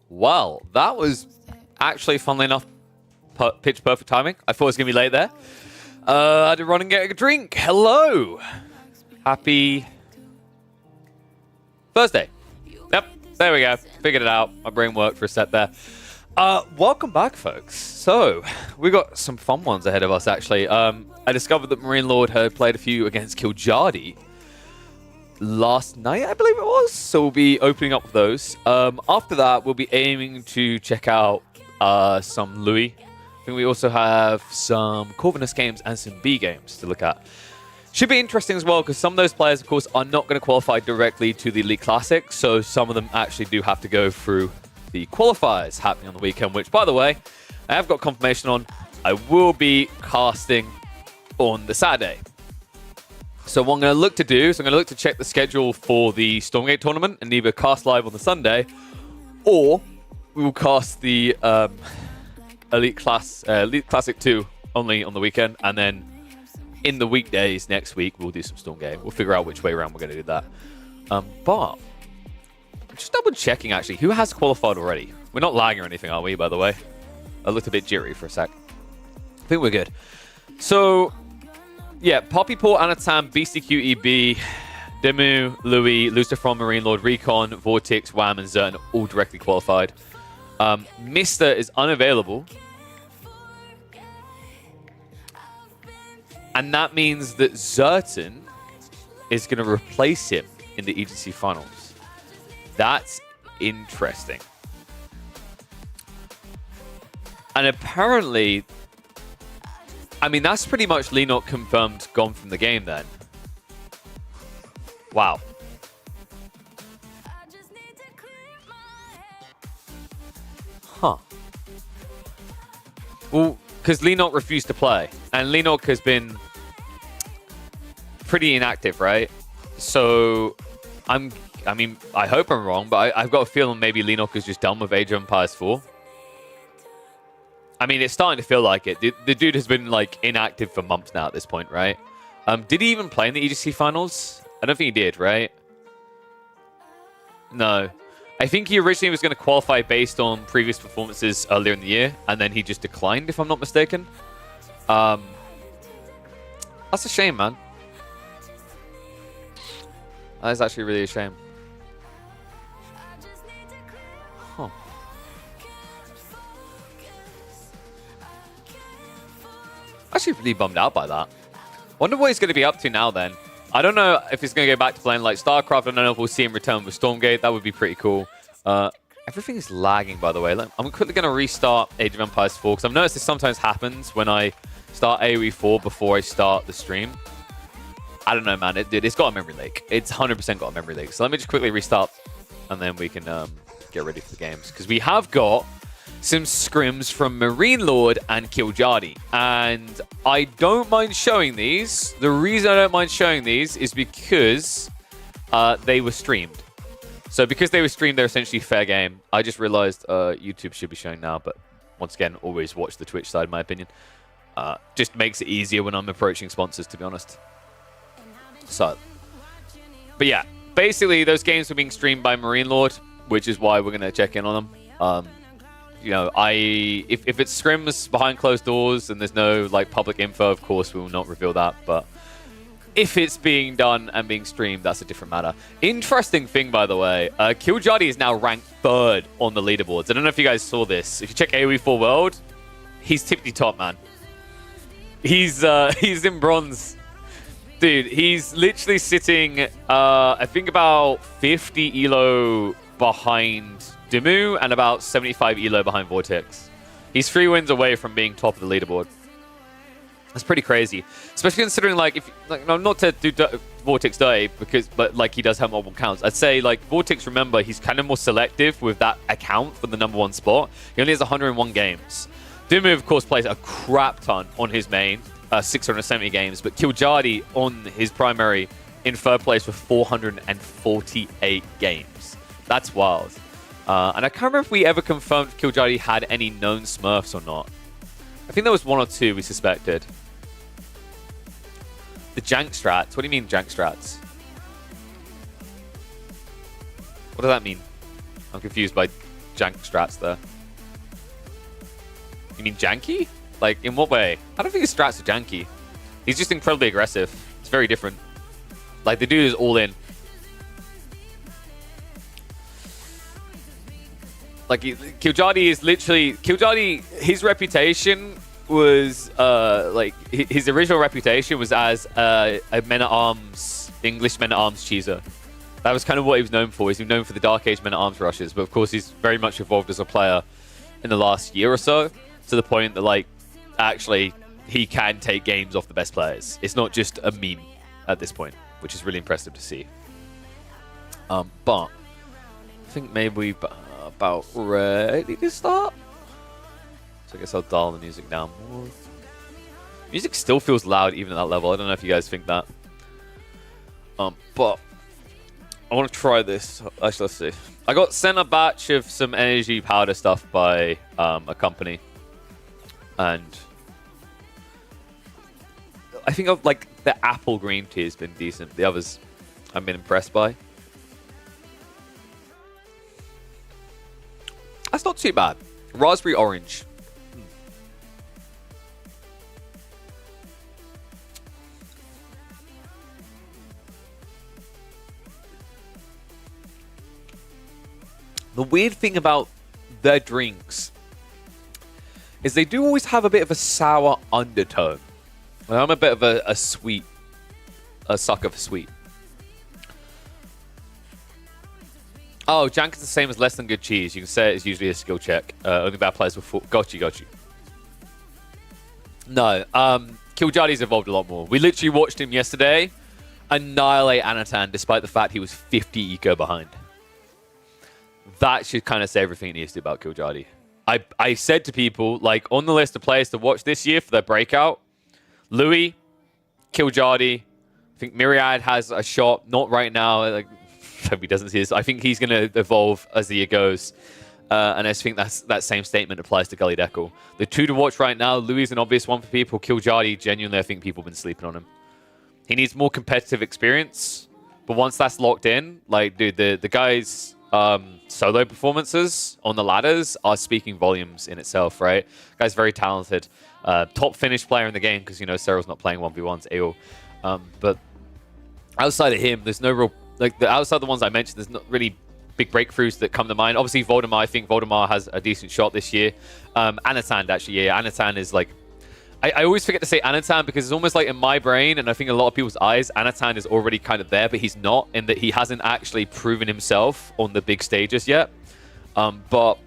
Well, that was actually, funnily enough, pitch perfect timing. I thought it was going to be late there. I had to run and get a drink. Hello. Happy Thursday. Yep, there we go. Figured it out. My brain worked for a set there. Welcome back, folks. So, we got some fun ones ahead of us, actually. I discovered that Marine Lord had played a few against Kiljardi last night, I believe it was. So, we'll be opening up those. After that, we'll be aiming to check out some Louis. I think we also have some Corvinus games and some B games to look at. Should be interesting as well, because some of those players, of course, are not going to qualify directly to the Elite Classic. So, some of them actually do have to go through the qualifiers happening on the weekend, which, by the way, I have got confirmation on. I will be casting on the Saturday. So what I'm going to look to do is I'm going to look to check the schedule for the Stormgate tournament and either cast live on the Sunday, or we will cast the Elite Classic 2 only on the weekend, and then in the weekdays next week we'll do some Stormgate. We'll figure out which way around we're going to do that. But just double checking, actually, who has qualified already? We're not lagging or anything, are we, by the way? I looked a bit jittery for a sec. I think we're good. So, yeah, Poppyport, Anatam, BCQEB, Demu, Louis, Lucifron, Marine Lord, Recon, Vortex, Wham, and Zertan all directly qualified. Mister is unavailable. And that means that Zertan is going to replace him in the EGC finals. That's interesting. And apparently, I mean, that's pretty much Lenok confirmed gone from the game then. Wow. Huh. Well, because Lenok refused to play. And Lenok has been pretty inactive, right? So, I mean, I hope I'm wrong, but I've got a feeling maybe Lenok is just done with Age of Empires 4. I mean, it's starting to feel like it. The dude has been, like, inactive for months now at this point, right? Did he even play in the EGC finals? I don't think he did, right? No. I think he originally was going to qualify based on previous performances earlier in the year, and then he just declined, if I'm not mistaken. That's a shame, man. That is actually really a shame. Huh. Actually really bummed out by that. Wonder what he's going to be up to now then. I don't know if he's going to go back to playing like StarCraft. I don't know if we'll see him return with Stormgate. That would be pretty cool. Everything is lagging, by the way. I'm quickly going to restart Age of Empires 4 because I've noticed this sometimes happens when I start AoE 4 before I start the stream. I don't know, man. It's got a memory leak. It's 100% got a memory leak. So let me just quickly restart and then we can get ready for the games. Because we have got some scrims from Marine Lord and Kiljardi. And I don't mind showing these. The reason I don't mind showing these is because they were streamed. So because they were streamed, they're essentially fair game. I just realized YouTube should be showing now. But once again, always watch the Twitch side, in my opinion. Just makes it easier when I'm approaching sponsors, to be honest. So, but yeah, basically those games were being streamed by Marine Lord, which is why we're going to check in on them. You know, if it's scrims behind closed doors and there's no like public info, of course we will not reveal that. But if it's being done and being streamed, that's a different matter. Interesting thing, by the way, Kiljardi is now ranked 3rd on the leaderboards. I don't know if you guys saw this. If you check AoE 4 World, he's tippity top, man. He's in bronze. Dude, he's literally sitting, I think about 50 elo behind Demu and about 75 elo behind Vortex. He's 3 wins away from being top of the leaderboard. That's pretty crazy, especially considering like if like no, not to do Vortex dirty but like he does have multiple counts. I'd say like Vortex. Remember, he's kind of more selective with that account for the #1 spot. He only has 101 games. Demu, of course, plays a crap ton on his main. 670 games, but Kiljardi on his primary in 3rd place with 448 games. That's wild. And I can't remember if we ever confirmed if Kiljardi had any known Smurfs or not. I think there was 1 or 2 we suspected. The jank strats. What do you mean jank strats? What does that mean? I'm confused by jank strats there. You mean janky? Like, in what way? I don't think his strats are janky. He's just incredibly aggressive. It's very different. Like, the dude is all in. Like, Killjoy is literally... Killjoy, his reputation was... like, his original reputation was as a Men-at-Arms... English Men-at-Arms cheeser. That was kind of what he was known for. He's been known for the Dark Age Men-at-Arms rushes, but of course he's very much evolved as a player in the last year or so, to the point that, like, actually, he can take games off the best players. It's not just a meme at this point, which is really impressive to see. But I think maybe we about ready to start. So I guess I'll dial the music down more. Music still feels loud even at that level. I don't know if you guys think that. But I want to try this. Actually, let's see. I got sent a batch of some energy powder stuff by a company. And I think like the apple green tea has been decent. The others I've been impressed by. That's not too bad. Raspberry orange. The weird thing about their drinks is they do always have a bit of a sour undertone. And I'm a bit of a sucker for sweet. Oh, Jank is the same as less than good cheese. You can say it's usually a skill check. Only bad players will fall. Got you. No, Killjoy's evolved a lot more. We literally watched him yesterday annihilate Anatan despite the fact he was 50 eco behind. That should kind of say everything it needs to about Killjoy. I said to people, like, on the list of players to watch this year for their breakout, Louis, Killjoy, I think Myriad has a shot. Not right now. Like, hope he doesn't see this. I think he's going to evolve as the year goes. And I think that same statement applies to Gully Deckle. The two to watch right now, Louis is an obvious one for people. Killjoy, genuinely, I think people have been sleeping on him. He needs more competitive experience. But once that's locked in, like, dude, the guy's solo performances on the ladders are speaking volumes in itself, right? Guy's very talented. Top finished player in the game because, you know, Cyril's not playing 1v1s, AO. But outside of him, there's no real... Like, outside the ones I mentioned, there's not really big breakthroughs that come to mind. Obviously, Voldemar, I think Voldemar has a decent shot this year. Anatan, actually, yeah. Anatan is, like... I always forget to say Anatan because it's almost like in my brain, and I think a lot of people's eyes, Anatan is already kind of there, but he's not, in that he hasn't actually proven himself on the big stages yet. But,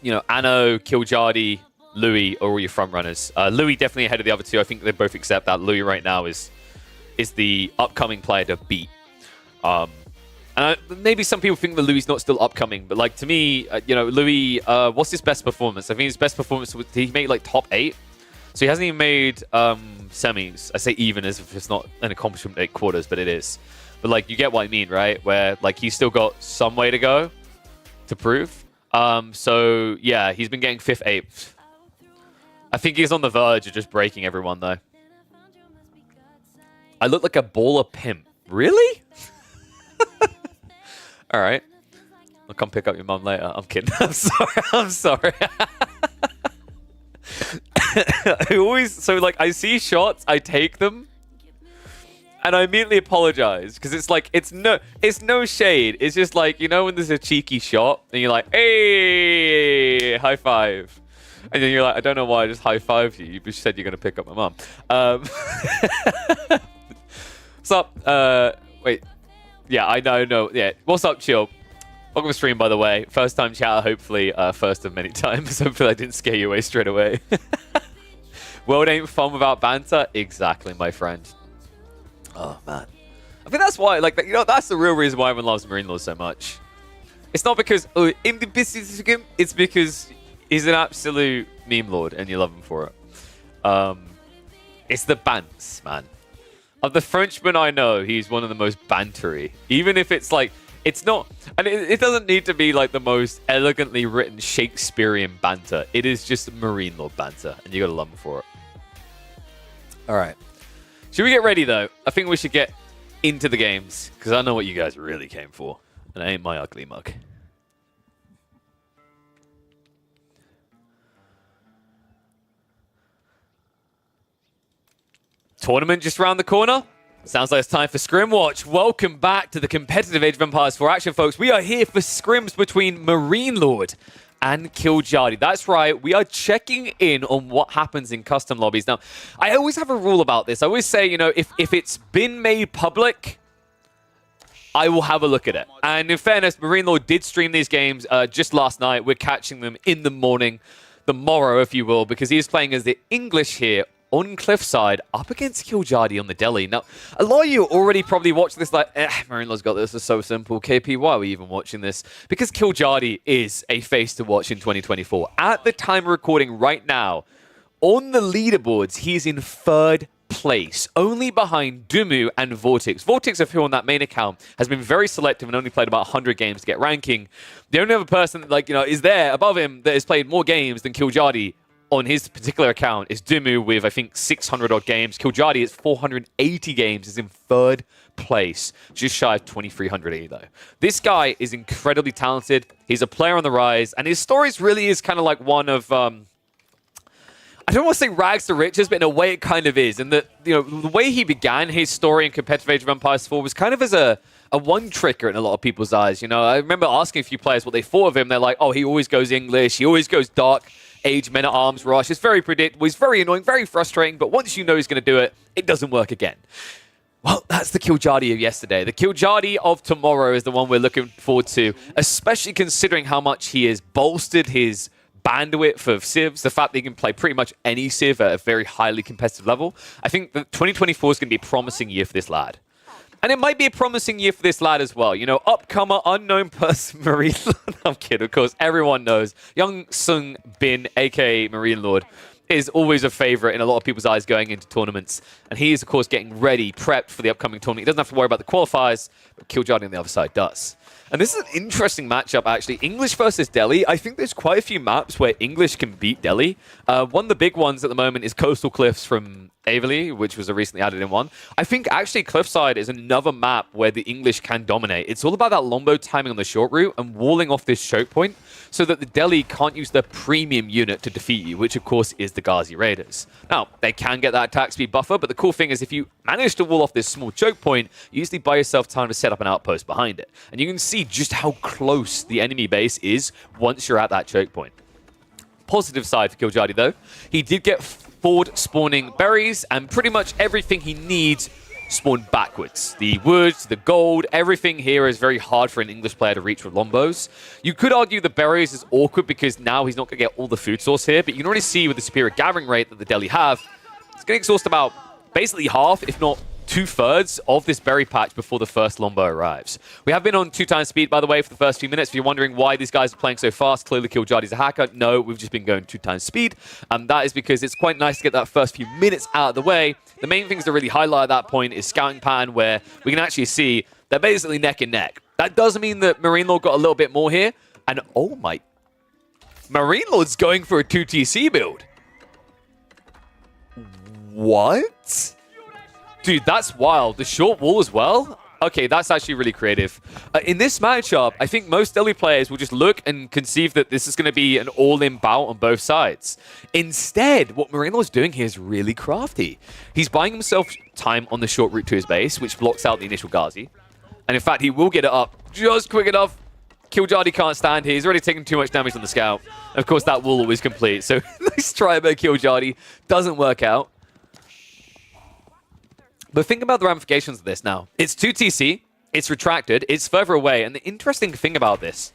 you know, Anno, Killjoy, Louis are all your front runners. Louis definitely ahead of the other two. I think they both accept that. Louis right now is the upcoming player to beat. And maybe some people think that Louis is not still upcoming, but like to me, you know, Louis, what's his best performance? I think his best performance was he made like top 8, so he hasn't even made semis. I say even as if it's not an accomplishment at quarters, but it is. But like you get what I mean, right? Where like he's still got some way to go to prove. So yeah, he's been getting 5th, 8th. I think he's on the verge of just breaking everyone though. I look like a baller pimp. Really? All right. I'll come pick up your mum later. I'm kidding. I'm sorry. I'm sorry. I see shots, I take them, and I immediately apologize because it's like it's no shade. It's just like, you know, when there's a cheeky shot and you're like, hey, high five. And then you're like, I don't know why I just high fived you. You just said you're gonna pick up my mum. What's up? Wait. Yeah, I know. Yeah. What's up, Chill? Welcome to stream, by the way. First time chat, hopefully first of many times. Hopefully I didn't scare you away straight away. World ain't fun without banter. Exactly, my friend. Oh, man. I think that's why, like, you know, that's the real reason why everyone loves Marine Law so much. It's not because, oh, in the business, it's because he's an absolute meme lord and you love him for it. It's the bants, man. Of the Frenchmen I know, he's one of the most bantery. Even if it's like, it's not, and it doesn't need to be like the most elegantly written Shakespearean banter. It is just Marine Lord banter, and you gotta love him for it. All right. Should we get ready, though? I think we should get into the games, because I know what you guys really came for, and it ain't my ugly mug. Tournament just around the corner? Sounds like it's time for Scrim Watch. Welcome back to the competitive Age of Empires 4 action, folks. We are here for scrims between Marine Lord and Killjadi. That's right, we are checking in on what happens in custom lobbies. Now, I always have a rule about this. I always say, you know, if it's been made public, I will have a look at it. And in fairness, Marine Lord did stream these games just last night. We're catching them in the morning, the morrow, if you will, because he is playing as the English here on Cliffside, up against Killjadi on the Delhi. Now, a lot of you already probably watched this like, Marine Lord's got this, it's so simple. KP, why are we even watching this? Because Killjadi is a face to watch in 2024. At the time of recording right now, on the leaderboards, he's in third place, only behind Dumu and Vortex. Vortex, of who on that main account has been very selective and only played about 100 games to get ranking. The only other person that, like, you know, is there above him that has played more games than Killjadi on his particular account is Dumu with, I think, 600 odd games. Killjadi is 480 games, is in third place, just shy of 2,380 though. This guy is incredibly talented. He's a player on the rise, and his stories really is kind of like one of, I don't want to say rags to riches, but in a way it kind of is. And the, you know, the way he began his story in competitive Age of Empires 4 was kind of as a one-tricker in a lot of people's eyes. You know, I remember asking a few players what they thought of him. They're like, oh, he always goes English, he always goes dark Age Men-at-Arms rush. It's very predictable, he's very annoying, very frustrating, but once you know he's going to do it, it doesn't work again. Well, that's the Killjadi of yesterday. The Killjadi of tomorrow is the one we're looking forward to, especially considering how much he has bolstered his bandwidth of civs, the fact that he can play pretty much any civ at a very highly competitive level. I think that 2024 is going to be a promising year for this lad. And it might be a promising year for this lad as well. You know, upcomer, unknown person, Marine Lord. I'm kidding, of course. Everyone knows. Young Sung Bin, a.k.a. Marine Lord, is always a favorite in a lot of people's eyes going into tournaments. And he is, of course, getting ready, prepped for the upcoming tournament. He doesn't have to worry about the qualifiers, but Killjadi on the other side does. And this is an interesting matchup, actually. English versus Delhi. I think there's quite a few maps where English can beat Delhi. One of the big ones at the moment is Coastal Cliffs from Averley, which was a recently added in one. I think actually Cliffside is another map where the English can dominate. It's all about that Lombo timing on the short route and walling off this choke point so that the Delhi can't use their premium unit to defeat you, which of course is the Ghazi Raiders. Now, they can get that attack speed buffer, but the cool thing is if you manage to wall off this small choke point, you usually buy yourself time to set up an outpost behind it. And you can see just how close the enemy base is once you're at that choke point. Positive side for Killjadi though, he did get forward spawning berries and pretty much everything he needs spawned backwards. The woods, the gold, everything here is very hard for an English player to reach with Lombos. You could argue the berries is awkward because now he's not going to get all the food source here, but you can already see with the superior gathering rate that the Delhi have, it's going to exhaust about basically half, if not 2/3 of this berry patch before the first Lombo arrives. We have been on 2x speed, by the way, for the first few minutes. If you're wondering why these guys are playing so fast, clearly Killjadi's a hacker. No, we've just been going 2x speed. That is because it's quite nice to get that first few minutes out of the way. The main things to really highlight at that point is scouting pattern, where we can actually see they're basically neck and neck. That does mean that Marine Lord got a little bit more here. And oh my... Marine Lord's going for a 2TC build. What? Dude, that's wild. The short wall as well? Okay, that's actually really creative. In this matchup, I think most Delhi players will just look and conceive that this is going to be an all-in bout on both sides. Instead, what Marine Lord's doing here is really crafty. He's buying himself time on the short route to his base, which blocks out the initial Ghazi. And in fact, he will get it up just quick enough. Killjadi can't stand here. He's already taken too much damage on the scout. And of course, that will always complete. So nice try by Killjadi. Doesn't work out. But think about the ramifications of this now. It's 2TC, it's retracted, it's further away, and the interesting thing about this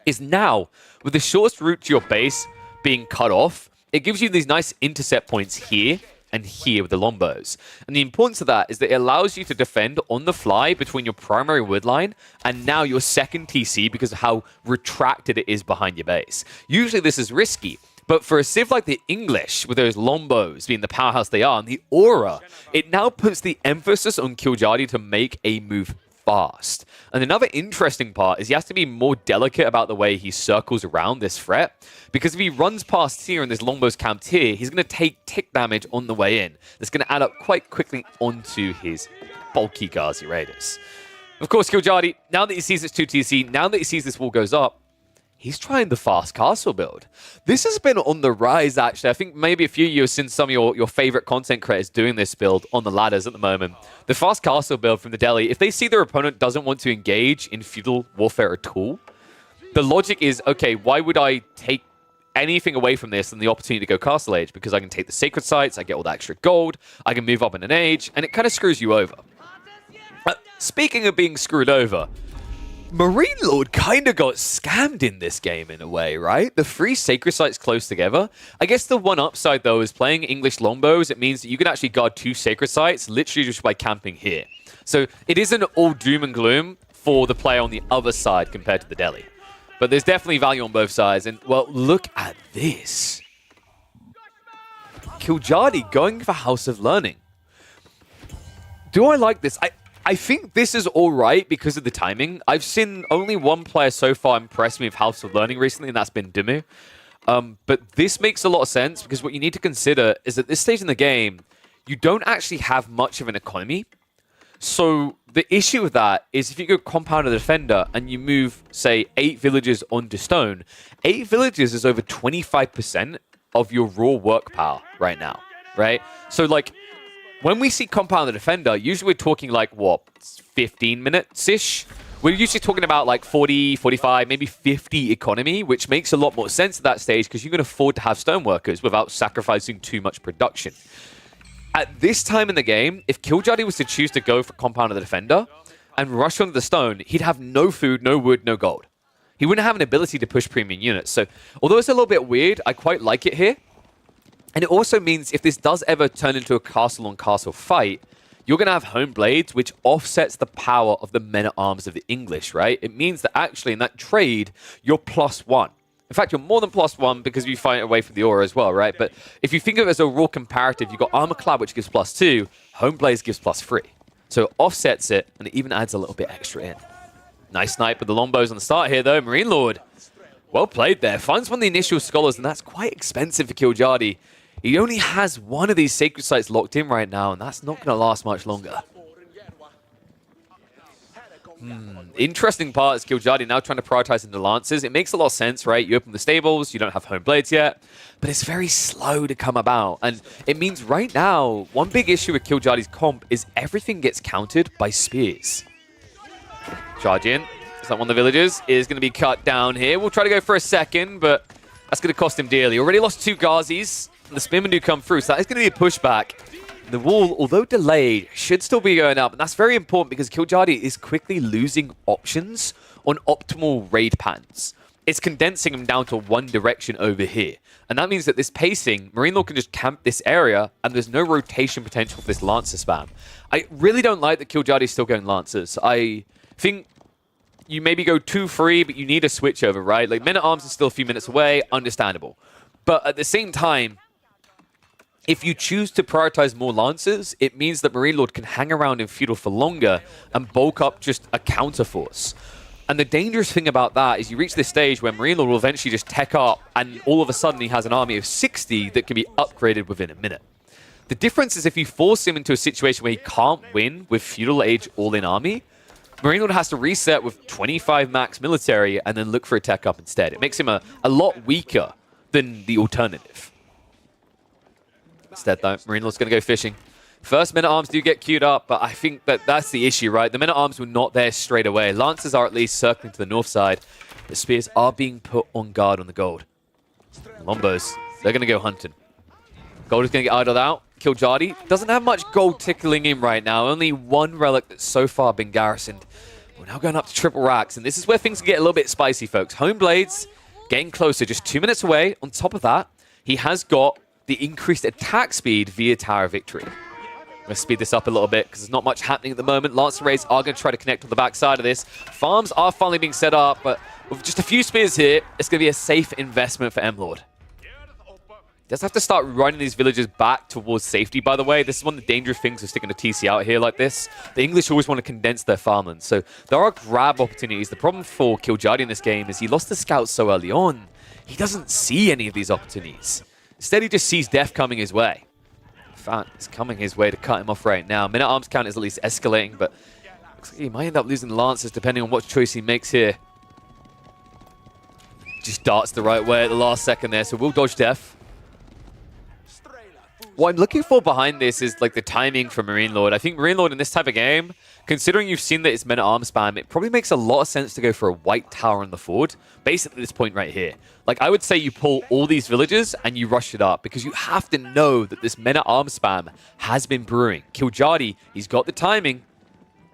is now, with the shortest route to your base being cut off, it gives you these nice intercept points here and here with the Lombos. And the importance of that is that it allows you to defend on the fly between your primary wood line and now your second TC because of how retracted it is behind your base. Usually this is risky. But for a civ like the English, with those Lombos being the powerhouse they are, and the aura, it now puts the emphasis on Killjadi to make a move fast. And another interesting part is he has to be more delicate about the way he circles around this threat, because if he runs past here and this Lombo's camped here, he's going to take tick damage on the way in. That's going to add up quite quickly onto his bulky Ghazi Raiders. Of course, Killjadi, now that he sees this 2TC, now that he sees this wall goes up, He's trying the fast castle build. This has been on the rise, actually. I think maybe a few of you have seen some of your favorite content creators doing this build on the ladders at the moment. The fast castle build from the Delhi, if they see their opponent doesn't want to engage in feudal warfare at all, the logic is, okay, why would I take anything away from this than the opportunity to go Castle Age? Because I can take the sacred sites, I get all the extra gold, I can move up in an age, and it kind of screws you over. Speaking of being screwed over, Marine Lord kind of got scammed in this game in a way, right? The 3 sacred sites close together. I guess the one upside, though, is playing English longbows. It means that you can actually guard 2 sacred sites literally just by camping here. So it isn't all doom and gloom for the player on the other side compared to the Delhi. But there's definitely value on both sides. And, well, look at this. Killjadi going for House of Learning. Do I like this? I think this is all right because of the timing. I've seen only one player so far impress me with House of Learning recently, and that's been Dimu. But this makes a lot of sense because what you need to consider is at this stage in the game, you don't actually have much of an economy. So the issue with that is if you go Compound of the Defender and you move, say, 8 villages onto stone, 8 villages is over 25% of your raw work power right now, right? So, like, when we see Compound the Defender, usually we're talking like, what, 15 minutes-ish? We're usually talking about like 40, 45, maybe 50 economy, which makes a lot more sense at that stage because you can afford to have stoneworkers without sacrificing too much production. At this time in the game, if Killjadi was to choose to go for Compound of the Defender and rush onto the stone, he'd have no food, no wood, no gold. He wouldn't have an ability to push premium units. So, although it's a little bit weird, I quite like it here. And it also means if this does ever turn into a castle-on-castle fight, you're going to have Home Blades, which offsets the power of the men-at-arms of the English, right? It means that actually in that trade, you're +1. In fact, you're more than +1 because you fight away from the aura as well, right? But if you think of it as a raw comparative, you've got Armor Clad, which gives +2, Home Blades gives +3. So it offsets it, and it even adds a little bit extra in. Nice snipe with the longbows on the start here, though. Marine Lord, well played there. Finds one of the initial scholars, and that's quite expensive for Killjadi. He only has one of these sacred sites locked in right now, and that's not going to last much longer. Interesting part is Killjadi now trying to prioritize into Lancers. It makes a lot of sense, right? You open the stables, you don't have Home Blades yet, but it's very slow to come about. And it means right now, one big issue with Killjadi's comp is everything gets countered by spears. Charge in. It's like one of the villagers is going to be cut down here. We'll try to go for a second, but that's going to cost him dearly. Already lost 2 Ghazis. The Spearmen do come through, so that is going to be a pushback. The wall, although delayed, should still be going up. And that's very important because Killjadi is quickly losing options on optimal raid patterns. It's condensing them down to one direction over here. And that means that this pacing, Marine Lord can just camp this area and there's no rotation potential for this Lancer spam. I really don't like that Killjadi is still going Lancers. I think you maybe go 2-3, but you need a switch over, right? Like, Men-at-Arms is still a few minutes away, understandable. But at the same time, if you choose to prioritize more Lancers, it means that Marine Lord can hang around in Feudal for longer and bulk up just a counterforce. And the dangerous thing about that is you reach this stage where Marine Lord will eventually just tech up and all of a sudden he has an army of 60 that can be upgraded within a minute. The difference is if you force him into a situation where he can't win with Feudal Age all-in army, Marine Lord has to reset with 25 max military and then look for a tech up instead. It makes him a lot weaker than the alternative. Instead, though, Marine Lord's going to go fishing. First, Men-at-Arms do get queued up, but I think that that's the issue, right? The Men-at-Arms were not there straight away. Lancers are at least circling to the north side. The Spears are being put on guard on the gold. Lombos, they're going to go hunting. Gold is going to get idled out. Killjadi doesn't have much gold tickling in right now. Only one relic that's so far been garrisoned. We're now going up to triple racks, and this is where things get a little bit spicy, folks. Home Blades getting closer, just 2 minutes away. On top of that, he has got the increased attack speed via Tower Victory. I'm going to speed this up a little bit because there's not much happening at the moment. Lancer Raids are going to try to connect on the backside of this. Farms are finally being set up, but with just a few spears here, it's going to be a safe investment for M-Lord. Does have to start running these villagers back towards safety, by the way. This is one of the dangerous things of sticking a TC out here like this. The English always want to condense their farmlands, so there are grab opportunities. The problem for Killjadi in this game is he lost the scouts so early on, he doesn't see any of these opportunities. Instead, he just sees death coming his way. In fact, it's coming his way to cut him off right now. Men-at-Arms count is at least escalating, but looks like he might end up losing the Lancers depending on what choice he makes here. just darts the right way at the last second there, so we'll dodge death. What I'm looking for behind this is like the timing for Marine Lord. I think Marine Lord in this type of game, considering you've seen that it's men-at-arm spam, it probably makes a lot of sense to go for a white tower on the fort, basically this point right here. Like, I would say you pull all these villages and you rush it up, because you have to know that this men-at-arm spam has been brewing. Killjadi, he's got the timing,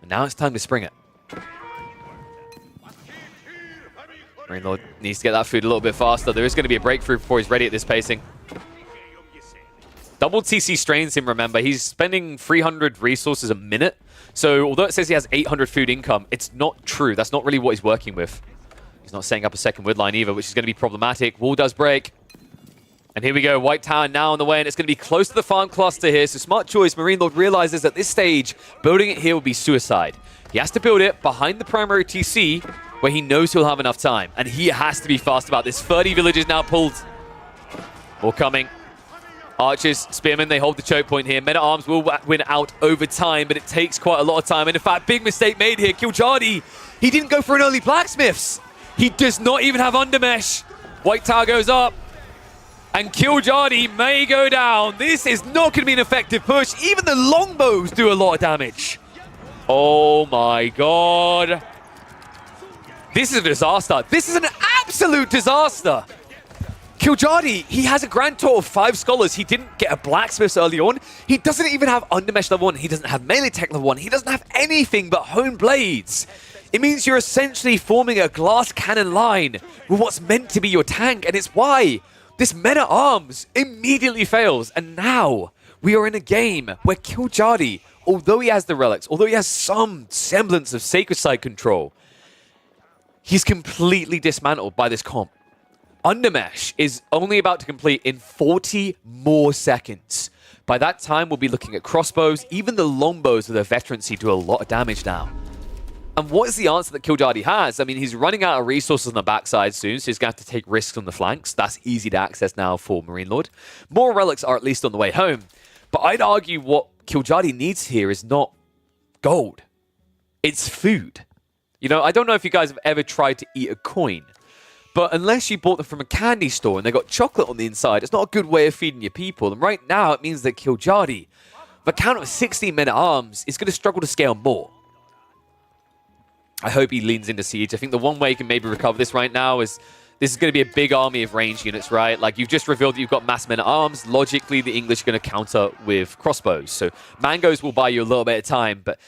and now it's time to spring it. Marine Lord needs to get that food a little bit faster. There is going to be a breakthrough before he's ready at this pacing. Double TC strains him, remember. He's spending 300 resources a minute. So although it says he has 800 food income, it's not true. That's not really what he's working with. He's not setting up a second wood line either, which is going to be problematic. Wall does break. And here we go. White Tower now on the way, and it's going to be close to the farm cluster here. So smart choice. Marine Lord realizes at this stage, building it here will be suicide. He has to build it behind the primary TC, where he knows he'll have enough time. And he has to be fast about this. 30 villages now pulled. More coming. Archers, Spearmen, they hold the choke point here. Men-at-Arms will win out over time, but it takes quite a lot of time. And in fact, big mistake made here. Killjadi, he didn't go for an early Blacksmiths. He does not even have Undermesh. White Tower goes up. And Killjadi may go down. This is not going to be an effective push. Even the longbows do a lot of damage. Oh my god. This is a disaster. This is an absolute disaster. Killjadi, he has a grand total of 5 scholars. He didn't get a blacksmith early on. He doesn't even have Undermesh level 1. He doesn't have melee tech level 1. He doesn't have anything but honed blades. It means you're essentially forming a glass cannon line with what's meant to be your tank, and it's why this men-at-arms immediately fails. And now we are in a game where Killjadi, although he has the relics, although he has some semblance of sacred side control, he's completely dismantled by this comp. Undermesh is only about to complete in 40 more seconds. By that time, we'll be looking at crossbows. Even the longbows with their veterancy do a lot of damage now. And what is the answer that Killjadi has? I mean, he's running out of resources on the backside soon, so he's going to have to take risks on the flanks. That's easy to access now for Marine Lord. More relics are at least on the way home. But I'd argue what Killjadi needs here is not gold. It's food. You know, I don't know if you guys have ever tried to eat a coin. But unless you bought them from a candy store and they got chocolate on the inside, it's not a good way of feeding your people. And right now, it means that Killjadi, the count of 16 men-at-arms, is going to struggle to scale more. I hope he leans into siege. I think the one way you can maybe recover this right now is this is going to be a big army of range units, right? Like, you've just revealed that you've got mass men-at-arms. Logically, the English are going to counter with crossbows. So mangoes will buy you a little bit of time, but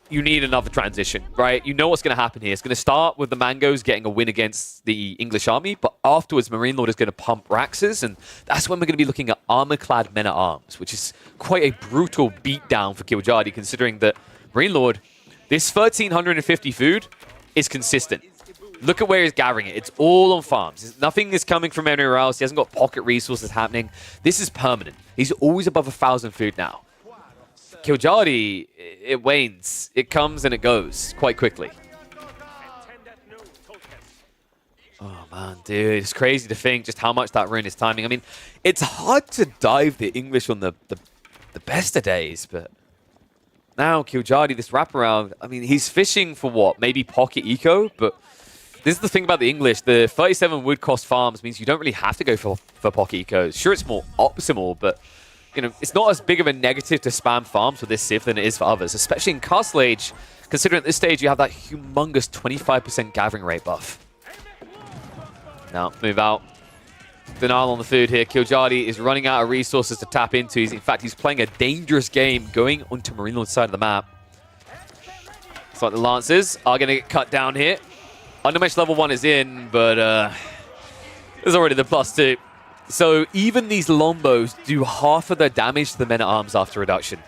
you need another transition, right? You know what's going to happen here. It's going to start with the Mangoes getting a win against the English army, but afterwards, Marine Lord is going to pump Raxes, and that's when we're going to be looking at armor-clad men-at-arms, which is quite a brutal beatdown for Killjadi, considering that Marine Lord, this 1,350 food is consistent. Look at where he's gathering it. It's all on farms. Nothing is coming from anywhere else. He hasn't got pocket resources happening. This is permanent. He's always above 1,000 food now. Killjadi, it wanes. It comes and it goes quite quickly. Oh, man, dude. It's crazy to think just how much that rune is timing. I mean, it's hard to dive the English on the best of days, but now Killjadi, this wraparound, I mean, he's fishing for what? Maybe pocket eco, but this is the thing about the English. The 37 wood cost farms means you don't really have to go for pocket ecos. Sure, it's more optimal, but you know, it's not as big of a negative to spam farms with this Civ than it is for others, especially in Castle Age, considering at this stage you have that humongous 25% gathering rate buff. Now, move out. Denial on the food here. Killjadi is running out of resources to tap into. In fact, he's playing a dangerous game going onto Marine Lord's side of the map. It's like the Lancers are going to get cut down here. Undermesh level 1 is in, but there's already the +2. So even these longbows do half of their damage to the men-at-arms after reduction.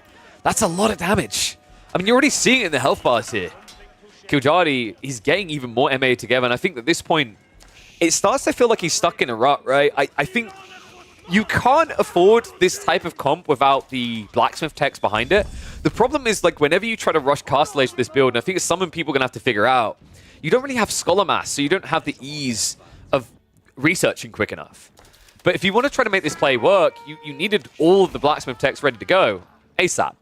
That's a lot of damage. I mean, you're already seeing it in the health bars here. Killjadi, he's getting even more MA together, and I think at this point, it starts to feel like he's stuck in a rut, right? I think you can't afford this type of comp without the blacksmith text behind it. The problem is, like, whenever you try to rush Castle Age with this build, and I think it's something people are going to have to figure out, you don't really have scholar mass, so you don't have the ease of researching quick enough. But if you want to try to make this play work, you needed all of the blacksmith text ready to go ASAP.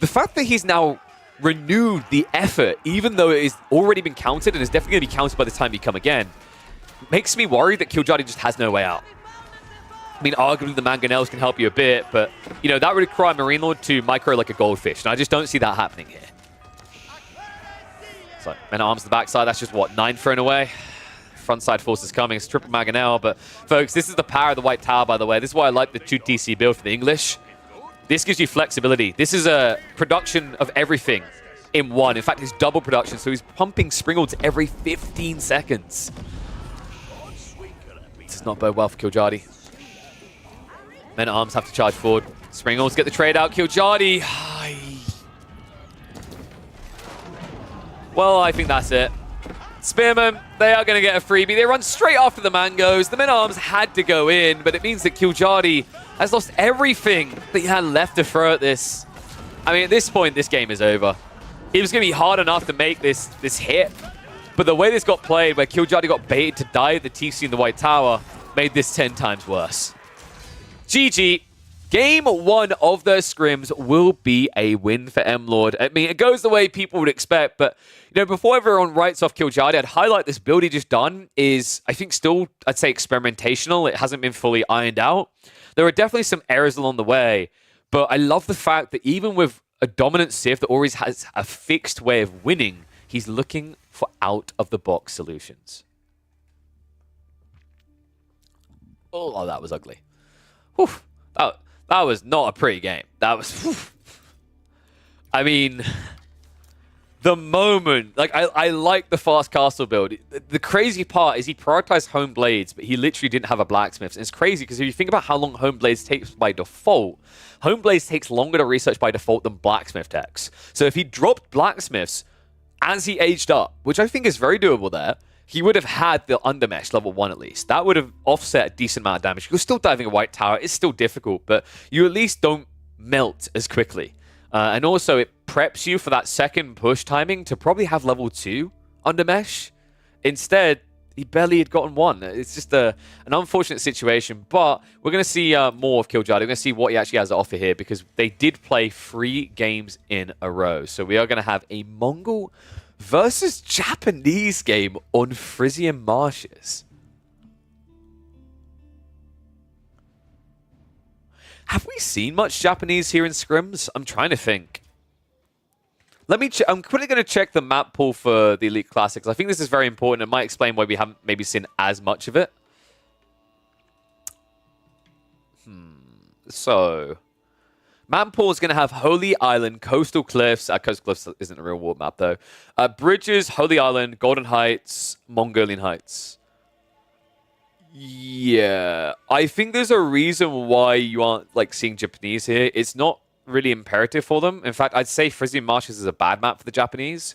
The fact that he's now renewed the effort, even though it has already been counted and is definitely going to be counted by the time you come again, makes me worried that Killjoy just has no way out. I mean, arguably the Mangonels can help you a bit, but, you know, that would require Marine Lord to micro like a goldfish, and I just don't see that happening here. So, Men at Arms to the backside, that's just, what, 9 thrown away? Frontside forces coming, it's triple Mangonel, but, folks, this is the power of the White Tower, by the way. This is why I like the 2 TC build for the English. This gives you flexibility. This is a production of everything in one. In fact, it's double production, so he's pumping Springolds every 15 seconds. This does not bode well for Killjardy. Men at Arms have to charge forward. Springolds get the trade out. Killjardy. Well, I think that's it. Spearmen, they are going to get a freebie. They run straight after the Mangos. The Men at Arms had to go in, but it means that Killjardy has lost everything that he had left to throw at this. I mean, at this point, this game is over. It was going to be hard enough to make this hit, but the way this got played, where Killjardy got baited to die at the TC in the White Tower, made this 10 times worse. GG. Game 1 of the scrims will be a win for M-Lord. I mean, it goes the way people would expect, but, you know, before everyone writes off Killjardy, I'd highlight this build he just done is, I think, still, I'd say, experimentational. It hasn't been fully ironed out. There are definitely some errors along the way, but I love the fact that even with a dominant Sith that always has a fixed way of winning, he's looking for out-of-the-box solutions. Oh, that was ugly. Whew. That was not a pretty game. That was... Whew. I mean... The moment... Like, I like the fast castle build. The crazy part is he prioritized Home Blades, but he literally didn't have a Blacksmiths. And it's crazy, because if you think about how long Home Blades takes by default, Home Blades takes longer to research by default than Blacksmith techs. So if he dropped Blacksmiths as he aged up, which I think is very doable there, he would have had the Undermesh level 1 at least. That would have offset a decent amount of damage. You're still diving a White Tower. It's still difficult, but you at least don't melt as quickly. And also, it preps you for that second push timing to probably have level 2 Undermesh. Instead, he barely had gotten 1. It's just an unfortunate situation, but we're going to see more of Killjardy. We're going to see what he actually has to offer here, because they did play 3 games in a row. So we are going to have a Mongol versus Japanese game on Frisian Marshes. Have we seen much Japanese here in scrims? I'm trying to think. I'm quickly going to check the map pool for the Elite Classics. I think this is very important. It might explain why we haven't maybe seen as much of it. So... Map pool is going to have Holy Island, Coastal Cliffs. Coastal Cliffs isn't a real world map, though. Bridges, Holy Island, Golden Heights, Mongolian Heights. Yeah. I think there's a reason why you aren't like seeing Japanese here. It's not really imperative for them. In fact, I'd say Frisian Marshes is a bad map for the Japanese.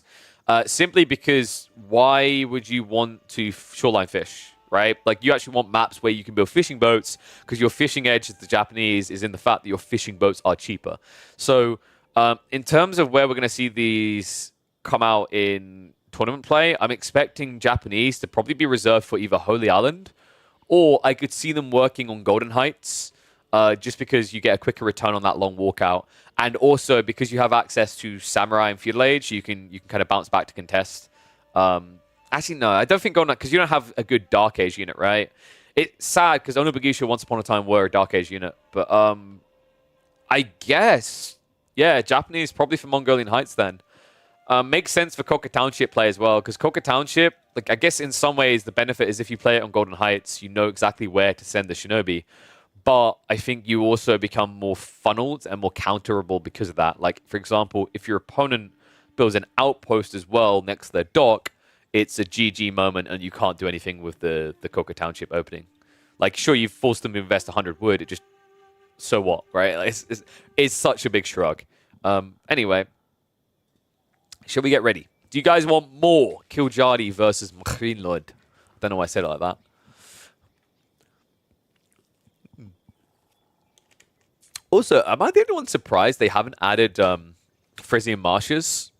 Simply because why would you want to shoreline fish? Right? Like, you actually want maps where you can build fishing boats, because your fishing edge as the Japanese is in the fact that your fishing boats are cheaper. So, in terms of where we're going to see these come out in tournament play, I'm expecting Japanese to probably be reserved for either Holy Island, or I could see them working on Golden Heights, just because you get a quicker return on that long walkout. And also, because you have access to Samurai and Feudal Age, you can kind of bounce back to contest. Actually, no, I don't think Golden Knight, because you don't have a good Dark Age unit, right? It's sad, because Onobugusha once upon a time were a Dark Age unit. But, I guess, yeah, Japanese probably for Mongolian Heights then. Makes sense for Koka Township play as well, because Koka Township, like, I guess in some ways the benefit is if you play it on Golden Heights, you know exactly where to send the Shinobi. But I think you also become more funneled and more counterable because of that. Like, for example, if your opponent builds an outpost as well next to their dock, it's a GG moment and you can't do anything with the Koka Township opening. Like, sure, you've forced them to invest 100 wood. It just... So what, right? Like, it's such a big shrug. Anyway. Shall we get ready? Do you guys want more Killjardy versus Marine Lord? I don't know why I said it like that. Also, am I the only one surprised they haven't added Frisian Marshes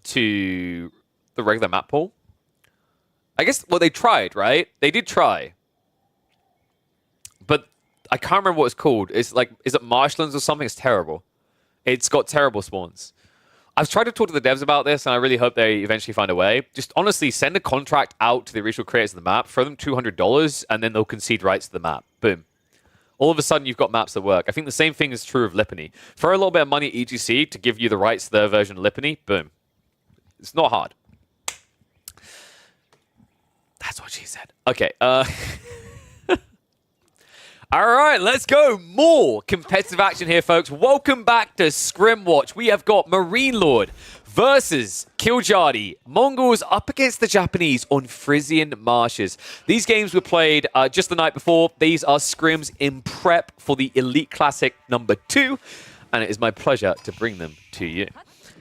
to the regular map pool? I guess, well, they tried, right? They did try. But I can't remember what it's called. It's like, is it Marshlands or something? It's terrible. It's got terrible spawns. I've tried to talk to the devs about this, and I really hope they eventually find a way. Just honestly, send a contract out to the original creators of the map, throw them $200, and then they'll concede rights to the map. Boom. All of a sudden, you've got maps that work. I think the same thing is true of Lipany. Throw a little bit of money at EGC to give you the rights to their version of Lipany. Boom. It's not hard. That's what she said. Okay. All right, let's go. More competitive action here, folks. Welcome back to Scrimwatch. We have got Marine Lord versus Killjadi. Mongols up against the Japanese on Frisian Marshes. These games were played just the night before. These are scrims in prep for the Elite Classic number 2, and it is my pleasure to bring them to you.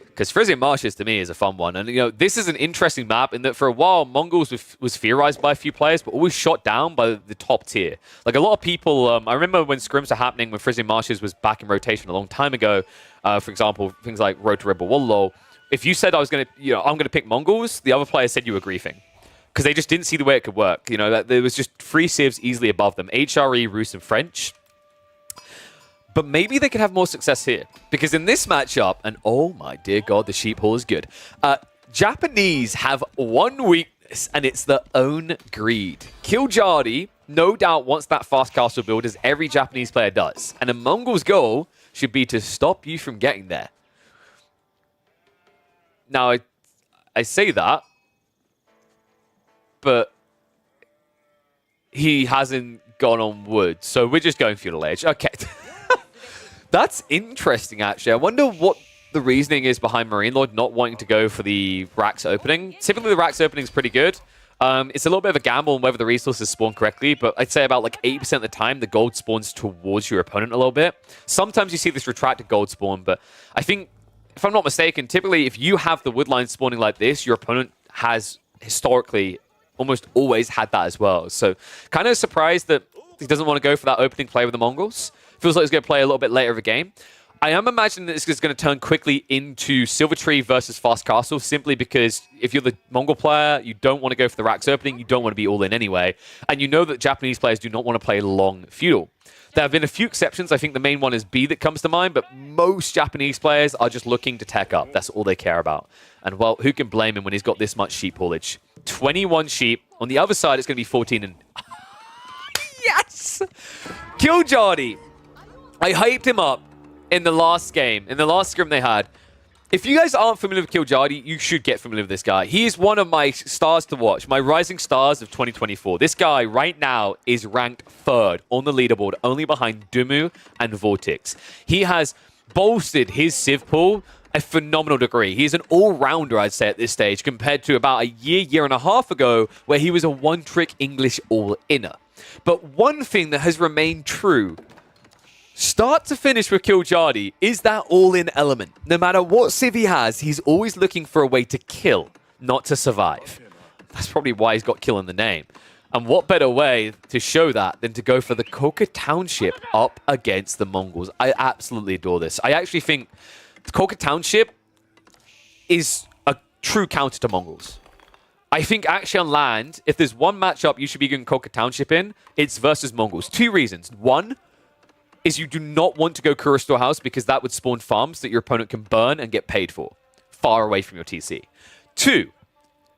Because Frisian Marshes, to me, is a fun one. And, you know, this is an interesting map in that for a while, Mongols was theorized by a few players, but always shot down by the top tier. Like, a lot of people, I remember when scrims were happening, when Frisian Marshes was back in rotation a long time ago, for example, things like Road to Rebel Wallalow, if you said I was going to, you know, I'm going to pick Mongols, the other players said you were griefing. Because they just didn't see the way it could work. You know, that there was just 3 civs easily above them. HRE, Rus, and French. But maybe they could have more success here. Because in this matchup, and oh my dear God, the sheep hall is good. Japanese have one weakness, and it's their own greed. Killjadi, no doubt, wants that fast castle build, as every Japanese player does. And a Mongol's goal should be to stop you from getting there. Now, I say that, but he hasn't gone on wood, so we're just going feudal age. Okay. That's interesting, actually. I wonder what the reasoning is behind Marine Lord not wanting to go for the Rax opening. Typically, the Rax opening is pretty good. It's a little bit of a gamble on whether the resources spawn correctly, but I'd say about like 80% of the time, the gold spawns towards your opponent a little bit. Sometimes you see this retracted gold spawn, but I think, if I'm not mistaken, typically if you have the wood line spawning like this, your opponent has historically almost always had that as well. So kind of surprised that he doesn't want to go for that opening play with the Mongols. Feels like he's going to play a little bit later of the game. I am imagining that this is going to turn quickly into Silver Tree versus Fast Castle, simply because if you're the Mongol player, you don't want to go for the Rax opening, you don't want to be all in anyway, and you know that Japanese players do not want to play long feudal. There have been a few exceptions. I think the main one is B that comes to mind, but most Japanese players are just looking to tech up. That's all they care about. And, well, who can blame him when he's got this much sheep haulage? 21 sheep. On the other side, it's going to be 14 and... Yes! Killjadi. I hyped him up in the last game, in the last scrim they had. If you guys aren't familiar with Killjadi, you should get familiar with this guy. He is one of my stars to watch, my rising stars of 2024. This guy right now is ranked 3rd on the leaderboard, only behind Dumu and Vortex. He has bolstered his civ pool a phenomenal degree. He's an all-rounder, I'd say, at this stage, compared to about a year and a half ago, where he was a one-trick English all-inner. But one thing that has remained true start to finish with Killjadi is that all-in element. No matter what civ he has, he's always looking for a way to kill, not to survive. That's probably why he's got kill in the name. And what better way to show that than to go for the Koka Township up against the Mongols. I absolutely adore this. I actually think Koka Township is a true counter to Mongols. I think actually on land, if there's one matchup you should be going Koka Township in, it's versus Mongols. 2 reasons. One is you do not want to go Kura Storehouse because that would spawn farms that your opponent can burn and get paid for, far away from your TC. 2,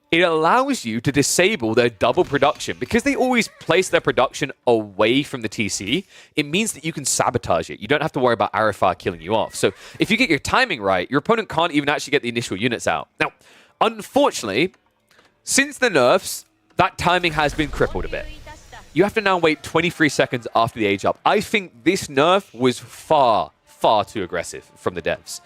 it allows you to disable their double production. Because they always place their production away from the TC, it means that you can sabotage it. You don't have to worry about Arifar killing you off. So if you get your timing right, your opponent can't even actually get the initial units out. Now, unfortunately, since the nerfs, that timing has been crippled a bit. You have to now wait 23 seconds after the age up. I think this nerf was far, far too aggressive from the devs.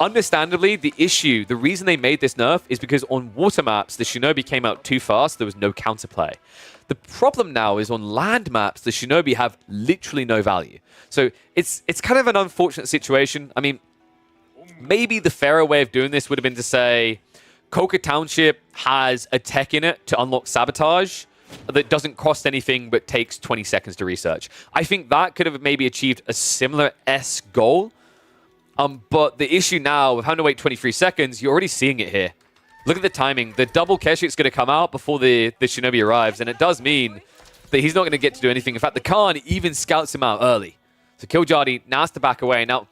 Understandably, the reason they made this nerf is because on water maps, the Shinobi came out too fast. There was no counterplay. The problem now is on land maps, the Shinobi have literally no value. So it's kind of an unfortunate situation. I mean, maybe the fairer way of doing this would have been to say, Koka Township has a tech in it to unlock sabotage that doesn't cost anything but takes 20 seconds to research. I think that could have maybe achieved a similar-esque goal. But the issue now, with having to wait 23 seconds, you're already seeing it here. Look at the timing. The double Keshik's going to come out before the Shinobi arrives, and it does mean that he's not going to get to do anything. In fact, the Khan even scouts him out early. So Killjadi now has to back away. Now,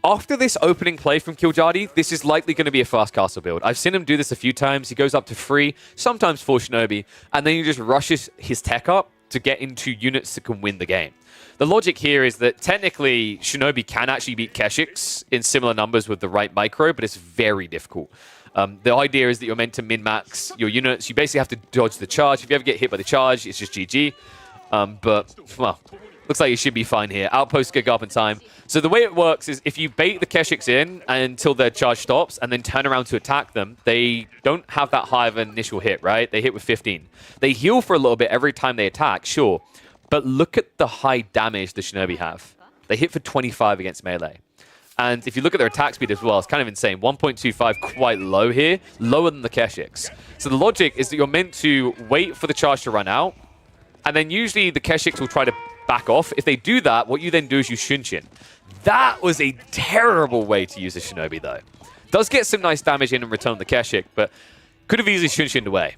After this opening play from Killjadi, this is likely going to be a fast castle build. I've seen him do this a few times. He goes up to 3, sometimes 4 Shinobi, and then he just rushes his tech up to get into units that can win the game. The logic here is that technically Shinobi can actually beat Keshiks in similar numbers with the right micro, but it's very difficult. The idea is that you're meant to min-max your units. You basically have to dodge the charge. If you ever get hit by the charge, it's just GG. But, well, looks like you should be fine here. Outposts get up in time. So the way it works is if you bait the Keshiks in until their charge stops and then turn around to attack them, they don't have that high of an initial hit, right? They hit with 15. They heal for a little bit every time they attack, sure. But look at the high damage the Shinobi have. They hit for 25 against melee. And if you look at their attack speed as well, it's kind of insane. 1.25, quite low here. Lower than the Keshiks. So the logic is that you're meant to wait for the charge to run out. And then usually the Keshiks will try to back off. If they do that, what you then do is you Shunshin. That was a terrible way to use a Shinobi, though. Does get some nice damage in return on the Keshik, but could have easily Shunshined away.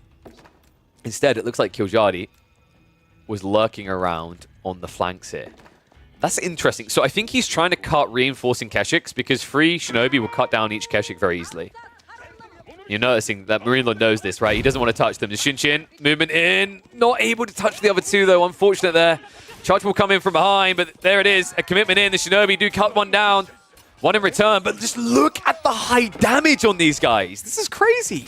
Instead, it looks like Killjadi was lurking around on the flanks here. That's interesting. So I think he's trying to cut reinforcing Keshiks because 3 Shinobi will cut down each Keshik very easily. You're noticing that Marine Lord knows this, right? He doesn't want to touch them. The Shunshin, movement in. Not able to touch the other 2, though. Unfortunate there. Charge will come in from behind, but there it is. A commitment in. The Shinobi do cut one down. One in return, but just look at the high damage on these guys. This is crazy.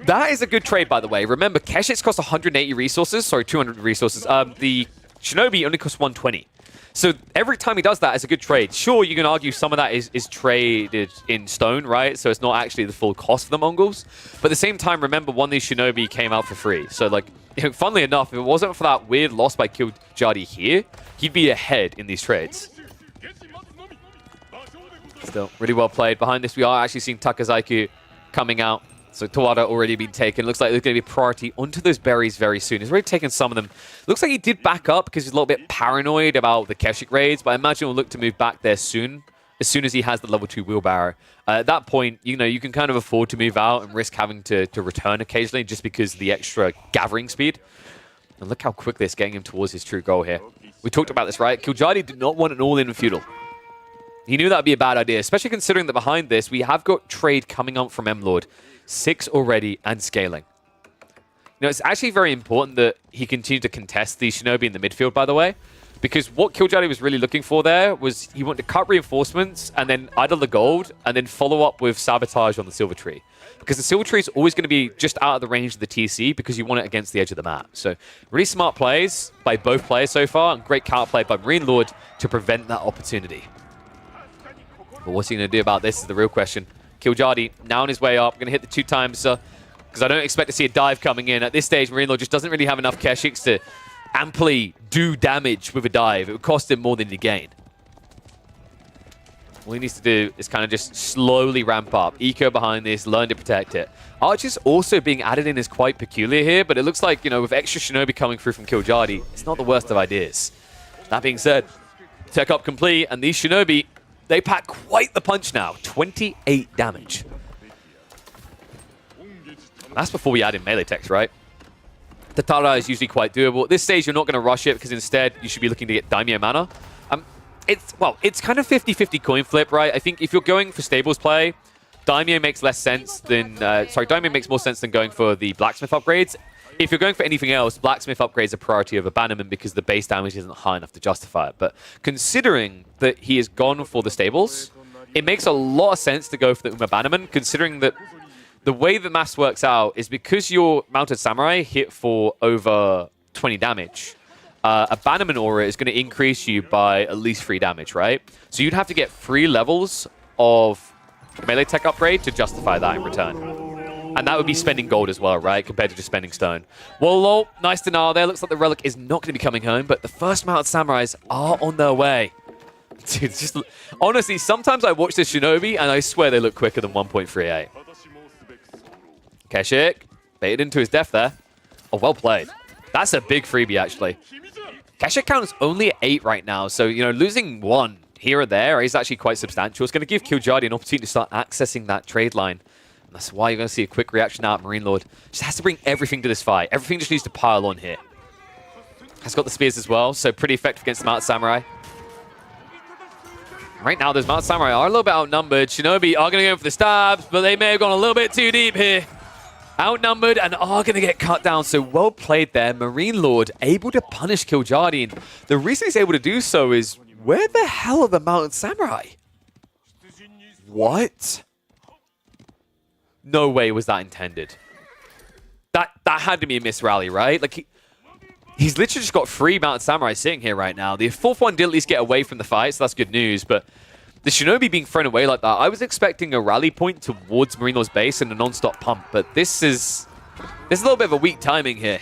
That is a good trade, by the way. Remember, Keshiks cost 180 resources. Sorry, 200 resources. The Shinobi only costs 120. So every time he does that, it's a good trade. Sure, you can argue some of that is traded in stone, right? So it's not actually the full cost for the Mongols. But at the same time, remember, one of these Shinobi came out for free. So, like, funnily enough, if it wasn't for that weird loss by Killjadi here, he'd be ahead in these trades. Still, really well played. Behind this, we are actually seeing Takazaki coming out. So Tawada already been taken. Looks like there's going to be priority onto those berries very soon. He's already taken some of them. Looks like he did back up because he's a little bit paranoid about the Keshik raids, but I imagine he'll look to move back there soon as he has the level 2 wheelbarrow. At that point, you know, you can kind of afford to move out and risk having to return occasionally just because of the extra gathering speed. And look how quickly it's getting him towards his true goal here. We talked about this, right? Killjadi did not want an all-in feudal. He knew that would be a bad idea, especially considering that behind this, we have got trade coming up from M-Lord. 6 already and scaling. You know, it's actually very important that he continued to contest the Shinobi in the midfield, by the way, because what Killjadi was really looking for there was he wanted to cut reinforcements and then idle the gold and then follow up with sabotage on the Silver Tree. Because the Silver Tree is always going to be just out of the range of the TC because you want it against the edge of the map. So really smart plays by both players so far and great counterplay by Marine Lord to prevent that opportunity. But what's he going to do about this is the real question. Killjadi now on his way up, going to hit the 2 times because I don't expect to see a dive coming in. At this stage, Marine Lord just doesn't really have enough Keshiks to amply do damage with a dive. It would cost him more than he gain. All he needs to do is kind of just slowly ramp up. Eco behind this, learn to protect it. Archers also being added in is quite peculiar here, but it looks like, you know, with extra Shinobi coming through from Killjadi, it's not the worst of ideas. That being said, tech up complete, and these Shinobi, they pack quite the punch now. 28 damage. That's before we add in melee techs, right? Tatara is usually quite doable. At this stage, you're not going to rush it because instead, you should be looking to get Daimyo mana. It's kind of 50-50 coin flip, right? I think if you're going for stables play, Daimyo makes less sense than... Daimyo makes more sense than going for the blacksmith upgrades. If you're going for anything else, blacksmith upgrades are priority over Bannerman because the base damage isn't high enough to justify it. But considering that he has gone for the stables, it makes a lot of sense to go for the Uma Bannerman, considering that the way the maths works out is because your Mounted Samurai hit for over 20 damage, a Bannerman aura is going to increase you by at least 3 damage, right? So you'd have to get 3 levels of melee tech upgrade to justify that in return. And that would be spending gold as well, right? Compared to just spending stone. Well, lol, nice denial there. Looks like the relic is not going to be coming home, but the first Mounted Samurais are on their way. Dude, it's just... Honestly, sometimes I watch this Shinobi, and I swear they look quicker than 1.38. Keshik, baited into his death there. Oh, well played. That's a big freebie, actually. Keshik count is only at 8 right now, so, you know, losing 1 here or there is actually quite substantial. It's going to give Killjadi an opportunity to start accessing that trade line. That's why you're going to see a quick reaction out. Marine Lord just has to bring everything to this fight. Everything just needs to pile on here. Has got the spears as well, so pretty effective against the Mounted Samurai. Right now, those Mount Samurai are a little bit outnumbered. Shinobi are going to go for the stabs, but they may have gone a little bit too deep here. Outnumbered and are going to get cut down. So well played there. Marine Lord able to punish Killjadi. And the reason he's able to do so is, where the hell are the Mountain Samurai? What? No way was that intended. That had to be a miss rally, right? Like, he's literally just got 3 Mountain Samurai sitting here right now. The 4th one did at least get away from the fight, so that's good news. But the Shinobi being thrown away like that, I was expecting a rally point towards Marine Lord's base and a non-stop pump. But there's a little bit of a weak timing here.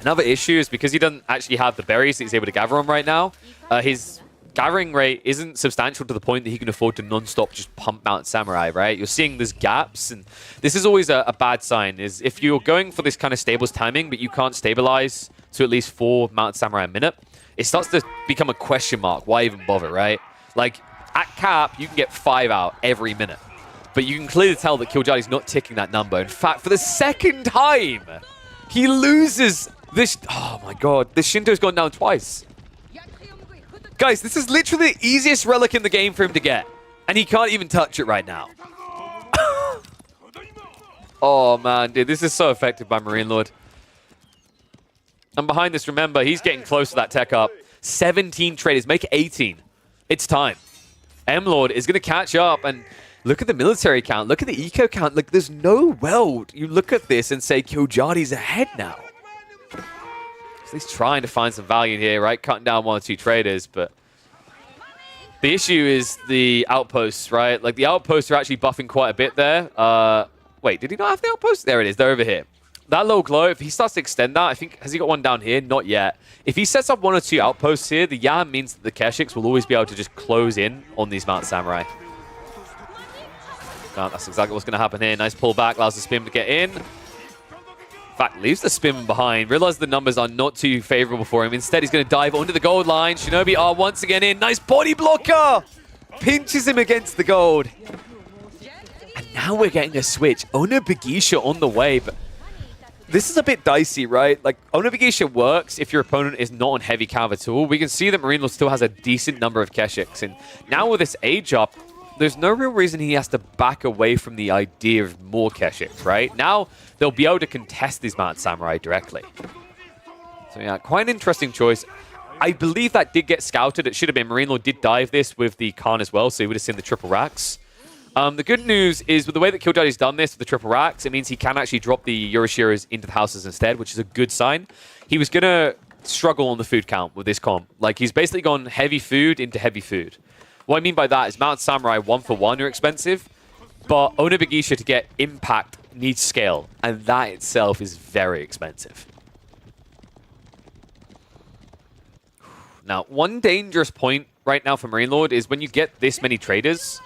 Another issue is because he doesn't actually have the berries that he's able to gather on right now, his gathering rate isn't substantial to the point that he can afford to non-stop just pump Mountain Samurai, right? You're seeing there's gaps, and this is always a bad sign, is if you're going for this kind of stables timing, but you can't stabilize to at least 4 Mountain Samurai a minute, it starts to become a question mark. Why even bother, right? Like, at cap, you can get 5 out every minute, but you can clearly tell that Killjadi's not ticking that number. In fact, for the 2nd time, he loses this. Oh my god, this Shinto's gone down twice. Guys, this is literally the easiest relic in the game for him to get. And he can't even touch it right now. Oh, man, dude. This is so effective by Marine Lord. And behind this, remember, he's getting close to that tech up. 17 traders. Make it 18. It's time. M-Lord is going to catch up. And look at the military count. Look at the eco count. Like, there's no weld. You look at this and say, Killjadi's ahead now. So he's trying to find some value here, right? Cutting down 1 or 2 traders, but the issue is the outposts, right? Like, the outposts are actually buffing quite a bit there. Wait, did he not have the outposts? There it is. They're over here. That low glow, if he starts to extend that, I think, has he got one down here? Not yet. If he sets up 1 or 2 outposts here, the Yam means that the Keshiks will always be able to just close in on these Mountain Samurai. No, that's exactly what's going to happen here. Nice pullback, allows the spin to get in. In fact, leaves the spin behind. Realizes the numbers are not too favorable for him. Instead, he's going to dive onto the gold line. Shinobi are once again in. Nice body blocker! Pinches him against the gold. And now we're getting a switch. Onibagisha on the way, but this is a bit dicey, right? Like, Onibagisha works if your opponent is not on heavy cav at all. We can see that Marine Lord still has a decent number of Keshiks. And now with this age up, there's no real reason he has to back away from the idea of more Keshiks, right? Now, they'll be able to contest these Mountain Samurai directly. So yeah, quite an interesting choice. I believe that did get scouted. It should have been. Marine Lord did dive this with the Khan as well, so he would have seen the triple racks. The good news is with the way that Killjadi's done this with the triple racks, it means he can actually drop the Yoroshiras into the houses instead, which is a good sign. He was going to struggle on the food count with this comp. Like, he's basically gone heavy food into heavy food. What I mean by that is Mountain Samurai 1-for-1 are expensive, but Onibagisha to get impact needs scale, and that itself is very expensive. Now, one dangerous point right now for Marine Lord is when you get this many traders,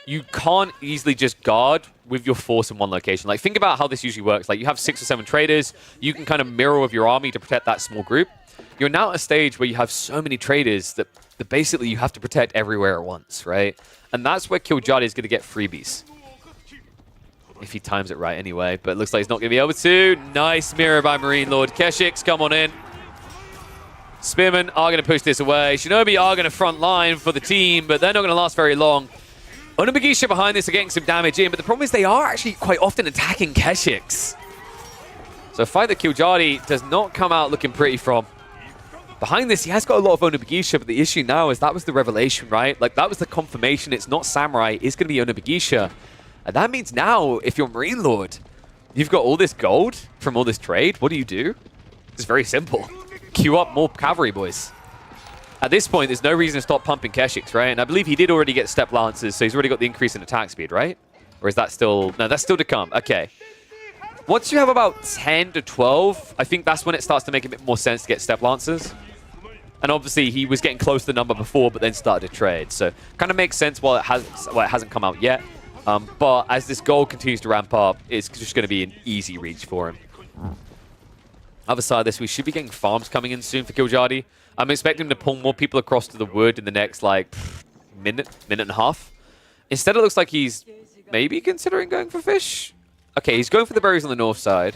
you can't easily just guard with your force in one location. Like, think about how this usually works. Like, you have 6 or 7 traders, you can kind of mirror with your army to protect that small group. You're now at a stage where you have so many traders that basically you have to protect everywhere at once, right? And that's where Killjadi is going to get freebies. If he times it right anyway, but it looks like he's not going to be able to. Nice mirror by Marine Lord. Keshiks, come on in. Spearmen are going to push this away. Shinobi are going to front line for the team, but they're not going to last very long. Onibagisha behind this are getting some damage in, but the problem is they are actually quite often attacking Keshiks. So a fight that Killjadi does not come out looking pretty from. Behind this, he has got a lot of Onibagisha, but the issue now is that was the revelation, right? Like, that was the confirmation. It's not Samurai, it's going to be Onibagisha. And that means now, if you're Marine Lord, you've got all this gold from all this trade. What do? It's very simple. Queue up more cavalry, boys. At this point, there's no reason to stop pumping Keshiks, right? And I believe he did already get step lances, so he's already got the increase in attack speed, right? Or is that still... No, that's still to come. Okay. Once you have about 10 to 12, I think that's when it starts to make a bit more sense to get step lances. And obviously, he was getting close to the number before, but then started to trade. So, kind of makes sense while it hasn't come out yet. But as this gold continues to ramp up, it's just going to be an easy reach for him. Other side of this, we should be getting farms coming in soon for Killjadi. I'm expecting him to pull more people across to the wood in the next, like, minute and a half. Instead, it looks like he's maybe considering going for fish. Okay, he's going for the berries on the north side.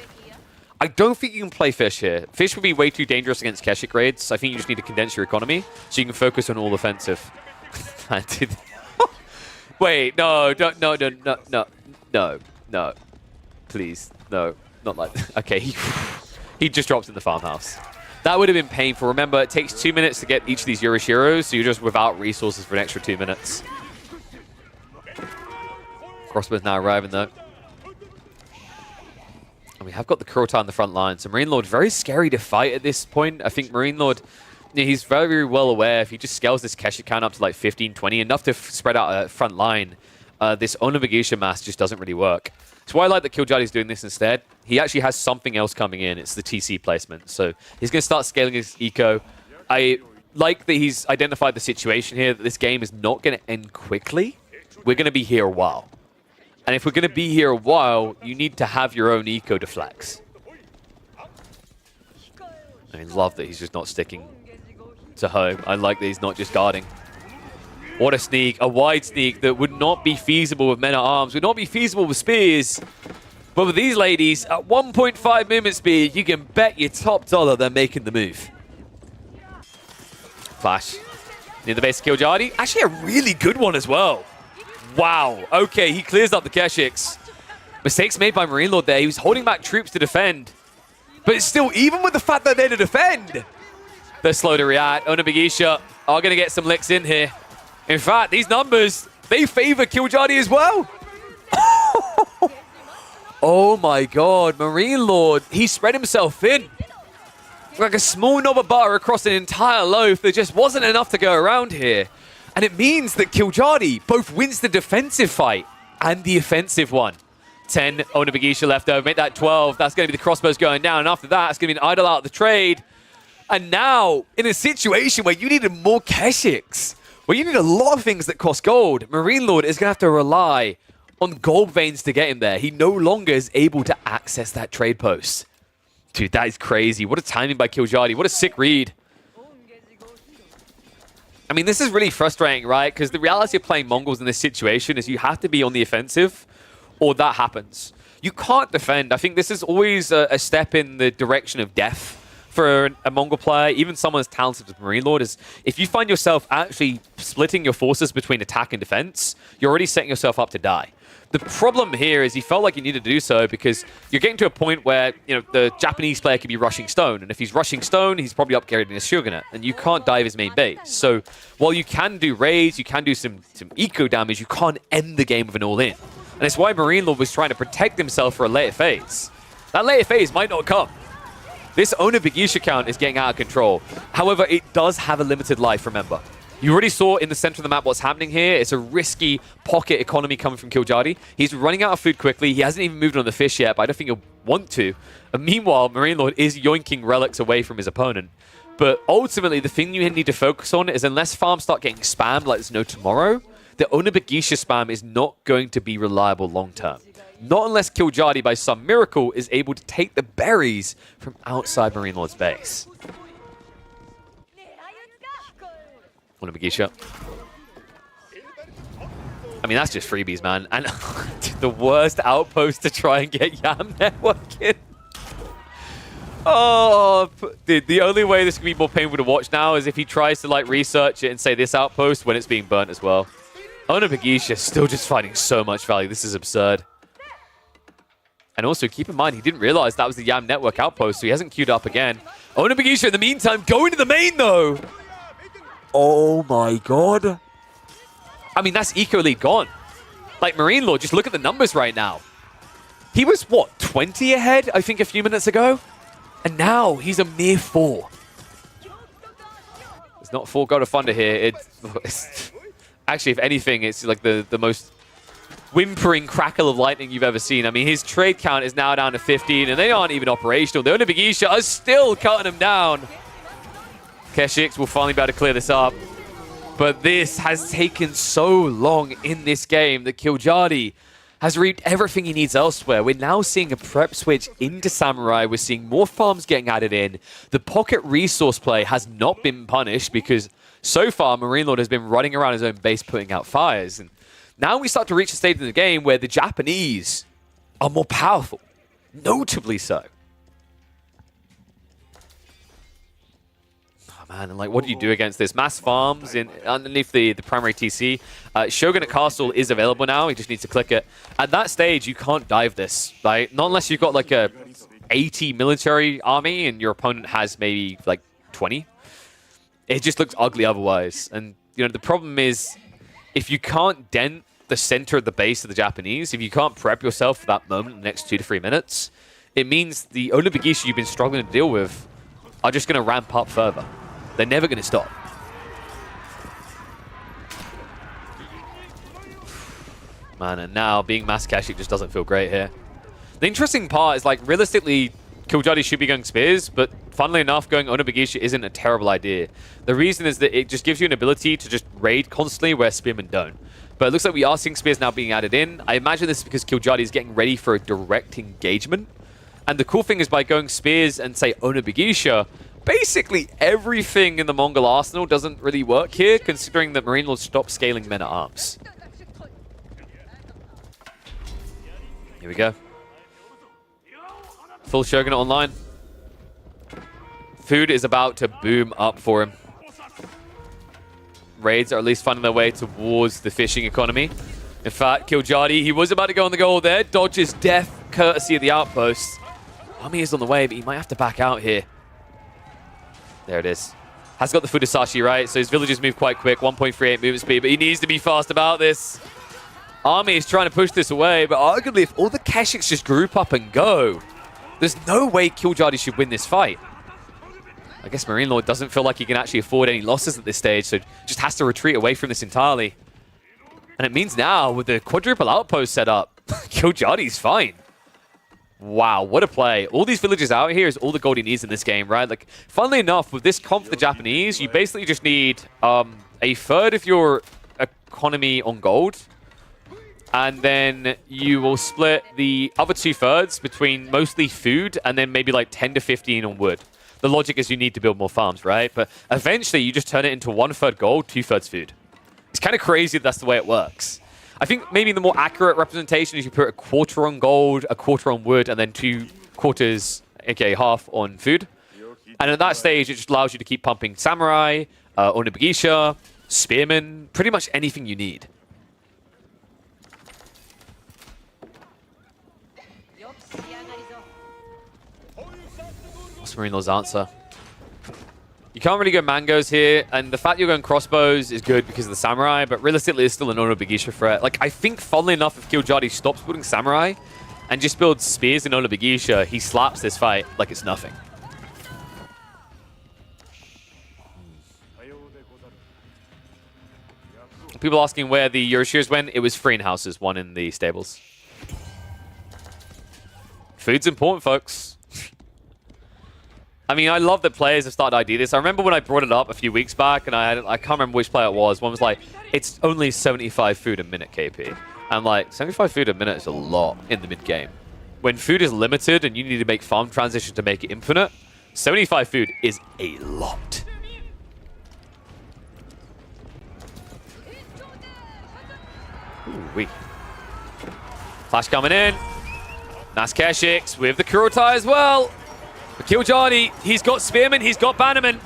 I don't think you can play Fish here. Fish would be way too dangerous against Keshik raids. I think you just need to condense your economy so you can focus on all offensive. Wait, no, don't, no. Please, no, not like that. Okay, he just drops in the farmhouse. That would have been painful. Remember, it takes 2 minutes to get each of these Yoroshiros, so you're just without resources for an extra 2 minutes. Crossbow's now arriving, though. And we have got the Kurota on the front line. So Marine Lord, very scary to fight at this point. I think Marine Lord, he's very, very well aware if he just scales this Keshik count up to like 15, 20, enough to spread out a front line, this Onimusha mass just doesn't really work. So why I like that Killjadi's doing this instead. He actually has something else coming in. It's the TC placement. So he's going to start scaling his eco. I like that he's identified the situation here, that this game is not going to end quickly. We're going to be here a while. And if we're going to be here a while, you need to have your own eco to flex. I love that he's just not sticking to home. I like that he's not just guarding. What a sneak, a wide sneak that would not be feasible with men-at-arms, would not be feasible with spears. But with these ladies, at 1.5 movement speed, you can bet your top dollar they're making the move. Flash. Near the base of Killjadi. Actually a really good one as well. Wow. Okay, he clears up the Keshiks. Mistakes made by Marine Lord there. He was holding back troops to defend. But still, even with the fact that they're to defend, they're slow to react. Onimusha are going to get some licks in here. In fact, these numbers, they favor Killjadi as well. Oh my god, Marine Lord, he spread himself thin. Like a small knob of butter across an entire loaf. There just wasn't enough to go around here. And it means that Killjadi both wins the defensive fight and the offensive one. 10, Onimusha left over, make that 12. That's going to be the crossbows going down. And after that, it's going to be an idle out of the trade. And now, in a situation where you needed more Keshiks, where you need a lot of things that cost gold, Marine Lord is going to have to rely on gold veins to get him there. He no longer is able to access that trade post. Dude, that is crazy. What a timing by Killjadi. What a sick read. I mean, this is really frustrating, right? Because the reality of playing Mongols in this situation is you have to be on the offensive or that happens. You can't defend. I think this is always a step in the direction of death for a Mongol player, even someone as talented as Marine Lord, is if you find yourself actually splitting your forces between attack and defense, you're already setting yourself up to die. The problem here is he felt like he needed to do so because you're getting to a point where, you know, the Japanese player could be rushing stone, and if he's rushing stone, he's probably upgrading his Shogunate, and you can't dive his main base. So while you can do raids, you can do some eco damage, you can't end the game with an all-in. And it's why Marine Lord was trying to protect himself for a later phase. That later phase might not come. This Onimusha count is getting out of control. However, it does have a limited life, remember. You already saw in the center of the map what's happening here. It's a risky pocket economy coming from Killjadi. He's running out of food quickly. He hasn't even moved on the fish yet, but I don't think he'll want to. And meanwhile, Marine Lord is yoinking relics away from his opponent. But ultimately, the thing you need to focus on is unless farms start getting spammed like there's no tomorrow, the Onimusha spam is not going to be reliable long-term. Not unless Killjadi, by some miracle, is able to take the berries from outside Marine Lord's base. Onimusha. I mean, that's just freebies, man. And the worst outpost to try and get Yam Network in. Oh, dude, the only way this can be more painful to watch now is if he tries to, like, research it and say this outpost when it's being burnt as well. Onimusha still just finding so much value. This is absurd. And also, keep in mind, he didn't realize that was the Yam Network outpost, so he hasn't queued up again. Onimusha, in the meantime, going to the main, though. Oh, my God. I mean, that's Eco League gone. Like, Marine Lord, just look at the numbers right now. He was, what, 20 ahead, I think, a few minutes ago? And now he's a mere 4. It's not 4 God of Thunder here. It's actually, if anything, it's like the most whimpering crackle of lightning you've ever seen. I mean, his trade count is now down to 15, and they aren't even operational. The Onimusha are still cutting him down. Keshiks will finally be able to clear this up. But this has taken so long in this game that Killjadi has reaped everything he needs elsewhere. We're now seeing a prep switch into Samurai. We're seeing more farms getting added in. The pocket resource play has not been punished because so far Marine Lord has been running around his own base putting out fires. And now we start to reach a stage in the game where the Japanese are more powerful. Notably so. man. And like, what do you do against this? Mass farms underneath the primary TC. Shogunate Castle is available now. He just needs to click it. At that stage, you can't dive this, right? Not unless you've got like a 80 military army and your opponent has maybe like 20. It just looks ugly otherwise. And, you know, the problem is if you can't dent the center of the base of the Japanese, if you can't prep yourself for that moment in the next 2 to 3 minutes, it means the Olympic Gishu you've been struggling to deal with are just going to ramp up further. They're never going to stop. Man, and now being Mass Kashik just doesn't feel great here. The interesting part is, like, realistically, Killjoy should be going Spears, but funnily enough, going Onobugisha isn't a terrible idea. The reason is that it just gives you an ability to just raid constantly where Spearmen don't. But it looks like we are seeing Spears now being added in. I imagine this is because Killjoy is getting ready for a direct engagement. And the cool thing is by going Spears and, say, Onobugisha, basically everything in the Mongol arsenal doesn't really work here, considering that Marine Lord stopped scaling men-at-arms. Here we go. Full Shogunate online. Food is about to boom up for him. Raids are at least finding their way towards the fishing economy. In fact, Killjoy, he was about to go on the goal there. Dodges death, courtesy of the outpost. Army is on the way, but he might have to back out here. There it is. Has got the Fudesashi, right? So his villagers move quite quick. 1.38 movement speed, but he needs to be fast about this. Army is trying to push this away, but arguably if all the Kashyyyks just group up and go, there's no way Killjoy should win this fight. I guess Marine Lord doesn't feel like he can actually afford any losses at this stage, so just has to retreat away from this entirely. And it means now, with the quadruple outpost set up, Killjoy's fine. Wow, what a play. All these villages out here is all the gold he needs in this game, right? Like, funnily enough, with this comp for the Japanese, you basically just need a third of your economy on gold. And then you will split the other 2/3 between mostly food and then maybe like 10 to 15 on wood. The logic is you need to build more farms, right? But eventually you just turn it into 1/3 gold, 2/3 food. It's kind of crazy that's the way it works. I think maybe the more accurate representation is you put a quarter on gold, a quarter on wood, and then 2/4, aka half, on food. And at that stage, it just allows you to keep pumping samurai, Onobugisha, spearmen, pretty much anything you need. What's Marine Lord's answer? You can't really go mangoes here, and the fact you're going crossbows is good because of the samurai, but realistically, it's still an Onobugisha threat. Like, I think, funnily enough, if Killjoy stops building samurai and just builds spears in Onobugisha, he slaps this fight like it's nothing. People asking where the Yoroshiras went, it was free in houses, one in the stables. Food's important, folks. I mean, I love that players have started to ID this. I remember when I brought it up a few weeks back, and I can't remember which player it was. One was like, it's only 75 food a minute, KP. And like, 75 food a minute is a lot in the mid-game. When food is limited and you need to make farm transition to make it infinite, 75 food is a lot. Ooh-wee. Flash coming in. Nice Kashyyyks with the Kurotai as well. But Killjoy, he's got Spearman, he's got Bannerman.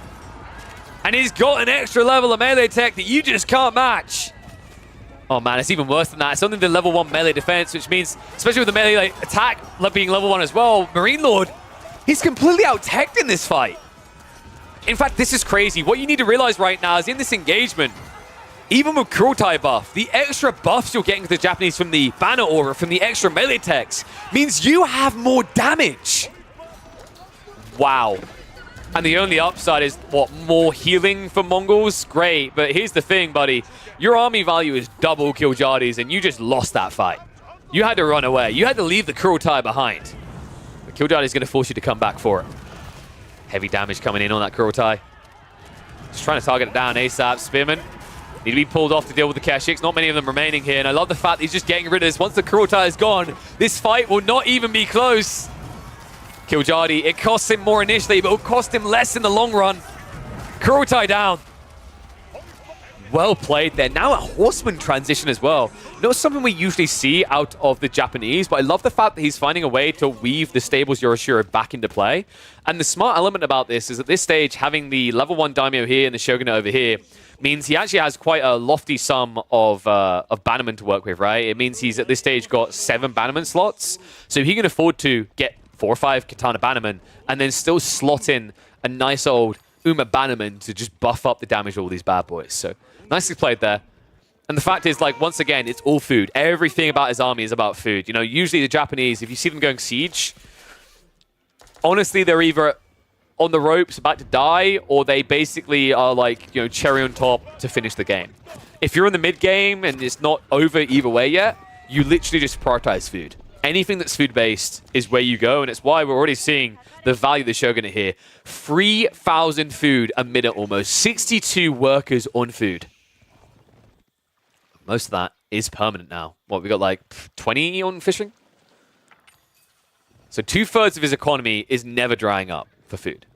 And he's got an extra level of melee tech that you just can't match. Oh man, it's even worse than that. It's only the level 1 melee defense, which means, especially with the melee attack being level 1 as well, Marine Lord, he's completely out-teched in this fight. In fact, this is crazy. What you need to realize right now is in this engagement, even with Kurotai buff, the extra buffs you're getting to the Japanese from the banner aura, from the extra melee techs, means you have more damage. Wow. And the only upside is, what, more healing for Mongols? Great, but here's the thing, buddy. Your army value is double Killjoy's, and you just lost that fight. You had to run away. You had to leave the Kurotai behind. But Killjoy is going to force you to come back for it. Heavy damage coming in on that Kurotai. Just trying to target it down ASAP. Spearman need to be pulled off to deal with the Kashyyyks. Not many of them remaining here, and I love the fact that he's just getting rid of this. Once the Kurotai is gone, this fight will not even be close. Killjoy, it costs him more initially, but it will cost him less in the long run. Kurotai down. Well played there. Now a Horseman transition as well. Not something we usually see out of the Japanese, but I love the fact that he's finding a way to weave the Stables Yorishiro back into play. And the smart element about this is at this stage, having the level 1 Daimyo here and the Shogunate over here means he actually has quite a lofty sum of Bannerman to work with, right? It means he's at this stage got 7 Bannerman slots, so he can afford to get 4 or 5 Katana Bannerman and then still slot in a nice old Uma Bannerman to just buff up the damage of all these bad boys. So nicely played there. And the fact is, like, once again, it's all food. Everything about his army is about food. You know, usually the Japanese, if you see them going siege, honestly, they're either on the ropes about to die, or they basically are like, you know, cherry on top to finish the game. If you're in the mid game and it's not over either way yet, you literally just prioritize food. Anything that's food-based is where you go, and it's why we're already seeing the value of the Shogunate here. 3,000 food a minute almost. 62 workers on food. Most of that is permanent now. What, we got like 20 on fishing? So 2/3 of his economy is never drying up for food.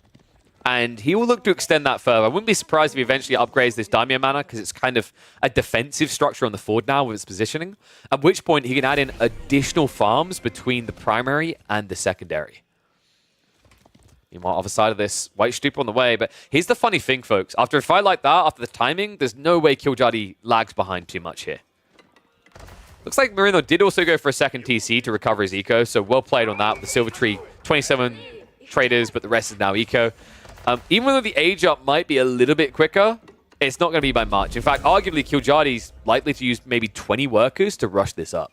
And he will look to extend that further. I wouldn't be surprised if he eventually upgrades this Daimyo Mana, because it's kind of a defensive structure on the forward now with its positioning. At which point he can add in additional farms between the primary and the secondary. Meanwhile, other side of this, White Stupa on the way. But here's the funny thing, folks. After a fight like that, after the timing, there's no way Killjoy lags behind too much here. Looks like Marino did also go for a second TC to recover his eco, so well played on that with the Silver Tree. 27 traders, but the rest is now eco. Even though the age up might be a little bit quicker, it's not going to be by much. In fact, arguably, Killjoy's likely to use maybe 20 workers to rush this up.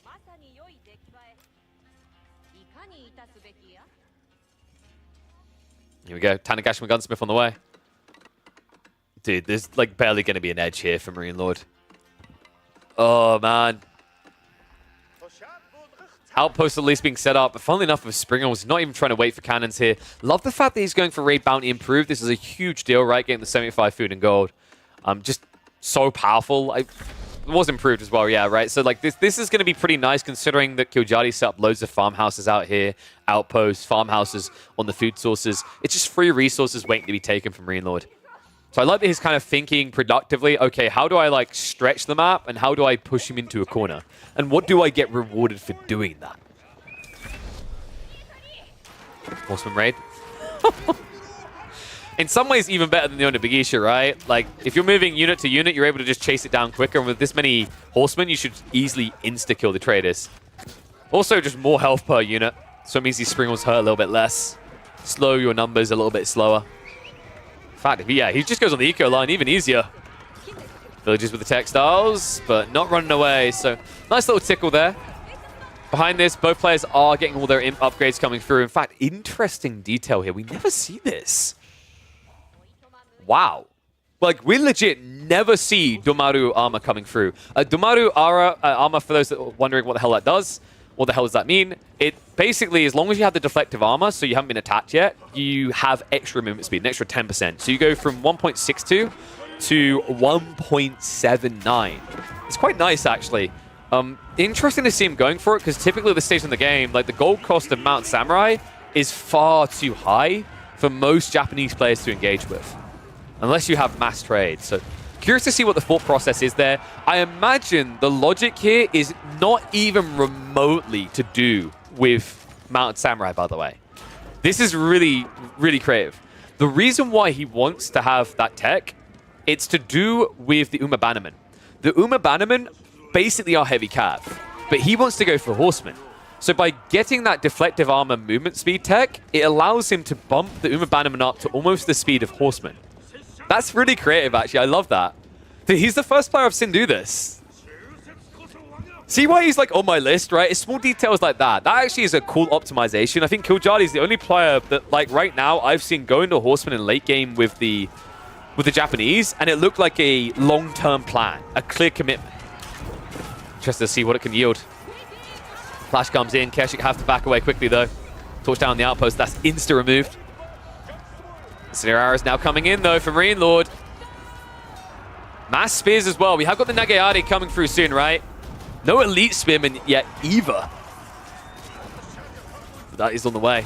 Here we go. Tanegashima Gunsmith on the way. Dude, there's like barely going to be an edge here for Marine Lord. Oh, man. Outpost at least being set up, but funnily enough, with Springer was not even trying to wait for cannons here. Love the fact that he's going for Raid Bounty Improved. This is a huge deal, right? Getting the 75 food and gold. Just so powerful. It was improved as well, yeah, right? So like this is going to be pretty nice considering that Killjoy set up loads of farmhouses out here, outposts, farmhouses on the food sources. It's just free resources waiting to be taken from Marine Lord. So I like that he's kind of thinking productively, okay, how do I like stretch the map and how do I push him into a corner? And what do I get rewarded for doing that? Horseman raid. In some ways, even better than the Onda Bagisha, right? Like, if you're moving unit to unit, you're able to just chase it down quicker. And with this many horsemen, you should easily insta-kill the traders. Also, just more health per unit. So it means these Springles hurt a little bit less. Slow your numbers a little bit slower. In fact, yeah, he just goes on the eco line, even easier. Villages with the textiles, but not running away. So, nice little tickle there. Behind this, both players are getting all their imp upgrades coming through. In fact, interesting detail here. We never see this. Wow. Like, we legit never see Domaru armor coming through. Domaru armor, for those that are wondering what the hell that does, what the hell does that mean? It basically, as long as you have the deflective armor, so you haven't been attacked yet, you have extra movement speed, an extra 10%. So you go from 1.62 to 1.79. It's quite nice, actually. Interesting to see him going for it, because typically at this stage in the game, like the gold cost of Mount Samurai is far too high for most Japanese players to engage with, unless you have mass trade. So curious to see what the thought process is there. I imagine the logic here is not even remotely to do with Mounted Samurai, by the way. This is really, really creative. The reason why he wants to have that tech, it's to do with the Uma Bannerman. The Uma Bannerman basically are heavy cav, but he wants to go for Horsemen. So by getting that deflective armor movement speed tech, it allows him to bump the Uma Bannerman up to almost the speed of Horsemen. That's really creative, actually. I love that. He's the first player I've seen do this. See why he's like on my list, right? It's small details like that. That actually is a cool optimization. I think Killjoy is the only player that, like, right now I've seen go into Horseman in late game with the Japanese, and it looked like a long-term plan, a clear commitment. Just to see what it can yield. Flash comes in. Keshik have to back away quickly, though. Torch down the outpost. That's insta-removed. Scenario is now coming in, though, for Marine Lord. Mass spears as well. We have got the Nageari coming through soon, right? No elite spearmen yet either. But that is on the way.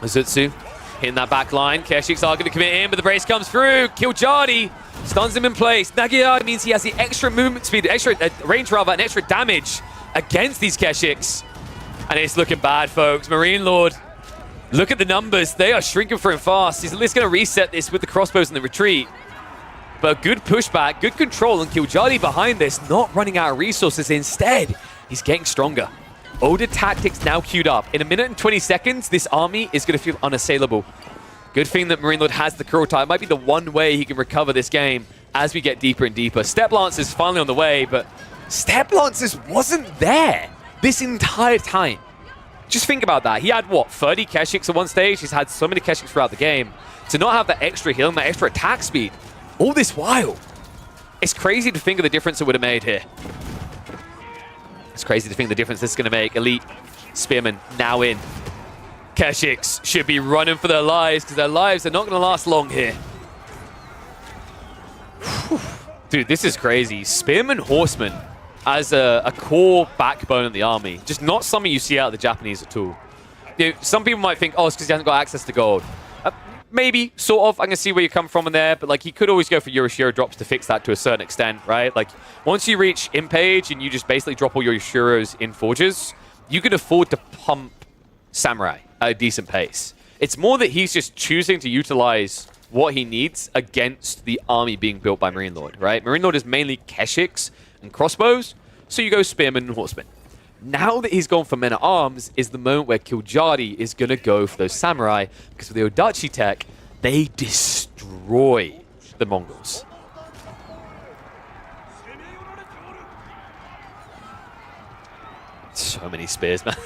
Azutsu hitting that back line. Keshik's are going to commit in, but the brace comes through. Killjoy Stuns him in place. Nagayari means he has the extra movement speed, extra range rather, and extra damage against these Keshiks. And it's looking bad, folks. Marine Lord, look at the numbers. They are shrinking for him fast. He's at least going to reset this with the crossbows in the retreat. But good pushback, good control, and Killjadi behind this, not running out of resources. Instead, he's getting stronger. Older tactics now queued up. In 1 minute and 20 seconds, this army is going to feel unassailable. Good thing that Marine Lord has the Kurultai. It might be the one way he can recover this game as we get deeper and deeper. Steppe Lancers finally on the way, but Steppe Lancers wasn't there this entire time. Just think about that. He had, what, 30 Keshiks at one stage? He's had so many Keshiks throughout the game. To not have that extra healing, that extra attack speed, all this while, it's crazy to think of the difference it would have made here. It's crazy to think the difference this is going to make. Elite Spearmen now in. Keshiks should be running for their lives because their lives are not going to last long here. Whew. Dude, this is crazy. Spearman Horseman as a core backbone in the army. Just not something you see out of the Japanese at all. You know, some people might think, oh, it's because he hasn't got access to gold. Maybe, sort of. I can see where you come from in there, but like he could always go for Euroshiro drops to fix that to a certain extent, right? Like once you reach Impage and you just basically drop all your Yoshiros in Forges, you can afford to pump Samurai at a decent pace. It's more that he's just choosing to utilize what he needs against the army being built by Marine Lord, right? Marine Lord is mainly Keshiks and crossbows, so you go Spearmen and Horsemen. Now that he's gone for men-at-arms is the moment where Killjadi is going to go for those samurai, because with the Odachi tech, they destroy the Mongols. So many spears, man.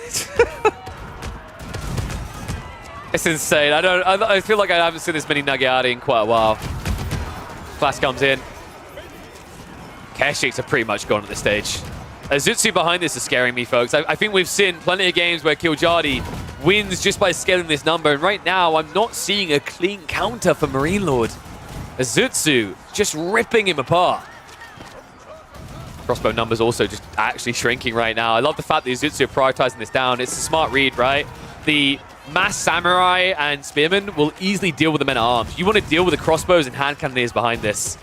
It's insane. I feel like I haven't seen this many Nagayari in quite a while. Flash comes in. Keshiks are pretty much gone at this stage. Azutsu behind this is scaring me, folks. I think we've seen plenty of games where Killjadi wins just by scaling this number, and right now I'm not seeing a clean counter for Marine Lord. Azutsu just ripping him apart. Crossbow numbers also just actually shrinking right now. I love the fact that Azutsu are prioritizing this down. It's a smart read, right? The mass samurai and spearmen will easily deal with the men-at-arms. You want to deal with the crossbows and hand cannoneers behind this.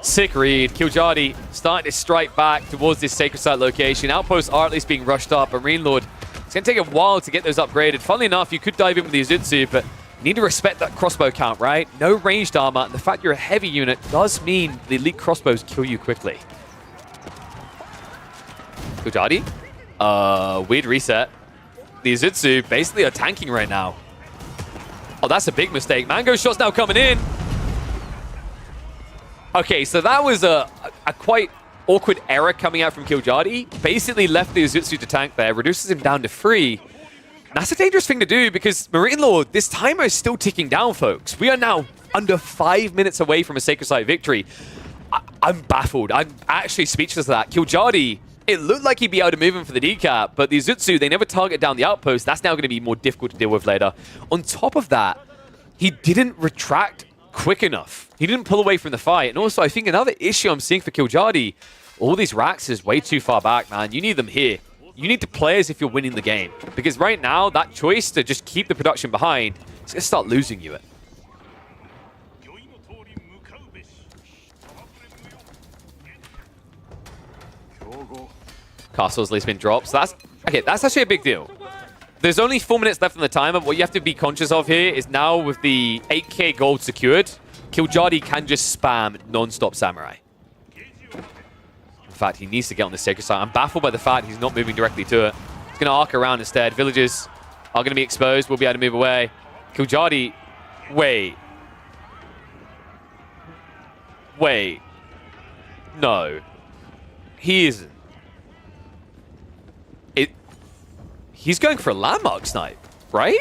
Sick read. Killjadi starting to strike back towards this sacred site location. Outposts are at least being rushed up. Marine Lord, it's going to take a while to get those upgraded. Funnily enough, you could dive in with the Azutsu, but you need to respect that crossbow count, right? No ranged armor, and the fact you're a heavy unit does mean the elite crossbows kill you quickly. Killjadi, weird reset. The Azutsu basically are tanking right now. Oh, that's a big mistake. Mango shot's now coming in. Okay, so that was a quite awkward error coming out from Killjadi. Basically left the Azutsu to tank there, reduces him down to 3. That's a dangerous thing to do because Marine Lord, this timer is still ticking down, folks. We are now under 5 minutes away from a Sacred Site victory. I'm baffled. I'm actually speechless at that. Killjadi, it looked like he'd be able to move him for the decap, but the Azutsu, they never target down the outpost. That's now going to be more difficult to deal with later. On top of that, he didn't retract quick enough. He didn't pull away from the fight. And also, I think another issue I'm seeing for Killjadi, all these racks is way too far back, man. You need them here. You need to play as if you're winning the game. Because right now, that choice to just keep the production behind is going to start losing you it. Castle's at least been dropped. So that's actually a big deal. There's only 4 minutes left on the timer, but what you have to be conscious of here is now with the 8k gold secured, Killjadi can just spam non-stop samurai. In fact, he needs to get on the sacred site. I'm baffled by the fact he's not moving directly to it. He's going to arc around instead. Villages are going to be exposed. We'll be able to move away. Killjadi, wait. No. He isn't. He's going for a landmark snipe, right?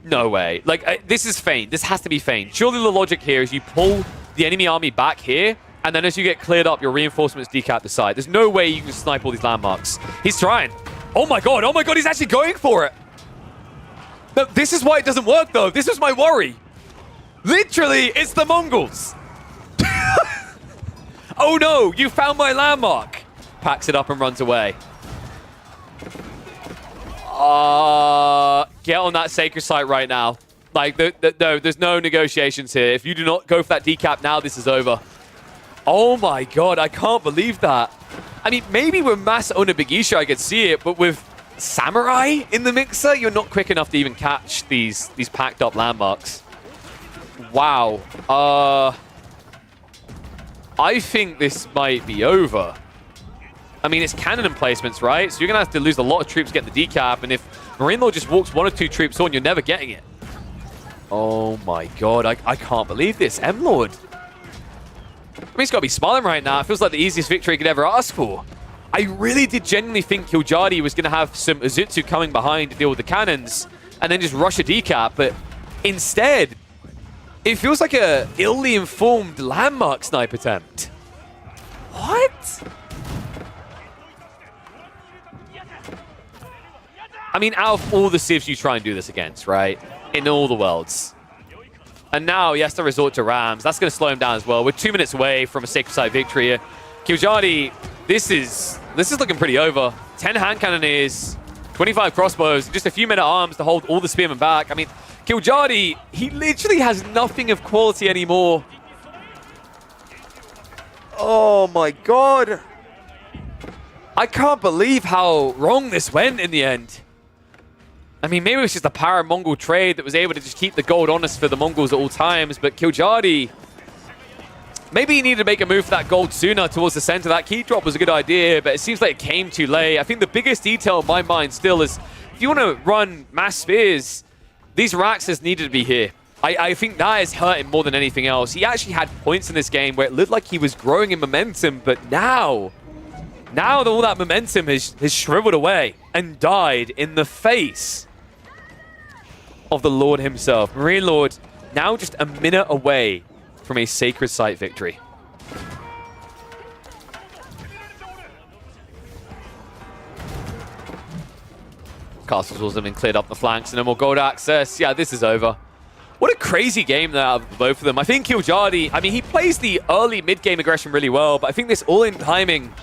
No way. Like, this is feigned. This has to be feigned. Surely the logic here is you pull the enemy army back here, and then as you get cleared up, your reinforcements decap the site. There's no way you can snipe all these landmarks. He's trying. Oh my god, he's actually going for it. No, this is why it doesn't work, though. This was my worry. Literally, it's the Mongols. Oh no, you found my landmark. Packs it up and runs away. Get on that sacred site right now. Like, no, there's no negotiations here. If you do not go for that decap now, this is over. Oh my god, I can't believe that. I mean, maybe with Mass on a Big Isha, I could see it, but with Samurai in the mixer, you're not quick enough to even catch these packed up landmarks. Wow. I think this might be over. I mean, it's cannon emplacements, right? So you're going to have to lose a lot of troops to get the decap, and if Marine Lord just walks 1 or 2 troops on, you're never getting it. Oh my god, I can't believe this. M-Lord. I mean, he's got to be smiling right now. It feels like the easiest victory he could ever ask for. I really did genuinely think Killjadi was going to have some Uzutsu coming behind to deal with the cannons and then just rush a decap, but instead, it feels like a illy informed landmark snipe attempt. What? I mean, out of all the civs you try and do this against, right? In all the worlds. And now he has to resort to Rams. That's going to slow him down as well. We're 2 minutes away from a Sacred Site victory here. Killjadi, this is looking pretty over. 10 hand cannoneers, 25 crossbows, just a few men at arms to hold all the spearmen back. I mean, Killjadi, he literally has nothing of quality anymore. Oh my god. I can't believe how wrong this went in the end. I mean, maybe it was just the power of Mongol trade that was able to just keep the gold honest for the Mongols at all times, but Killjadi, maybe he needed to make a move for that gold sooner towards the center. That key drop was a good idea, but it seems like it came too late. I think the biggest detail in my mind still is, if you want to run mass spheres, these Raxas needed to be here. I think that is hurting more than anything else. He actually had points in this game where it looked like he was growing in momentum, but now that all that momentum has shriveled away and died in the face of the Lord himself. Marine Lord now just a minute away from a Sacred Site victory. Castles also been cleared up the flanks and no more gold access. Yeah, this is over. What a crazy game there out of both of them. I think Killjadi, I mean, he plays the early mid-game aggression really well, but I think this all-in timing,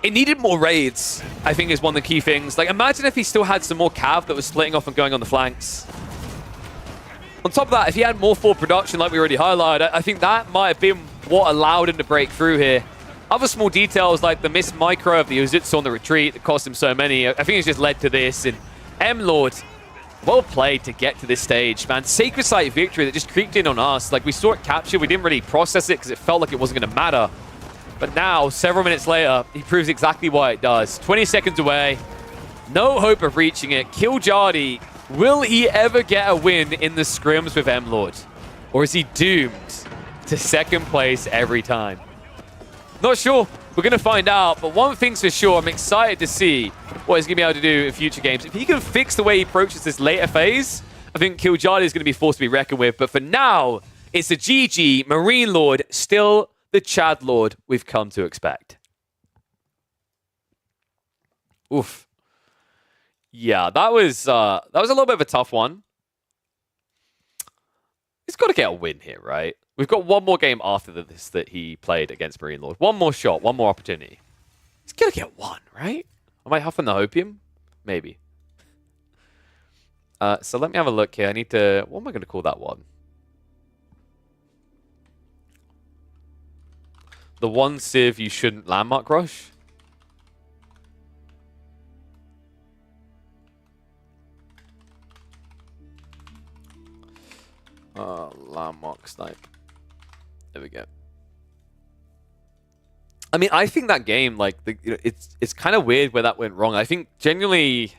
it needed more raids, I think, is one of the key things. Like, imagine if he still had some more cav that was splitting off and going on the flanks. On top of that, if he had more forward production like we already highlighted, I think that might have been what allowed him to break through here. Other small details like the missed micro of the Uzutsu on the retreat that cost him so many, I think it's just led to this. And M-Lord, well played to get to this stage, man. Sacred Site victory that just creeped in on us. Like, we saw it captured, we didn't really process it because it felt like it wasn't going to matter. But now, several minutes later, he proves exactly why it does. 20 seconds away. No hope of reaching it. Killjadi, will he ever get a win in the scrims with M-Lord? Or is he doomed to second place every time? Not sure. We're going to find out. But one thing's for sure, I'm excited to see what he's going to be able to do in future games. If he can fix the way he approaches this later phase, I think Killjadi is going to be forced to be reckoned with. But for now, it's a GG. Marine Lord still the Chad Lord we've come to expect. Oof. Yeah, that was a little bit of a tough one. He's got to get a win here, right? We've got one more game after this that he played against Marine Lord. One more shot, one more opportunity. He's got to get one, right? Am I huffing the hopium? Maybe. So let me have a look here. I need to... What am I going to call that one? The one civ you shouldn't landmark rush. Landmark snipe. There we go. I mean, I think that game, like, it's kind of weird where that went wrong. I think genuinely,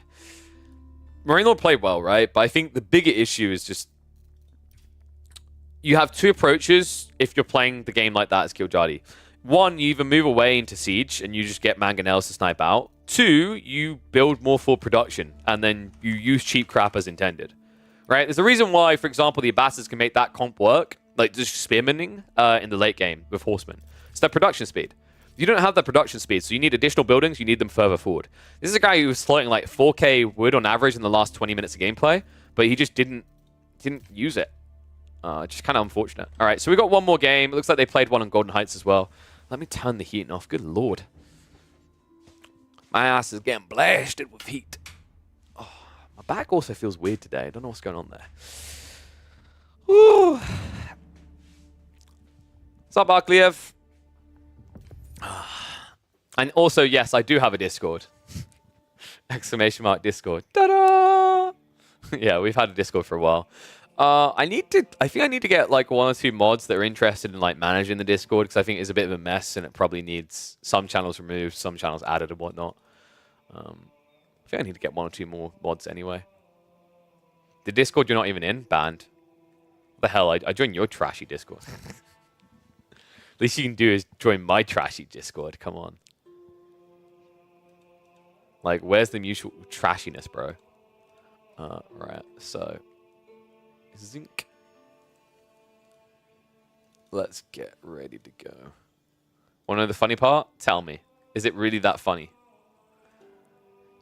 Marine Lord played well, right? But I think the bigger issue is just you have two approaches if you're playing the game like that as Killjadi. One, you either move away into Siege and you just get Mangonels to snipe out. Two, you build more full production and then you use cheap crap as intended. Right? There's a reason why, for example, the Abbasids can make that comp work, like just spearmaning in the late game with Horsemen. It's that production speed. You don't have that production speed, so you need additional buildings, you need them further forward. This is a guy who was slotting like 4k wood on average in the last 20 minutes of gameplay, but he just didn't use it. Just kind of unfortunate. All right, so we got one more game. It looks like they played one on Golden Heights as well. Let me turn the heating off. Good lord. My ass is getting blasted with heat. Oh, my back also feels weird today. I don't know what's going on there. up, Arkliev? And also, yes, I do have a Discord. Exclamation mark Discord. Ta-da! Yeah, we've had a Discord for a while. I think I need to get like 1 or 2 mods that are interested in like managing the Discord, because I think it's a bit of a mess and it probably needs some channels removed, some channels added and whatnot. I think I need to get 1 or 2 more mods anyway. The Discord you're not even in? Banned. What the hell? I joined your trashy Discord. Least you can do is join my trashy Discord. Come on. Like, where's the mutual trashiness, bro? Right, so... Zinc. Let's get ready to go. Want to know the funny part? Tell me. Is it really that funny?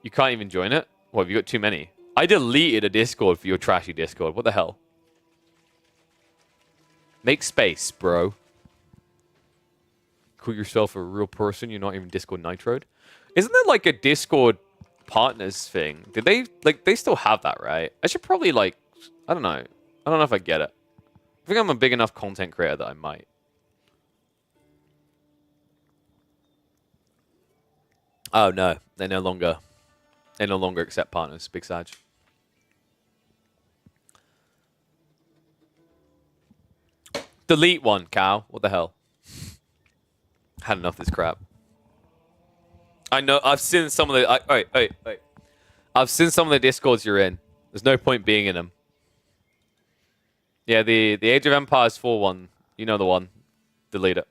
You can't even join it? What, have you got too many? I deleted a Discord for your trashy Discord. What the hell? Make space, bro. Call yourself a real person. You're not even Discord Nitroed. Isn't there like a Discord partners thing? Did they, like, they still have that, right? I should probably, like, I don't know. I don't know if I get it. I think I'm a big enough content creator that I might. Oh no, they no longer accept partners. Big Sag. Delete one, cow. What the hell? Had enough of this crap. I know. I've seen some of the. Wait. I've seen some of the Discords you're in. There's no point being in them. Yeah, the Age of Empires 4 one. You know the one. Delete it.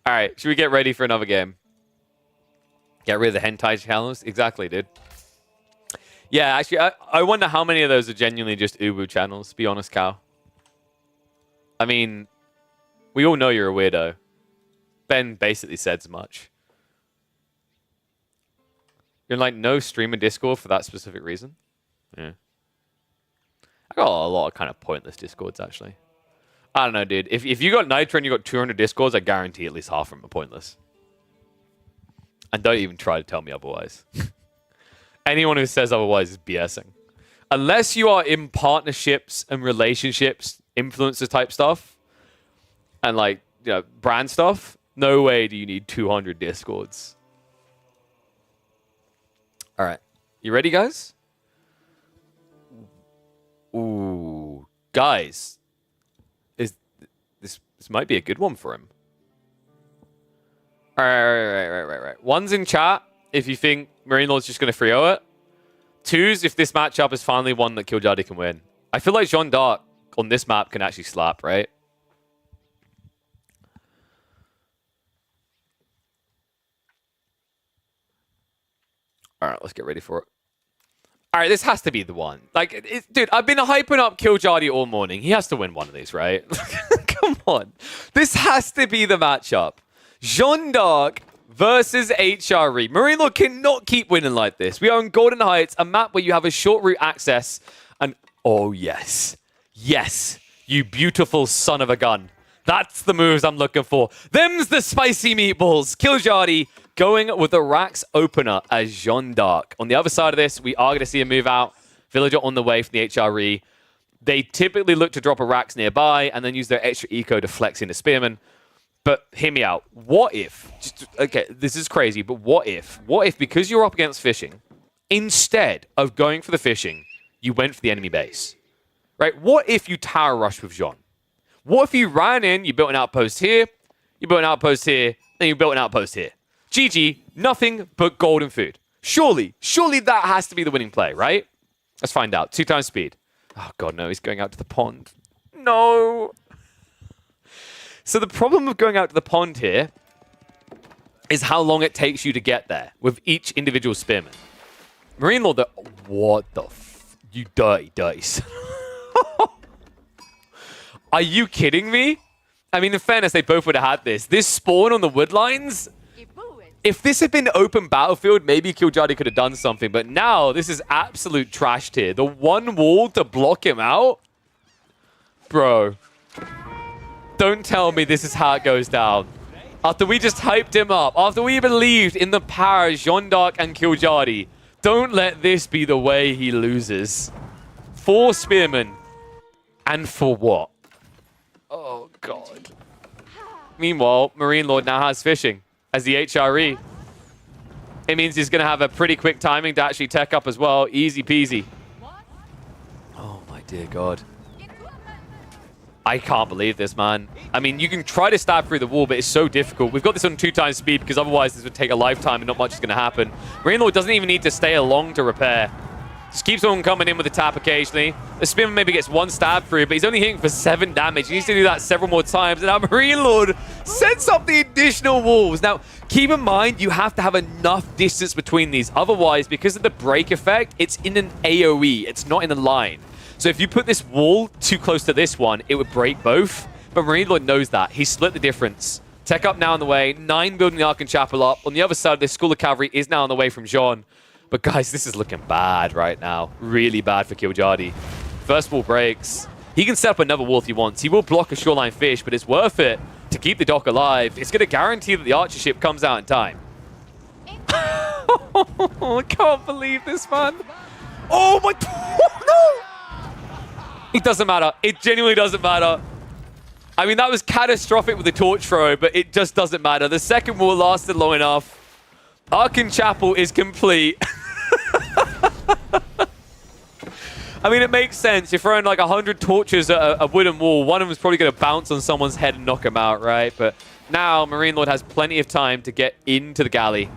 All right, should we get ready for another game? Get rid of the hentai channels? Exactly, dude. Yeah, actually, I wonder how many of those are genuinely just Ubu channels, to be honest, Cal. I mean, we all know you're a weirdo. Ben basically said as much. You're like, no streamer Discord for that specific reason? Yeah. I got a lot of kind of pointless Discords, actually. I don't know, dude. If you got Nitro and you got 200 Discords, I guarantee at least half of them are pointless. And don't even try to tell me otherwise. Anyone who says otherwise is BSing. Unless you are in partnerships and relationships, influencer type stuff, and like, you know, brand stuff, no way do you need 200 Discords. All right. You ready, guys? Ooh. Guys. This might be a good one for him. All right. One's in chat if you think Marine Lord's just going to 3-0 it. Two's if this matchup is finally one that Killjardy can win. I feel like Jeanne d'Arc on this map can actually slap, right? All right, let's get ready for it. All right, this has to be the one. Like, dude, I've been hyping up Killjardy all morning. He has to win one of these, right? Come on. This has to be the matchup. Jeanne d'Arc versus HRE. Marine Lord cannot keep winning like this. We are in Golden Heights, a map where you have a short route access. And, oh, yes. Yes, you beautiful son of a gun. That's the moves I'm looking for. Them's the spicy meatballs. Killjardy going with the Rax opener as Jeanne d'Arc. On the other side of this, we are going to see a move out. Villager on the way from the HRE. They typically look to drop a Rax nearby and then use their extra eco to flex into Spearman. But hear me out. What if, okay, this is crazy, but what if because you're up against fishing, instead of going for the fishing, you went for the enemy base? Right? What if you tower rush with Jeanne? What if you ran in, you built an outpost here, you built an outpost here, and you built an outpost here? GG, nothing but golden food. Surely that has to be the winning play, right? Let's find out. 2 times speed. Oh, God, no, he's going out to the pond. No. So the problem of going out to the pond here is how long it takes you to get there with each individual spearman. Marine Lord, what the you dirty son. Are you kidding me? I mean, in fairness, they both would have had this. This spawn on the wood lines, if this had been open battlefield, maybe Killjardy could have done something. But now, this is absolute trash tier. The one wall to block him out? Bro. Don't tell me this is how it goes down. After we just hyped him up, after we believed in the power of Jeanne d'Arc and Killjardy, don't let this be the way he loses. 4 spearmen. And for what? Oh, God. Meanwhile, Marine Lord now has fishing as the HRE. It means he's going to have a pretty quick timing to actually tech up as well. Easy peasy. Oh my dear God. I can't believe this, man. I mean, you can try to stab through the wall, but it's so difficult. We've got this on 2x speed because otherwise this would take a lifetime and not much is going to happen. Marine Lord doesn't even need to stay along to repair. Just keeps on coming in with a tap occasionally. The spin maybe gets one stab through, but he's only hitting for 7 damage. He needs to do that several more times. And now Marine Lord sets up the additional walls. Now, keep in mind, you have to have enough distance between these. Otherwise, because of the break effect, it's in an AoE. It's not in a line. So if you put this wall too close to this one, it would break both. But Marine Lord knows that. He split the difference. Tech up now on the way. 9 building the Archon Chapel up. On the other side, this School of Cavalry is now on the way from Jean. But guys, this is looking bad right now. Really bad for Killjadi. First wall breaks. He can set up another wall if he wants. He will block a shoreline fish, but it's worth it to keep the dock alive. It's going to guarantee that the archer ship comes out in time. I can't believe this, man. Oh my... no! It doesn't matter. It genuinely doesn't matter. I mean, that was catastrophic with the torch throw, but it just doesn't matter. The second wall lasted long enough. Archon Chapel is complete. I mean, it makes sense. You're throwing like 100 torches at a wooden wall. One of them is probably going to bounce on someone's head and knock him out, right? But now Marine Lord has plenty of time to get into the galley.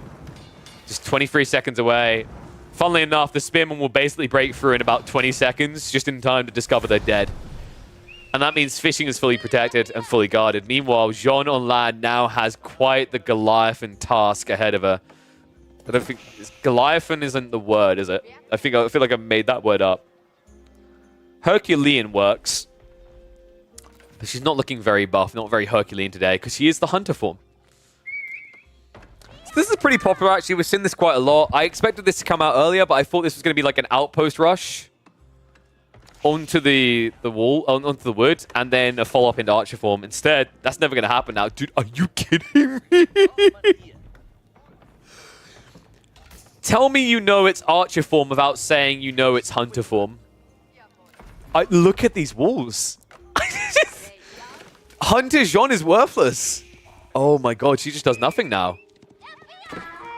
Just 23 seconds away. Funnily enough, the spearman will basically break through in about 20 seconds, just in time to discover they're dead. And that means fishing is fully protected and fully guarded. Meanwhile, Jean on land now has quite the Goliathan task ahead of her. I don't think... Goliathan isn't the word, is it? I feel like I made that word up. Herculean works. But she's not looking very buff, not very Herculean today, because she is the hunter form. So this is pretty popular, actually. We've seen this quite a lot. I expected this to come out earlier, but I thought this was going to be like an outpost rush onto the wall, onto the wood, and then a follow-up into archer form. Instead, that's never going to happen now. Dude, are you kidding me? Tell me you know it's archer form without saying you know it's hunter form. Look at these walls. Hunter Jean is worthless. Oh my god, she just does nothing now.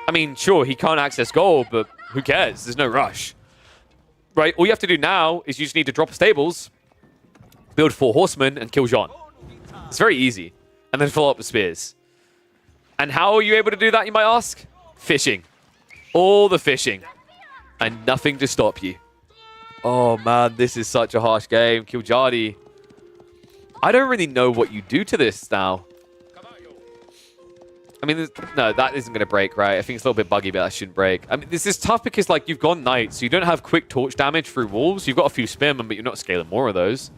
I mean, sure, he can't access gold, but who cares? There's no rush. Right, all you have to do now is you just need to drop stables, build 4 horsemen, and kill Jean. It's very easy. And then follow up with spears. And how are you able to do that, you might ask? Fishing. All the fishing. And nothing to stop you. Oh man, this is such a harsh game. Killjadi. I don't really know what you do to this now. I mean, no, that isn't going to break, right? I think it's a little bit buggy, but that shouldn't break. I mean, this is tough because, like, you've gone knight, so you don't have quick torch damage through walls. You've got a few spearmen, but you're not scaling more of those.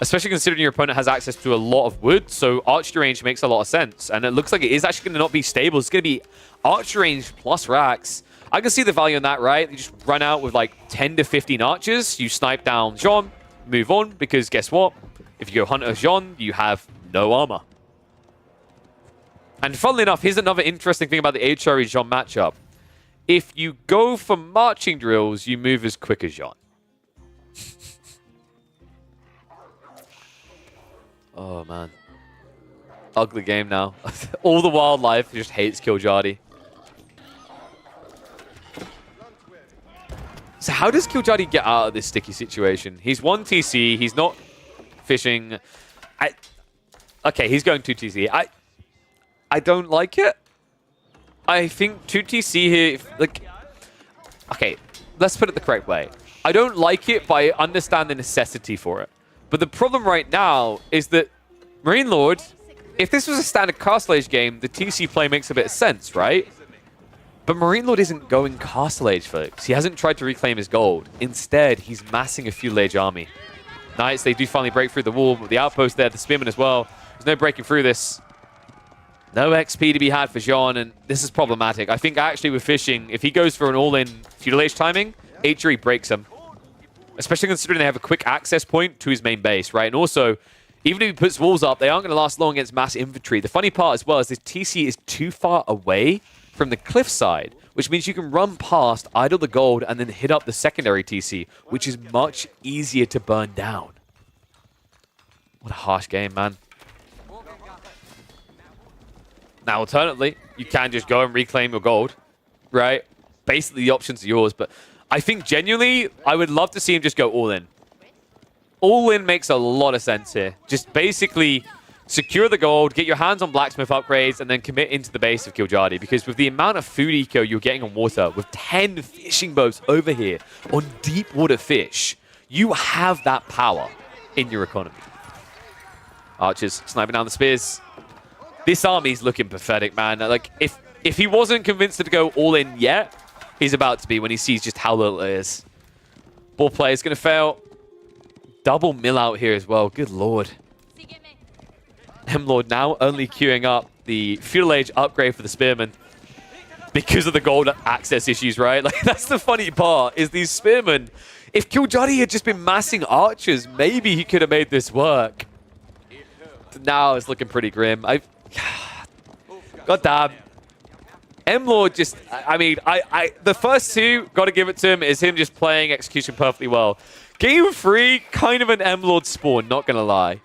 Especially considering your opponent has access to a lot of wood, so archery range makes a lot of sense. And it looks like it is actually going to not be stable. It's going to be archery range plus racks. I can see the value in that, right? You just run out with, like, 10 to 15 archers. You snipe down Jean, move on, because guess what? If you go Hunter Jean, you have no armor. And funnily enough, here's another interesting thing about the HRE Jean matchup. If you go for marching drills, you move as quick as Jean. Oh, man. Ugly game now. All the wildlife just hates Killjadi. So how does Killjadi get out of this sticky situation? He's 1 TC. He's not fishing. Okay, he's going 2 TC. I don't like it. I think 2 TC here, like... Okay, let's put it the correct way. I don't like it, but I understand the necessity for it. But the problem right now is that Marine Lord, if this was a standard Castle Age game, the TC play makes a bit of sense, right? But Marine Lord isn't going Castle Age, folks. He hasn't tried to reclaim his gold. Instead, he's massing a feudal age army. Knights, they do finally break through the wall, but the outpost there, the spearmen as well. There's no breaking through this. No XP to be had for Jean, and this is problematic. I think actually with fishing, if he goes for an all-in feudal age timing, HRE breaks him. Especially considering they have a quick access point to his main base, right? And also, even if he puts walls up, they aren't going to last long against mass infantry. The funny part as well is this TC is too far away from the cliffside, which means you can run past, idle the gold, and then hit up the secondary TC, which is much easier to burn down. What a harsh game, man. Now, alternately, you can just go and reclaim your gold, right? Basically, the options are yours, but I think genuinely, I would love to see him just go all in. All in makes a lot of sense here. Just basically secure the gold, get your hands on blacksmith upgrades, and then commit into the base of Killjadi. Because with the amount of food eco you're getting on water, with 10 fishing boats over here on deep water fish, you have that power in your economy. Archers sniping down the spears. This army's looking pathetic, man. Like, if he wasn't convinced to go all in yet, he's about to be when he sees just how little it is. Ball play is going to fail. Double mill out here as well. Good lord. M-Lord now only queuing up the Feudal Age upgrade for the Spearmen because of the gold access issues, right? Like, that's the funny part, is these Spearmen, if Killjadi had just been massing archers, maybe he could have made this work. Now it's looking pretty grim. God damn. M-Lord just, I mean, the first two, got to give it to him, is him just playing execution perfectly well. Game 3, kind of an M-Lord spawn, not going to lie.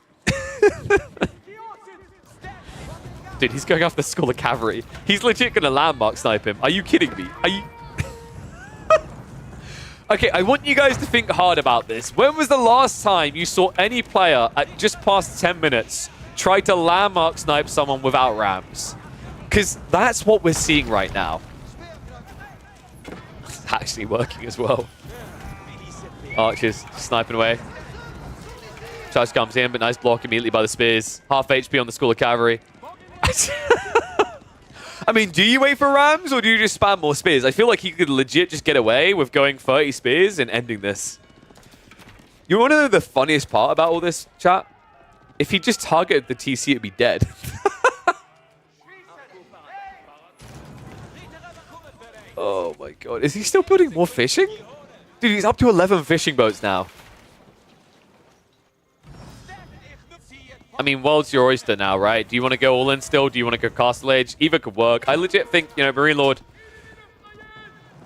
Dude, he's going after the School of Cavalry. He's legit going to landmark snipe him. Are you kidding me? Are you... Okay, I want you guys to think hard about this. When was the last time you saw any player at just past 10 minutes try to landmark snipe someone without rams? Because that's what we're seeing right now. It's actually working as well. Archers sniping away. Charge comes in, but nice block immediately by the spears. Half HP on the School of Cavalry. I mean, do you wait for rams or do you just spam more spears? I feel like he could legit just get away with going 30 spears and ending this. You want to know the funniest part about all this, chat? If he just targeted the TC, it'd be dead. Oh my god. Is he still building more fishing? Dude, he's up to 11 fishing boats now. I mean, world's your oyster now, right? Do you want to go all in still? Do you want to go Castle Age? Either could work. I legit think, you know, Marine Lord,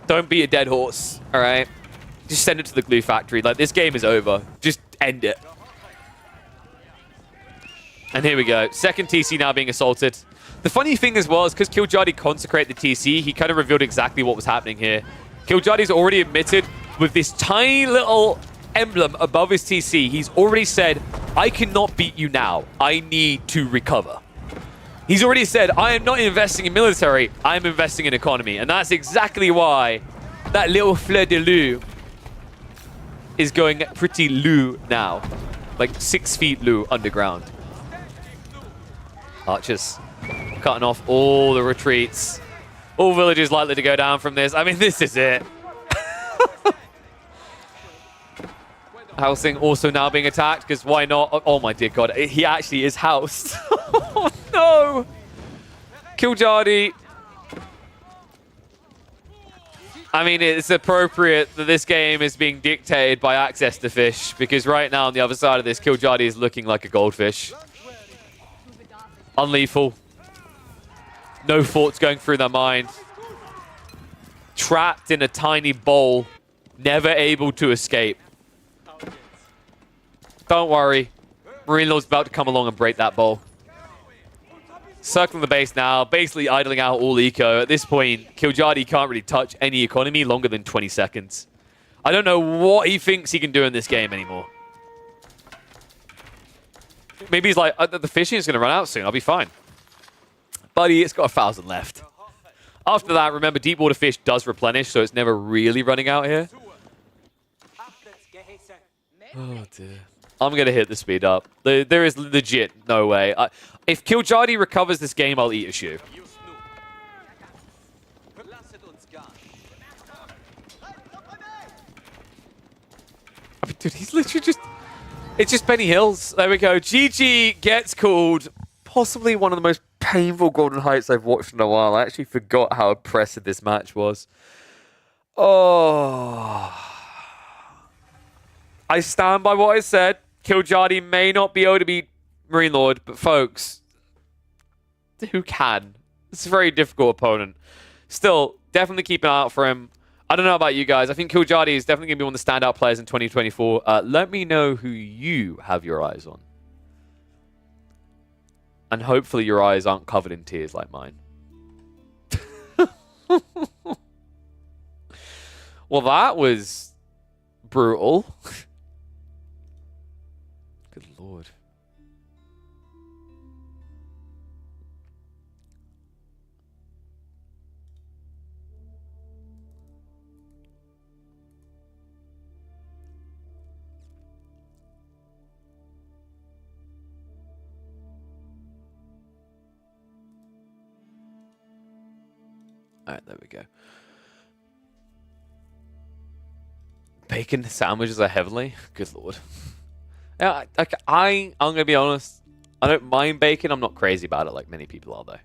don't be a dead horse, all right? Just send it to the glue factory. Like, this game is over. Just end it. And here we go. Second TC now being assaulted. The funny thing as well is because Killjadi consecrated the TC, he kind of revealed exactly what was happening here. Killjadi's already admitted with this tiny little emblem above his TC, he's already said, I cannot beat you now. I need to recover. He's already said, I am not investing in military, I am investing in economy. And that's exactly why that little fleur de loup is going pretty low now. Like 6 feet low underground. Archers cutting off all the retreats. All villages likely to go down from this. I mean, this is it. Housing also now being attacked, because why not? Oh my dear god, he actually is housed. Oh no! Killjadi. I mean, it's appropriate that this game is being dictated by access to fish, because right now on the other side of this, Killjadi is looking like a goldfish. Unlethal. No thoughts going through their mind. Trapped in a tiny bowl, never able to escape. Don't worry. Marine Lord's about to come along and break that bowl. Circling the base now, basically idling out all eco. At this point, Killjadi can't really touch any economy longer than 20 seconds. I don't know what he thinks he can do in this game anymore. Maybe he's like, the fishing is going to run out soon. I'll be fine. Buddy, it's got 1,000 left. After that, remember, deep water fish does replenish, so it's never really running out here. Oh, dear. I'm going to hit the speed up. There is legit no way. If Killjadi recovers this game, I'll eat a shoe. I mean, dude, he's literally just... It's just Benny Hills. There we go. GG gets called. Possibly one of the most painful Golden Heights I've watched in a while. I actually forgot how oppressive this match was. Oh... I stand by what I said. Killjadi may not be able to beat Marine Lord, but folks, who can? It's a very difficult opponent. Still, definitely keep an eye out for him. I don't know about you guys. I think Killjadi is definitely going to be one of the standout players in 2024. Let me know who you have your eyes on. And hopefully your eyes aren't covered in tears like mine. Well, that was brutal. Good lord. Alright, there we go. Bacon sandwiches are heavenly? Good lord. Yeah, I'm going to be honest. I don't mind bacon. I'm not crazy about it like many people are, though.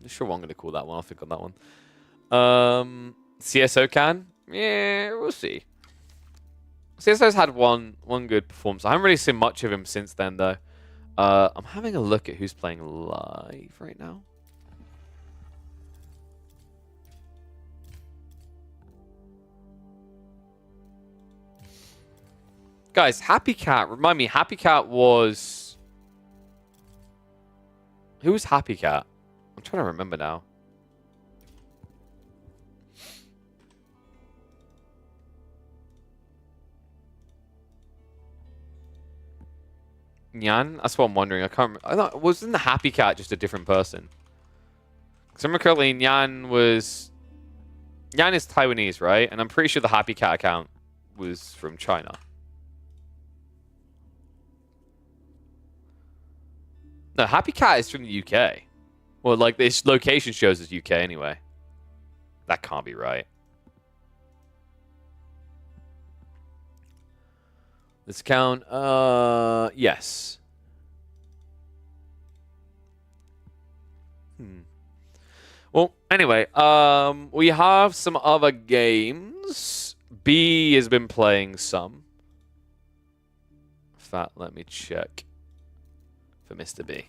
Not sure what I'm going to call that one. I'll think on that one. CSO can? Yeah, we'll see. CSO's had one good performance. I haven't really seen much of him since then, though. I'm having a look at who's playing live right now. Guys, Happy Cat. Remind me, Happy Cat was... Who was Happy Cat? I'm trying to remember now. Nyan? That's what I'm wondering. I can't remember. I thought, wasn't the Happy Cat just a different person? Because I remember correctly, Nyan was... Nyan is Taiwanese, right? And I'm pretty sure the Happy Cat account was from China. No, Happy Cat is from the UK. Well, like, this location shows as UK anyway. That can't be right. This account, yes. Well, anyway, we have some other games. B has been playing some. In fact, let me check for Mr. B.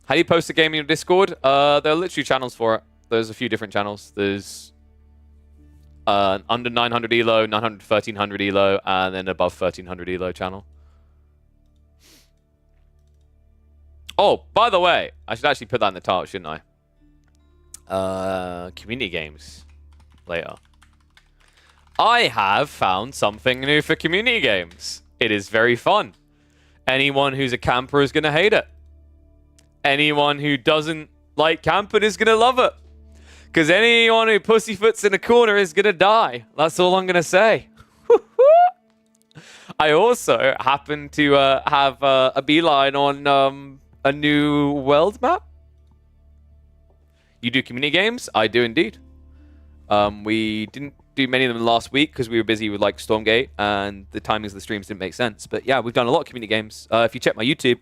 How do you post a game in your Discord? There are literally channels for it. There's a few different channels. There's under 900 ELO, 900, 1300 ELO, and then above 1300 ELO channel. Oh, by the way, I should actually put that in the title, shouldn't I? Community games later. I have found something new for community games. It is very fun. Anyone who's a camper is going to hate it. Anyone who doesn't like camping is going to love it. Because anyone who pussyfoots in a corner is going to die. That's all I'm going to say. I also happen to have a beeline on a new world map. You do community games? I do indeed. We didn't do many of them last week because we were busy with like Stormgate and the timings of the streams didn't make sense. But yeah, we've done a lot of community games. If you check my YouTube,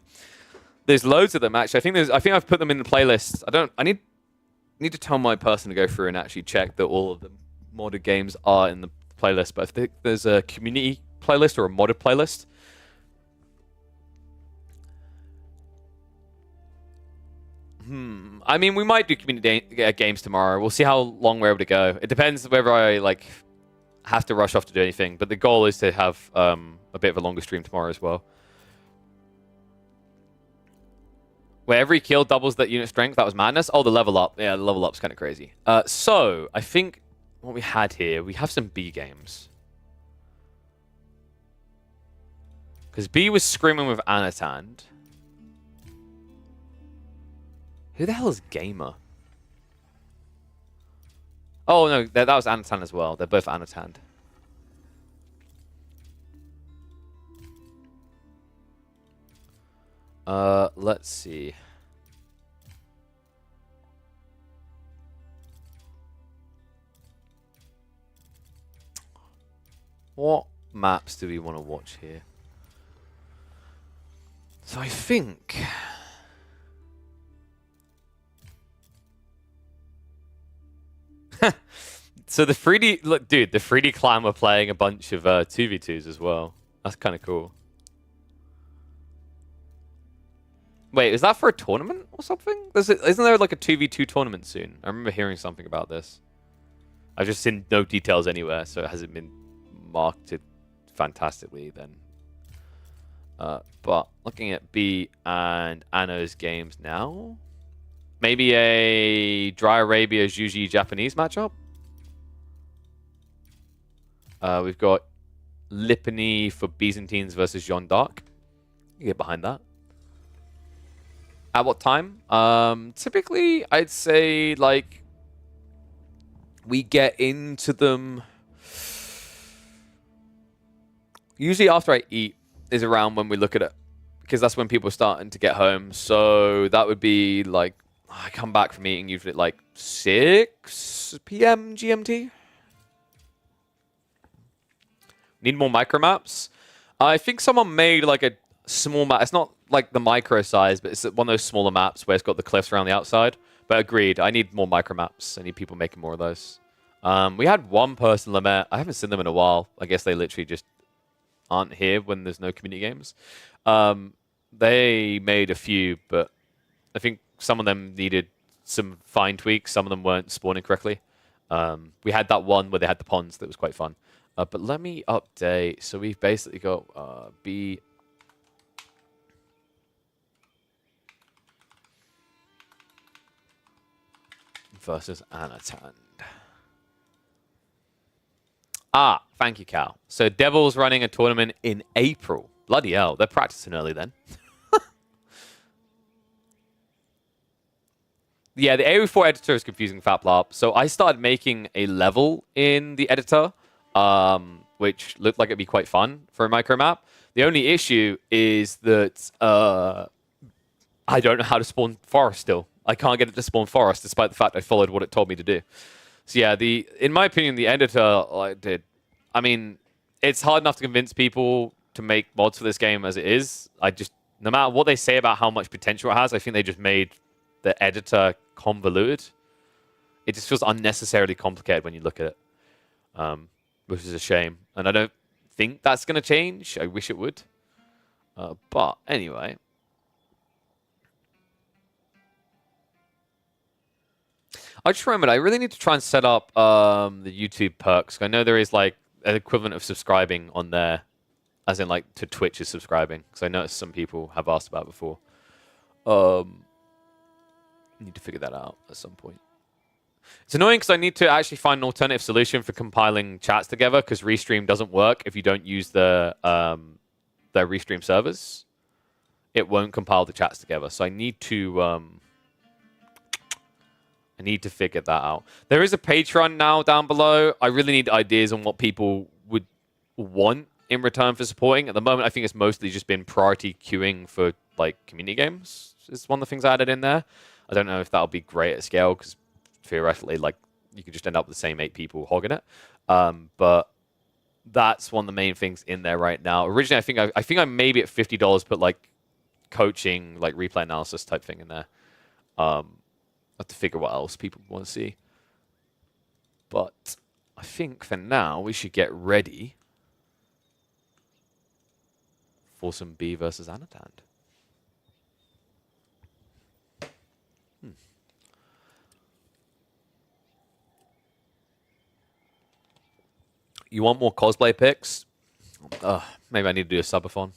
there's loads of them actually. I think I've put them in the playlist. I need to tell my person to go through and actually check that all of the modded games are in the playlist. But I think there's a community playlist or a modded playlist. I mean, we might do community games tomorrow. We'll see how long we're able to go. It depends whether I like have to rush off to do anything. But the goal is to have a bit of a longer stream tomorrow as well. Where every kill doubles that unit strength. That was madness. Oh, the level up. Yeah, the level up's kind of crazy. So, I think what we had here, we have some B games. Because B was screaming with Anatand. Who the hell is Gamer? Oh, no, that was Anatand as well. They're both Anatand. Let's see. What maps do we want to watch here? So I think... So the 3D... Look, dude, the 3D clan were playing a bunch of 2v2s as well. That's kind of cool. Wait, is that for a tournament or something? Isn't there like a 2v2 tournament soon? I remember hearing something about this. I've just seen no details anywhere, so it hasn't been marketed fantastically then. But looking at B and Anno's games now, maybe a Dry Arabia Juji Japanese matchup. We've got Lipany for Byzantines versus Jeanne d'Arc. You get behind that. At what time? Typically, I'd say like we get into them. Usually after I eat is around when we look at it, because that's when people are starting to get home. So that would be like I come back from eating usually at like 6 p.m. GMT. Need more micro maps. I think someone made like a small map. It's not like the micro size, but it's one of those smaller maps where it's got the cliffs around the outside. But agreed, I need more micro maps. I need people making more of those. We had one person, Lament. I haven't seen them in a while. I guess they literally just aren't here when there's no community games. They made a few, but I think some of them needed some fine tweaks. Some of them weren't spawning correctly. We had that one where they had the ponds that was quite fun. But let me update. So we've basically got B versus Anatan. Thank you, Cal. So Devil's running a tournament in April. Bloody hell, they're practicing early then. Yeah, the AO4 editor is confusing, Faplop. So I started making a level in the editor, which looked like it'd be quite fun for a micro map. The only issue is that I don't know how to spawn forest still. I can't get it to spawn forest, despite the fact I followed what it told me to do. So yeah, in my opinion, the editor I mean, it's hard enough to convince people to make mods for this game as it is. No matter what they say about how much potential it has, I think they just made the editor convoluted. It just feels unnecessarily complicated when you look at it, which is a shame. And I don't think that's going to change. I wish it would. But anyway. I just remembered I really need to try and set up the YouTube perks. I know there is like an equivalent of subscribing on there, as in like to Twitch is subscribing. Because I noticed some people have asked about it before. Need to figure that out at some point. It's annoying because I need to actually find an alternative solution for compiling chats together, because Restream doesn't work if you don't use their Restream servers. It won't compile the chats together. So I need to figure that out. There is a Patreon now down below. I really need ideas on what people would want in return for supporting. At the moment, I think it's mostly just been priority queuing for like community games. Is one of the things I added in there. I don't know if that'll be great at scale, because theoretically, like, you could just end up with the same 8 people hogging it. But that's one of the main things in there right now. Originally, I think I maybe at $50 put like coaching, like replay analysis type thing in there. I have to figure what else people want to see. But I think for now we should get ready for some B versus Anatan. You want more cosplay pics? Maybe I need to do a subathon.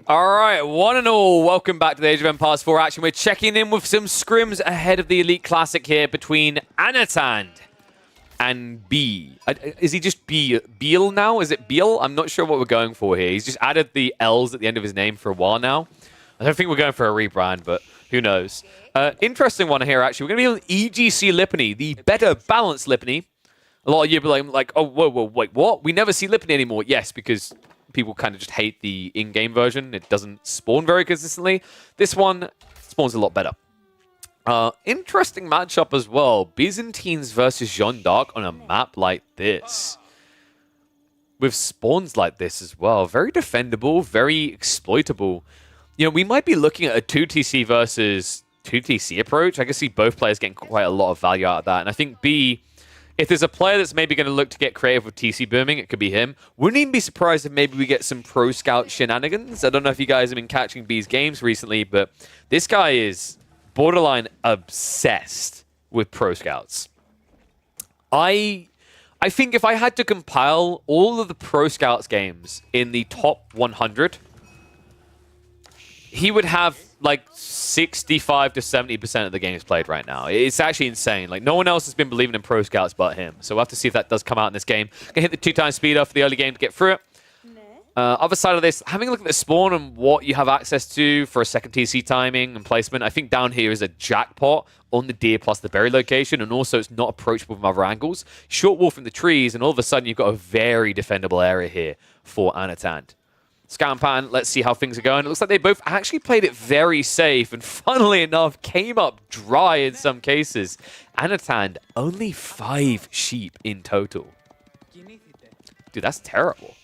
All right, one and all, welcome back to the Age of Empires 4 action. We're checking in with some scrims ahead of the Elite Classic here between Anatan and B. Is he just Beal now? Is it Beal? I'm not sure what we're going for here. He's just added the L's at the end of his name for a while now. I don't think we're going for a rebrand, but who knows? Interesting one here, actually. We're going to be on EGC Lipany, the better balanced Lipany. A lot of you will be like, oh, whoa, wait, what? We never see Lipany anymore. Yes, because people kind of just hate the in-game version. It doesn't spawn very consistently. This one spawns a lot better. Interesting matchup as well. Byzantines versus Jeanne d'Arc on a map like this. With spawns like this as well. Very defendable, very exploitable. You know, we might be looking at a 2TC versus 2TC approach. I can see both players getting quite a lot of value out of that. And I think B if there's a player that's maybe going to look to get creative with TC booming, it could be him. Wouldn't even be surprised if maybe we get some Pro Scout shenanigans. I don't know if you guys have been catching B's games recently, but this guy is borderline obsessed with Pro Scouts. I think if I had to compile all of the Pro Scouts games in the top 100, he would have like 65 to 70% of the games played right now. It's actually insane. Like, no one else has been believing in Pro Scouts but him. So we'll have to see if that does come out in this game. Gonna hit the 2x speeder for the early game to get through it. Other side of this, having a look at the spawn and what you have access to for a second TC timing and placement, I think down here is a jackpot on the deer plus the berry location, and also it's not approachable from other angles. Short wall from the trees, and all of a sudden you've got a very defendable area here for Anatan. Scout Pan, let's see how things are going. It looks like they both actually played it very safe, and funnily enough, came up dry in some cases. Anatan, only 5 sheep in total. Dude, that's terrible.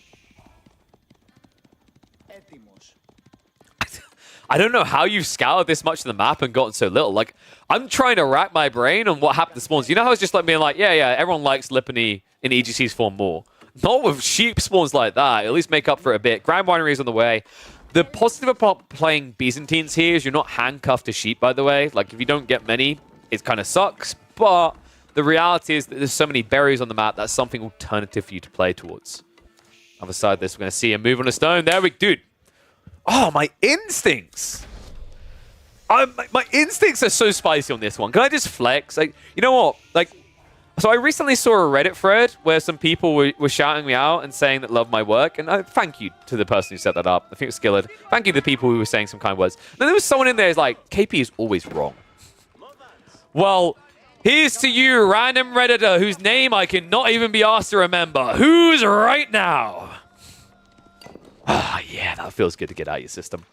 I don't know how you've scouted this much of the map and gotten so little. Like, I'm trying to rack my brain on what happened to spawns. You know how it's just like being like, yeah, everyone likes Lippany in EGC's form more. Not with sheep spawns like that. At least make up for it a bit. Grand Winery is on the way. The positive about playing Byzantines here is you're not handcuffed to sheep, by the way. Like, if you don't get many, it kind of sucks. But the reality is that there's so many berries on the map, that's something alternative for you to play towards. Other side of this, we're going to see a move on a stone. There we go. Dude. Oh, my instincts. My instincts are so spicy on this one. Can I just flex? Like, you know what? Like, so I recently saw a Reddit thread where some people were shouting me out and saying that love my work. And thank you to the person who set that up. I think it was Skilled. Thank you to the people who were saying some kind words. And then there was someone in there who's like, KP is always wrong. Well, here's to you, random Redditor, whose name I cannot even be asked to remember. Who's right now? Ah, yeah, that feels good to get out of your system.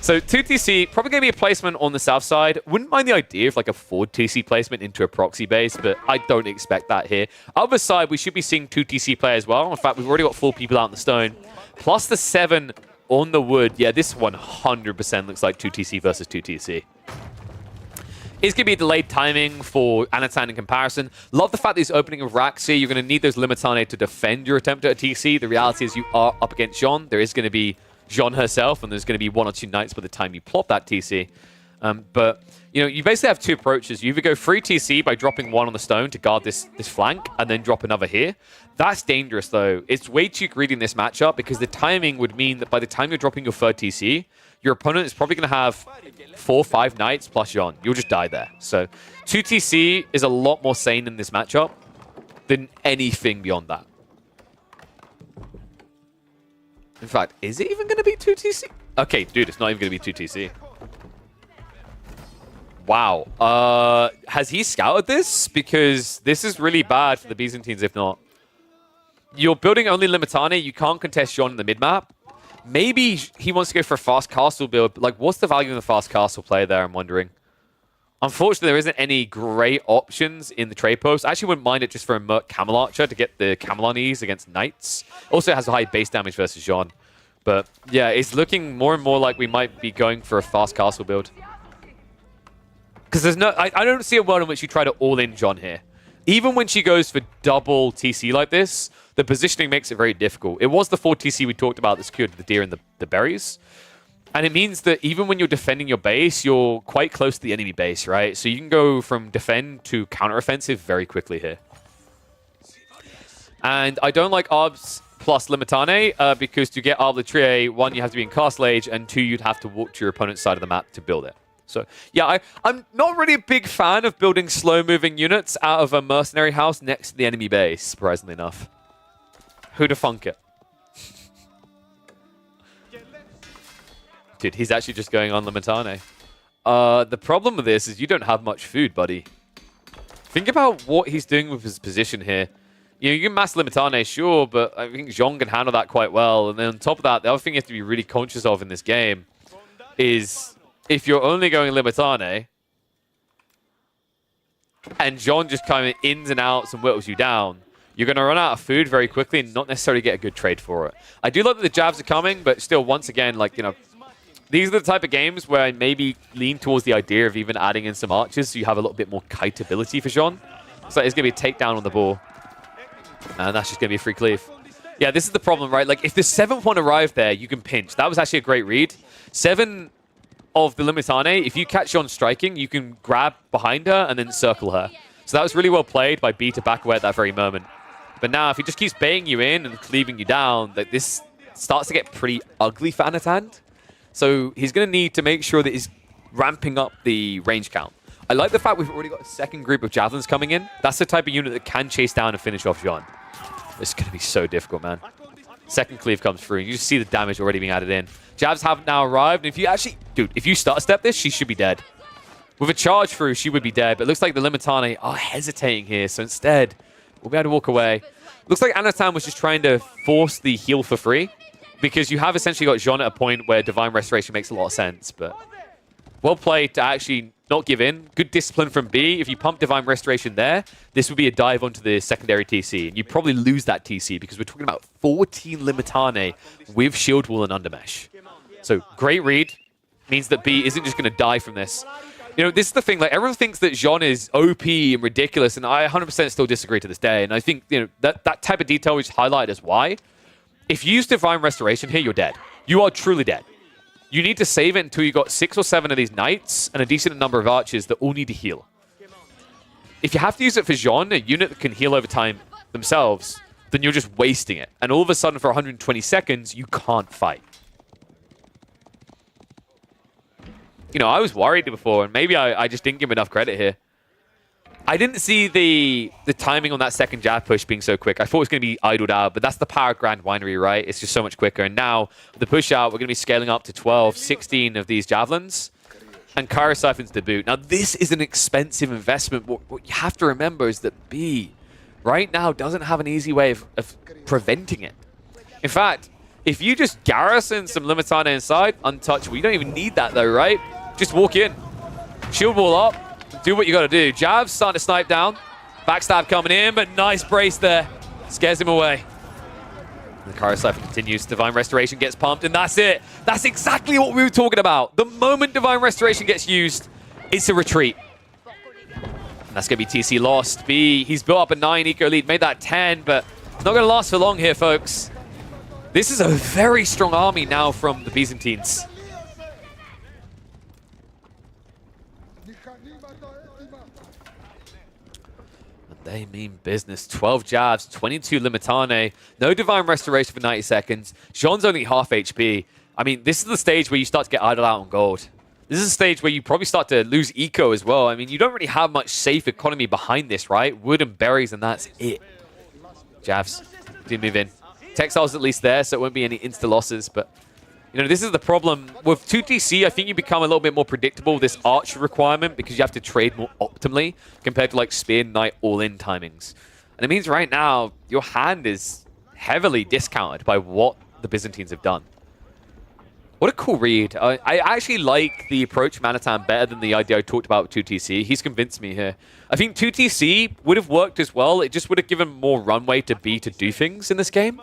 So 2TC, probably going to be a placement on the south side. Wouldn't mind the idea of like a forward TC placement into a proxy base, but I don't expect that here. Other side, we should be seeing 2TC play as well. In fact, we've already got 4 people out in the stone. Plus the 7 on the wood. Yeah, this 100% looks like 2TC versus 2TC. It's going to be a delayed timing for Anatan in comparison. Love the fact that he's opening with racks here. You're going to need those Limitane to defend your attempt at a TC. The reality is you are up against Jean. There is going to be Jean herself, and there's going to be 1 or 2 knights by the time you plop that TC. But, you know, you basically have 2 approaches. You either go free TC by dropping 1 on the stone to guard this flank, and then drop another here. That's dangerous, though. It's way too greedy in this matchup, because the timing would mean that by the time you're dropping your 3rd TC, your opponent is probably going to have 4 or 5 knights plus Jean. You'll just die there. So 2TC is a lot more sane in this matchup than anything beyond that. In fact, is it even going to be 2TC? Okay, dude, it's not even going to be 2TC. Wow. Has he scouted this? Because this is really bad for the Byzantines, if not. You're building only Limitane. You can't contest Jean in the mid-map. Maybe he wants to go for a fast castle build. Like, what's the value in the fast castle play there, I'm wondering? Unfortunately, there isn't any great options in the trade post. I actually wouldn't mind it just for a Merc Camel Archer to get the Camelonese against Knights. Also, it has a high base damage versus Jean. But, yeah, it's looking more and more like we might be going for a fast castle build. Because there's no... I don't see a world in which you try to all-in Jean here. Even when she goes for double TC like this, the positioning makes it very difficult. It was the 4 TC we talked about that secured the deer and the berries. And it means that even when you're defending your base, you're quite close to the enemy base, right? So you can go from defend to counteroffensive very quickly here. And I don't like Arbs plus Limitane because to get Arb Latrie, 1, you have to be in Castle Age, and 2, you'd have to walk to your opponent's side of the map to build it. So, yeah, I'm not really a big fan of building slow-moving units out of a mercenary house next to the enemy base, surprisingly enough. Who'da thunk it? Dude, he's actually just going on Limitane. The problem with this is you don't have much food, buddy. Think about what he's doing with his position here. You know, you can mass Limitane, sure, but I think Jean can handle that quite well. And then on top of that, the other thing you have to be really conscious of in this game is... if you're only going Limitane, and Jean just kind of ins and outs and whittles you down, you're going to run out of food very quickly and not necessarily get a good trade for it. I do love that the jabs are coming, but still, once again, like, you know, these are the type of games where I maybe lean towards the idea of even adding in some archers so you have a little bit more kiteability for Jean. So it's going to be a takedown on the ball. And that's just going to be a free cleave. Yeah, this is the problem, right? Like, if the 7th one arrived there, you can pinch. That was actually a great read. 7 of the Limitane, if you catch Jean striking, you can grab behind her and then circle her. So that was really well played by B to back away at that very moment. But now, if he just keeps baiting you in and cleaving you down, like, this starts to get pretty ugly for Anatan. So he's going to need to make sure that he's ramping up the range count. I like the fact we've already got a second group of javelins coming in. That's the type of unit that can chase down and finish off Jean. It's going to be so difficult, man. Second cleave comes through, and you just see the damage already being added in. Jabs have now arrived, and if you actually... Dude, if you start step this, she should be dead. With a charge through, she would be dead, but it looks like the Limitane are hesitating here, so instead, we'll be able to walk away. Looks like Anatan was just trying to force the heal for free, because you have essentially got Jean at a point where Divine Restoration makes a lot of sense, but well played to actually not give in. Good discipline from B. If you pump Divine Restoration there, this would be a dive onto the secondary TC, and you'd probably lose that TC because we're talking about 14 Limitane with Shield Wall and Undermesh. So great read. Means that B isn't just going to die from this. You know, this is the thing, like, everyone thinks that Jean is OP and ridiculous, and I 100% still disagree to this day, and I think, you know, that type of detail we just highlighted is why. If you use Divine Restoration here, you're dead. You are truly dead. You need to save it until you got 6 or 7 of these knights and a decent number of archers that all need to heal. If you have to use it for Jean, a unit that can heal over time themselves, then you're just wasting it. And all of a sudden, for 120 seconds, you can't fight. You know, I was worried before, and maybe I just didn't give him enough credit here. I didn't see the timing on that second jab push being so quick. I thought it was going to be idled out, but that's the power of Grand Winery, right? It's just so much quicker. And now, the push out, we're going to be scaling up to 12, 16 of these javelins. And Kyro Siphon's to boot. Now, this is an expensive investment. What you have to remember is that B, right now, doesn't have an easy way of preventing it. In fact, if you just garrison some Limitane inside, untouchable. You don't even need that, though, right? Just walk in. Shield wall up. Do what you got to do. Jabs starting to snipe down. Backstab coming in, but nice brace there. Scares him away. The Kyro Siphon continues. Divine Restoration gets pumped, and that's it. That's exactly what we were talking about. The moment Divine Restoration gets used, it's a retreat. And that's going to be TC lost. B, he's built up a 9 eco lead, made that 10, but it's not going to last for long here, folks. This is a very strong army now from the Byzantines. They mean business. 12 jabs, 22 Limitane, no Divine Restoration for 90 seconds. Jean's only half HP. I mean, this is the stage where you start to get idle out on gold. This is a stage where you probably start to lose eco as well. I mean, you don't really have much safe economy behind this, right? Wood and berries, and that's it. Jabs, do move in. Textile's at least there, so it won't be any insta-losses, but... You know, this is the problem. With 2TC, I think you become a little bit more predictable with this archer requirement because you have to trade more optimally compared to, like, Spear Knight all-in timings. And it means right now, your hand is heavily discounted by what the Byzantines have done. What a cool read. I actually like the approach of Anatan better than the idea I talked about with 2TC. He's convinced me here. I think 2TC would have worked as well. It just would have given more runway to B to do things in this game.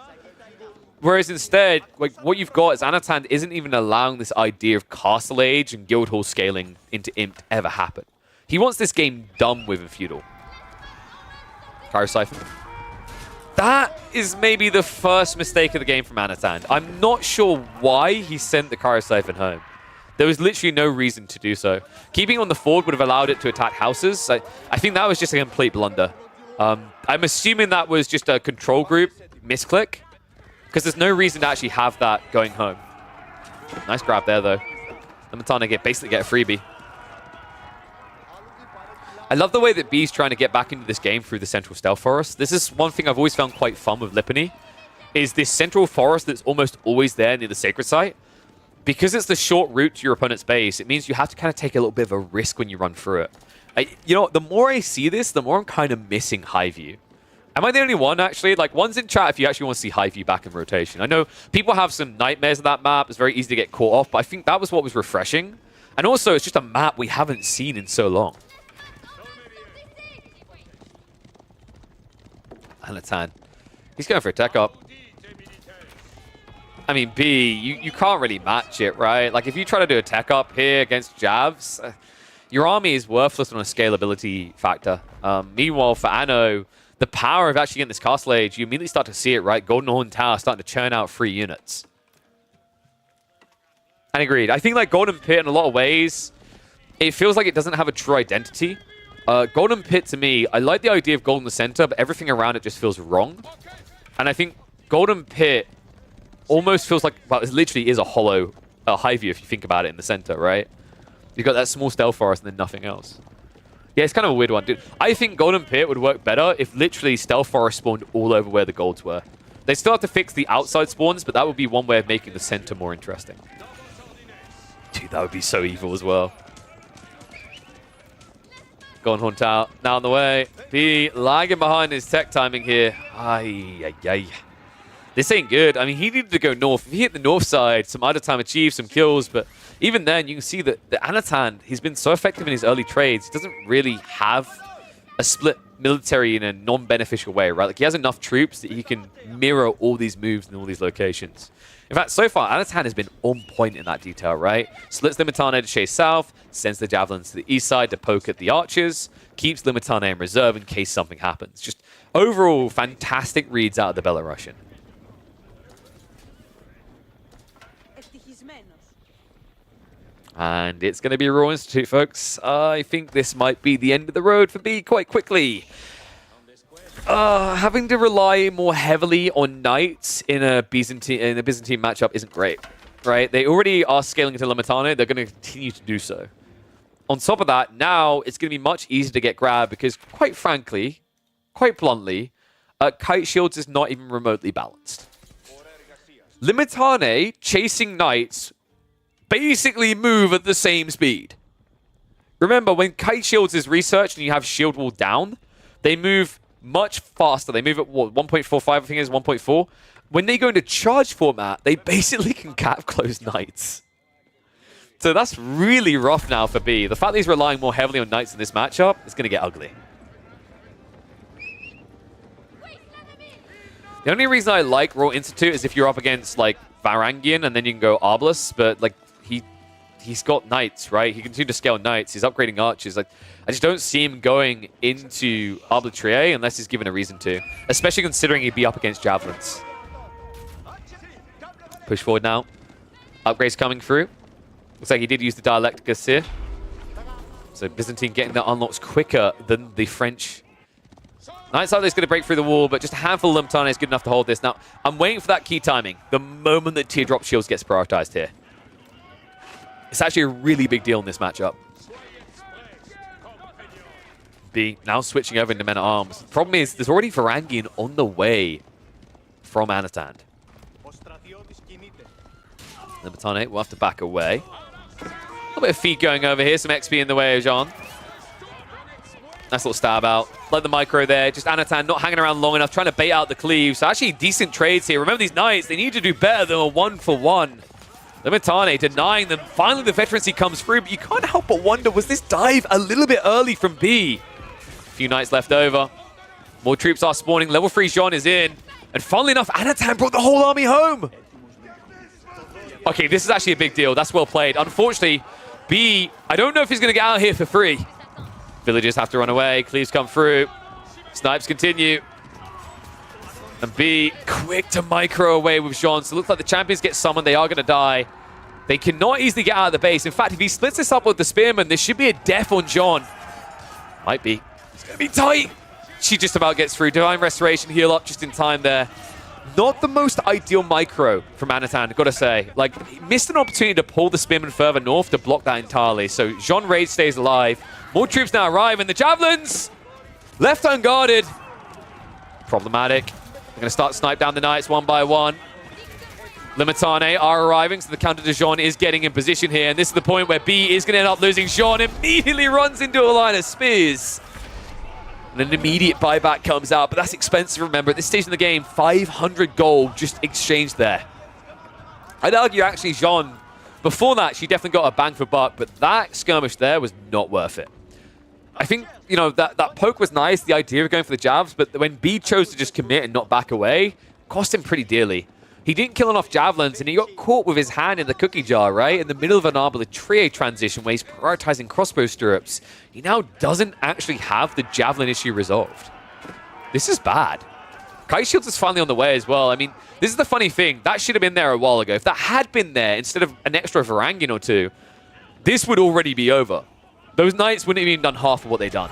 Whereas instead, like, what you've got is Anatan isn't even allowing this idea of Castle Age and Guildhall scaling into Imp to ever happen. He wants this game done with in Feudal. Kyro Siphon. That is maybe the first mistake of the game from Anatan. I'm not sure why he sent the Kyro Siphon home. There was literally no reason to do so. Keeping on the forward would have allowed it to attack houses. I think that was just a complete blunder. I'm assuming that was just a control group misclick. Because there's no reason to actually have that going home. Nice grab there, though. Limitane basically get a freebie. I love the way that B's trying to get back into this game through the Central Stealth Forest. This is one thing I've always found quite fun with Lipany, is this Central Forest that's almost always there near the Sacred Site. Because it's the short route to your opponent's base, it means you have to kind of take a little bit of a risk when you run through it. You know, the more I see this, the more I'm kind of missing High View. Am I the only one, actually? Like, one's in chat if you actually want to see High View back in rotation. I know people have some nightmares of that map. It's very easy to get caught off, but I think that was what was refreshing. And also, it's just a map we haven't seen in so long. Anatan. He's going for a tech up. I mean, B, you can't really match it, right? Like, if you try to do a tech up here against Jabs, your army is worthless on a scalability factor. Meanwhile, for Anno, the power of actually getting this Castle Age, you immediately start to see it, right? Golden Horn Tower starting to churn out free units. And agreed. I think like Golden Pit in a lot of ways, it feels like it doesn't have a true identity. Golden Pit to me, I like the idea of gold in the center, but everything around it just feels wrong. And I think Golden Pit almost feels like, well, it literally is a hollow high view if you think about it in the center, right? You've got that small stealth forest and then nothing else. Yeah, it's kind of a weird one, dude. I think Golden Pit would work better if literally stealth forest spawned all over where the golds were. They still have to fix the outside spawns, but that would be one way of making the center more interesting. Dude, that would be so evil as well. Golden Horn Tower now on the way. B lagging behind his tech timing here. Ay, ay, ay. This ain't good. I mean, he needed to go north. If he hit the north side, some other time achieved some kills, but even then, you can see that the Anatan, he's been so effective in his early trades. He doesn't really have a split military in a non-beneficial way, right? Like, he has enough troops that he can mirror all these moves in all these locations. In fact, so far, Anatan has been on point in that detail, right? Splits Limitane to chase south, sends the javelins to the east side to poke at the archers, keeps Limitane in reserve in case something happens. Just overall, fantastic reads out of the Belarusian. And it's going to be Royal Institute, folks. I think this might be the end of the road for B quite quickly. Having to rely more heavily on knights in a Byzantine matchup isn't great, right? They already are scaling into Limitane. They're going to continue to do so. On top of that, now it's going to be much easier to get grabbed because, quite frankly, quite bluntly, Kite Shields is not even remotely balanced. Limitane chasing knights basically move at the same speed. Remember, when Kite Shields is researched and you have Shield Wall down, they move much faster. They move at what, 1.45, I think it is 1.4. When they go into charge format, they basically can cap close knights. So that's really rough now for B. The fact that he's relying more heavily on knights in this matchup is going to get ugly. The only reason I like Royal Institute is if you're up against like Varangian and then you can go Arbalest, but like he's got knights, right? He can continue to scale knights. He's upgrading archers. Like, I just don't see him going into Arbitrier unless he's given a reason to, especially considering he'd be up against javelins. Push forward now. Upgrades coming through. Looks like he did use the Dialecticus here. So Byzantine getting the unlocks quicker than the French. Knights like this going to break through the wall, but just a handful of Limitane is good enough to hold this. Now, I'm waiting for that key timing. The moment that Teardrop Shields gets prioritized here. It's actually a really big deal in this matchup. B now switching over into Men-at-Arms. The problem is there's already Varangian on the way from Anatan. Limitane will have to back away. A little bit of feed going over here. Some XP in the way of Jean. Nice little stab out. Let the micro there. Just Anatan not hanging around long enough, trying to bait out the cleave. So actually decent trades here. Remember these knights, they need to do better than a 1-for-1. Limitane denying them. Finally, the veterancy comes through, but you can't help but wonder, was this dive a little bit early from B? A few knights left over. More troops are spawning. Level 3 Jean is in. And funnily enough, Anatan brought the whole army home. Okay, this is actually a big deal. That's well played. Unfortunately, B, I don't know if he's going to get out here for free. Villagers have to run away. Cleaves come through. Snipes continue. And B, quick to micro away with Jean. So it looks like the champions get summoned. They are going to die. They cannot easily get out of the base. In fact, if he splits this up with the Spearman, there should be a death on Jean. Might be. It's going to be tight. She just about gets through. Divine Restoration, heal up just in time there. Not the most ideal micro from Anatan, gotta say. Like, he missed an opportunity to pull the Spearman further north to block that entirely. So Jean Rage stays alive. More troops now arrive, and the Javelins left unguarded. Problematic. They're going to start snipe down the knights one by one. Limitane are arriving, so the counter to Jean is getting in position here. And this is the point where B is going to end up losing. Jean immediately runs into a line of spears. And an immediate buyback comes out, but that's expensive, remember. At this stage in the game, 500 gold just exchanged there. I'd argue, actually, Jean, before that, she definitely got a bang for buck, but that skirmish there was not worth it. I think, you know, that poke was nice, the idea of going for the jabs, but when B chose to just commit and not back away, cost him pretty dearly. He didn't kill enough javelins, and he got caught with his hand in the cookie jar, right? In the middle of an Arbalest transition where he's prioritizing crossbow stirrups. He now doesn't actually have the javelin issue resolved. This is bad. Kite Shields is finally on the way as well. I mean, this is the funny thing. That should have been there a while ago. If that had been there instead of an extra Varangian or two, this would already be over. Those Knights wouldn't have even done half of what they've done.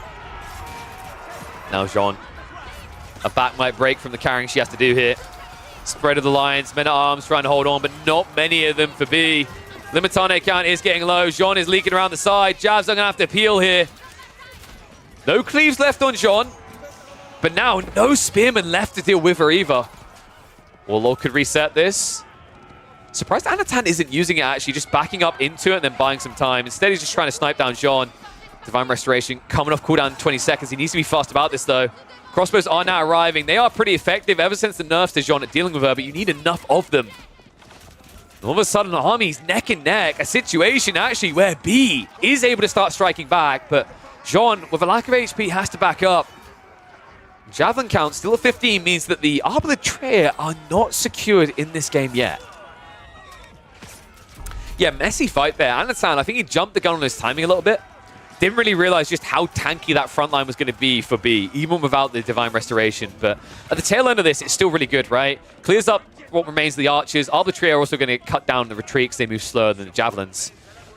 Now Jean. A back might break from the carrying she has to do here. Spread of the lines, men-at-arms trying to hold on, but not many of them for B. Limitane count is getting low. Jean is leaking around the side. Javs are going to have to peel here. No cleaves left on Jean. But now, no Spearman left to deal with her either. Warlord could reset this. Surprised Anatan isn't using it, actually, just backing up into it and then buying some time. Instead, he's just trying to snipe down Jean. Divine Restoration coming off cooldown in 20 seconds. He needs to be fast about this, though. Crossbows are now arriving. They are pretty effective ever since the nerfs to Jean at dealing with her, but you need enough of them. All of a sudden, the army's neck and neck. A situation, actually, where B is able to start striking back, but Jean, with a lack of HP, has to back up. Javelin count still at 15 means that the Arbalest are not secured in this game yet. Yeah, messy fight there. Anatan, I think he jumped the gun on his timing a little bit. Didn't really realize just how tanky that front line was going to be for B, even without the Divine Restoration. But at the tail end of this, it's still really good, right? Clears up what remains of the archers. Arbalest are also going to cut down the retreat because they move slower than the javelins.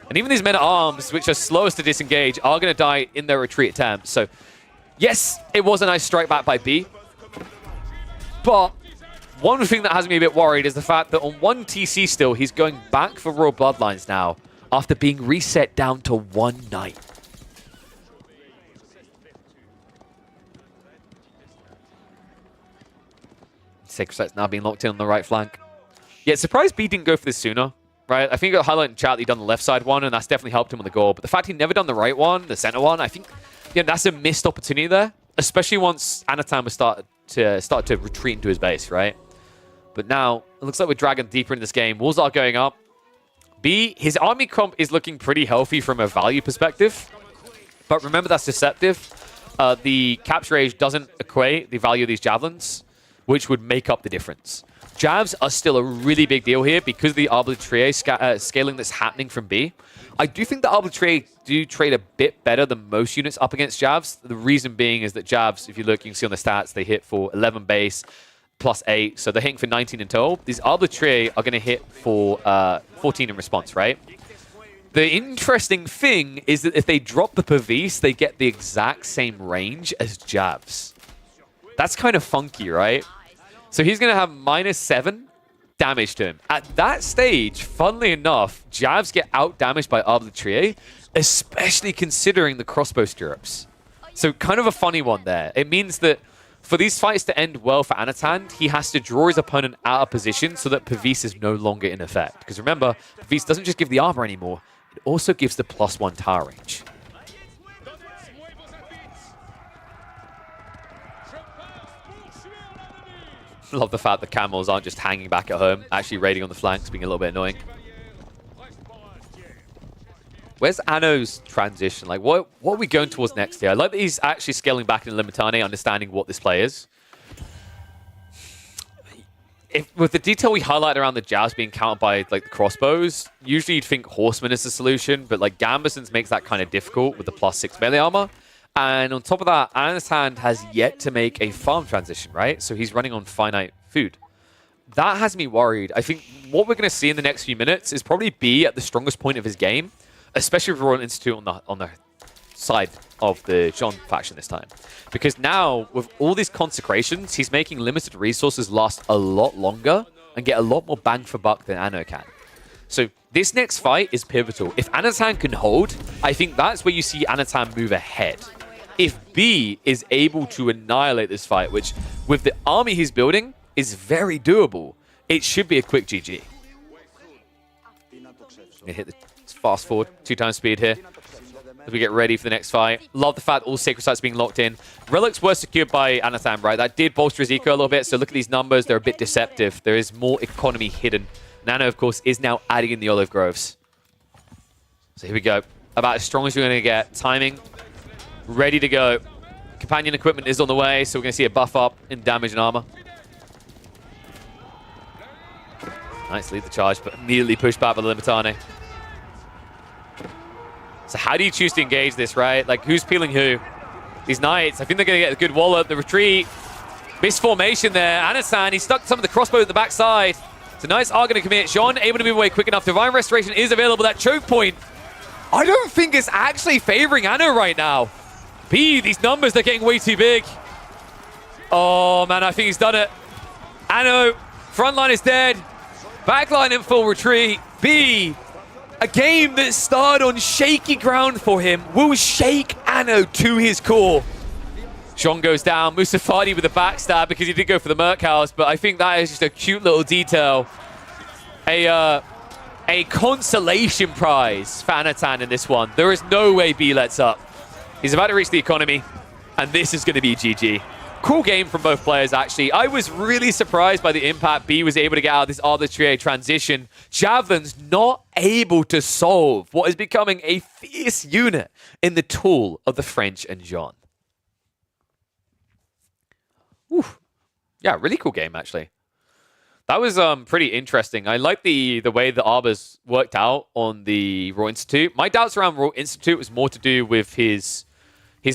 And even these men-at-arms, which are slowest to disengage, are going to die in their retreat attempt. So, yes, it was a nice strike back by B. But one thing that has me a bit worried is the fact that on 1 TC still, he's going back for Royal Bloodlines now after being reset down to 1 Knight. Sacred Sight's now being locked in on the right flank. Yeah, surprised B didn't go for this sooner, right? I think I got highlighted in chat that he done the left side one, and that's definitely helped him on the goal. But the fact he never done the right one, the center one, I think that's a missed opportunity there, especially once Anatan was start to retreat into his base, right? But now, it looks like we're dragging deeper into this game. Walls are going up. B, his army comp is looking pretty healthy from a value perspective. But remember, that's deceptive. The capture age doesn't equate the value of these javelins, which would make up the difference. Javs are still a really big deal here because of the Arbalest scaling that's happening from B. I do think the Arbalest do trade a bit better than most units up against Javs. The reason being is that Javs, if you look, you can see on the stats, they hit for 11 base, plus 8, so they're hitting for 19 in total. These Arbalest are going to hit for 14 in response, right? The interesting thing is that if they drop the Pervice, they get the exact same range as Javs. That's kind of funky, right? So he's going to have -7 damage to him. At that stage, funnily enough, Javs get out-damaged by Arbalest, especially considering the crossbow stirrups. So kind of a funny one there. It means that for these fights to end well for Anatan, he has to draw his opponent out of position so that Pervice is no longer in effect. Because remember, Pervice doesn't just give the armor anymore, it also gives the +1 tower range. Love the fact that camels aren't just hanging back at home, actually raiding on the flanks, being a little bit annoying. Where's Anno's transition? Like, what are we going towards next here? I like that he's actually scaling back in Limitane, understanding what this play is. With the detail we highlight around the Javs being countered by like the crossbows, usually you'd think Horseman is the solution, but like Gambeson's makes that kind of difficult with the +6 melee armor. And on top of that, Anatan has yet to make a farm transition, right? So he's running on finite food. That has me worried. I think what we're going to see in the next few minutes is probably B at the strongest point of his game, especially with Royal Institute on the side of the Jean faction this time. Because now, with all these consecrations, he's making limited resources last a lot longer and get a lot more bang for buck than Anno can. So this next fight is pivotal. If Anatan can hold, I think that's where you see Anatan move ahead. If B is able to annihilate this fight, which with the army he's building is very doable, it should be a quick GG. Gonna hit the fast forward 2x speed here as we get ready for the next fight. Love the fact all Sacred Sites being locked in. Relics were secured by Anatan, right? That did bolster his eco a little bit, so look at these numbers. They're a bit deceptive. There is more economy hidden. Nano, of course, is now adding in the Olive Groves. So here we go. About as strong as you're going to get. Timing. Ready to go. Companion equipment is on the way, so we're going to see a buff up in damage and armor. Nice, lead the charge, but immediately pushed back by the Limitane. So how do you choose to engage this, right? Like, who's peeling who? These Knights, I think they're going to get a good wallop. The retreat, misformation there. Anasan, he stuck some of the crossbow at the backside. So Knights are going to commit. Jean able to move away quick enough. Divine Restoration is available. That choke point, I don't think it's actually favoring Anno right now. B, these numbers, they're getting way too big. Oh, man, I think he's done it. Anno, front line is dead. Backline in full retreat. B, a game that started on shaky ground for him, will shake Anno to his core. Jean goes down. Musafadi with a backstab because he did go for the Merc House, but I think that is just a cute little detail. A consolation prize for Anatan in this one. There is no way B lets up. He's about to reach the economy, and this is going to be GG. Cool game from both players, actually. I was really surprised by the impact B was able to get out of this arbitrary transition. Javelin's not able to solve what is becoming a fierce unit in the tool of the French and Jean. Oof. Yeah, really cool game, actually. That was pretty interesting. I like the way the Arbors worked out on the Raw Institute. My doubts around Raw Institute was more to do with his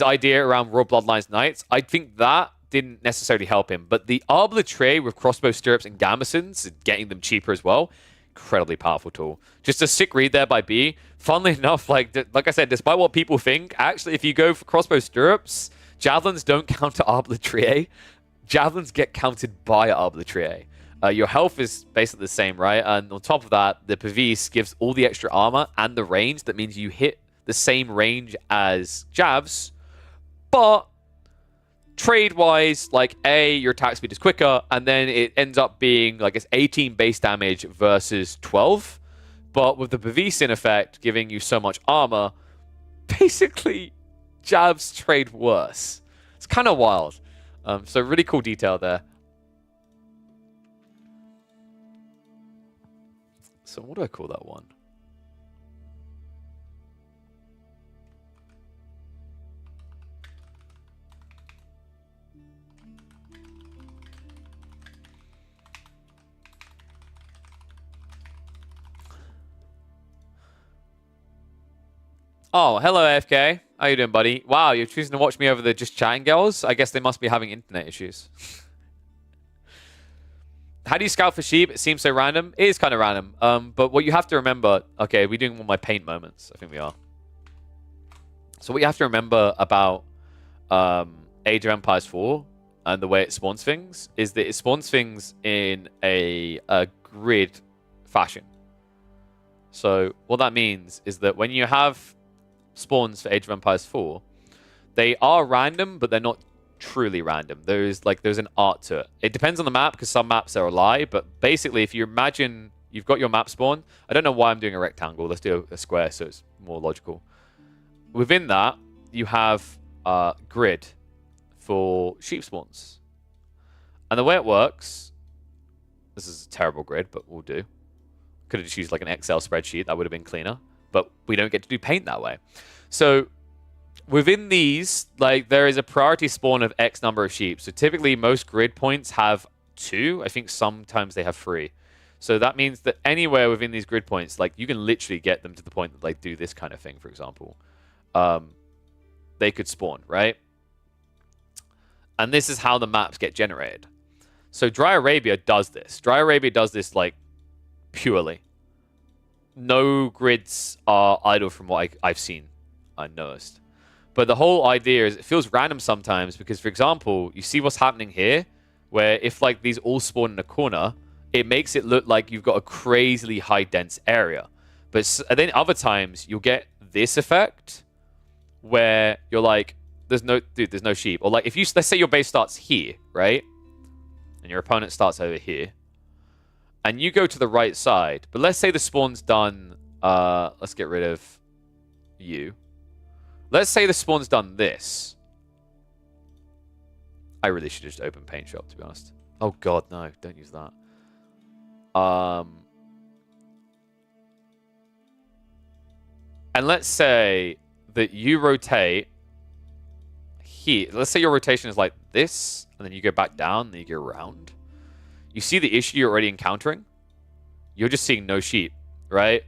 idea around Raw Bloodlines Knights. I think that didn't necessarily help him. But the Arbor Tray with crossbow stirrups and gambesons, getting them cheaper as well, incredibly powerful tool. Just a sick read there by B. Funnily enough, like I said, despite what people think, actually, if you go for crossbow stirrups, javelins don't counter Arbor Tray. Javelins get counted by Arbor Tray. Your health is basically the same, right? And on top of that, the Pavis gives all the extra armor and the range. That means you hit the same range as Javs, but trade-wise, like, your attack speed is quicker, and then it ends up being, like, it's 18 base damage versus 12. But with the Pavis in effect giving you so much armor, basically, Javs trade worse. It's kind of wild. So really cool detail there. So what do I call that one? Oh, hello AFK. How you doing, buddy? Wow, you're choosing to watch me over the just chatting girls? I guess they must be having internet issues. How do you scout for sheep? It seems so random. It is kind of random. But what you have to remember... Okay, we're doing one of my paint moments. I think we are. So what you have to remember about Age of Empires 4 and the way it spawns things is that it spawns things in a grid fashion. So what that means is that when you have spawns for Age of Empires 4, they are random, but they're not truly random. There's an art to it. It depends on the map, because some maps are a lie, but basically if you imagine you've got your map spawn, I don't know why I'm doing a rectangle, let's do a square so it's more logical. Within that, you have a grid for sheep spawns. And the way it works, this is a terrible grid, but we'll do. Could have just used like an Excel spreadsheet, that would have been cleaner, but we don't get to do paint that way. So within these, like, there is a priority spawn of X number of sheep. So typically most grid points have 2. I think sometimes they have 3. So that means that anywhere within these grid points, like, you can literally get them to the point that, like, do this kind of thing, for example. They could spawn, right? And this is how the maps get generated. So Dry Arabia does this. Dry Arabia does this, like, purely. No grids are idle from what I've seen. I noticed. But the whole idea is it feels random sometimes because, for example, you see what's happening here, where if, like, these all spawn in a corner, it makes it look like you've got a crazily high dense area. But then other times you'll get this effect where you're like, there's no sheep. Or like, if you, let's say your base starts here, right? And your opponent starts over here. And you go to the right side. But let's say the spawn's done, let's get rid of you. Let's say the spawn's done this. I really should just open Paint Shop, to be honest. Oh god, no, don't use that. And let's say that you rotate here. Let's say your rotation is like this, and then you go back down, and then you go around. You see the issue you're already encountering? you're just seeing no sheep, right?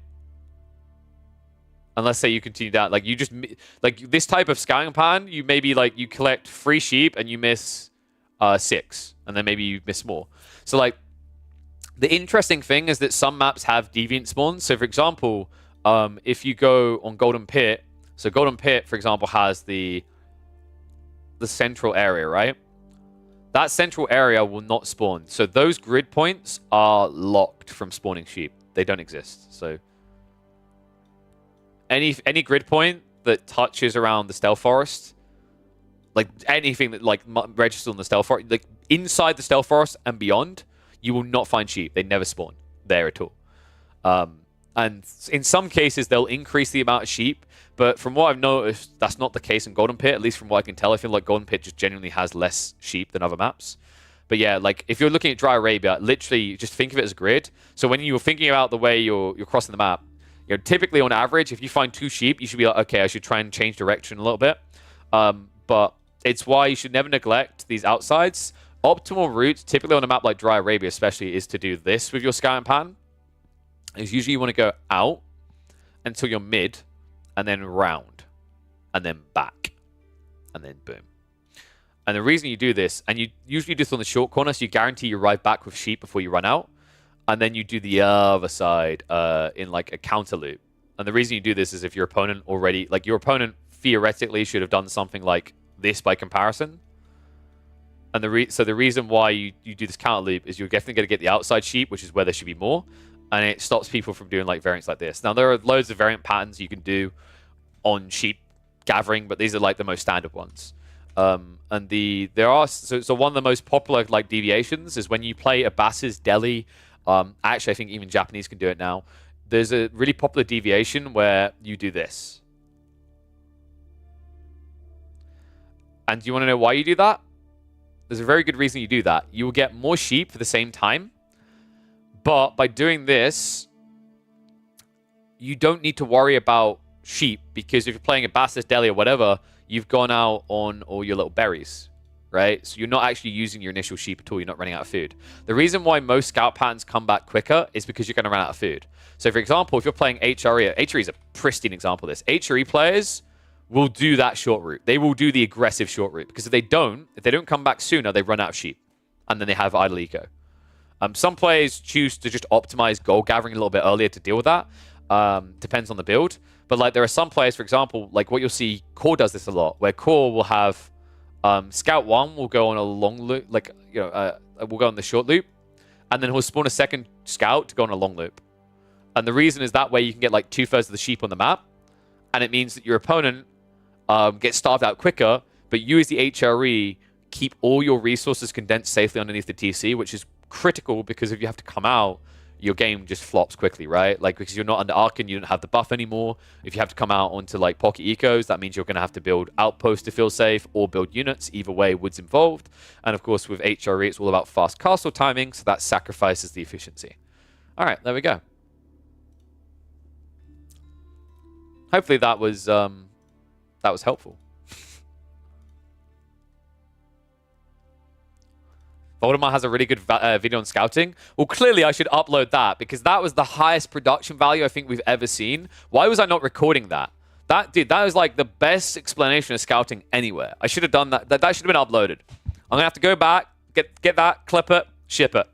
Unless, say, you continue down. Like, you just... Like, this type of scouting pattern, you maybe, like, you collect 3 sheep and you miss 6. And then maybe you miss more. So, like, the interesting thing is that some maps have deviant spawns. So, for example, if you go on Golden Pit... So, Golden Pit, for example, has the central area, right? That central area will not spawn. So, those grid points are locked from spawning sheep. They don't exist. So... Any grid point that touches around the Stealth Forest, like anything that like registers on the Stealth Forest, like inside the Stealth Forest and beyond, you will not find sheep. They never spawn there at all. And in some cases, they'll increase the amount of sheep. But from what I've noticed, that's not the case in Golden Pit. At least from what I can tell, I feel like Golden Pit just genuinely has less sheep than other maps. But yeah, like if you're looking at Dry Arabia, literally just think of it as a grid. So when you're thinking about the way you're crossing the map, you know, typically on average, if you find 2 sheep, you should be like, okay, I should try and change direction a little bit. But it's why you should never neglect these outsides. Optimal route, typically on a map like Dry Arabia especially, is to do this with your scouting pattern. Is usually you want to go out until you're mid, and then round, and then back, and then boom. And the reason you do this, and you usually do this on the short corner, so you guarantee you arrive back with sheep before you run out. And then you do the other side in like a counter loop. And the reason you do this is if your opponent already... Like your opponent theoretically should have done something like this by comparison. And so the reason why you do this counter loop is you're definitely going to get the outside sheep, which is where there should be more. And it stops people from doing like variants like this. Now there are loads of variant patterns you can do on sheep gathering, but these are like the most standard ones. So one of the most popular like deviations is when you play Abbas's Delhi. Actually, I think even Japanese can do it now. There's a really popular deviation where you do this. And do you want to know why you do that? There's a very good reason you do that. You will get more sheep for the same time. But by doing this, you don't need to worry about sheep. Because if you're playing Abbas's Delhi or whatever, you've gone out on all your little berries. Right? So you're not actually using your initial sheep at all. You're not running out of food. The reason why most scout patterns come back quicker is because you're going to run out of food. So for example, if you're playing HRE, HRE is a pristine example of this. HRE players will do that short route. They will do the aggressive short route because if they don't come back sooner, they run out of sheep. And then they have idle eco. Some players choose to just optimize gold gathering a little bit earlier to deal with that. Depends on the build. But like there are some players, for example, like what you'll see, Core does this a lot, where Core will have... Scout 1 will go on a long loop, like, you know, will go on the short loop, and then he'll spawn a second scout to go on a long loop. And the reason is that way you can get like 2/3 of the sheep on the map, and it means that your opponent gets starved out quicker, but you as the HRE keep all your resources condensed safely underneath the TC, which is critical because if you have to come out, your game just flops quickly, right? Like, because you're not under Arkan, you don't have the buff anymore. If you have to come out onto, like, Pocket Ecos, that means you're going to have to build outposts to feel safe or build units. Either way, wood's involved. And, of course, with HRE, it's all about fast castle timing, so that sacrifices the efficiency. All right, there we go. Hopefully that was helpful. Voldemort has a really good video on scouting. Well, clearly I should upload that because that was the highest production value I think we've ever seen. Why was I not recording that? That was like the best explanation of scouting anywhere. I should have done that. That should have been uploaded. I'm going to have to go back, get that, clip it, ship it.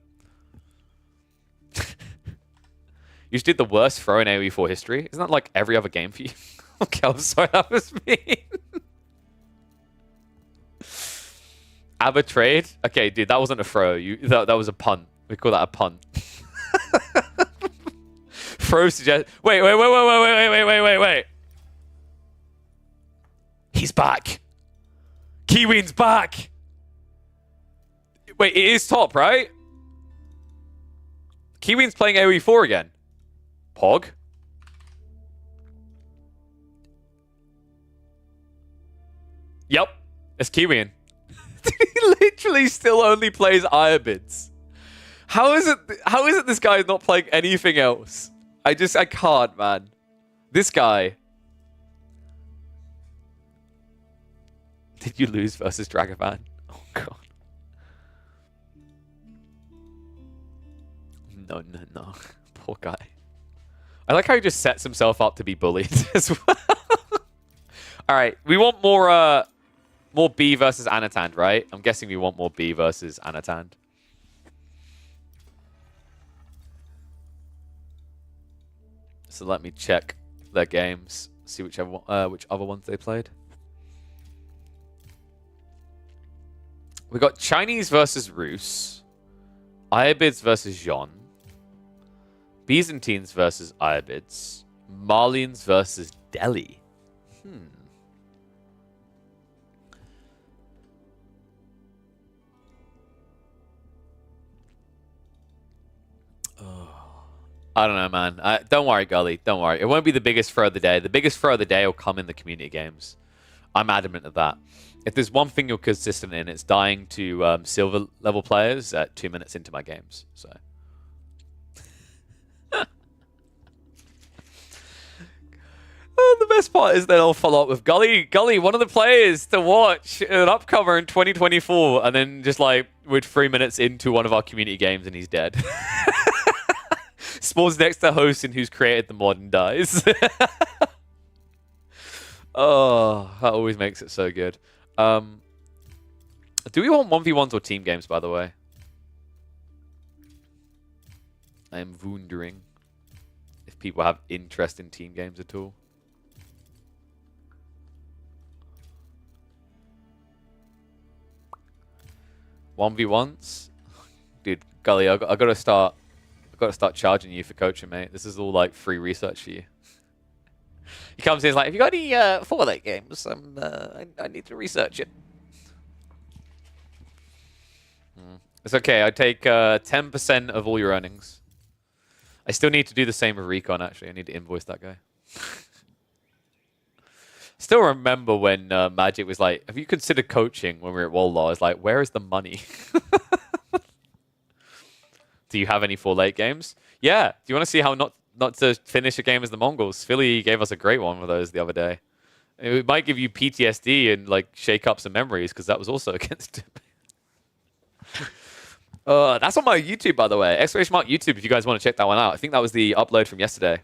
You just did the worst throw in AoE4 history. Isn't that like every other game for you? Okay, I'm sorry, that was mean. Abba trade? Okay, dude, that wasn't a throw. That was a punt. We call that a punt. Throw suggest. Wait. He's back. Kiwiin's back. Wait, it is top, right? Kiwiin's playing AoE4 again. Pog. Yep, it's Kiwiin. He literally still only plays Ironbids. How is it this guy is not playing anything else? I can't, man. This guy. Did you lose versus Dragoman? Oh, God. No. Poor guy. I like how he just sets himself up to be bullied as well. All right, we want more B versus Anatand, right? I'm guessing we want more B versus Anatand. So let me check their games, see which other ones they played. We got Chinese versus Rus, Ayabids versus Jean, Byzantines versus Ayabids, Malians versus Delhi. I don't know, man. Don't worry, Gully. Don't worry. It won't be the biggest throw of the day. The biggest throw of the day will come in the community games. I'm adamant of that. If there's one thing you're consistent in, it's dying to silver level players at 2 minutes into my games. So. The best part is that I'll follow up with Gully. Gully, one of the players to watch an upcomer in 2024, and then just like we're 3 minutes into one of our community games and he's dead. Spawns next to host and who's created the mod and dies. Oh, that always makes it so good. Do we want 1v1s or team games, by the way? I am wondering if people have interest in team games at all. One v ones, dude. Gully, I gotta start charging you for coaching, mate. This is all like free research for you. He comes in, he's like, "Have you got any 4-late games? I need to research it." It's okay. I take 10% of all your earnings. I still need to do the same with Recon. Actually, I need to invoice that guy. Still remember when Magic was like, "Have you considered coaching?" When we were at Wallah, I was like, "Where is the money?" Do you have any 4-late games? Yeah. Do you want to see how not to finish a game as the Mongols? Philly gave us a great one with those the other day. It might give you PTSD and like shake up some memories because that was also against him. That's on my YouTube, by the way. Exclamation mark YouTube if you guys want to check that one out. I think that was the upload from yesterday.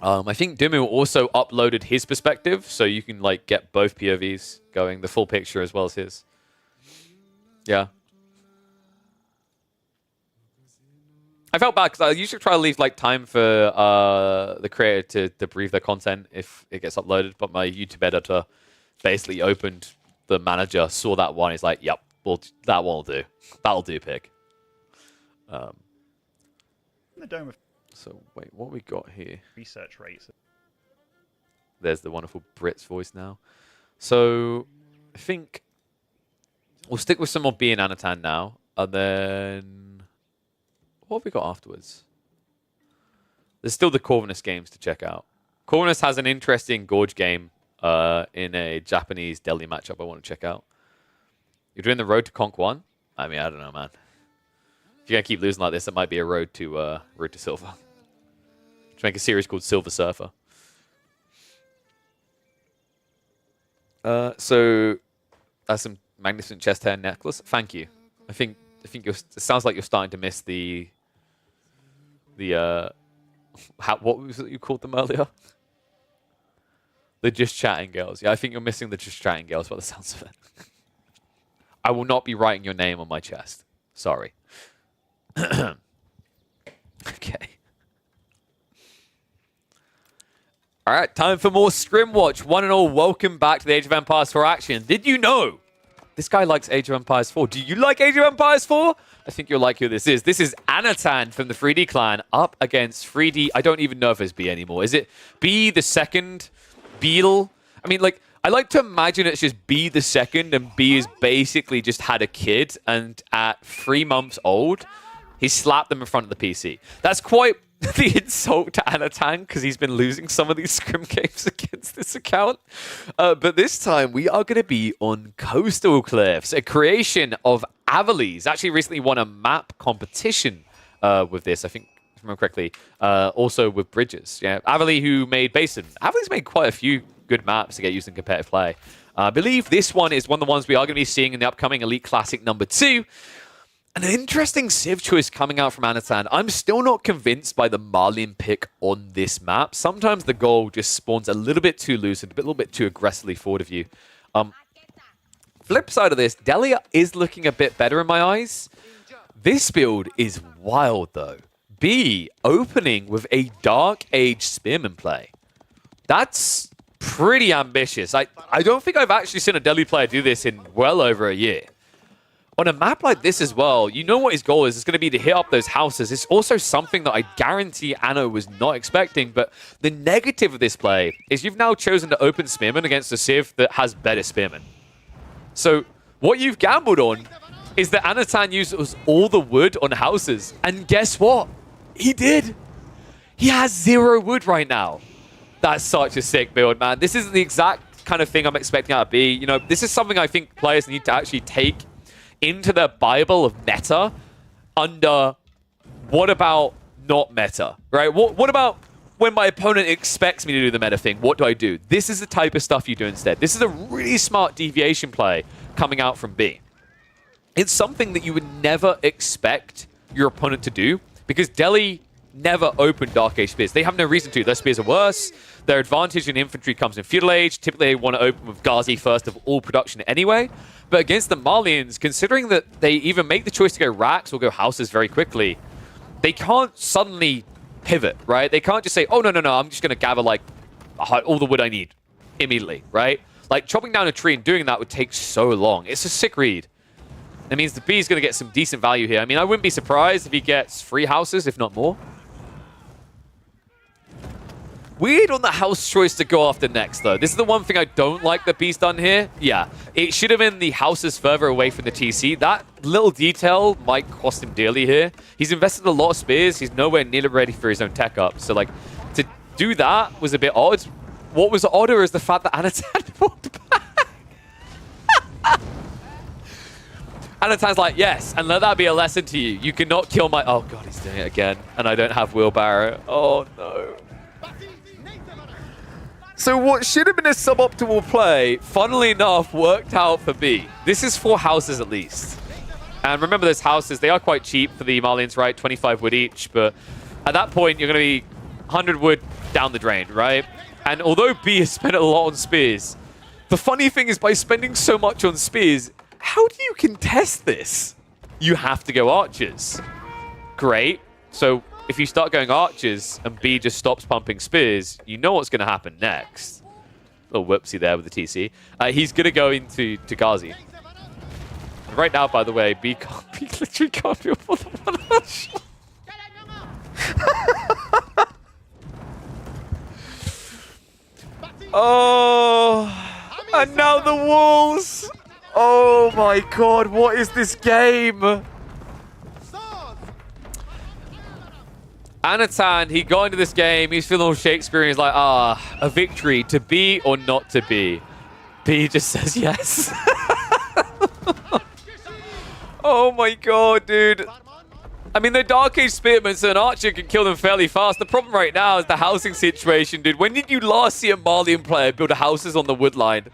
I think Dimu also uploaded his perspective, so you can like get both POVs going, the full picture as well as his. Yeah. I felt bad because I usually try to leave like time for the creator to brief their content if it gets uploaded, but my YouTube editor basically opened the manager, saw that one, he's like, "Yep, well, that one will do. That'll do, pig." The dome of So wait, what we got here? research rates. There's the wonderful Brit's voice now. So I think we'll stick with some more B and Anatan now, and then what have we got afterwards? There's still the Corvinus games to check out. Corvinus has an interesting Gorge game in a Japanese Delhi matchup I want to check out. You're doing the road to Conk 1? I mean, I don't know, man. If you're going to keep losing like this, it might be a road to Silver. To make a series called Silver Surfer. So that's some magnificent chest hair necklace. Thank you. I think it sounds like you're starting to miss the what was it you called them earlier? The just chatting girls. Yeah, I think you're missing the just chatting girls by the sounds of it. I will not be writing your name on my chest. Sorry. Okay. All right, time for more Scrimwatch. One and all, welcome back to the Age of Empires 4 action. Did you know this guy likes Age of Empires 4? Do you like Age of Empires 4? I think you'll like who this is. This is Anatan from the 3D clan up against 3D. I don't even know if it's B anymore. Is it B the second? Beetle? I mean, like, I like to imagine it's just B the second, and B has basically just had a kid, and at 3 months old, he slapped them in front of the PC. That's quite the insult to Anatan, because he's been losing some of these scrim games against this account. But this time, we are going to be on Coastal Cliffs, a creation of Avali's. Actually, recently won a map competition with this, I think, if I remember correctly. Also with Bridges. Yeah, Avali, who made Basin. Avali's made quite a few good maps to get used in competitive play. I believe this one is one of the ones we are going to be seeing in the upcoming Elite Classic number 2. An interesting Civ choice coming out from Anatan. I'm still not convinced by the Marlian pick on this map. Sometimes the goal just spawns a little bit too loose and a little bit too aggressively forward of you. Flip side of this, Delia is looking a bit better in my eyes. This build is wild though. B opening with a Dark Age Spearman play. That's pretty ambitious. I don't think I've actually seen a Delhi player do this in well over a year. On a map like this as well, you know what his goal is. It's going to be to hit up those houses. It's also something that I guarantee Anno was not expecting. But the negative of this play is you've now chosen to open Spearman against a Civ that has better Spearman. So what you've gambled on is that Anatan uses all the wood on houses. And guess what? He did. He has 0 wood right now. That's such a sick build, man. This isn't the exact kind of thing I'm expecting out of B. You know, this is something I think players need to actually take into the Bible of meta under what about not meta, right? What about when my opponent expects me to do the meta thing? What do I do? This is the type of stuff you do instead. This is a really smart deviation play coming out from B. It's something that you would never expect your opponent to do because Delhi never opened Dark Age Spears. They have no reason to. Their spears are worse. Their advantage in infantry comes in Feudal Age. Typically, they want to open with Ghazi first of all production anyway. But against the Marlians, considering that they either make the choice to go racks or go houses very quickly, they can't suddenly pivot, right? They can't just say, oh, no, I'm just going to gather like all the wood I need immediately, right? Like chopping down a tree and doing that would take so long. It's a sick read. That means the B is going to get some decent value here. I mean, I wouldn't be surprised if he gets 3 houses, if not more. Weird on the house choice to go after next, though. This is the one thing I don't like that B's done here. Yeah, it should have been the houses further away from the TC. That little detail might cost him dearly here. He's invested a lot of spears. He's nowhere nearly ready for his own tech up. So, like, to do that was a bit odd. What was odder is the fact that Anatan walked back. Anatan's like, yes, and let that be a lesson to you. You cannot kill my... Oh, God, he's doing it again. And I don't have wheelbarrow. Oh, no. So what should have been a suboptimal play, funnily enough, worked out for B. This is 4 houses at least. And remember those houses, they are quite cheap for the Marlians, right? 25 wood each, but at that point, you're going to be 100 wood down the drain, right? And although B has spent a lot on spears, the funny thing is by spending so much on spears, how do you contest this? You have to go archers. Great. So if you start going archers and B just stops pumping spears, you know what's going to happen next. Little whoopsie there with the TC. He's going to go into Ghazi. Right now, by the way, B literally can't feel for the one shot. Oh, and now the walls. Oh my God, what is this game? Anatan, he got into this game, he's feeling all Shakespearean, he's like, a victory, to be or not to be? B just says yes. Oh my God, dude. I mean, the Dark Age Spearmen, so an archer can kill them fairly fast. The problem right now is the housing situation, dude. When did you last see a Marlian player build houses on the wood line?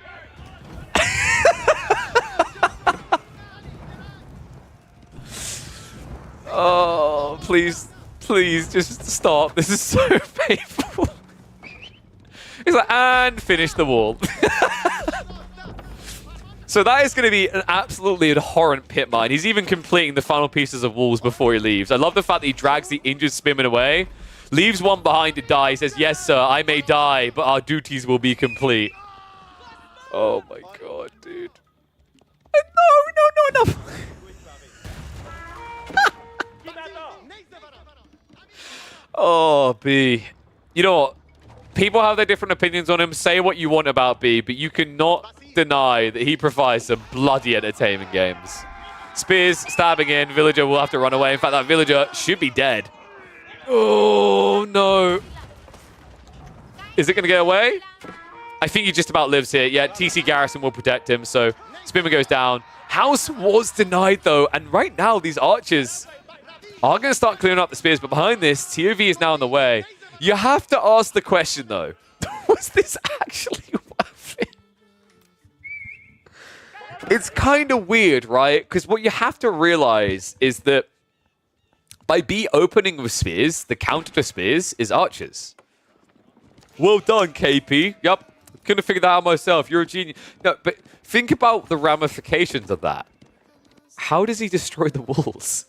Oh, please, just stop. This is so painful. He's like, and finish the wall. So that is going to be an absolutely abhorrent pit mine. He's even completing the final pieces of walls before he leaves. I love the fact that he drags the injured Spearman away, leaves one behind to die. He says, yes, sir, I may die, but our duties will be complete. Oh, my God, dude. No. Oh, B. You know what? People have their different opinions on him. Say what you want about B, but you cannot deny that he provides some bloody entertainment games. Spears stabbing in. Villager will have to run away. In fact, that villager should be dead. Oh, no. Is it going to get away? I think he just about lives here. Yeah, TC Garrison will protect him, so Spearman goes down. House was denied, though, and right now these archers are going to start clearing up the spears, but behind this, TOV is now in the way. You have to ask the question, though. Was this actually worth it? It's kind of weird, right? Because what you have to realize is that by B opening with spears, the counter to spears is archers. Well done, KP. Yup. Couldn't have figured that out myself. You're a genius. No, but think about the ramifications of that. How does he destroy the walls?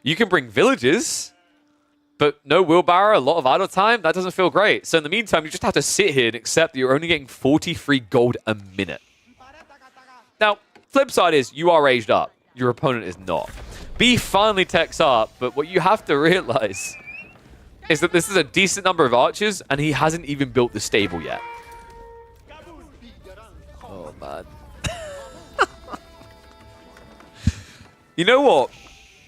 You can bring villages, but no wheelbarrow, a lot of idle time. That doesn't feel great. So in the meantime, you just have to sit here and accept that you're only getting 43 gold a minute. Now, flip side is you are aged up. Your opponent is not. B finally techs up, but what you have to realize is that this is a decent number of archers, and he hasn't even built the stable yet. Oh, man. You know what?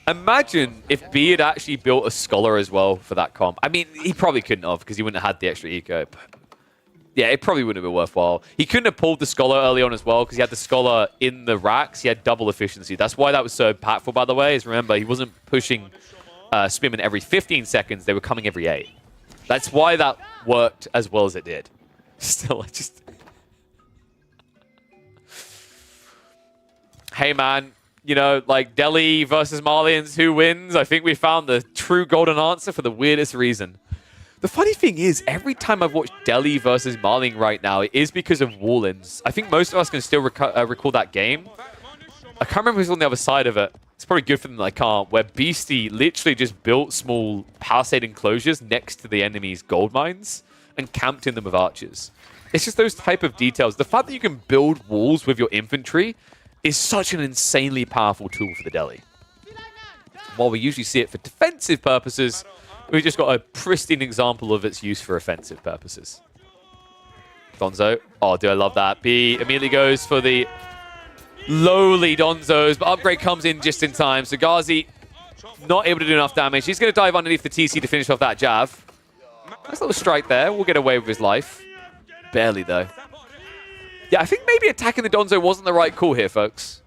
Imagine if B had actually built a scholar as well for that comp. I mean, he probably couldn't have because he wouldn't have had the extra eco. But yeah, it probably wouldn't have been worthwhile. He couldn't have pulled the scholar early on as well because he had the scholar in the racks. He had double efficiency. That's why that was so impactful, by the way, is remember, he wasn't pushing Spearman every 15 seconds. They were coming every 8. That's why that worked as well as it did. Still, I just... Hey, man. You know, like Delhi versus Marlians, who wins? I think we found the true golden answer for the weirdest reason. The funny thing is, every time I've watched Delhi versus Marlian right now, it is because of Wallins. I think most of us can still recall that game. I can't remember who's on the other side of it. It's probably good for them that I can't. Where Beastie literally just built small palisade enclosures next to the enemy's gold mines and camped in them with archers. It's just those type of details. The fact that you can build walls with your infantry is such an insanely powerful tool for the Delhi. While we usually see it for defensive purposes, we've just got a pristine example of its use for offensive purposes. Donzo. Oh, do I love that. B immediately goes for the lowly Donzos, but upgrade comes in just in time. So Ghazi not able to do enough damage. He's going to dive underneath the TC to finish off that Jav. Nice little strike there. We'll get away with his life. Barely, though. Yeah, I think maybe attacking the Donzo wasn't the right call here, folks.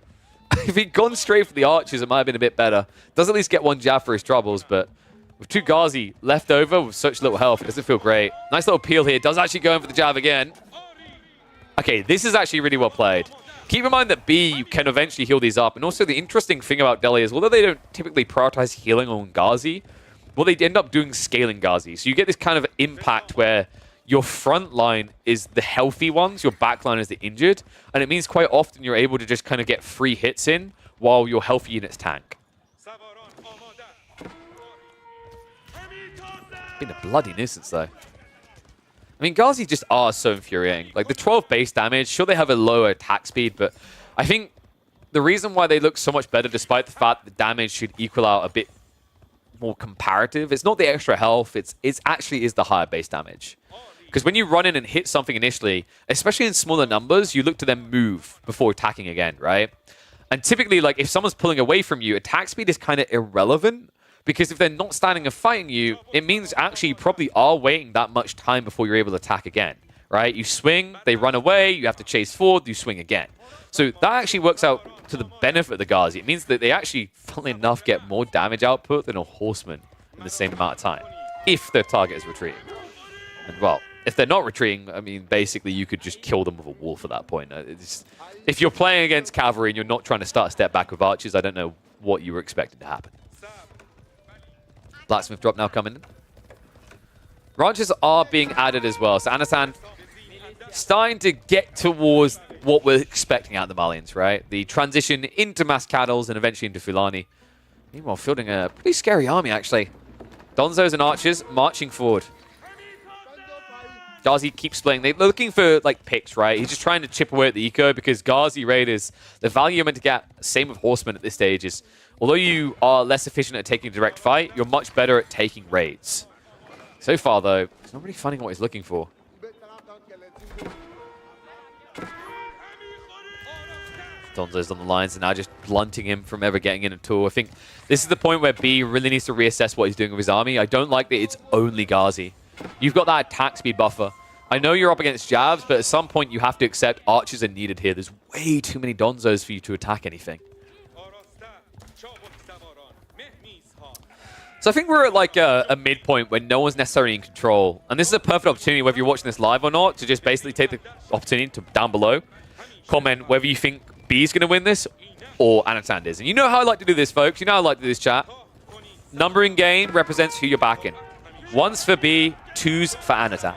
If he'd gone straight for the archers, it might have been a bit better. Does at least get one Jav for his troubles, but with 2 Ghazi left over with such little health, it doesn't feel great. Nice little peel here. Does actually go in for the Jav again. Okay, this is actually really well played. Keep in mind that B can eventually heal these up. And also the interesting thing about Delhi is, although they don't typically prioritize healing on Ghazi, well, they end up doing scaling Ghazi. So you get this kind of impact where your front line is the healthy ones, your back line is the injured, and it means quite often you're able to just kind of get free hits in while your healthy units tank. Been a bloody nuisance, though. I mean, Ghazi just are so infuriating. Like, the 12 base damage, sure they have a lower attack speed, but I think the reason why they look so much better, despite the fact that the damage should equal out a bit more comparative, it's not the extra health, it's actually is the higher base damage. Because when you run in and hit something initially, especially in smaller numbers, you look to them move before attacking again, right? And typically, like, if someone's pulling away from you, attack speed is kind of irrelevant. Because if they're not standing and fighting you, it means actually you probably are waiting that much time before you're able to attack again, right? You swing, they run away, you have to chase forward, you swing again. So that actually works out to the benefit of the Ghazi. It means that they actually, funnily enough, get more damage output than a horseman in the same amount of time, if their target is retreating. And well, if they're not retreating, I mean, basically you could just kill them with a wolf at that point. If you're playing against cavalry and you're not trying to start a step back with archers, I don't know what you were expecting to happen. Blacksmith drop now coming in. Ranchers are being added as well. So Anasan starting to get towards what we're expecting out of the Malians, right? The transition into mass cattles and eventually into Fulani. Meanwhile, fielding a pretty scary army, actually. Donzos and archers marching forward. Ghazi keeps playing. They're looking for, like, picks, right? He's just trying to chip away at the eco because Ghazi Raiders, the value you're meant to get, same with Horsemen at this stage, is although you are less efficient at taking a direct fight, you're much better at taking raids. So far, though, he's not really finding what he's looking for. Donzo's on the lines and now just blunting him from ever getting in at all. I think this is the point where B really needs to reassess what he's doing with his army. I don't like that it's only Ghazi. You've got that attack speed buffer. I know you're up against Javs, but at some point you have to accept archers are needed here. There's way too many Donzos for you to attack anything. So I think we're at like a midpoint where no one's necessarily in control. And this is a perfect opportunity, whether you're watching this live or not, to just basically take the opportunity to, down below, comment whether you think B is going to win this or Anatan is. And you know how I like to do this, folks. You know how I like to do this, chat. Numbering game represents who you're backing. 1's for B, 2's for Anatan.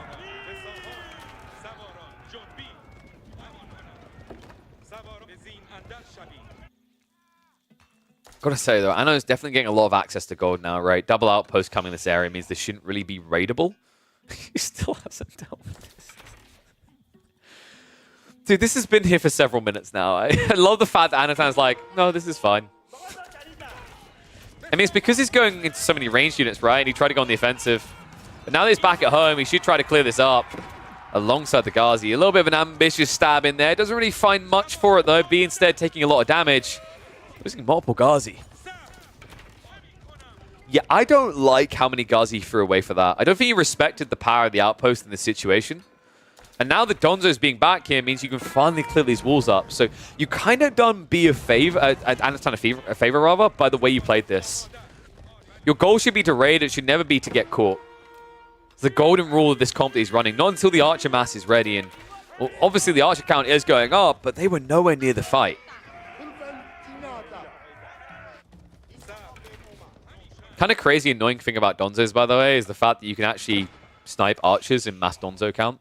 Gotta say though, Anno's definitely getting a lot of access to gold now, right? Double outpost coming this area means this shouldn't really be raidable. He still hasn't dealt with this. Dude, this has been here for several minutes now. I love the fact that Anatan's like, no, this is fine. I mean, it's because he's going into so many ranged units, right? And he tried to go on the offensive. But now that he's back at home, he should try to clear this up alongside the Ghazi. A little bit of an ambitious stab in there. Doesn't really find much for it, though. B instead taking a lot of damage. Losing multiple Ghazi. Yeah, I don't like how many Ghazi he threw away for that. I don't think he respected the power of the outpost in this situation. And now that Donzo's being back here means you can finally clear these walls up. So you kind of done B a favor, Anatan a favor rather, by the way you played this. Your goal should be to raid. It should never be to get caught. It's the golden rule of this comp that he's running. Not until the Archer mass is ready. And well, obviously the Archer count is going up, but they were nowhere near the fight. Kind of crazy annoying thing about Donzo's, by the way, is the fact that you can actually snipe Archers in mass Donzo count.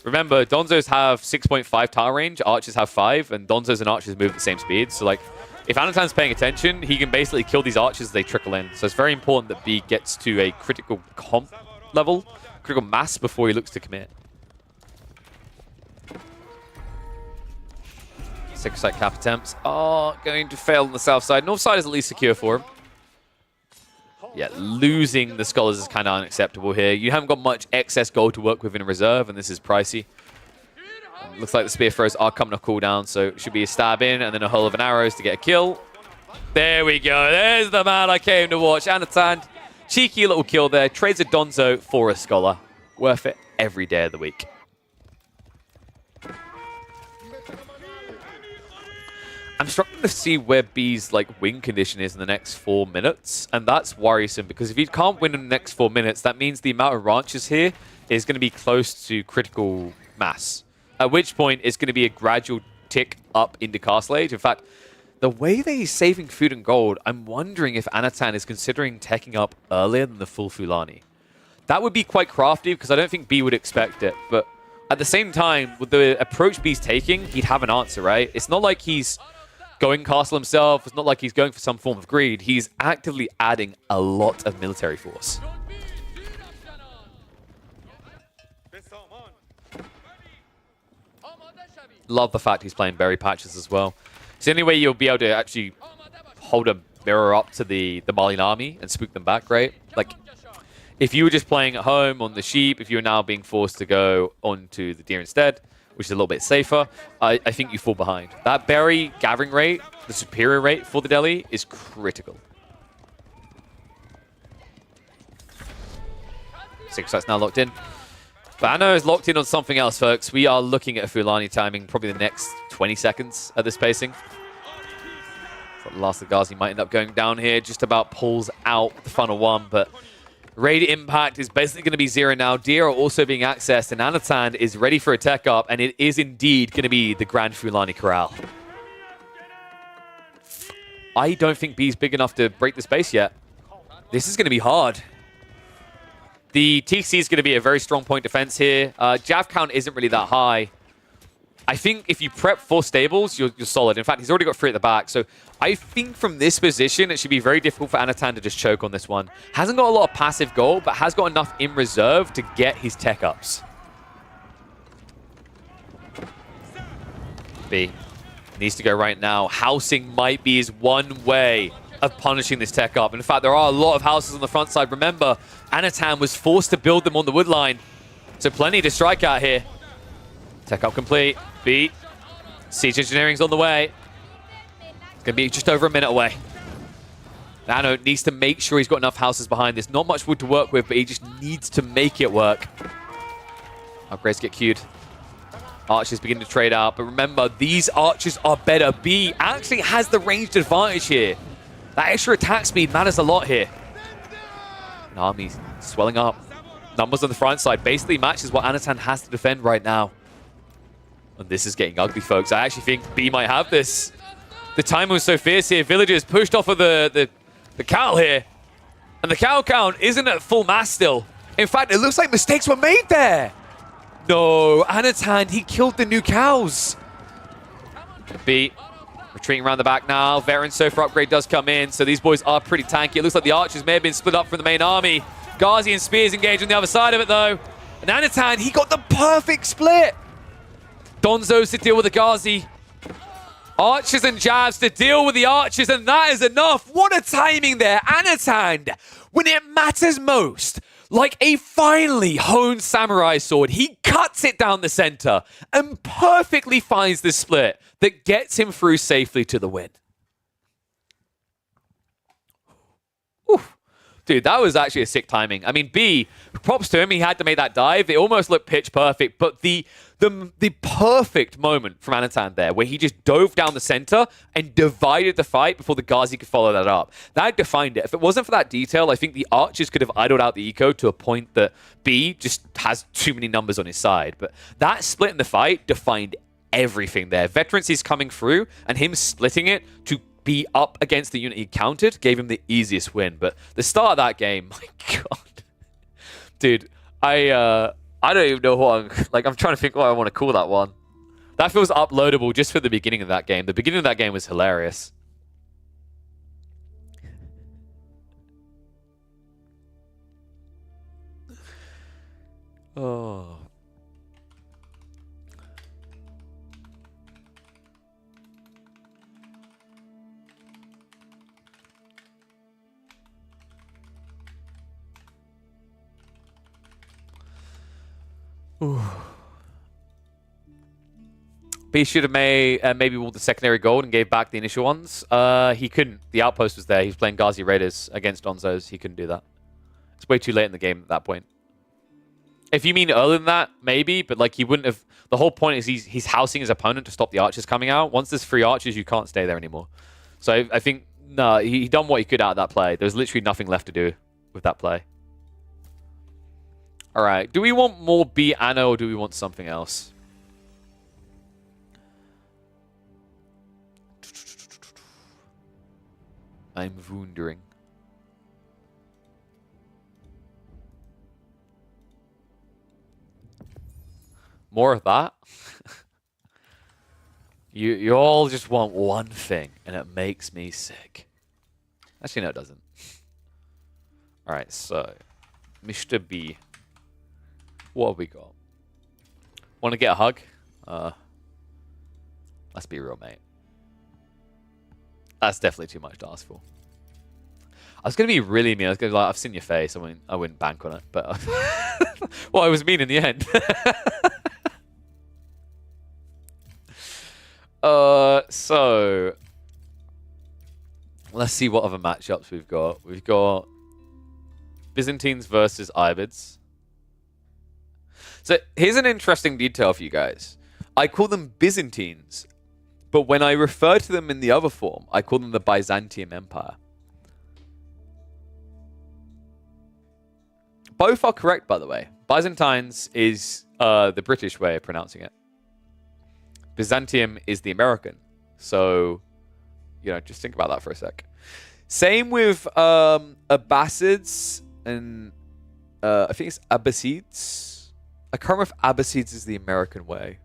Remember, Donzos have 6.5 tower range, Archers have 5, and Donzos and Archers move at the same speed. So, like, if Anatan's paying attention, he can basically kill these Archers as they trickle in. So it's very important that B gets to a critical comp level, critical mass, before he looks to commit. Sacred Site cap attempts are going to fail on the south side. North side is at least secure for him. Yeah, losing the Scholars is kind of unacceptable here. You haven't got much excess gold to work with in reserve, and this is pricey. Looks like the Spear Throws are coming off cooldown, so it should be a stab in and then a hull of an arrows to get a kill. There we go. There's the man I came to watch. Anatan, cheeky little kill there. Trades a Donzo for a Scholar. Worth it every day of the week. I'm struggling to see where B's like win condition is in the next 4 minutes, and that's worrisome because if he can't win in the next 4 minutes, that means the amount of ranches here is going to be close to critical mass. At which point, it's going to be a gradual tick up into Castle Age. In fact, the way that he's saving food and gold, I'm wondering if Anatan is considering teching up earlier than the full Fulani. That would be quite crafty because I don't think B would expect it, but at the same time, with the approach B's taking, he'd have an answer, right? It's not like he's going castle himself. It's not like he's going for some form of greed. He's actively adding a lot of military force. Love the fact he's playing berry patches as well. It's the only way you'll be able to actually hold a mirror up to the Malian army and spook them back, right? Like, if you were just playing at home on the sheep, if you're now being forced to go onto the deer instead, which is a little bit safer, I think you fall behind. That berry gathering rate, the superior rate for the Delhi, is critical. Sacred Site's now locked in. But Anno is locked in on something else, folks. We are looking at a Fulani timing probably the next 20 seconds at this pacing. So the last of Ghazi might end up going down here. Just about pulls out the final one, but raid impact is basically going to be 0 now. Deer are also being accessed, and Anatan is ready for a tech up, and it is indeed going to be the Grand Fulani Corral. I don't think B's big enough to break the space yet. This is going to be hard. The TC is going to be a very strong point defense here. Jav count isn't really that high. I think if you prep 4 stables, you're solid. In fact, he's already got 3 at the back. So I think from this position, it should be very difficult for Anatan to just choke on this one. Hasn't got a lot of passive gold, but has got enough in reserve to get his tech ups. B needs to go right now. Housing might be his one way of punishing this tech up. In fact, there are a lot of houses on the front side. Remember, Anatan was forced to build them on the wood line. So plenty to strike out here. Tech up complete. B. Siege engineering's on the way. It's going to be just over a minute away. Nano needs to make sure he's got enough houses behind this. Not much wood to work with, but he just needs to make it work. Upgrades get queued. Archers begin to trade out. But remember, these archers are better. B actually has the ranged advantage here. That extra attack speed matters a lot here. An army's swelling up. Numbers on the front side basically matches what Anatan has to defend right now. And this is getting ugly, folks. I actually think B might have this. The timing was so fierce here. Villagers pushed off of the cow here. And the cow count isn't at full mass still. In fact, it looks like mistakes were made there. No, Anatan, he killed the new cows. B retreating around the back now. Veteran Sofa upgrade does come in, so these boys are pretty tanky. It looks like the archers may have been split up from the main army. Ghazi and Spears engaged on the other side of it, though. And Anatan, he got the perfect split. Donzos to deal with the Ghazi. Archers and jabs to deal with the archers, and that is enough. What a timing there. Anatan, when it matters most, like a finely honed samurai sword, he cuts it down the center and perfectly finds the split that gets him through safely to the win. Oof. Dude, that was actually a sick timing. I mean, B, props to him. He had to make that dive. It almost looked pitch perfect, but the perfect moment from Anatan there, where he just dove down the center and divided the fight before the Ghazi could follow that up. That defined it. If it wasn't for that detail, I think the archers could have idled out the eco to a point that B just has too many numbers on his side. But that split in the fight defined everything there. Veterancy's coming through, and him splitting it to be up against the unit he countered gave him the easiest win. But the start of that game, my God. Dude, I don't even know what I'm trying to think what I want to call that one. That feels uploadable just for the beginning of that game. The beginning of that game was hilarious. Oh. Ooh. B should have maybe won the secondary gold and gave back the initial ones. He couldn't. The outpost was there. He was playing Ghazi Raiders against Donzos. He couldn't do that. It's way too late in the game at that point. If you mean earlier than that, maybe, but like he wouldn't have. The whole point is he's housing his opponent to stop the archers coming out. Once there's 3 archers, you can't stay there anymore. So I think no, he done what he could out of that play. There's literally nothing left to do with that play. All right. Do we want more B Anno or do we want something else? I'm wondering. More of that? You all just want one thing, and it makes me sick. Actually, no, it doesn't. All right, so Mr. B. What have we got? Want to get a hug? Let's be real, mate. That's definitely too much to ask for. I was going to be really mean. I was going to be like, I've seen your face. I wouldn't bank on it. But well, I was mean in the end. So let's see what other matchups we've got. We've got Byzantines versus Ibids. So here's an interesting detail for you guys. I call them Byzantines, but when I refer to them in the other form, I call them the Byzantium Empire. Both are correct, by the way. Byzantines is the British way of pronouncing it. Byzantium is the American. So, you know, just think about that for a sec. Same with Abbasids and I think it's Abbasids. I can't remember if Abbasids is the American way.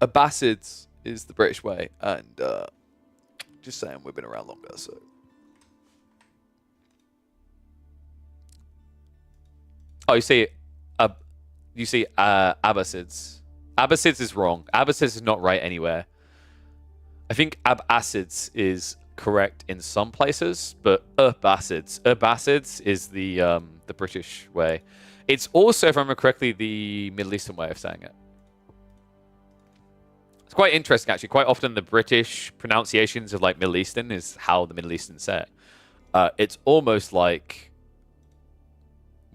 Abbasids is the British way. And just saying, we've been around longer, so. Oh, you see Abbasids. Abbasids is wrong. Abbasids is not right anywhere. I think Abbasids is correct in some places, but Abbasids is the British way. It's also, if I remember correctly, the Middle Eastern way of saying it. It's quite interesting, actually. Quite often the British pronunciations of like Middle Eastern is how the Middle Eastern say it. It's almost like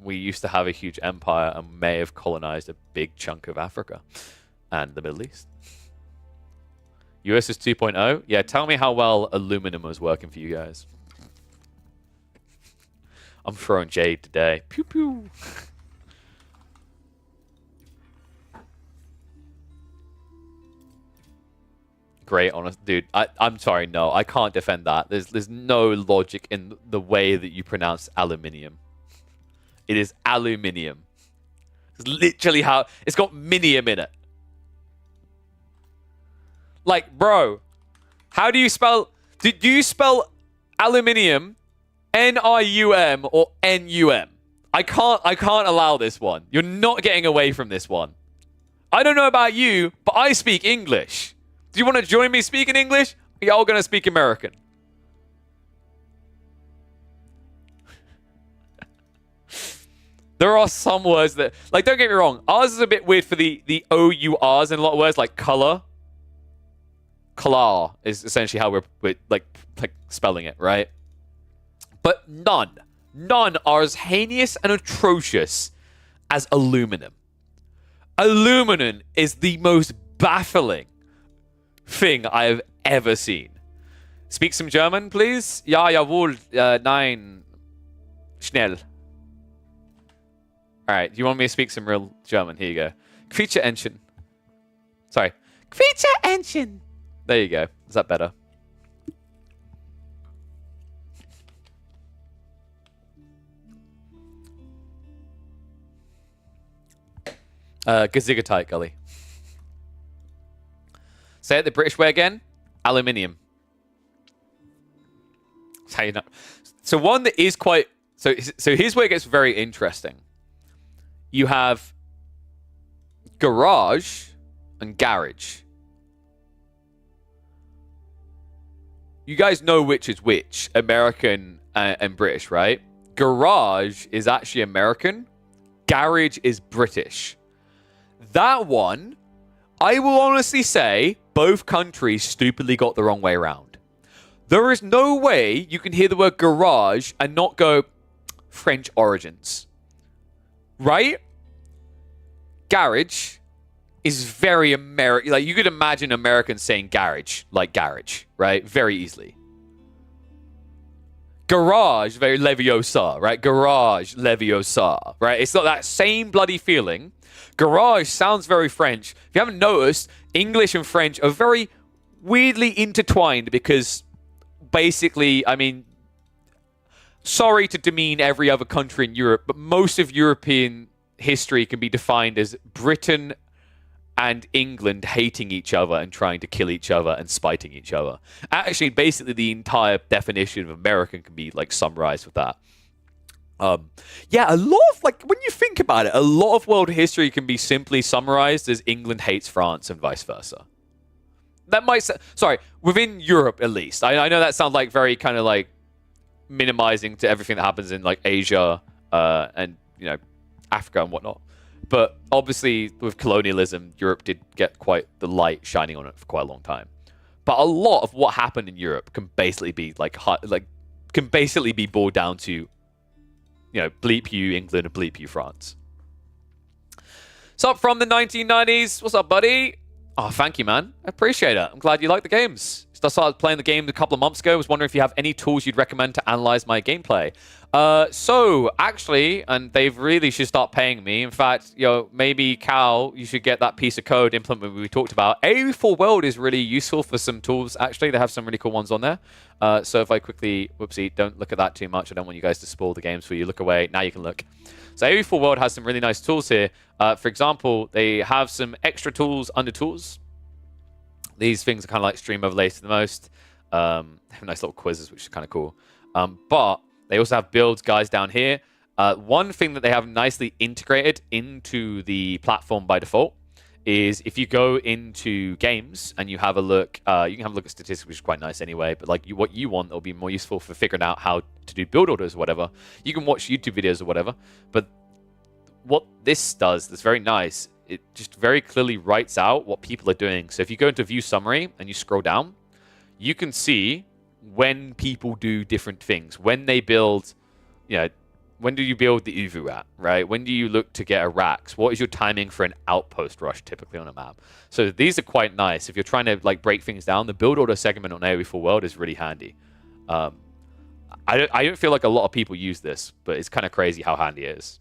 we used to have a huge empire and may have colonized a big chunk of Africa and the Middle East. US is 2.0. Yeah, tell me how well aluminum was working for you guys. I'm throwing jade today. Pew pew. great, honest dude. I'm sorry, no, I can't defend that. There's no logic in the way that you pronounce aluminium. It is aluminium. It's literally how it's got minium in it. Like, bro, how do you spell? Do you spell aluminium N-I-U-M or N-U-M? I can't allow this one. You're not getting away from this one. I don't know about you, but I speak English. Do you want to join me speaking English? Or y'all gonna speak American? There are some words that, like, don't get me wrong, ours is a bit weird for the O-U-Rs in a lot of words, like color. Color is essentially how we're like spelling it, right? But none are as heinous and atrocious as aluminum. Aluminum is the most baffling thing I have ever seen. Speak some German, please? Ja, jawohl, nein, schnell. All right, you want me to speak some real German? Here you go. Quietscheentchen. Sorry. Quietscheentchen. There you go. Is that better? Gesundheit, Gully. Say it the British way again. Aluminium. That's how you know. So one that is quite... So here's where it gets very interesting. You have garage and garage. You guys know which is which, American and British, right? Garage is actually American. Garage is British. That one, I will honestly say, both countries stupidly got the wrong way around. There is no way you can hear the word garage and not go French origins. Right? Garage is very American. Like, you could imagine Americans saying garage, like garage, right? Very easily. Garage, very Leviosa, right? Garage, Leviosa, right? It's not that same bloody feeling. Garage sounds very French. If you haven't noticed, English and French are very weirdly intertwined because basically, I mean, sorry to demean every other country in Europe, but most of European history can be defined as Britain and England hating each other and trying to kill each other and spiting each other. Actually, basically, the entire definition of American can be like summarized with that. Yeah, a lot of, like, when you think about it, a lot of world history can be simply summarized as England hates France and vice versa. That might, sorry, within Europe at least. I know that sounds like very kind of like minimizing to everything that happens in like Asia and, you know, Africa and whatnot. But obviously, with colonialism, Europe did get quite the light shining on it for quite a long time. But a lot of what happened in Europe can basically be can basically be boiled down to, you know, bleep you England and bleep you France. So from the 1990s, what's up, buddy? Oh, thank you, man. I appreciate it. I'm glad you like the games. I started playing the game a couple of months ago. I was wondering if you have any tools you'd recommend to analyze my gameplay. So, actually, and they really should start paying me. In fact, you know, maybe, Cal, you should get that piece of code implement we talked about. AOE4 World is really useful for some tools, actually. They have some really cool ones on there. So if I quickly, whoopsie, don't look at that too much. I don't want you guys to spoil the games for you. Look away. Now you can look. So AOE4 World has some really nice tools here. For example, they have some extra tools under tools. These things are kind of like stream overlays to the most. They have nice little quizzes, which is kind of cool. But they also have builds guys down here. One thing that they have nicely integrated into the platform by default is if you go into games and you have a look, you can have a look at statistics, which is quite nice anyway, but like what you want, it'll be more useful for figuring out how to do build orders or whatever. You can watch YouTube videos or whatever, but what this does that's very nice, it just very clearly writes out what people are doing. So if you go into view summary and you scroll down, you can see when people do different things. When they build, you know, when do you build the Uvu at, right? When do you look to get a Rax? What is your timing for an outpost rush typically on a map? So these are quite nice. If you're trying to like break things down, the build order segment on AOE4 World is really handy. I don't feel like a lot of people use this, but it's kind of crazy how handy it is.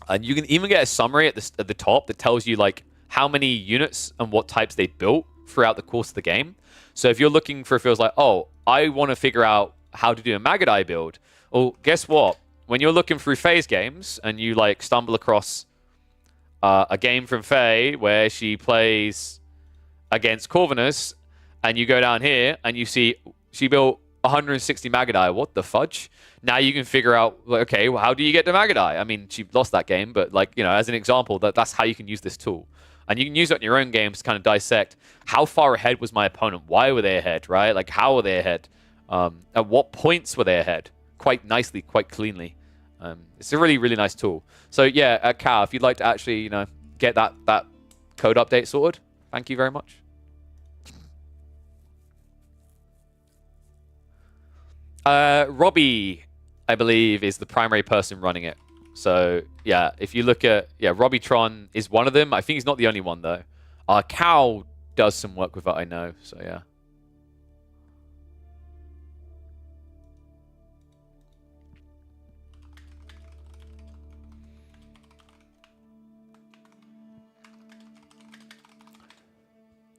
And you can even get a summary at the top that tells you like how many units and what types they built throughout the course of the game. So if you're looking for feels like, oh, I want to figure out how to do a Magadai build. Well, guess what? When you're looking through FaZe games and you like stumble across a game from Faye where she plays against Corvinus, and you go down here and you see she built 160 Magadai. What the fudge? Now you can figure out, like, okay, well, how do you get to Magadai? I mean, she lost that game, but like, you know, as an example, that's how you can use this tool. And you can use it in your own games to kind of dissect how far ahead was my opponent? Why were they ahead, right? Like, how were they ahead? At what points were they ahead? Quite nicely, quite cleanly. It's a really, really nice tool. So yeah, Cal, if you'd like to actually, you know, get that code update sorted, thank you very much. Robbie, I believe, is the primary person running it. So yeah, if you look at, yeah, Robbie-tron is one of them. I think he's not the only one though. Cal does some work with it, I know. So yeah.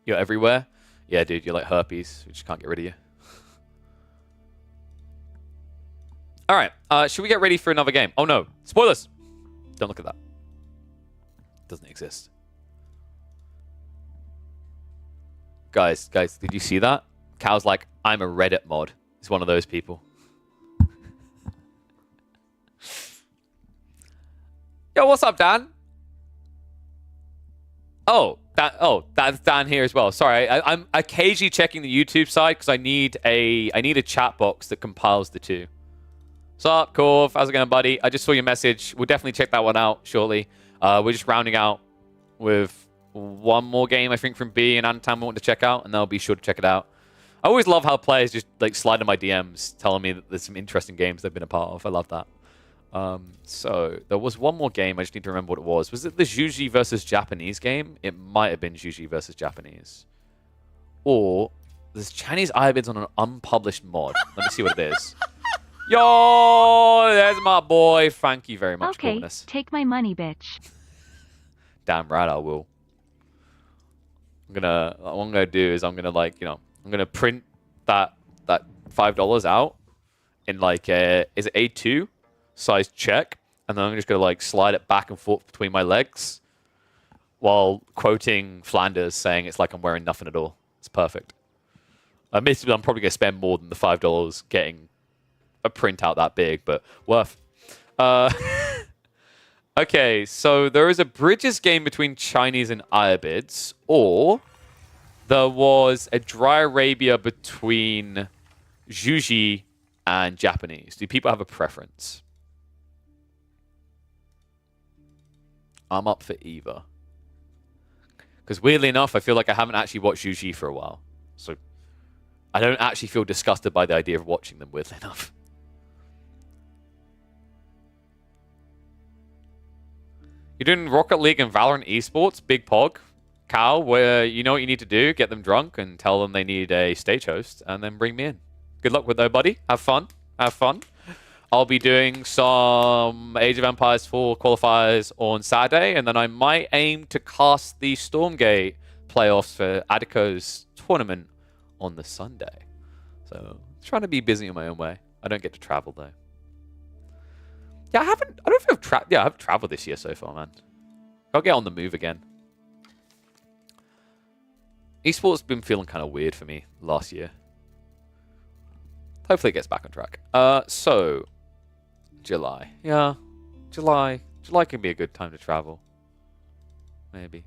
You're everywhere? Yeah, dude, you're like herpes. We just can't get rid of you. All right, should we get ready for another game? Oh no, spoilers! Don't look at that. Doesn't exist. Guys, did you see that? Cal's like, I'm a Reddit mod. He's one of those people. Yo, what's up, Dan? That's Dan here as well. Sorry, I'm occasionally checking the YouTube side because I need a chat box that compiles the two. What's up, Corv? How's it going, buddy? I just saw your message. We'll definitely check that one out shortly. We're just rounding out with one more game, I think, from B and Antam we want to check out, and they'll be sure to check it out. I always love how players just like slide in my DMs telling me that there's some interesting games they've been a part of. I love that. So there was one more game. I just need to remember what it was. Was it the Juji versus Japanese game? It might have been Juji versus Japanese. Or there's Chinese Ibids on an unpublished mod. Let me see what it is. Yo, there's my boy. Thank you very much, Okay, Corvinus. take my money, bitch. Damn right I will. What I'm gonna do is I'm gonna print that $5 out in like is it A2 size check, and then I'm just gonna like slide it back and forth between my legs while quoting Flanders saying it's like I'm wearing nothing at all. It's perfect. Admittedly, I'm probably gonna spend more than the $5 getting a printout that big, but worth. Okay, so there is a Bridges game between Chinese and Ayabids, or there was a Dry Arabia between Juji and Japanese. Do people have a preference? I'm up for either. Because weirdly enough, I feel like I haven't actually watched Juji for a while. So I don't actually feel disgusted by the idea of watching them, weirdly enough. You're doing Rocket League and Valorant esports, Big Pog, Cal, where you know what you need to do, get them drunk and tell them they need a stage host, and then bring me in. Good luck with that, buddy. Have fun. Have fun. I'll be doing some Age of Empires 4 qualifiers on Saturday, and then I might aim to cast the Stormgate playoffs for Adico's tournament on the Sunday. So, trying to be busy in my own way. I don't get to travel, though. Yeah, I don't think I've traveled this year so far, man. I'll get on the move again. Esports been feeling kind of weird for me last year. Hopefully it gets back on track. So, July. Yeah, July. July can be a good time to travel. Maybe.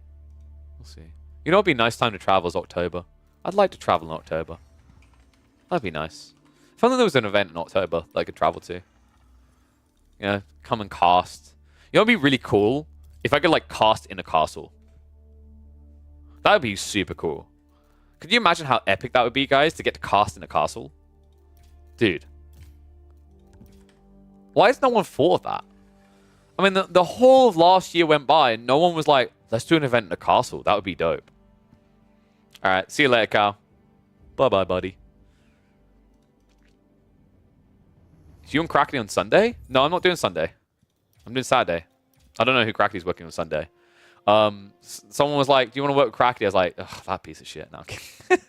We'll see. You know what would be a nice time to travel is October. I'd like to travel in October. That'd be nice. If only there was an event in October that I could travel to. You know, come and cast. You know what would be really cool? If I could, like, cast in a castle. That would be super cool. Could you imagine how epic that would be, guys, to get to cast in a castle? Dude. Why has no one thought of that? I mean, the whole of last year went by and no one was like, let's do an event in a castle. That would be dope. All right. See you later, Cal. Bye-bye, buddy. Is you and Crackly on Sunday? No, I'm not doing Sunday. I'm doing Saturday. I don't know who Crackly's working on Sunday. Someone was like, "Do you want to work with Crackety?" I was like, "Ugh, that piece of shit." No, I'm kidding.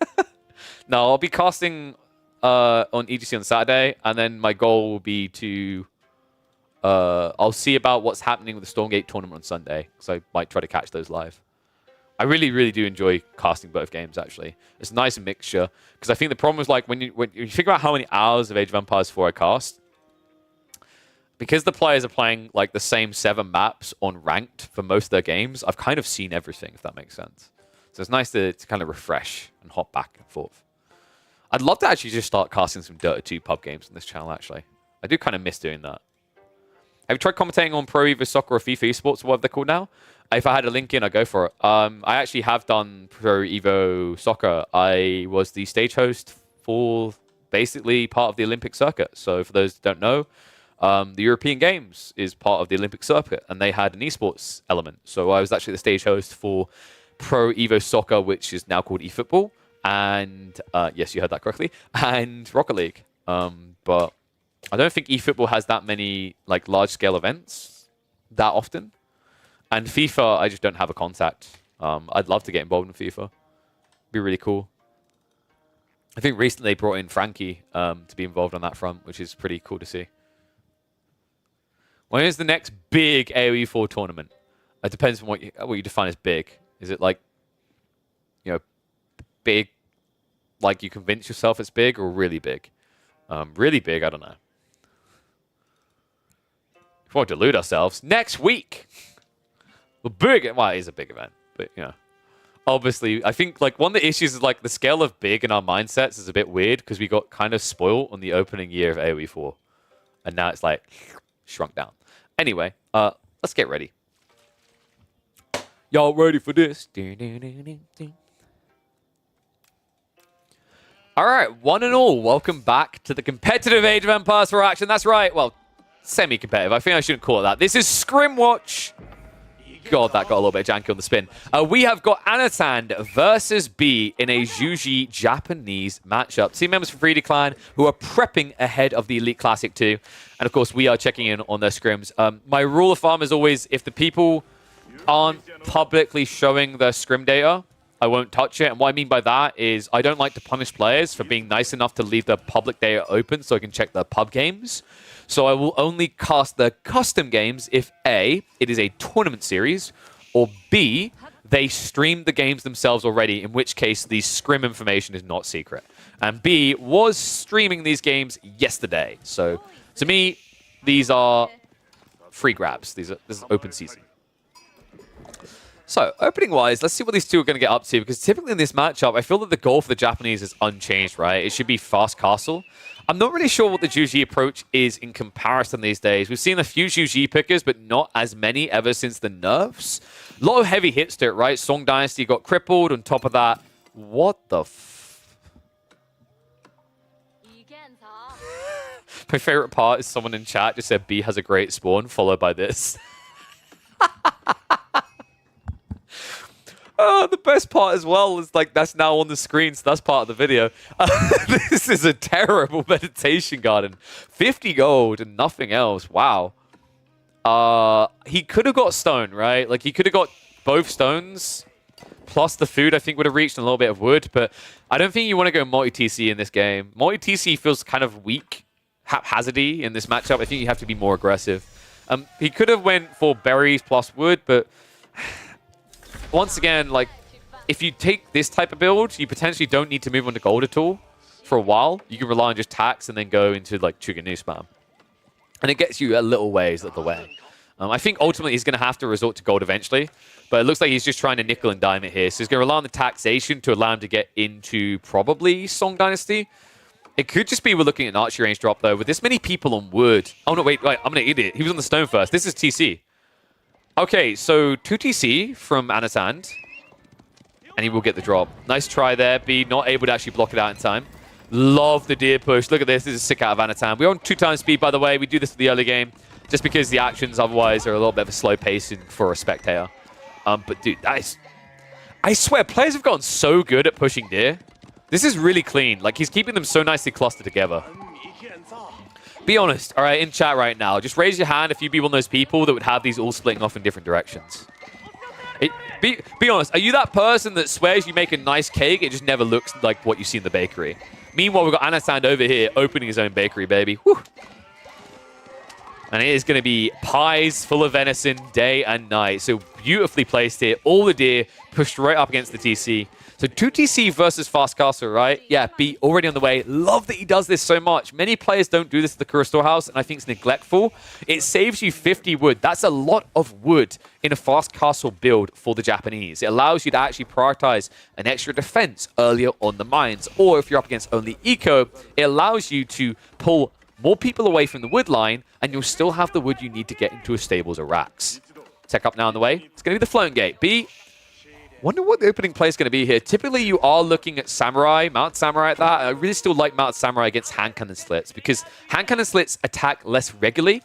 No, I'll be casting on EGC on Saturday, and then my goal will be to I'll see about what's happening with the Stormgate tournament on Sunday, because I might try to catch those live. I really, really do enjoy casting both games, actually. It's a nice mixture, because I think the problem is, like, when you figure out how many hours of Age of Empires 4 I cast, because the players are playing, like, the same 7 maps on ranked for most of their games, I've kind of seen everything, if that makes sense. So it's nice to kind of refresh and hop back and forth. I'd love to actually just start casting some Dota 2 pub games on this channel, actually. I do kind of miss doing that. Have you tried commentating on Pro Evo Soccer or FIFA Esports, or whatever they're called now? If I had a link in, I'd go for it. I actually have done Pro Evo Soccer. I was the stage host for basically part of the Olympic circuit. So for those who don't know, the European Games is part of the Olympic circuit, and they had an esports element. So I was actually the stage host for Pro Evo Soccer, which is now called eFootball. And yes, you heard that correctly. And Rocket League. But I don't think eFootball has that many like large-scale events that often. And FIFA, I just don't have a contact. I'd love to get involved in FIFA. Be really cool. I think recently they brought in Frankie to be involved on that front, which is pretty cool to see. When is the next big AoE 4 tournament? It depends on what you define as big. Is it like, you know, big, like you convince yourself it's big, or really big? Really big, I don't know. If we won't delude ourselves, next week. Well, it is a big event, but, you know. Obviously, I think, like, one of the issues is, like, the scale of big in our mindsets is a bit weird, because we got kind of spoiled on the opening year of AoE 4. And now it's, like, shrunk down. Anyway, let's get ready. Y'all ready for this? All right, one and all, welcome back to the competitive Age of Empires 4 action. That's right, well, semi-competitive. I think I shouldn't call it that. This is Scrimwatch. God, that got a little bit janky on the spin. We have got Anatan versus B in a Zhuji Japanese matchup. Team members from Freedy Clan who are prepping ahead of the Elite Classic 2. And of course, we are checking in on their scrims. My rule of thumb is always, if the people aren't publicly showing their scrim data, I won't touch it. And what I mean by that is I don't like to punish players for being nice enough to leave their public data open so I can check their pub games. So I will only cast the custom games if A, it is a tournament series, or B, they streamed the games themselves already, in which case the scrim information is not secret. And B was streaming these games yesterday. So to me, these are free grabs. This is open season. So, opening-wise, let's see what these two are going to get up to, because typically in this matchup, I feel that the goal for the Japanese is unchanged, right? It should be fast castle. I'm not really sure what the Zhuji approach is in comparison these days. We've seen a few Zhuji pickers, but not as many ever since the nerfs. A lot of heavy hits to it, right? Song Dynasty got crippled. On top of that, what the f... My favorite part is someone in chat just said B has a great spawn, followed by this. Oh, the best part as well is, like, that's now on the screen, so that's part of the video. This is a terrible meditation garden. 50 gold and nothing else. Wow. He could have got stone, right? Like, he could have got both stones, plus the food, I think, would have reached a little bit of wood, but I don't think you want to go multi-TC in this game. Multi-TC feels kind of weak, haphazardy in this matchup. I think you have to be more aggressive. He could have went for berries plus wood, but... Once again, like, if you take this type of build, you potentially don't need to move on to gold at all for a while. You can rely on just tax and then go into, like, Chuganu spam. And it gets you a little ways of the way. I think ultimately he's going to have to resort to gold eventually, but it looks like he's just trying to nickel and dime it here. So he's going to rely on the taxation to allow him to get into probably Song Dynasty. It could just be we're looking at an archery range drop, though. With this many people on wood... Oh, no, wait, I'm an idiot. He was on the stone first. This is TC. Okay, so 2TC from Anatan, and he will get the drop. Nice try there. B not able to actually block it out in time. Love the deer push. Look at this. This is sick out of Anatan. We're on 2x speed, by the way. We do this for the early game, just because the actions otherwise are a little bit of a slow pacing for a spectator. But dude, that is... I swear, players have gotten so good at pushing deer. This is really clean. Like, he's keeping them so nicely clustered together. Be honest, all right, in chat right now. Just raise your hand if you'd be one of those people that would have these all splitting off in different directions. Be honest, are you that person that swears you make a nice cake, it just never looks like what you see in the bakery? Meanwhile, we've got Anasand over here opening his own bakery, baby. Whew. And it is going to be pies full of venison day and night. So beautifully placed here. All the deer pushed right up against the TC. So 2TC versus Fast Castle, right? Yeah, B already on the way. Love that he does this so much. Many players don't do this at the Kura Storehouse, and I think it's neglectful. It saves you 50 wood. That's a lot of wood in a Fast Castle build for the Japanese. It allows you to actually prioritize an extra defense earlier on the mines. Or if you're up against only eco, it allows you to pull more people away from the wood line, and you'll still have the wood you need to get into a stables or racks. Tech up now on the way. It's going to be the Floating Gate. B, wonder what the opening play is going to be here. Typically, you are looking at Samurai, Mount Samurai at that. I really still like Mount Samurai against Hand Cannon Slits, because Hand Cannon Slits attack less regularly,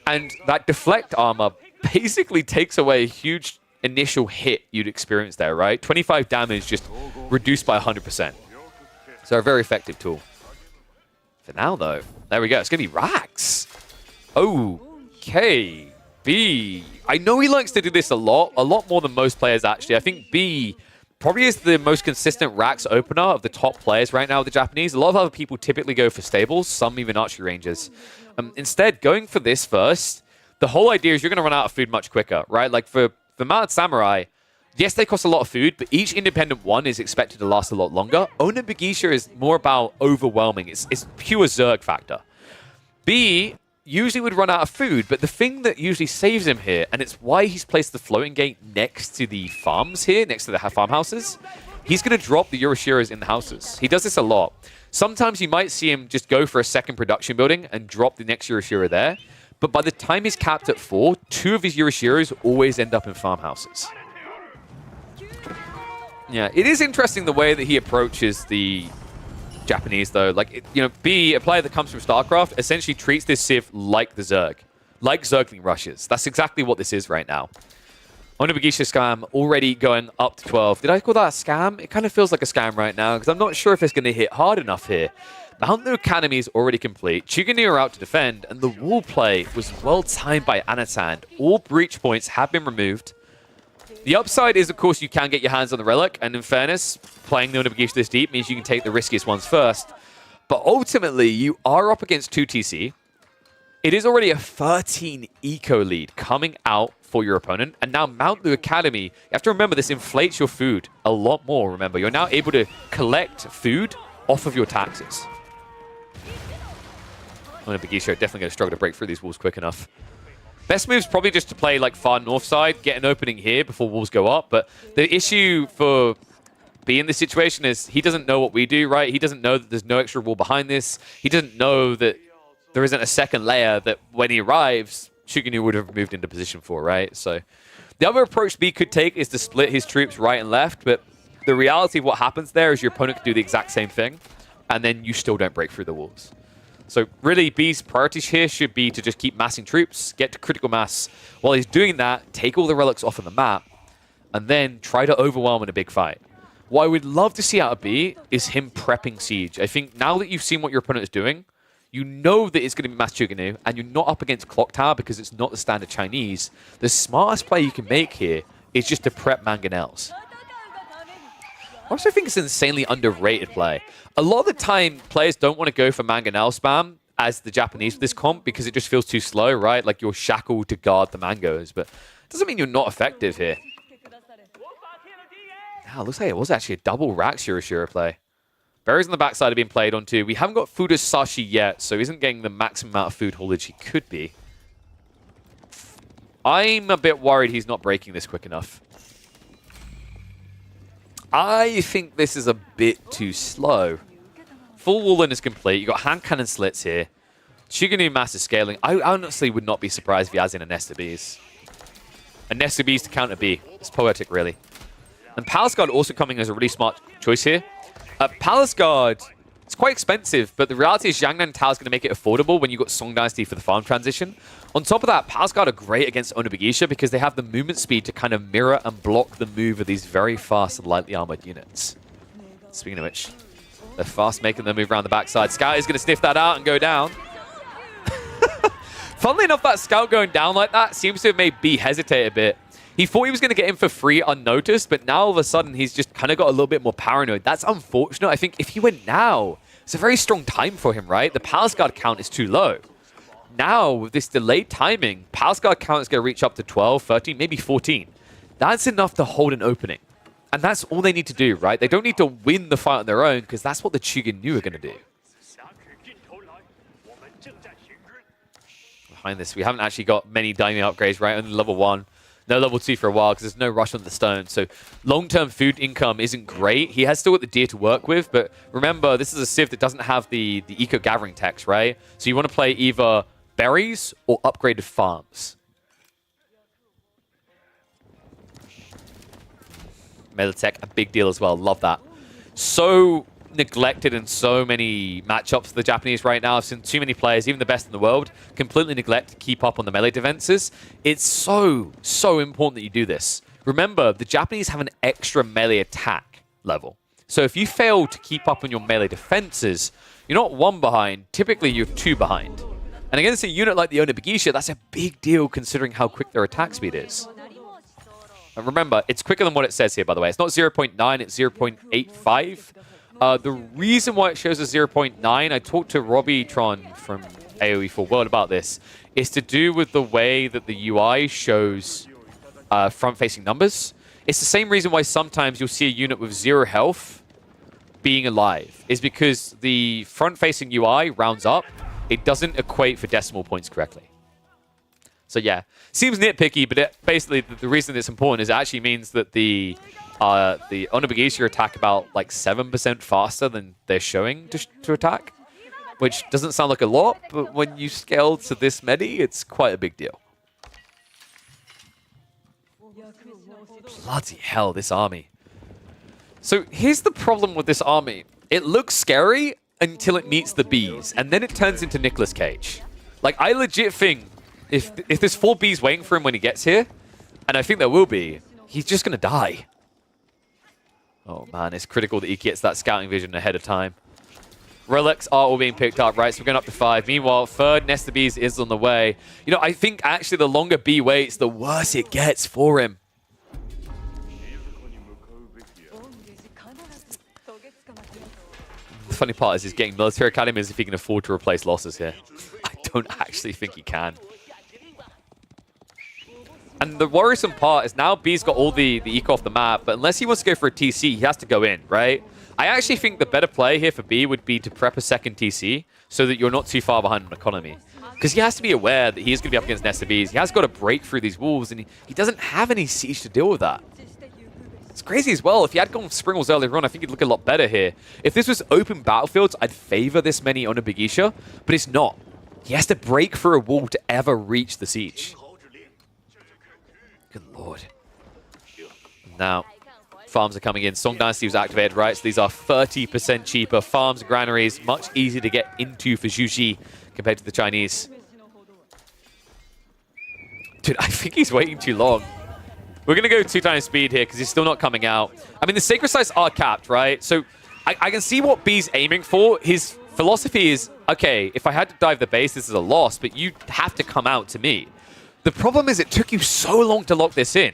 and that deflect armor basically takes away a huge initial hit you'd experience there, right? 25 damage just reduced by 100%. So a very effective tool. For now, though, there we go. It's going to be Rax. Okay. B. I know he likes to do this a lot more than most players, actually. I think B probably is the most consistent Rax opener of the top players right now with the Japanese. A lot of other people typically go for stables, some even archery ranges. Instead, going for this first, the whole idea is you're going to run out of food much quicker, right? Like for Mount Samurai, yes, they cost a lot of food, but each independent one is expected to last a lot longer. Onibugisha is more about overwhelming. It's pure Zerg factor. B usually would run out of food, but the thing that usually saves him here, and it's why he's placed the Floating Gate next to the farms here, next to the farmhouses, he's going to drop the Yoroshiras in the houses. He does this a lot. Sometimes you might see him just go for a second production building and drop the next Yoroshira there, but by the time he's capped at 4, 2 of his Yoroshiras always end up in farmhouses. Yeah, it is interesting the way that he approaches the Japanese, though. Like, you know, B, a player that comes from StarCraft, essentially treats this Civ like the Zerg. Like Zergling rushes. That's exactly what this is right now. Onibugisha scam already going up to 12. Did I call that a scam? It kind of feels like a scam right now, because I'm not sure if it's going to hit hard enough here. Mount Lu Academy is already complete. Chuganu are out to defend, and the wall play was well timed by Anasand. All breach points have been removed. The upside is, of course, you can get your hands on the Relic, and in fairness, playing the Onibugisha this deep means you can take the riskiest ones first. But ultimately, you are up against 2TC. It is already a 13 eco lead coming out for your opponent, and now Mount Lu Academy, you have to remember this inflates your food a lot more, remember. You're now able to collect food off of your taxes. Onibugisha are definitely going to struggle to break through these walls quick enough. Best move's probably just to play like far north side, get an opening here before walls go up. But the issue for B in this situation is he doesn't know what we do, right? He doesn't know that there's no extra wall behind this. He doesn't know that there isn't a second layer that when he arrives, Chuganu would have moved into position for, right? So the other approach B could take is to split his troops right and left. But the reality of what happens there is your opponent could do the exact same thing, and then you still don't break through the walls. So really, B's priorities here should be to just keep massing troops, get to critical mass. While he's doing that, take all the relics off of the map, and then try to overwhelm in a big fight. What I would love to see out of B is him prepping Siege. I think now that you've seen what your opponent is doing, you know that it's going to be Mass Chuganu, and you're not up against Clock Tower because it's not the standard Chinese. The smartest play you can make here is just to prep Mangonels. I also think it's an insanely underrated play. A lot of the time, players don't want to go for Mangonel spam as the Japanese for this comp because it just feels too slow, right? Like you're shackled to guard the mangoes, but it doesn't mean you're not effective here. Wow, looks like it was actually a double Rax Yoroshira play. Berries on the backside are being played onto. We haven't got Fuda's Sashi yet, so he isn't getting the maximum amount of food haulage he could be. I'm a bit worried he's not breaking this quick enough. I think this is a bit too slow. Full Woolen is complete. You've got Hand Cannon Slits here. Chuganu mass is scaling. I honestly would not be surprised if he has in a Nest of Bees. A Nest of Bees to counter B. It's poetic, really. And Palace Guard also coming as a really smart choice here. Palace Guard, it's quite expensive, but the reality is Jiangnan Tao is going to make it affordable when you've got Song Dynasty for the farm transition. On top of that, Palace Guard are great against Onibugisha because they have the movement speed to kind of mirror and block the move of these very fast, lightly armored units. Speaking of which, they're fast making them move around the backside. Scout is going to sniff that out and go down. Funnily enough, that Scout going down like that seems to have made B hesitate a bit. He thought he was going to get in for free unnoticed, but now all of a sudden he's just kind of got a little bit more paranoid. That's unfortunate. I think if he went now, it's a very strong time for him, right? The Palace Guard count is too low. Now, with this delayed timing, Palace Guard count is going to reach up to 12, 13, maybe 14. That's enough to hold an opening. And that's all they need to do, right? They don't need to win the fight on their own, because that's what the Chuginyu are going to do. Behind this, we haven't actually got many diamond upgrades, right? Only level 1. No level 2 for a while, because there's no rush on the stone. So long-term food income isn't great. He has still got the deer to work with, but remember, this is a Civ that doesn't have the eco-gathering text, right? So you want to play either berries or upgraded farms. Militech, a big deal as well. Love that. So neglected in so many matchups for the Japanese right now. I've seen too many players, even the best in the world, completely neglect to keep up on the melee defenses. It's so important that you do this. Remember, the Japanese have an extra melee attack level. So if you fail to keep up on your melee defenses, you're not 1 behind, typically you're 2 behind. And against a unit like the Onibagisha, that's a big deal considering how quick their attack speed is. And remember, it's quicker than what it says here, by the way. It's not 0.9, it's 0.85. The reason why it shows a 0.9, I talked to Robbie-tron from AoE Full World about this, is to do with the way that the UI shows front-facing numbers. It's the same reason why sometimes you'll see a unit with 0 health being alive, is because the front-facing UI rounds up. It doesn't equate for decimal points correctly. So yeah, seems nitpicky, but basically the reason it's important is it actually means that the Onibagisha attack about like 7% faster than they're showing to attack, which doesn't sound like a lot, but when you scale to this many, it's quite a big deal. Bloody hell, this army. So here's the problem with this army. It looks scary until it meets the bees, and then it turns into Nicolas Cage. Like, I legit think if there's 4 bees waiting for him when he gets here, and I think there will be, he's just going to die. Oh man, it's critical that he gets that scouting vision ahead of time. Relics are all being picked up, right? So we're going up to 5. Meanwhile, third nest of bees is on the way. You know, I think actually the longer bee waits, the worse it gets for him. The funny part is he's getting military academy as if he can afford to replace losses here. I don't actually think he can. And the worrisome part is now B's got all the eco off the map, but unless he wants to go for a TC, he has to go in, right? I actually think the better play here for B would be to prep a second TC so that you're not too far behind on economy. Because he has to be aware that he's going to be up against Nest of Bees. He has got to break through these walls, and he doesn't have any siege to deal with that. It's crazy as well. If he had gone Springles earlier on, I think he'd look a lot better here. If this was open battlefields, I'd favor this many on a Onibagisha, but it's not. He has to break through a wall to ever reach the siege. Good lord. Now, farms are coming in. Song Dynasty was activated, right? So these are 30% cheaper farms and granaries. Much easier to get into for Zhu Ji compared to the Chinese. Dude, I think he's waiting too long. We're going to go 2 times speed here because he's still not coming out. I mean, the sacred sites are capped, right? So I can see what B's aiming for. His philosophy is, okay, if I had to dive the base, this is a loss, but you have to come out to me. The problem is it took you so long to lock this in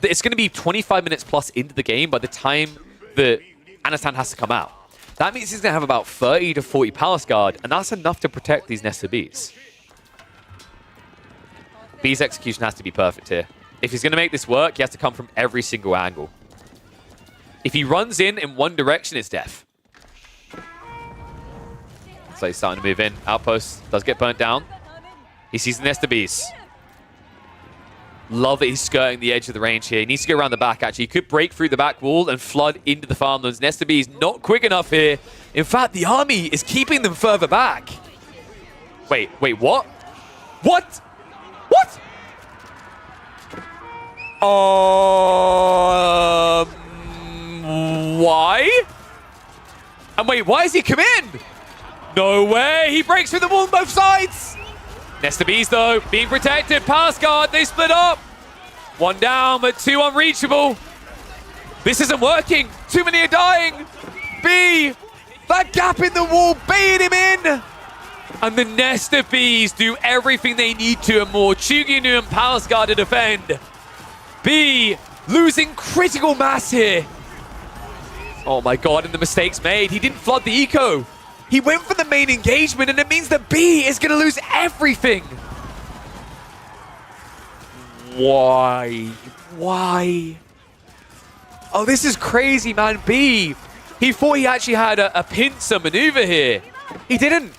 that it's going to be 25 minutes plus into the game by the time that Anastan has to come out. That means he's going to have about 30 to 40 Palace Guard, and that's enough to protect these nested bees. B's execution has to be perfect here. If he's going to make this work, he has to come from every single angle. If he runs in one direction, it's death. So he's starting to move in. Outpost does get burnt down. He sees the nest of bees. Love that he's skirting the edge of the range here. He needs to go around the back, actually. He could break through the back wall and flood into the farmlands. Nest of bees not quick enough here. In fact, the army is keeping them further back. Wait, what? What? What? Why? And wait, why has he come in? No way! He breaks through the wall on both sides! Nest of bees, though, being protected. Palace Guard, they split up. 1 down, but 2 unreachable. This isn't working. Too many are dying. B, that gap in the wall, baiting him in. And the Nest of Bees do everything they need to and more. Chuginyu and Palace Guard to defend. B losing critical mass here. Oh my god, and the mistakes made. He didn't flood the eco. He went for the main engagement, and it means that B is going to lose everything. Why? Why? Oh, this is crazy, man. B, he thought he actually had a pincer maneuver here. He didn't.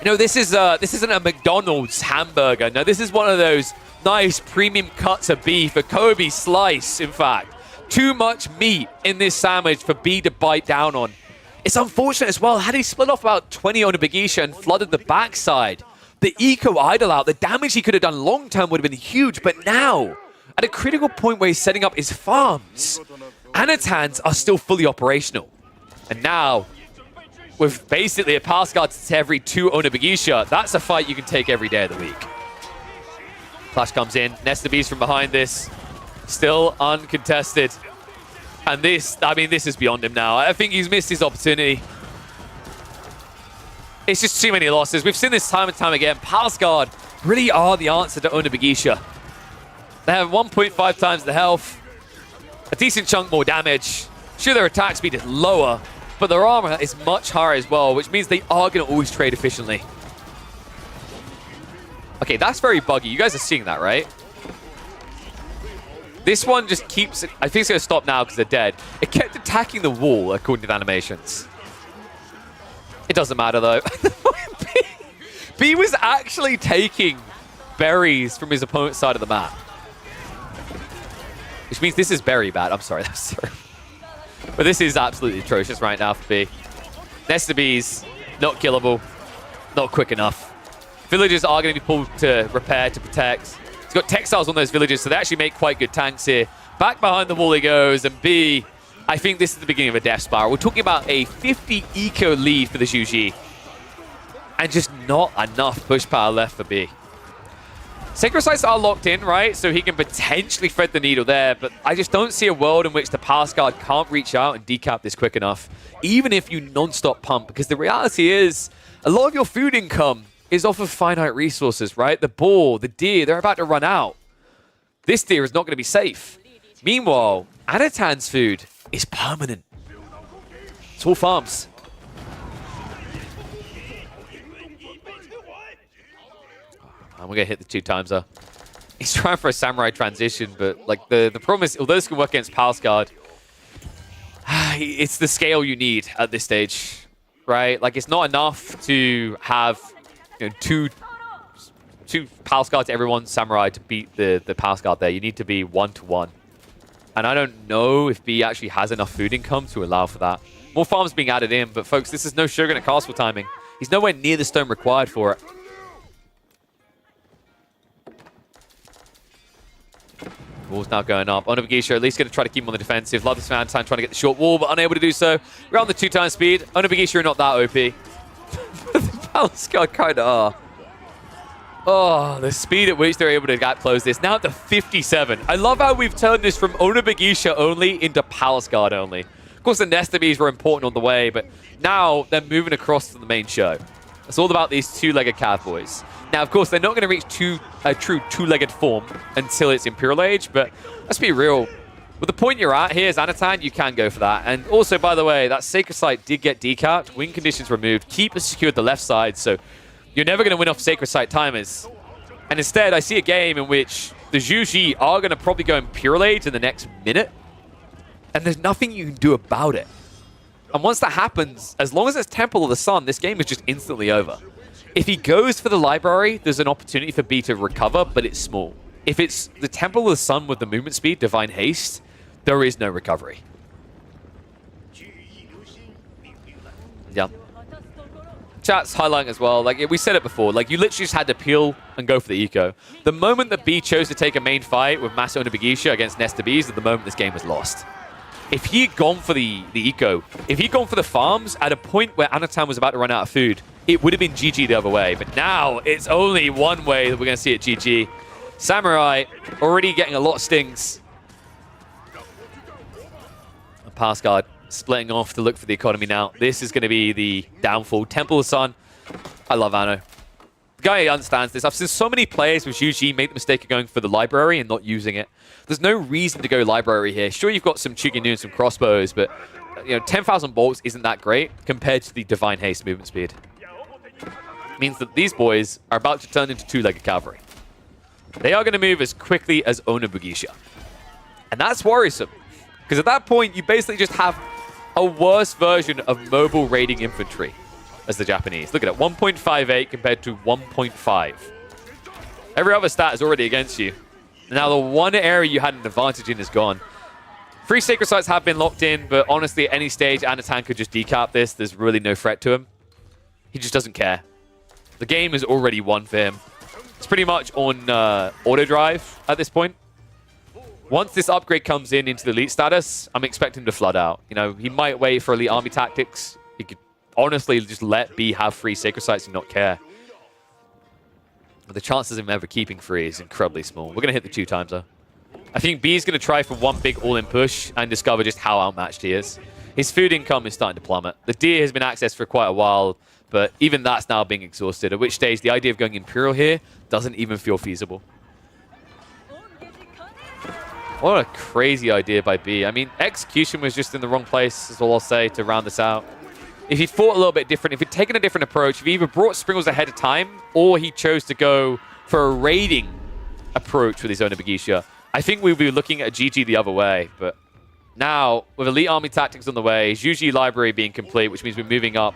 No, this isn't a McDonald's hamburger. No, this is one of those nice premium cuts of beef, a Kobe slice, in fact. Too much meat in this sandwich for B to bite down on. It's unfortunate as well. Had he split off about 20 on a Begisha and flooded the backside, the eco idle out, the damage he could have done long term would have been huge. But now, at a critical point where he's setting up his farms, Anatans are still fully operational. And now, with basically a pass guard to every 2 on a Begisha, that's a fight you can take every day of the week. Clash comes in. Nesta Beast from behind this. Still uncontested. And this, I mean, this is beyond him now. I think he's missed his opportunity. It's just too many losses. We've seen this time and time again. Palace Guard really are the answer to Ona Begisha. They have 1.5 times the health, a decent chunk more damage. Sure, their attack speed is lower, but their armor is much higher as well, which means they are going to always trade efficiently. Okay, that's very buggy. You guys are seeing that, right? This one just keeps... I think it's going to stop now because they're dead. It kept attacking the wall, according to the animations. It doesn't matter, though. B was actually taking berries from his opponent's side of the map. Which means this is very bad. I'm sorry, that's terrible. But this is absolutely atrocious right now for B. Nesta B's not killable. Not quick enough. Villagers are going to be pulled to repair, to protect. He's got textiles on those villages, so they actually make quite good tanks here. Back behind the wall he goes, and B, I think this is the beginning of a death spiral. We're talking about a 50 eco lead for the Zhu Ji. And just not enough push power left for B. Sacred Sites are locked in, right? So he can potentially thread the needle there, but I just don't see a world in which the Palace Guard can't reach out and decap this quick enough, even if you non-stop pump, because the reality is, a lot of your food income is off of finite resources, right? The boar, the deer, they're about to run out. This deer is not going to be safe. Meanwhile, Anatan's food is permanent. It's all farms. And we're going to hit the 2 times though. He's trying for a samurai transition, but like the problem is, although this can work against Palace Guard, it's the scale you need at this stage, right? Like it's not enough to have, you know, two Palace Guard to every one samurai to beat the Palace Guard there. You need to be 1-to-1. And I don't know if B actually has enough food income to allow for that. More farms being added in, but folks, this is no Shogun at Castle timing. He's nowhere near the stone required for it. Wall's now going up. Ona Begisha at least going to try to keep him on the defensive. Love this man trying to get the short wall, but unable to do so. Around the 2 times speed. Ona Begisha are not that OP. The Palace Guard kind of are. Oh, the speed at which they're able to gap close this. Now up to 57. I love how we've turned this from Ona Begisha only into Palace Guard only. Of course, the Nesta Bees were important on the way, but now they're moving across to the main show. It's all about these 2-legged cowboys. Now, of course, they're not going to reach a true 2-legged form until it's Imperial Age, but let's be real. With the point you're at here as Anatan, you can go for that. And also, by the way, that Sacred Site did get decapped, win conditions removed, keep secured the left side, so you're never going to win off Sacred Site timers. And instead, I see a game in which the Zhu Ji are going to probably go Imperial Age in the next minute, and there's nothing you can do about it. And once that happens, as long as it's Temple of the Sun, this game is just instantly over. If he goes for the library, there's an opportunity for B to recover, but it's small. If it's the Temple of the Sun with the movement speed, Divine Haste, there is no recovery. Yeah. Chat's highlighting as well. Like we said it before, like you literally just had to peel and go for the eco. The moment that B chose to take a main fight with Masa Ona Begisha against Nesta Bees, at the moment this game was lost. If he had gone for the eco, if he'd gone for the farms at a point where Anatan was about to run out of food, it would have been GG the other way. But now it's only one way that we're going to see it GG. Samurai already getting a lot of stings. Palace Guard splitting off to look for the economy now. This is going to be the downfall. Temple of Sun. I love Anno. The guy understands this. I've seen so many players with Zhu make the mistake of going for the library and not using it. There's no reason to go library here. Sure, you've got some Chuginu and some crossbows, but 10,000 bolts isn't that great compared to the Divine Haste movement speed. It means that these boys are about to turn into two-legged cavalry. They are going to move as quickly as Onibugisha. And that's worrisome, because at that point, you basically just have a worse version of mobile raiding infantry as the Japanese. Look at it, 1.58 compared to 1.5. Every other stat is already against you. Now, the one area you had an advantage in is gone. 3 Sacred Sites have been locked in, but honestly, at any stage, Anatan could just decap this. There's really no threat to him. He just doesn't care. The game is already won for him. It's pretty much on auto drive at this point. Once this upgrade comes into the elite status, I'm expecting him to flood out. He might wait for elite army tactics. He could honestly just let B have 3 Sacred Sites and not care. But the chances of him ever keeping 3 is incredibly small. We're going to hit the 2 times, though. I think B is going to try for one big all-in push and discover just how outmatched he is. His food income is starting to plummet. The deer has been accessed for quite a while, but even that's now being exhausted, at which stage the idea of going Imperial here doesn't even feel feasible. What a crazy idea by B. I mean, execution was just in the wrong place, is all I'll say, to round this out. If he'd fought a little bit different, if he'd taken a different approach, if he either brought Springles ahead of time, or he chose to go for a raiding approach with his Onibugisha, I think we'd be looking at GG the other way. But now, with elite army tactics on the way, Zhuji library being complete, which means we're moving up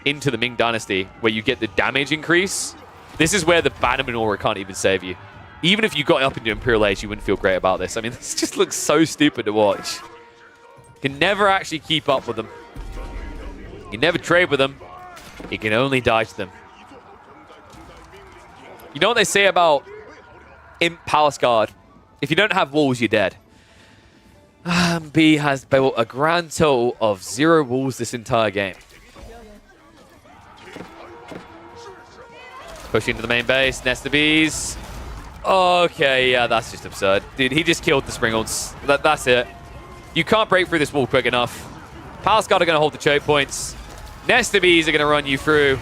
into the Ming Dynasty, where you get the damage increase, this is where the Bannerman aura can't even save you. Even if you got up into Imperial Age, you wouldn't feel great about this. I mean, this just looks so stupid to watch. You can never actually keep up with them. You can never trade with them. You can only dodge them. You know what they say about Imp Palace Guard? If you don't have walls, you're dead. B has built a grand total of 0 walls this entire game. Push into the main base. Nest of bees. Okay, yeah, that's just absurd. Dude, he just killed the Springles. That's it. You can't break through this wall quick enough. Palace Guard are going to hold the choke points. Nest of bees are going to run you through.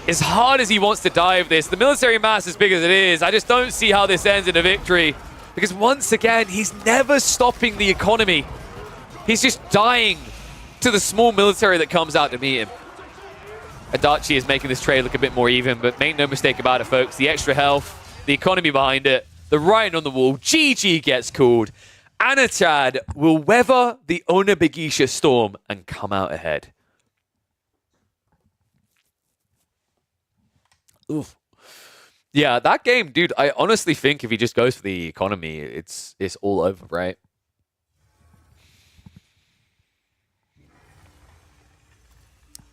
As hard as he wants to dive this, the military mass as big as it is, I just don't see how this ends in a victory. Because once again, he's never stopping the economy. He's just dying to the small military that comes out to meet him. Adachi is making this trade look a bit more even, but make no mistake about it, folks. The extra health, the economy behind it, the writing on the wall, GG gets called. Anatan will weather the Onibugisha storm and come out ahead. Oof. Yeah, that game, dude, I honestly think if he just goes for the economy, it's all over, right?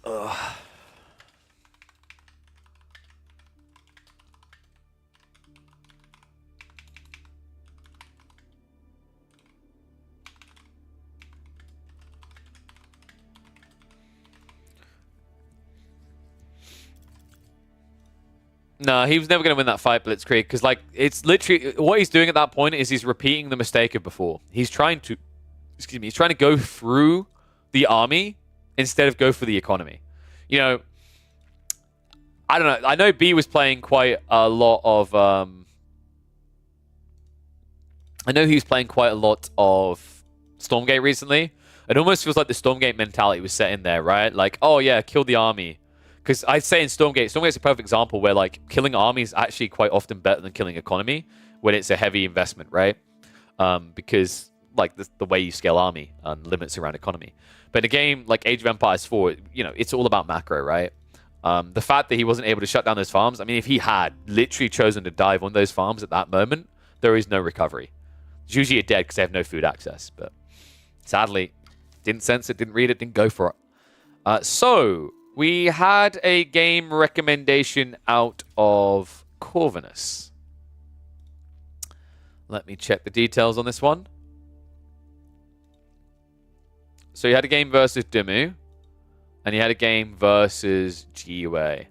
Ugh. No, he was never going to win that fight, Blitzkrieg, because, like, it's literally... What he's doing at that point is he's repeating the mistake of before. He's trying to... Excuse me. He's trying to go through the army instead of go for the economy. You know... I don't know. I know B was playing quite a lot of... I know he was playing quite a lot of Stormgate recently. It almost feels like the Stormgate mentality was set in there, right? Like, oh, yeah, kill the army. Because I'd say in Stormgate's a perfect example where, like, killing army is actually quite often better than killing economy when it's a heavy investment, right? Because, like, the way you scale army limits around economy. But in a game like Age of Empires 4, you know, it's all about macro, right? The fact that he wasn't able to shut down those farms, I mean, if he had literally chosen to dive on those farms at that moment, there is no recovery. Zhuji are dead because they have no food access. But sadly, didn't sense it, didn't read it, didn't go for it. So... We had a game recommendation out of Corvinus. Let me check the details on this one. So you had a game versus Dumu, and you had a game versus GUA.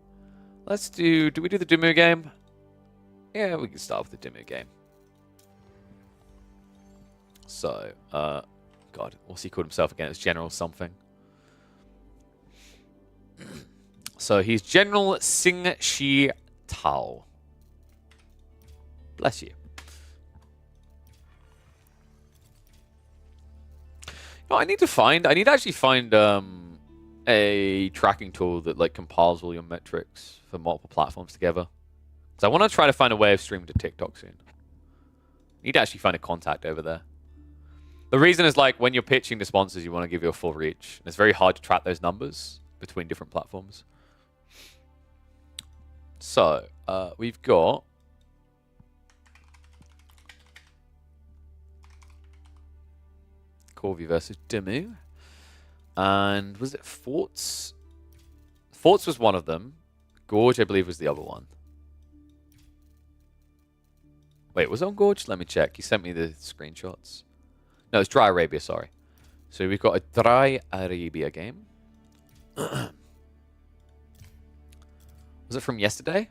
Let's do we do the Dumu game? Yeah, we can start with the Dumu game. So, God, what's he called himself again? It's General something. So he's General Sing Shi Tao. Bless you. No, I need to actually find a tracking tool that like compiles all your metrics for multiple platforms together. So I want to try to find a way of streaming to TikTok soon. Need to actually find a contact over there. The reason is like when you're pitching to sponsors, you want to give you a full reach. And it's very hard to track those numbers between different platforms. So we've got Corvi versus Dimmu. And was it Forts? Forts was one of them. Gorge, I believe, was the other one. Wait, was it on Gorge? Let me check. He sent me the screenshots. No, it's Dry Arabia, sorry. So we've got a Dry Arabia game. Was it from yesterday?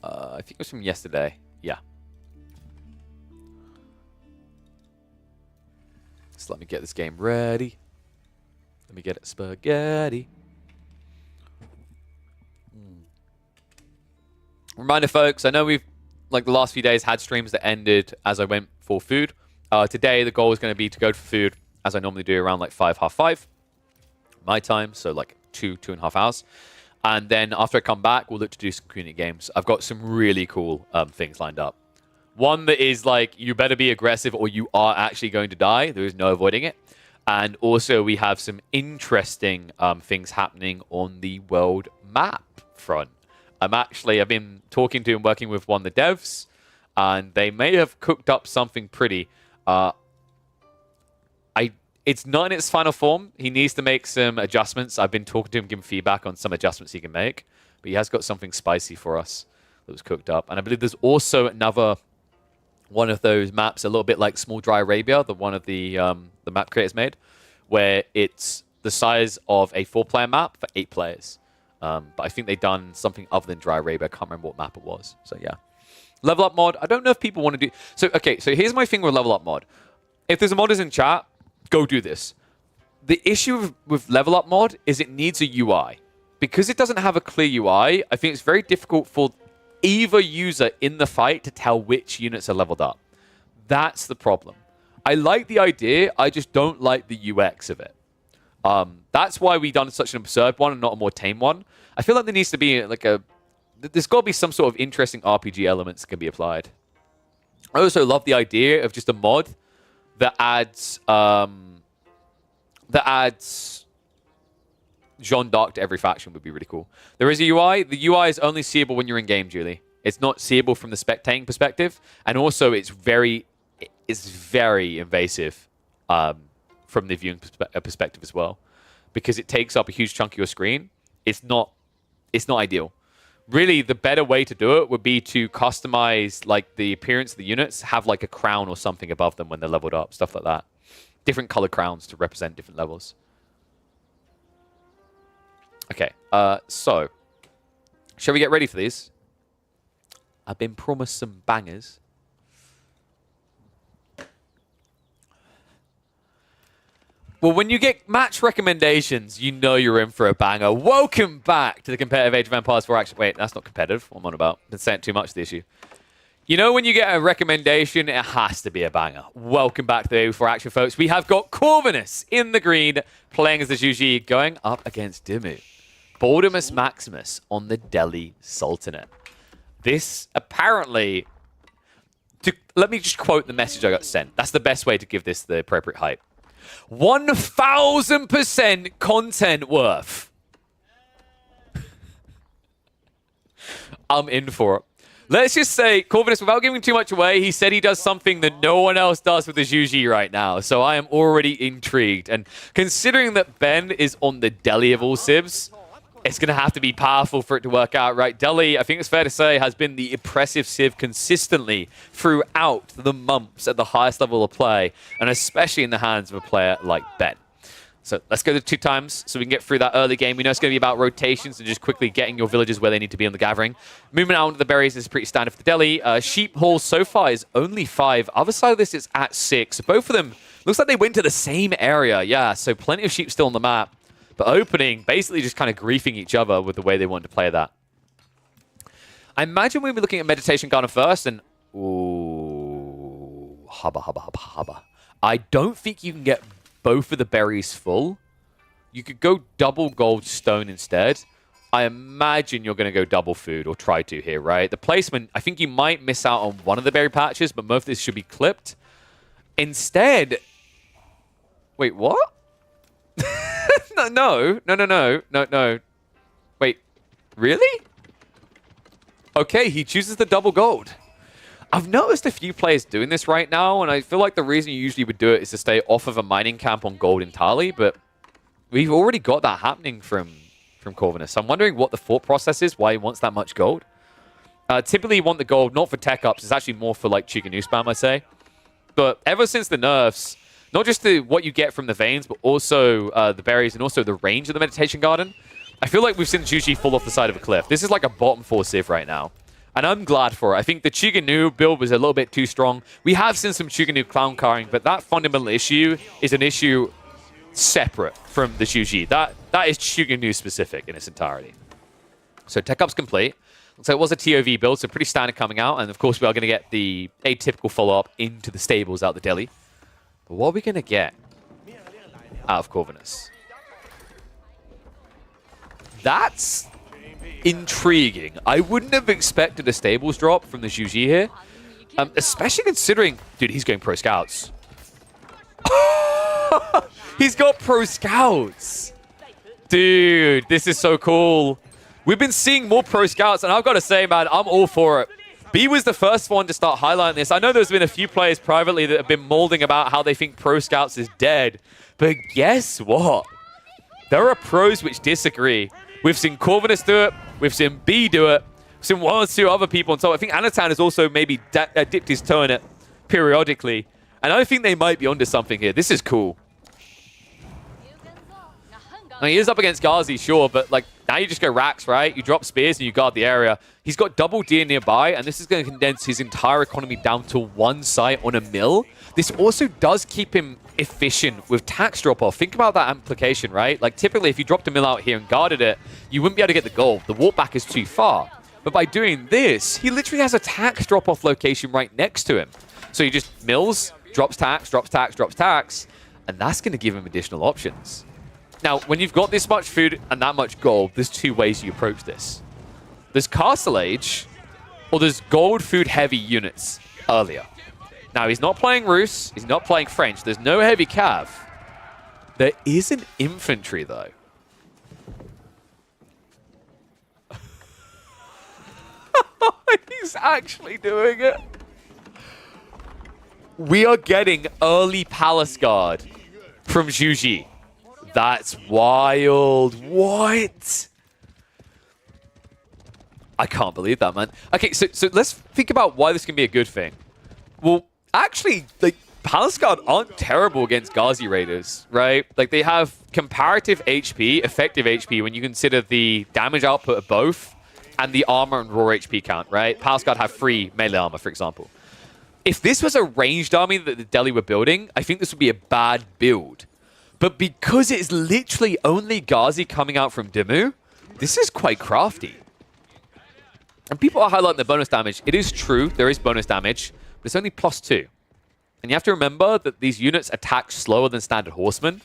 I think it was from yesterday. Yeah. So let me get this game ready. Let me get it spaghetti. Reminder, folks, I know we've, like the last few days, had streams that ended as I went for food. Today, the goal is going to be to go for food, as I normally do, around like 5, half 5. My time, so like 2.5 hours. And then after I come back, we'll look to do some community games. I've got some really cool things lined up. One that is like, you better be aggressive or you are actually going to die. There is no avoiding it. And also, we have some interesting things happening on the world map front. I've been talking to and working with one of the devs, and they may have cooked up something pretty. It's not in its final form. He needs to make some adjustments. I've been talking to him, giving feedback on some adjustments he can make. But he has got something spicy for us that was cooked up. And I believe there's also another one of those maps, a little bit like Small Dry Arabia, the one of the map creators made, where it's the size of a 4-player map for 8 players. But I think they've done something other than Dry Arabia. I can't remember what map it was. So yeah. Level Up mod. I don't know if people want to do... So, okay, so here's my thing with Level Up mod. If there's a modders in chat, go do this. The issue with Level Up mod is it needs a UI. Because it doesn't have a clear UI, I think it's very difficult for either user in the fight to tell which units are leveled up. That's the problem. I like the idea, I just don't like the UX of it. That's why we've done such an absurd one and not a more tame one. I feel like there needs to be like there's got to be some sort of interesting RPG elements that can be applied. I also love the idea of just a mod that adds Jeanne d'Arc to every faction would be really cool. There is a UI. The UI is only seeable when you're in game, Julie. It's not seeable from the spectating perspective, and also it's very invasive from the viewing perspective as well, because it takes up a huge chunk of your screen. It's not ideal. Really, the better way to do it would be to customize like the appearance of the units, have like a crown or something above them when they're leveled up, stuff like that. Different color crowns to represent different levels. Okay, so shall we get ready for these? I've been promised some bangers. Well, when you get match recommendations, you know you're in for a banger. Welcome back to the competitive Age of Empires 4 action. Wait, that's not competitive. What am I on about? Been saying too much to the issue. You know when you get a recommendation, it has to be a banger. Welcome back to the AO4 action, folks. We have got Corvinus in the green, playing as the Zhu Ji, going up against Dimmu. Baldamus Maximus on the Delhi Sultanate. This apparently... let me just quote the message I got sent. That's the best way to give this the appropriate hype. 1000% content worth. I'm in for it. Let's just say, Corvinus, without giving too much away, he said he does something that no one else does with the Zhu Ji right now. So I am already intrigued. And considering that Ben is on the Delhi of all civs, it's going to have to be powerful for it to work out, right? Delhi, I think it's fair to say, has been the impressive civ consistently throughout the months at the highest level of play, and especially in the hands of a player like Ben. So let's go to 2 times so we can get through that early game. We know it's going to be about rotations and just quickly getting your villages where they need to be on the gathering. Movement out into the berries is pretty standard for the Delhi. Sheep Hall so far is only 5. Other side of this is at 6. So both of them, looks like they went to the same area. Yeah, so plenty of sheep still on the map. But opening, basically just kind of griefing each other with the way they want to play that. I imagine we'll be looking at Meditation Garden first, and ooh, hubba. I don't think you can get both of the berries full. You could go double gold stone instead. I imagine you're going to go double food, or try to here, right? The placement, I think you might miss out on one of the berry patches, but most of this should be clipped. Instead, wait, what? No. Wait, really? Okay, he chooses the double gold. I've noticed a few players doing this right now, and I feel like the reason you usually would do it is to stay off of a mining camp on gold entirely, but we've already got that happening from Corvinus. So I'm wondering what the thought process is, why he wants that much gold. Typically you want the gold, not for tech ups, it's actually more for like Chiganu spam, I say. But ever since the nerfs, not just what you get from the veins, but also the berries and also the range of the Meditation Garden, I feel like we've seen Juji fall off the side of a cliff. This is like a bottom 4 Civ right now. And I'm glad for it. I think the Chiganu build was a little bit too strong. We have seen some Chiganu clown carring, but that fundamental issue is an issue separate from the Juji. That is Chiganu specific in its entirety. So tech up's complete. Looks like it was a TOV build, so pretty standard coming out. And of course, we are going to get the atypical follow-up into the stables out the deli. But what are we going to get out of Corvinus? That's intriguing. I wouldn't have expected a stables drop from the Juji here. Especially considering... Dude, he's going pro scouts. He's got pro scouts. Dude, this is so cool. We've been seeing more pro scouts, and I've got to say, man, I'm all for it. B was the first one to start highlighting this. I know there's been a few players privately that have been molding about how they think pro scouts is dead. But guess what? There are pros which disagree. We've seen Corvinus do it. We've seen B do it. We've seen one or two other people on top. I think Anatan has also maybe dipped his toe in it periodically. And I think they might be onto something here. This is cool. Now, he is up against Ghazi, sure, but like now you just go racks, right? You drop spears and you guard the area. He's got double deer nearby, and this is going to condense his entire economy down to one site on a mill. This also does keep him efficient with tax drop-off. Think about that implication, right? Like typically if you dropped a mill out here and guarded it, you wouldn't be able to get the gold. The walk back is too far. But by doing this, he literally has a tax drop-off location right next to him. So he just mills, drops tax, and that's going to give him additional options. Now, when you've got this much food and that much gold, there's two ways you approach this. There's Castle Age, or there's gold food heavy units earlier. Now, he's not playing Rus, he's not playing French, there's no heavy cav. There is an infantry, though. He's actually doing it. We are getting early Palace Guard from Juji. That's wild. What? I can't believe that, man. Okay, so let's think about why this can be a good thing. Well, actually, like, Palace Guard aren't terrible against Ghazi Raiders, right? Like, they have comparative HP, effective HP, when you consider the damage output of both and the armor and raw HP count, right? Palace Guard have free melee armor, for example. If this was a ranged army that the Delhi were building, I think this would be a bad build. But because it's literally only Ghazi coming out from Dimmu, this is quite crafty. And people are highlighting the bonus damage. It is true, there is bonus damage, but it's only +2. And you have to remember that these units attack slower than standard horsemen.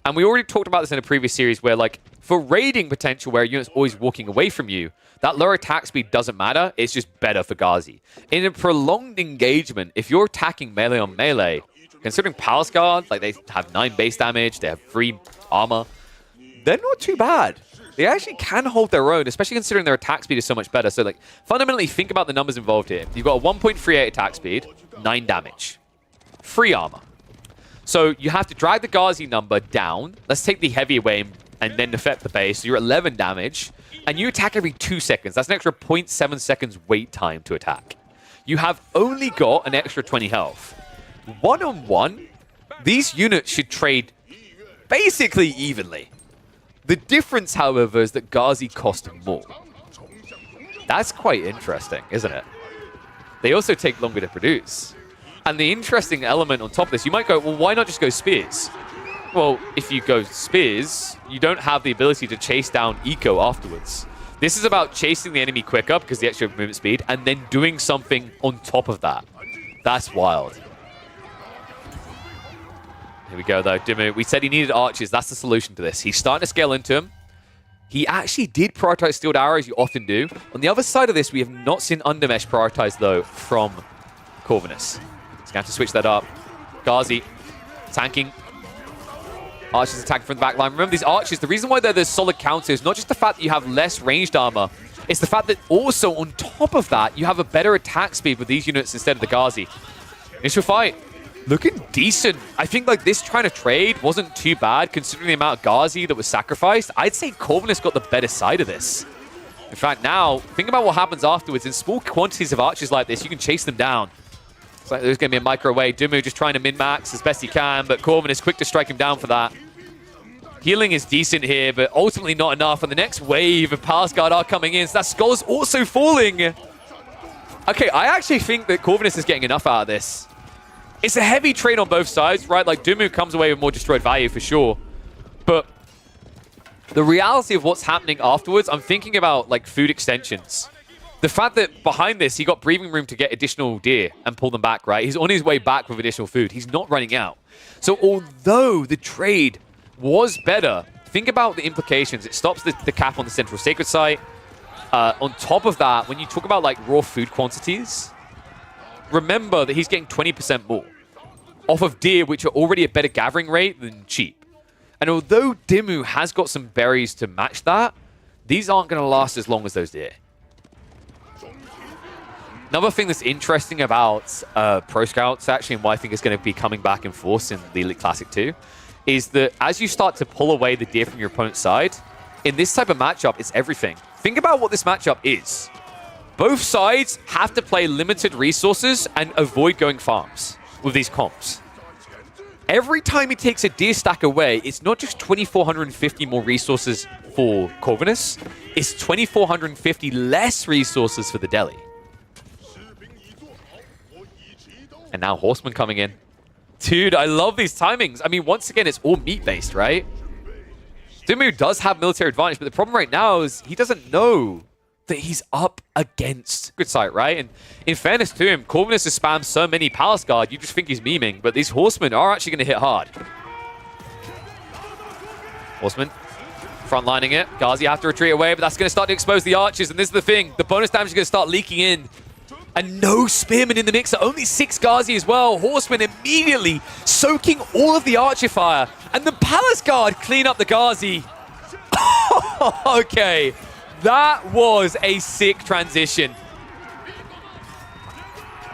And we already talked about this in a previous series where, like, for raiding potential where a unit's always walking away from you, that lower attack speed doesn't matter, it's just better for Ghazi. In a prolonged engagement, if you're attacking melee on melee, considering Palace Guard, like they have 9 base damage, they have 3 armor, they're not too bad. They actually can hold their own, especially considering their attack speed is so much better. So, like, fundamentally, think about the numbers involved here. You've got a 1.38 attack speed, 9 damage, 3 armor. So you have to drag the Ghazi number down. Let's take the heavy away and then affect the base. So you're 11 damage, and you attack every 2 seconds. That's an extra 0.7 seconds wait time to attack. You have only got an extra 20 health. One-on-one, these units should trade basically evenly. The difference, however, is that Ghazi cost more. That's quite interesting, isn't it? They also take longer to produce. And the interesting element on top of this, you might go, well, why not just go spears? Well, if you go spears, you don't have the ability to chase down eco afterwards. This is about chasing the enemy quicker because the extra movement speed, and then doing something on top of that. That's wild. Here we go, though. Dimmu, we said he needed archers. That's the solution to this. He's starting to scale into him. He actually did prioritize Steeled Arrows, you often do. On the other side of this, we have not seen Undermesh prioritized, though, from Corvinus. He's going to have to switch that up. Ghazi tanking. Archers attacking from the back line. Remember, these archers, the reason why they're the solid counter is not just the fact that you have less ranged armor, it's the fact that also, on top of that, you have a better attack speed with these units instead of the Ghazi. Initial fight. Looking decent. I think like this trying to trade wasn't too bad considering the amount of Ghazi that was sacrificed. I'd say Corvinus got the better side of this. In fact, now, think about what happens afterwards. In small quantities of archers like this, you can chase them down. It's like there's going to be a micro away. Dimmu just trying to min-max as best he can, but Corvin is quick to strike him down for that. Healing is decent here, but ultimately not enough. And the next wave of Palace Guard are coming in, so that Skull's also falling. Okay, I actually think that Corvinus is getting enough out of this. It's a heavy trade on both sides, right? Like, Dimmu comes away with more destroyed value for sure. But the reality of what's happening afterwards, I'm thinking about, like, food extensions. The fact that behind this, he got breathing room to get additional deer and pull them back, right? He's on his way back with additional food. He's not running out. So although the trade was better, think about the implications. It stops the cap on the central sacred site. On top of that, when you talk about, like, raw food quantities, remember that he's getting 20% more off of deer, which are already a better gathering rate than cheap. And although Dimmu has got some berries to match that, these aren't going to last as long as those deer. Another thing that's interesting about Pro Scouts, actually, and why I think is going to be coming back in force in the Elite Classic 2, is that as you start to pull away the deer from your opponent's side, in this type of matchup, it's everything. Think about what this matchup is. Both sides have to play limited resources and avoid going farms with these comps. Every time he takes a deer stack away, it's not just 2,450 more resources for Corvinus, it's 2,450 less resources for the Delhi. And now Horseman coming in. Dude, I love these timings. I mean, once again, it's all meat-based, right? Dimmu does have military advantage, but the problem right now is he doesn't know that he's up against good sight, right? And in fairness to him, Corvinus has spammed so many Palace Guard, you just think he's memeing, but these Horsemen are actually going to hit hard. Horseman frontlining it. Ghazi have to retreat away, but that's going to start to expose the archers, and this is the thing. The bonus damage is going to start leaking in. And no Spearmen in the mix, only 6 Ghazi as well. Horseman immediately soaking all of the archer fire. And the Palace Guard clean up the Ghazi. Okay. That was a sick transition.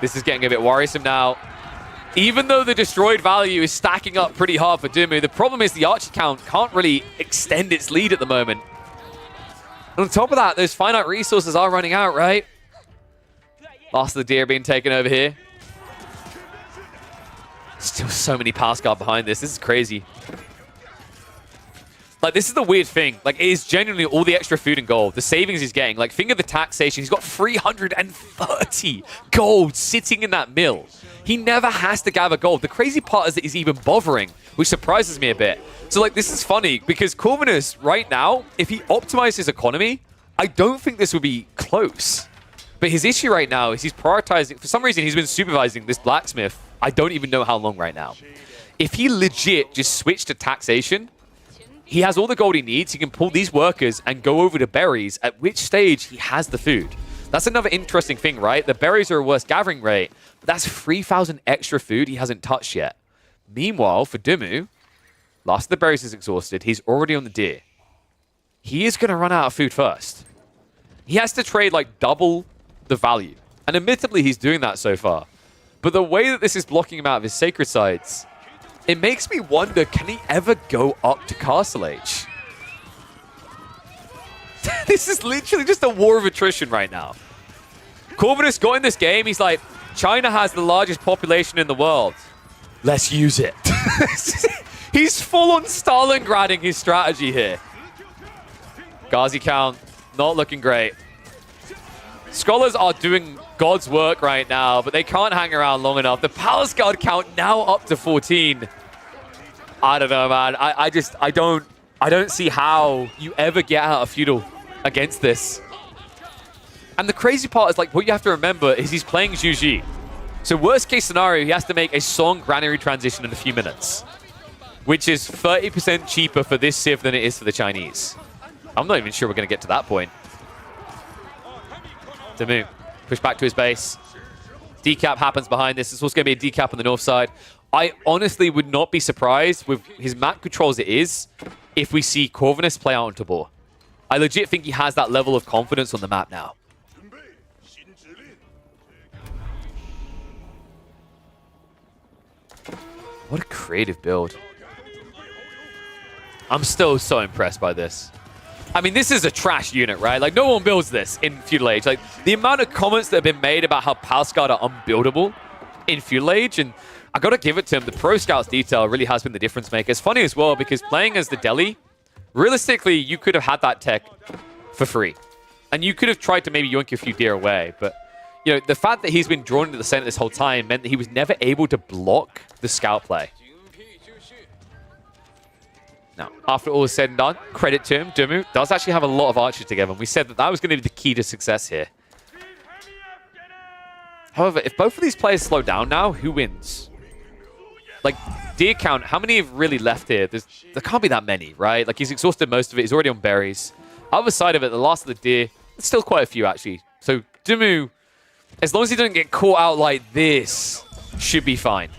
This is getting a bit worrisome now. Even though the destroyed value is stacking up pretty hard for Dimmu, the problem is the archer count can't really extend its lead at the moment. And on top of that, those finite resources are running out, right? Last of the deer being taken over here. Still so many Palace Guard behind this. This is crazy. Like, this is the weird thing. Like, it is genuinely all the extra food and gold. The savings he's getting. Like, think of the taxation. He's got 330 gold sitting in that mill. He never has to gather gold. The crazy part is that he's even bothering, which surprises me a bit. So, like, this is funny because Corvinus, right now, if he optimized his economy, I don't think this would be close. But his issue right now is he's prioritizing. For some reason, he's been supervising this blacksmith. I don't even know how long right now. If he legit just switched to taxation, he has all the gold he needs. He can pull these workers and go over to berries, at which stage he has the food. That's another interesting thing, right? The berries are a worse gathering rate, but that's 3,000 extra food he hasn't touched yet. Meanwhile, for Dimmu, last of the berries is exhausted. He's already on the deer. He is going to run out of food first. He has to trade like double the value. And admittedly, he's doing that so far. But the way that this is blocking him out of his sacred sites, it makes me wonder, can he ever go up to Castle Age? This is literally just a war of attrition right now. Corvinus got in this game, he's like, China has the largest population in the world. Let's use it. He's full on Stalingrading his strategy here. Ghazi count, not looking great. Scholars are doing God's work right now, but they can't hang around long enough. The Palace Guard count now up to 14. I don't know, man. I don't see how you ever get out of feudal against this. And the crazy part is, like, what you have to remember is he's playing Zhu Ji. So worst case scenario, he has to make a Song Granary transition in a few minutes, which is 30% cheaper for this Civ than it is for the Chinese. I'm not even sure we're going to get to that point. Damu, push back to his base. Decap happens behind this. It's also going to be a decap on the north side. I honestly would not be surprised with his map control as it is if we see Corvinus play out on Tabor. I legit think he has that level of confidence on the map now. What a creative build. I'm still so impressed by this. I mean, this is a trash unit, right? Like, no one builds this in Feudal Age. Like, the amount of comments that have been made about how Palace Guard are unbuildable in Feudal Age, and I gotta give it to him, the Pro Scouts detail really has been the difference maker. It's funny as well, because playing as the Delhi, realistically, you could have had that tech for free. And you could have tried to maybe yoink a few deer away, but you know, the fact that he's been drawn into the center this whole time meant that he was never able to block the scout play. Now, after all is said and done, credit to him, Damu does actually have a lot of archers together, and we said that that was going to be the key to success here. However, if both of these players slow down now, who wins? Like, deer count, how many have really left here? There can't be that many, right? Like, he's exhausted most of it. He's already on berries. Other side of it, the last of the deer, there's still quite a few, actually. So, Damu, as long as he doesn't get caught out like this, should be fine.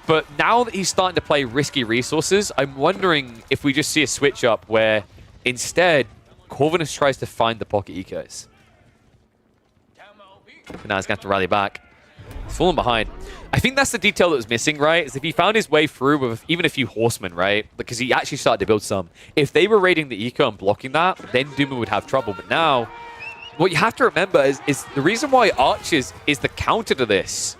But now that he's starting to play risky resources, I'm wondering if we just see a switch up where instead, Corvinus tries to find the pocket ecos. But now he's going to have to rally back. He's fallen behind. I think that's the detail that was missing, right? Is if he found his way through with even a few horsemen, right? Because he actually started to build some. If they were raiding the eco and blocking that, then Duma would have trouble. But now, what you have to remember is the reason why Archers is the counter to this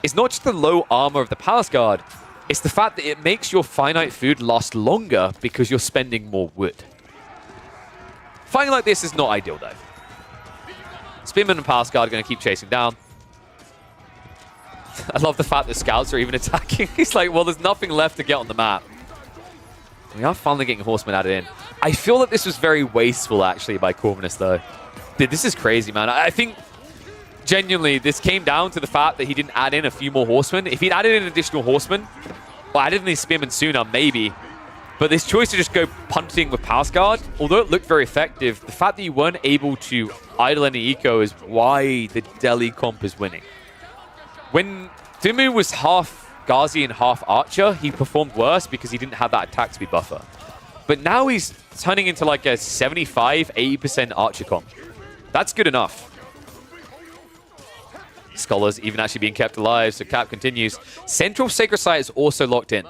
is not just the low armor of the Palace Guard, it's the fact that it makes your finite food last longer because you're spending more wood. Fighting like this is not ideal, though. Spearman and Palace Guard are going to keep chasing down. I love the fact that scouts are even attacking. He's like, well, there's nothing left to get on the map. We are finally getting horsemen added in. I feel that this was very wasteful, actually, by Corvinus, though. Dude, this is crazy, man. I think, genuinely, this came down to the fact that he didn't add in a few more horsemen. If he'd added in additional horsemen, or added in these spearmen sooner, maybe. But this choice to just go punting with Palace Guard, although it looked very effective, the fact that you weren't able to idle any eco is why the Delhi comp is winning. When Damu was half Ghazi and half Archer, he performed worse because he didn't have that attack speed buffer. But now he's turning into like a 75-80% Archer comp. That's good enough. Scholars even actually being kept alive, so Cap continues. Central Sacred Site is also locked in.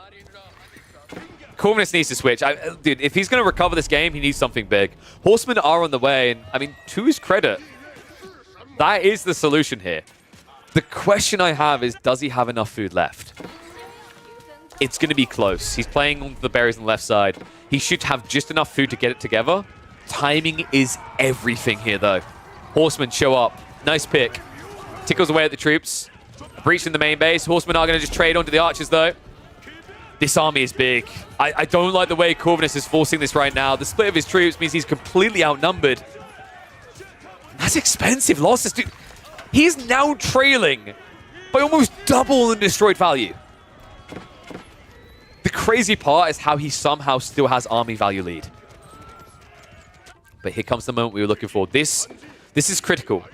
Corvinus needs to switch. Dude, if he's going to recover this game, he needs something big. Horsemen are on the way, and I mean, to his credit, that is the solution here. The question I have is, does he have enough food left? It's going to be close. He's playing on the berries on the left side. He should have just enough food to get it together. Timing is everything here, though. Horsemen show up. Nice pick. Tickles away at the troops. Breach in the main base. Horsemen are going to just trade onto the archers, though. This army is big. I don't like the way Corvinus is forcing this right now. The split of his troops means he's completely outnumbered. That's expensive losses, dude. He's now trailing by almost double in destroyed value. The crazy part is how he somehow still has army value lead. But here comes the moment we were looking for. This is critical.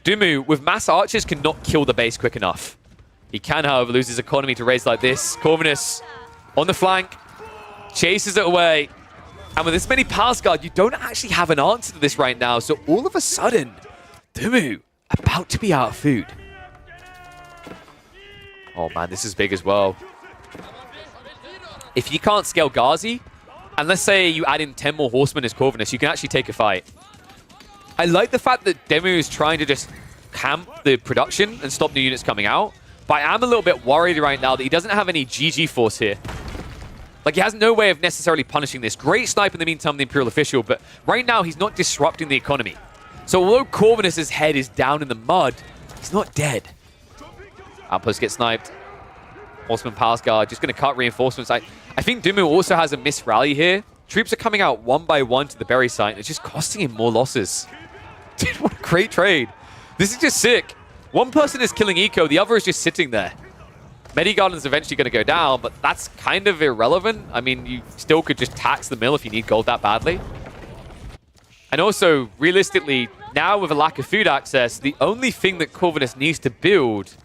Damu, with mass archers, cannot kill the base quick enough. He can, however, lose his economy to raids like this. Corvinus on the flank, chases it away. And with this many Palace Guard, you don't actually have an answer to this right now. So all of a sudden, Damu about to be out of food. Oh man, this is big as well. If you can't scale Ghazi, and let's say you add in 10 more horsemen as Corvinus, you can actually take a fight. I like the fact that Damu is trying to just camp the production and stop new units coming out, but I am a little bit worried right now that he doesn't have any GG force here. Like, he has no way of necessarily punishing this. Great snipe in the meantime, the Imperial Official, but right now he's not disrupting the economy. So although Corvinus' head is down in the mud, he's not dead. Outposts get sniped. Horseman Palace Guard just going to cut reinforcements. I think Damu also has a missed rally here, Troops are coming out one by one to the berry site, and it's just costing him more losses. Dude, what a great trade. This is just sick. One person is killing Eco, the other is just sitting there. Medigarden's eventually going to go down, but that's kind of irrelevant. I mean, you still could just tax the mill if you need gold that badly. And also, realistically, now with a lack of food access, the only thing that Corvinus needs to build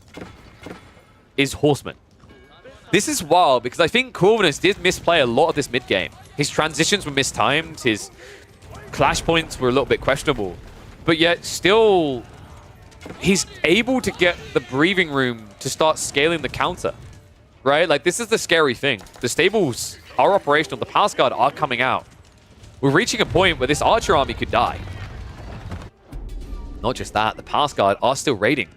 is Horsemen. This is wild, because I think Corvinus did misplay a lot of this mid-game. His transitions were mistimed, his clash points were a little bit questionable, but yet still, he's able to get the breathing room to start scaling the counter, right? Like, this is the scary thing. The stables are operational, the Palace Guard are coming out. We're reaching a point where this Archer army could die. Not just that, the Palace Guard are still raiding.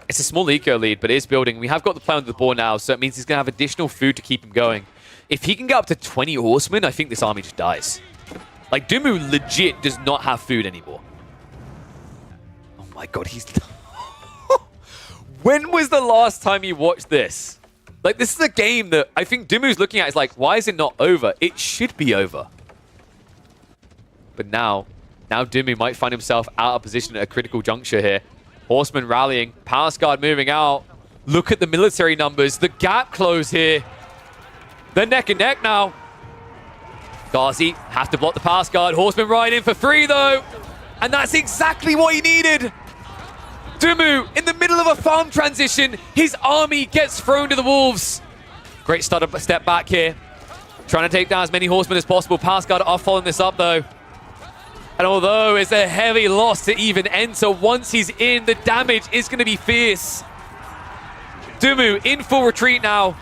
It's a small eco lead, but it is building. We have got the play on the board now, so it means he's going to have additional food to keep him going. If he can get up to 20 horsemen, I think this army just dies. Like, Dumu legit does not have food anymore. Oh my god, he's... When was the last time you watched this? Like, this is a game that I think Dumu's looking at is like, why is it not over? It should be over. But now Dumu might find himself out of position at a critical juncture here. Horsemen rallying, Palace Guard moving out. Look at the military numbers. The gap close here. They're neck and neck now. Ghazi have to block the Palace Guard. Horsemen right in for free, though. And that's exactly what he needed. Dumu, in the middle of a farm transition, his army gets thrown to the wolves. Great step back here. Trying to take down as many horsemen as possible. Palace Guard are following this up, though. And although it's a heavy loss to even enter, once he's in, the damage is going to be fierce. Dumu in full retreat now.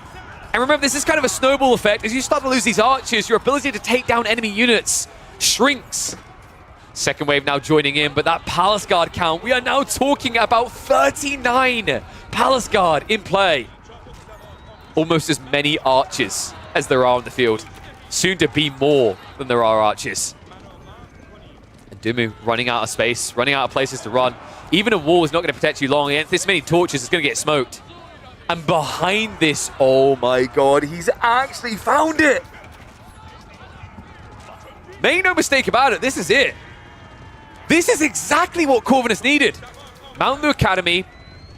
And remember, this is kind of a snowball effect. As you start to lose these archers, your ability to take down enemy units shrinks. Second wave now joining in, but that Palace Guard count, we are now talking about 39 Palace Guard in play. Almost as many archers as there are on the field. Soon to be more than there are archers. And Dumu running out of space, running out of places to run. Even a wall is not going to protect you long. Against this many torches, it's going to get smoked. And behind this, oh my god, he's actually found it! Make no mistake about it, this is it. This is exactly what Corvinus needed. Mount the Academy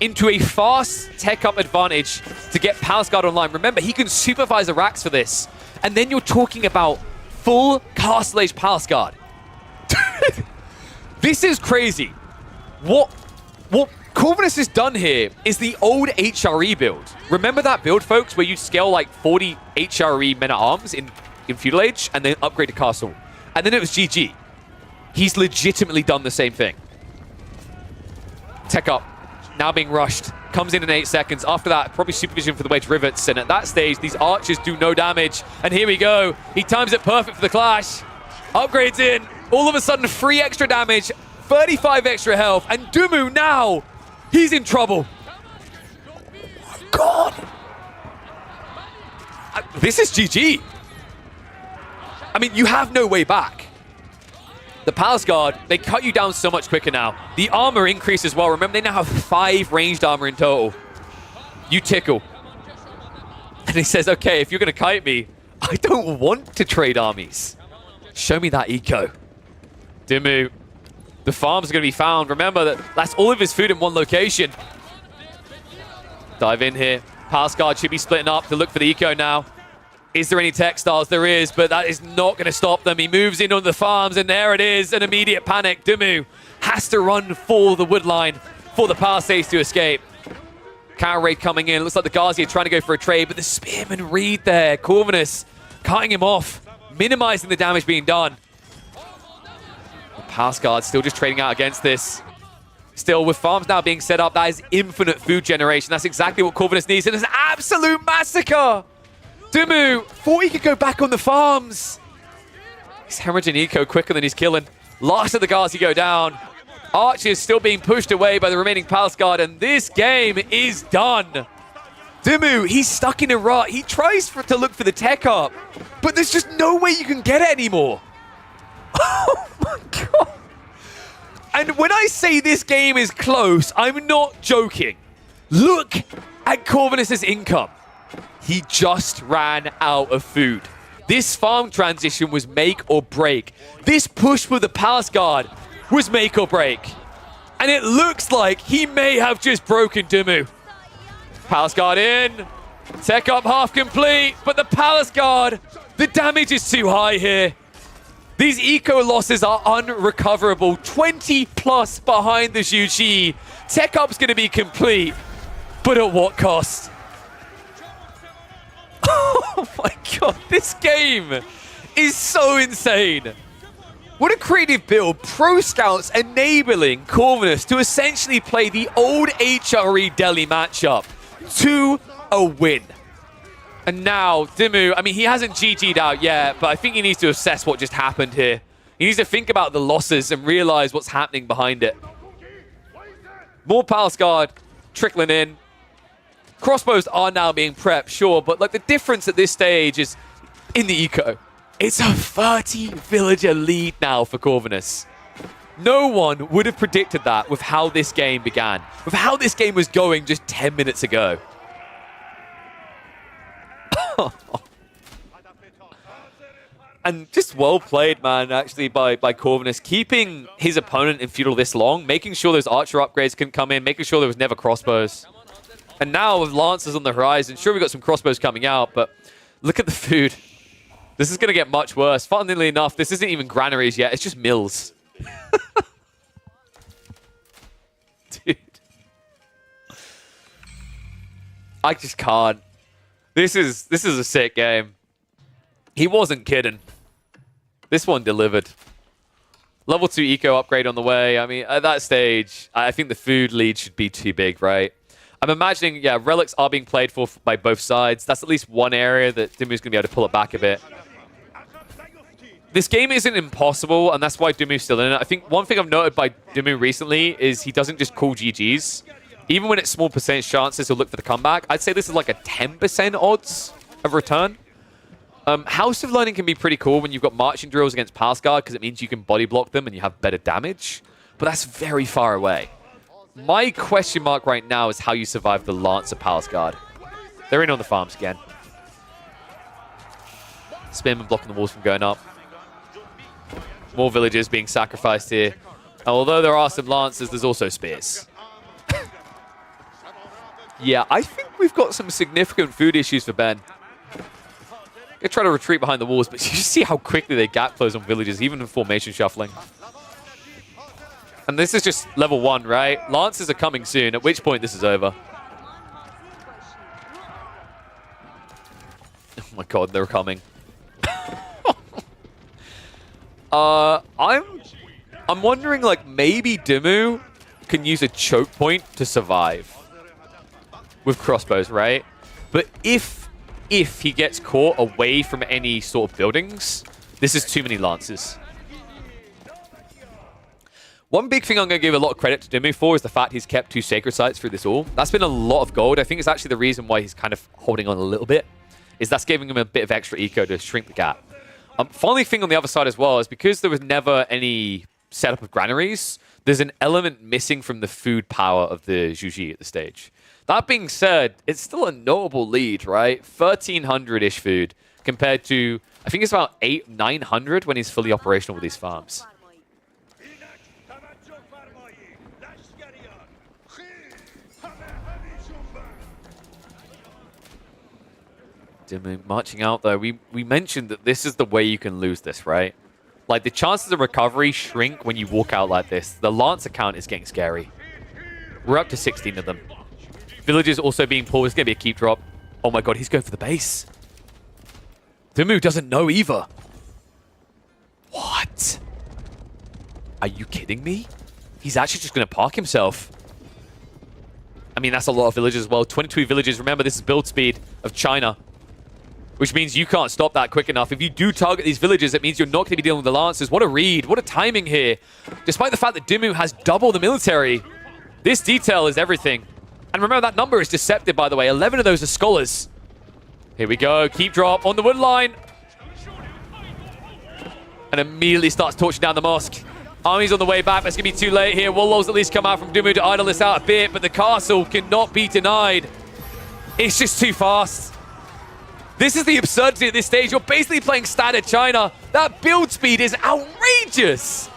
into a fast tech-up advantage to get Palace Guard online. Remember, he can supervise the racks for this. And then you're talking about full Castle Age Palace Guard. This is crazy. What Corvinus has done here is the old HRE build. Remember that build, folks, where you scale like 40 HRE men-at-arms in Feudal Age and then upgrade to Castle? And then it was GG. He's legitimately done the same thing. Tech up, now being rushed. Comes in 8 seconds. After that, probably supervision for the wedge rivets. And at that stage, these archers do no damage. And here we go. He times it perfect for the clash. Upgrades in. All of a sudden, 3 extra damage, 35 extra health. And Dumu now, he's in trouble. Oh my god. This is GG. I mean, you have no way back. The Palace Guard, they cut you down so much quicker now. The armor increase as well. Remember, they now have 5 ranged armor in total. You tickle. And he says, okay, if you're going to kite me, I don't want to trade armies. Show me that eco. Dumu, the farms are going to be found. Remember that that's all of his food in one location. Dive in here. Palace Guard should be splitting up to look for the eco now. Is there any textiles? There is, but that is not going to stop them. He moves in on the farms, and there it is, an immediate panic. Dumu has to run for the wood line for the Palisades to escape. Counter raid coming in. Looks like the Ghazi are trying to go for a trade, but the Spearman read there. Corvinus cutting him off, minimizing the damage being done. The Palace Guard still just trading out against this. Still, with farms now being set up, that is infinite food generation. That's exactly what Corvinus needs, and it's an absolute massacre. Dumu thought he could go back on the farms. He's hemorrhaging eco quicker than he's killing. Last of the Ghazi go down. Archers still being pushed away by the remaining Palace Guard, and this game is done. Dumu, he's stuck in a rut. He tries to look for the tech up, but there's just no way you can get it anymore. Oh my god. And when I say this game is close, I'm not joking. Look at Corvinus' income. He just ran out of food. This farm transition was make or break. This push with the Palace Guard was make or break. And it looks like he may have just broken Dumu. Palace Guard in. Tech up half complete, but the Palace Guard, the damage is too high here. These eco losses are unrecoverable. 20 plus behind the Zhu Ji. Tech up's going to be complete, but at what cost? Oh my god, this game is so insane. What a creative build. Pro Scouts enabling Corvinus to essentially play the old HRE Delhi matchup to a win. And now, Dimu, I mean, he hasn't GG'd out yet, but I think he needs to assess what just happened here. He needs to think about the losses and realize what's happening behind it. More Palace Guard trickling in. Crossbows are now being prepped, sure, but like the difference at this stage is in the eco. It's a 30 villager lead now for Corvinus. No one would have predicted that with how this game began, with how this game was going just 10 minutes ago. And just well played, man, actually, by Corvinus, keeping his opponent in feudal this long, making sure those archer upgrades can come in, making sure there was never crossbows. And now with Lancers on the horizon, sure, we've got some crossbows coming out, but look at the food. This is going to get much worse. Funnily enough, this isn't even granaries yet, it's just mills. Dude. I just can't. This is a sick game. He wasn't kidding. This one delivered. Level 2 eco upgrade on the way. I mean, at that stage, I think the food lead should be too big, right? I'm imagining, yeah, relics are being played for by both sides. That's at least one area that Dumu's going to be able to pull it back a bit. This game isn't impossible, and that's why Dumu's still in it. I think one thing I've noted by Dumu recently is he doesn't just call GGs. Even when it's small percentage chances, he'll look for the comeback. I'd say this is like a 10% odds of return. House of Learning can be pretty cool when you've got marching drills against Palace Guard because it means you can body block them and you have better damage. But that's very far away. My question mark right now is how you survive the Lancer Palace Guard. They're in on the farms again. Spearman blocking the walls from going up. More villagers being sacrificed here. And although there are some Lancers, there's also spears. Yeah, I think we've got some significant food issues for Ben. They try to retreat behind the walls, but you see how quickly they gap close on villages, even in formation shuffling. And this is just level 1, right? Lancers are coming soon, at which point this is over. Oh my god, they're coming. I'm wondering, like, maybe Dimu can use a choke point to survive with crossbows, right? But if he gets caught away from any sort of buildings, this is too many Lancers. One big thing I'm going to give a lot of credit to Dimu for is the fact he's kept 2 Sacred Sites through this all. That's been a lot of gold. I think it's actually the reason why he's kind of holding on a little bit, is that's giving him a bit of extra eco to shrink the gap. Funny thing on the other side as well is because there was never any setup of granaries, there's an element missing from the food power of the Zhu Ji at the stage. That being said, it's still a notable lead, right? 1,300-ish food compared to, I think it's about 800-900 when he's fully operational with these farms. Dimu marching out, though. We mentioned that this is the way you can lose this, right? Like, the chances of recovery shrink when you walk out like this. The Lancer count is getting scary. We're up to 16 of them. Villagers also being pulled. It's going to be a keep drop. Oh my god, he's going for the base. Dimu doesn't know either. What? Are you kidding me? He's actually just going to park himself. I mean, that's a lot of villagers as well. 22 villagers. Remember, this is build speed of China, which means you can't stop that quick enough. If you do target these villagers, it means you're not going to be dealing with the Lancers. What a read. What a timing here. Despite the fact that Dimu has double the military, this detail is everything. And remember, that number is deceptive, by the way. 11 of those are scholars. Here we go. Keep drop on the wood line. And immediately starts torching down the mosque. Army's on the way back. That's going to be too late here. Warlords at least come out from Dimu to idle this out a bit, but the castle cannot be denied. It's just too fast. This is the absurdity at this stage. You're basically playing standard China. That build speed is outrageous.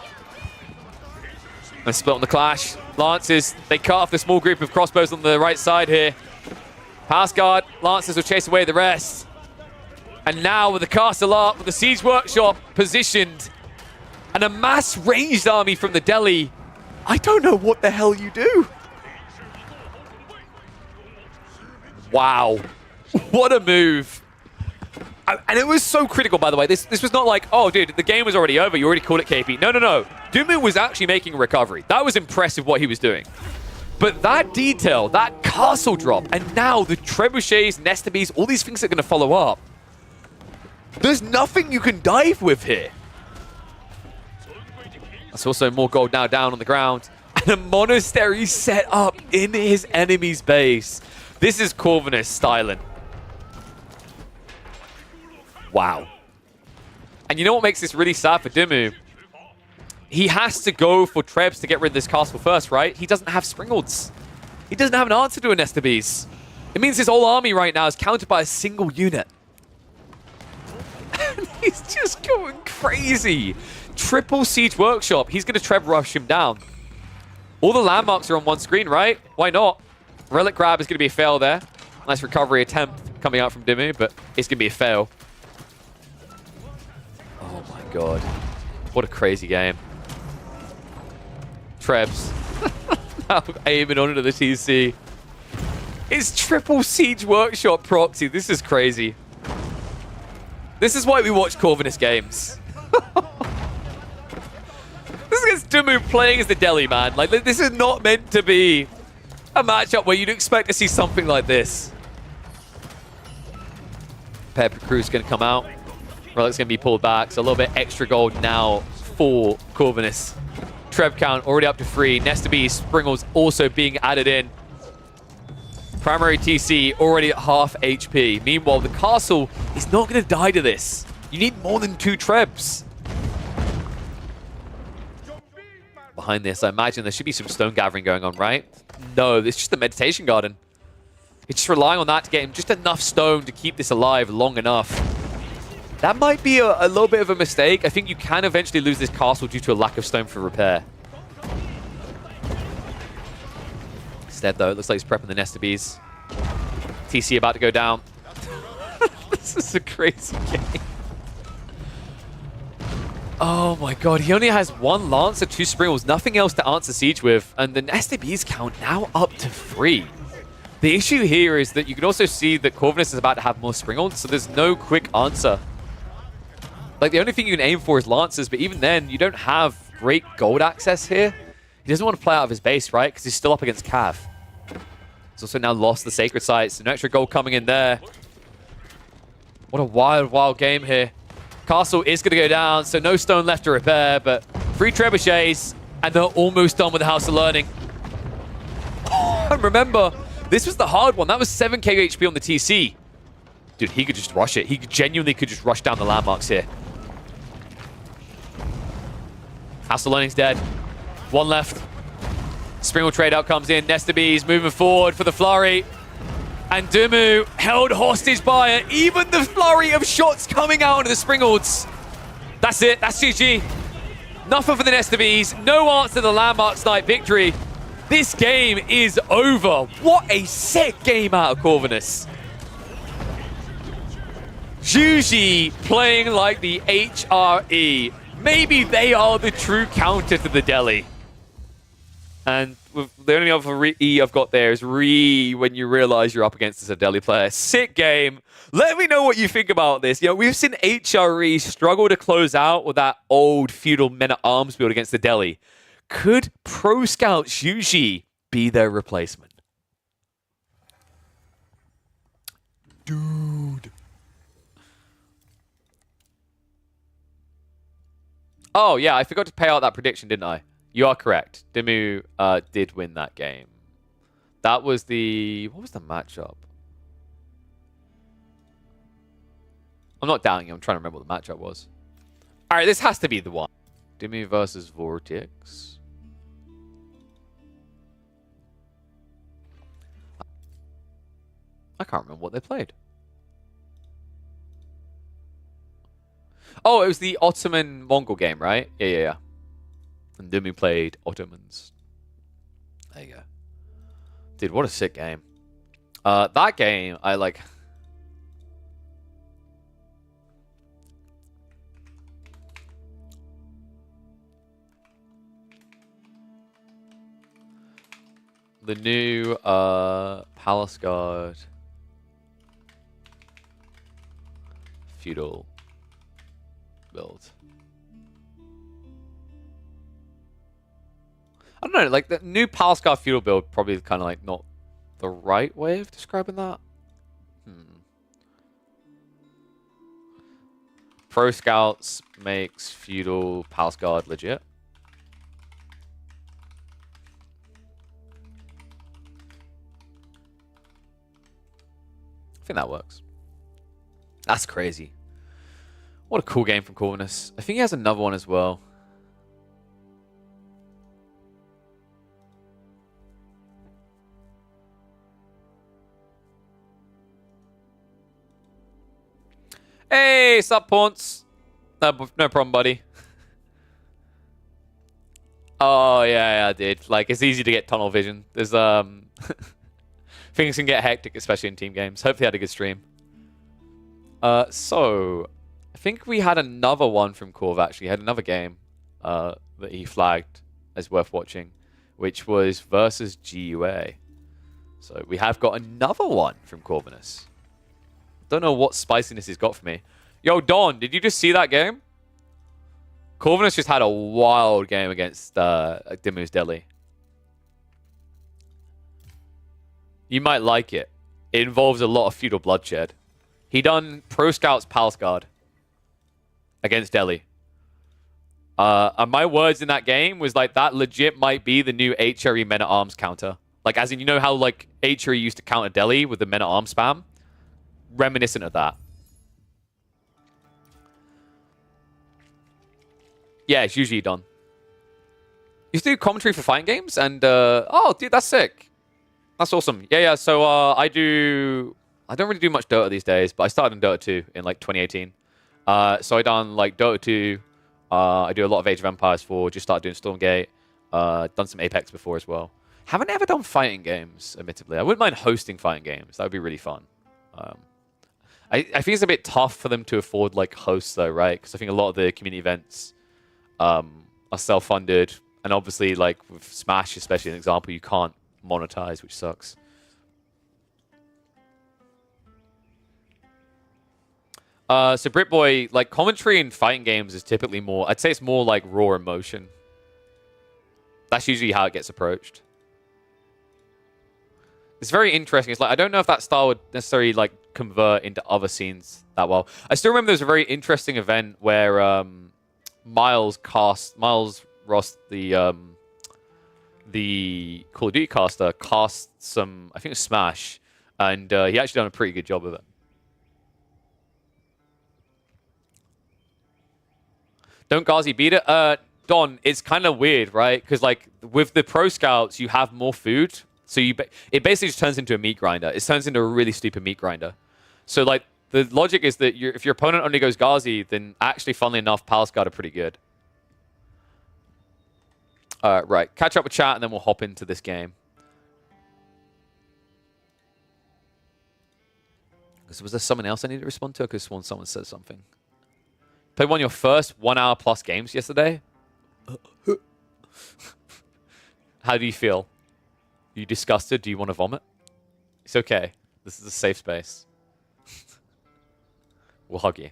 And split on the clash. Lancers, they cut off the small group of crossbows on the right side here. Pass guard, Lancers will chase away the rest. And now with the castle up, with the Siege Workshop positioned, and a mass ranged army from the Delhi, I don't know what the hell you do. Wow. What a move. And it was so critical, by the way. This was not like, oh, dude, the game was already over. You already called it, KP. No, no, no. Dumu was actually making a recovery. That was impressive what he was doing. But that detail, that castle drop, and now the trebuchets, Nestabis, all these things are going to follow up. There's nothing you can dive with here. That's also more gold now down on the ground. And a monastery set up in his enemy's base. This is Corvinus styling. Wow. And you know what makes this really sad for Dumu? He has to go for Trebs to get rid of this castle first, right? He doesn't have Springolds. He doesn't have an answer to a Nestabis. It means his whole army right now is countered by a single unit. And he's just going crazy. Triple Siege Workshop. He's going to Treb rush him down. All the landmarks are on one screen, right? Why not? Relic grab is going to be a fail there. Nice recovery attempt coming out from Dumu, but it's going to be a fail. Oh my god. What a crazy game. Trebs. Now aiming onto the TC. It's Triple Siege Workshop proxy. This is crazy. This is why we watch Corvinus games. This is Dumu playing as the Delhi, man. Like, this is not meant to be a matchup where you'd expect to see something like this. Pepper Crew's going to come out. Relic's going to be pulled back. So a little bit extra gold now for Corvinus. Treb count already up to 3. Nestabis, Springles also being added in. Primary TC already at half HP. Meanwhile, the castle is not going to die to this. You need more than 2 Trebs. Behind this, I imagine there should be some stone gathering going on, right? No, it's just the meditation garden. It's just relying on that to get him just enough stone to keep this alive long enough. That might be a little bit of a mistake. I think you can eventually lose this castle due to a lack of stone for repair. Instead, though, it looks like he's prepping the Nestabis. TC about to go down. This is a crazy game. Oh my god, he only has 1 Lancer, 2 Springles, nothing else to answer siege with, and the Nestabis count now up to 3. The issue here is that you can also see that Corvinus is about to have more Springles, so there's no quick answer. Like, the only thing you can aim for is Lancers, but even then, you don't have great gold access here. He doesn't want to play out of his base, right? Because he's still up against Cav. He's also now lost the Sacred Sites. An extra gold coming in there. What a wild, wild game here. Castle is going to go down, so no stone left to repair, but 3 trebuchets, and they're almost done with the House of Learning. And remember, this was the hard one. That was 7k HP on the TC. Dude, he could just rush it. He genuinely could just rush down the landmarks here. House of Learning's dead. 1 left. Springle trade out comes in. Nestabis moving forward for the flurry. And Dumu held hostage by it. Even the flurry of shots coming out into the Springolds. That's it. That's GG. Nothing for the Nestabis. No answer to the landmark snipe victory. This game is over. What a sick game out of Corvinus. Zhuji playing like the HRE. Maybe they are the true counter to the Delhi. And the only other E I've got there is when you realize you're up against a Delhi player. Sick game. Let me know what you think about this. You know, we've seen HRE struggle to close out with that old feudal men-at-arms build against the Delhi. Could Pro Scout Zhuji be their replacement? Dude. Oh, yeah, I forgot to pay out that prediction, didn't I? You are correct. Dumu did win that game. That was the... What was the matchup? I'm not doubting you. I'm trying to remember what the matchup was. All right, this has to be the one. Dumu versus Vortex. I can't remember what they played. Oh, it was the Ottoman Mongol game, right? Yeah. And then we played Ottomans. There you go. Dude, what a sick game. That game, I like... The new Palace Guard feudal build. I don't know, like the new Palace Guard feudal build probably kind of like not the right way of describing that. Pro Scouts makes feudal Palace Guard legit. I think that works. That's crazy. What a cool game from Corvinus. I think he has another one as well. Hey, sup, Ponce? No problem, buddy. Oh, yeah, dude. Like, it's easy to get tunnel vision. There's, things can get hectic, especially in team games. Hopefully, I had a good stream. So, I think we had another one from Corv, actually. He had another game that he flagged as worth watching, which was versus GUA. So, we have got another one from Corvinus. Don't know what spiciness he's got for me. Yo, Don, did you just see that game? Corvinus just had a wild game against Dimu's Deli. You might like it. It involves a lot of feudal bloodshed. He done Pro Scouts Palace Guard against Delhi. And my words in that game was like, that legit might be the new HRE Men-at-Arms counter. Like, as in, you know how like HRE used to counter Delhi with the Men-at-Arms spam? Reminiscent of that. Yeah, it's usually done. You used to do commentary for fighting games, and oh, dude, that's sick. That's awesome. Yeah. So I don't really do much Dota these days, but I started in Dota 2 in like 2018. So I done like Dota 2. I do a lot of Age of Empires 4. Just started doing Stormgate. Done some Apex before as well. Haven't ever done fighting games, admittedly. I wouldn't mind hosting fighting games. That would be really fun. I think it's a bit tough for them to afford like hosts though, right? Because I think a lot of the community events are self-funded, and obviously like with Smash, especially an example, you can't monetize, which sucks. So Britboy, like commentary in fighting games is typically more, I'd say it's more like raw emotion. That's usually how it gets approached. It's very interesting. It's like, I don't know if that style would necessarily like convert into other scenes that well. I still remember there was a very interesting event where Miles Ross, the Call of Duty caster, cast some, I think it was Smash, and he actually done a pretty good job of it. Don't Ghazi beat it? Don, it's kind of weird, right? Because like with the Pro Scouts, you have more food. So it basically just turns into a meat grinder. It turns into a really stupid meat grinder. So like the logic is that if your opponent only goes Ghazi, then actually, funnily enough, Palace Guard are pretty good. Right, catch up with chat and then we'll hop into this game. Because was there someone else I need to respond to? I could have sworn someone said something. Played one of your first 1 hour plus games yesterday. How do you feel? Are you disgusted? Do you want to vomit? It's okay. This is a safe space. We'll hug you.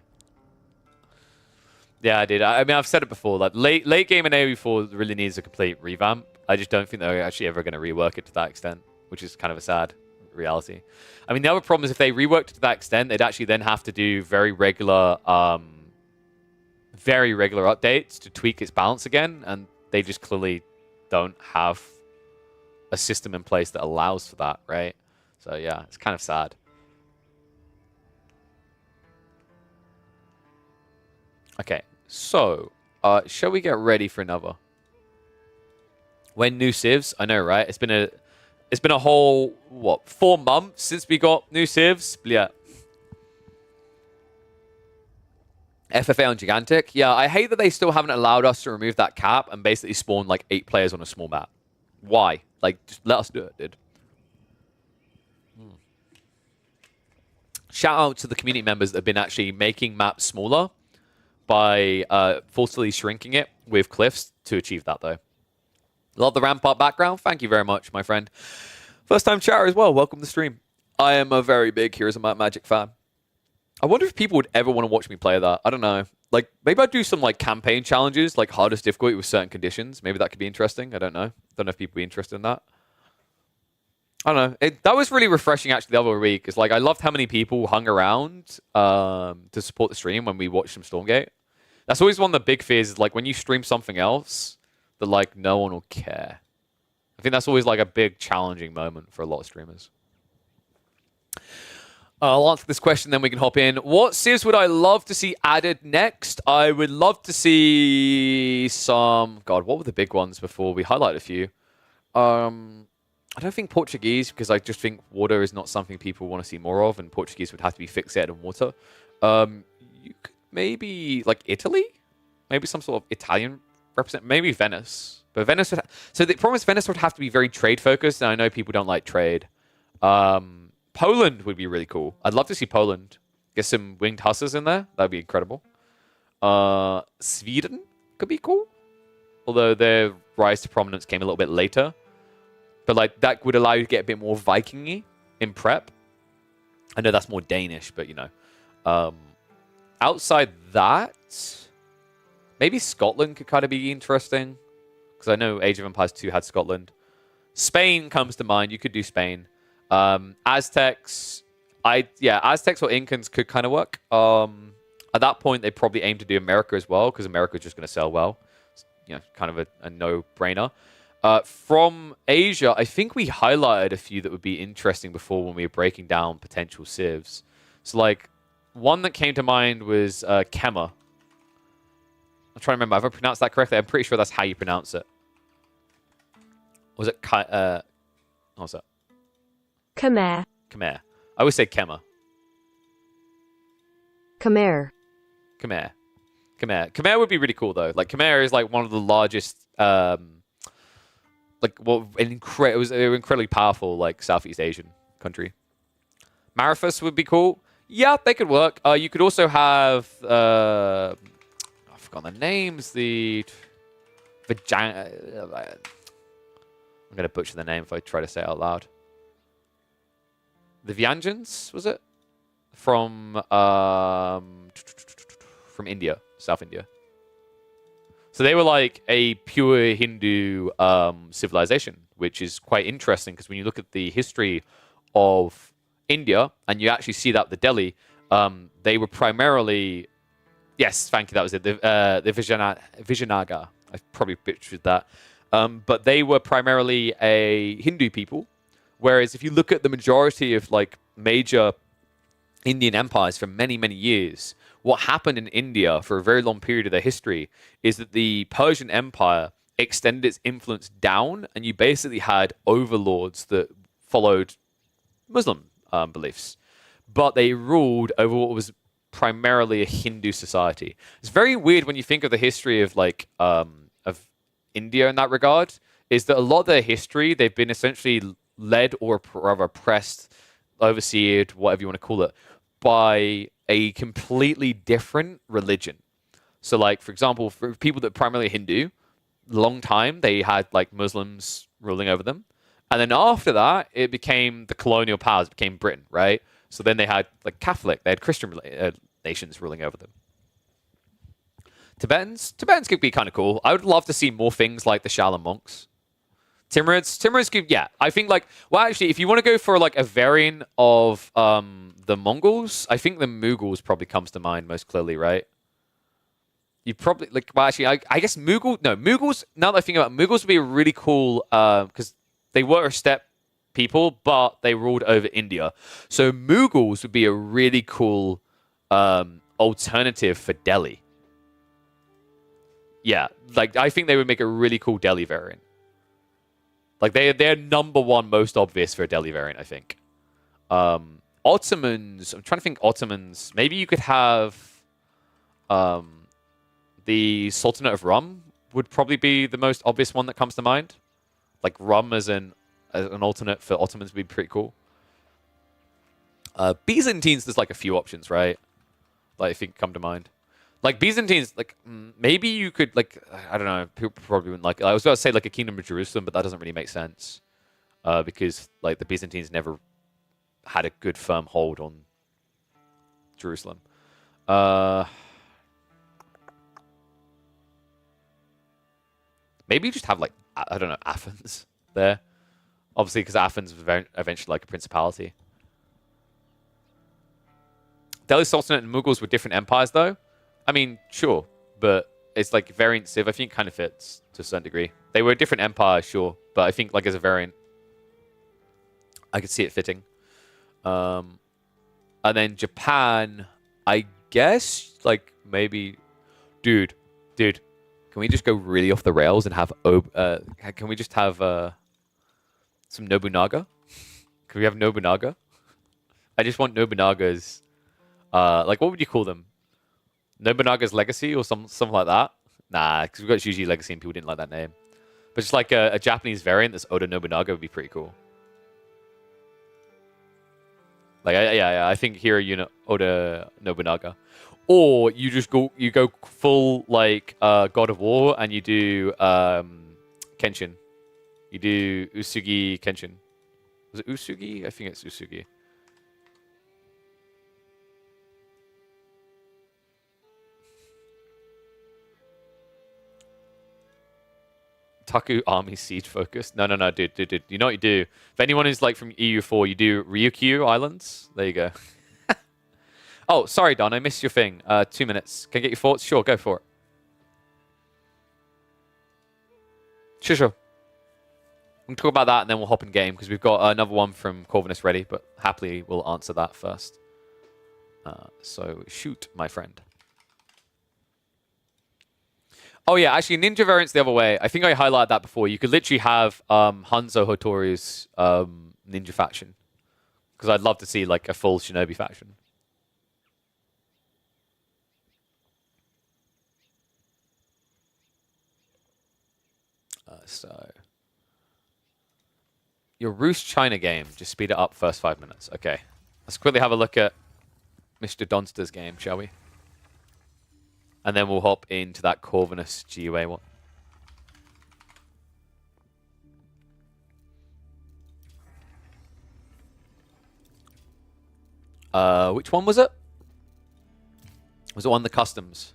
Yeah, I did. I mean, I've said it before. Like late game in AoE4 really needs a complete revamp. I just don't think they're actually ever going to rework it to that extent, which is kind of a sad reality. I mean, the other problem is if they reworked it to that extent, they'd actually then have to do very regular updates to tweak its balance again, and they just clearly don't have a system in place that allows for that, right? So yeah, it's kind of sad. Okay, so shall we get ready for another? When new civs? I know, right? It's been a whole 4 months since we got new civs. Yeah. FFA on Gigantic. Yeah, I hate that they still haven't allowed us to remove that cap and basically spawn like 8 players on a small map. Why? Like, just let us do it, dude. Shout out to the community members that have been actually making maps smaller by forcefully shrinking it with cliffs to achieve that, though. Love the Rampart background. Thank you very much, my friend. First time chatter as well. Welcome to the stream. I am a very big Heroes of Might Magic fan. I wonder if people would ever want to watch me play that. I don't know. Like, maybe I'd do some like campaign challenges, like hardest difficulty with certain conditions. Maybe that could be interesting. I don't know. Don't know if people would be interested in that. I don't know. That was really refreshing actually the other week. It's like I loved how many people hung around to support the stream when we watched some Stormgate. That's always one of the big fears is like when you stream something else that like no one will care. I think that's always like a big challenging moment for a lot of streamers. I'll answer this question, then we can hop in. What civs would I love to see added next? I would love to see some... God, what were the big ones before? We highlighted a few. I don't think Portuguese, because I just think water is not something people want to see more of, and Portuguese would have to be fixated on water. You could maybe, like, Italy? Maybe some sort of Italian represent... Maybe Venice. But Venice would... So the problem is Venice would have to be very trade-focused, and I know people don't like trade. Poland would be really cool. I'd love to see Poland. Get some winged hussars in there. That'd be incredible. Sweden could be cool. Although their rise to prominence came a little bit later. But like that would allow you to get a bit more Viking-y in prep. I know that's more Danish, but you know. Outside that, maybe Scotland could kind of be interesting. Because I know Age of Empires 2 had Scotland. Spain comes to mind. You could do Spain. Aztecs, Aztecs or Incans could kind of work. At that point, they probably aim to do America as well, because America is just going to sell well. You know, kind of a no-brainer. From Asia, I think we highlighted a few that would be interesting before when we were breaking down potential civs. So, like, one that came to mind was Kema. I'm trying to remember. Have I pronounced that correctly? I'm pretty sure that's how you pronounce it. Or was it what was that? Khmer. Khmer. I always say Kema. Khmer. Khmer. Khmer. Khmer would be really cool, though. Like, Khmer is, like, one of the largest, like, well, it was an incredibly powerful, like, Southeast Asian country. Marathas would be cool. Yeah, they could work. You could also have, I forgot the names, I'm going to butcher the name if I try to say it out loud. The Vyanjans, was it? From India, South India. So they were like a pure Hindu civilization, which is quite interesting because when you look at the history of India and you actually see that the Delhi, they were primarily, yes, thank you, that was it, the Vijayanagar. I probably butchered that. But they were primarily a Hindu people. Whereas if you look at the majority of like major Indian empires for many, many years, what happened in India for a very long period of their history is that the Persian Empire extended its influence down, and you basically had overlords that followed Muslim beliefs. But they ruled over what was primarily a Hindu society. It's very weird when you think of the history of like of India in that regard, is that a lot of their history, they've been essentially led or rather oppressed, overseen, whatever you want to call it, by a completely different religion. So like, for example, for people that are primarily Hindu, long time they had like Muslims ruling over them. And then after that, it became the colonial powers, it became Britain, right? So then they had like Catholic, they had Christian nations ruling over them. Tibetans could be kind of cool. I would love to see more things like the Shaolin monks. Timurids could, yeah. I think like, well, actually, if you want to go for like a variant of the Mongols, I think the Mughals probably comes to mind most clearly, right? You probably like, well, actually, I guess Mughals. Now that I think about it, Mughals would be a really cool because they were a steppe people, but they ruled over India. So Mughals would be a really cool alternative for Delhi. Yeah, like I think they would make a really cool Delhi variant. Like they're number one most obvious for a Delhi variant, I think. Ottomans, I'm trying to think Ottomans. Maybe you could have the Sultanate of Rum would probably be the most obvious one that comes to mind. Like Rum as an alternate for Ottomans would be pretty cool. Byzantines, there's like a few options, right? Like if you can come to mind. Like Byzantines, like maybe you could like I don't know. People probably wouldn't like. I was about to say like a Kingdom of Jerusalem, but that doesn't really make sense because like the Byzantines never had a good firm hold on Jerusalem. Maybe you just have like I don't know Athens there, obviously because Athens was eventually like a principality. Delhi Sultanate and Mughals were different empires, though. I mean, sure, but it's like variant civ. I think kind of fits to a certain degree. They were a different empire, sure, but I think like as a variant, I could see it fitting. And then Japan, I guess, like maybe, dude, can we just go really off the rails and have can we just have some Nobunaga? Can we have Nobunaga? I just want Nobunaga's. Like, what would you call them? Nobunaga's Legacy or something like that? Nah, because we've got Shuji Legacy and people didn't like that name. But just like a Japanese variant that's Oda Nobunaga would be pretty cool. Like, yeah, I think here, Oda Nobunaga. Or you just go full, like, God of War and you do Kenshin. You do Usugi Kenshin. Was it Usugi? I think it's Usugi. Taku Army Siege focus. No, dude. You know what you do? If anyone is like from EU4, you do Ryukyu Islands. There you go. Oh, sorry, Don. I missed your thing. 2 minutes. Can I get your thoughts? Sure, go for it. Sure. We can talk about that and then we'll hop in game because we've got another one from Corvinus ready, but happily we'll answer that first. So shoot, my friend. Oh yeah, actually ninja variant's the other way. I think I highlighted that before. You could literally have Hanzo Hotori's ninja faction. Because I'd love to see like a full shinobi faction. So your Roost China game, just speed it up first 5 minutes. Okay. Let's quickly have a look at Mr. Donster's game, shall we? And then we'll hop into that Corvinus GUA one. Which one was it? Was it one of the customs?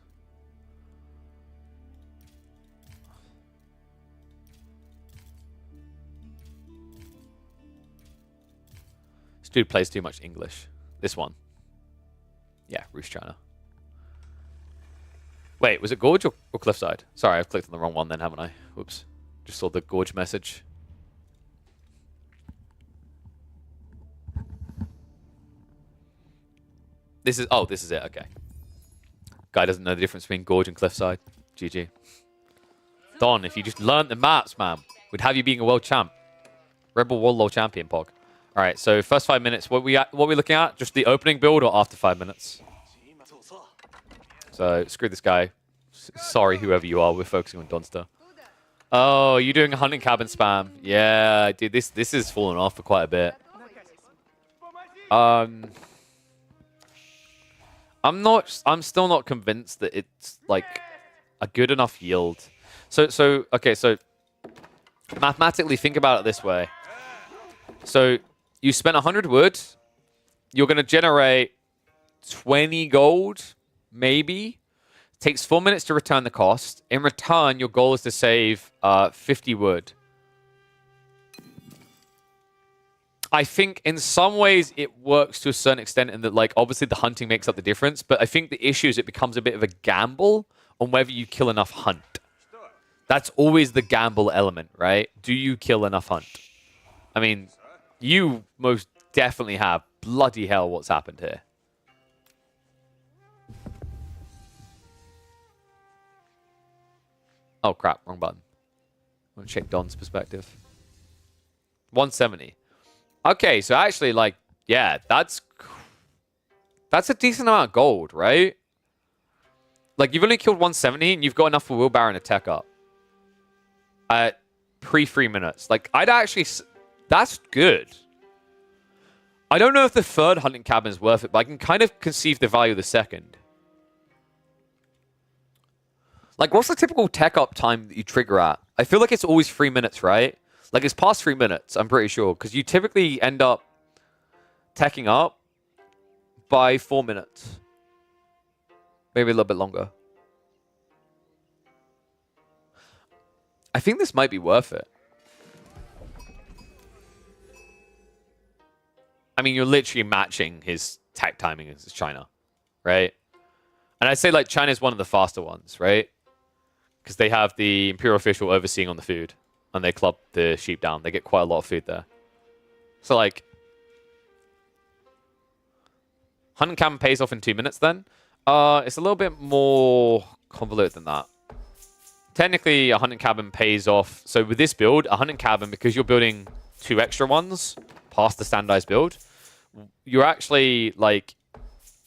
This dude plays too much English. This one. Yeah, Roost China. Wait, was it Gorge or Cliffside? Sorry, I've clicked on the wrong one then, haven't I? Whoops. Just saw the Gorge message. This is it, okay. Guy doesn't know the difference between Gorge and Cliffside. GG. Don, if you just learned the maps, man, we'd have you being a world champ. Rebel World Champion, Pog. Alright, so first 5 minutes, what we looking at? Just the opening build or after 5 minutes? So, screw this guy. Sorry, whoever you are. We're focusing on Donster. Oh, you're doing a hunting cabin spam. Yeah, dude, this is falling off for quite a bit. I'm still not convinced that it's, like, a good enough yield. So, okay, so mathematically, think about it this way. So, you spend 100 wood. You're going to generate 20 gold. Maybe. Takes 4 minutes to return the cost. In return, your goal is to save 50 wood. I think in some ways it works to a certain extent in that, like, obviously the hunting makes up the difference, but I think the issue is it becomes a bit of a gamble on whether you kill enough hunt. That's always the gamble element, right? Do you kill enough hunt? I mean, you most definitely have. Bloody hell, what's happened here? Oh, crap. Wrong button. I'm going to check Don's perspective. 170. Okay, so actually, like, yeah, that's a decent amount of gold, right? Like, you've only killed 170, and you've got enough for wheelbarrow and a tech up. At pre-3 minutes. Like, I'd actually... That's good. I don't know if the third hunting cabin is worth it, but I can kind of conceive the value of the second. Like, what's the typical tech up time that you trigger at? I feel like it's always 3 minutes, right? Like, it's past 3 minutes, I'm pretty sure. Because you typically end up teching up by 4 minutes. Maybe a little bit longer. I think this might be worth it. I mean, you're literally matching his tech timing as China, right? And I'd say, like, China's one of the faster ones, right? Because they have the imperial official overseeing on the food, and they club the sheep down. They get quite a lot of food there. So, like, hunting cabin pays off in 2 minutes then. It's a little bit more convoluted than that. Technically, a hunting cabin pays off. So with this build, a hunting cabin, because you're building 2 extra ones past the standardized build, you're actually like...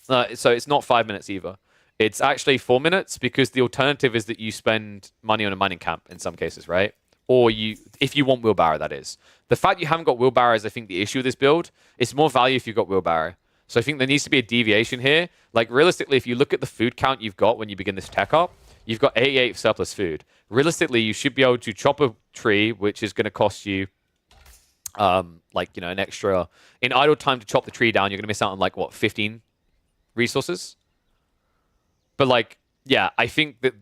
so it's not 5 minutes either. It's actually 4 minutes, because the alternative is that you spend money on a mining camp in some cases, right? Or if you want wheelbarrow, that is. The fact you haven't got wheelbarrow is, I think, the issue with this build. It's more value if you've got wheelbarrow. So I think there needs to be a deviation here. Like, realistically, if you look at the food count you've got when you begin this tech up, you've got 88 surplus food. Realistically, you should be able to chop a tree, which is going to cost you, like, you know, an extra... In idle time to chop the tree down, you're going to miss out on, like, what, 15 resources? But, like, yeah, I think that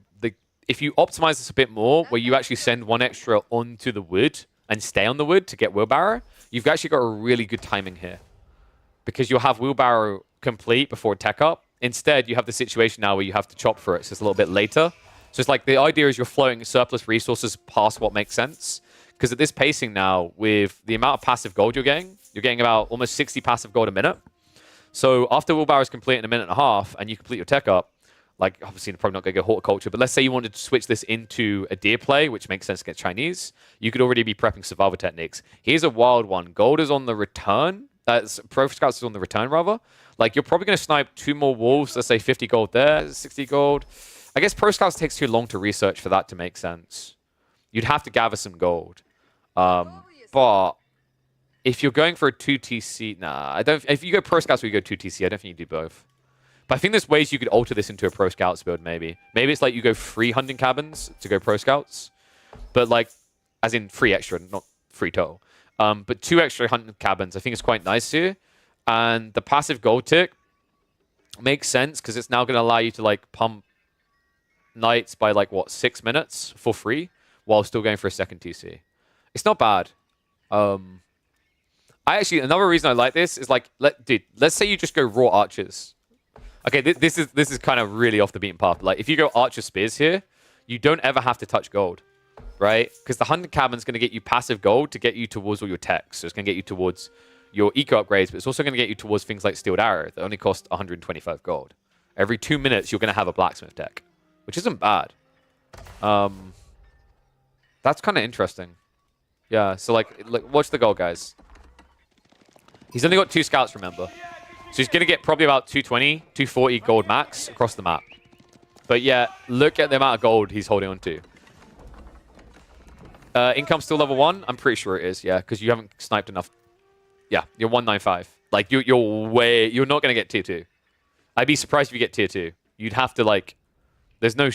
if you optimize this a bit more, where you actually send 1 extra onto the wood and stay on the wood to get wheelbarrow, you've actually got a really good timing here. Because you'll have wheelbarrow complete before tech up. Instead, you have the situation now where you have to chop for it, so it's a little bit later. So it's like the idea is you're floating surplus resources past what makes sense. Because at this pacing now, with the amount of passive gold you're getting about almost 60 passive gold a minute. So after wheelbarrow is complete in 1.5 minutes, and you complete your tech up, like, obviously, you're probably not going to go horticulture, but let's say you wanted to switch this into a deer play, which makes sense against Chinese, you could already be prepping survival techniques. Here's a wild one. Gold is on the return. Pro Scouts is on the return, rather. Like, you're probably going to snipe 2 more wolves. Let's say 50 gold there, 60 gold. I guess Pro Scouts takes too long to research for that to make sense. You'd have to gather some gold. But if you're going for a 2TC... Nah, I don't... If you go Pro Scouts or you go 2TC, I don't think you do both. But I think there's ways you could alter this into a Pro Scouts build, maybe. Maybe it's like you go 3 hunting cabins to go Pro Scouts. But, like, as in 3 extra, not 3 total. But 2 extra hunting cabins, I think it's quite nice here. And the passive gold tick makes sense, because it's now going to allow you to, like, pump knights by, like, what, 6 minutes for free, while still going for a second TC. It's not bad. Another reason I like this is, like, dude, let's say you just go raw archers. Okay, this is kind of really off the beaten path. Like, if you go archer spears here, you don't ever have to touch gold, right? Because the hunting cabin's going to get you passive gold to get you towards all your techs. So it's going to get you towards your eco upgrades, but it's also going to get you towards things like steeled arrow that only cost 125 gold. Every 2 minutes, you're going to have a blacksmith tech, which isn't bad. That's kind of interesting. Yeah, so, like, watch the gold, guys. He's only got 2 scouts, remember. So he's going to get probably about 220, 240 gold max across the map. But yeah, look at the amount of gold he's holding on to. Income still level 1? I'm pretty sure it is, yeah, because you haven't sniped enough. Yeah, you're 195. Like, you're not going to get tier 2. I'd be surprised if you get tier 2. You'd have to, like, there's no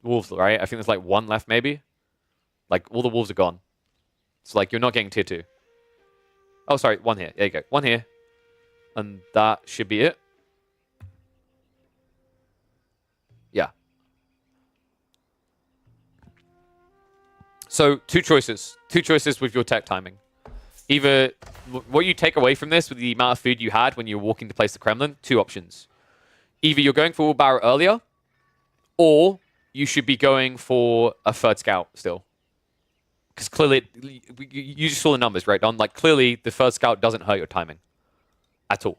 wolves, right? I think there's, like, 1 left, maybe. Like, all the wolves are gone. So, like, you're not getting tier 2. Oh, sorry, 1 here. There you go. 1 here. And that should be it. Yeah. So, 2 choices. 2 choices with your tech timing. Either what you take away from this with the amount of food you had when you were walking to place the Kremlin, 2 options. Either you're going for wheelbarrow earlier, or you should be going for a 3rd scout still. Because clearly, you just saw the numbers, right, Don? Like, clearly, the 3rd scout doesn't hurt your timing. At all.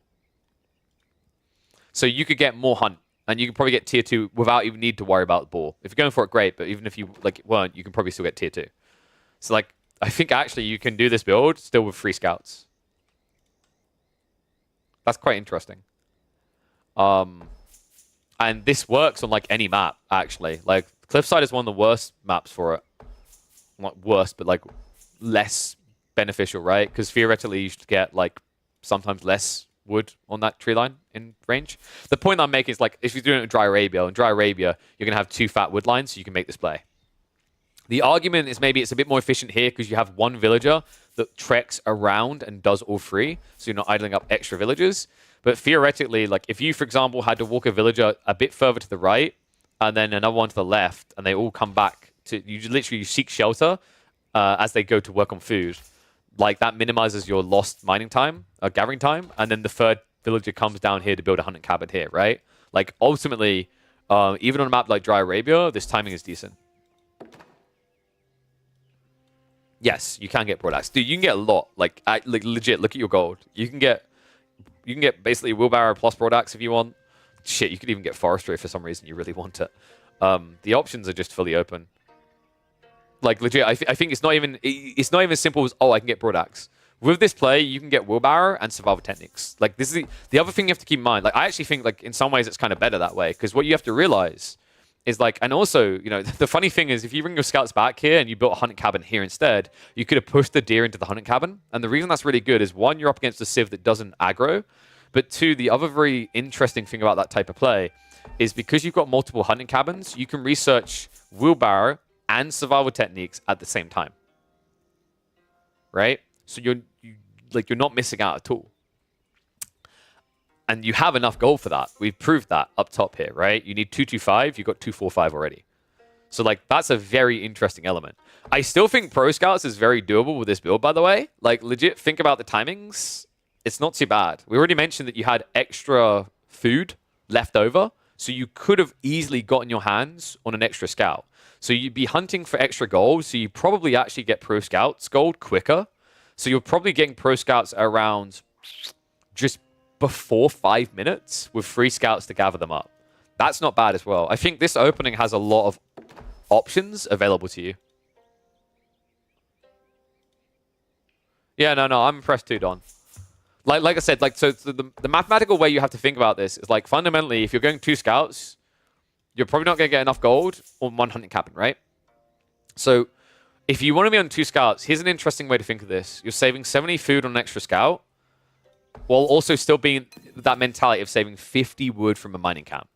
So you could get more hunt, and you can probably get tier 2 without even need to worry about the boar. If you're going for it, great, but even if you weren't, you can probably still get tier 2. So, like, I think actually you can do this build still with 3 scouts. That's quite interesting. And this works on like any map, actually. Like Cliffside is one of the worst maps for it. Not worst, but like less beneficial, right? Because theoretically you should get like sometimes less wood on that tree line in range. The point I'm making is like if you're doing it in Dry Arabia, you're gonna have 2 fat wood lines, so you can make this play. The argument is maybe it's a bit more efficient here because you have one villager that treks around and does all 3, so you're not idling up extra villagers. But theoretically, like if you, for example, had to walk a villager a bit further to the right and then another one to the left, and they all come back to you, literally seek shelter as they go to work on food. Like that minimizes your lost mining time, gathering time, and then the 3rd villager comes down here to build a hunting cabin here, right? Like ultimately, even on a map like Dry Arabia, this timing is decent. Yes, you can get broadaxe. Dude, you can get a lot. Like legit, look at your gold. You can get basically wheelbarrow plus broadaxe if you want. Shit, you could even get forestry if for some reason you really want it. The options are just fully open. Like legit, I think it's not even as simple as, oh, I can get broadaxe. With this play, you can get wheelbarrow and survival techniques. Like this is the other thing you have to keep in mind. Like I actually think like in some ways it's kind of better that way, because what you have to realize is like, and also, you know, the funny thing is if you bring your scouts back here and you built a hunting cabin here instead, you could have pushed the deer into the hunting cabin. And the reason that's really good is 1, you're up against a civ that doesn't aggro, but 2, the other very interesting thing about that type of play is because you've got multiple hunting cabins, you can research wheelbarrow and survival techniques at the same time, right? So you're not missing out at all. And you have enough gold for that. We've proved that up top here, right? You need 225, you've got 245 already. So like that's a very interesting element. I still think Pro Scouts is very doable with this build, by the way. Like legit, think about the timings. It's not too bad. We already mentioned that you had extra food left over, so you could have easily gotten your hands on an extra scout. So you'd be hunting for extra gold, so you probably actually get Pro Scouts gold quicker. So you're probably getting Pro Scouts around just before 5 minutes with 3 scouts to gather them up. That's not bad as well. I think this opening has a lot of options available to you. Yeah, no, I'm impressed too, Don. Like I said, like so the mathematical way you have to think about this is like fundamentally, if you're going 2 scouts, you're probably not going to get enough gold on 1 hunting cabin, right? So if you want to be on 2 scouts, here's an interesting way to think of this. You're saving 70 food on an extra scout, while also still being that mentality of saving 50 wood from a mining camp.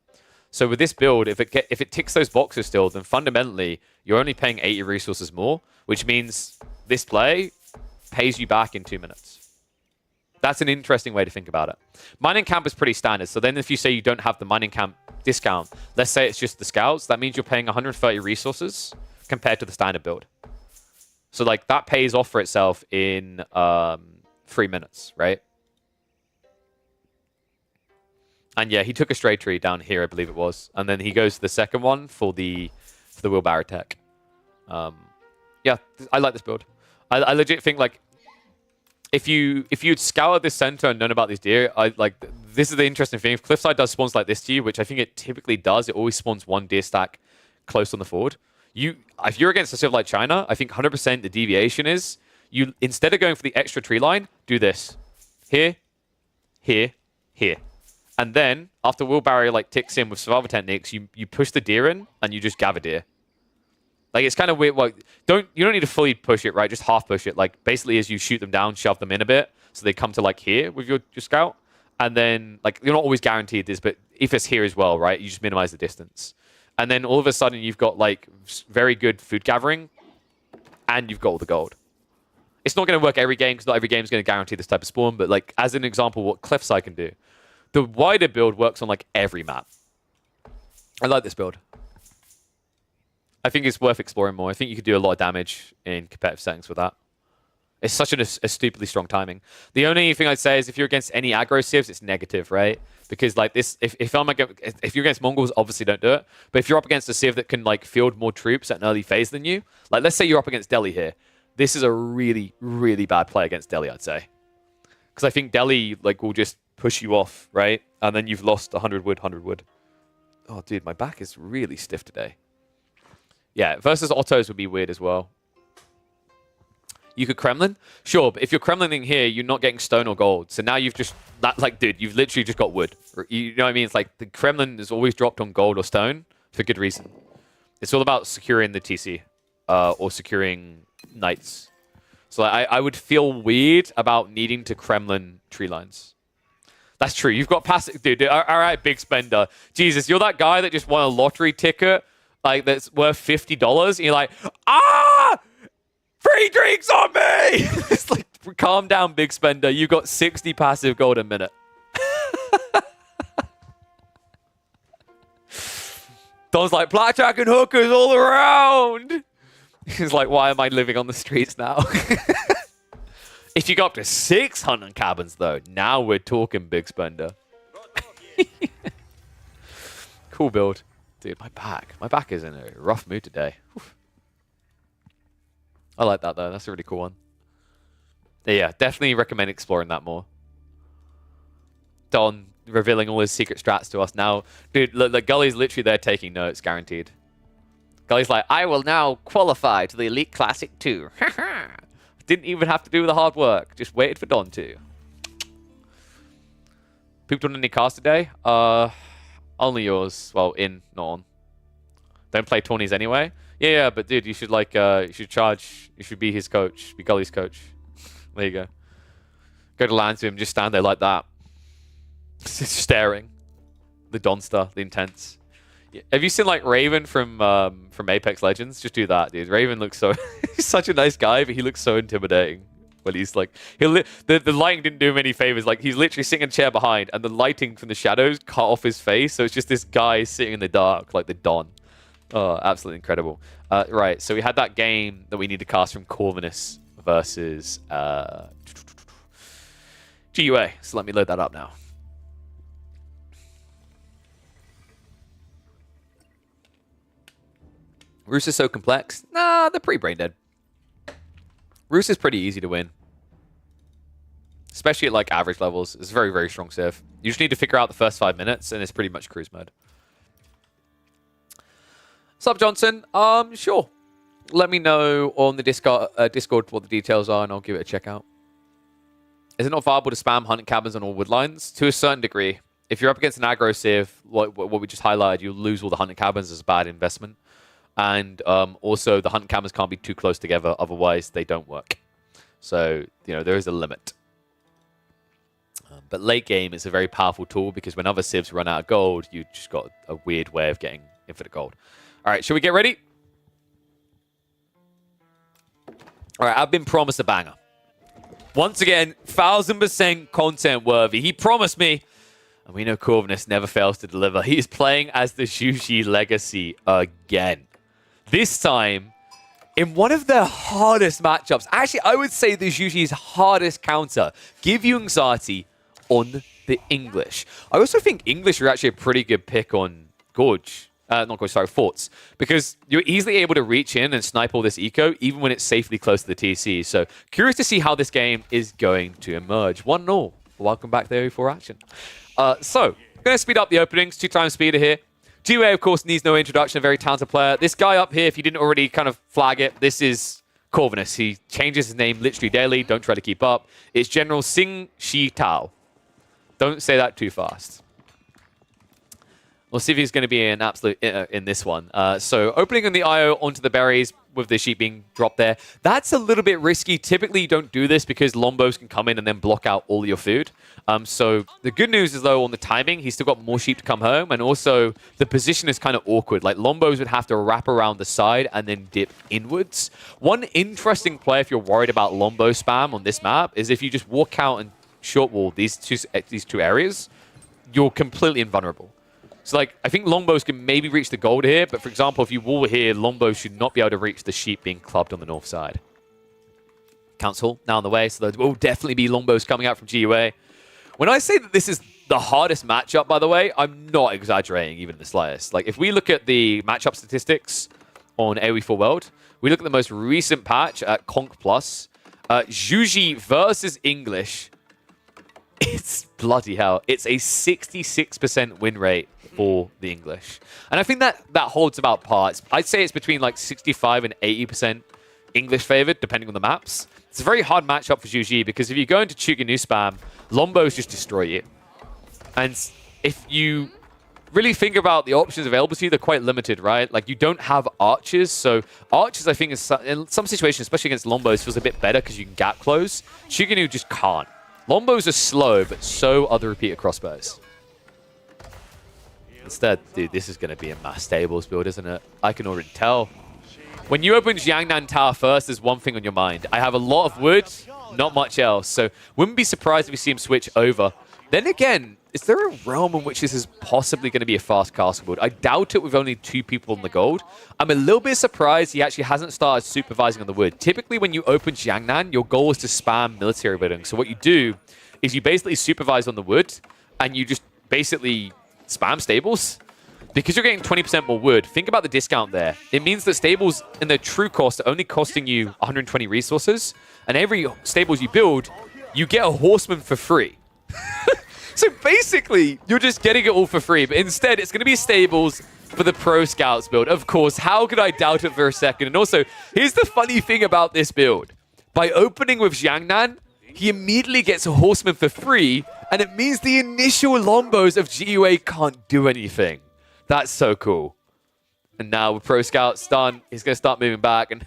So with this build, if it ticks those boxes still, then fundamentally you're only paying 80 resources more, which means this play pays you back in 2 minutes. That's an interesting way to think about it. Mining camp is pretty standard. So then if you say you don't have the mining camp discount, let's say it's just the scouts, that means you're paying 130 resources compared to the standard build. So like that pays off for itself in 3 minutes, right? And yeah, he took a straight tree down here, I believe it was. And then he goes to the second one for the wheelbarrow tech. Yeah, I like this build. I legit think like if you'd scoured this center and known about these deer, this is the interesting thing. If Cliffside does spawns like this to you, which I think it typically does, it always spawns 1 deer stack close on the forward. If you're against a civ like China, I think 100% the deviation is you, instead of going for the extra tree line, do this. Here, here, here. And then, after wheelbarrow like ticks in with survival techniques, you push the deer in and you just gather deer. Like it's kind of weird. Like you don't need to fully push it, right? Just half push it. Like basically, as you shoot them down, shove them in a bit, so they come to like here with your scout. And then like you're not always guaranteed this, but if it's here as well, right? You just minimize the distance. And then all of a sudden, you've got like very good food gathering, and you've got all the gold. It's not going to work every game because not every game is going to guarantee this type of spawn. But like as an example, what Cliffside can do. The wider build works on like every map. I like this build. I think it's worth exploring more. I think you could do a lot of damage in competitive settings with that. It's such a stupidly strong timing. The only thing I'd say is if you're against any aggro civs, it's negative, right? Because like this, if you're against Mongols, obviously don't do it. But if you're up against a civ that can like field more troops at an early phase than you, like let's say you're up against Delhi here, this is a really, really bad play against Delhi, I'd say. Because I think Delhi like will just push you off, right? And then you've lost 100 wood, 100 wood. Oh, dude, my back is really stiff today. Yeah, versus Ottos would be weird as well. you could Kremlin. Sure, but if you're Kremlining here, you're not getting stone or gold. So now you've just, dude, you've literally just got wood. You know what I mean? It's like the Kremlin is always dropped on gold or stone for good reason. It's all about securing the TC or securing knights. So I would feel weird about needing to Kremlin tree lines. That's true. You've got passive, dude. All right, big spender. Jesus, you're that guy that just won a lottery ticket, like that's worth $50, and you're like, free drinks on me. It's like, calm down, big spender. You got 60 passive gold a minute. Don's like, blackjack and hookers all around. He's like, why am I living on the streets now? If you go up to 600 cabins, though, now we're talking big spender. Cool build. Dude, my back is in a rough mood today. Oof. I like that, though. That's a really cool one. Yeah, definitely recommend exploring that more. Don revealing all his secret strats to us now. Dude, look, Gully's literally there taking notes, guaranteed. Gully's like, I will now qualify to the Elite Classic 2. Didn't even have to do the hard work. Just waited for Don to. Pooped on any cast today? Only yours. Well, in, not on. Don't play tourneys anyway. Yeah, but dude, you should like, you should charge. You should be his coach. Be Gully's coach. There you go. Go to land to him. Just stand there like that. Just staring. The Donster, the intense. Have you seen like Raven from Apex Legends? Just do that, dude. Raven looks so he's such a nice guy, but he looks so intimidating. When he's like, the lighting didn't do him any favors. Like he's literally sitting in a chair behind, and the lighting from the shadows cut off his face, so it's just this guy sitting in the dark, like the Don. Oh, absolutely incredible. Right, so we had that game that we need to cast from Corvinus versus GUA. So let me load that up now. Rus is so complex. Nah, they're pretty brain dead. Rus is pretty easy to win. Especially at like average levels. It's a very, very strong serve. You just need to figure out the first 5 minutes and it's pretty much cruise mode. Sup, Johnson? Sure. Let me know on the Discord what the details are and I'll give it a check out. Is it not viable to spam hunting cabins on all wood lines? To a certain degree. If you're up against an aggro civ, what we just highlighted, you'll lose all the hunting cabins as a bad investment. And also, the hunt cameras can't be too close together, otherwise they don't work. So, you know, there is a limit. But late game is a very powerful tool because when other civs run out of gold, you just got a weird way of getting infinite gold. All right, shall we get ready? All right, I've been promised a banger. Once again, 1000% content worthy. He promised me. And we know Corvinus never fails to deliver. He is playing as the Zhuji Legacy again. This time, in one of their hardest matchups. Actually, I would say the Zhuji's hardest counter. Give you anxiety on the English. I also think English are actually a pretty good pick on Gorge. Not Gorge, sorry, Forts. Because you're easily able to reach in and snipe all this eco, even when it's safely close to the TC. So, curious to see how this game is going to emerge. 1-0. Welcome back to the AoE4 action. So, going to speed up the openings. 2x speeder here. GUA, of course, needs no introduction. A very talented player. This guy up here, if you didn't already kind of flag it, this is Corvinus. He changes his name literally daily. Don't try to keep up. It's General Sing Shi Tao. Don't say that too fast. We'll see if he's going to be an absolute in this one. So opening on the IO onto the berries with the sheep being dropped there. That's a little bit risky. Typically, you don't do this because Lombos can come in and then block out all your food. So the good news is, though, on the timing, he's still got more sheep to come home. And also, the position is kind of awkward. Like, Lombos would have to wrap around the side and then dip inwards. One interesting play, if you're worried about Lombo spam on this map, is if you just walk out and short wall these two areas, you're completely invulnerable. So, like, I think Longbos can maybe reach the gold here, but for example, if you wall here, Longbos should not be able to reach the sheep being clubbed on the north side. Council now on the way, so there will definitely be Longbos coming out from GUA. When I say that this is the hardest matchup, by the way, I'm not exaggerating even the slightest. Like, if we look at the matchup statistics on AoE4 World, we look at the most recent patch at Conk Plus, Zhuji versus English, it's bloody hell. It's a 66% win rate for the English. And I think that holds about parts. I'd say it's between like 65 and 80% English favored, depending on the maps. It's a very hard matchup for Zhuji because if you go into Chuganu spam, Lombos just destroy you. And if you really think about the options available to you, they're quite limited, right? Like, you don't have archers, so archers, I think, in some situations, especially against Lombos, feels a bit better because you can gap close. Chuganu just can't. Lombos are slow, but so are the repeater crossbows. Instead, dude, this is going to be a mass stables build, isn't it? I can already tell. When you open Jiangnan Tower first, there's one thing on your mind. I have a lot of wood, not much else, so wouldn't be surprised if we see him switch over. Then again, is there a realm in which this is possibly going to be a fast castle build? I doubt it with only 2 people on the gold. I'm a little bit surprised he actually hasn't started supervising on the wood. Typically, when you open Jiangnan, your goal is to spam military building. So what you do is you basically supervise on the wood, and you just basically spam stables. Because you're getting 20% more wood, think about the discount there. It means that stables in their true cost are only costing you 120 resources, and every stables you build, you get a horseman for free. So basically, you're just getting it all for free, but instead, it's going to be stables for the Pro Scouts build. Of course, how could I doubt it for a second? And also, here's the funny thing about this build. By opening with Jiangnan, he immediately gets a horseman for free, and it means the initial Lombos of GUA can't do anything. That's so cool. And now with Pro Scouts done, he's going to start moving back. And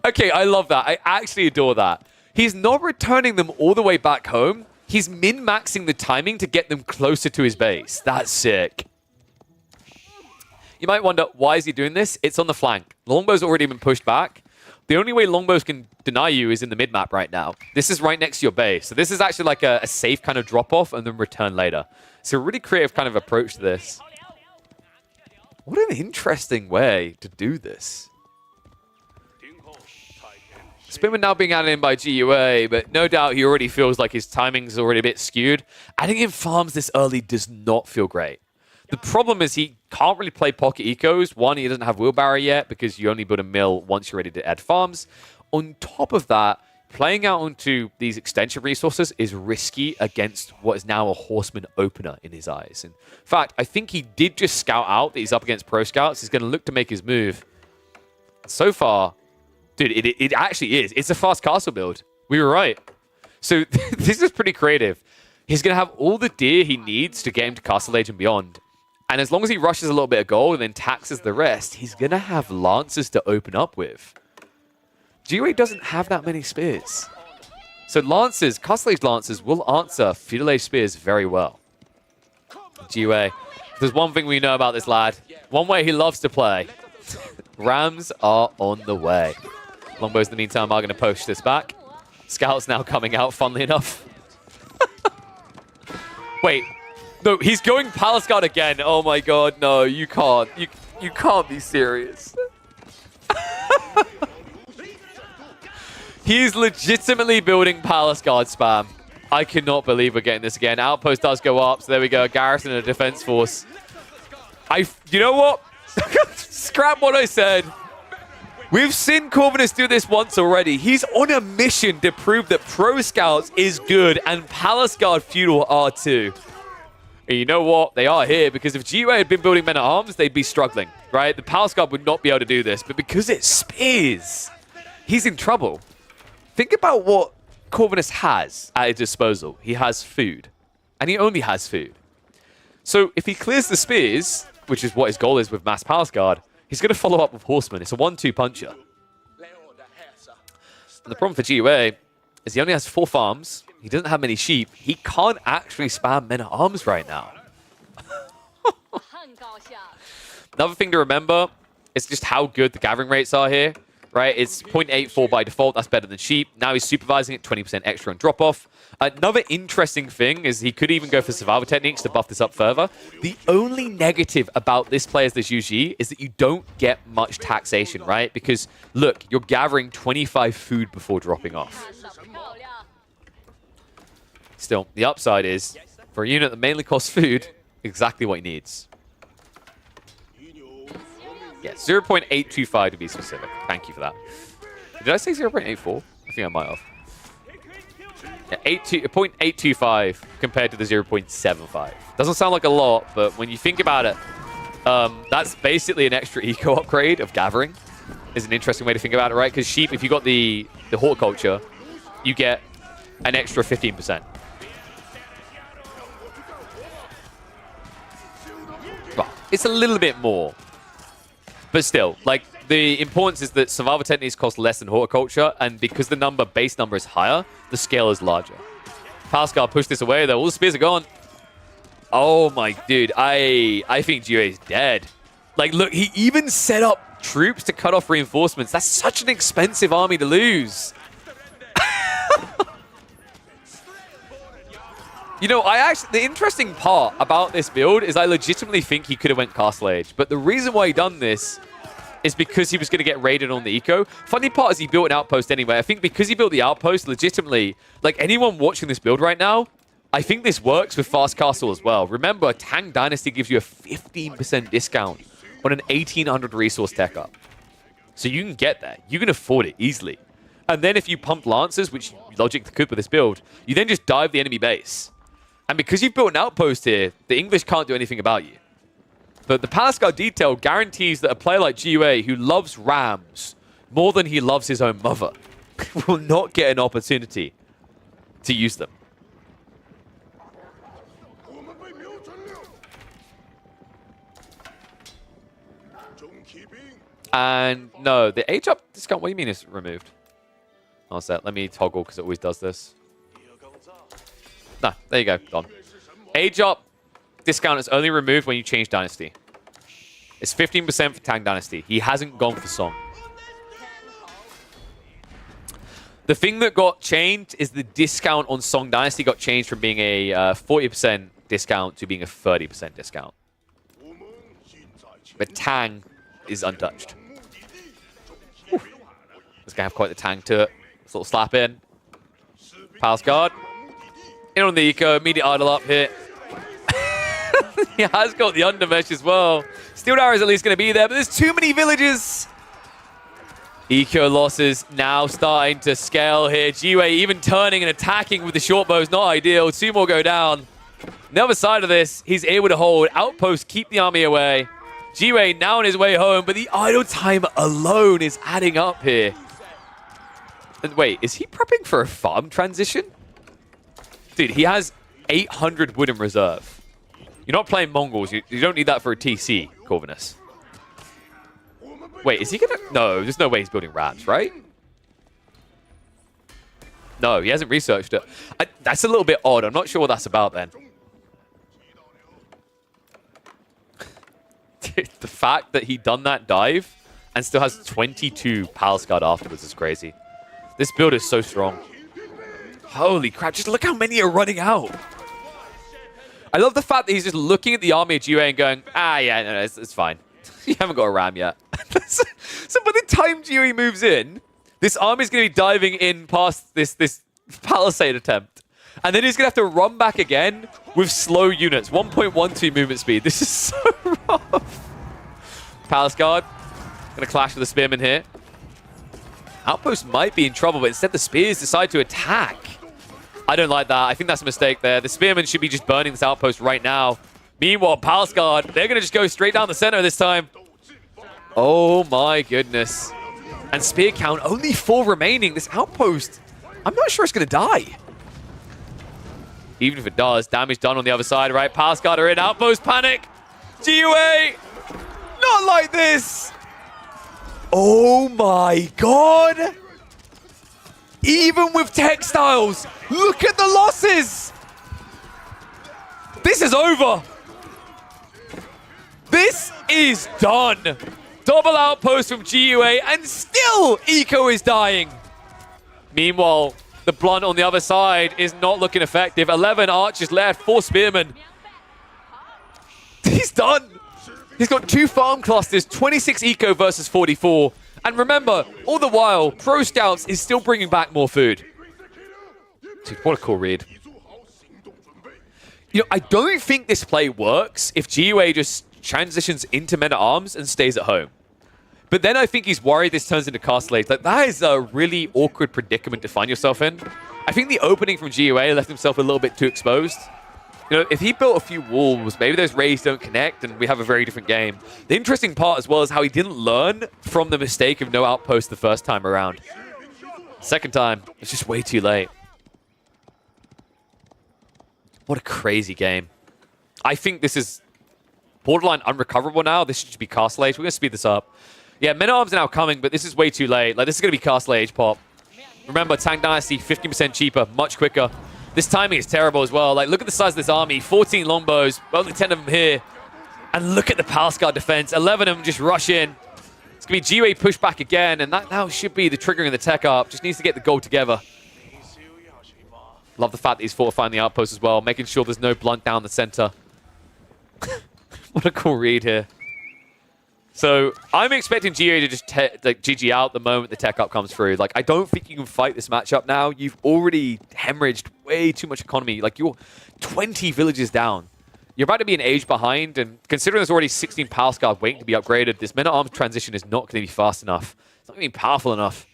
okay, I love that. I actually adore that. He's not returning them all the way back home. He's min-maxing the timing to get them closer to his base. That's sick. You might wonder, why is he doing this? It's on the flank. Longbow's already been pushed back. The only way Longbows can deny you is in the mid-map right now. This is right next to your base. So this is actually like a safe kind of drop-off and then return later. So a really creative kind of approach to this. What an interesting way to do this. Spinman now being added in by GUA, but no doubt he already feels like his timing's already a bit skewed. Adding in farms this early does not feel great. The problem is he can't really play pocket ecos. One, he doesn't have wheelbarrow yet because you only build a mill once you're ready to add farms. On top of that, playing out onto these extension resources is risky against what is now a horseman opener in his eyes. In fact, I think he did just scout out that he's up against Pro Scouts. He's going to look to make his move. So far, dude, it actually is. It's a fast castle build. We were right. So this is pretty creative. He's going to have all the deer he needs to get him to Castle Age and beyond. And as long as he rushes a little bit of gold and then taxes the rest, he's going to have lancers to open up with. GUA doesn't have that many spears. So lancers, Castle Age lancers, will answer Feudal Age spears very well. GUA, if there's one thing we know about this lad, one way he loves to play. Rams are on the way. Longbows, in the meantime, are going to push this back. Scouts now coming out, funnily enough. Wait. No, he's going Palace Guard again. Oh my god, no, you can't. You can't be serious. He's legitimately building Palace Guard spam. I cannot believe we're getting this again. Outpost does go up, so there we go. A garrison and a defense force. You know what? Scrap what I said. We've seen Corvinus do this once already. He's on a mission to prove that Pro Scouts is good and Palace Guard Feudal are too. And you know what? They are here because if GUA had been building men-at-arms, they'd be struggling, right? The Palace Guard would not be able to do this. But because it's spears, he's in trouble. Think about what Corvinus has at his disposal. He has food. And he only has food. So if he clears the spears, which is what his goal is with Mass Palace Guard, he's going to follow up with Horseman. It's a 1-2 puncher. And the problem for GUA is he only has 4 farms. He doesn't have many sheep. He can't actually spam men-at-arms right now. Another thing to remember is just how good the gathering rates are here, right? It's 0.84 by default. That's better than sheep. Now he's supervising it, 20% extra on drop-off. Another interesting thing is he could even go for survival techniques to buff this up further. The only negative about this play as the Zhuji is that you don't get much taxation, right? Because, look, you're gathering 25 food before dropping off. Still, the upside is, for a unit that mainly costs food, exactly what he needs. Yeah, 0.825 to be specific. Thank you for that. Did I say 0.84? I think I might have. Yeah, 0.825 compared to the 0.75. Doesn't sound like a lot, but when you think about it, that's basically an extra eco upgrade of gathering. is an interesting way to think about it, right? Because sheep, if you got the horticulture, you get an extra 15%. Well, it's a little bit more. But still, like, the importance is that survival techniques cost less than horticulture, and because the base number is higher, the scale is larger. Palscar pushed this away, though. All the spears are gone. Oh, my dude. I think GUA is dead. Like, look, he even set up troops to cut off reinforcements. That's such an expensive army to lose. You know, the interesting part about this build is I legitimately think he could have went Castle Age. But the reason why he done this is because he was going to get raided on the eco. Funny part is he built an outpost anyway. I think because he built the outpost, legitimately, like anyone watching this build right now, I think this works with Fast Castle as well. Remember, Tang Dynasty gives you a 15% discount on an 1800 resource tech up. So you can get there. You can afford it easily. And then if you pump Lancers, which Logic could with this build, you then just dive the enemy base. And because you've built an outpost here, the English can't do anything about you. But the Palascar detail guarantees that a player like GUA, who loves rams more than he loves his own mother, will not get an opportunity to use them. And no, the age up discount, what do you mean it's removed? One sec, let me toggle because it always does this. No, there you go, gone. Age up discount is only removed when you change Dynasty. It's 15% for Tang Dynasty. He hasn't gone for Song. The thing that got changed is the discount on Song Dynasty got changed from being a 40% discount to being a 30% discount. But Tang is untouched. Whew. This guy have quite the Tang to it. This little slap in. Palace guard. In on the eco, immediate idle up here. He has got the undermesh as well. Steel Arrow is at least going to be there, but there's too many villages. Eco losses now starting to scale here. GUA even turning and attacking with the short bow is not ideal. Two more go down. On the other side of this, he's able to hold. Outpost, keep the army away. GUA now on his way home, but the idle time alone is adding up here. And wait, is he prepping for a farm transition? Dude, he has 800 wood in reserve. You're not playing Mongols. You don't need that for a TC, Corvinus. Wait, is he gonna... No, there's no way he's building rams, right? No, he hasn't researched it. That's a little bit odd. I'm not sure what that's about then. Dude, the fact that he done that dive and still has 22 Palace Guard afterwards is crazy. This build is so strong. Holy crap, just look how many are running out. I love the fact that he's just looking at the army of GUA and going, yeah, no, it's fine. You haven't got a ram yet. So by the time GUA moves in, this army is going to be diving in past this palisade attempt. And then he's going to have to run back again with slow units. 1.12 movement speed. This is so rough. Palace Guard. Going to clash with the Spearman here. Outpost might be in trouble, but instead the Spears decide to attack. I don't like that. I think that's a mistake there. The Spearmen should be just burning this outpost right now. Meanwhile, Palace Guard, they're going to just go straight down the center this time. Oh my goodness. And spear count, only 4 remaining. This outpost, I'm not sure it's going to die. Even if it does, damage done on the other side, right? Palace Guard are in, outpost panic. GUA, not like this. Oh my god. Even with textiles, look at the losses. This is over. This is done. Double outpost from GUA, and still Eco is dying. Meanwhile, the Blunt on the other side is not looking effective. 11 archers left, 4 spearmen. He's done. He's got 2 farm clusters, 26 Eco versus 44. And remember, all the while, Pro Scouts is still bringing back more food. Dude, what a cool read. You know, I don't think this play works if GUA just transitions into Men-at-Arms and stays at home. But then I think he's worried this turns into Castle Age. Like, that is a really awkward predicament to find yourself in. I think the opening from GUA left himself a little bit too exposed. You know, if he built a few walls, maybe those raids don't connect and we have a very different game. The interesting part as well is how he didn't learn from the mistake of no outpost the first time around. Second time, it's just way too late. What a crazy game. I think this is borderline unrecoverable now. This should be Castle Age. We're going to speed this up. Yeah, Men-at-Arms are now coming, but this is way too late. Like, this is going to be Castle Age pop. Remember, Tang Dynasty, 50% cheaper, much quicker. This timing is terrible as well. Like, look at the size of this army. 14 longbows, only 10 of them here. And look at the Palace Guard defense. 11 of them just rush in. It's going to be G-Wei push back again, and that now should be the triggering of the tech up. Just needs to get the goal together. Love the fact that he's fortifying the outpost as well, making sure there's no blunt down the center. What a cool read here. So I'm expecting GA to just like GG out the moment the tech up comes through. Like, I don't think you can fight this matchup now. You've already hemorrhaged way too much economy. Like, you're 20 villages down. You're about to be an age behind, and considering there's already 16 Palace Guard waiting to be upgraded, this Men-at-Arms transition is not going to be fast enough. It's not going to be powerful enough.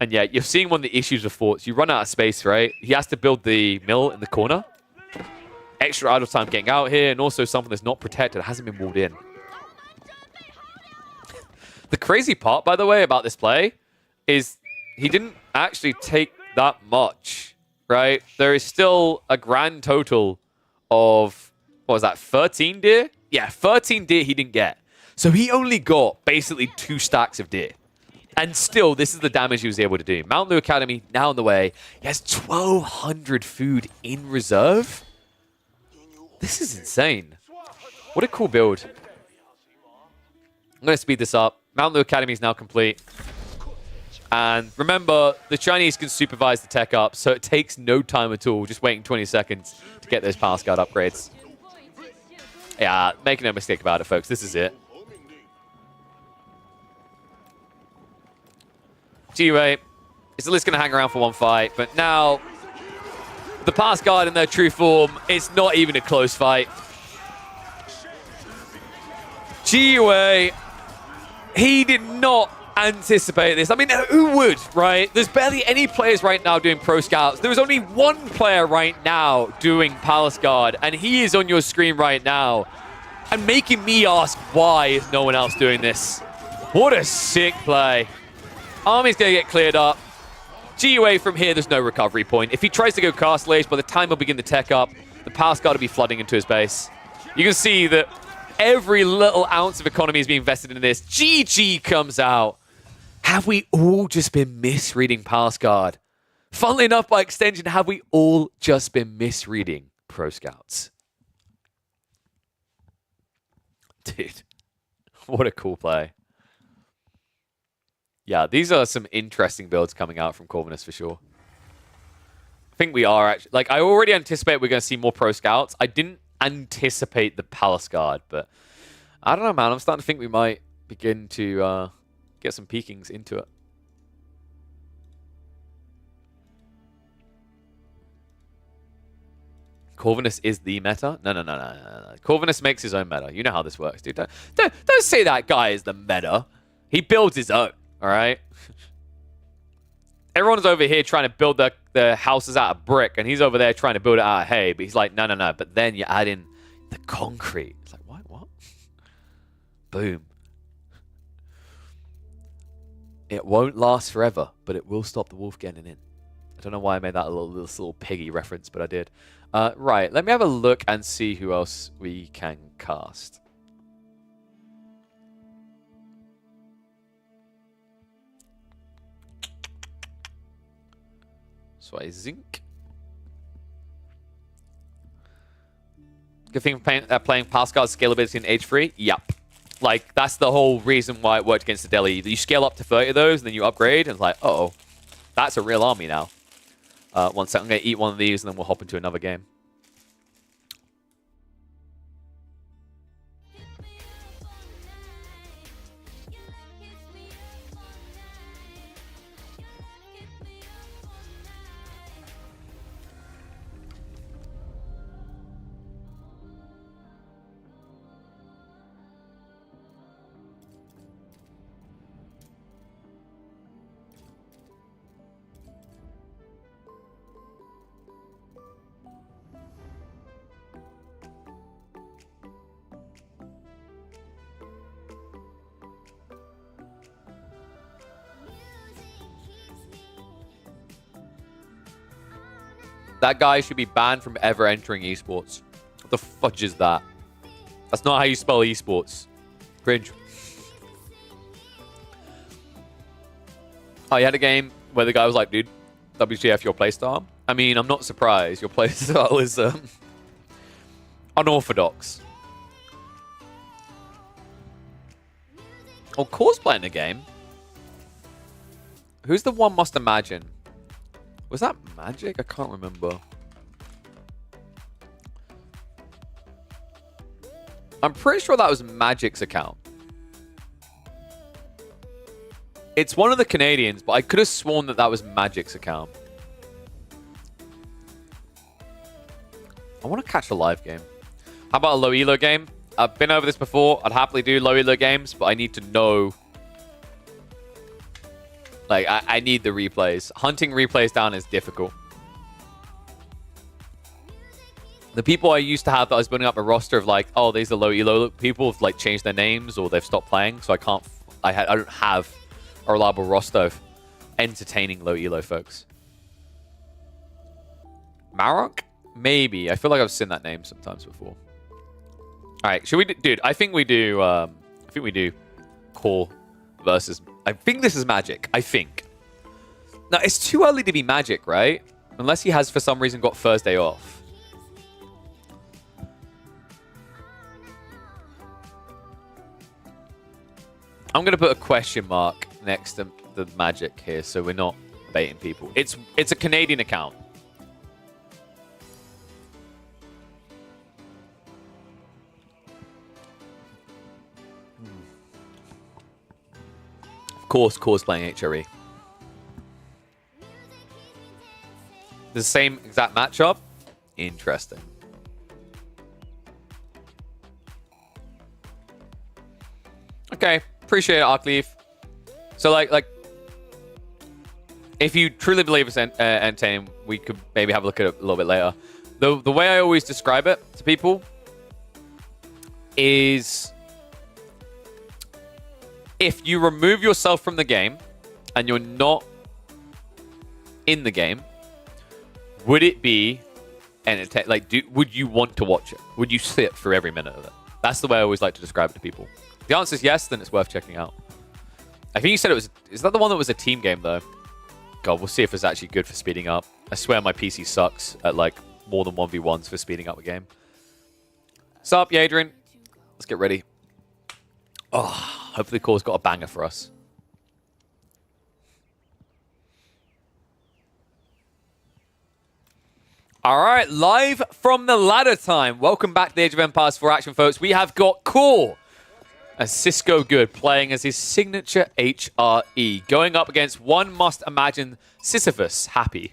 And yeah, you're seeing one of the issues with forts. You run out of space, right? He has to build the mill in the corner. Extra idle time getting out here, and also something that's not protected, hasn't been walled in. The crazy part, by the way, about this play is he didn't actually take that much, right? There is still a grand total of, what was that, 13 deer? Yeah, 13 deer he didn't get. So he only got basically 2 stacks of deer. And still, this is the damage he was able to do. Mount Lu Academy, now on the way. He has 1,200 food in reserve. This is insane. What a cool build. I'm going to speed this up. Mount Lu Academy is now complete. And remember, the Chinese can supervise the tech up, so it takes no time at all, just waiting 20 seconds to get those Palace Guard upgrades. Yeah, make no mistake about it, folks. This is it. G-Wei is at least going to hang around for one fight, but now the Palace Guard in their true form, it's not even a close fight. G-Wei, he did not anticipate this. I mean, who would, right? There's barely any players right now doing Pro Scouts. There is only one player right now doing Palace Guard, and he is on your screen right now. And making me ask, why is no one else doing this? What a sick play. Army's going to get cleared up. GUA from here, there's no recovery point. If he tries to go Castle Age, by the time he'll begin the tech up, the Palace Guard will be flooding into his base. You can see that every little ounce of economy is being invested in this. GG comes out. Have we all just been misreading Palace Guard? Funnily enough, by extension, have we all just been misreading Pro Scouts? Dude, what a cool play. Yeah, these are some interesting builds coming out from Corvinus for sure. I think we are actually... Like, I already anticipate we're going to see more Pro Scouts. I didn't anticipate the Palace Guard, but... I don't know, man. I'm starting to think we might begin to get some peekings into it. Corvinus is the meta? No. Corvinus makes his own meta. You know how this works, dude. Don't say that guy is the meta. He builds his own. All right. Everyone's over here trying to build their houses out of brick, and he's over there trying to build it out of hay. But he's like, no. But then you add in the concrete. It's like, what? Boom. It won't last forever, but it will stop the wolf getting in. I don't know why I made that a little piggy reference, but I did. Right. Let me have a look and see who else we can cast. So I zinc. Good thing for playing Palace Guard scalability in H3? Yep. Like, that's the whole reason why it worked against the Delhi. You scale up to 30 of those, and then you upgrade, and it's like, uh-oh. That's a real army now. One sec, I'm going to eat one of these, and then we'll hop into another game. That guy should be banned from ever entering esports. What the fudge is that? That's not how you spell esports. Cringe. Oh, you had a game where the guy was like, dude, WTF your playstyle? I mean, I'm not surprised. Your playstyle is unorthodox. Oh, Core's playing the game. Who's the one must imagine? Was that Magic? I can't remember. I'm pretty sure that was Magic's account. It's one of the Canadians, but I could have sworn that that was Magic's account. I want to catch a live game. How about a low elo game? I've been over this before. I'd happily do low elo games, but I need to know. Like, I need the replays. Hunting replays down is difficult. The people I used to have that I was building up a roster of like, oh, these are low elo people have like changed their names or they've stopped playing, so I can't. I don't have a reliable roster of entertaining low elo folks. Marok? Maybe. I feel like I've seen that name sometimes before. All right, should we do, dude? I think we do. I think we do. Core versus. I think this is Magic. I think. Now it's too early to be Magic, right? Unless he has for some reason got Thursday off. I'm gonna put a question mark next to the Magic here, so we're not baiting people. It's a Canadian account. Of course, playing HRE. The same exact matchup. Interesting. Okay, appreciate it, Arkleaf. So, like, if you truly believe it's entertaining, we could maybe have a look at it a little bit later. The way I always describe it to people is, if you remove yourself from the game and you're not in the game, would it be entertaining? Like, would you want to watch it? Would you sit for every minute of it? That's the way I always like to describe it to people. If the answer is yes, then it's worth checking out. I think you said it was... Is that the one that was a team game, though? God, we'll see if it's actually good for speeding up. I swear my PC sucks at, like, more than 1v1s for speeding up a game. Sup, Adrian? Let's get ready. Oh, hopefully Core's got a banger for us. All right, live from the ladder time. Welcome back to the Age of Empires 4 action, folks. We have got Core as Cisco Good playing as his signature HRE, going up against one must imagine Sisyphus. Happy.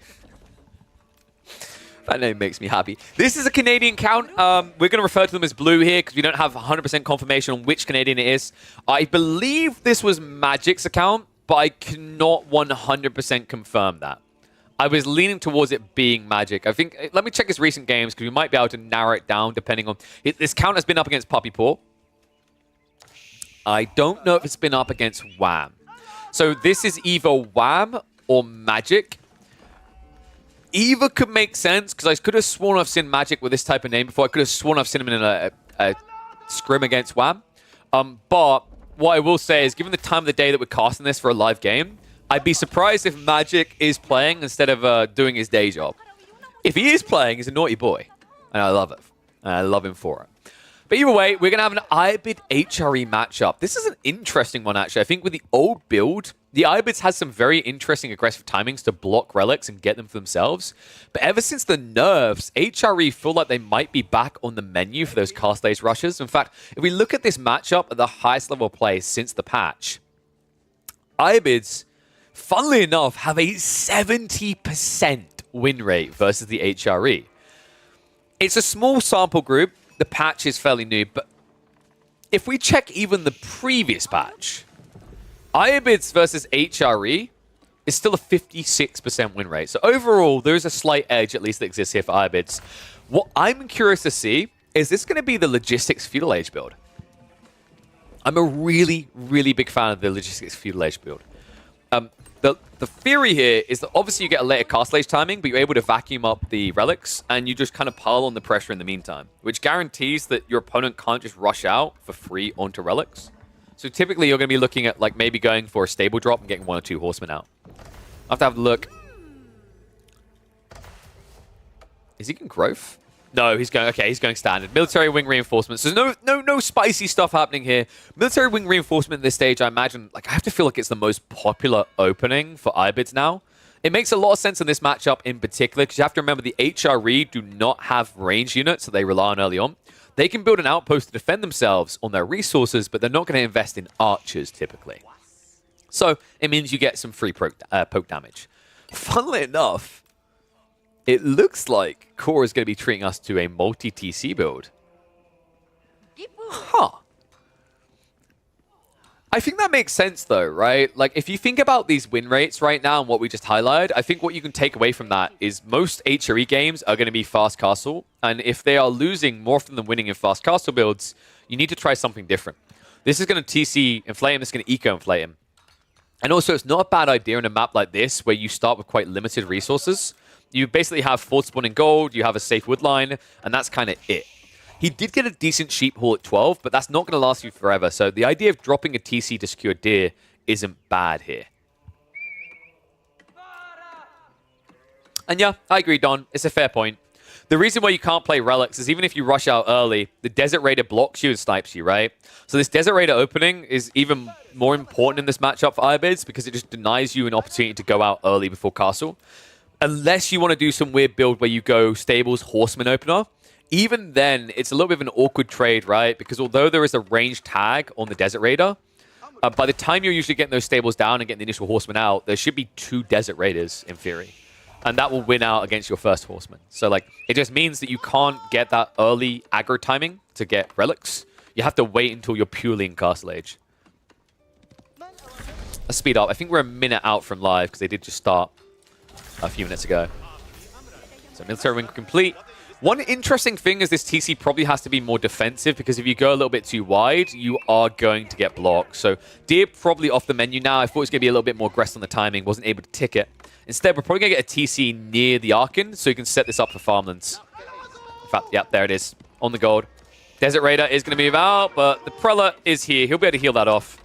That name makes me happy. This is a Canadian count. We're going to refer to them as blue here because we don't have 100% confirmation on which Canadian it is. I believe this was Magic's account, but I cannot 100% confirm that. I was leaning towards it being Magic. I think, let me check his recent games because we might be able to narrow it down depending on... This count has been up against Puppy Paw. I don't know if it's been up against Wham. So this is either Wham or Magic. Either could make sense, because I could have sworn I've seen Magic with this type of name before. I could have sworn I've seen him in a scrim against Wham. But what I will say is, given the time of the day that we're casting this for a live game, I'd be surprised if Magic is playing instead of doing his day job. If he is playing, he's a naughty boy. And I love it. And I love him for it. But either way, we're going to have an Ibid HRE matchup. This is an interesting one, actually. I think with the old build, the Ibids has some very interesting aggressive timings to block relics and get them for themselves. But ever since the nerfs, HRE feel like they might be back on the menu for those cast days rushes. In fact, if we look at this matchup at the highest level of play since the patch, Ibids, funnily enough, have a 70% win rate versus the HRE. It's a small sample group. The patch is fairly new, but if we check even the previous patch, Ibids versus HRE is still a 56% win rate. So overall, there is a slight edge, at least, that exists here for Ibids. What I'm curious to see is this going to be the Logistics Feudal Age build? I'm a really, really big fan of the Logistics Feudal Age build. The theory here is that obviously you get a later cast stage timing, but you're able to vacuum up the relics, and you just kind of pile on the pressure in the meantime, which guarantees that your opponent can't just rush out for free onto relics. So typically you're going to be looking at like maybe going for a stable drop and getting 1 or 2 horsemen out. I have to have a look. Is he going growth? No, he's going, okay, he's going standard. Military wing reinforcements. There's no spicy stuff happening here. Military wing reinforcement at this stage, I imagine, like I have to feel like it's the most popular opening for Ibids now. It makes a lot of sense in this matchup in particular, because you have to remember the HRE do not have range units that they rely on early on. They can build an outpost to defend themselves on their resources, but they're not going to invest in archers typically. So it means you get some free poke damage. Funnily enough, it looks like Core is going to be treating us to a multi-TC build. Huh. I think that makes sense though, right? Like if you think about these win rates right now and what we just highlighted, I think what you can take away from that is most HRE games are going to be fast castle. And if they are losing more often than winning in fast castle builds, you need to try something different. This is going to TC inflate him, it's going to eco inflate him. And also it's not a bad idea in a map like this where you start with quite limited resources. You basically have fort spawning gold, you have a safe wood line, and that's kind of it. He did get a decent sheep haul at 12, but that's not going to last you forever. So the idea of dropping a TC to secure deer isn't bad here. And yeah, I agree, Don. It's a fair point. The reason why you can't play relics is even if you rush out early, the Desert Raider blocks you and snipes you, right? So this Desert Raider opening is even more important in this matchup for Ibids because it just denies you an opportunity to go out early before castle. Unless you want to do some weird build where you go Stables Horseman opener, even then, it's a little bit of an awkward trade, right? Because although there is a range tag on the Desert Raider, by the time you're usually getting those Stables down and getting the initial Horseman out, there should be 2 Desert Raiders, in theory. And that will win out against your first Horseman. So, like, it just means that you can't get that early aggro timing to get relics. You have to wait until you're purely in Castle Age. Let's speed up. I think we're a minute out from live because they did just start a few minutes ago. So military wing complete. One interesting thing is this TC probably has to be more defensive because if you go a little bit too wide, you are going to get blocked. So deer probably off the menu now. I thought it was going to be a little bit more aggressive on the timing. Wasn't able to tick it. Instead, we're probably going to get a TC near the Archon so you can set this up for farmlands. In fact, yeah, there it is. On the gold. Desert Raider is going to move out, but the Prelate is here. He'll be able to heal that off.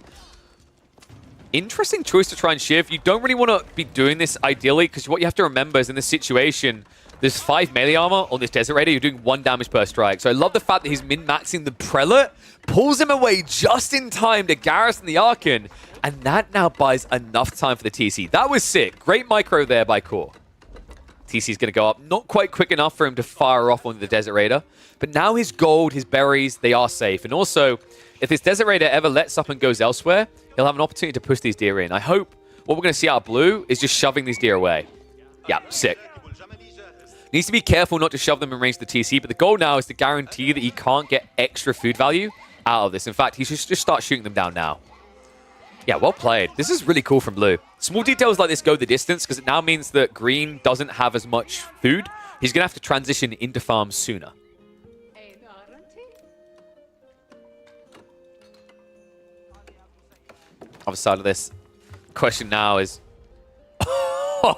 Interesting choice to try and shiv. You don't really want to be doing this ideally because what you have to remember is in this situation, there's 5 melee armor on this Desert Raider. You're doing 1 damage per strike. So I love the fact that he's min-maxing the Prelate, pulls him away just in time to garrison the Archon, and that now buys enough time for the TC. That was sick. Great micro there by Core. TC's going to go up. Not quite quick enough for him to fire off on the Desert Raider. But now his gold, his berries, they are safe. And also, if this Desert Raider ever lets up and goes elsewhere, he'll have an opportunity to push these deer in. I hope what we're going to see out of blue is just shoving these deer away. Yeah, sick. Needs to be careful not to shove them in range of the TC, but the goal now is to guarantee that he can't get extra food value out of this. In fact, he should just start shooting them down now. Yeah, well played. This is really cool from blue. Small details like this go the distance because it now means that green doesn't have as much food. He's going to have to transition into farms sooner. Other side of this question now is...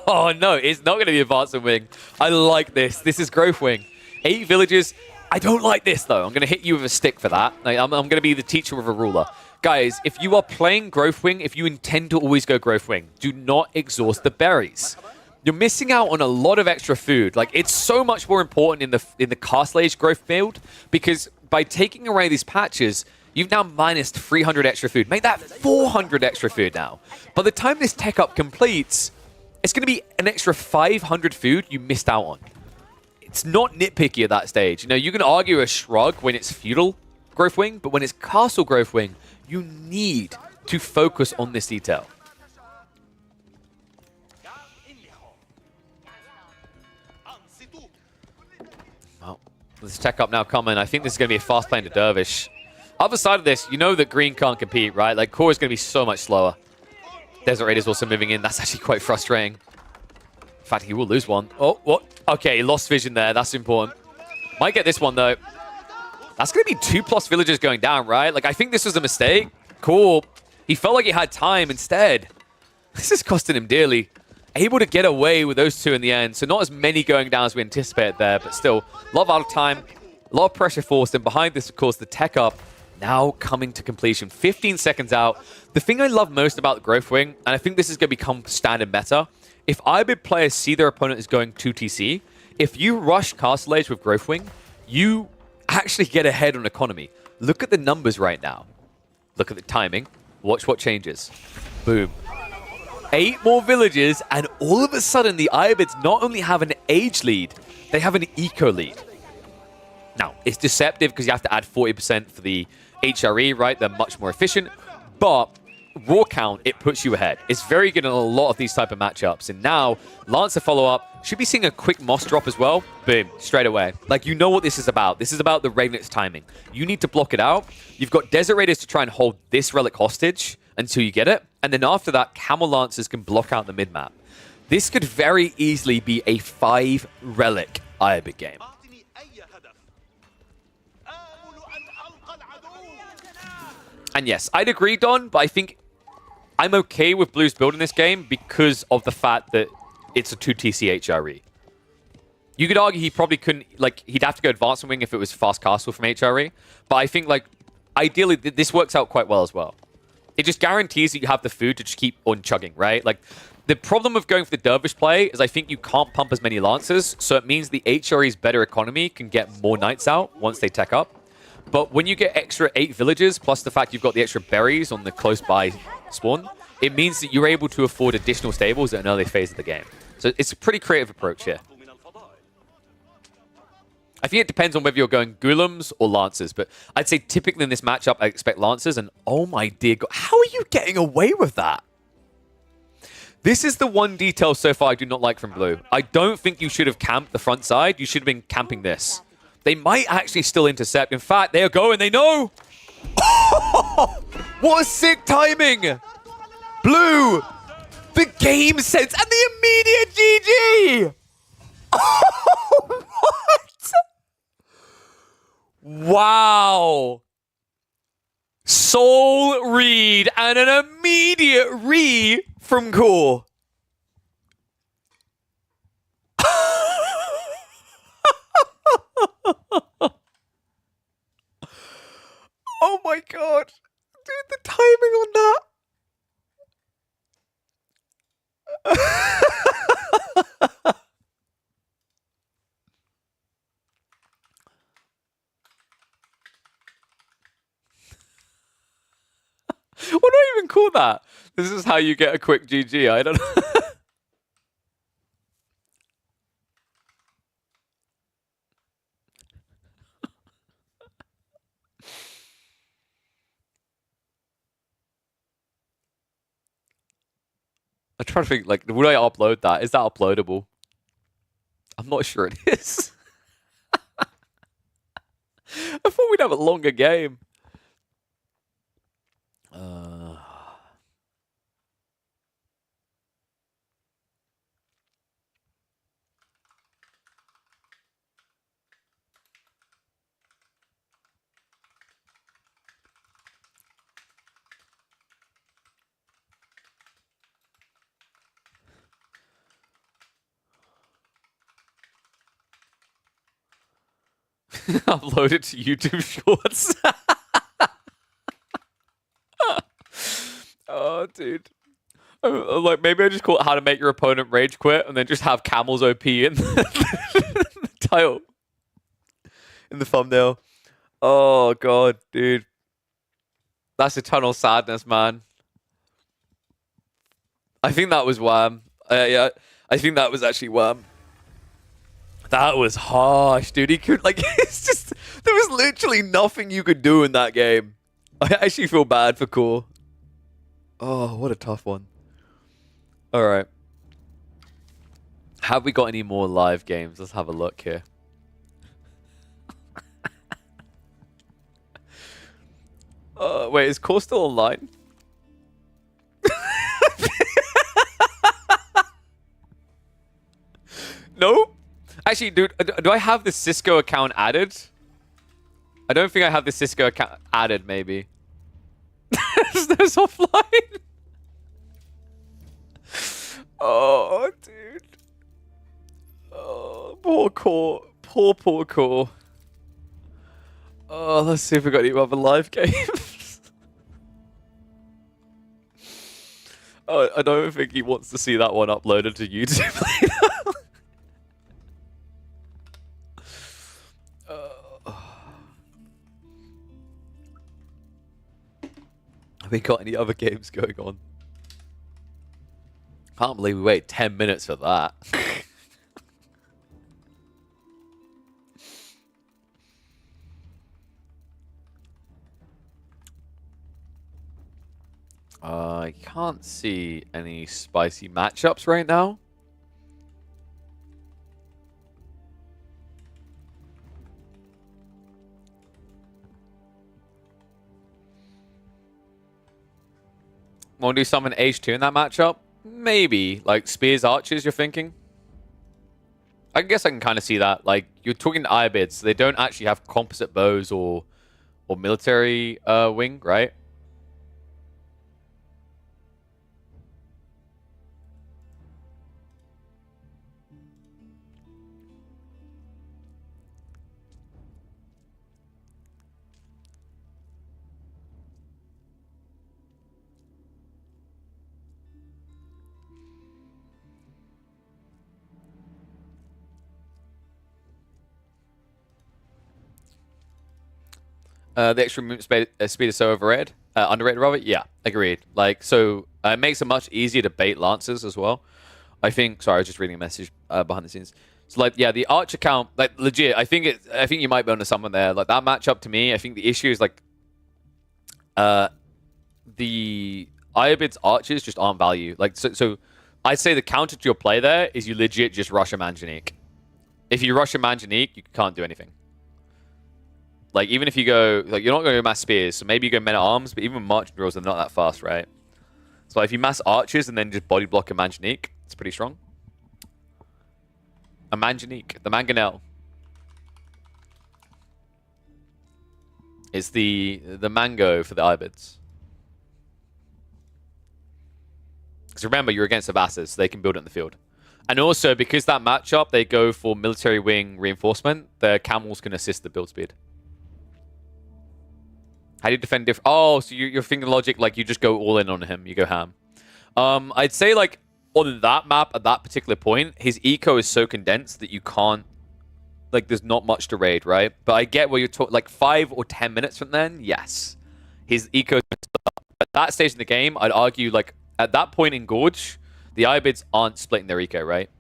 Oh, no, it's not going to be Advancing Wing. I like this. This is Growth Wing. 8 villages. I don't like this, though. I'm going to hit you with a stick for that. I'm going to be the teacher with a ruler. Guys, if you are playing Growth Wing, if you intend to always go Growth Wing, do not exhaust the berries. You're missing out on a lot of extra food. Like, it's so much more important in the Castle Age growth build because by taking away these patches, you've now minus 300 extra food. Make that 400 extra food now. By the time this tech up completes, it's going to be an extra 500 food you missed out on. It's not nitpicky at that stage. You know, you can argue a shrug when it's feudal Growth Wing, but when it's Castle Growth Wing, you need to focus on this detail. Well, this tech up now coming. I think this is going to be a fast play into Dervish. Other side of this, you know that green can't compete, right? Like, Core is going to be so much slower. Desert Raider's also moving in. That's actually quite frustrating. In fact, he will lose one. Oh, what? Okay, he lost vision there. That's important. Might get this one, though. That's going to be 2+ villagers going down, right? Like, I think this was a mistake. Cool. He felt like he had time instead. This is costing him dearly. Able to get away with those two in the end. So not as many going down as we anticipated there, but still, a lot of out of time, a lot of pressure forced. And behind this, of course, the tech up now coming to completion. 15 seconds out. The thing I love most about the Growth Wing, and I think this is going to become standard meta, if IBID players see their opponent is going 2TC, if you rush Castle Age with Growth Wing, you actually get ahead on economy. Look at the numbers right now. Look at the timing. Watch what changes. Boom. 8 more villages, and all of a sudden, the Ibids not only have an age lead, they have an eco lead. Now, it's deceptive because you have to add 40% for the HRE, right? They're much more efficient, but raw count, it puts you ahead. It's very good in a lot of these type of matchups. And now, Lancer follow-up, should be seeing a quick Moss drop as well. Boom, straight away. Like, you know what this is about. This is about the Ravenet's timing. You need to block it out. You've got Desert Raiders to try and hold this relic hostage until you get it. And then after that, Camel Lancers can block out the mid-map. This could very easily be a 5-relic Iabit game. And yes, I'd agree, Don, but I think I'm okay with Blue's build in this game because of the fact that it's a 2TC HRE. You could argue he probably couldn't, like, he'd have to go Advancement Wing if it was Fast Castle from HRE. But I think, like, ideally, this works out quite well as well. It just guarantees that you have the food to just keep on chugging, right? Like, the problem with going for the Dervish play is I think you can't pump as many Lancers, so it means the HRE's better economy can get more Knights out once they tech up. But when you get extra 8 villages, plus the fact you've got the extra berries on the close-by spawn, it means that you're able to afford additional stables at an early phase of the game. So it's a pretty creative approach here. I think it depends on whether you're going Ghoulems or Lancers, but I'd say typically in this matchup, I expect Lancers, and oh my dear God, how are you getting away with that? This is the one detail so far I do not like from Blue. I don't think you should have camped the front side. You should have been camping this. They might actually still intercept. In fact, they are going, they know! What a sick timing! Blue! The game sense and the immediate GG! What? Wow! Soul read and an immediate re from Core. Oh my God. Dude, the timing on that. What do I even call that? This is how you get a quick GG. I don't know. I'm trying to think, like, would I upload that? Is that uploadable? I'm not sure it is. I thought we'd have a longer game. Upload it to YouTube Shorts. Oh, dude. Like, maybe I just call it how to make your opponent rage quit and then just have Camel's OP in the title. In the thumbnail. Oh, God, dude. That's eternal sadness, man. I think that was Wham. Yeah, I think that was actually Wham. That was harsh, dude. He could, like, it's just, there was literally nothing you could do in that game. I actually feel bad for Core. Oh, what a tough one. All right. Have we got any more live games? Let's have a look here. Wait, is Core still online? No? Actually, dude, do I have the Cisco account added? I don't think I have the Cisco account added, maybe. There's offline. Oh, dude. Oh, poor core. Poor core. Oh, let's see if we got any other live games. Oh, I don't think he wants to see that one uploaded to YouTube. Have we got any other games going on? Can't believe we waited 10 minutes for that. I can't see any spicy matchups right now. Want to do summon H2 in that matchup? Maybe. Like Spears Archers, you're thinking? I guess I can kind of see that. Like, you're talking to Irobids. They don't actually have composite bows or military wing, right? The extra movement speed is so underrated, rather. Yeah, agreed. Like, so it makes it much easier to bait lancers as well. I think. Sorry, I was just reading a message behind the scenes. So, like, yeah, the archer count, like, legit. I think you might be onto something there. Like that matchup to me, I think the issue is like, the Iobid's archers just aren't value. Like, so I'd say the counter to your play there is you legit just rush a Manjanique. If you rush a Manjanique, you can't do anything. Like, even if you go, like, you're not going to go mass spears, so maybe you go men at arms, but even with marching drills, they're not that fast, right? So if you mass archers and then just body block a Manjanique, it's pretty strong. A Manjanique, the Mangonel. It's the mango for the Irobids. Because remember, you're against the Vassas, so they can build it in the field. And also, because that matchup, they go for military wing reinforcement, the camels can assist the build speed. How do you defend different? Oh, so you're thinking logic, like you just go all in on him, you go ham. I'd say like on that map at that particular point, his eco is so condensed that you can't, like there's not much to raid, right? But I get where you're talking, like 5 or 10 minutes from then, yes. His eco, at that stage in the game, I'd argue like at that point in Gorge, the Irobids aren't splitting their eco, right?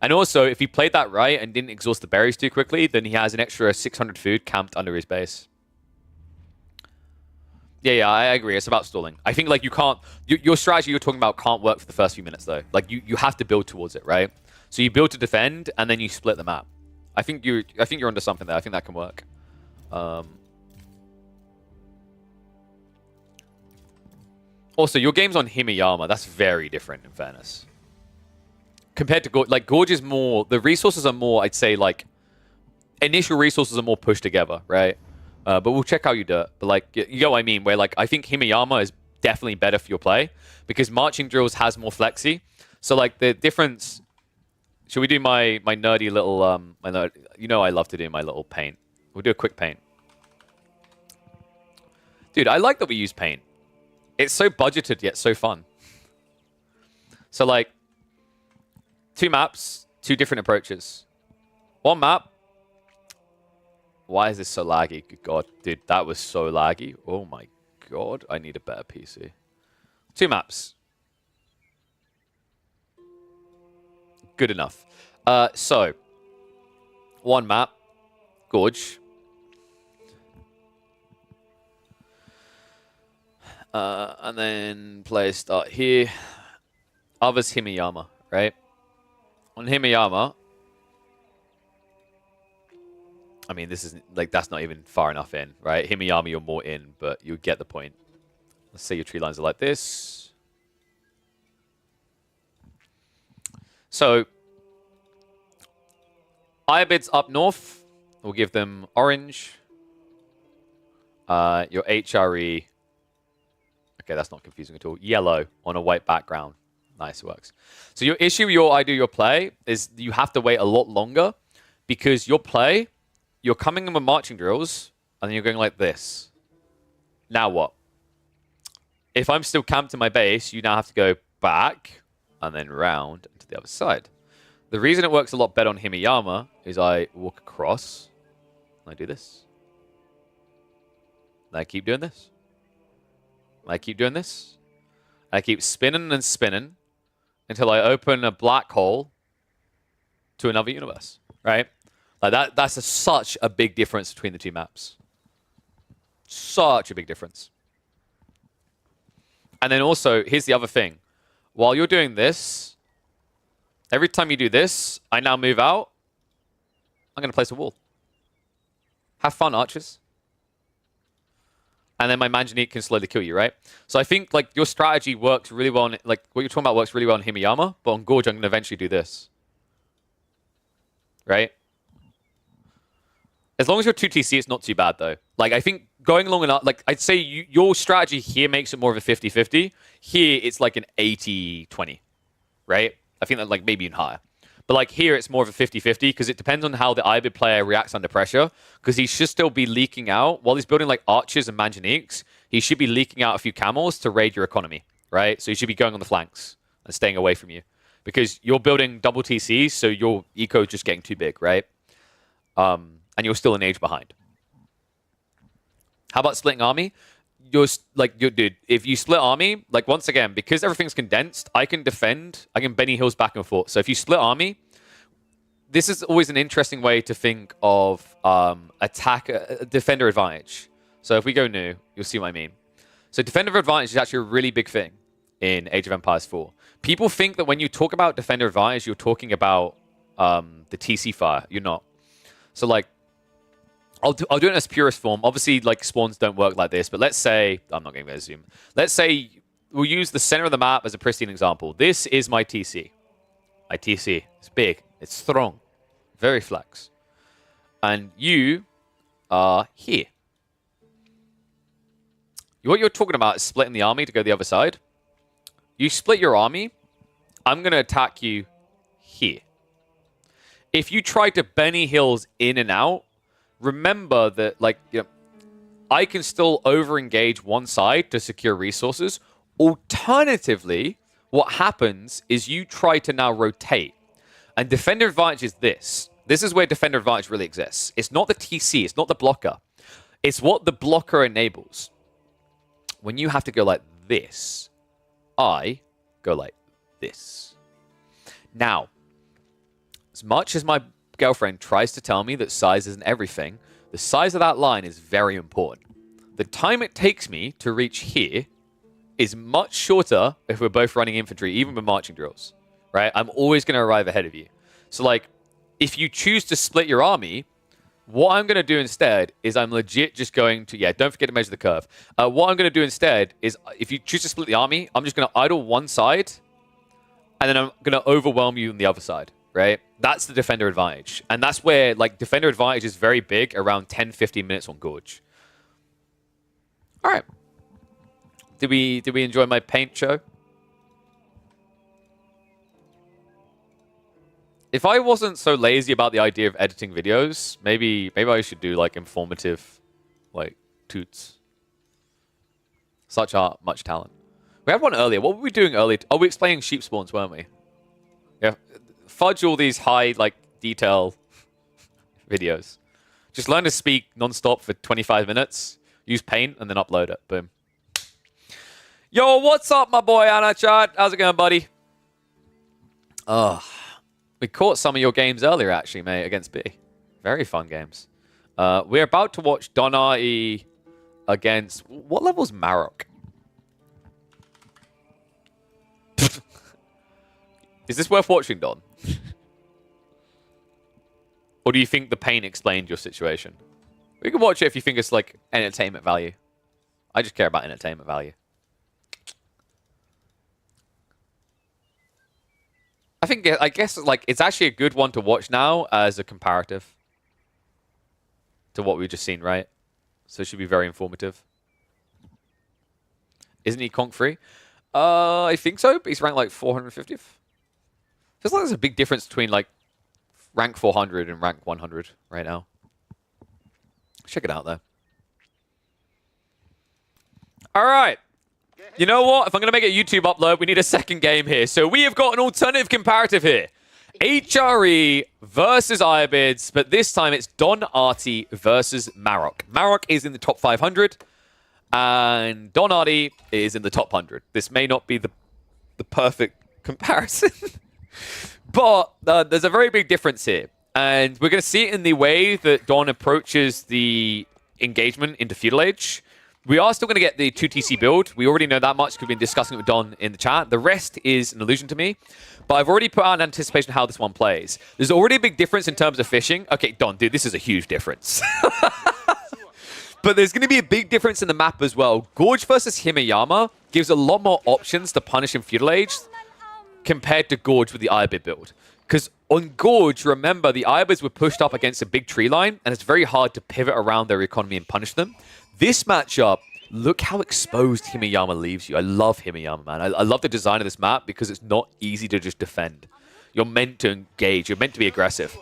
And also, if he played that right and didn't exhaust the berries too quickly, then he has an extra 600 food camped under his base. Yeah, I agree. It's about stalling. I think like you can't. Your strategy you're talking about can't work for the first few minutes though. Like you have to build towards it, right? So you build to defend and then you split the map. I think you're onto something there. I think that can work. Also, your game's on Himeyama. That's very different in fairness. Compared to Gorge, like Gorge is more. The resources are more. I'd say like initial resources are more pushed together, right? But we'll check how you do it. But like, you know what I mean? Where like, I think Himeyama is definitely better for your play because marching drills has more flexi. So like the difference. Should we do my nerdy little you know I love to do my little paint. We'll do a quick paint. Dude, I like that we use paint. It's so budgeted yet so fun. So like, 2 maps, 2 different approaches. 1 map. Why is this so laggy? Good God. Dude, that was so laggy. Oh my God. I need a better PC. 2 maps. Good enough. So, 1 map. Gorge. And then players start here. Others Himeyama, right? On Himeyama, I mean, this isn't like that's not even far enough in, right? Himeyama, you're more in, but you get the point. Let's say your tree lines are like this. So, Irobids up north. We'll give them orange. Your HRE. Okay, that's not confusing at all. Yellow on a white background. Nice, works. So your issue with your I do your play is you have to wait a lot longer because your play, you're coming in with marching drills and then you're going like this. Now what? If I'm still camped in my base, you now have to go back and then round to the other side. The reason it works a lot better on Himeyama is I walk across and I do this. And I keep doing this. And I keep doing this. And I keep spinning and spinning until I open a black hole to another universe, right? Like that's such a big difference between the two maps. Such a big difference. And then also, here's the other thing. While you're doing this, every time you do this, I now move out. I'm going to place a wall. Have fun, archers. And then my Manjanique can slowly kill you, right? So I think like your strategy works really well on, like what you're talking about works really well on Himeyama, but on Gorge I'm going to eventually do this. Right? As long as you're 2TC, it's not too bad though. Like I think going long enough, like I'd say your strategy here makes it more of a 50-50. Here it's like an 80-20, right? I think that like maybe even higher. But like here it's more of a 50-50 because it depends on how the Ibid player reacts under pressure because he should still be leaking out. While he's building like archers and Manjaniques, he should be leaking out a few camels to raid your economy, right? So he should be going on the flanks and staying away from you because you're building double TC, so your eco is just getting too big, right? And you're still an age behind. How about splitting army? Dude, if you split army, like once again, because everything's condensed, I can defend, I can Benny Hills back and forth. So if you split army, this is always an interesting way to think of defender advantage. So if we go new, you'll see what I mean. So defender advantage is actually a really big thing in Age of Empires 4. People think that when you talk about defender advantage, you're talking about the TC fire. You're not. So like, I'll do it in its purest form. Obviously, like spawns don't work like this, but let's say I'm not going to zoom. Let's say we'll use the center of the map as a pristine example. This is my TC. My TC. It's big. It's strong. Very flex. And you are here. What you're talking about is splitting the army to go the other side. You split your army. I'm going to attack you here. If you try to Benny Hills in and out, remember that, like, you know, I can still over-engage one side to secure resources. Alternatively, what happens is you try to now rotate. And defender advantage is this. This is where defender advantage really exists. It's not the TC. It's not the blocker. It's what the blocker enables. When you have to go like this, I go like this. Now, as much as my girlfriend tries to tell me that size isn't everything, the size of that line is very important. The time it takes me to reach here is much shorter if we're both running infantry, even with marching drills, right? I'm always going to arrive ahead of you. So like, if you choose to split your army, what I'm going to do instead is I'm legit just going to, don't forget to measure the curve. What I'm going to do instead is if you choose to split the army, I'm just going to idle one side and then I'm going to overwhelm you on the other side. Right? That's the defender advantage. And that's where, like, defender advantage is very big, around 10-15 minutes on Gorge. All right. Did we enjoy my paint show? If I wasn't so lazy about the idea of editing videos, maybe I should do, like, informative, like, toots. Such art, much talent. We had one earlier. What were we doing earlier? Oh, we were explaining sheep spawns, weren't we? Yeah. Fudge all these high, like, detail videos. Just learn to speak non-stop for 25 minutes, use Paint, and then upload it. Boom. Yo, what's up, my boy, Anachat? How's it going, buddy? We caught some of your games earlier, actually, mate, against B. Very fun games. We're about to watch Donati against... What level's Marok? Is this worth watching, Don? Or do you think the pain explained your situation? We can watch it if you think it's like entertainment value. I just care about entertainment value. I guess like it's actually a good one to watch now as a comparative to what we've just seen, right? So it should be very informative. Isn't he conk free? I think so, but he's ranked like 450th. Feels like there's a big difference between like rank 400 and rank 100 right now. Check it out there. All right. You know what? If I'm going to make a YouTube upload, we need a second game here. So we have got an alternative comparative here. HRE versus Irobids, but this time it's Don Artie versus Marok. Marok is in the top 500, and Don Artie is in the top 100. This may not be the perfect comparison, but there's a very big difference here. And we're going to see it in the way that Don approaches the engagement into Feudal Age. We are still going to get the 2TC build. We already know that much because we've been discussing it with Don in the chat. The rest is an illusion to me. But I've already put out an anticipation of how this one plays. There's already a big difference in terms of fishing. Okay, Don, dude, this is a huge difference. But there's going to be a big difference in the map as well. Gorge versus Himeyama gives a lot more options to punish in Feudal Age compared to Gorge with the Iobid build. Because on Gorge, remember, the Iobids were pushed up against a big tree line, and it's very hard to pivot around their economy and punish them. This matchup, look how exposed Himeyama leaves you. I love Himeyama, man. I love the design of this map because it's not easy to just defend. You're meant to engage. You're meant to be aggressive.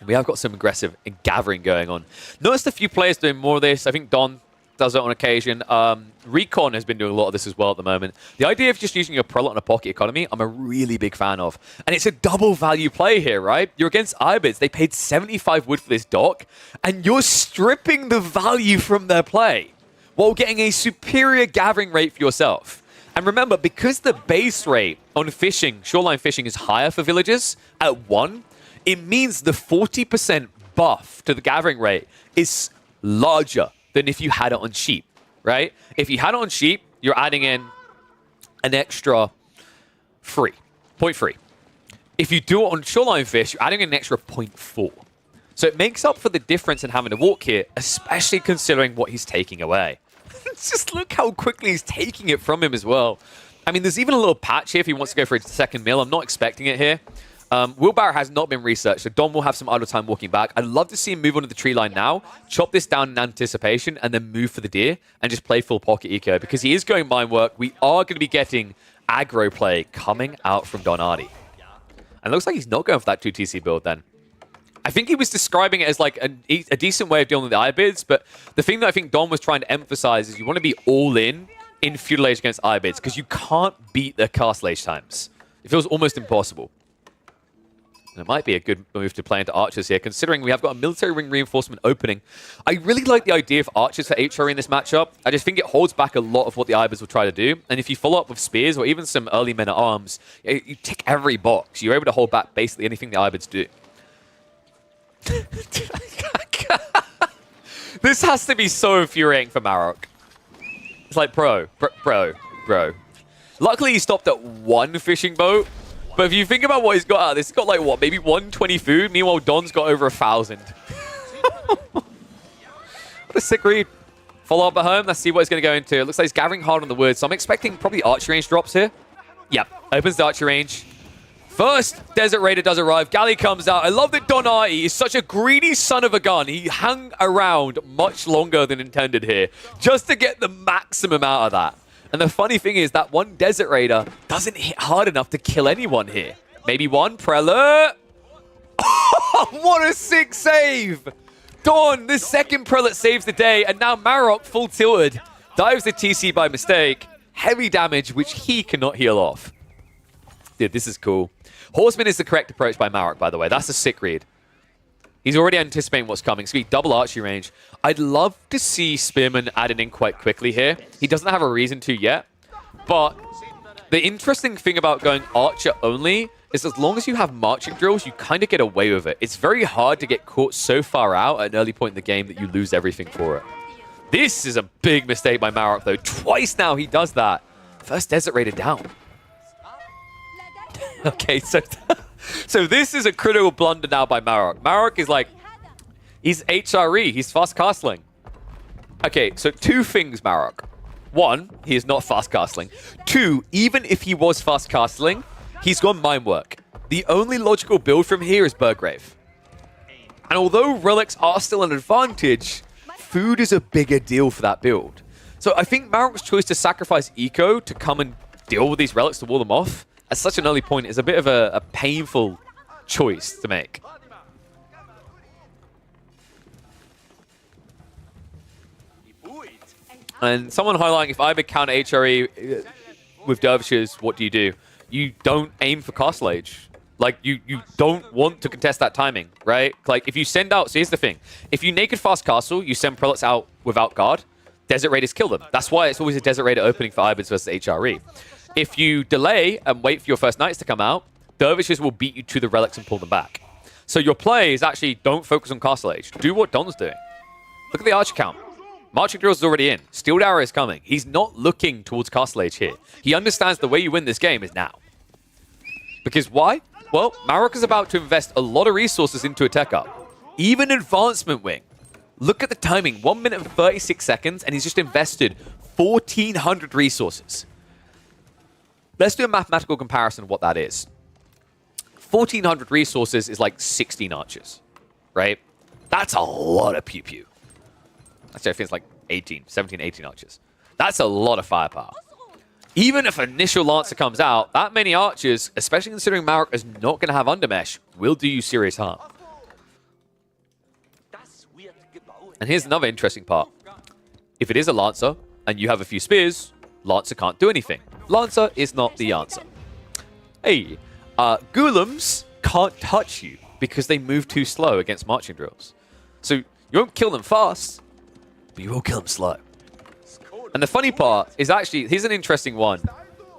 We have got some aggressive gathering going on. Noticed a few players doing more of this. I think Don does it on occasion. Recon has been doing a lot of this as well at the moment. The idea of just using your Prelate on a pocket economy, I'm a really big fan of. And it's a double value play here, right? You're against Iobids. They paid 75 wood for this dock, and you're stripping the value from their play while getting a superior gathering rate for yourself. And remember, because the base rate on fishing, shoreline fishing, is higher for villagers at 1, it means the 40% buff to the gathering rate is larger than if you had it on sheep, right? If you had it on sheep, you're adding in an extra 0.3. If you do it on shoreline fish, you're adding an extra 0.4. So it makes up for the difference in having to walk here, especially considering what he's taking away. Just look how quickly he's taking it from him as well. I mean, there's even a little patch here if he wants to go for a second meal. I'm not expecting it here. Wheelbarrow has not been researched, so Don will have some idle time walking back. I'd love to see him move onto the tree line now, chop this down in anticipation, and then move for the deer and just play full pocket eco. Because he is going mine work, we are going to be getting aggro play coming out from Don Artie. And it looks like he's not going for that 2TC build then. I think he was describing it as like a decent way of dealing with the Iobids, but the thing that I think Don was trying to emphasize is you want to be all in Feudal Age against Iobids, because you can't beat their castle age times. It feels almost impossible. And it might be a good move to play into archers here, considering we have got a military ring reinforcement opening. I really like the idea of archers for HRE in this matchup. I just think it holds back a lot of what the Iobids will try to do. And if you follow up with spears or even some early men-at-arms, you tick every box. You're able to hold back basically anything the Iobids do. This has to be so infuriating for Marok. It's like, bro. Luckily, he stopped at 1 fishing boat. But if you think about what he's got out of this, he's got like, what, maybe 120 food? Meanwhile, Don's got over 1,000. What a sick read. Follow up at home. Let's see what he's going to go into. It looks like he's gathering hard on the woods. So I'm expecting probably archery range drops here. Yep, opens the archery range. First Desert Raider does arrive. Galley comes out. I love that Don Artie is such a greedy son of a gun. He hung around much longer than intended here just to get the maximum out of that. And the funny thing is that one Desert Raider doesn't hit hard enough to kill anyone here. Maybe one Prelate. What a sick save! Don, the second Prelate saves the day, and now Marok, full tilted, dives the TC by mistake. Heavy damage, which he cannot heal off. Dude, this is cool. Horseman is the correct approach by Marok, by the way. That's a sick read. He's already anticipating what's coming. It's going to be double archery range. I'd love to see Spearman added in quite quickly here. He doesn't have a reason to yet. But the interesting thing about going archer only is as long as you have marching drills, you kind of get away with it. It's very hard to get caught so far out at an early point in the game that you lose everything for it. This is a big mistake by Marok, though. Twice now he does that. First Desert Raider down. Okay, so this is a critical blunder now by Marok. Marok is like, he's HRE, he's fast castling. Okay, so 2 things, Marok. 1, he is not fast castling. 2, even if he was fast castling, he's gone mine work. The only logical build from here is Burgrave. And although relics are still an advantage, food is a bigger deal for that build. So I think Marok's choice to sacrifice eco to come and deal with these relics to wall them off at such an early point is a bit of a painful choice to make. And someone highlighting, if Ibid counter HRE with Dervishes, what do? You don't aim for Castle Age. Like, you don't want to contest that timing, right? Like, if you send out... So here's the thing. If you naked fast Castle, you send Prelates out without guard, Desert Raiders kill them. That's why it's always a Desert Raider opening for Ibids versus HRE. If you delay and wait for your first Knights to come out, Dervishes will beat you to the relics and pull them back. So your play is actually don't focus on Castle Age. Do what Don's doing. Look at the Archer count. Marching Drills is already in. Steeled Arrow is coming. He's not looking towards Castle Age here. He understands the way you win this game is now. Because why? Well, Marok is about to invest a lot of resources into a tech up. Even Advancement Wing. Look at the timing. 1 minute and 36 seconds, and he's just invested 1,400 resources. Let's do a mathematical comparison of what that is. 1,400 resources is like 16 archers, right? That's a lot of pew-pew. Actually, I think it's like 17, 18 archers. That's a lot of firepower. Even if initial Lancer comes out, that many archers, especially considering Marok is not going to have Undermesh, will do you serious harm. And here's another interesting part. If it is a Lancer, and you have a few spears, Lancer can't do anything. Lancer is not the answer. Hey, Ghoulems can't touch you because they move too slow against Marching Drills. So you won't kill them fast, but you will kill them slow. And the funny part is actually, here's an interesting one,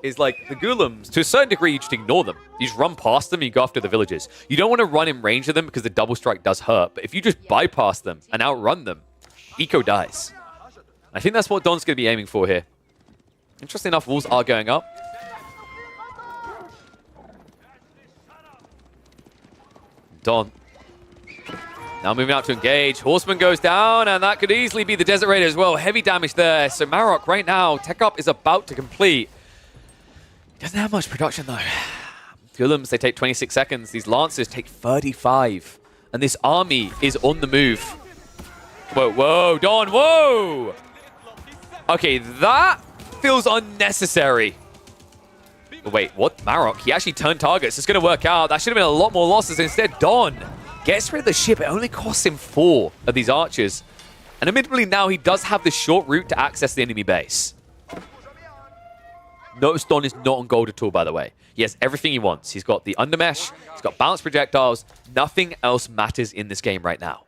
is like the Ghoulems, to a certain degree, you just ignore them. You just run past them and you go after the villagers. You don't want to run in range of them because the double strike does hurt, but if you just bypass them and outrun them, Eco dies. I think that's what Don's going to be aiming for here. Interesting enough, walls are going up. Don. Now moving out to engage. Horseman goes down, and that could easily be the Desert Raider as well. Heavy damage there. So Marok right now, tech up is about to complete. Doesn't have much production though. Ghoulems, they take 26 seconds. These Lancers take 35. And this army is on the move. Whoa, whoa, Don, whoa! Okay, that feels unnecessary. But wait, what? Marok, he actually turned targets. It's going to work out. That should have been a lot more losses. Instead, Don gets rid of the ship. It only costs him 4 of these archers. And admittedly, now he does have the short route to access the enemy base. Notice Don is not on gold at all, by the way. He has everything he wants. He's got the Undermesh. He's got balanced projectiles. Nothing else matters in this game right now.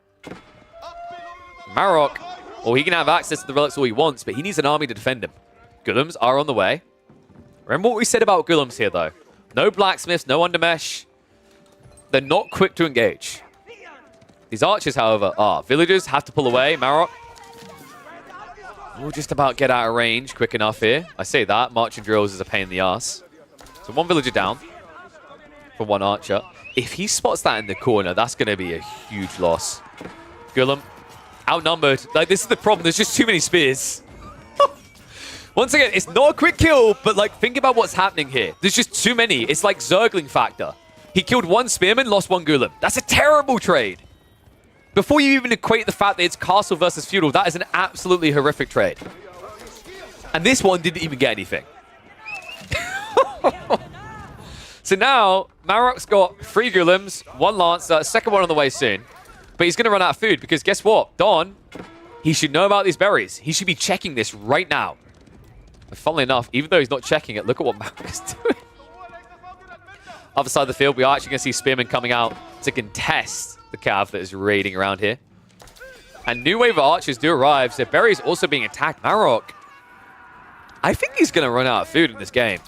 Marok, well, he can have access to the relics all he wants, but he needs an army to defend him. Ghoulems are on the way. Remember what we said about Ghoulems here, though. No blacksmiths, no Undermesh. They're not quick to engage. These archers, however, are. Villagers have to pull away. Marok will just about get out of range quick enough here. I say that. Marching Drills is a pain in the ass. So 1 villager down for 1 archer. If he spots that in the corner, that's going to be a huge loss. Ghoulem, outnumbered. Like, this is the problem. There's just too many spears. Once again, it's not a quick kill, but like, think about what's happening here. There's just too many. It's like Zergling factor. He killed 1 spearman, lost 1 Ghoulem. That's a terrible trade. Before you even equate the fact that it's castle versus feudal, that is an absolutely horrific trade. And this one didn't even get anything. So now, Marok's got 3 Ghoulems, 1 Lancer, second one on the way soon. But he's going to run out of food because guess what? Don, he should know about these berries. He should be checking this right now. And funnily enough, even though he's not checking it, look at what Marok is doing. Other side of the field, we are actually going to see Spearman coming out to contest the Cav that is raiding around here. And new wave of archers do arrive, so Berry's also being attacked. Marok, I think he's going to run out of food in this game.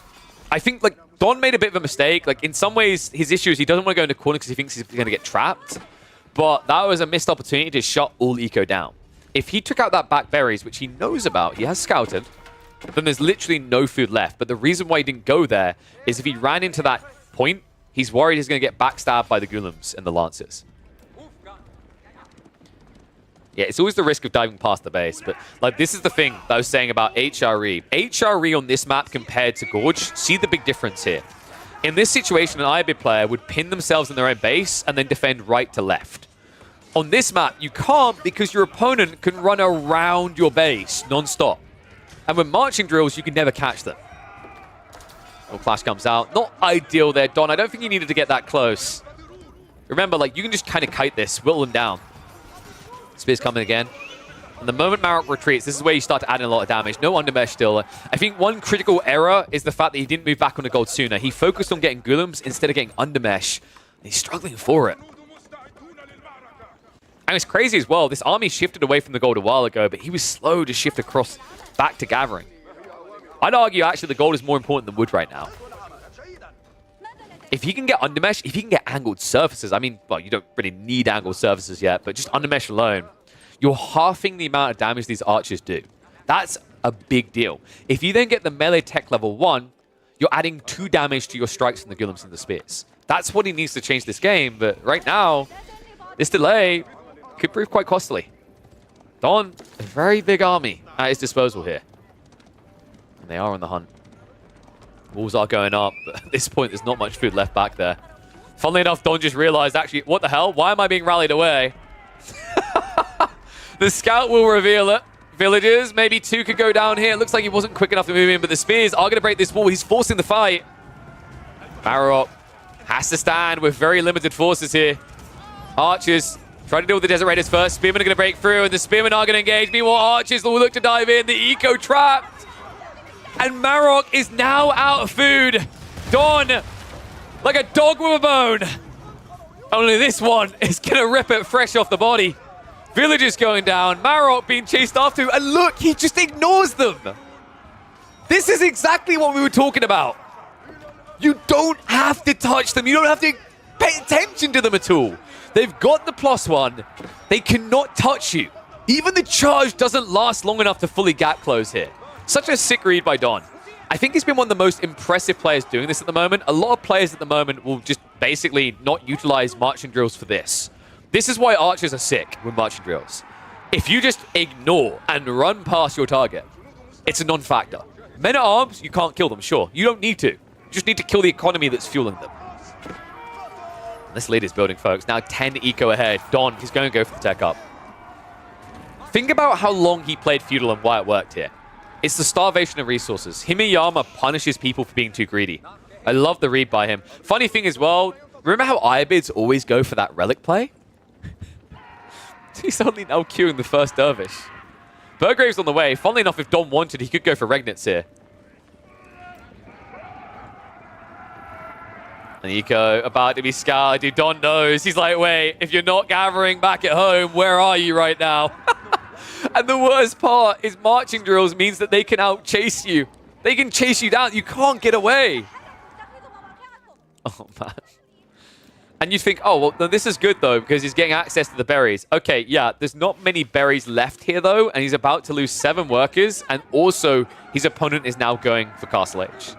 I think, like, Don made a bit of a mistake. Like, in some ways, his issue is he doesn't want to go in the corner because he thinks he's going to get trapped. But that was a missed opportunity to shut all eco down. If he took out that back berries, which he knows about, he has scouted, then there's literally no food left. But the reason why he didn't go there is if he ran into that point, he's worried he's going to get backstabbed by the Ghoulems and the Lancers. Yeah, it's always the risk of diving past the base, but like this is the thing that I was saying about HRE. HRE on this map compared to Gorge, see the big difference here. In this situation, an IBID player would pin themselves in their own base and then defend right to left. On this map, you can't because your opponent can run around your base non-stop. And with marching drills, you can never catch them. Well, Clash comes out. Not ideal there, Don. I don't think you needed to get that close. Remember, like, you can just kind of kite this, whittle them down. Spear's coming again. And the moment Marok retreats, this is where you start to add in a lot of damage. No undermesh still. I think one critical error is the fact that he didn't move back on the gold sooner. He focused on getting Golems instead of getting undermesh. And he's struggling for it. And it's crazy as well. This army shifted away from the gold a while ago, but he was slow to shift across back to gathering. I'd argue, actually, the gold is more important than wood right now. If he can get undermesh, if he can get angled surfaces, I mean, well, you don't really need angled surfaces yet, but just undermesh alone, you're halving the amount of damage these archers do. That's a big deal. If you then get the melee tech level 1, you're adding 2 damage to your strikes from the Golems and the spears. That's what he needs to change this game, but right now, this delay could prove quite costly. Don, a very big army at his disposal here. And they are on the hunt. Walls are going up, but at this point, there's not much food left back there. Funnily enough, Don just realized, actually, what the hell? Why am I being rallied away? The scout will reveal it. Villagers, maybe 2 could go down here. It looks like he wasn't quick enough to move in, but the spears are going to break this wall. He's forcing the fight. Marok has to stand with very limited forces here. Archers try to deal with the Desert Raiders first. Spearmen are going to break through, and the Spearmen are going to engage. Meanwhile, Archers will look to dive in. The Eco trapped. And Marok is now out of food. Don, like a dog with a bone. Only this one is going to rip it fresh off the body. Villagers going down. Marok being chased after. And look, he just ignores them. This is exactly what we were talking about. You don't have to touch them. You don't have to pay attention to them at all. They've got the +1. They cannot touch you. Even the charge doesn't last long enough to fully gap close here. Such a sick read by Don. I think he's been one of the most impressive players doing this at the moment. A lot of players at the moment will just basically not utilize marching drills for this. This is why archers are sick with marching drills. If you just ignore and run past your target, it's a non-factor. Men-at-arms, you can't kill them, sure. You don't need to. You just need to kill the economy that's fueling them. And this lead is building, folks. Now 10 eco ahead. Don, he's going to go for the tech up. Think about how long he played Feudal and why it worked here. It's the starvation of resources. Himeyama punishes people for being too greedy. I love the read by him. Funny thing as well, remember how Irobids always go for that relic play? He's only now queuing the first dervish. Burgrave's on the way. Funnily enough, if Don wanted, he could go for Regnitz here. And Eco about to be scoured. Dude, Don knows. He's like, wait, if you're not gathering back at home, where are you right now? And the worst part is marching drills means that they can out-chase you. They can chase you down. You can't get away. Oh, man. And you think, oh, well, this is good, though, because he's getting access to the berries. Okay, yeah, there's not many berries left here, though, and he's about to lose 7 workers, and also his opponent is now going for Castle H.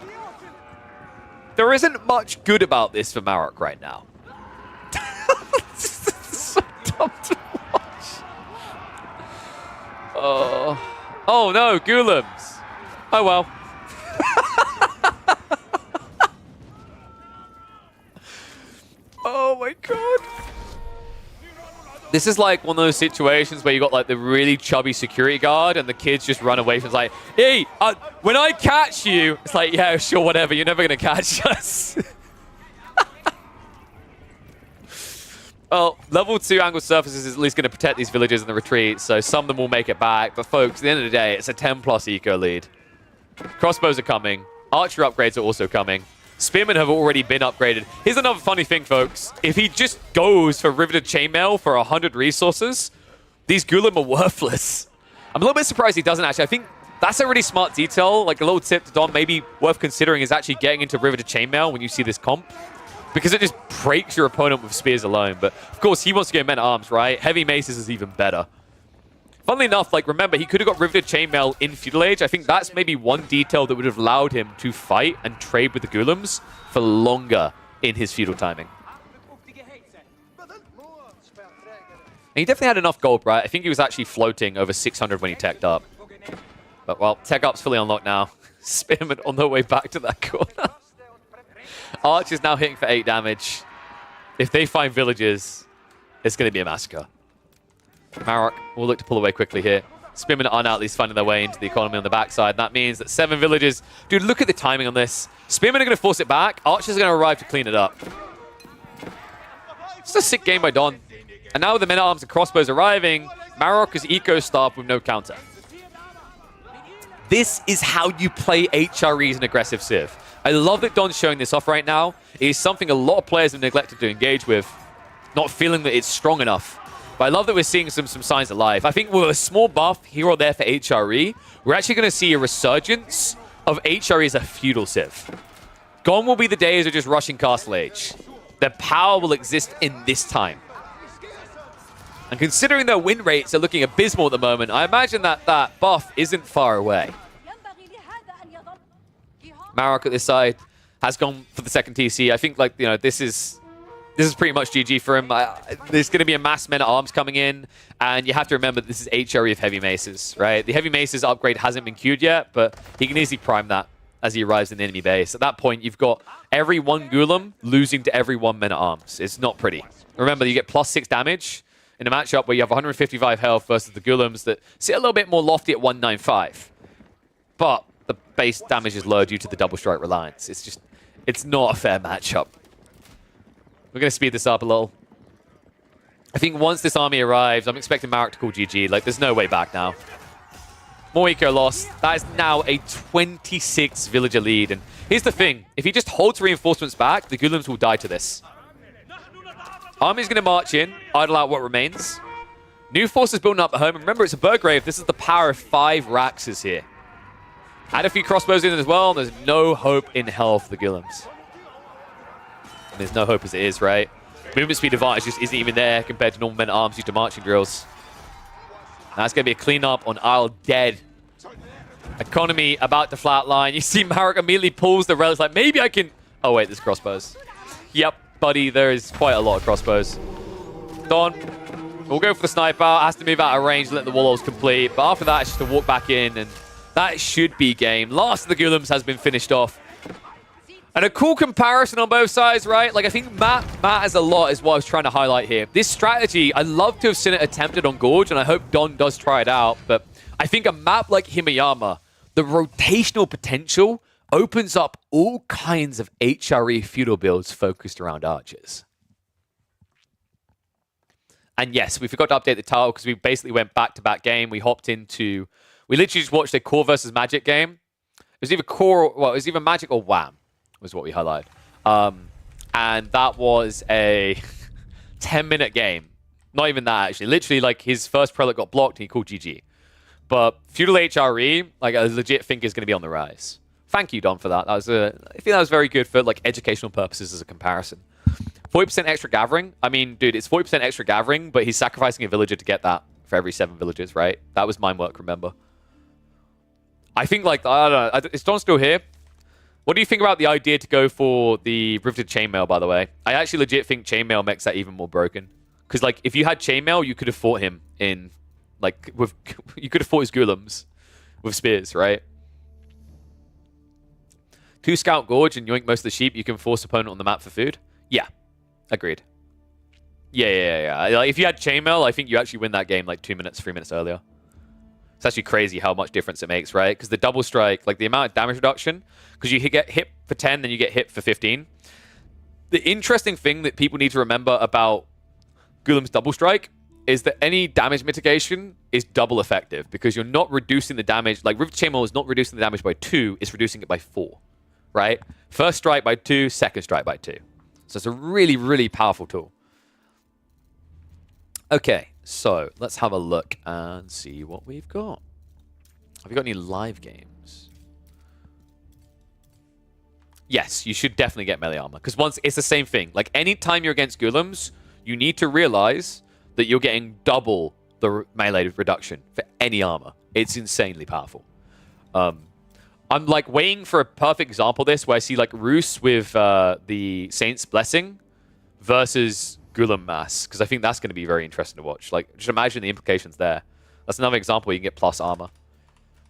There isn't much good about this for Marok right now. This is so dumb to watch. Oh no, Golems. Oh well. Oh my god. This is like one of those situations where you got like the really chubby security guard and the kids just run away from it's like, hey, when I catch you, it's like, yeah, sure, whatever. You're never going to catch us. Well, level 2 angled surfaces is at least going to protect these villages in the retreat, so some of them will make it back. But folks, at the end of the day, it's a 10+ eco lead. Crossbows are coming. Archer upgrades are also coming. Spearmen have already been upgraded. Here's another funny thing, folks. If he just goes for Riveted Chainmail for 100 resources, these Golem are worthless. I'm a little bit surprised he doesn't, actually. I think that's a really smart detail. Like, a little tip to Don, maybe worth considering, is actually getting into Riveted Chainmail when you see this comp. Because it just breaks your opponent with spears alone. But, of course, he wants to get Men-at-Arms, right? Heavy Maces is even better. Funnily enough, like, remember, he could have got Riveted Chainmail in Feudal Age. I think that's maybe one detail that would have allowed him to fight and trade with the Golems for longer in his Feudal timing. And he definitely had enough gold, right? I think he was actually floating over 600 when he teched up. But, well, tech up's fully unlocked now. Spearman on their way back to that corner. Arch is now hitting for 8 damage. If they find villages, it's going to be a massacre. Marok will look to pull away quickly here. Spearmen aren't at least finding their way into the economy on the backside. That means that 7 villages... Dude, look at the timing on this. Spearmen are going to force it back. Archers are going to arrive to clean it up. It's a sick game by Don. And now with the men-at-arms and crossbows arriving, Marok is eco-starved with no counter. This is how you play HRE as an aggressive Civ. I love that Don's showing this off right now. It is something a lot of players have neglected to engage with, not feeling that it's strong enough. But I love that we're seeing some signs of life. I think with a small buff here or there for HRE, we're actually going to see a resurgence of HRE as a feudal Civ. Gone will be the days of just rushing Castle Age. Their power will exist in this time. And considering their win rates are looking abysmal at the moment, I imagine that that buff isn't far away. Marok at this side has gone for the second TC. I think, like, you know, this is pretty much GG for him. There's going to be a mass men-at-arms coming in, and you have to remember this is HRE of Heavy Maces, right? The Heavy Maces upgrade hasn't been queued yet, but he can easily prime that as he arrives in the enemy base. At that point, you've got every one Golem losing to every one men-at-arms. It's not pretty. Remember, you get +6 damage in a matchup where you have 155 health versus the Golems that sit a little bit more lofty at 195. But the base damage is low due to the double strike reliance. It's not a fair matchup. We're going to speed this up a little. I think once this army arrives, I'm expecting Marok to call GG. Like, there's no way back now. More eco loss. That is now a 26 villager lead. And here's the thing. If he just holds reinforcements back, the Golems will die to this. Army's going to march in, idle out what remains. New forces building up at home. And remember, it's a Burgrave. This is the power of 5 Raxes here. Add a few crossbows in as well. There's no hope in hell for the Golems. And there's no hope as it is, right? Movement speed advantage just isn't even there compared to normal men-at-arms used to marching drills. That's going to be a cleanup on Isle dead. Economy about to flatline. You see Marok immediately pulls the relics like, maybe I can... Oh, wait, there's crossbows. Yep, buddy, there is quite a lot of crossbows. Don, we'll go for the sniper. Has to move out of range, let the walls complete. But after that, it's just to walk back in, and that should be game. Last of the Golems has been finished off. And a cool comparison on both sides, right? Like, I think Matt has a lot is what I was trying to highlight here. This strategy, I'd love to have seen it attempted on Gorge, and I hope Don does try it out. But I think a map like Himeyama, the rotational potential opens up all kinds of HRE feudal builds focused around archers. And yes, we forgot to update the title because we basically went back-to-back game. We hopped into... We literally just watched a Core versus Magic game. It was either Core... Well, it was either Magic or Wham was what we highlighted. And that was a 10-minute game. Not even that, actually. Literally, like, his first prelate got blocked and he called GG. But feudal HRE, like, I legit think is going to be on the rise. Thank you, Don, for that. I think that was very good for, like, educational purposes as a comparison. 40% extra gathering. I mean, dude, it's 40% extra gathering, but he's sacrificing a villager to get that for every 7 villagers, right? That was mine work, remember? I think, like, I don't know. Is Don still here? What do you think about the idea to go for the riveted chainmail, by the way? I actually legit think chainmail makes that even more broken. Because, like, if you had chainmail, you could have fought him in, like, with... You could have fought his Golems with spears, right? 2 Scout Gorge and yoink most of the sheep, you can force opponent on the map for food? Yeah. Agreed. Yeah. Like, if you had chainmail, I think you actually win that game, like, 2 minutes, 3 minutes earlier. It's actually crazy how much difference it makes, right? Because the double strike, like the amount of damage reduction, because you get hit for 10, then you get hit for 15. The interesting thing that people need to remember about Golem's double strike is that any damage mitigation is double effective because you're not reducing the damage. Like, Rift Chainmail is not reducing the damage by 2, it's reducing it by 4, right? First strike by 2, second strike by 2. So it's a really, really powerful tool. Okay. So, let's have a look and see what we've got. Have we got any live games? Yes, you should definitely get melee armor. Because once it's the same thing. Like, anytime you're against Golems, you need to realize that you're getting double the melee reduction for any armor. It's insanely powerful. I'm, like, waiting for a perfect example of this where I see, like, Roos with the Saint's Blessing versus... Golem mass, because I think that's going to be very interesting to watch. Like, just imagine the implications there. That's another example where you can get plus armor.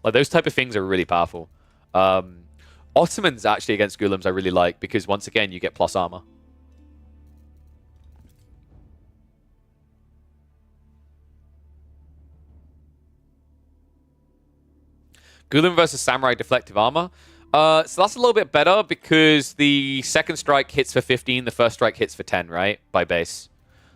Like, those type of things are really powerful. Ottomans actually against Golems I really like, because once again, you get plus armor. Gulim versus Samurai Deflective Armor. So that's a little bit better because the second strike hits for 15, the first strike hits for 10, right? By base.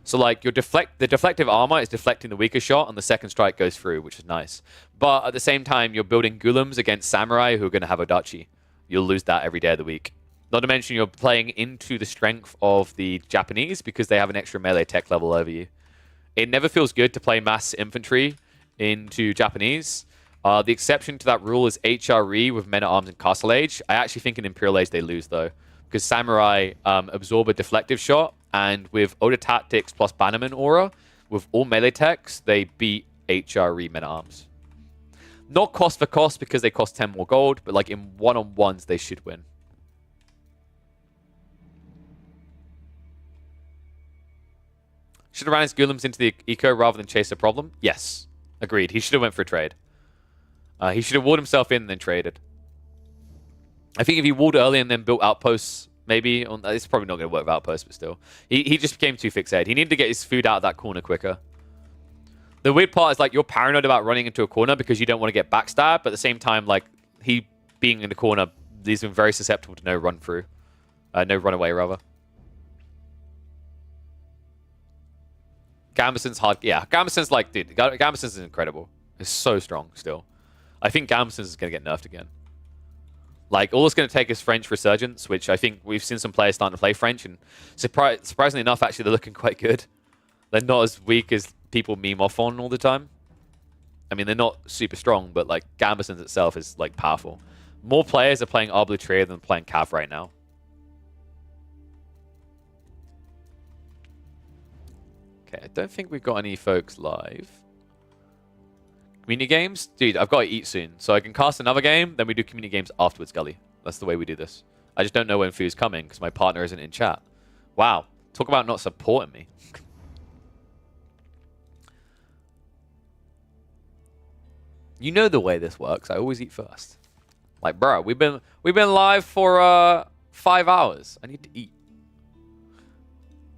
So like the deflective armor is deflecting the weaker shot and the second strike goes through, which is nice. But at the same time, you're building Gulims against Samurai who are going to have Odachi. You'll lose that every day of the week. Not to mention you're playing into the strength of the Japanese because they have an extra melee tech level over you. It never feels good to play mass infantry into Japanese. The exception to that rule is HRE with Men at Arms and Castle Age. I actually think in Imperial Age they lose though, because Samurai absorb a deflective shot, and with Oda Tactics plus Bannerman Aura, with all melee techs, they beat HRE Men at Arms. Not cost for cost because they cost 10 more gold, but like in one-on-ones they should win. Should have ran his Gulims into the eco rather than chase a problem? Yes. Agreed. He should have went for a trade. He should have walled himself in and then traded. I think if he walled early and then built outposts, maybe... It's probably not going to work with outposts, but still. He just became too fixated. He needed to get his food out of that corner quicker. The weird part is, like, you're paranoid about running into a corner because you don't want to get backstabbed, but at the same time, like, he being in the corner leaves him very susceptible to no run-through. No runaway, rather. Gambeson's hard... Yeah, Gambeson's like... Dude, Gambeson's is incredible. It's so strong still. I think Gambeson's is going to get nerfed again. Like, all it's going to take is French Resurgence, which I think we've seen some players starting to play French, and surprisingly enough, actually, they're looking quite good. They're not as weak as people meme off on all the time. I mean, they're not super strong, but, like, Gambeson's itself is, like, powerful. More players are playing Arbalou Trier than playing Cav right now. Okay, I don't think we've got any folks live. Community games? Dude, I've got to eat soon. So I can cast another game, then we do community games afterwards, Gully. That's the way we do this. I just don't know when food's coming because my partner isn't in chat. Wow. Talk about not supporting me. You know the way this works. I always eat first. Like, bro, we've been live for 5 hours. I need to eat.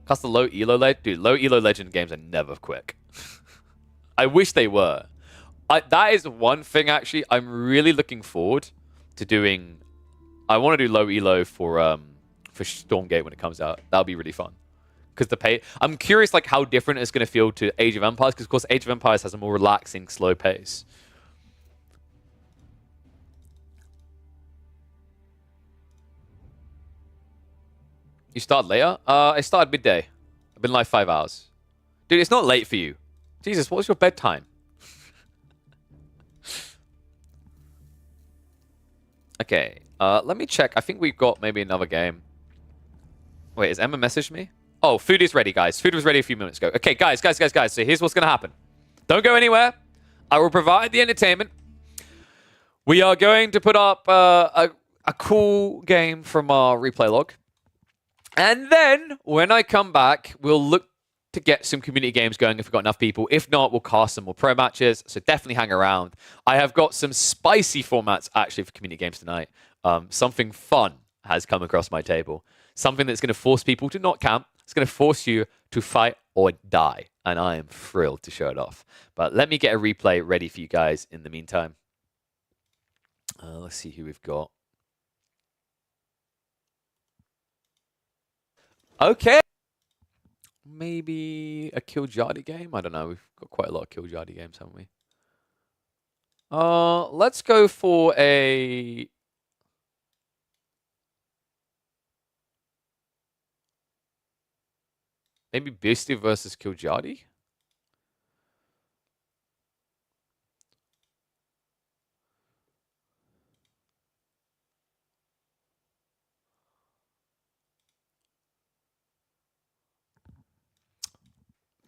Cast the low elo legend. Dude, low elo legend games are never quick. I wish they were. That is one thing, actually, I'm really looking forward to doing. I want to do low elo for Stormgate when it comes out. That'll be really fun. Because the pay, I'm curious like how different it's going to feel to Age of Empires, because of course Age of Empires has a more relaxing, slow pace. You start later? I started midday. I've been live 5 hours. Dude, it's not late for you. Jesus, what was your bedtime? Okay, let me check. I think we've got maybe another game. Wait, has Emma messaged me? Oh, food is ready, guys. Food was ready a few minutes ago. Okay, guys. So here's what's going to happen. Don't go anywhere. I will provide the entertainment. We are going to put up a cool game from our replay log. And then, when I come back, we'll look to get some community games going if we've got enough people. If not, we'll cast some more pro matches, so definitely hang around. I have got some spicy formats, actually, for community games tonight. Something fun has come across my table. Something that's going to force people to not camp. It's going to force you to fight or die, and I am thrilled to show it off. But let me get a replay ready for you guys in the meantime. Let's see who we've got. Okay. Maybe a Killjadi game? I don't know. We've got quite a lot of Killjadi games, haven't we? Let's go for a... Maybe Beastie versus Killjadi?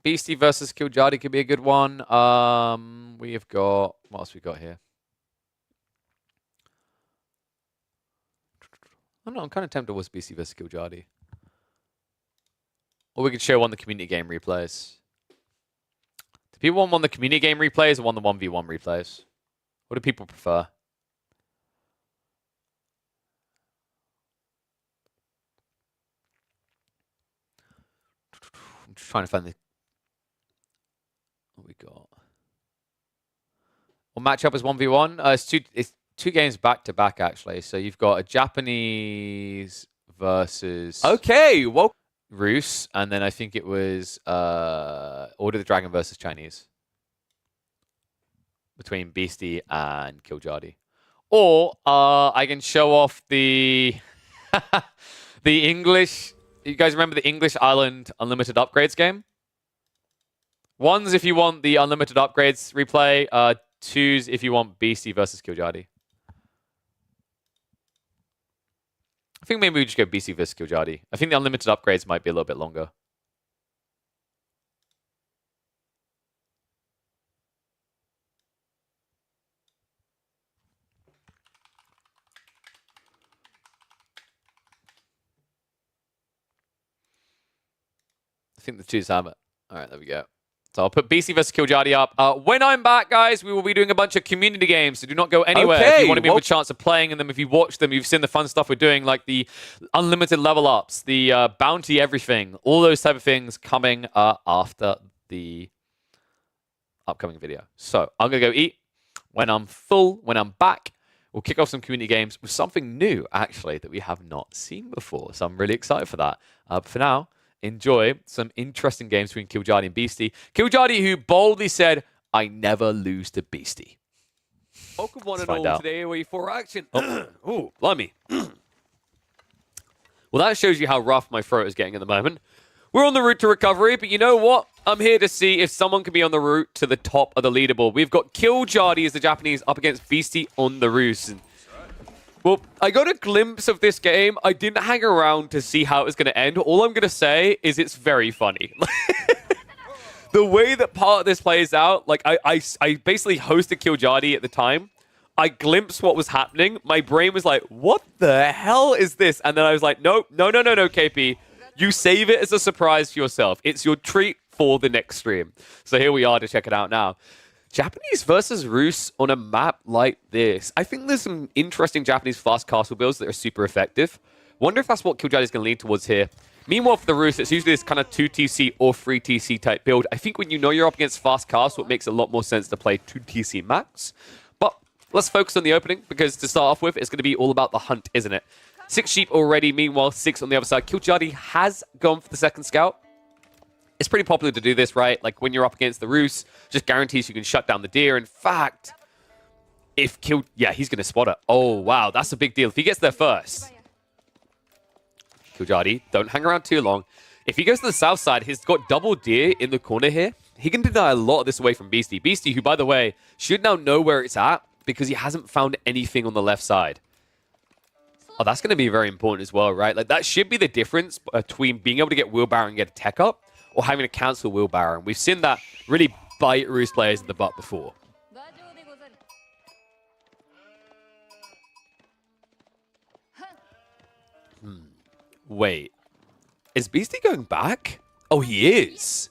Beastie versus Killjadi could be a good one. We have got... What else we got here? I don't know. I'm kind of tempted with Beastie versus Killjadi. Or we could show one the community game replays. Do people want one the community game replays or one the 1v1 replays? What do people prefer? I'm just trying to find the... What we got? We'll match up as 1v1. It's 2 games back to back, actually. So you've got a Japanese versus well, Rus, and then I think it was Order of the Dragon versus Chinese between Beastie and Killjadi. Or I can show off the the English. You guys remember the English Island Unlimited Upgrades game? 1's if you want the Unlimited Upgrades replay. 2's if you want Beastie versus Killjadi. I think maybe we just go Beastie versus Killjadi. I think the Unlimited Upgrades might be a little bit longer. I think the 2's have it. All right, there we go. So I'll put BC versus Killjadi up. When I'm back, guys, we will be doing a bunch of community games, so do not go anywhere. If you want to be with a chance of playing in them, if you watch them, you've seen the fun stuff we're doing, like the unlimited level ups, the bounty everything, all those type of things coming after the upcoming video. So I'm going to go eat. When I'm full, when I'm back, we'll kick off some community games with something new, actually, that we have not seen before. So I'm really excited for that. But for now, enjoy some interesting games between Killjadi and Beastie. Killjadi, who boldly said, I never lose to Beastie. Welcome one and all to the AoE 4 action. Oh, blimey. Well, that shows you how rough my throat is getting at the moment. We're on the route to recovery, but you know what? I'm here to see if someone can be on the route to the top of the leaderboard. We've got Killjadi as the Japanese up against Beastie on the Rus. Well, I got a glimpse of this game. I didn't hang around to see how it was going to end. All I'm going to say is it's very funny. The way that part of this plays out, like I basically hosted Killjadi at the time. I glimpsed what was happening. My brain was like, what the hell is this? And then I was like, no, KP. You save it as a surprise for yourself. It's your treat for the next stream. So here we are to check it out now. Japanese versus Rus on a map like this. I think there's some interesting Japanese fast castle builds that are super effective. Wonder if that's what Killjadi is going to lean towards here. Meanwhile, for the Rus, it's usually this kind of 2TC or 3TC type build. I think when you know you're up against fast castle, it makes a lot more sense to play 2TC max. But let's focus on the opening, because to start off with, it's going to be all about the hunt, isn't it? 6 sheep already, meanwhile 6 on the other side. Killjadi has gone for the second scout. It's pretty popular to do this, right? Like when you're up against the Rus, just guarantees you can shut down the deer. In fact, if yeah, he's going to spot it. Oh, wow, that's a big deal. If he gets there first. Killjadi, don't hang around too long. If he goes to the south side, he's got double deer in the corner here. He can deny a lot of this away from Beastie. Beastie, who, by the way, should now know where it's at because he hasn't found anything on the left side. Oh, that's going to be very important as well, right? Like that should be the difference between being able to get wheelbarrow and get a tech up, or having to cancel wheelbarrow. And we've seen that really bite Rus players in the butt before. Wait. Is Beastie going back? Oh, he is.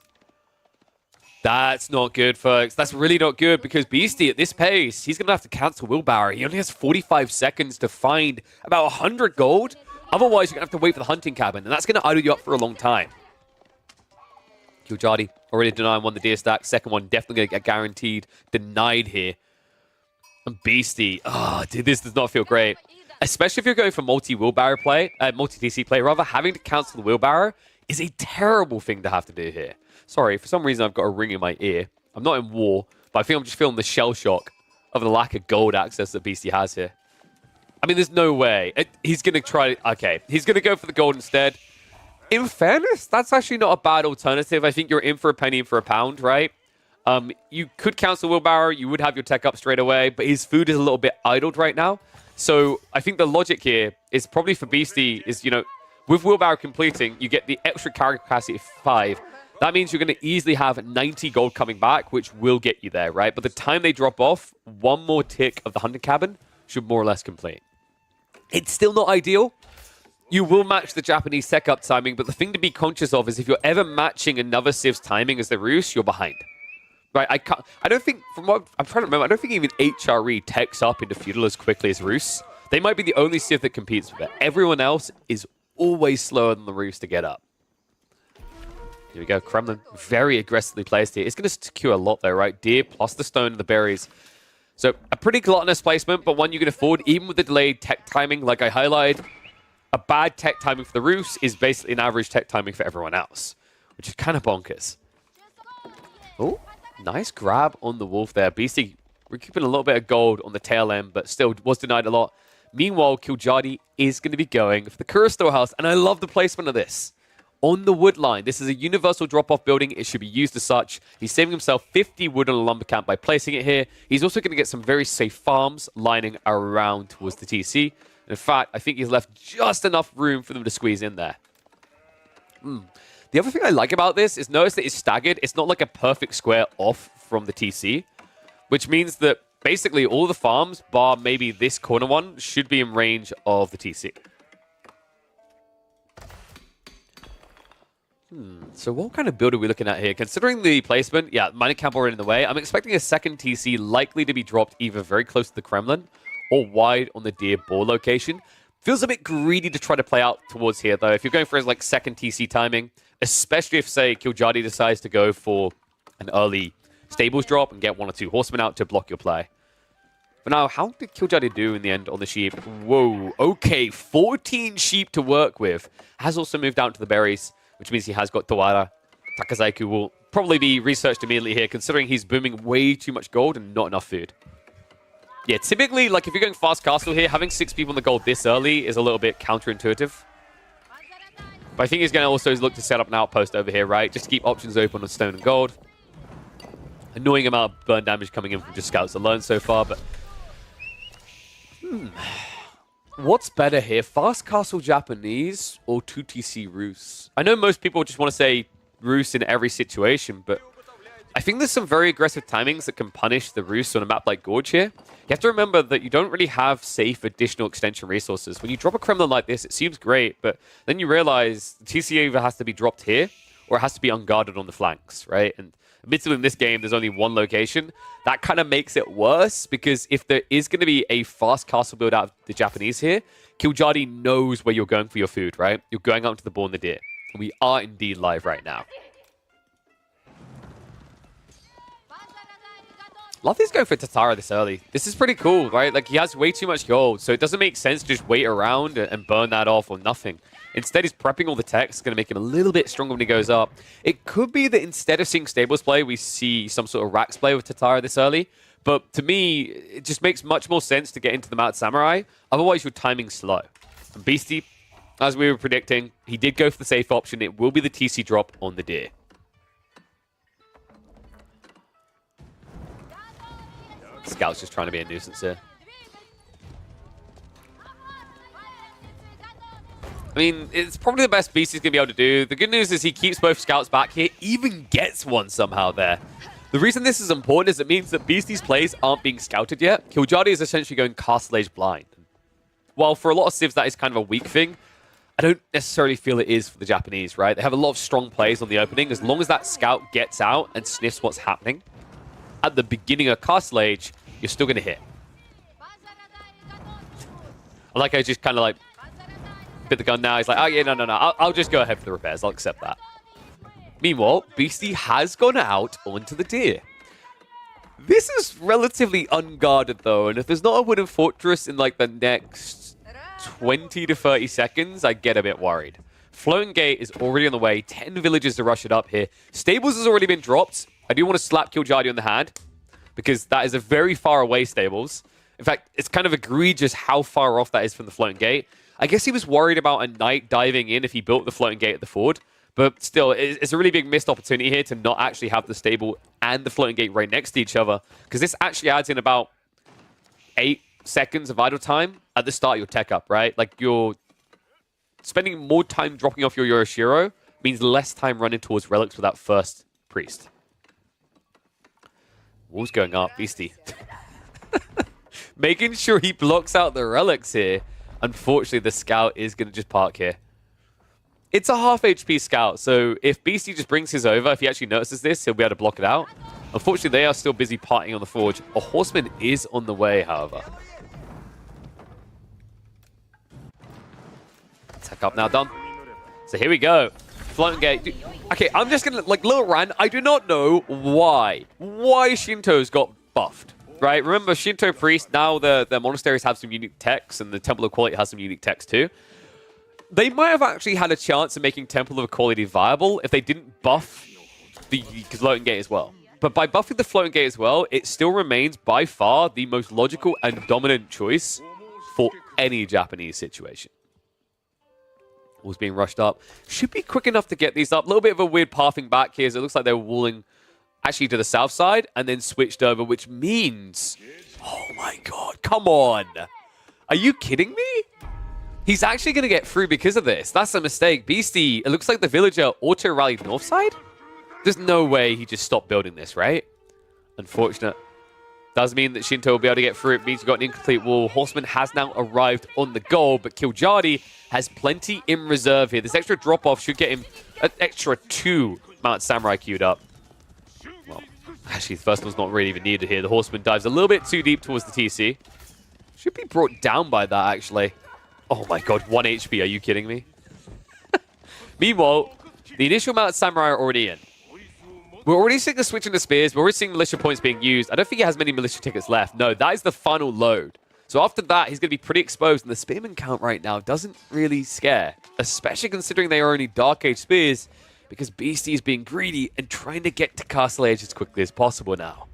That's not good, folks. That's really not good, because Beastie, at this pace, he's going to have to cancel wheelbarrow. He only has 45 seconds to find about 100 gold. Otherwise, you're going to have to wait for the hunting cabin, and that's going to idle you up for a long time. Killjadi already denying one the deer stack. Second one definitely going to get guaranteed denied here. And Beastie, dude, this does not feel great. Especially if you're going for multi-wheelbarrow play, multi-TC play rather, having to cancel the wheelbarrow is a terrible thing to have to do here. Sorry, for some reason I've got a ring in my ear. I'm not in war, but I think I'm just feeling the shell shock of the lack of gold access that Beastie has here. I mean, there's no way. He's going to try... Okay, he's going to go for the gold instead. In fairness, that's actually not a bad alternative. I think you're in for a penny, in for a pound, right? You could cancel wheelbarrow. You would have your tech up straight away, but his food is a little bit idled right now. So I think the logic here is probably for Beastie is, you know, with wheelbarrow completing, you get the extra carry capacity of 5. That means you're going to easily have 90 gold coming back, which will get you there, right? But the time they drop off, one more tick of the hunting cabin should more or less complete. It's still not ideal. You will match the Japanese tech up timing, but the thing to be conscious of is if you're ever matching another Civ's timing as the Rus, you're behind. Right? I don't think, from what I'm trying to remember, I don't think even HRE techs up into Feudal as quickly as Rus. They might be the only Civ that competes with it. Everyone else is always slower than the Rus to get up. Here we go. Kremlin very aggressively placed here. It's going to secure a lot though, right? Deer plus the stone and the berries. So a pretty gluttonous placement, but one you can afford even with the delayed tech timing, like I highlighted. A bad tech timing for the Roos is basically an average tech timing for everyone else, which is kind of bonkers. Oh, nice grab on the Wolf there. Beastie, we're keeping a little bit of gold on the tail end, but still was denied a lot. Meanwhile, Killjadi is going to be going for the Kura Storehouse, and I love the placement of this. On the wood line, this is a universal drop-off building. It should be used as such. He's saving himself 50 wood on a lumber camp by placing it here. He's also going to get some very safe farms lining around towards the TC. And in fact, I think he's left just enough room for them to squeeze in there. The other thing I like about this is notice that it's staggered. It's not like a perfect square off from the TC, which means that basically all the farms, bar maybe this corner one, should be in range of the TC. So what kind of build are we looking at here? Considering the placement, yeah, mining camp already in the way. I'm expecting a second TC likely to be dropped either very close to the Kremlin or wide on the Deer Boar location. Feels a bit greedy to try to play out towards here, though. If you're going for his like second TC timing, especially if, say, Killjadi decides to go for an early stables drop and get 1 or 2 horsemen out to block your play. But now, how did Killjadi do in the end on the sheep? Whoa, okay, 14 sheep to work with. Has also moved out to the berries, which means he has got Tawara. Takazaiku will probably be researched immediately here, considering he's booming way too much gold and not enough food. Yeah, typically, like if you're going fast castle here, having 6 people in the gold this early is a little bit counterintuitive. But I think he's going to also look to set up an outpost over here, right? Just to keep options open on stone and gold. Annoying amount of burn damage coming in from just scouts alone so far, but... What's better here? Fast Castle Japanese or 2TC Roos? I know most people just want to say Roos in every situation, but I think there's some very aggressive timings that can punish the Roos on a map like Gorge here. You have to remember that you don't really have safe additional extension resources. When you drop a Kremlin like this, it seems great, but then you realize the TC either has to be dropped here or it has to be unguarded on the flanks, right? And admittedly in this game, there's only one location. That kind of makes it worse, because if there is going to be a fast castle build out of the Japanese here, Killjadi knows where you're going for your food, right? You're going out to the Boar and the Deer. And we are indeed live right now. Love he's going for Tatara this early. This is pretty cool, right? Like, he has way too much gold, so it doesn't make sense to just wait around and burn that off or nothing. Instead, he's prepping all the tech. It's going to make him a little bit stronger when he goes up. It could be that instead of seeing Stables play, we see some sort of Rax play with Tatara this early. But to me, it just makes much more sense to get into the Mount Samurai. Otherwise, your timing's slow. And Beastie, as we were predicting, he did go for the safe option. It will be the TC drop on the Deer. Scout's just trying to be a nuisance here. I mean, it's probably the best Beastie's going to be able to do. The good news is he keeps both scouts back here, even gets one somehow there. The reason this is important is it means that Beastie's plays aren't being scouted yet. Killjadi is essentially going Castle Age blind. While for a lot of civs that is kind of a weak thing, I don't necessarily feel it is for the Japanese, right? They have a lot of strong plays on the opening. As long as that scout gets out and sniffs what's happening at the beginning of Castle Age, you're still going to hit. I like how he's just kind of like bit the gun now. He's like, oh yeah, no. I'll just go ahead for the repairs. I'll accept that. Meanwhile, Beastie has gone out onto the Deer. This is relatively unguarded though, and if there's not a wooden fortress in like the next 20 to 30 seconds, I get a bit worried. Floating Gate is already on the way. 10 villages to rush it up here. Stables has already been dropped. I do want to slap Killjadi on the hand, because that is a very far away Stables. In fact, it's kind of egregious how far off that is from the Floating Gate. I guess he was worried about a knight diving in if he built the Floating Gate at the ford. But still, it's a really big missed opportunity here to not actually have the stable and the Floating Gate right next to each other, because this actually adds in about 8 seconds of idle time at the start of your tech up, right? Like, you're spending more time dropping off your Yoroshiro means less time running towards relics with that first priest. Wall's going up, Beastie. Making sure he blocks out the relics here. Unfortunately, the scout is going to just park here. It's a half HP scout, so if Beastie just brings his over, if he actually notices this, he'll be able to block it out. Unfortunately, they are still busy partying on the forge. A horseman is on the way, however. Tech up now done. So here we go. Floating Gate. Dude, okay, I'm just going to, like, little rant. I do not know why. Why Shinto's got buffed. right? Remember, Shinto Priest, now the monasteries have some unique techs, and the Temple of Quality has some unique techs too. They might have actually had a chance of making Temple of Equality viable if they didn't buff the floating gate as well. But by buffing the floating gate as well, it still remains by far the most logical and dominant choice for any Japanese situation. Walls being rushed up. Should be quick enough to get these up. A little bit of a weird pathing back here, so it looks like they're walling actually to the south side and then switched over, which means... Oh my god, come on! Are you kidding me? He's actually going to get through because of this. That's a mistake. Beastie, it looks like the villager auto-rallied north side? There's no way he just stopped building this, right? Unfortunate. Does mean that Shinto will be able to get through. It means you've got an incomplete wall. Horseman has now arrived on the goal, but Kiljari has plenty in reserve here. This extra drop-off should get him an extra 2 Mount Samurai queued up. Well, actually, the first one's not really even needed here. The Horseman dives a little bit too deep towards the TC. Should be brought down by that, actually. Oh my god, 1 HP. Are you kidding me? Meanwhile, the initial Mount Samurai are already in. We're already seeing the switch into spears. We're already seeing militia points being used. I don't think he has many militia tickets left. No, that is the final load. So after that, he's going to be pretty exposed. And the spearman count right now doesn't really scare. Especially considering they are only Dark Age spears. Because Beastie is being greedy and trying to get to Castle Age as quickly as possible now.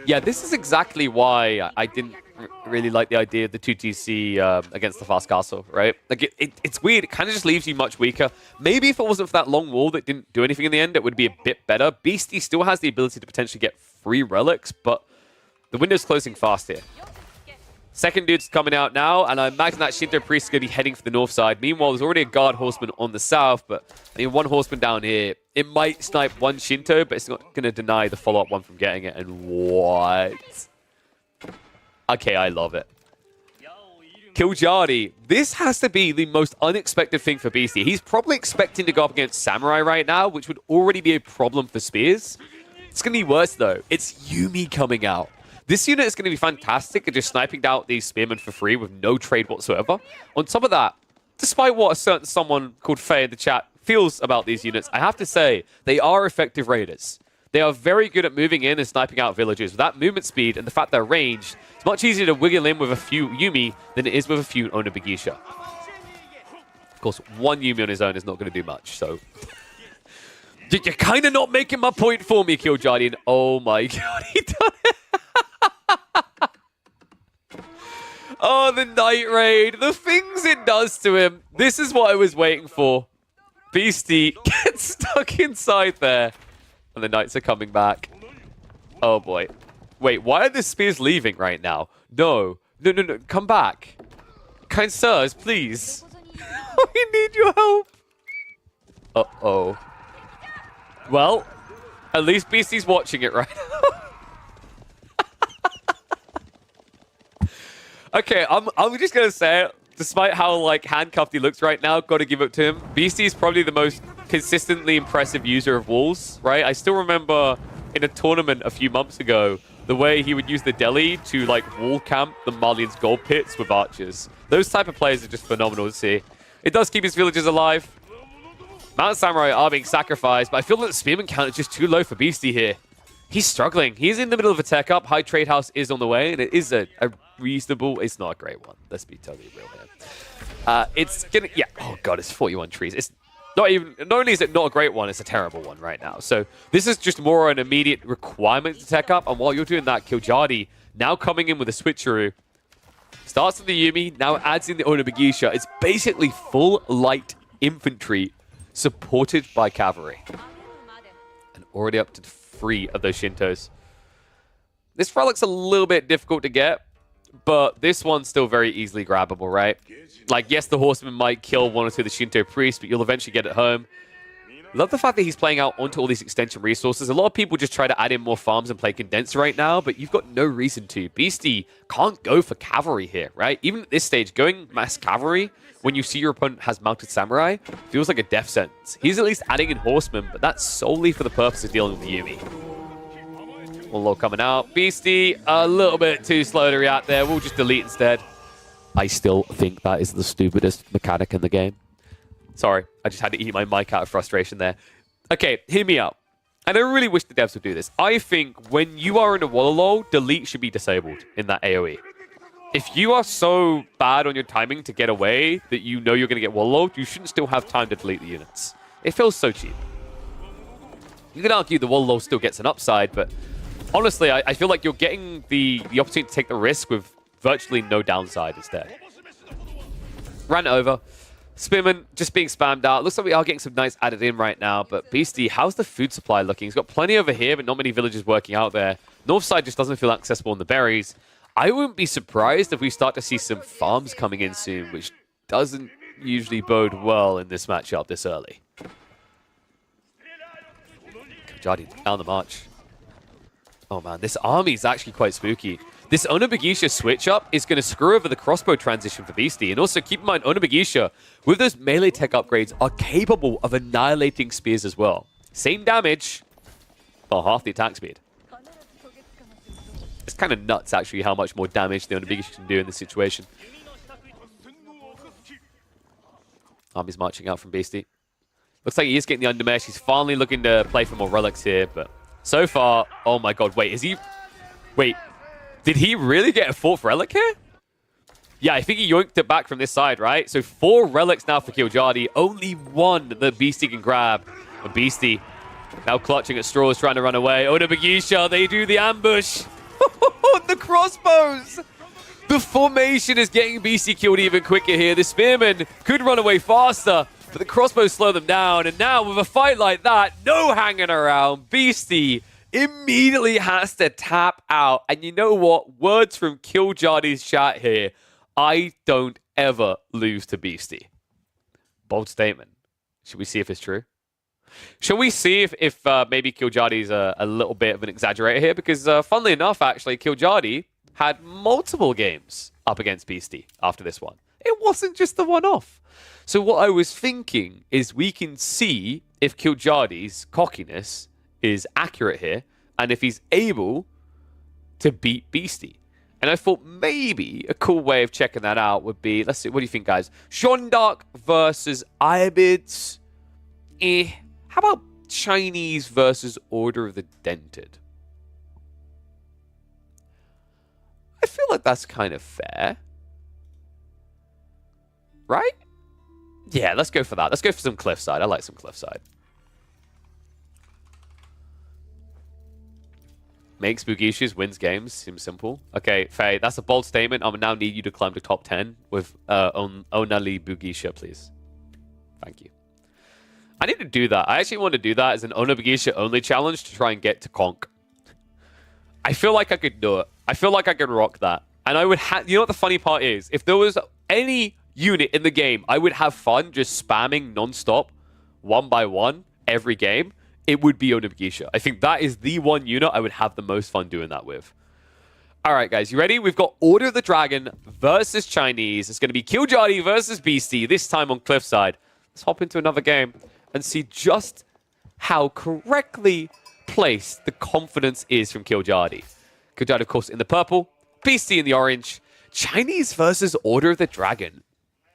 Yeah, this is exactly why I didn't really like the idea of the 2TC against the Fast Castle, right? Like, it's weird. It kind of just leaves you much weaker. Maybe if it wasn't for that long wall that didn't do anything in the end, it would be a bit better. Beastie still has the ability to potentially get 3 relics, but the window's closing fast here. Second dude's coming out now, and I imagine that Shinto Priest is going to be heading for the north side. Meanwhile, there's already a guard horseman on the south, but I mean, 1 horseman down here. It might snipe 1 Shinto, but it's not going to deny the follow-up one from getting it. And what? Okay, I love it. Kiljari, this has to be the most unexpected thing for Beastie. He's probably expecting to go up against Samurai right now, which would already be a problem for spears. It's going to be worse, though. It's Yumi coming out. This unit is going to be fantastic at just sniping down these spearmen for free with no trade whatsoever. On top of that, despite what a certain someone called Faye in the chat feels about these units, I have to say, they are effective raiders. They are very good at moving in and sniping out villagers. With that movement speed and the fact they're ranged, it's much easier to wiggle in with a few Yumi than it is with a few Onobugisha. Of course, 1 Yumi on his own is not going to do much, so... You're kind of not making my point for me, Kiljari. Oh my god, he done it! Oh, the Night Raid. The things it does to him. This is what I was waiting for. Beastie gets stuck inside there. And the Knights are coming back. Oh, boy. Wait, why are the spears leaving right now? No. No. Come back. Kind sirs, please. We need your help. Uh-oh. Well, at least Beastie's watching it right now. Okay, I'm just going to say, despite how, like, handcuffed he looks right now, got to give it to him. Beastie is probably the most consistently impressive user of walls, right? I still remember in a tournament a few months ago, the way he would use the deli to, like, wall camp the Marlian's gold pits with archers. Those type of players are just phenomenal to see. It does keep his villagers alive. Mount Samurai are being sacrificed, but I feel that the spearman count is just too low for Beastie here. He's struggling. He's in the middle of a tech up. High Trade House is on the way, and it is a reasonable... It's not a great one. Let's be totally real here. It's gonna... Yeah. Oh, God, it's 41 trees. It's not even... Not only is it not a great one, it's a terrible one right now. So this is just more an immediate requirement to tech up, and while you're doing that, Kiljari now coming in with a switcheroo. Starts with the Yumi, now adds in the Onobugisha. It's basically full light infantry supported by cavalry. And already up to 3 of those Shintos. This relic's a little bit difficult to get, but this one's still very easily grabbable, right? Like, yes, the horseman might kill 1 or 2 of the Shinto priests, but you'll eventually get it home. Love the fact that he's playing out onto all these extension resources. A lot of people just try to add in more farms and play condenser right now, but you've got no reason to. Beastie can't go for cavalry here, right? Even at this stage, going mass cavalry when you see your opponent has mounted samurai feels like a death sentence. He's at least adding in horsemen, but that's solely for the purpose of dealing with the Yumi. One low coming out. Beastie, a little bit too slow to react there. We'll just delete instead. I still think that is the stupidest mechanic in the game. Sorry, I just had to eat my mic out of frustration there. Okay, hear me out. and I really wish the devs would do this. I think when you are in a Wololo, delete should be disabled in that AoE. If you are so bad on your timing to get away that you know you're going to get Wololoed, you shouldn't still have time to delete the units. It feels so cheap. You can argue the Wololo still gets an upside, but honestly, I feel like you're getting the opportunity to take the risk with virtually no downside instead. Ran over. Spearman just being spammed out. Looks like we are getting some knights added in right now, but Beastie, how's the food supply looking? He's got plenty over here, but not many villagers working out there. North side just doesn't feel accessible in the berries. I wouldn't be surprised if we start to see some farms coming in soon, which doesn't usually bode well in this matchup this early. Kojadi down the march. Oh man, this army is actually quite spooky. This Onabagisha switch up is going to screw over the crossbow transition for Beastie. And also keep in mind, Onabagisha, with those melee tech upgrades, are capable of annihilating spears as well. Same damage, but half the attack speed. It's kind of nuts, actually, how much more damage the Onabagisha can do in this situation. Army's marching out from Beastie. Looks like he is getting the undermesh. He's finally looking to play for more relics here, but so far... Oh my god, wait, is he... Wait, did he really get a 4th relic here? Yeah, I think he yoinked it back from this side, right? So 4 relics now for Killjardy. Only 1 that Beastie can grab. And Beastie now clutching at straws, trying to run away. Onabagisha, they do the ambush. The crossbows! The formation is getting Beastie killed even quicker here. The spearmen could run away faster, but the crossbows slow them down. And now with a fight like that, no hanging around. Beastie immediately has to tap out. And you know what? Words from Killjardy's chat here. I don't ever lose to Beastie. Bold statement. Should we see if it's true? Shall we see if maybe Killjardy's a little bit of an exaggerator here? Because funnily enough, actually, Killjardy had multiple games up against Beastie after this one. It wasn't just the one-off. So what I was thinking is we can see if Killjardy's cockiness is accurate here and if he's able to beat Beastie. And I thought maybe a cool way of checking that out would be, let's see, what do you think, guys? Shondark versus Ibids. How about Chinese versus Order of the Dented? I feel like that's kind of fair. Right? Yeah, let's go for that. Let's go for some Cliffside. I like some Cliffside. Makes Bugishi's wins games. Seems simple. Okay, Faye, that's a bold statement. I will now need you to climb to top 10 with Onali Bugisha, please. Thank you. I need to do that. I actually want to do that as an Onabagisha only challenge to try and get to Conk. I feel like I could do it. I feel like I could rock that. And I would have... You know what the funny part is? If there was any unit in the game, I would have fun just spamming non-stop, one by one, every game. It would be Onabagisha. I think that is the one unit I would have the most fun doing that with. All right, guys, you ready? We've got Order of the Dragon versus Chinese. It's going to be Killjardy versus Beastie, this time on Cliffside. Let's hop into another game and see just how correctly placed the confidence is from Killjardy. Killjardy, of course, in the purple. Beastie in the orange. Chinese versus Order of the Dragon.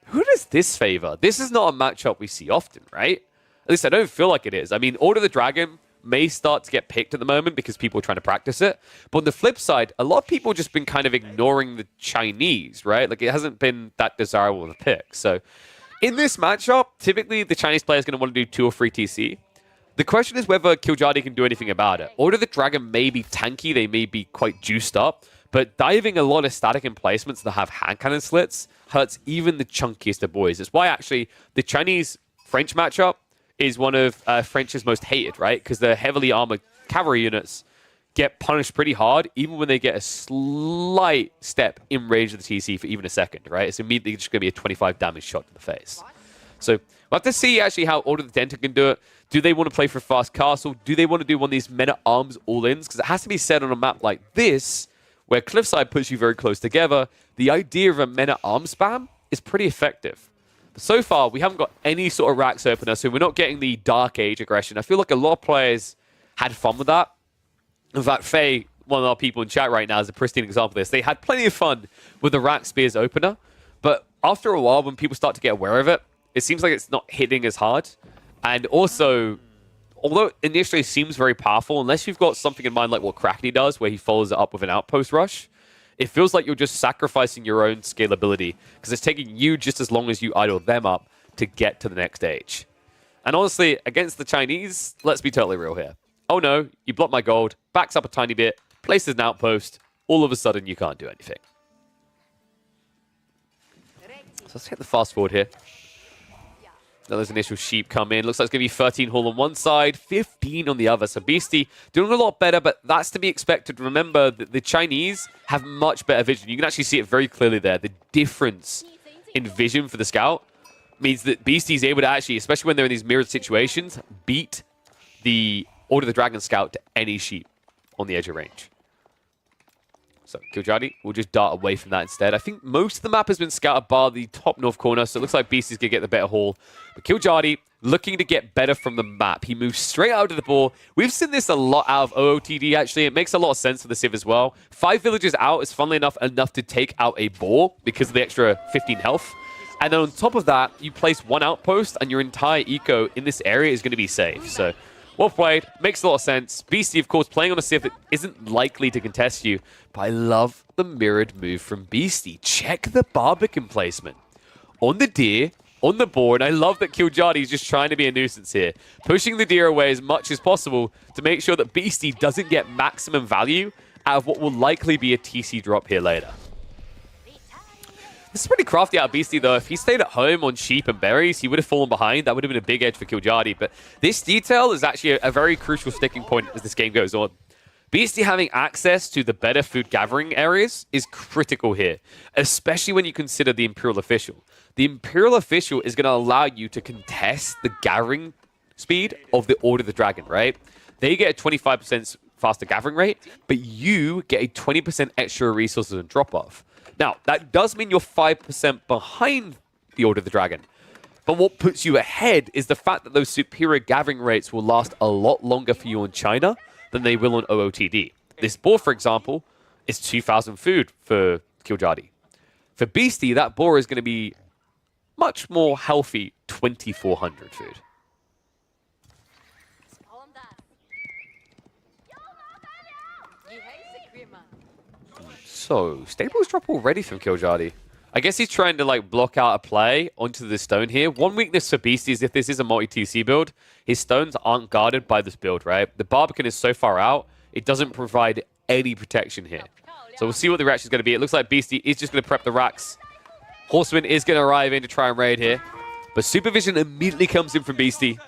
Who does this favor? This is not a matchup we see often, right? At least I don't feel like it is. I mean, Order of the Dragon may start to get picked at the moment because people are trying to practice it. But on the flip side, a lot of people just been kind of ignoring the Chinese, right? Like, it hasn't been that desirable to pick. So in this matchup, typically the Chinese player is going to want to do 2 or 3 TC. The question is whether Killjardy can do anything about it. Order of the Dragon may be tanky. They may be quite juiced up. But diving a lot of static emplacements that have hand cannon slits hurts even the chunkiest of boys. It's why, actually, the Chinese-French matchup is one of French's most hated, right? Because the heavily armored cavalry units get punished pretty hard, even when they get a slight step in range of the TC for even a second, right? It's immediately just going to be a 25 damage shot to the face. So we'll have to see actually how Order of the Denton can do it. Do they want to play for Fast Castle? Do they want to do one of these Men-at-Arms all-ins? Because it has to be said on a map like this, where Cliffside puts you very close together, the idea of a Men-at-Arms spam is pretty effective. But so far, we haven't got any sort of Rax opener, so we're not getting the Dark Age aggression. I feel like a lot of players had fun with that. In fact, Faye, one of our people in chat right now, is a pristine example of this. They had plenty of fun with the Rax Spears opener, but after a while, when people start to get aware of it, it seems like it's not hitting as hard. And also, although initially seems very powerful, unless you've got something in mind like what Krakeny does, where he follows it up with an outpost rush, it feels like you're just sacrificing your own scalability, because it's taking you just as long as you idle them up to get to the next stage. And honestly, against the Chinese, let's be totally real here. Oh no, you blocked my gold, backs up a tiny bit, places an outpost, all of a sudden you can't do anything. So let's hit the fast forward here. Now those initial sheep come in. Looks like it's going to be 13 Hall on one side, 15 on the other. So Beastie doing a lot better, but that's to be expected. Remember that the Chinese have much better vision. You can actually see it very clearly there. The difference in vision for the scout means that Beastie is able to actually, especially when they're in these mirrored situations, beat the Order of the Dragon scout to any sheep on the edge of range. So Killjadi will just dart away from that instead. I think most of the map has been scouted bar the top north corner, so it looks like Beastie's going to get the better haul. But Killjadi looking to get better from the map. He moves straight out of the ball. We've seen this a lot out of OOTD, actually. It makes a lot of sense for the Civ as well. 5 villages out is, funnily enough, to take out a boar because of the extra 15 health. And then on top of that, you place one outpost and your entire eco in this area is going to be safe. So well played. Makes a lot of sense. Beastie, of course, playing on a Civ that isn't likely to contest you. But I love the mirrored move from Beastie. Check the Barbican placement. On the deer, on the board. I love that Killjadi is just trying to be a nuisance here. Pushing the deer away as much as possible to make sure that Beastie doesn't get maximum value out of what will likely be a TC drop here later. This is pretty crafty out of Beastie, though. If he stayed at home on sheep and berries, he would have fallen behind. That would have been a big edge for Killjadi. But this detail is actually a very crucial sticking point as this game goes on. Beastie having access to the better food gathering areas is critical here, especially when you consider the Imperial Official. The Imperial Official is going to allow you to contest the gathering speed of the Order of the Dragon, right? They get a 25% faster gathering rate, but you get a 20% extra resources and drop-off. Now, that does mean you're 5% behind the Order of the Dragon. But what puts you ahead is the fact that those superior gathering rates will last a lot longer for you in China than they will on OOTD. This boar, for example, is 2,000 food for Killjadi. For Beastie, that boar is going to be much more healthy, 2,400 food. So, Staples drop already from Killjadi. I guess he's trying to like block out a play onto the stone here. One weakness for Beastie is if this is a multi-TC build, his stones aren't guarded by this build, right? The Barbican is so far out, it doesn't provide any protection here. So we'll see what the reaction is going to be. It looks like Beastie is just going to prep the racks. Horseman is going to arrive in to try and raid here. But Supervision immediately comes in from Beastie.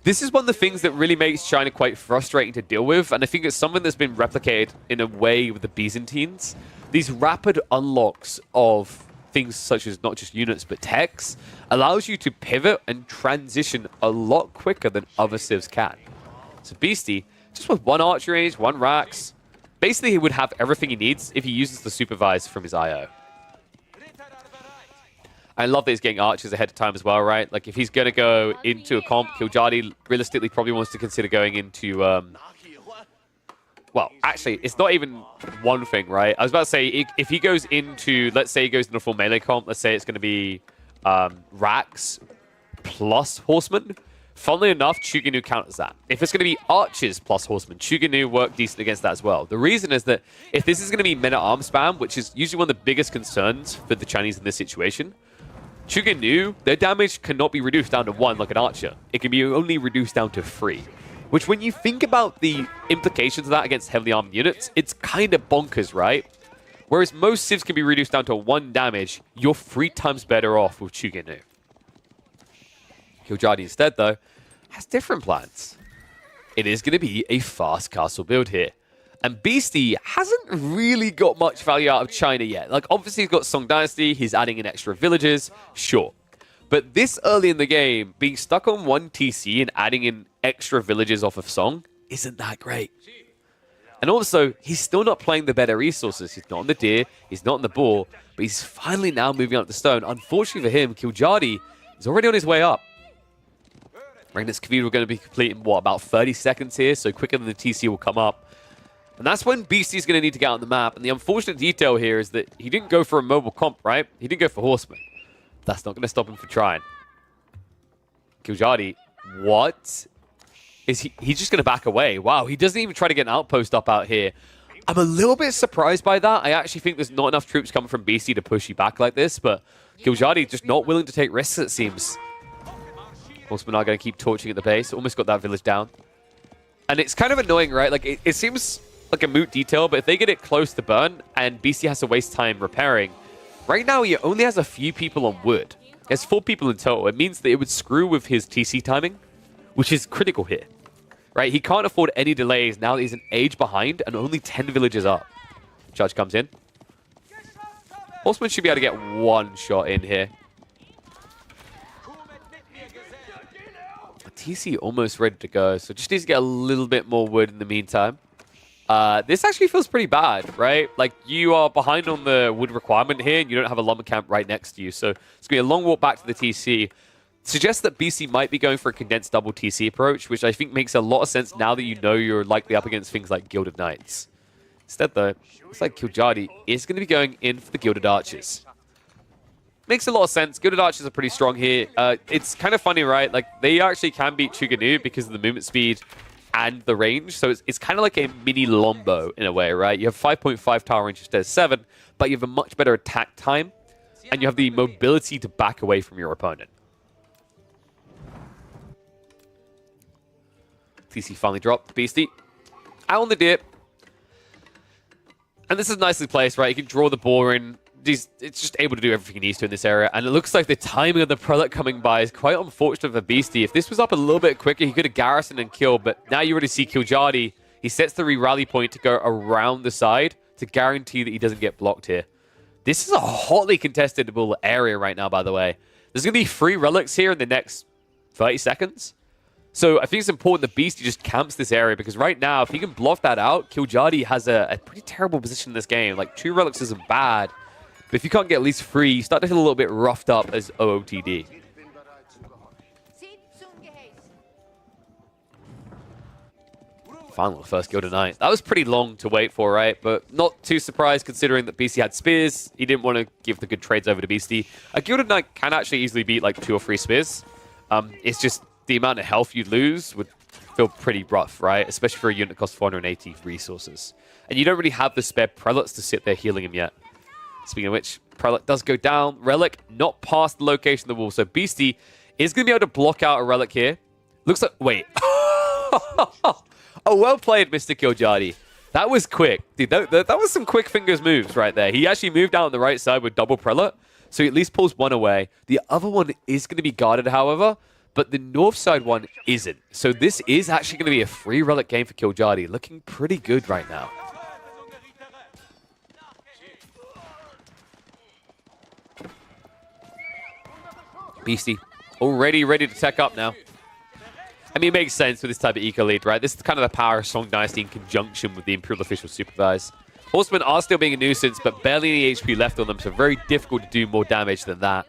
This is one of the things that really makes China quite frustrating to deal with, and I think it's something that's been replicated in a way with the Byzantines. These rapid unlocks of things such as not just units but techs allows you to pivot and transition a lot quicker than other civs can. So Beastie, just with one archer range, one racks, basically he would have everything he needs if he uses the supervise from his IO. I love that he's getting archers ahead of time as well, right? Like, if he's going to go into a comp, Killjadi realistically probably wants to consider going into... well, actually, it's not even one thing, right? I was about to say, if he goes into... Let's say he goes into a full melee comp. Let's say it's going to be racks plus horsemen. Funnily enough, Chuganu counters that. If it's going to be archers plus horsemen, Chuganu work decent against that as well. The reason is that if this is going to be men-at-arm spam, which is usually one of the biggest concerns for the Chinese in this situation... Chuganu, their damage cannot be reduced down to 1 like an archer. It can be only reduced down to 3. Which, when you think about the implications of that against heavily armed units, it's kind of bonkers, right? Whereas most civs can be reduced down to 1 damage, you're 3 times better off with Chuganu. Killjadi instead, though, has different plans. It is going to be a fast castle build here. And Beastie hasn't really got much value out of China yet. Like, obviously, he's got Song Dynasty. He's adding in extra villages. Sure. But this early in the game, being stuck on 1 TC and adding in extra villages off of Song isn't that great. And also, he's still not playing the better resources. He's not on the deer. He's not on the boar. But he's finally now moving up the stone. Unfortunately for him, Killjadi is already on his way up. Magnus Cathedral going to be complete in, what, about 30 seconds here? So quicker than the TC will come up. And that's when Beastie's going to need to get on the map. And the unfortunate detail here is that he didn't go for a mobile comp, right? He didn't go for Horseman. That's not going to stop him from trying. Killjadi, what? is he's just going to back away. Wow, he doesn't even try to get an outpost up out here. I'm a little bit surprised by that. I actually think there's not enough troops coming from BC to push you back like this, but Killjadi just not willing to take risks, it seems. Horsemen are going to keep torching at the base. Almost got that village down. And it's kind of annoying, right? Like, it seems like a moot detail, but if they get it close to burn and BC has to waste time repairing, right now he only has a few people on wood. He has 4 people in total. It means that it would screw with his TC timing, which is critical here. Right, he can't afford any delays now that he's an age behind and only 10 villages up. Charge comes in. Horseman should be able to get 1 shot in here. TC almost ready to go, so just needs to get a little bit more wood in the meantime. This actually feels pretty bad, right? Like, you are behind on the wood requirement here and you don't have a lumber camp right next to you, so it's going to be a long walk back to the TC. Suggests that BC might be going for a condensed double TC approach, which I think makes a lot of sense now that you know you're likely up against things like Gilded Knights. Instead, though, looks like Killjadi is going to be going in for the Gilded Archers. Makes a lot of sense. Gilded Archers are pretty strong here. It's kind of funny, right? Like, they actually can beat Chuganu because of the movement speed and the range. So it's kind of like a mini Lombo in a way, right? You have 5.5 tower range instead of 7, but you have a much better attack time, and you have the mobility to back away from your opponent. TC finally dropped. Beastie out on the dip. And this is nicely placed, right? You can draw the boar in. It's just able to do everything he needs to in this area. And it looks like the timing of the prelate coming by is quite unfortunate for Beastie. If this was up a little bit quicker, he could have garrisoned and killed. But now you already see Killjadi. He sets the re-rally point to go around the side to guarantee that he doesn't get blocked here. This is a hotly contestable area right now, by the way. There's going to be 3 relics here in the next 30 seconds. So I think it's important that Beastie just camps this area, because right now, if he can bluff that out, Killjadi has a pretty terrible position in this game. Like, 2 relics isn't bad, but if you can't get at least 3, you start to feel a little bit roughed up as OOTD. Final first Gilded Knight. That was pretty long to wait for, right? But not too surprised considering that BC had spears. He didn't want to give the good trades over to Beastie. A Gilded Knight can actually easily beat like 2 or 3 spears. It's just the amount of health you lose would feel pretty rough, right? Especially for a unit that costs 480 resources. And you don't really have the spare prelates to sit there healing him yet. Speaking of which, prelate does go down. Relic not past the location of the wall. So Beastie is going to be able to block out a relic here. Looks like... Wait. Oh, well played, Mr. Killjadi. That was quick. Dude, that was some quick fingers moves right there. He actually moved out on the right side with double prelate. So he at least pulls 1 away. The other one is going to be guarded, however. But the north side one isn't. So this is actually going to be a free relic game for Killjadi. Looking pretty good right now. Beastie already ready to tech up now. I mean, it makes sense with this type of eco lead, right? This is kind of the power of Song Dynasty in conjunction with the Imperial Official Supervise. Horsemen are still being a nuisance, but barely any HP left on them, so very difficult to do more damage than that.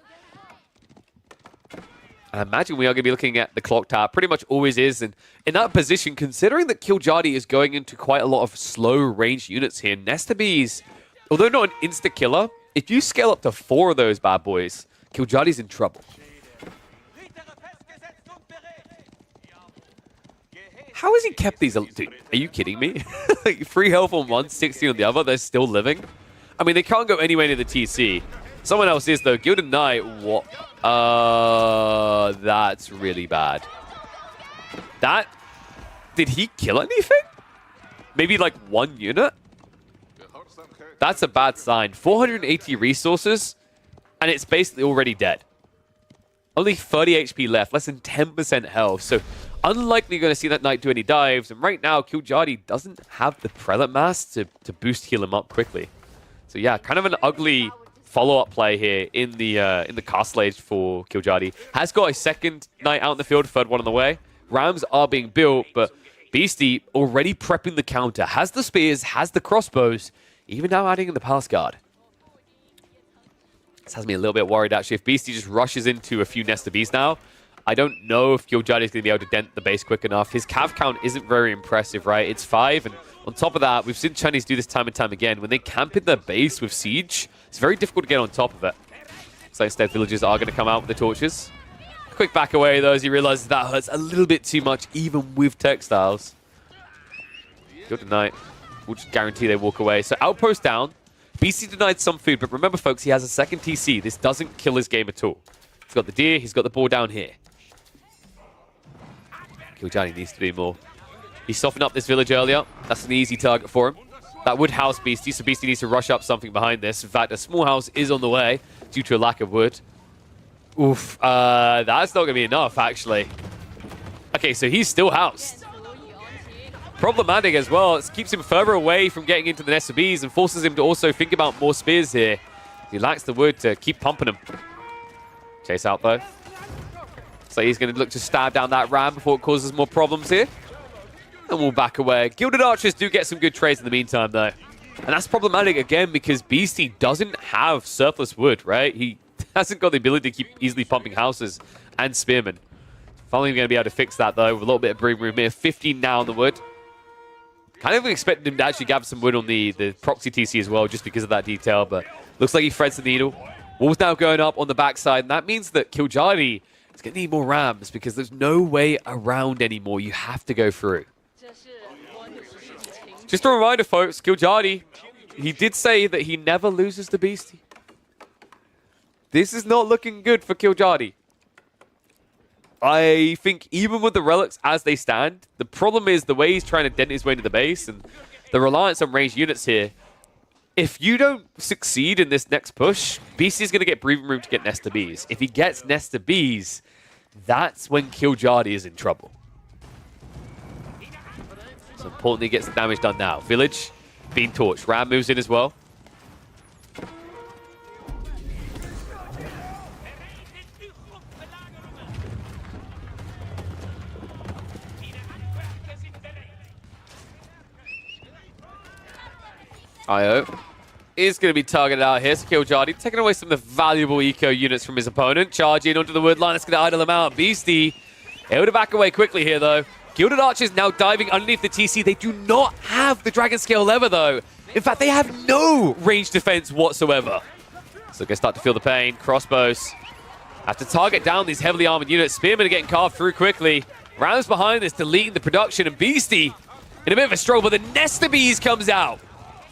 I imagine we are going to be looking at the clock tower. Pretty much always is. And in that position, considering that Killjadi is going into quite a lot of slow range units here, Nesta Bees, although not an insta-killer, if you scale up to 4 of those bad boys, Killjadi's in trouble. How has he kept these? Dude, are you kidding me? Like 3 health on one, 60 on the other. They're still living. I mean, they can't go anywhere near the TC. Someone else is, though. Gilded Knight, what? That's really bad. Did he kill anything? Maybe like 1 unit? That's a bad sign. 480 resources, and it's basically already dead. Only 30 HP left, less than 10% health. So unlikely you're going to see that knight do any dives. And right now, Killjadi doesn't have the prelate mass to boost heal him up quickly. So yeah, kind of an ugly follow-up play here in the castle age for Killjadi. Has got a second knight out in the field, 3rd one on the way. Rams are being built, but Beastie already prepping the counter. Has the spears, has the crossbows, even now adding in the palace guard. This has me a little bit worried, actually. If Beastie just rushes into a few Nesta Bees now, I don't know if Killjadi is going to be able to dent the base quick enough. His cav count isn't very impressive, right? It's 5, and on top of that, we've seen Chinese do this time and time again. When they camp in their base with siege, it's very difficult to get on top of it. So instead, villagers are going to come out with the torches. Quick back away, though, as he realizes that hurts a little bit too much, even with textiles. Good night. We'll just guarantee they walk away. So Outpost down. BC denied some food, but remember, folks, he has a second TC. This doesn't kill his game at all. He's got the deer. He's got the ball down here. Killjani needs to do more. He softened up this village earlier. That's an easy target for him. That would house Beastie, so Beastie needs to rush up something behind this. In fact, a small house is on the way due to a lack of wood. Oof, that's not going to be enough, actually. Okay, so he's still housed. Problematic as well. It keeps him further away from getting into the nest of bees and forces him to also think about more spears here. He lacks the wood to keep pumping him. Chase out, though. So he's going to look to stab down that ram before it causes more problems here. And we'll back away. Gilded Archers do get some good trades in the meantime, though. And that's problematic, again, because Beastie doesn't have surplus wood, right? He hasn't got the ability to keep easily pumping houses and spearmen. Finally going to be able to fix that, though, with a little bit of breathing room here. 15 now on the wood. Kind of expected him to actually gather some wood on the proxy TC as well, just because of that detail, but looks like he threads the needle. Wall's now going up on the backside, and that means that Killjani is going to need more rams, because there's no way around anymore. You have to go through. Just a reminder, folks, Killjani, he did say that he never loses to Beastie. This is not looking good for Killjani. I think even with the relics as they stand, the problem is the way he's trying to dent his way into the base and the reliance on ranged units here. If you don't succeed in this next push, Beastie's going to get breathing room to get Nest of Bees. If he gets Nest of Bees, that's when Killjani is in trouble. So importantly, gets the damage done now. Village being torched. Ram moves in as well. IO is going to be targeted out here. So Killjani taking away some of the valuable eco units from his opponent. Charging onto the wood line. That's going to idle him out. Beastie able to back away quickly here, though. Gilded Archers now diving underneath the TC. They do not have the Dragon Scale lever, though. In fact, they have no range defense whatsoever. So they're going to start to feel the pain. Crossbows have to target down these heavily armored units. Spearmen are getting carved through quickly. Rams behind this, deleting the production. And Beastie in a bit of a struggle, but the Nest of Bees comes out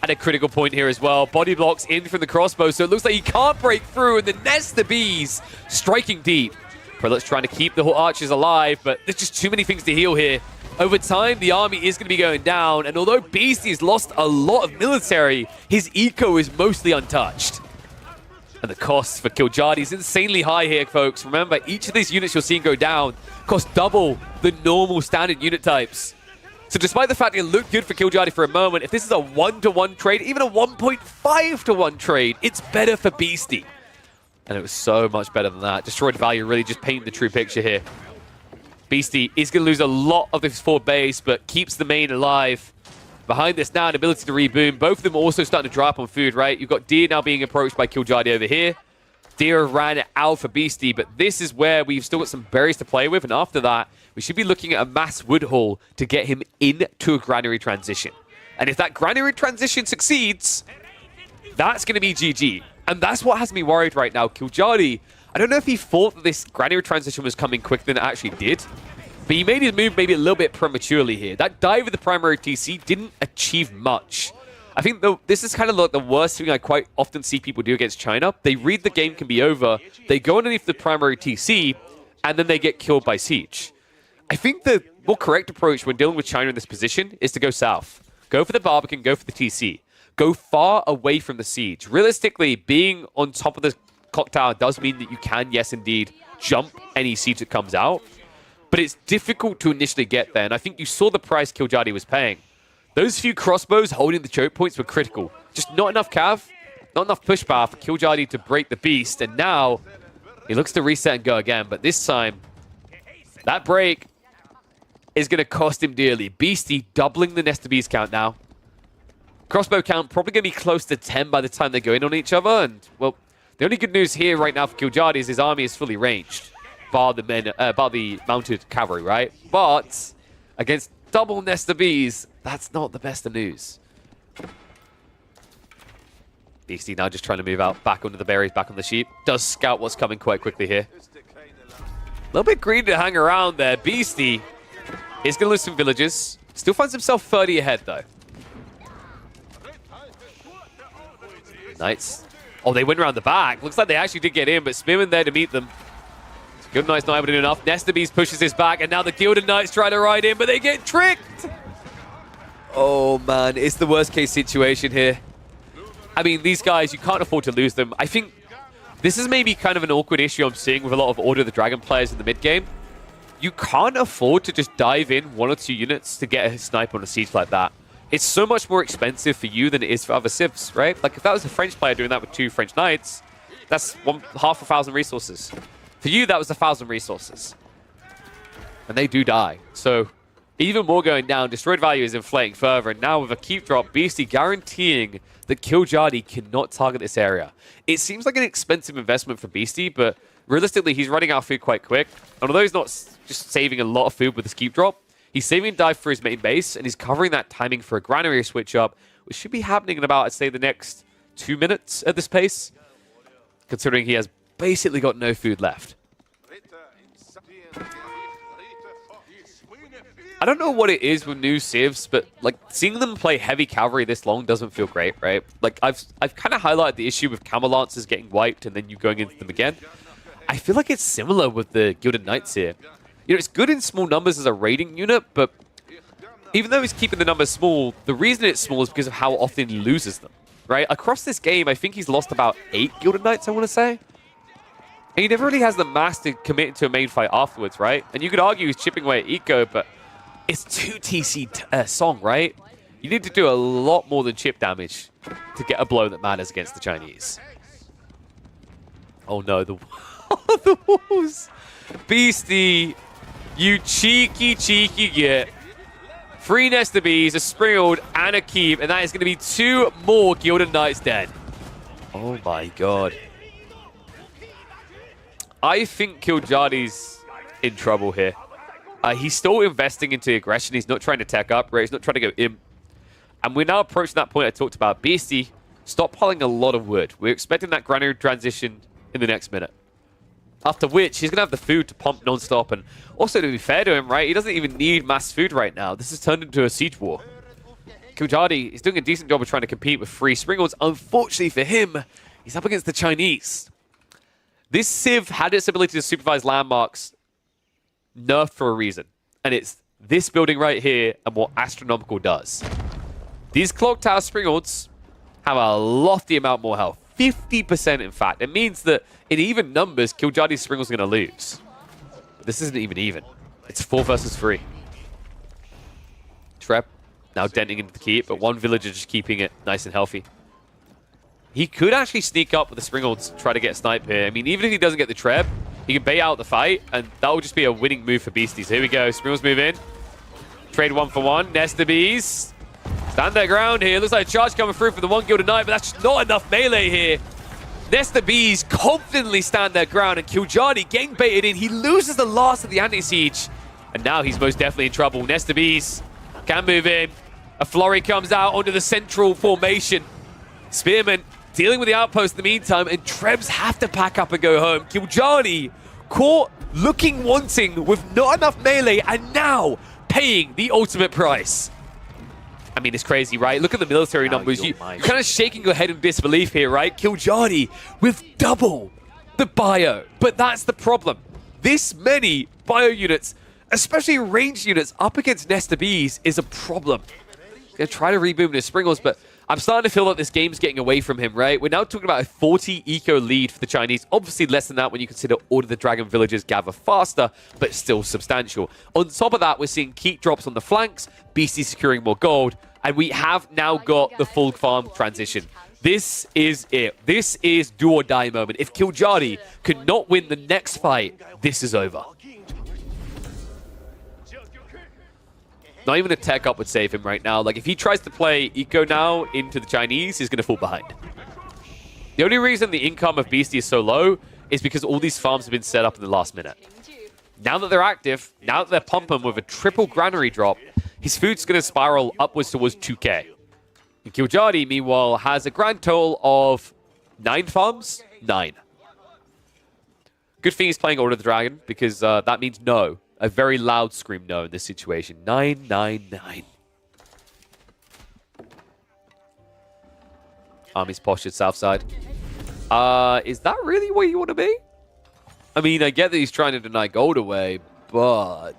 at a critical point here as well. Body blocks in from the crossbow, so it looks like he can't break through, and the Nest of Bees striking deep. Prelate's trying to keep the Archers alive, but there's just too many things to heal here. Over time, the army is going to be going down, and although Beastie has lost a lot of military, his eco is mostly untouched. And the cost for Killjani is insanely high here, folks. Remember, each of these units you're seeing go down cost double the normal standard unit types. So despite the fact it looked good for Killjani for a moment, if this is a 1-to-1 trade, even a 1.5-to-1 trade, it's better for Beastie. And it was so much better than that. Destroyed value really just painting the true picture here. Beastie is going to lose a lot of his forward base, but keeps the main alive. Behind this now, an ability to reboom. Both of them are also starting to drop on food, right? You've got Deer now being approached by Killjani over here. Deer ran out for Beastie, but this is where we've still got some berries to play with, and after that, we should be looking at a mass wood haul to get him into a granary transition. And if that granary transition succeeds, that's going to be GG. And that's what has me worried right now. Killjani, I don't know if he thought that this granary transition was coming quicker than it actually did, but he made his move maybe a little bit prematurely here. That dive with the primary TC didn't achieve much. I think this is kind of like the worst thing I quite often see people do against China. They read the game can be over, they go underneath the primary TC, and then they get killed by Siege. I think the more correct approach when dealing with China in this position is to go south. Go for the Barbican, go for the TC. Go far away from the Siege. Realistically, being on top of the clock tower does mean that you can, yes indeed, jump any Siege that comes out. But it's difficult to initially get there, and I think you saw the price Killjani was paying. Those few crossbows holding the choke points were critical. Just not enough cav, not enough pushbar for Killjani to break the beast, and now he looks to reset and go again, but this time, that break is going to cost him dearly. Beastie doubling the Nest of Bees count now. Crossbow count probably going to be close to 10 by the time they go in on each other. And, well, the only good news here right now for Killjani is his army is fully ranged. Bar the mounted cavalry, right? But against double Nest of Bees, that's not the best of news. Beastie now just trying to move out back onto the berries, back on the sheep. Does scout what's coming quite quickly here. little bit greedy to hang around there. Beastie is going to lose some villages. Still finds himself 30 ahead, though. Knights. Oh, they went around the back. Looks like they actually did get in, but Spearman there to meet them. Gilded Knights not able to do enough. Nesta Beast pushes this back, and now the Gilded Knights try to ride in, but they get tricked. Oh, man. It's the worst-case situation here. I mean, these guys, you can't afford to lose them. I think this is maybe kind of an awkward issue I'm seeing with a lot of Order of the Dragon players in the mid-game. You can't afford to just dive in 1 or 2 units to get a snipe on a siege like that. It's so much more expensive for you than it is for other civs, right? Like, if that was a French player doing that with 2 French Knights, that's half a thousand resources. For you, that was 1,000 resources. And they do die. So, even more going down, destroyed value is inflating further, and now with a keep drop, Beastie guaranteeing that Killjadi cannot target this area. It seems like an expensive investment for Beastie, but realistically, he's running out of food quite quick. And although he's not just saving a lot of food with this keep drop, he's saving dive for his main base, and he's covering that timing for a granary switch up, which should be happening in about, I'd say, the next 2 minutes at this pace, considering he has basically got no food left. I don't know what it is with new civs, but like seeing them play heavy cavalry this long doesn't feel great, right? Like I've kind of highlighted the issue with Camel Lancers getting wiped and then you going into them again. I feel like it's similar with the Gilded Knights here. You know, it's good in small numbers as a raiding unit, but even though he's keeping the numbers small, the reason it's small is because of how often he loses them, right? Across this game, I think he's lost about 8 Gilded Knights, I want to say. And he never really has the mass to commit into a main fight afterwards, right? And you could argue he's chipping away at Eco, but it's 2 TC Song, right? You need to do a lot more than chip damage to get a blow that matters against the Chinese. Oh no, the walls. Beastie, you cheeky git. 3 Nesta Bees, a Springald, and a Keep, and that is going to be 2 more Gilded Knights dead. Oh my god. I think Killjadi's in trouble here. He's still investing into aggression. He's not trying to tech up, right? He's not trying to go in. And we're now approaching that point I talked about. Beastie, stop piling a lot of wood. We're expecting that granary transition in the next minute. After which, he's going to have the food to pump non-stop. And also, to be fair to him, right, he doesn't even need mass food right now. This has turned into a siege war. Killjadi is doing a decent job of trying to compete with 3 Springalds. Unfortunately for him, he's up against the Chinese. This Civ had its ability to supervise landmarks nerfed for a reason. And it's this building right here and what Astronomical does. These Clock Tower Springalds have a lofty amount more health. 50% in fact. It means that in even numbers, Killjadi's Springalds are going to lose. But this isn't even. It's 4 versus 3. Treb now denting into the keep, but 1 villager just keeping it nice and healthy. He could actually sneak up with the Springalds to try to get a snipe here. I mean, even if he doesn't get the Treb, he can bait out the fight, and that will just be a winning move for Beasties. Here we go. Springalds move in. Trade 1 for 1. Nesta Bees. Stand their ground here. Looks like a charge coming through for the 1 Gilded Knight, but that's just not enough melee here. Nesta Bees confidently stand their ground, and Killjadi getting baited in. He loses the last of the anti-siege, and now he's most definitely in trouble. Nesta Bees can move in. A flurry comes out onto the central formation. Spearman dealing with the outpost in the meantime, and Trebs have to pack up and go home. Killjadi caught looking wanting with not enough melee, and now paying the ultimate price. I mean, it's crazy, right? Look at the military numbers. You're kind of shaking your head in disbelief here, right? Killjadi with double the bio. But that's the problem. This many bio units, especially ranged units, up against Nesta Bees is a problem. Gonna try to reboom his Springals, but I'm starting to feel like this game's getting away from him, right? We're now talking about a 40 eco lead for the Chinese. Obviously less than that when you consider Order of the Dragon villages gather faster, but still substantial. On top of that, we're seeing keep drops on the flanks, Beastie securing more gold, and we have now got the full farm transition. This is it. This is do or die moment. If Killjadi could not win the next fight, this is over. Not even a tech up would save him right now. Like, if he tries to play Eco now into the Chinese, he's going to fall behind. The only reason the income of Beastie is so low is because all these farms have been set up in the last minute. Now that they're active, now that they're pumping with a triple granary drop, his food's going to spiral upwards towards 2k. And Killjadi, meanwhile, has a grand total of 9 farms? 9. Good thing he's playing Order of the Dragon, because that means no. A very loud scream no in this situation. 999. Army's postured south side. Is that really where you want to be? I mean, I get that he's trying to deny gold away, but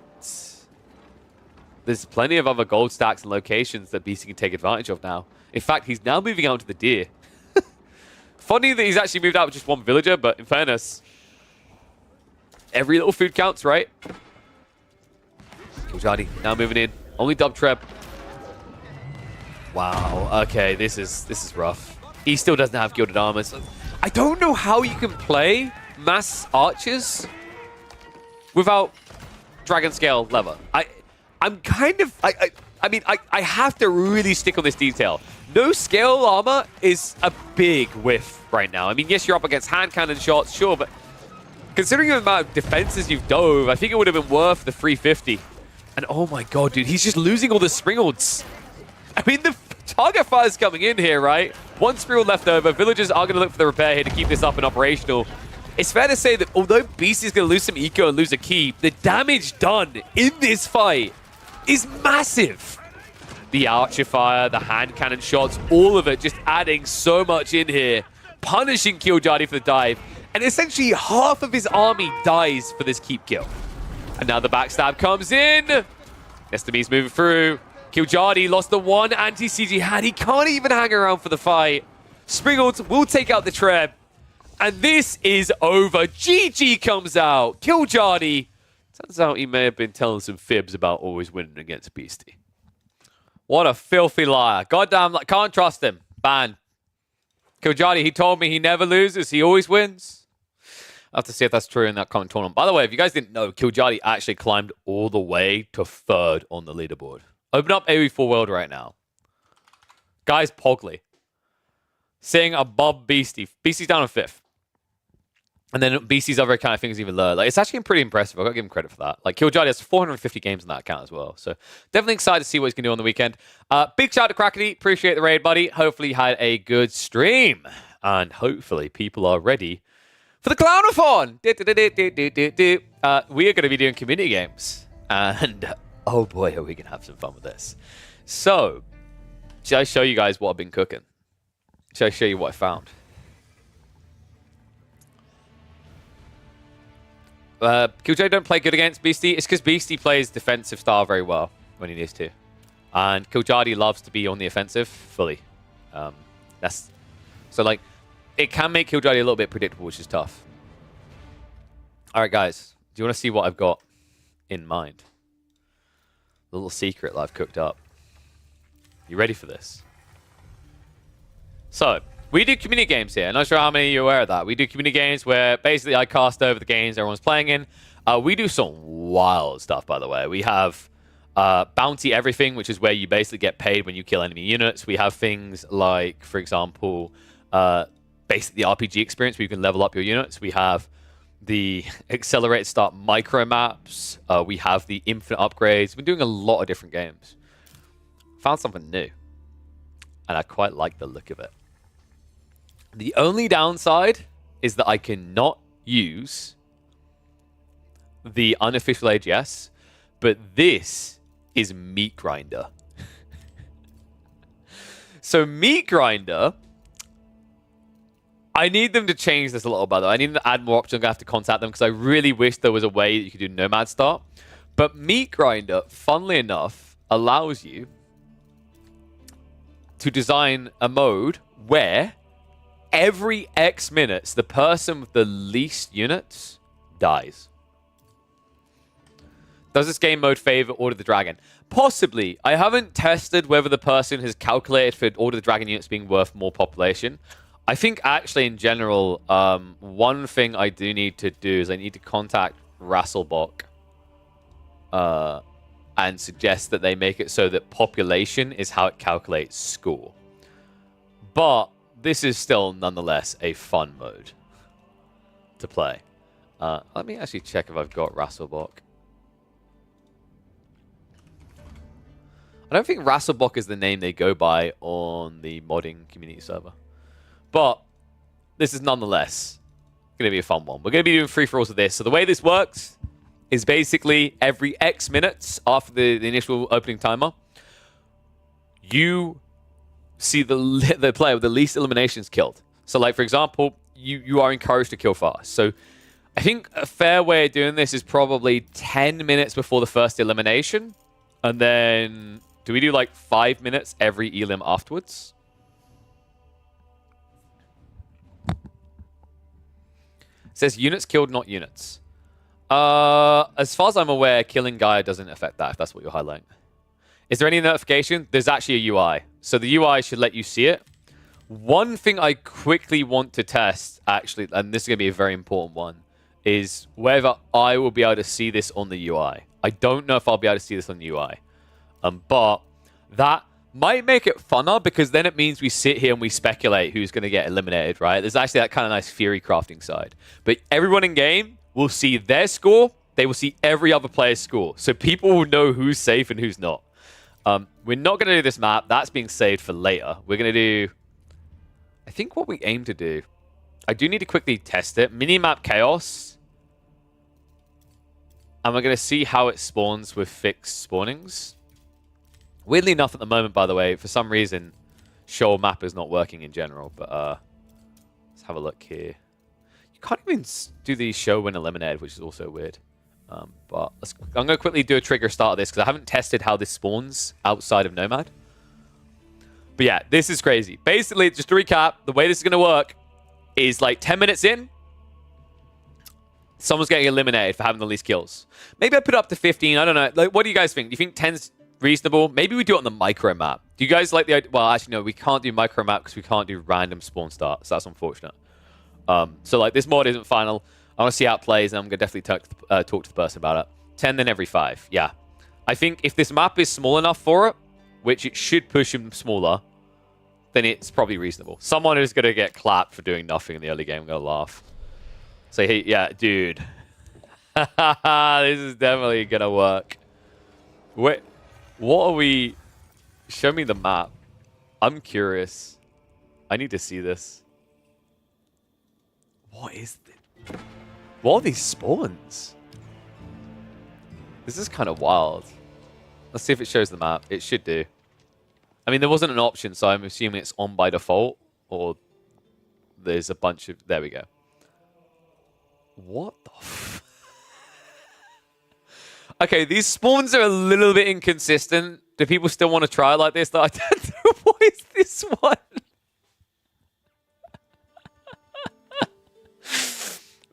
there's plenty of other gold stacks and locations that BC can take advantage of now. In fact, he's now moving out to the deer. Funny that he's actually moved out with just one villager, but in fairness, every little food counts, right? Killjoy now moving in. Only dub treb. Wow. Okay, this is rough. He still doesn't have gilded armor. So I don't know how you can play mass archers without dragon scale lever. I'm kind of I mean I have to really stick on this detail. No scale armor is a big whiff right now. I mean, yes, you're up against hand cannon shots, sure, but considering the amount of defenses you've dove, I think it would have been worth the 350. And oh my god, dude, he's just losing all the Springolds. I mean, the target fire's coming in here, right? One Springald left over. Villagers are going to look for the repair here to keep this up and operational. It's fair to say that although Beast is going to lose some eco and lose a key, the damage done in this fight is massive. The archer fire, the hand cannon shots, all of it just adding so much in here, punishing Killjoy for the dive. And essentially half of his army dies for this keep kill. And now the backstab comes in. STB's moving through. Killjoy lost the one anti-CG hand. He can't even hang around for the fight. Springald will take out the treb. And this is over. GG comes out. Killjoy. Turns out he may have been telling some fibs about always winning against Beastie. What a filthy liar. Goddamn, can't trust him. Ban. Killjoy, he told me he never loses. He always wins. I'll have to see if that's true in that common tournament. By the way, if you guys didn't know, Killjoy actually climbed all the way to 3rd on the leaderboard. Open up AoE4 World right now. Guy's Pogly. Sitting above Beastie. Beastie's down on 5th. And then Beastie's other kind of things even lower. Like, it's actually pretty impressive. I've got to give him credit for that. Like, Killjoy has 450 games on that account as well. So, definitely excited to see what he's going to do on the weekend. Big shout out to Crackety. Appreciate the raid, buddy. Hopefully you had a good stream. And hopefully people are ready for the Clownathon. We are going to be doing community games. And, oh boy, are we going to have some fun with this. So, should I show you guys what I've been cooking? Should I show you what I found? Killjoy don't play good against Beastie. It's because Beastie plays defensive style very well when he needs to. And Killjoy loves to be on the offensive fully. So, like, it can make Killjoy a little bit predictable, which is tough. All right, guys. Do you want to see what I've got in mind? A little secret that I've cooked up. You ready for this? So, we do community games here. I'm not sure how many of you are aware of that. We do community games where basically I cast over the games everyone's playing in. We do some wild stuff, by the way. We have bounty everything, which is where you basically get paid when you kill enemy units. We have things like, for example, basically the RPG experience where you can level up your units. We have the accelerated start micro maps. We have the infinite upgrades. We're doing a lot of different games. Found something new. And I quite like the look of it. The only downside is that I cannot use the unofficial AGS, but this is Meat Grinder. So Meat Grinder, I need them to change this a little, by the way. I need them to add more options. I'm going to have to contact them because I really wish there was a way that you could do Nomad Start. But Meat Grinder, funnily enough, allows you to design a mode where every X minutes, the person with the least units dies. Does this game mode favor Order of the Dragon? Possibly. I haven't tested whether the person has calculated for Order of the Dragon units being worth more population. I think actually in general, one thing I do need to do is I need to contact Rasselbach and suggest that they make it so that population is how it calculates score. But this is still, nonetheless, a fun mode to play. Let me actually check if I've got Rasselbach. I don't think Rasselbach is the name they go by on the modding community server. But this is nonetheless going to be a fun one. We're going to be doing free-for-alls of this. So the way this works is basically every X minutes after the initial opening timer, you see the player with the least eliminations killed. So, like, for example, you are encouraged to kill fast. So I think a fair way of doing this is probably 10 minutes before the first elimination. And then, do we do like 5 minutes every elim afterwards? It says units killed, not units. As far as I'm aware, killing Gaia doesn't affect that, if that's what you're highlighting. Is there any notification? There's actually a UI. So the UI should let you see it. One thing I quickly want to test, actually, and this is going to be a very important one, is whether I will be able to see this on the UI. I don't know if I'll be able to see this on the UI. But that might make it funner, because then it means we sit here and we speculate who's going to get eliminated, right? There's actually that kind of nice theory crafting side. But everyone in game will see their score. They will see every other player's score. So people will know who's safe and who's not. We're not going to do this map. That's being saved for later. We're going to do... I think what we aim to do... I do need to quickly test it. Minimap Chaos. And we're going to see how it spawns with fixed spawnings. Weirdly enough at the moment, by the way, for some reason, show map is not working in general. But let's have a look here. You can't even do the show when eliminated, which is also weird. But I'm going to quickly do a trigger start of this, because I haven't tested how this spawns outside of Nomad. But yeah, this is crazy. Basically, just to recap, the way this is going to work is like 10 minutes in, someone's getting eliminated for having the least kills. Maybe I put it up to 15. I don't know. Like, what do you guys think? Do you think 10's reasonable? Maybe we do it on the micro map. Do you guys like the idea? Well, actually, no, we can't do micro map because we can't do random spawn start. So that's unfortunate. So like this mod isn't final. I want to see how it plays, and I'm going to definitely talk to the person about it. 10 then every 5. Yeah. I think if this map is small enough for it, which it should push him smaller, then it's probably reasonable. Someone who's going to get clapped for doing nothing in the early game, I'm going to laugh. Say, hey, yeah, dude. This is definitely going to work. Wait, what are we... Show me the map. I'm curious. I need to see this. What is this? What are these spawns? This is kind of wild. Let's see if it shows the map. It should do. I mean, there wasn't an option, so I'm assuming it's on by default. Or there's a bunch of... There we go. What the f... Okay, these spawns are a little bit inconsistent. Do people still want to try like this? I don't know. What is this one?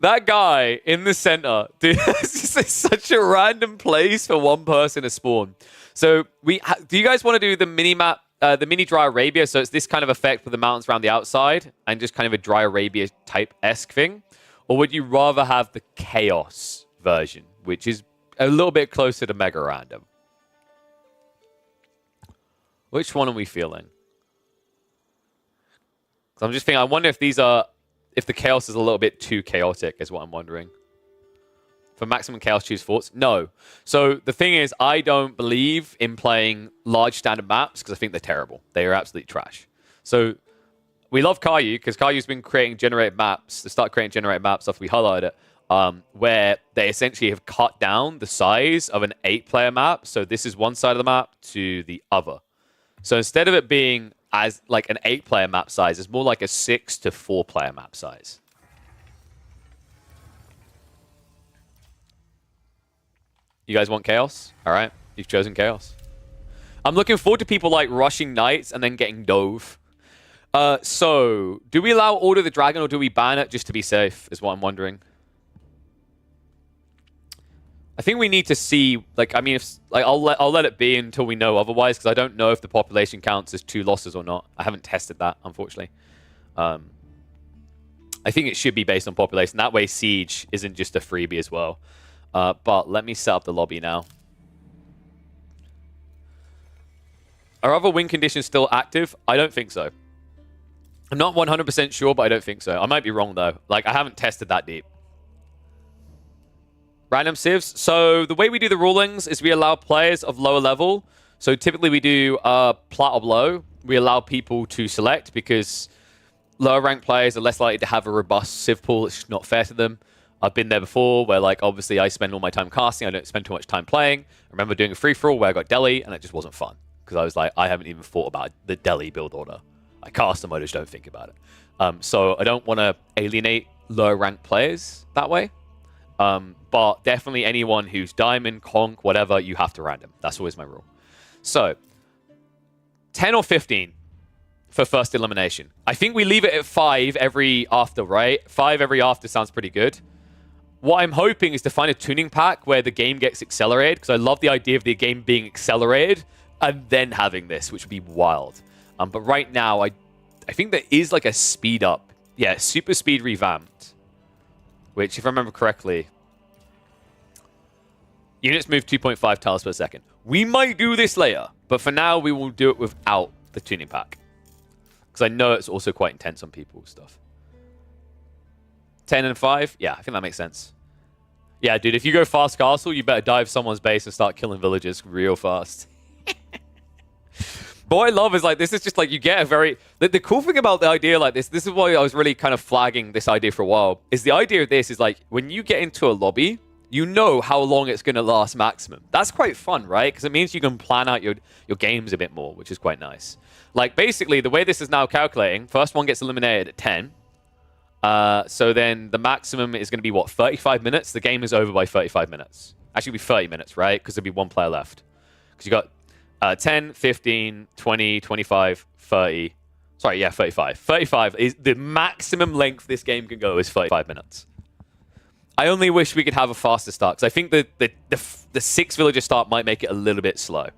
That guy in the center, dude, this is such a random place for one person to spawn. So, do you guys want to do the mini map, the mini Dry Arabia? So it's this kind of effect with the mountains around the outside and just kind of a Dry Arabia type-esque thing? Or would you rather have the Chaos version, which is a little bit closer to Mega Random? Which one are we feeling? 'Cause I'm just thinking, I wonder if these are... If the chaos is a little bit too chaotic, is what I'm wondering. For maximum chaos, choose forts? No. So the thing is, I don't believe in playing large standard maps because I think they're terrible. They are absolute trash. So we love Caillou because Caillou's been creating generated maps. They start creating generated maps after we highlight it, where they essentially have cut down the size of an 8-player map. So this is one side of the map to the other. So instead of it being as like an 8-player map size, it's more like a 6 to 4-player map size. You guys want chaos? All right, you've chosen chaos. I'm looking forward to people like rushing knights and then getting dove. So, do we allow Order of the Dragon or do we ban it just to be safe, is what I'm wondering. I think we need to see, like, I mean, if, like, I'll let it be until we know otherwise, because I don't know if the population counts as 2 losses or not. I haven't tested that, unfortunately. I think it should be based on population. That way, Siege isn't just a freebie as well. But let me set up the lobby now. Are other win conditions still active? I don't think so. I'm not 100% sure, but I don't think so. I might be wrong, though. Like, I haven't tested that deep. Random civs. So the way we do the rulings is we allow players of lower level. So typically we do plat or below. We allow people to select because lower ranked players are less likely to have a robust civ pool. It's just not fair to them. I've been there before where, like, obviously I spend all my time casting. I don't spend too much time playing. I remember doing a free-for-all where I got Delhi, and it just wasn't fun. Because I was like, I haven't even thought about the Delhi build order. I cast them, I just don't think about it. So I don't want to alienate lower-ranked players that way. But definitely anyone who's Diamond, Conk, whatever, you have to random. That's always my rule. So, 10 or 15 for first elimination. I think we leave it at 5 every after, right? 5 every after sounds pretty good. What I'm hoping is to find a tuning pack where the game gets accelerated, because I love the idea of the game being accelerated and then having this, which would be wild. But right now, I think there is like a speed up. Yeah, super speed revamped. Which, if I remember correctly, units move 2.5 tiles per second. We might do this later, but for now, we will do it without the tuning pack. Because I know it's also quite intense on people's stuff. 10 and 5? Yeah, I think that makes sense. Yeah, dude, if you go fast castle, you better dive someone's base and start killing villagers real fast. But what I love is, like, this is just, like, you get a very... The cool thing about the idea like this is why I was really kind of flagging this idea for a while, is the idea of this is, like, when you get into a lobby, you know how long it's going to last maximum. That's quite fun, right? Because it means you can plan out your games a bit more, which is quite nice. Like, basically, the way this is now calculating, first one gets eliminated at 10. So then the maximum is going to be, what, 35 minutes? The game is over by 35 minutes. Actually, it'll be 30 minutes, right? Because there'll be one player left. Because you got 10, 15, 20, 25, 30. Sorry, yeah, 35. 35 is the maximum length this game can go is 35 minutes. I only wish we could have a faster start, because I think the 6 villager start might make it a little bit slow.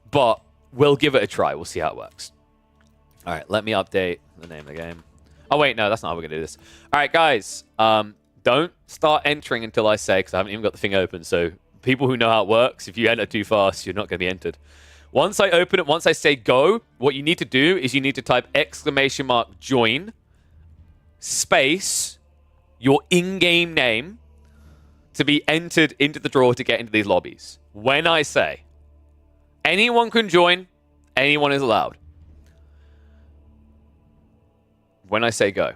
But we'll give it a try. We'll see how it works. All right, let me update the name of the game. Oh, wait, no, that's not how we're going to do this. All right, guys, don't start entering until I say, because I haven't even got the thing open. So people who know how it works, if you enter too fast, you're not going to be entered. Once I open it, once I say go, what you need to do is you need to type !join space your in-game name to be entered into the draw to get into these lobbies. When I say anyone can join, anyone is allowed. When I say go.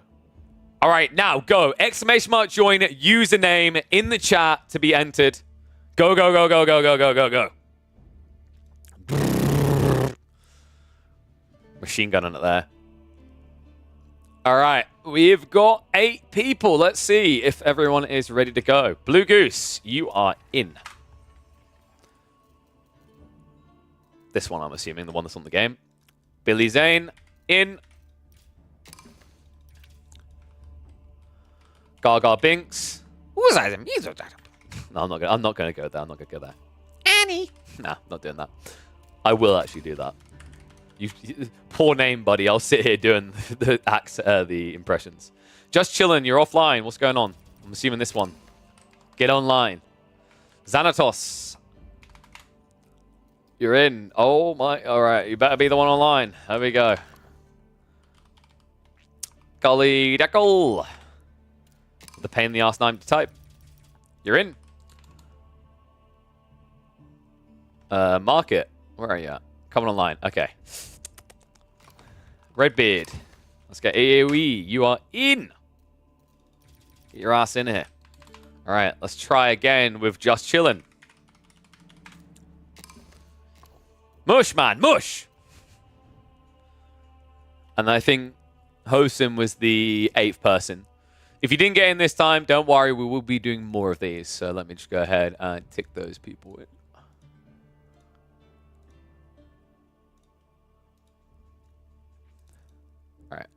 All right, now go. !join username in the chat to be entered. Go, go, go, go, go, go, go, go, go. Machine gun on it there. All right, we've got 8 people. Let's see if everyone is ready to go. Blue Goose, you are in. This one, I'm assuming, the one that's on the game. Billy Zane, in. Gaga Binks. No, I'm not gonna go there. I'm not gonna go there. Annie. Nah, not doing that. I will actually do that. You poor name, buddy. I'll sit here doing the impressions. Just chilling. You're offline. What's going on? I'm assuming this one. Get online. Xanatos. You're in. Oh my. All right. You better be the one online. There we go. Golly Deckle. The pain in the arse name to type. You're in. Market. Where are you at? Coming online. Okay. Redbeard. Let's get AoE. You are in. Get your ass in here. All right. Let's try again with Just Chillin'. Mush, man. Mush. And I think Hosim was the 8th person. If you didn't get in this time, don't worry. We will be doing more of these. So let me just go ahead and tick those people in. All right.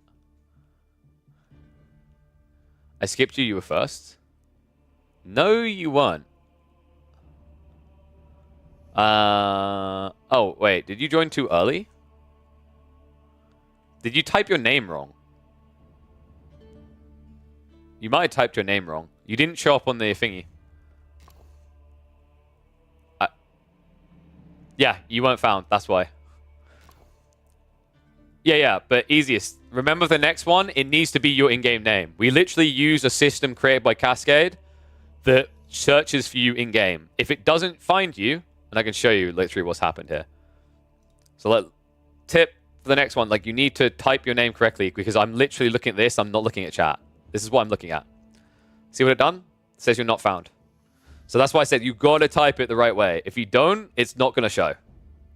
I skipped you. You were first. No, you weren't. Oh, wait. Did you join too early? Did you type your name wrong? You might have typed your name wrong. You didn't show up on the thingy. Yeah, you weren't found. That's why. Yeah, but easiest. Remember the next one? It needs to be your in-game name. We literally use a system created by Cascade that searches for you in-game. If it doesn't find you, and I can show you literally what's happened here. So tip for the next one, like, you need to type your name correctly because I'm literally looking at this. I'm not looking at chat. This is what I'm looking at. See what it done? It says you're not found. So that's why I said you got to type it the right way. If you don't, it's not going to show.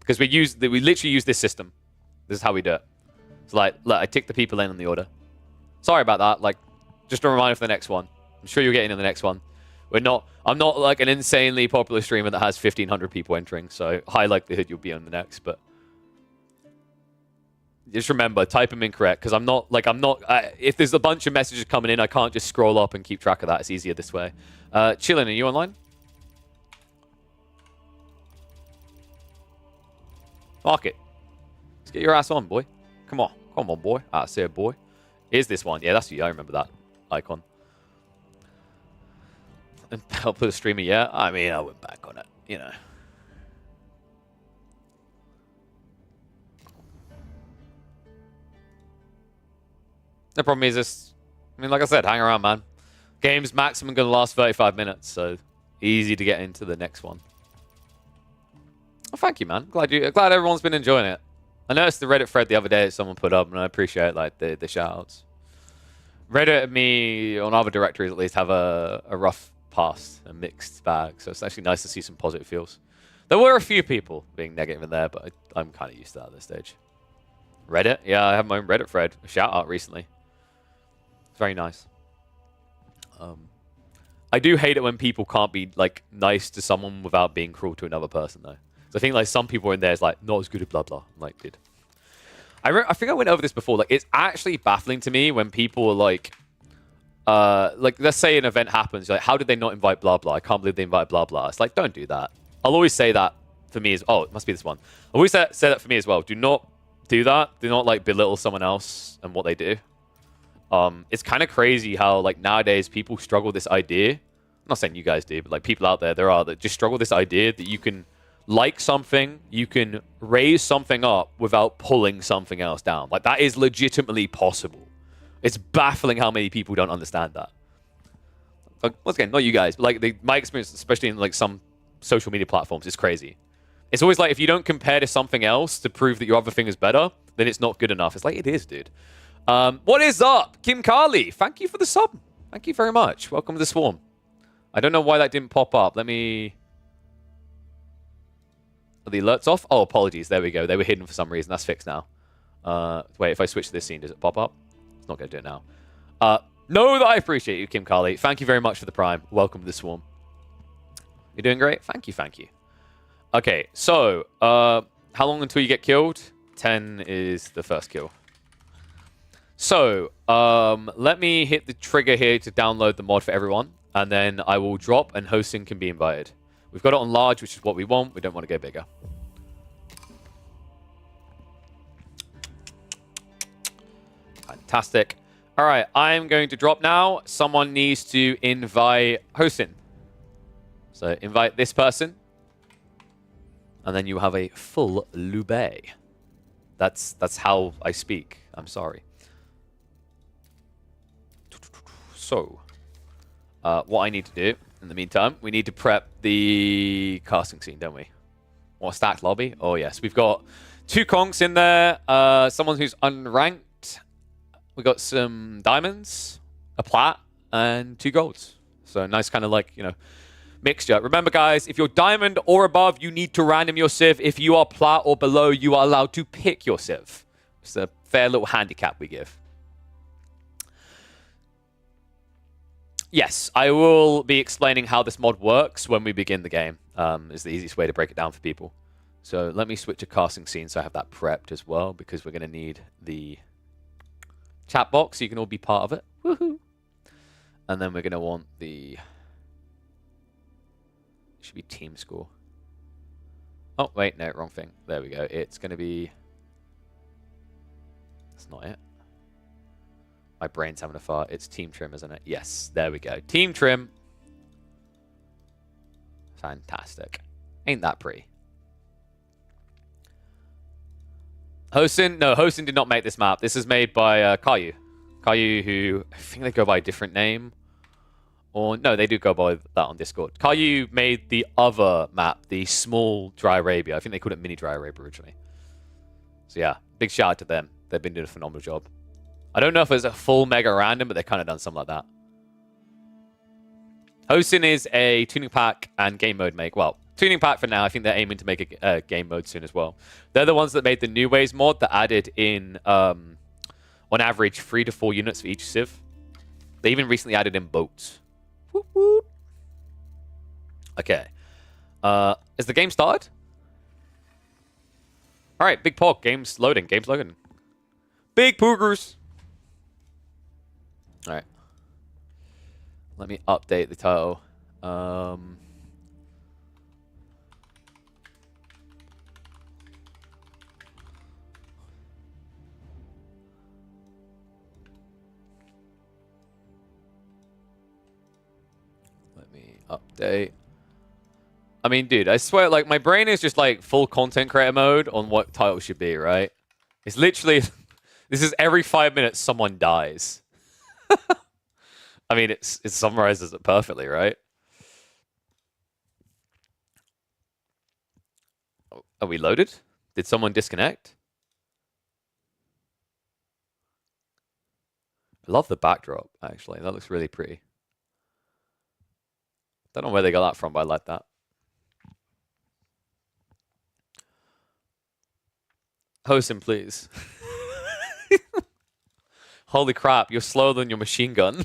Because we literally use this system. This is how we do it. So, like, look, I tick the people in the order. Sorry about that. Like, just a reminder for the next one. I'm sure you'll get in the next one. I'm not like an insanely popular streamer that has 1,500 people entering, so high likelihood you'll be on the next, but just remember, type them in correct, because if there's a bunch of messages coming in, I can't just scroll up and keep track of that. It's easier this way. Chillin', are you online? Mark it. Let's get your ass on, boy. Come on. Come on, boy. I say boy. Is this one? Yeah, that's you. I remember that icon. And I'll put a streamer, yeah? I mean, I went back on it, you know. The problem is this, I mean, like I said, hang around, man. Game's maximum going to last 35 minutes, so easy to get into the next one. Oh, thank you, man. Glad everyone's been enjoying it. I noticed the Reddit thread the other day that someone put up, and I appreciate like the shout-outs. Reddit and me, on other directories at least, have a rough past, a mixed bag, so it's actually nice to see some positive feels. There were a few people being negative in there, but I'm kind of used to that at this stage. Reddit? Yeah, I have my own Reddit thread. A shout-out recently. It's very nice. I do hate it when people can't be like nice to someone without being cruel to another person, though. So I think like some people in there is like, not as good at blah blah. I'm like, dude. I think I went over this before. Like, it's actually baffling to me when people are like, let's say an event happens. Like, how did they not invite blah blah? I can't believe they invited blah blah. It's like, don't do that. I'll always say that for me as, oh, it must be this one. I always say that for me as well. Do not do that. Do not like belittle someone else and what they do. It's kind of crazy how like nowadays people struggle with this idea. I'm not saying you guys do, but like people out there that just struggle with this idea that you can like something, you can raise something up without pulling something else down. Like, that is legitimately possible. It's baffling how many people don't understand that. Like, once again, not you guys, but like my experience, especially in like some social media platforms, is crazy. It's always like if you don't compare to something else to prove that your other thing is better, then it's not good enough. It's like, it is, dude. What is up? Kim Carly, thank you for the sub. Thank you very much. Welcome to the Swarm. I don't know why that didn't pop up. Let me... Are the alerts off? Oh, apologies. There we go. They were hidden for some reason. That's fixed now. Wait, if I switch to this scene, does it pop up? It's not going to do it now. Know that I appreciate you, Kim Carly. Thank you very much for the Prime. Welcome to the Swarm. You're doing great. Thank you, thank you. Okay, so how long until you get killed? 10 is the first kill. So let me hit the trigger here to download the mod for everyone, and then I will drop and hosting can be invited. We've got it on large, which is what we want. We don't want to go bigger. Fantastic. All right, I'm going to drop now. Someone needs to invite hosting. So invite this person. And then you have a full Lube. That's how I speak. I'm sorry. So, what I need to do in the meantime, we need to prep the casting scene, don't we? Or stacked lobby? Oh, yes. We've got 2 conks in there. Someone who's unranked. We got some diamonds, a plat, and 2 golds. So nice kind of like, you know, mixture. Remember, guys, if you're diamond or above, you need to random your civ. If you are plat or below, you are allowed to pick your civ. It's a fair little handicap we give. Yes, I will be explaining how this mod works when we begin the game. Is the easiest way to break it down for people. So let me switch to casting scene so I have that prepped as well, because we're going to need the chat box so you can all be part of it. Woohoo! And then we're going to want the... Should be team score. Oh, wait, no, wrong thing. There we go. It's going to be... That's not it. My brain's having a fart. It's team trim, isn't it? Yes, there we go. Team trim. Fantastic. Ain't that pretty? Hostin? No, Hostin did not make this map. This is made by Caillou. Caillou, who I think they go by a different name. Or no, they do go by that on Discord. Caillou made the other map, the small Dry Arabia. I think they called it Mini Dry Arabia originally. So yeah, big shout out to them. They've been doing a phenomenal job. I don't know if it's a full mega random, but they've kind of done something like that. Hosin is a tuning pack and game mode make. Well, tuning pack for now. I think they're aiming to make a game mode soon as well. They're the ones that made the New Ways mod that added in, on average, 3 to 4 units for each civ. They even recently added in boats. Whoop, whoop. Okay. Is the game started? All right, Big Pog. Game's loading. Game's loading. Big Poogers. All right. Let me update the title. Let me update. I mean, dude, I swear, like, my brain is just, like, full content creator mode on what title should be, right? It's literally... This is every 5 minutes someone dies. I mean, it summarizes it perfectly, right? Are we loaded? Did someone disconnect? I love the backdrop, actually. That looks really pretty. Don't know where they got that from, but I like that. Hosin, please. Holy crap, you're slower than your machine gun.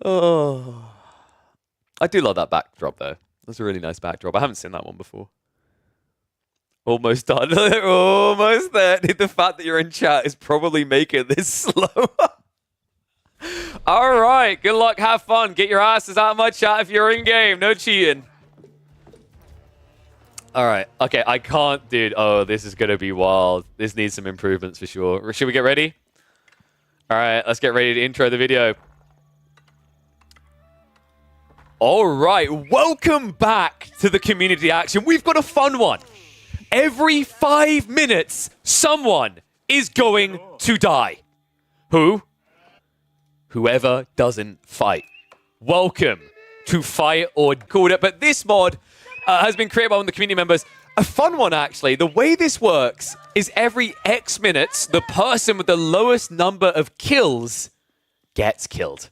Oh. I do love that backdrop, though. That's a really nice backdrop. I haven't seen that one before. Almost done. Almost there. The fact that you're in chat is probably making this slower. All right. Good luck. Have fun. Get your asses out of my chat if you're in game. No cheating. All right. Okay, I can't, dude. Oh, this is going to be wild. This needs some improvements for sure. Should we get ready? All right, let's get ready to intro the video. All right, welcome back to the community action. We've got a fun one. Every 5 minutes, someone is going to die. Who? Whoever doesn't fight. Welcome to Fight or Called It. But this mod has been created by one of the community members. A fun one, actually. The way this works is every X minutes, the person with the lowest number of kills gets killed.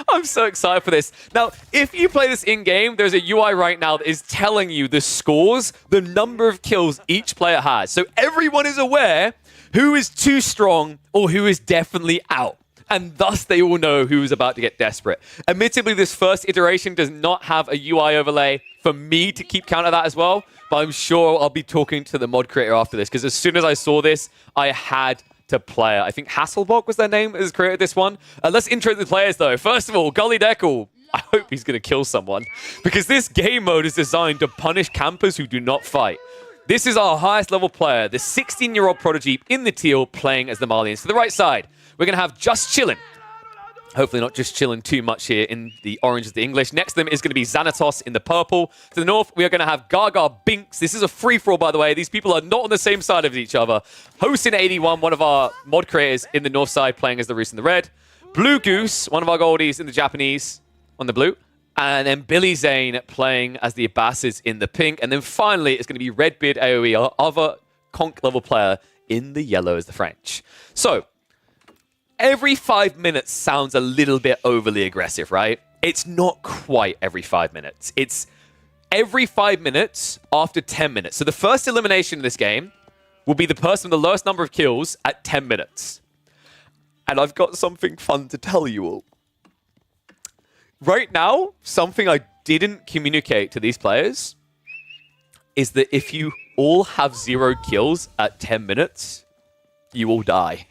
I'm so excited for this. Now, if you play this in-game, there's a UI right now that is telling you the scores, the number of kills each player has. So everyone is aware who is too strong or who is definitely out. And thus they all know who is about to get desperate. Admittedly, this first iteration does not have a UI overlay for me to keep count of that as well, but I'm sure I'll be talking to the mod creator after this, because as soon as I saw this, I had to play it. I think Hasselbach was their name, has created this one. Let's intro the players, though. First of all, Gully Deckel. I hope he's going to kill someone, because this game mode is designed to punish campers who do not fight. This is our highest level player, the 16-year-old prodigy in the teal, playing as the Malians. To the right side, we're going to have Just Chillin'. Hopefully not just chilling too much here in the orange of the English. Next to them is going to be Xanatos in the purple. To the north, we are going to have Gaga Binks. This is a free-for-all, by the way. These people are not on the same side of each other. Hosin81, one of our mod creators in the north side, playing as the Roos in the red. Blue Goose, one of our goldies in the Japanese on the blue. And then Billy Zane playing as the Abbasids in the pink. And then finally, it's going to be Redbeard AoE, our other conch level player in the yellow as the French. So, every 5 minutes sounds a little bit overly aggressive, right? It's not quite every 5 minutes. It's every 5 minutes after 10 minutes. So the first elimination in this game will be the person with the lowest number of kills at 10 minutes. And I've got something fun to tell you all. Right now, something I didn't communicate to these players is that if you all have 0 kills at 10 minutes, you all die.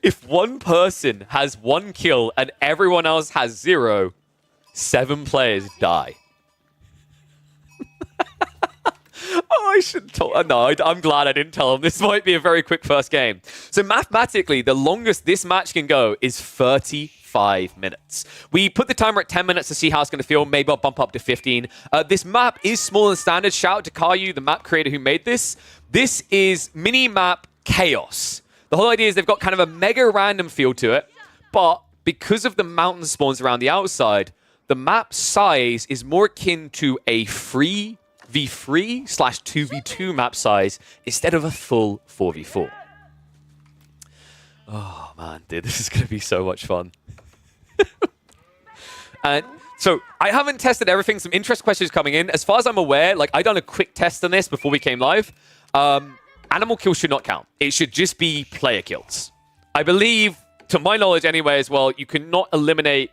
If one person has 1 kill and everyone else has 0, 7 players die. Oh, I should tell. No, I'm glad I didn't tell them. This might be a very quick first game. So mathematically, the longest this match can go is 35 minutes. We put the timer at 10 minutes to see how it's going to feel. Maybe I'll bump up to 15. This map is smaller than standard. Shout out to Caillou, the map creator who made this. This is mini-map Chaos. The whole idea is they've got kind of a mega random feel to it, but because of the mountain spawns around the outside, the map size is more akin to a 3v3/2v2 map size instead of a full 4v4. Oh man, dude, this is going to be so much fun. And so I haven't tested everything. Some interest questions coming in. As far as I'm aware, like I done a quick test on this before we came live. Animal kills should not count. It should just be player kills. I believe, to my knowledge anyway as well, you cannot eliminate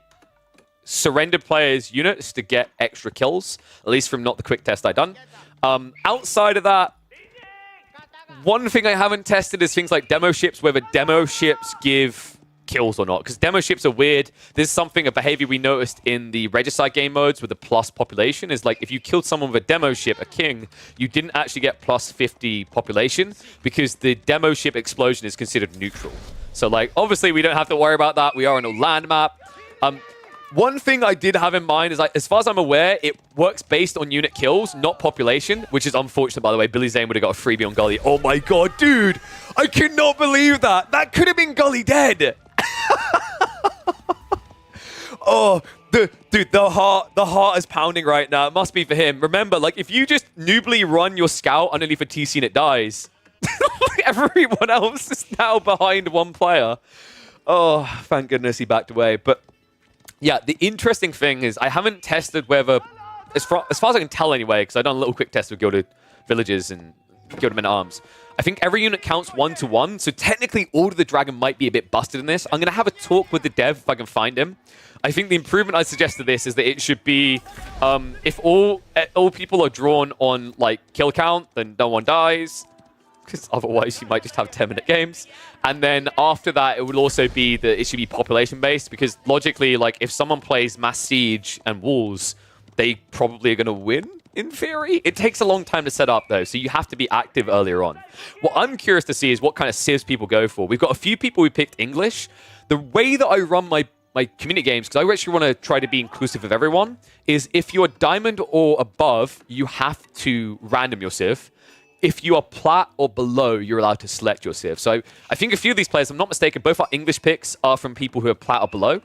surrendered players' units to get extra kills, at least from not the quick test I done. Outside of that, one thing I haven't tested is things like demo ships, whether demo ships give kills or not, because demo ships are weird. There's something, a behavior we noticed in the Regicide game modes with the plus population is like if you killed someone with a demo ship, a king, you didn't actually get plus 50 population because the demo ship explosion is considered neutral. So like, obviously we don't have to worry about that. We are on a land map. One thing I did have in mind is, like, as far as I'm aware, it works based on unit kills, not population, which is unfortunate, by the way. Billy Zane would have got a freebie on Gully. Oh my god, dude! I cannot believe that! That could have been Gully dead! Oh, dude, the heart is pounding right now. It must be for him. Remember, like, if you just noobly run your scout underneath a TC and it dies, everyone else is now behind one player. Oh, thank goodness he backed away. But yeah, the interesting thing is I haven't tested whether, as far as I can tell anyway, because I've done a little quick test with Gilded Villages and Gilded Men-at-Arms. I think every unit counts 1-to-1, so technically Order of the Dragon might be a bit busted in this. I'm going to have a talk with the dev if I can find him. I think the improvement I suggest to this is that it should be, if all people are drawn on, like, kill count, then no one dies, because otherwise you might just have 10-minute games. And then after that, it would also be that it should be population-based, because logically, like, if someone plays Mass Siege and Walls, they probably are going to win. In theory, it takes a long time to set up, though, so you have to be active earlier on. What I'm curious to see is what kind of civs people go for. We've got a few people who picked English. The way that I run my community games, because I actually want to try to be inclusive of everyone, is if you're diamond or above, you have to random your civ. If you are plat or below, you're allowed to select your civ. So I think a few of these players, if I'm not mistaken, both our English picks are from people who are plat or below.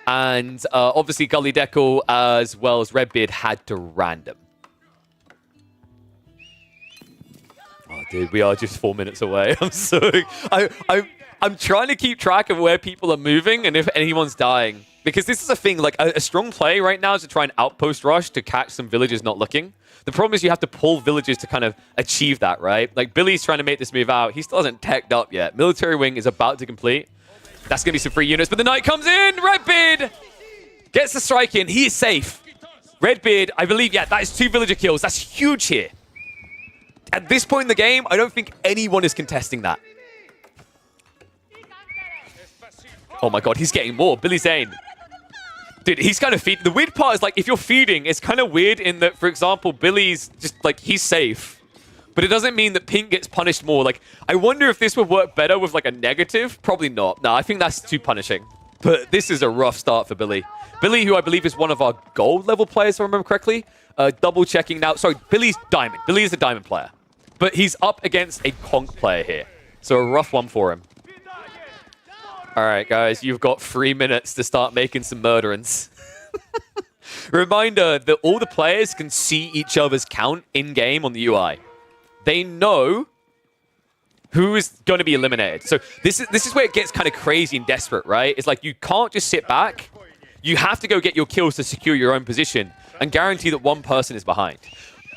And obviously, Gully Deckle as well as Redbeard had to random. Oh, dude, we are just 4 minutes away. I'm so... I'm trying to keep track of where people are moving and if anyone's dying. Because this is a thing, like, a strong play right now is to try and outpost rush to catch some villagers not looking. The problem is you have to pull villagers to kind of achieve that, right? Like, Billy's trying to make this move out. He still hasn't teched up yet. Military Wing is about to complete. That's going to be some free units, but the Knight comes in! Redbeard gets the strike in. He is safe. Redbeard, I believe, yeah, that is 2 villager kills. That's huge here. At this point in the game, I don't think anyone is contesting that. Oh my god, he's getting more. Billy Zane. Dude, he's kind of feeding. The weird part is, like, if you're feeding, it's kind of weird in that, for example, Billy's just, like, he's safe. But it doesn't mean that Pink gets punished more. Like, I wonder if this would work better with, like, a negative. Probably not. No, I think that's too punishing. But this is a rough start for Billy. Billy, who I believe is one of our gold level players, if I remember correctly. Double checking now. Sorry, Billy's diamond. Billy is a diamond player. But he's up against a conk player here. So a rough one for him. All right, guys, you've got 3 minutes to start making some murderings. Reminder that all the players can see each other's count in-game on the UI. They know who is going to be eliminated. So this is where it gets kind of crazy and desperate, right? It's like you can't just sit back. You have to go get your kills to secure your own position and guarantee that one person is behind.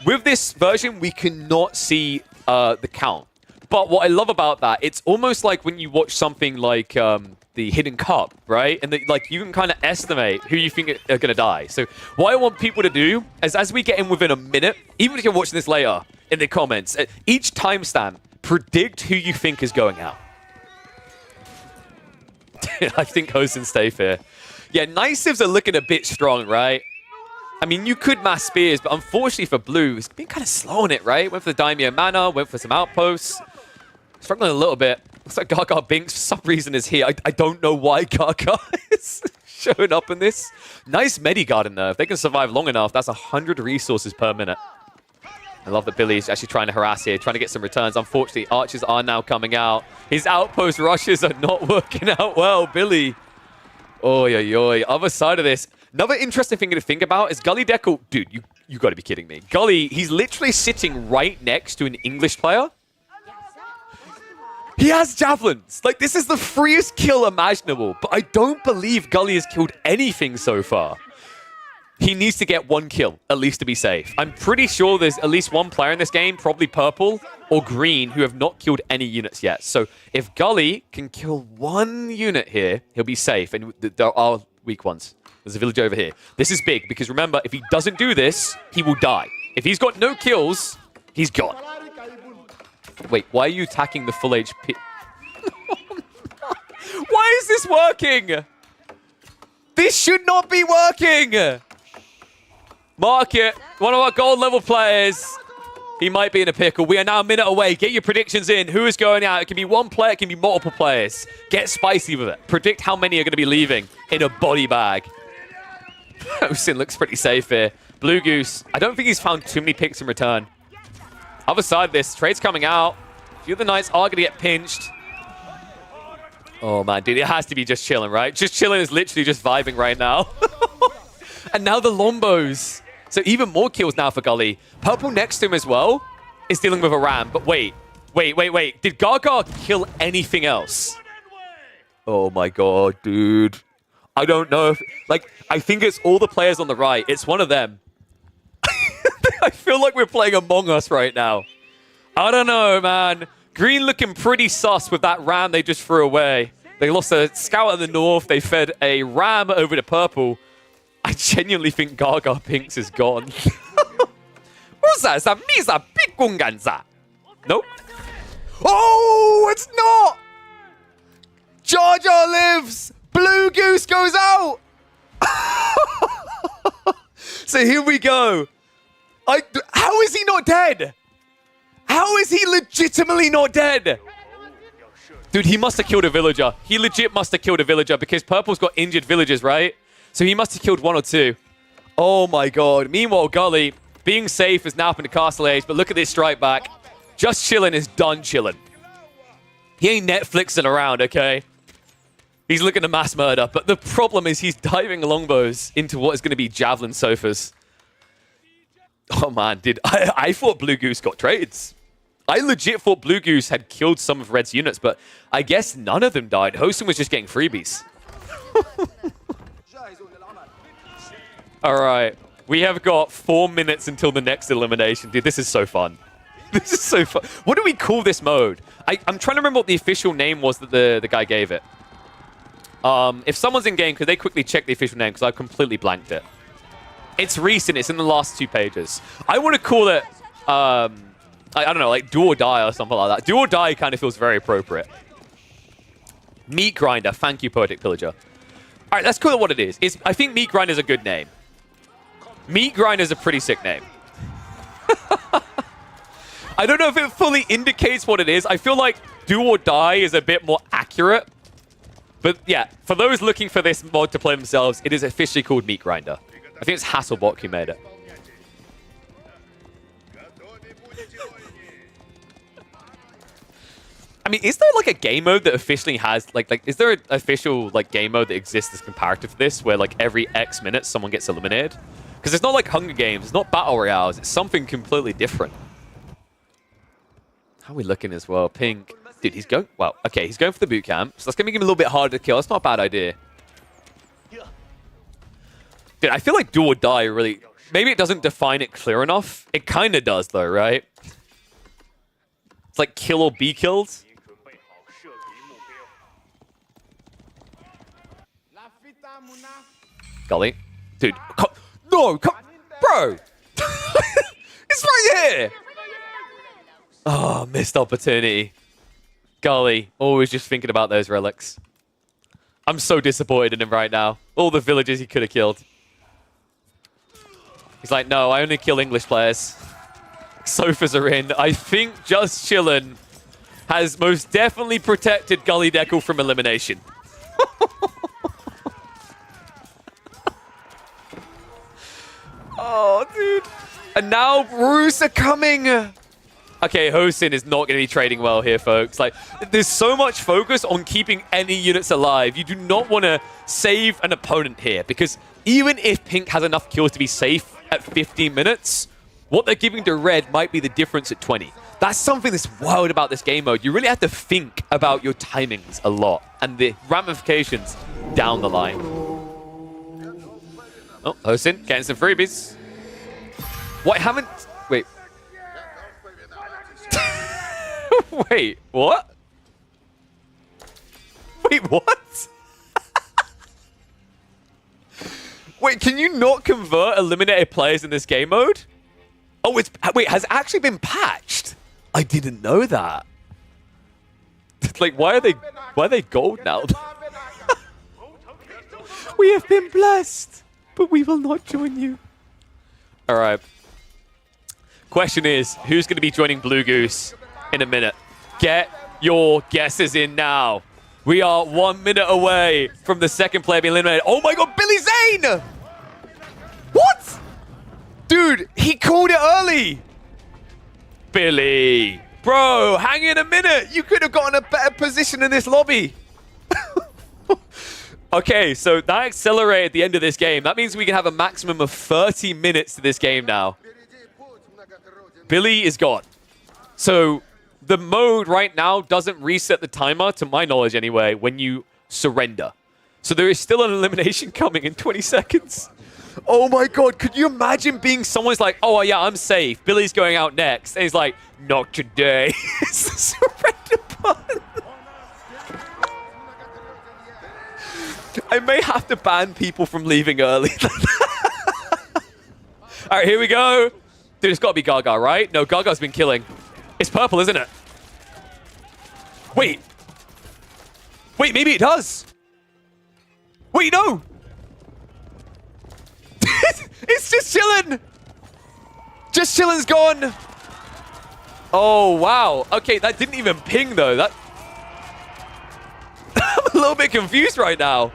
With this version, we cannot see the count. But what I love about that, it's almost like when you watch something like the Hidden Cup, right? And like you can kind of estimate who you think are going to die. So what I want people to do is, as we get in within a minute, even if you're watching this later in the comments, at each timestamp, predict who you think is going out. I think Hosen stay here. Yeah, nice civs are looking a bit strong, right? I mean, you could mass spears, but unfortunately for blue, it's been kind of slow on it, right? Went for the Daimyo Mana, went for some outposts. Struggling a little bit. Looks like Gaga Binks for some reason is here. I don't know why Gaga is showing up in this. Nice Medigarden though. If they can survive long enough, that's 100 resources per minute. I love that Billy's actually trying to harass here, trying to get some returns. Unfortunately, archers are now coming out. His outpost rushes are not working out well. Billy. Oi, oi, oi. Other side of this. Another interesting thing to think about is Gully Deckle. Dude, you got to be kidding me. Gully, he's literally sitting right next to an English player. He has javelins. Like, this is the freest kill imaginable. But I don't believe Gully has killed anything so far. He needs to get one kill, at least to be safe. I'm pretty sure there's at least one player in this game, probably purple or green, who have not killed any units yet. So if Gully can kill one unit here, he'll be safe. And there are weak ones. There's a village over here. This is big, because remember, if he doesn't do this, he will die. If he's got no kills, he's gone. Wait, why are you attacking the full HP? Why is this working? This should not be working! Market, one of our gold level players. He might be in a pickle. We are now a minute away. Get your predictions in. Who is going out? It can be one player, it can be multiple players. Get spicy with it. Predict how many are going to be leaving in a body bag. Osin looks pretty safe here. Blue Goose, I don't think he's found too many picks in return. Other side of this, trade's coming out. A few of the knights are going to get pinched. Oh man, dude, it has to be just chilling, right? Just chilling is literally just vibing right now. And now the Lombos. So even more kills now for Gully. Purple next to him as well is dealing with a ram. But wait. Did Gaga kill anything else? Oh my god, dude. I don't know if... Like, I think it's all the players on the right. It's one of them. I feel like we're playing Among Us right now. I don't know, man. Green looking pretty sus with that ram they just threw away. They lost a scout at the north. They fed a ram over to purple. I genuinely think Gaga Pinks is gone. What's that? Is that Misa Pikunganza? Nope. Oh, it's not! Jar Jar lives! Blue Goose goes out! So here we go. How is he not dead? How is he legitimately not dead? Dude, he must have killed a villager. He legit must have killed a villager because Purple's got injured villagers, right? So he must have killed one or two. Oh my god. Meanwhile, Gully, being safe, is now up in the castle age. But look at this strike back. Just chilling is done chilling. He ain't Netflixing around, okay? He's looking to mass murder. But the problem is he's diving longbows into what is going to be javelin sofas. Oh man, dude. I thought Blue Goose got trades. I legit thought Blue Goose had killed some of Red's units, but I guess none of them died. Hosen was just getting freebies. All right. We have got 4 minutes until the next elimination. Dude, this is so fun. This is so fun. What do we call this mode? I'm trying to remember what the official name was that the guy gave it. If someone's in game, could they quickly check the official name? Because I completely blanked it. It's recent. It's in the last 2 pages. I want to call it, I don't know, like Do or Die or something like that. Do or Die kind of feels very appropriate. Meat Grinder. Thank you, Poetic Pillager. All right, let's call it what it is. I think Meat Grinder is a good name. Meat Grinder is a pretty sick name. I don't know if it fully indicates what it is. I feel like Do or Die is a bit more accurate. But yeah, for those looking for this mod to play themselves, it is officially called Meat Grinder. I think it's Hasselbach who made it. I mean, is there like a game mode that officially has like is there an official like game mode that exists that's comparative to this, where like every X minutes someone gets eliminated? Because it's not like Hunger Games, it's not Battle Royales, it's something completely different. How are we looking as well? Pink. Dude, he's going... Well, okay, he's going for the boot camp, so that's going to make him a little bit harder to kill. That's not a bad idea. Dude, I feel like Do or Die really... Maybe it doesn't define it clear enough. It kind of does, though, right? It's like kill or be killed. Gully. Dude, no, bro! It's right here! Oh, missed opportunity. Gully, always just thinking about those relics. I'm so disappointed in him right now. All the villagers he could have killed. He's like, no, I only kill English players. Sofas are in. I think Just Chillin' has most definitely protected Gully Deckle from elimination. Oh, dude. And now Bruce are coming. Okay, Hosin is not going to be trading well here, folks. Like, there's so much focus on keeping any units alive. You do not want to save an opponent here, because even if Pink has enough kills to be safe at 15 minutes, what they're giving to Red might be the difference at 20. That's something that's wild about this game mode. You really have to think about your timings a lot and the ramifications down the line. Oh, Hosin getting some freebies. What, haven't... Wait. Wait, what? Wait, what? Wait, can you not convert eliminated players in this game mode? Oh, it's... Wait, has it actually been patched? I didn't know that. Like, why are they gold now? We have been blessed, but we will not join you. All right. Question is, who's going to be joining Blue Goose in a minute? Get your guesses in now. We are 1 minute away from the second player being eliminated. Oh my god, Billy Zane! What? Dude, he called it early. Billy. Bro, hang in a minute. You could have gotten a better position in this lobby. Okay, so that accelerated at the end of this game. That means we can have a maximum of 30 minutes to this game now. Billy is gone. So the mode right now doesn't reset the timer, to my knowledge anyway, when you surrender. So there is still an elimination coming in 20 seconds. Oh my god, could you imagine being someone's like, oh yeah, I'm safe. Billy's going out next. And he's like, not today. It's the surrender button. I may have to ban people from leaving early. All right, here we go. Dude, it's got to be Gaga, right? No, Gaga's been killing. It's purple, isn't it? Wait. Wait, maybe it does. Wait, no. It's just chilling. Just chilling's gone. Oh, wow. Okay, that didn't even ping, though. That... I'm a little bit confused right now.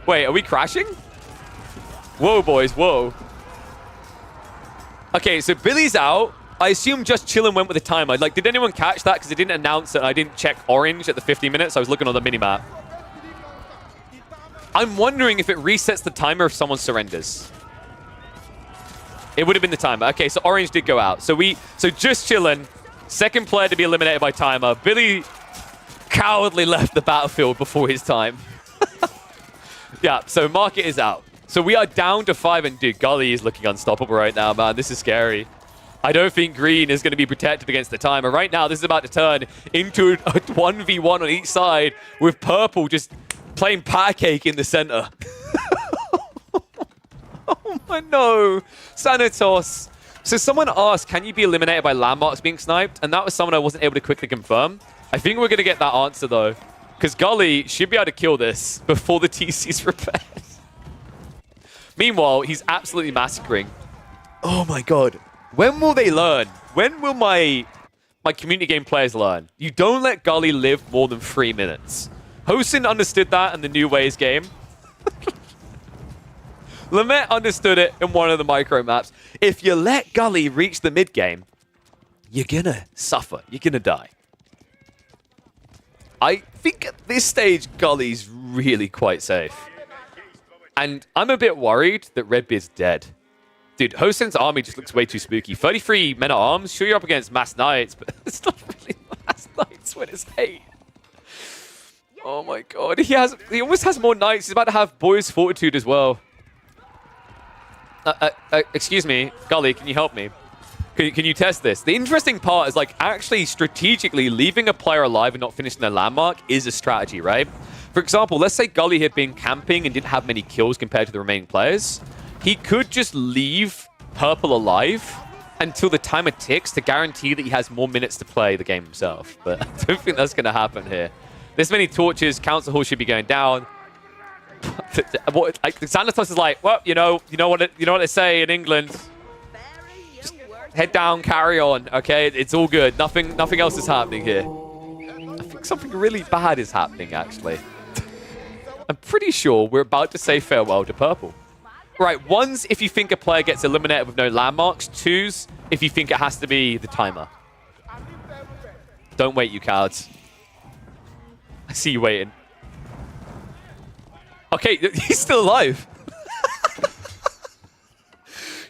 Wait, are we crashing? Whoa, boys, whoa. Okay, so Billy's out. I assume just chillin' went with the timer. Like, did anyone catch that? Because it didn't announce it. I didn't check orange at the 50 minutes. I was looking on the minimap. I'm wondering if it resets the timer if someone surrenders. It would have been the timer. Okay, so orange did go out. So just chillin'. Second player to be eliminated by timer. Billy cowardly left the battlefield before his time. Yeah, so Market is out. So we are down to 5, and dude, Gully is looking unstoppable right now, man. This is scary. I don't think green is going to be protected against the timer. Right now, this is about to turn into a 1v1 on each side with purple just playing pancake in the center. Oh my no. Sanitos. So someone asked, can you be eliminated by landmarks being sniped? And that was someone I wasn't able to quickly confirm. I think we're going to get that answer though. Because Gully should be able to kill this before the TC's repaired. Meanwhile, he's absolutely massacring. Oh my god. When will they learn? When will my community game players learn? You don't let Gully live more than 3 minutes. Hosin understood that in the New Ways game. Lamette understood it in one of the micro maps. If you let Gully reach the mid game, you're gonna suffer. You're gonna die. I think at this stage, Gully's really quite safe. And I'm a bit worried that Redbeard's dead. Dude, Hosin's army just looks way too spooky. 33 men at arms. Sure, you're up against Mass Knights, but it's not really Mass Knights when it's 8. Oh my god. He almost has more knights. He's about to have Boy's Fortitude as well. Excuse me, Gully, can you help me? Can you test this? The interesting part is, like, actually strategically leaving a player alive and not finishing their landmark is a strategy, right? For example, let's say Gully had been camping and didn't have many kills compared to the remaining players. He could just leave purple alive until the timer ticks to guarantee that he has more minutes to play the game himself. But I don't think that's going to happen here. This many torches, Council Hall should be going down. Like, Xanatos is like, well, you know what they say in England. Just head down, carry on. Okay, it's all good. Nothing else is happening here. I think something really bad is happening, actually. I'm pretty sure we're about to say farewell to purple. Right, 1's if you think a player gets eliminated with no landmarks. 2's if you think it has to be the timer. Don't wait, you cowards. I see you waiting. Okay, he's still alive.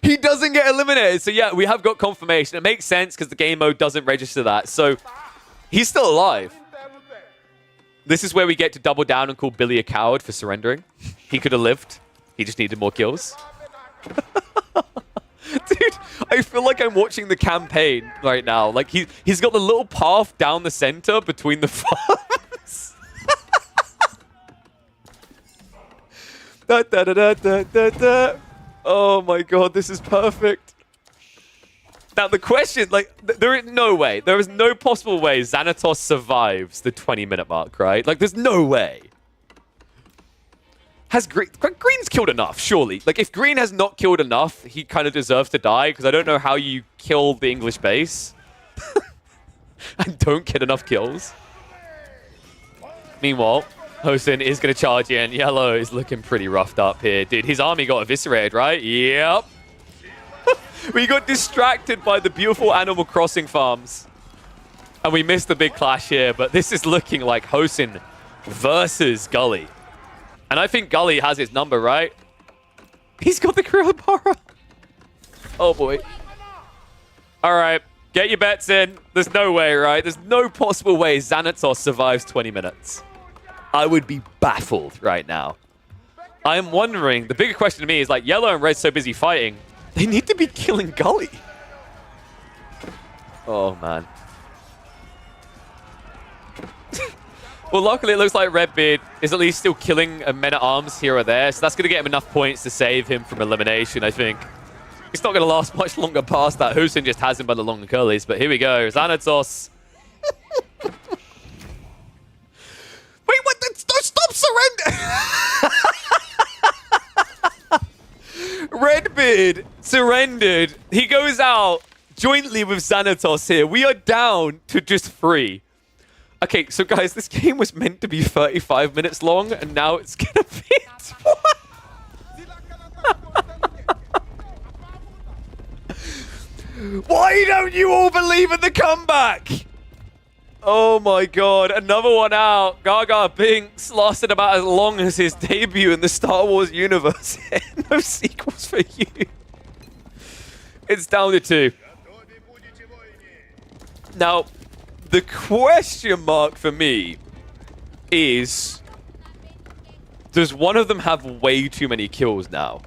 He doesn't get eliminated. So yeah, we have got confirmation. It makes sense because the game mode doesn't register that. So he's still alive. This is where we get to double down and call Billy a coward for surrendering. He could have lived. He just needed more kills. Dude, I feel like I'm watching the campaign right now. Like he's got the little path down the center between the farms. Da, da, da, da, da, da, da. Oh my god, this is perfect. Now the question, like, there is no way. There is no possible way Xanatos survives the 20-minute mark, right? Like, there's no way. Has Green's killed enough, surely. Like, if Green has not killed enough, he kind of deserves to die, because I don't know how you kill the English base and don't get enough kills. Meanwhile, Hosen is going to charge in. Yellow is looking pretty roughed up here. Dude, his army got eviscerated, right? Yep. We got distracted by the beautiful Animal Crossing farms. And we missed the big clash here, but this is looking like Hosen versus Gully. And I think Gully has his number, right? He's got the Kurabara. Oh, boy. All right, get your bets in. There's no way, right? There's no possible way Xanatos survives 20 minutes. I would be baffled right now. I'm wondering, the bigger question to me is, like, Yellow and Red so busy fighting, they need to be killing Gully. Oh, man. Well, luckily, it looks like Redbeard is at least still killing men-at-arms here or there, so that's going to get him enough points to save him from elimination, I think. It's not going to last much longer past that. Hosen just has him by the long curlies, but here we go. Xanatos. Wait, what? Stop surrender! Redbeard surrendered. He goes out jointly with Xanatos here. We are down to just 3. Okay, so guys, this game was meant to be 35 minutes long, and now it's gonna be 20. Why don't you all believe in the comeback? Oh my god, another one out. Gaga Binks lasted about as long as his debut in the Star Wars universe. No sequels for you. It's down to 2. Now, the question mark for me is, does one of them have way too many kills now?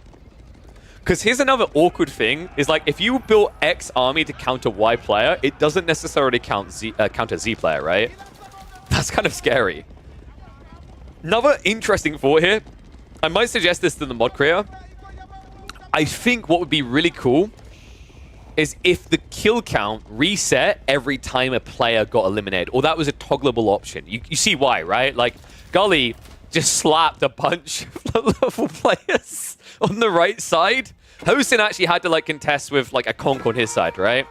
Because here's another awkward thing, is like, if you build X army to counter Y player, it doesn't necessarily counter Z player, right? That's kind of scary. Another interesting thought here, I might suggest this to the mod creator. I think what would be really cool is if the kill count reset every time a player got eliminated, or that was a toggleable option. You see why, right? Like, Gully just slapped a bunch of level players on the right side. Hosen actually had to, like, contest with, like, a conk on his side, right?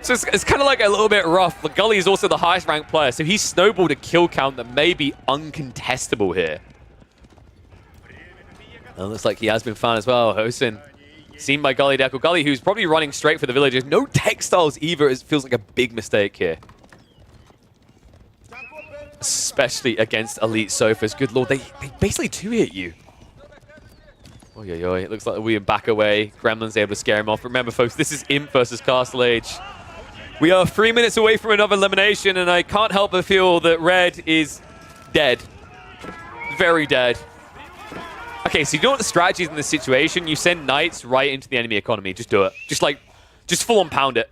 So it's kind of like a little bit rough, but Gully is also the highest ranked player, so he snowballed a kill count that may be uncontestable here. And it looks like he has been found as well. Hosen seen by Gully Deckle. Gully, who's probably running straight for the villagers. No textiles either. It feels like a big mistake here. Especially against elite sofas. Good lord, they basically 2-hit you. Oh, yeah, it looks like we're back away. Gremlin's able to scare him off. Remember, folks, this is Imp versus Castle Age. We are 3 minutes away from another elimination, and I can't help but feel that Red is dead. Very dead. Okay, so you know what the strategy is in this situation? You send knights right into the enemy economy. Just do it. Just full on pound it.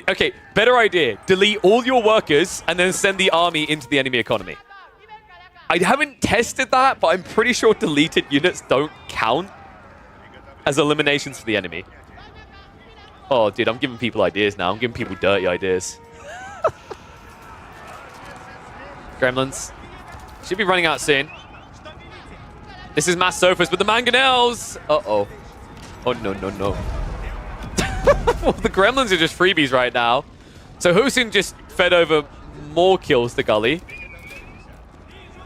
Okay, better idea. Delete all your workers and then send the army into the enemy economy. I haven't tested that, but I'm pretty sure deleted units don't count as eliminations for the enemy. Oh, dude, I'm giving people ideas now. I'm giving people dirty ideas. Gremlins. Should be running out soon. This is Mass Sofas with the Mangonels. Uh-oh. Oh, no. Well, the Gremlins are just freebies right now. So Hosen just fed over more kills to Gully.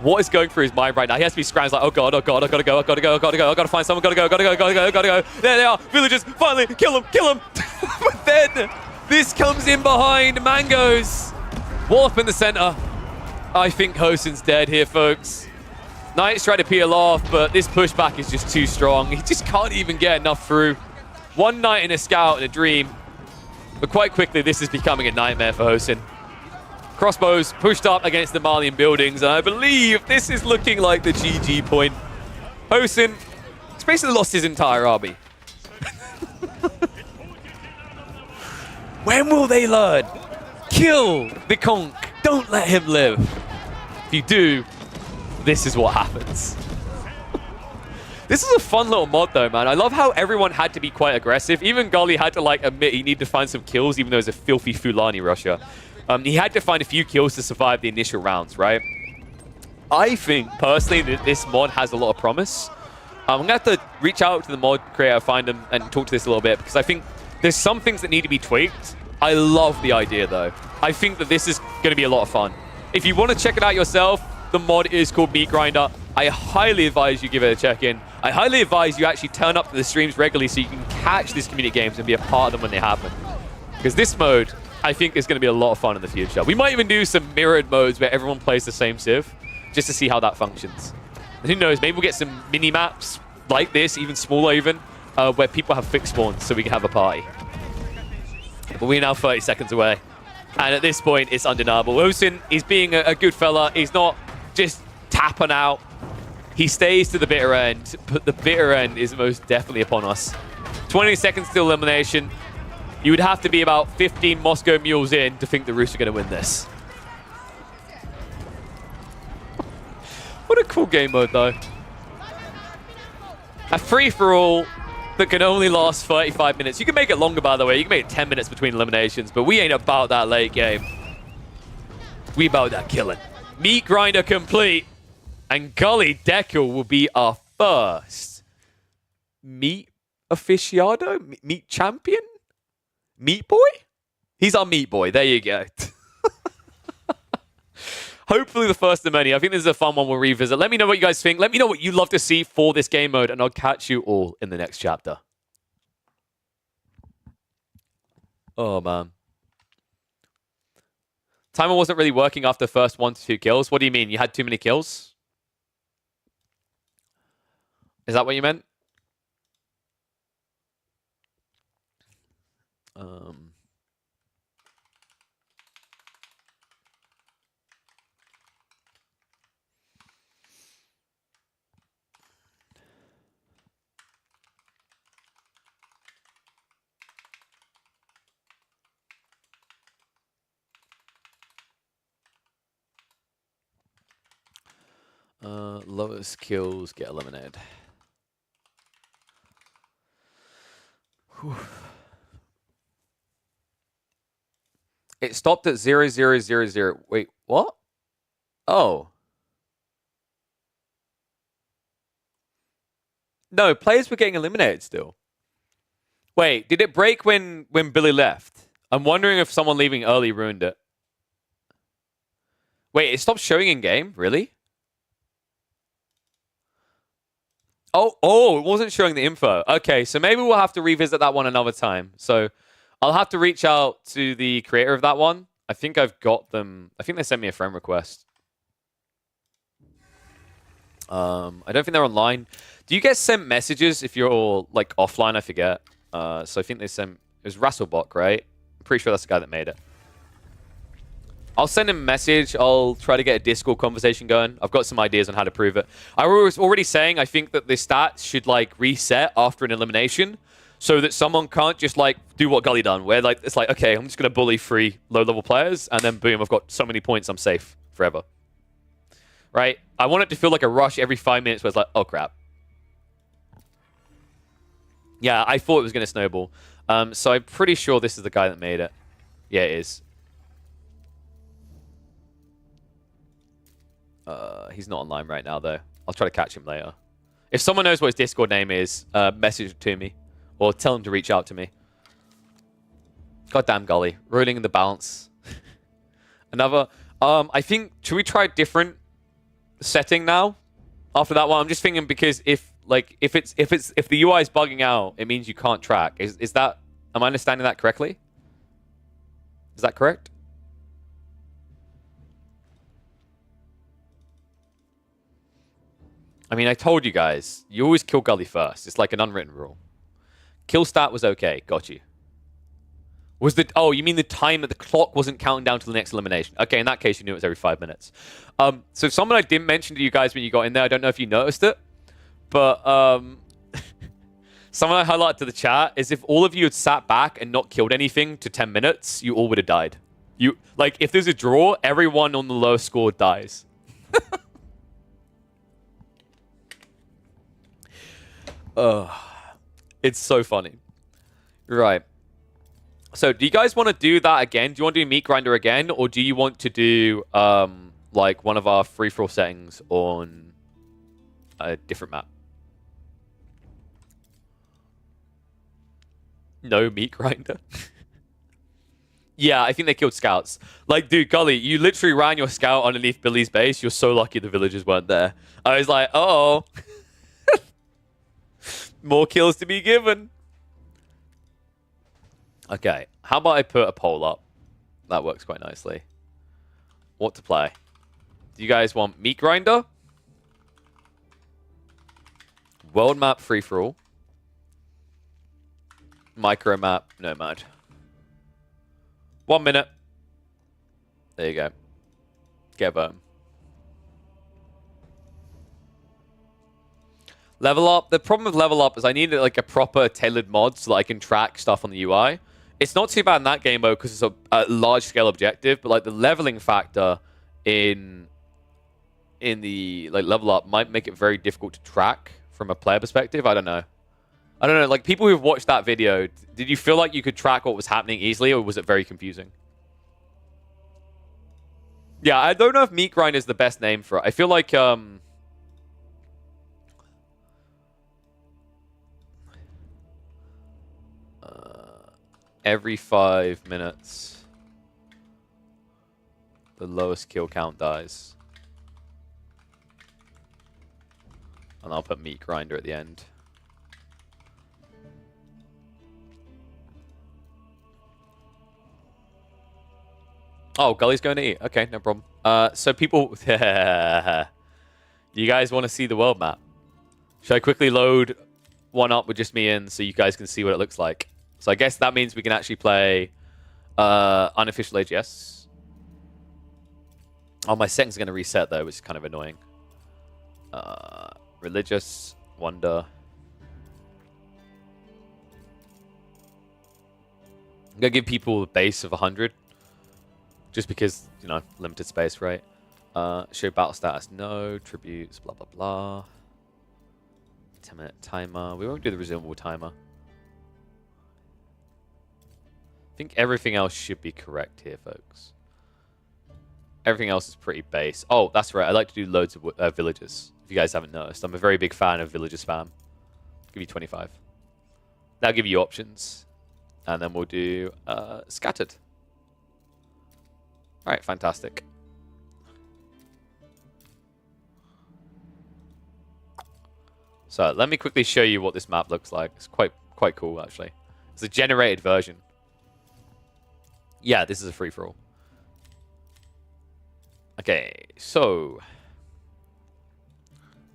What is going through his mind right now? He has to be scrounging like, oh god, I gotta go, I gotta find someone, gotta go. There they are, villagers, finally, kill them. But then This comes in behind Mangoes. Warp in the center. I think Hosen's dead here, folks. Knight's tried to peel off, but this pushback is just too strong. He just can't even get enough through. One Knight and a Scout and a Dream. But quite quickly, this is becoming a nightmare for Hosen. Crossbows pushed up against the Malian buildings, and I believe this is looking like the GG point. Hosen has basically lost his entire army. When will they learn? Kill the Conk. Don't let him live. If you do, this is what happens. This is a fun little mod though, man. I love how everyone had to be quite aggressive. Even Gully had to like admit he needed to find some kills, even though he's a filthy Fulani rusher. He had to find a few kills to survive the initial rounds, right? I think, personally, that this mod has a lot of promise. I'm going to have to reach out to the mod creator, find them, and talk to this a little bit, because I think there's some things that need to be tweaked. I love the idea, though. I think that this is going to be a lot of fun. If you want to check it out yourself, the mod is called Meat Grinder. I highly advise you give it a check-in. I highly advise you actually turn up to the streams regularly so you can catch these community games and be a part of them when they happen. Because this mode, I think, is going to be a lot of fun in the future. We might even do some mirrored modes where everyone plays the same civ, just to see how that functions. And who knows, maybe we'll get some mini-maps like this, even smaller even, where people have fixed spawns so we can have a party. But we're now 30 seconds away. And at this point, it's undeniable. Hosen is being a good fella. He's not just tapping out. He stays to the bitter end, but the bitter end is most definitely upon us. 20 seconds to elimination. You would have to be about 15 Moscow Mules in to think the Roos are going to win this. What a cool game mode, though. A free-for-all that can only last 35 minutes. You can make it longer, by the way. You can make it 10 minutes between eliminations, but we ain't about that late game. We about that killing. Meat Grinder complete. And Gully Decker will be our first meat aficionado? Meat champion? Meat boy? He's our meat boy. There you go. Hopefully the first of many. I think this is a fun one we'll revisit. Let me know what you guys think. Let me know what you'd love to see for this game mode, and I'll catch you all in the next chapter. Oh, man. Timer wasn't really working after the first 1 to 2 kills. What do you mean? You had too many kills? Is that what you meant? Lowest kills get eliminated. Whew. It stopped at 0-0-0-0. Wait, what? Oh. No, players were getting eliminated still. Wait, did it break when Billy left? I'm wondering if someone leaving early ruined it. Wait, it stopped showing in game? Really? Oh, it wasn't showing the info. Okay, so maybe we'll have to revisit that one another time. So I'll have to reach out to the creator of that one. I think I've got them. I think they sent me a friend request. I don't think they're online. Do you get sent messages if you're like offline? I forget. So I think they sent... It was Rasselbach, right? I'm pretty sure that's the guy that made it. I'll send him a message. I'll try to get a Discord conversation going. I've got some ideas on how to prove it. I was already saying I think that the stats should like reset after an elimination so that someone can't just like do what Gully done, where like it's like, okay, I'm just going to bully 3 low-level players, and then boom, I've got so many points, I'm safe forever. Right? I want it to feel like a rush every 5 minutes where it's like, oh crap. Yeah, I thought it was going to snowball. So I'm pretty sure this is the guy that made it. Yeah, it is. He's not online right now, though. I'll try to catch him later. If someone knows what his Discord name is, message it to me. Or tell him to reach out to me. Goddamn Gully. Ruining the balance. Another... I think... Should we try a different setting now? After that one? I'm just thinking because if the UI is bugging out, it means you can't track. Is that... Am I understanding that correctly? Is that correct? I mean, I told you guys, you always kill Gully first. It's like an unwritten rule. Kill stat was okay. Got you. Was the... Oh, you mean the time that the clock wasn't counting down to the next elimination. Okay, in that case, you knew it was every 5 minutes. So someone I didn't mention to you guys when you got in there, I don't know if you noticed it, but someone I highlighted to the chat is if all of you had sat back and not killed anything to 10 minutes, you all would have died. You like, if there's a draw, everyone on the lowest score dies. It's so funny. Right. So, do you guys want to do that again? Do you want to do Meat Grinder again? Or do you want to do, like, one of our free-for-all settings on a different map? No Meat Grinder? Yeah, I think they killed scouts. Like, dude, Gully, you literally ran your scout underneath Billy's base. You're so lucky the villagers weren't there. I was like, uh-oh. More kills to be given. Okay, how about I put a poll up? That works quite nicely. What to play? Do you guys want Meat Grinder? World map free-for-all? Micro map nomad? 1 minute. There you go. Get bone. Level up. The problem with level up is I need like a proper tailored mod so that I can track stuff on the UI. It's not too bad in that game mode because it's a large scale objective, but like the leveling factor in the like level up might make it very difficult to track from a player perspective. I don't know. Like people who've watched that video, did you feel like you could track what was happening easily, or was it very confusing? Yeah, I don't know if Meat Grind is the best name for it. I feel like every 5 minutes, the lowest kill count dies. And I'll put Meat Grinder at the end. Oh, Gully's going to eat. Okay, no problem. So people... You guys want to see the world map? Should I quickly load one up with just me in so you guys can see what it looks like? So I guess that means we can actually play unofficial AGS. Oh, my settings are going to reset, though, which is kind of annoying. Religious, Wonder. I'm going to give people a base of 100. Just because, you know, limited space, right? Show battle status, no. Tributes, blah, blah, blah. 10-minute timer. We won't do the resumable timer. I think everything else should be correct here, folks. Everything else is pretty base. Oh, that's right. I like to do loads of villagers. If you guys haven't noticed, I'm a very big fan of villager spam. I'll give you 25. That'll give you options. And then we'll do scattered. All right, fantastic. So let me quickly show you what this map looks like. It's quite cool, actually. It's a generated version. Yeah, this is a free-for-all. Okay, so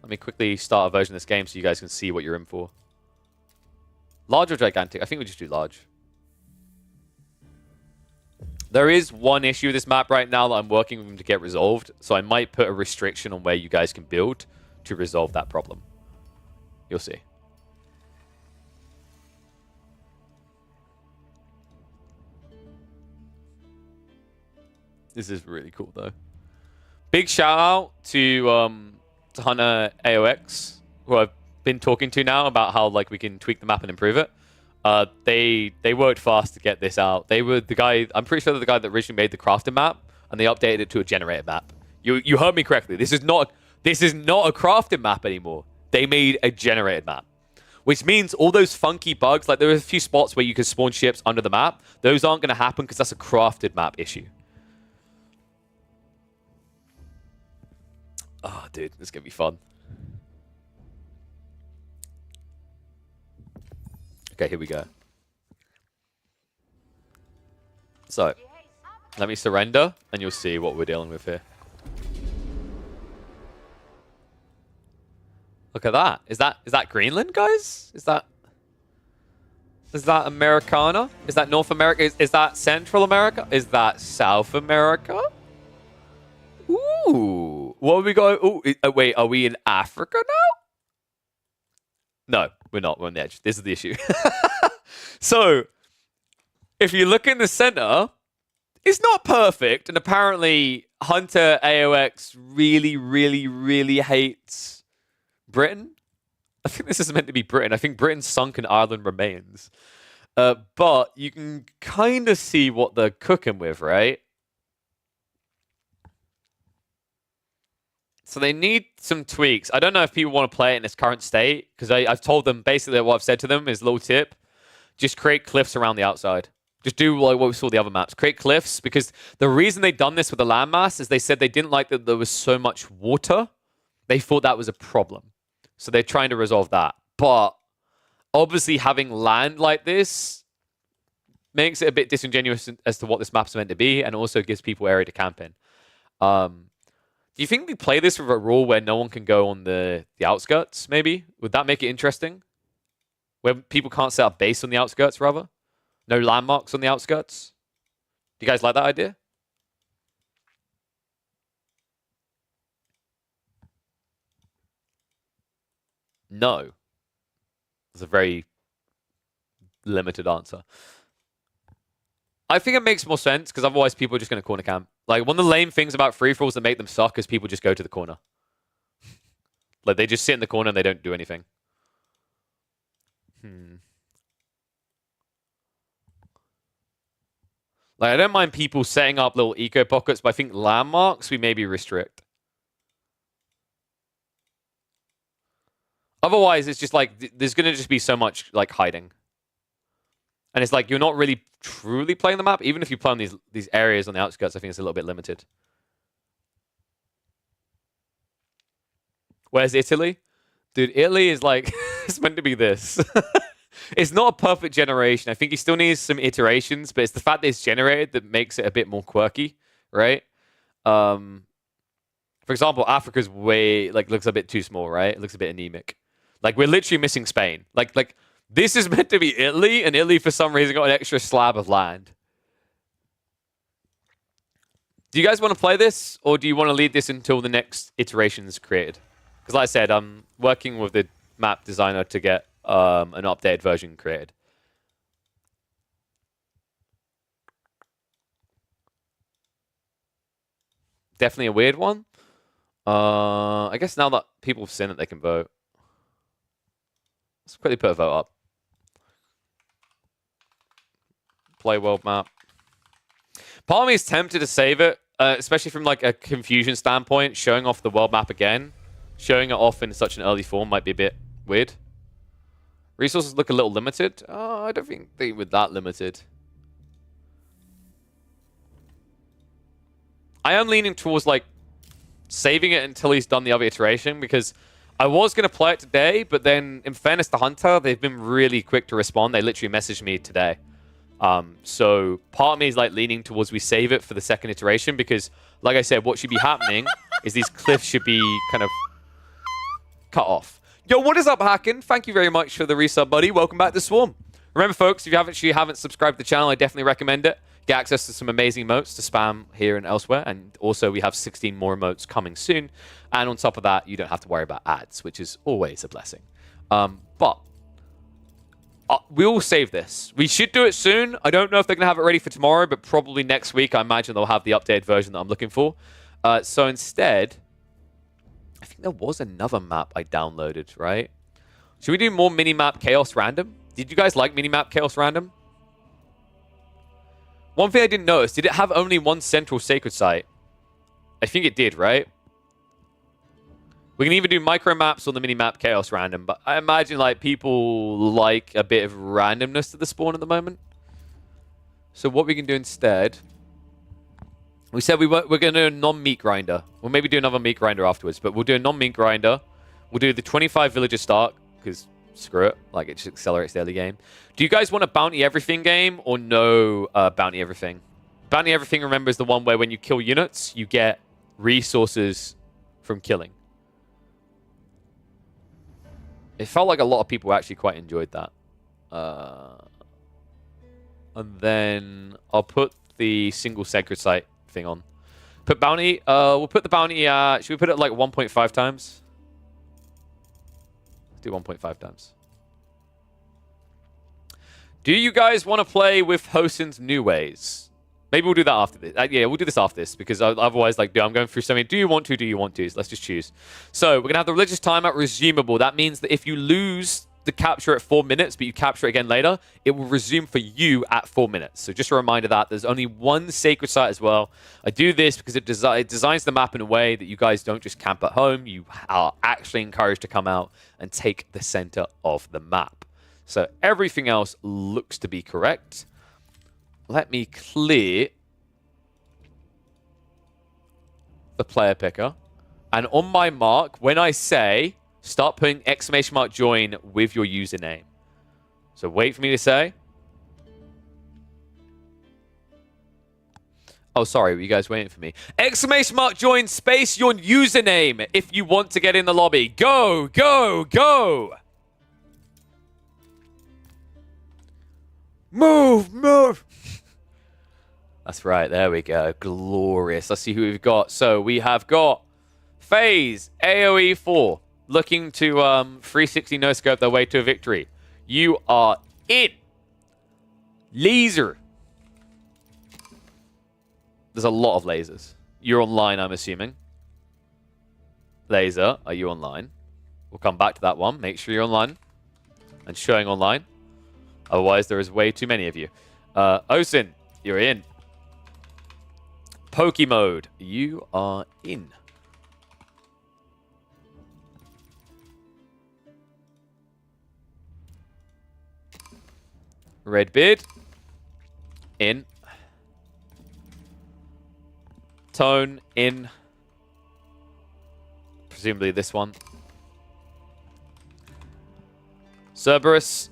let me quickly start a version of this game so you guys can see what you're in for. Large or gigantic? I think we just do large. There is one issue with this map right now that I'm working with them to get resolved, so I might put a restriction on where you guys can build to resolve that problem. You'll see. This is really cool, though. Big shout out to Hunter AOX, who I've been talking to now about how like we can tweak the map and improve it. They worked fast to get this out. They were the guy. I'm pretty sure they're the guy that originally made the crafted map, and they updated it to a generated map. You heard me correctly. This is not a crafted map anymore. They made a generated map, which means all those funky bugs. Like there are a few spots where you can spawn ships under the map. Those aren't going to happen because that's a crafted map issue. Oh, dude, this is going to be fun. Okay, here we go. So, Let me surrender, and you'll see what we're dealing with here. Look at that. Is that Greenland, guys? Is that Americana? Is that North America? Is that Central America? Is that South America? Ooh. What have we got? Ooh, wait, are we in Africa now? No, we're not. We're on the edge. This is the issue. So, if you look in the center, it's not perfect. And apparently, Hunter AOX really, really, really hates Britain. I think this is meant to be Britain. I think Britain sunk and Ireland remains. But you can kind of see what they're cooking with, right? So they need some tweaks. I don't know if people want to play it in its current state, because I've told them basically what I've said to them is, little tip, just create cliffs around the outside. Just do like what we saw the other maps. Create cliffs, because the reason they've done this with the landmass is they said they didn't like that there was so much water. They thought that was a problem. So they're trying to resolve that. But obviously having land like this makes it a bit disingenuous as to what this map's meant to be, and also gives people area to camp in. Do you think we play this with a rule where no one can go on the outskirts, maybe? Would that make it interesting? Where people can't set up base on the outskirts, rather? No landmarks on the outskirts? Do you guys like that idea? No. That's a very limited answer. I think it makes more sense, because otherwise people are just going to corner camp. Like, one of the lame things about free-for-alls that make them suck is people just go to the corner. Like, they just sit in the corner and they don't do anything. Like, I don't mind people setting up little eco pockets, but I think landmarks we maybe restrict. Otherwise, it's just like, there's going to just be so much, like, hiding. And it's like, you're not really truly playing the map. Even if you play on these areas on the outskirts, I think it's a little bit limited. Where's Italy? Dude, Italy is like, it's meant to be this. It's not a perfect generation. I think he still needs some iterations, but it's the fact that it's generated that makes it a bit more quirky, right? For example, Africa's way, like, looks a bit too small, right? It looks a bit anemic. Like, we're literally missing Spain. Like this is meant to be Italy, and Italy, for some reason, got an extra slab of land. Do you guys want to play this, or do you want to leave this until the next iteration is created? Because like I said, I'm working with the map designer to get an updated version created. Definitely a weird one. I guess now that people have seen it, they can vote. Let's quickly put a vote up. Play world map. Part of me is tempted to save it, especially from like a confusion standpoint. Showing off the world map again, showing it off in such an early form might be a bit weird. Resources look a little limited. I don't think they were that limited. I am leaning towards like saving it until he's done the other iteration, because I was going to play it today, but then in fairness to Hunter, they've been really quick to respond. They literally messaged me today. So part of me is like leaning towards we save it for the second iteration, because like I said, what should be happening is these cliffs should be kind of cut off. Yo, what is up, Hacken? Thank you very much for the resub, buddy. Welcome back to Swarm. Remember, folks, if you haven't subscribed to the channel, I definitely recommend it. Get access to some amazing emotes to spam here and elsewhere. And also, we have 16 more emotes coming soon. And on top of that, you don't have to worry about ads, which is always a blessing. But we'll save this. We should do it soon. I don't know if they're going to have it ready for tomorrow, but probably next week, I imagine they'll have the updated version that I'm looking for. So instead, I think there was another map I downloaded, right? Should we do more Minimap Chaos Random? Did you guys like Minimap Chaos Random? One thing I didn't notice, did it have only one central sacred site? I think it did, right? We can either do micro maps or the Minimap Chaos Random, but I imagine like people like a bit of randomness to the spawn at the moment. So what we can do instead, we said we're going to do a non-meat grinder. We'll maybe do another meat grinder afterwards, but we'll do a non-meat grinder. We'll do the 25 villager start, because screw it. Like, it just accelerates the early game. Do you guys want a bounty everything game or no bounty everything? Bounty Everything, remember, is the one where when you kill units, you get resources from killing. It felt like a lot of people actually quite enjoyed that. And then I'll put the single sacred site thing on. Put bounty. We'll put the bounty. Should we put it like 1.5 times? Let's do 1.5 times. Do you guys want to play with Hosen's New Ways? Maybe we'll do that after this. Yeah, we'll do this after this because otherwise, like, I'm going through something. Do you want to? Do you want to? So let's just choose. So we're gonna have the religious timeout resumable. That means that if you lose the capture at 4 minutes, but you capture it again later, it will resume for you at 4 minutes. So just a reminder that there's only one sacred site as well. I do this because it designs the map in a way that you guys don't just camp at home. You are actually encouraged to come out and take the center of the map. So everything else looks to be correct. Let me clear the player picker. And on my mark, when I say start putting !join with your username. So wait for me to say. Oh, sorry. Were you guys waiting for me? !join space your username if you want to get in the lobby. Go, go, go. Move, move. That's right. There we go. Glorious. Let's see who we've got. So we have got FaZe AoE 4 looking to 360 no-scope their way to a victory. You are in. Laser. There's a lot of lasers. You're online, I'm assuming. Laser, are you online? We'll come back to that one. Make sure you're online and showing online. Otherwise, there is way too many of you. Osin, you're in. Pokemode, you are in. Redbeard, in. Tone, in. Presumably this one. Cerberus,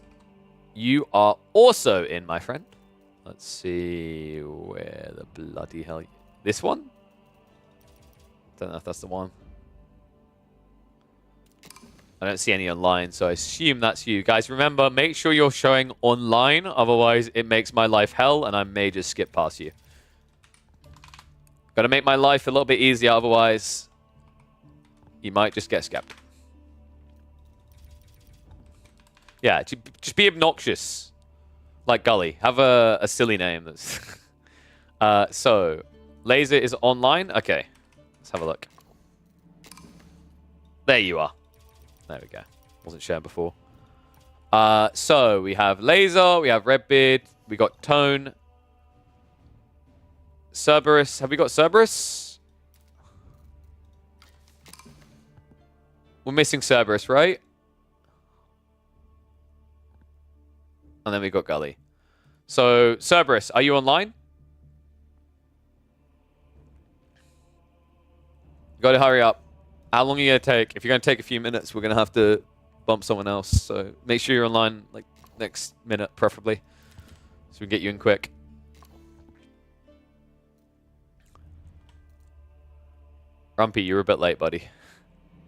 you are also in, my friend. Let's see where the bloody hell... This one? Don't know if that's the one. I don't see any online, so I assume that's you. Guys, remember, make sure you're showing online. Otherwise, it makes my life hell, and I may just skip past you. Got to make my life a little bit easier. Otherwise, you might just get skipped. Yeah, just be obnoxious. Like Gully. Have a silly name. That's so, Laser is online. Okay, let's have a look. There you are. There we go. Wasn't shared before. So we have Laser, we have Redbeard, we got Tone, Cerberus. Have we got Cerberus? We're missing Cerberus, right? And then we got Gully. So Cerberus, are you online? You got to hurry up. How long are you going to take? If you're going to take a few minutes, we're going to have to bump someone else. So make sure you're online, like, next minute, preferably. So we can get you in quick. Rumpy, you're a bit late, buddy.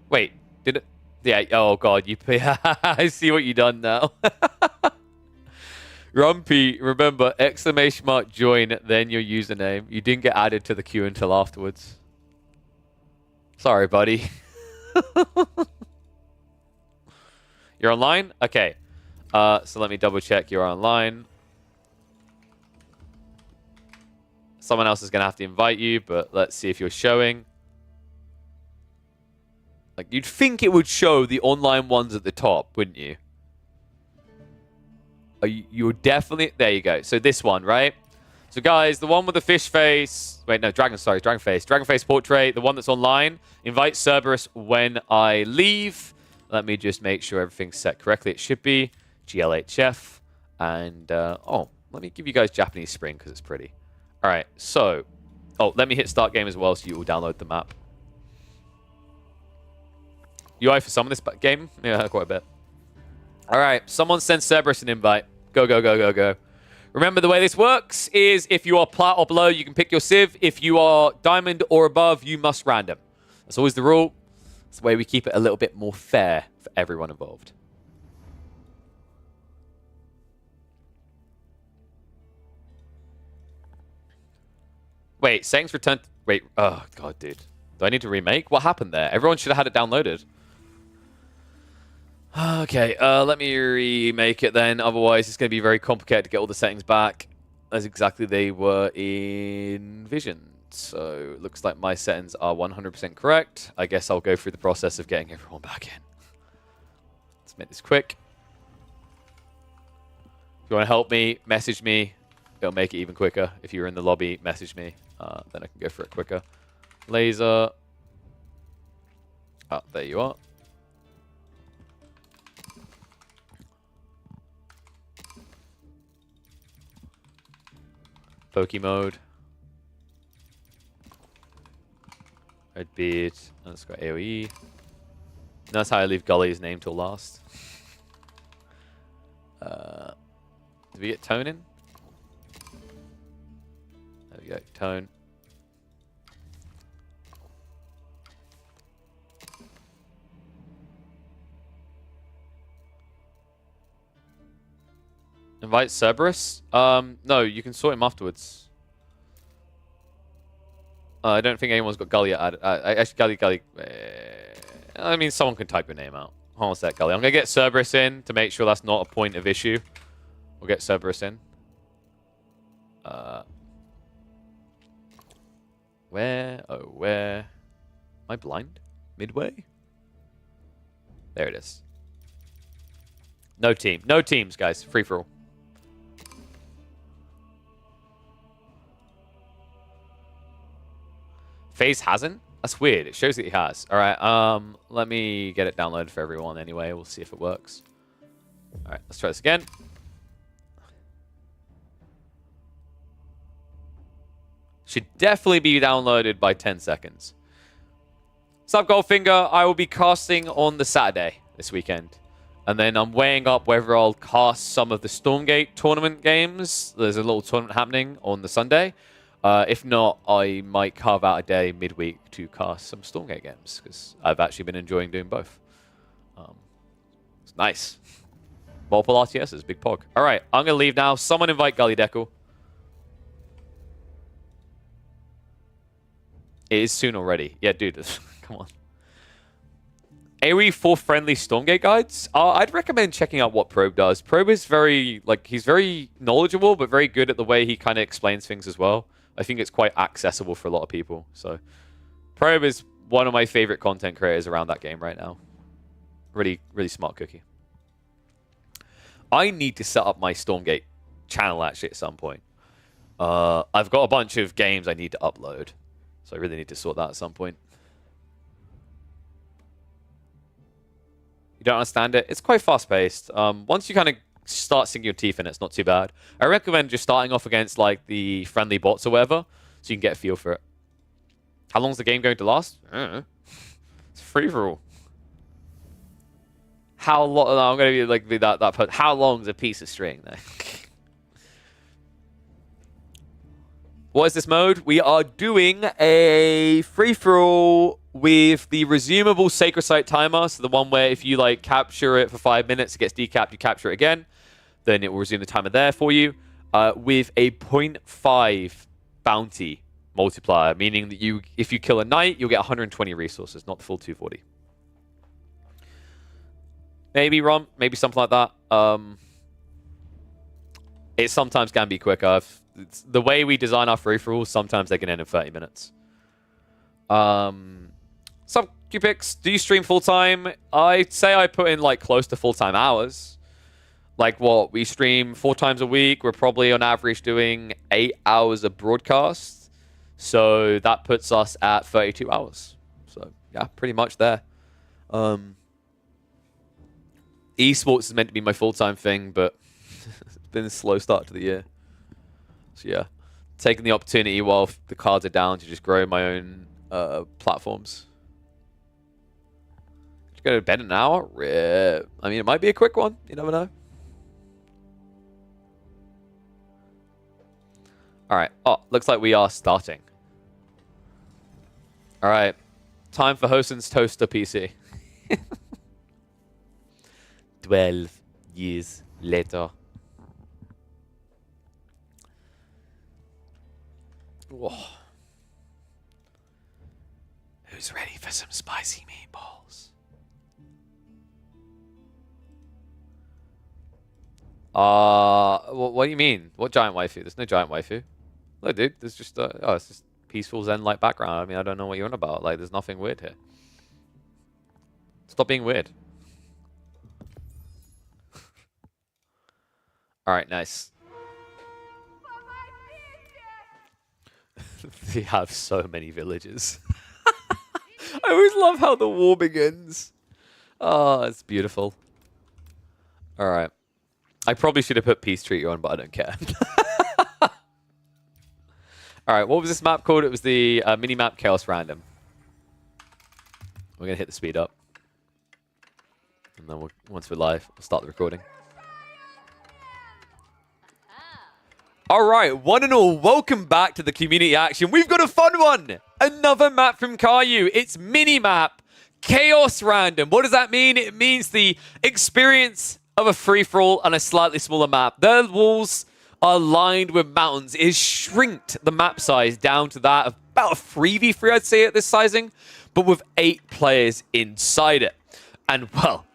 Wait, did it? Yeah, oh, God. I see what you done now. Rumpy, remember, !join, then your username. You didn't get added to the queue until afterwards. Sorry, buddy. You're online? Okay. So let me double check you're online. Someone else is going to have to invite you, but let's see if you're showing. Like, you'd think it would show the online ones at the top, wouldn't you? You're definitely... There you go. So this one, right? So guys, the one with the fish face... Wait, no, dragon face. Dragon face portrait, the one that's online. Invite Cerberus when I leave. Let me just make sure everything's set correctly. It should be GLHF. And, oh, let me give you guys Japanese Spring because it's pretty. All right, so... Oh, let me hit start game as well so you will download the map. UI for some of this game? Yeah, quite a bit. All right, someone send Cerberus an invite. Go, go, go, go, go. Remember, the way this works is if you are plat or below, you can pick your civ. If you are diamond or above, you must random. That's always the rule. It's the way we keep it a little bit more fair for everyone involved. Wait, settings returned. Wait, oh god, dude. Do I need to remake? What happened there? Everyone should have had it downloaded. Okay, let me remake it then. Otherwise, it's going to be very complicated to get all the settings back as exactly they were in Vision. So it looks like my settings are 100% correct. I guess I'll go through the process of getting everyone back in. Let's make this quick. If you want to help me, message me. It'll make it even quicker. If you're in the lobby, message me. Then I can go for it quicker. Laser. Oh, there you are. Poke mode. Red beard. And it's got AoE. And that's how I leave Gully's name till last. Did we get tone in? There we go. Tone. Invite Cerberus? No, you can sort him afterwards. I don't think anyone's got Gully added. Actually, Gully. I mean, someone can type your name out. Hold on a sec, Gully. I'm going to get Cerberus in to make sure that's not a point of issue. We'll get Cerberus in. Where? Oh, where? Am I blind? Midway? There it is. No team. No teams, guys. Free for all. FaZe hasn't? That's weird. It shows that he has. All right. Let me get it downloaded for everyone anyway. We'll see if it works. All right. Let's try this again. Should definitely be downloaded by 10 seconds. Sup, Goldfinger. I will be casting on the Saturday this weekend. And then I'm weighing up whether I'll cast some of the Stormgate tournament games. There's a little tournament happening on the Sunday. If not, I might carve out a day midweek to cast some Stormgate games, because I've actually been enjoying doing both. It's nice. Multiple RTSs, big pog. All right, I'm going to leave now. Someone invite Gully Deckle. It is soon already. Yeah, dude, come on. AoE for friendly Stormgate guides? I'd recommend checking out what Probe does. Probe is very, he's very knowledgeable, but very good at the way he kind of explains things as well. I think it's quite accessible for a lot of people. So, Probe is one of my favorite content creators around that game right now. Really, really smart cookie. I need to set up my Stormgate channel, actually, at some point. I've got a bunch of games I need to upload. So I really need to sort that at some point. You don't understand it? It's quite fast-paced. Once you kind of start sinking your teeth in, it's not too bad. I recommend just starting off against the friendly bots or whatever, so you can get a feel for it. How long is the game going to last? I don't know. It's free for all. How long? I'm going to be that. How long is a piece of string? Though? What is this mode? We are doing a free-for-all with the resumable Sacred Site timer. So the one where if you capture it for 5 minutes, it gets decapped, you capture it again. Then it will resume the timer there for you. With a 0.5 bounty multiplier, meaning that if you kill a knight, you'll get 120 resources, not the full 240. Maybe Rom, maybe something like that. It sometimes can be quicker. The way we design our free-for-alls, sometimes they can end in 30 minutes. Some QPix, do you stream full-time? I'd say I put in close to full-time hours. What? We stream 4 times a week. We're probably on average doing 8 hours of broadcast. So that puts us at 32 hours. So yeah, pretty much there. Esports is meant to be my full-time thing, but it's been a slow start to the year. So yeah, taking the opportunity while the cards are down to just grow my own platforms. Just go to bed in an hour? Rip. I mean, it might be a quick one. You never know. All right. Oh, looks like we are starting. All right. Time for Hosen's Toaster PC. 12 years later. Whoa. Who's ready for some spicy meatballs? What do you mean? What giant waifu? There's no giant waifu. Look, dude, there's just it's just peaceful zen-like background. I mean, I don't know what you're on about. Like, there's nothing weird here. Stop being weird. All right, nice. They have so many villages. I always love how the war begins. Oh, it's beautiful. All right. I probably should have put Peace Treaty on, but I don't care. All right, what was this map called? It was the mini-map Chaos Random. We're going to hit the speed up. And then once we're live, we'll start the recording. All right, one and all, welcome back to the community action. We've got a fun one. Another map from Caillou. It's mini-map Chaos Random. What does that mean? It means the experience of a free-for-all on a slightly smaller map. The walls are lined with mountains. It has shrinked the map size down to that of about a 3v3, I'd say, at this sizing, but with 8 players inside it. And, well,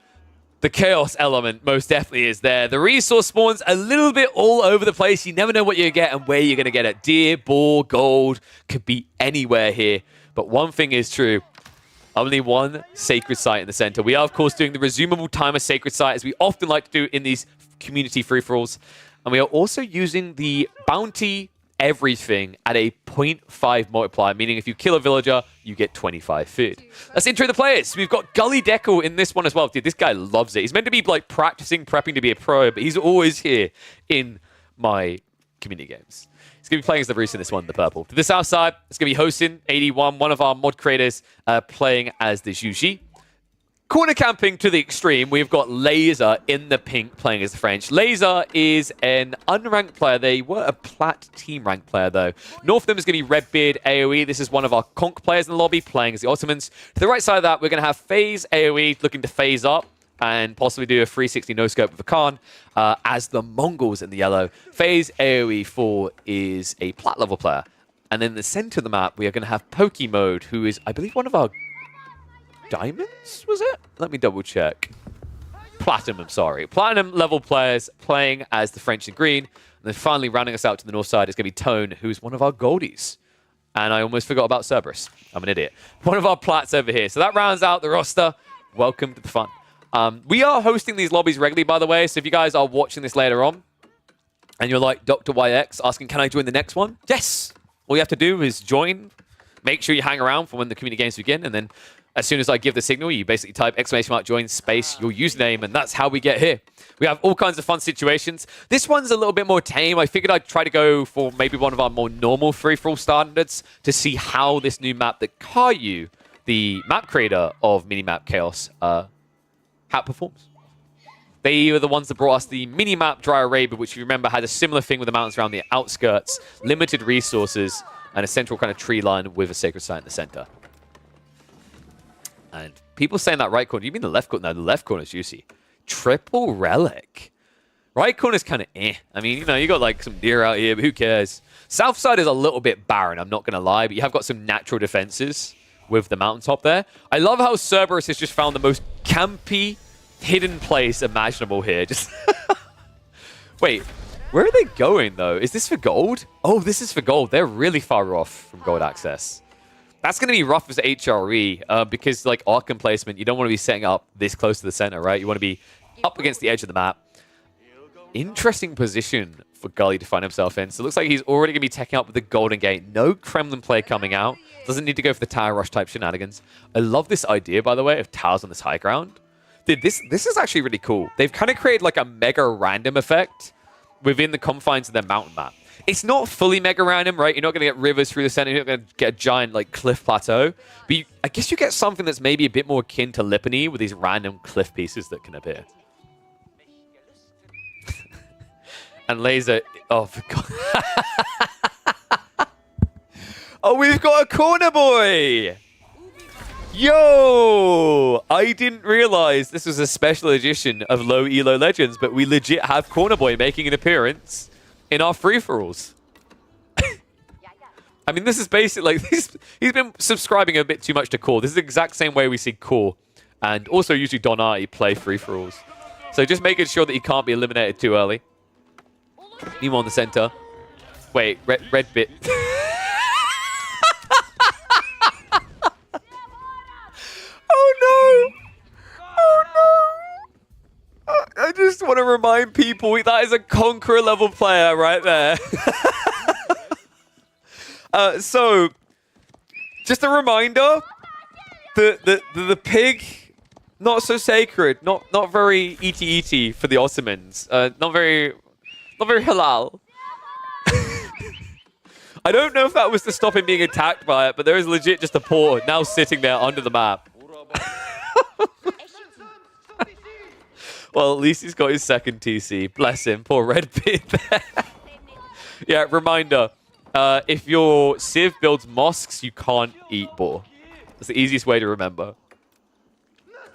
the chaos element most definitely is there. The resource spawns a little bit all over the place. You never know what you get and where you're going to get it. Deer, boar, gold, could be anywhere here. But one thing is true. Only one sacred site in the center. We are, of course, doing the resumable timer sacred site, as we often like to do in these community free-for-alls. And we are also using the bounty everything at a 0.5 multiplier, meaning if you kill a villager, you get 25 food. Let's intro the players. We've got Gully Deckle in this one as well. Dude, this guy loves it. He's meant to be like practicing, prepping to be a pro, but he's always here in my community games. He's going to be playing as the Bruce in this one, the purple. To the south side, it's going to be Hosin, 81, one of our mod creators, playing as the Juji. Corner camping to the extreme, we've got Laser in the pink playing as the French. Laser is an unranked player. They were a plat team ranked player, though. North of them is going to be Redbeard AoE. This is one of our conk players in the lobby playing as the Ottomans. To the right side of that, we're going to have FaZe AoE looking to phase up and possibly do a 360 no-scope with a Khan as the Mongols in the yellow. FaZe AoE 4 is a plat level player. And then in the center of the map, we are going to have Pokemode, who is, I believe, one of our diamonds, was it? Let me double check. Platinum, sorry. Platinum level players playing as the French in green. And then finally rounding us out to the north side is going to be Tone, who's one of our goldies. And I almost forgot about Cerberus. I'm an idiot. One of our plats over here. So that rounds out the roster. Welcome to the fun. We are hosting these lobbies regularly, by the way. So if you guys are watching this later on and you're like Dr. YX asking, can I join the next one? Yes. All you have to do is join. Make sure you hang around for when the community games begin. And then as soon as I give the signal, you basically type !join space your username, and that's how we get here. We have all kinds of fun situations. This one's a little bit more tame. I figured I'd try to go for maybe one of our more normal free-for-all standards to see how this new map that Caillou, the map creator of Minimap Chaos, how it performs. They were the ones that brought us the mini-map Dry Arabia, which, if you remember, had a similar thing with the mountains around the outskirts, limited resources, and a central kind of tree line with a sacred site in the center. And people saying that right corner. You mean the left corner? No, the left corner is juicy. Triple relic. Right corner is kind of eh. I mean, you know, you got like some deer out here, but who cares? South side is a little bit barren, I'm not going to lie, but you have got some natural defenses with the mountaintop there. I love how Cerberus has just found the most campy, hidden place imaginable here. Just wait, where are they going, though? Is this for gold? Oh, this is for gold. They're really far off from gold access. That's going to be rough as HRE because, like, Arkham placement, you don't want to be setting up this close to the center, right? You want to be up against the edge of the map. Interesting position for Gully to find himself in. So it looks like he's already going to be taking up with the Golden Gate. No Kremlin play coming out. Doesn't need to go for the tower rush type shenanigans. I love this idea, by the way, of towers on this high ground. Dude, this is actually really cool. They've kind of created like a mega random effect within the confines of their mountain map. It's not fully mega random, right? You're not going to get rivers through the center. You're not going to get a giant like cliff plateau. But I guess you get something that's maybe a bit more akin to Lipany with these random cliff pieces that can appear. And Laser, oh, for God. Oh, we've got a corner boy! Yo! I didn't realize this was a special edition of Low Elo Legends, but we legit have corner boy making an appearance in our free-for-alls. I mean, this is basically like he's been subscribing a bit too much to Core. This is the exact same way we see Core and also usually Donati play free-for-alls. So just making sure that he can't be eliminated too early. Nemo on the center. Wait, red bit. Oh no! Oh no! I just want to remind people that is a Conqueror level player right there. So, just a reminder, the pig, not so sacred, not very ET for the Ottomans, not very halal. I don't know if that was to stop him being attacked by it, but there is legit just a paw now sitting there under the map. Well, at least he's got his second TC. Bless him, poor red pit there. Yeah, reminder. If your Civ builds mosques, you can't eat boar. That's the easiest way to remember.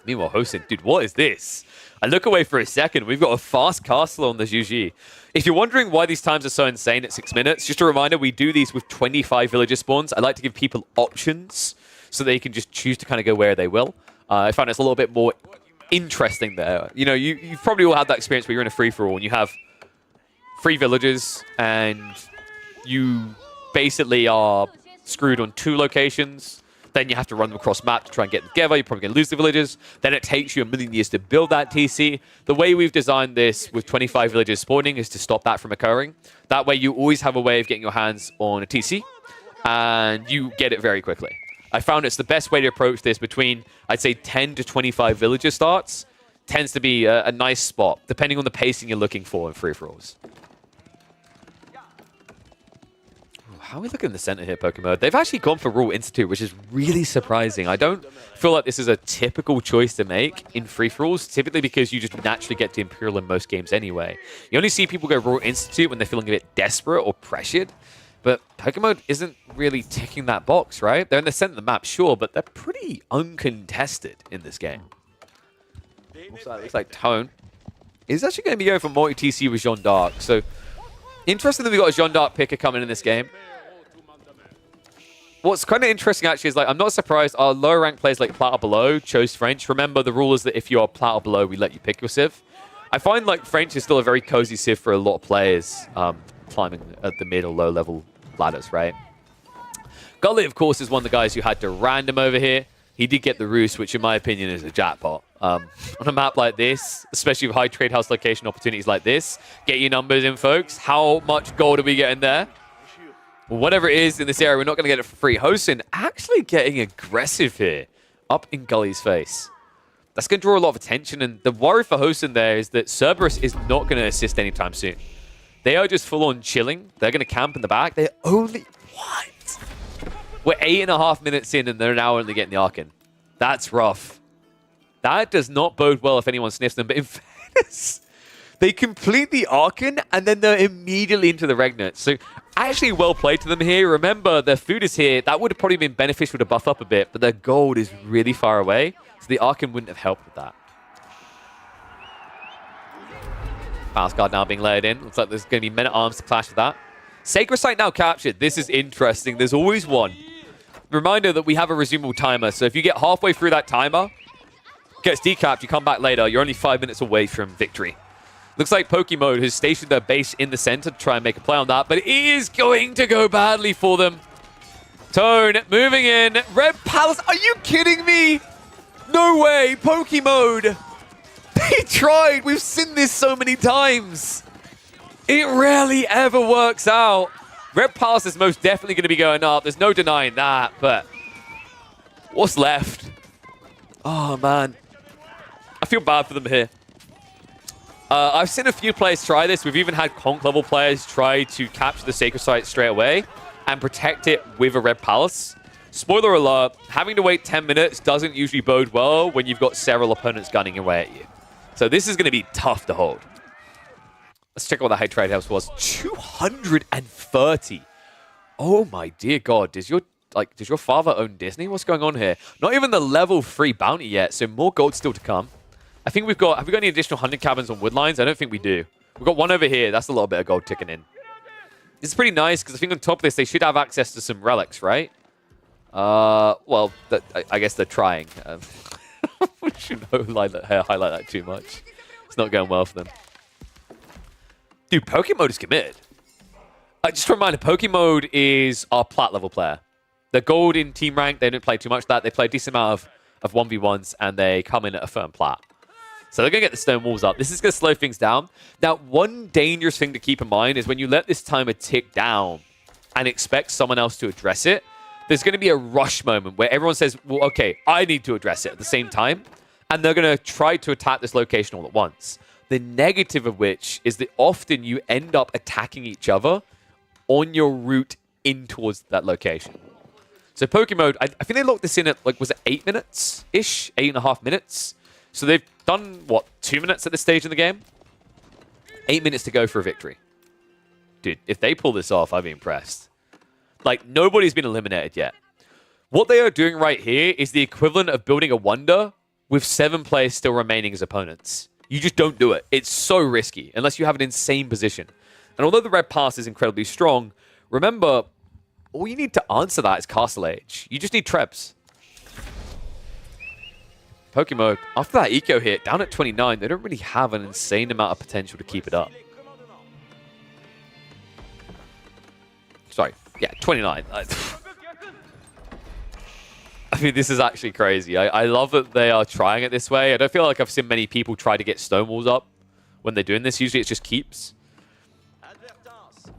Meanwhile, Hosin, dude, what is this? I look away for a second. We've got a fast castle on the Juji. If you're wondering why these times are so insane at 6 minutes, just a reminder, we do these with 25 villager spawns. I like to give people options so they can just choose to kind of go where they will. I found it's a little bit more interesting there. You know, you've probably all had that experience where you're in a free-for-all and you have 3 villagers and you basically are screwed on 2 locations. Then you have to run them across map to try and get them together. You're probably going to lose the villagers. Then it takes you a million years to build that TC. The way we've designed this with 25 villagers spawning is to stop that from occurring. That way you always have a way of getting your hands on a TC and you get it very quickly. I found it's the best way to approach this between, I'd say, 10 to 25 villager starts. Tends to be a nice spot, depending on the pacing you're looking for in free-for-alls. How are we looking in the center here, Pokemon? They've actually gone for Rule Institute, which is really surprising. I don't feel like this is a typical choice to make in free-for-alls, typically because you just naturally get to Imperial in most games anyway. You only see people go Rule Institute when they're feeling a bit desperate or pressured. But Pokemon isn't really ticking that box, right? They're in the center of the map, sure, but they're pretty uncontested in this game. Also, it looks like Tone is actually going to be going for multi-TC with Jeanne d'Arc. So, interesting that we've got a Jeanne d'Arc picker coming in this game. What's kind of interesting, actually, is like I'm not surprised our lower-ranked players like Plat or below chose French. Remember, the rule is that if you are Plat or below, we let you pick your Civ. I find like French is still a very cozy Civ for a lot of players climbing at the mid or low-level ladders, right? Gullet, of course, is one of the guys who had to random over here. He did get the Roost, which in my opinion is a jackpot. On a map like this, especially with high trade house location opportunities like this, get your numbers in, folks. How much gold are we getting there? Well, whatever it is in this area, we're not going to get it for free. Hosin actually getting aggressive here, up in Gully's face. That's going to draw a lot of attention, and the worry for Hosin there is that Cerberus is not going to assist anytime soon. They are just full-on chilling. They're going to camp in the back. They're only... What? We're 8.5 minutes in, and they're now only getting the Archon. That's rough. That does not bode well if anyone sniffs them. But in fairness, they complete the Archon, and then they're immediately into the Regnant. So actually well played to them here. Remember, their food is here. That would have probably been beneficial to buff up a bit, but their gold is really far away. So the Archon wouldn't have helped with that. Mouse Guard now being layered in. Looks like there's going to be Men-at-Arms to clash with that. Sacred Site now captured. This is interesting. There's always one. Reminder that we have a resumable timer. So if you get halfway through that timer, gets decapped, you come back later. You're only 5 minutes away from victory. Looks like Pokemon has stationed their base in the center to try and make a play on that, but it is going to go badly for them. Tone moving in. Red Palace. Are you kidding me? No way. Pokemon. They tried. We've seen this so many times. It rarely ever works out. Red Palace is most definitely going to be going up. There's no denying that, but what's left? Oh, man. I feel bad for them here. I've seen a few players try this. We've even had Conk level players try to capture the Sacred Site straight away and protect it with a Red Palace. Spoiler alert, having to wait 10 minutes doesn't usually bode well when you've got several opponents gunning away at you. So this is going to be tough to hold. Let's check out what the high trade house was. 230. Oh my dear God, does your father own Disney? What's going on here? Not even the level 3 bounty yet, so more gold still to come. I think have we got any additional hunting cabins on Woodlines? I don't think we do. We've got one over here. That's a little bit of gold ticking in. This is pretty nice because I think on top of this, they should have access to some relics, right? Well, I guess they're trying. We shouldn't highlight that too much. It's not going well for them. Dude, Pokemode is committed. Just a reminder, Pokemode is our plat level player. The gold in team rank, they don't play too much of that. They play a decent amount of 1v1s, and they come in at a firm plat. So they're going to get the stone walls up. This is going to slow things down. Now, one dangerous thing to keep in mind is when you let this timer tick down and expect someone else to address it, there's going to be a rush moment where everyone says, well, okay, I need to address it at the same time. And they're going to try to attack this location all at once. The negative of which is that often you end up attacking each other on your route in towards that location. So Pokemode, I think they locked this in at, like, was it 8 minutes-ish? 8.5 minutes? So they've done, what, 2 minutes at this stage in the game? 8 minutes to go for a victory. Dude, if they pull this off, I'd be impressed. Like, nobody's been eliminated yet. What they are doing right here is the equivalent of building a wonder with 7 players still remaining as opponents. You just don't do it. It's so risky, unless you have an insane position. And although the red pass is incredibly strong, remember, all you need to answer that is Castle Age. You just need Trebs. Pokemode, after that eco hit, down at 29, they don't really have an insane amount of potential to keep it up. Sorry, yeah, 29. I mean, this is actually crazy. I love that they are trying it this way. I don't feel like I've seen many people try to get stone walls up when they're doing this. Usually it's just keeps.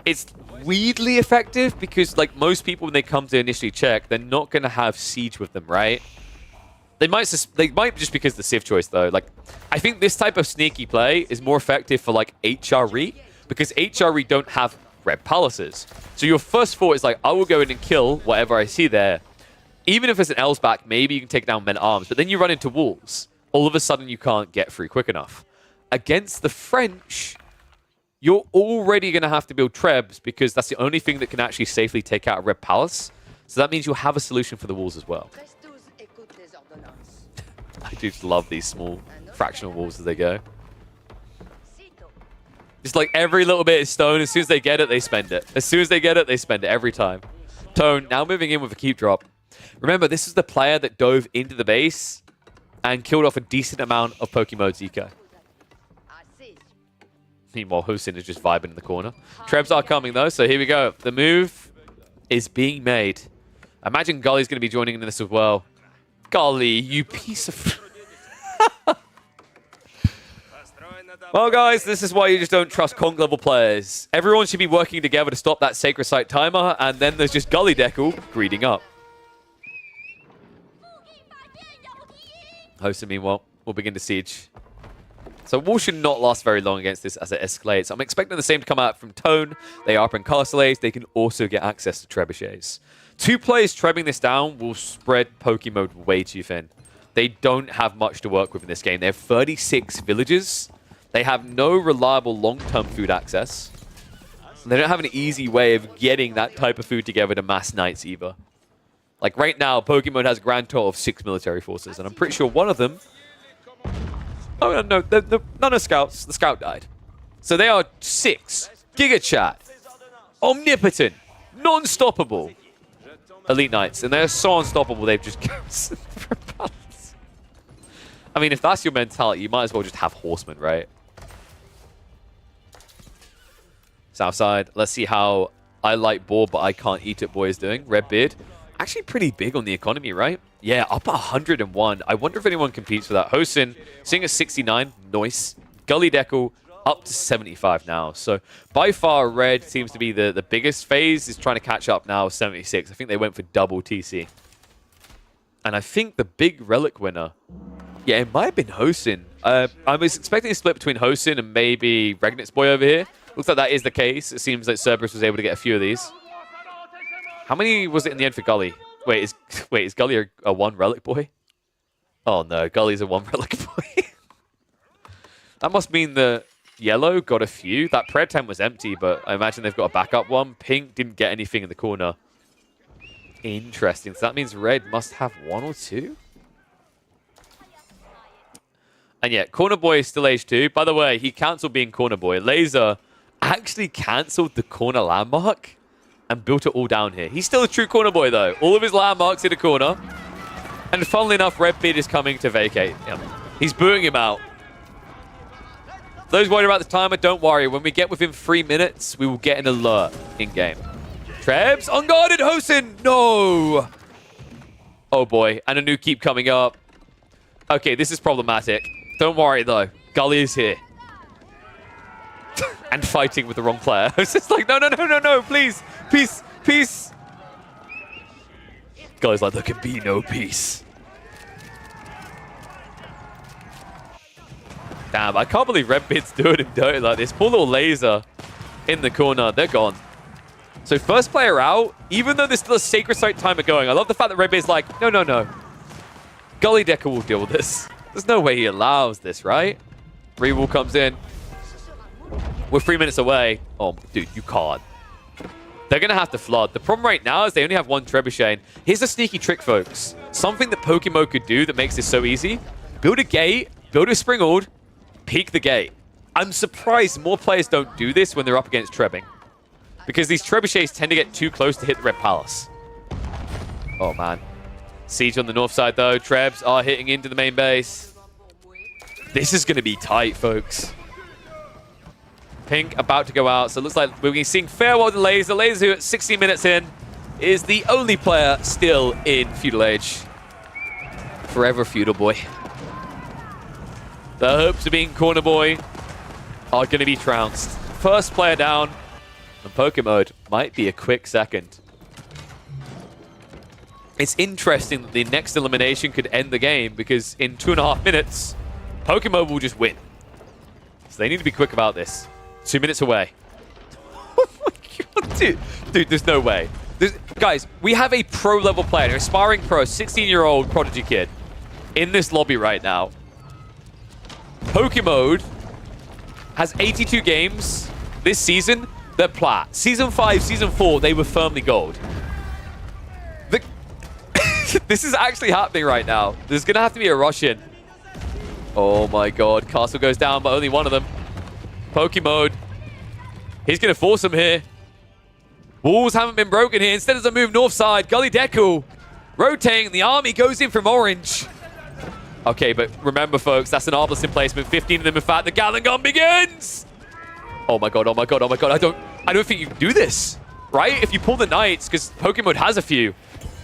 It's weirdly effective because, like, most people, when they come to initially check, they're not going to have siege with them, right? They might just because the Civ choice, though. Like, I think this type of sneaky play is more effective for, like, HRE because HRE don't have red palaces. So your first thought is like, I will go in and kill whatever I see there. Even if it's an Elsbach, maybe you can take down men-at-arms, but then you run into walls. All of a sudden, you can't get through quick enough. Against the French, you're already going to have to build Trebs because that's the only thing that can actually safely take out a red palace. So that means you'll have a solution for the walls as well. I do love these small fractional walls as they go. Just like every little bit of stone, as soon as they get it, they spend it. As soon as they get it, they spend it every time. Tone, now moving in with a keep drop. Remember, this is the player that dove into the base and killed off a decent amount of Pokemode's eco. Meanwhile, Husin is just vibing in the corner. Trebs are coming, though, so here we go. The move is being made. I imagine Gully's going to be joining in this as well. Gully, you piece of... Well, guys, this is why you just don't trust Conk-level players. Everyone should be working together to stop that Sacred Site timer, and then there's just Gully Deckle greeting up. Hosen, meanwhile, will begin to siege. So Wall should not last very long against this as it escalates. I'm expecting the same to come out from Tone. They are up in Castles. They can also get access to Trebuchets. 2 players trebbing this down will spread Pokemode way too thin. They don't have much to work with in this game. They have 36 villages. They have no reliable long-term food access. They don't have an easy way of getting that type of food together to mass knights either. Like right now, Pokemode has a grand total of 6 military forces, and I'm pretty sure one of them... Oh, no, none of scouts. The scout died. So they are 6. Giga Chat. Omnipotent. Non-stoppable. Elite Knights. And they're so unstoppable, they've just... I mean, if that's your mentality, you might as well just have Horsemen, right? Southside. Let's see how I like boar, but I can't eat it boy is doing. Redbeard. Actually pretty big on the economy, right? Yeah, up 101. I wonder if anyone competes for that. Hosin sitting at 69. Nice. Gully Deckle up to 75 now. So by far, Red seems to be the biggest phase. Is trying to catch up now, 76. I think they went for double TC. And I think the big relic winner... Yeah, it might have been Hosin. I was expecting a split between Hosin and maybe Regnitz Boy over here. Looks like that is the case. It seems like Cerberus was able to get a few of these. How many was it in the end for Gully? Wait, is Gully a 1 relic boy? Oh no, Gully's a 1 relic boy. That must mean that Yellow got a few. That prayer tent was empty, but I imagine they've got a backup one. Pink didn't get anything in the corner. Interesting. So that means red must have 1 or 2? And yeah, Corner Boy is still H2. By the way, he cancelled being Corner Boy. Laser actually cancelled the corner landmark and built it all down here. He's still a true Corner Boy, though. All of his landmarks in the corner. And funnily enough, Redbeard is coming to vacate him. He's booing him out. Those worried about the timer, don't worry. When we get within 3 minutes, we will get an alert in-game. Trebs, unguarded, Hosen! No! Oh boy, and a new keep coming up. Okay, this is problematic. Don't worry, though. Gully is here. And fighting with the wrong player. I was just like, no, please, peace, peace. Gully's like, there can be no peace. Damn, I can't believe Redbeard's doing him dirty like this. Poor little Laser in the corner. They're gone. So first player out, even though there's still a Sacred Site timer going. I love the fact that Redbeard's like, no. Gully Decker will deal with this. There's no way he allows this, right? Rewall comes in. We're 3 minutes away. Oh, dude, you can't. They're going to have to flood. The problem right now is they only have 1 Trebuchet. Here's a sneaky trick, folks. Something that Pokemon could do that makes this so easy. Build a gate, build a Springald, peek the gate. I'm surprised more players don't do this when they're up against Trebbing. Because these Trebuchets tend to get too close to hit the Red Palace. Oh, man. Siege on the north side, though. Trebs are hitting into the main base. This is going to be tight, folks. Pink about to go out, so it looks like we're going to be seeing farewell to Laser. Laser, who at 16 minutes in, is the only player still in Feudal Age. Forever Feudal Boy. The hopes of being Corner Boy are going to be trounced. First player down, and Pokemon might be a quick second. It's interesting that the next elimination could end the game, because in 2.5 minutes, Pokemon will just win. So they need to be quick about this. 2 minutes away. Oh my god, dude, there's no way. Guys, we have a pro-level player, an aspiring pro, 16-year-old prodigy kid in this lobby right now. Pokemon has 82 games this season. They're plat. Season 5, Season 4, they were firmly gold. This is actually happening right now. There's going to have to be a rush in. Oh my god. Castle goes down, but only one of them. Pokemon. He's going to force him here. Walls haven't been broken here. Instead of a move north side, Gully Deku rotating. The army goes in from orange. Okay, but remember, folks, that's an Arbolisk placement. 15 of them, in fact. The Gatling gun begins. Oh my god, oh my god, oh my god. I don't think you can do this, right? If you pull the Knights, because Pokemon has a few,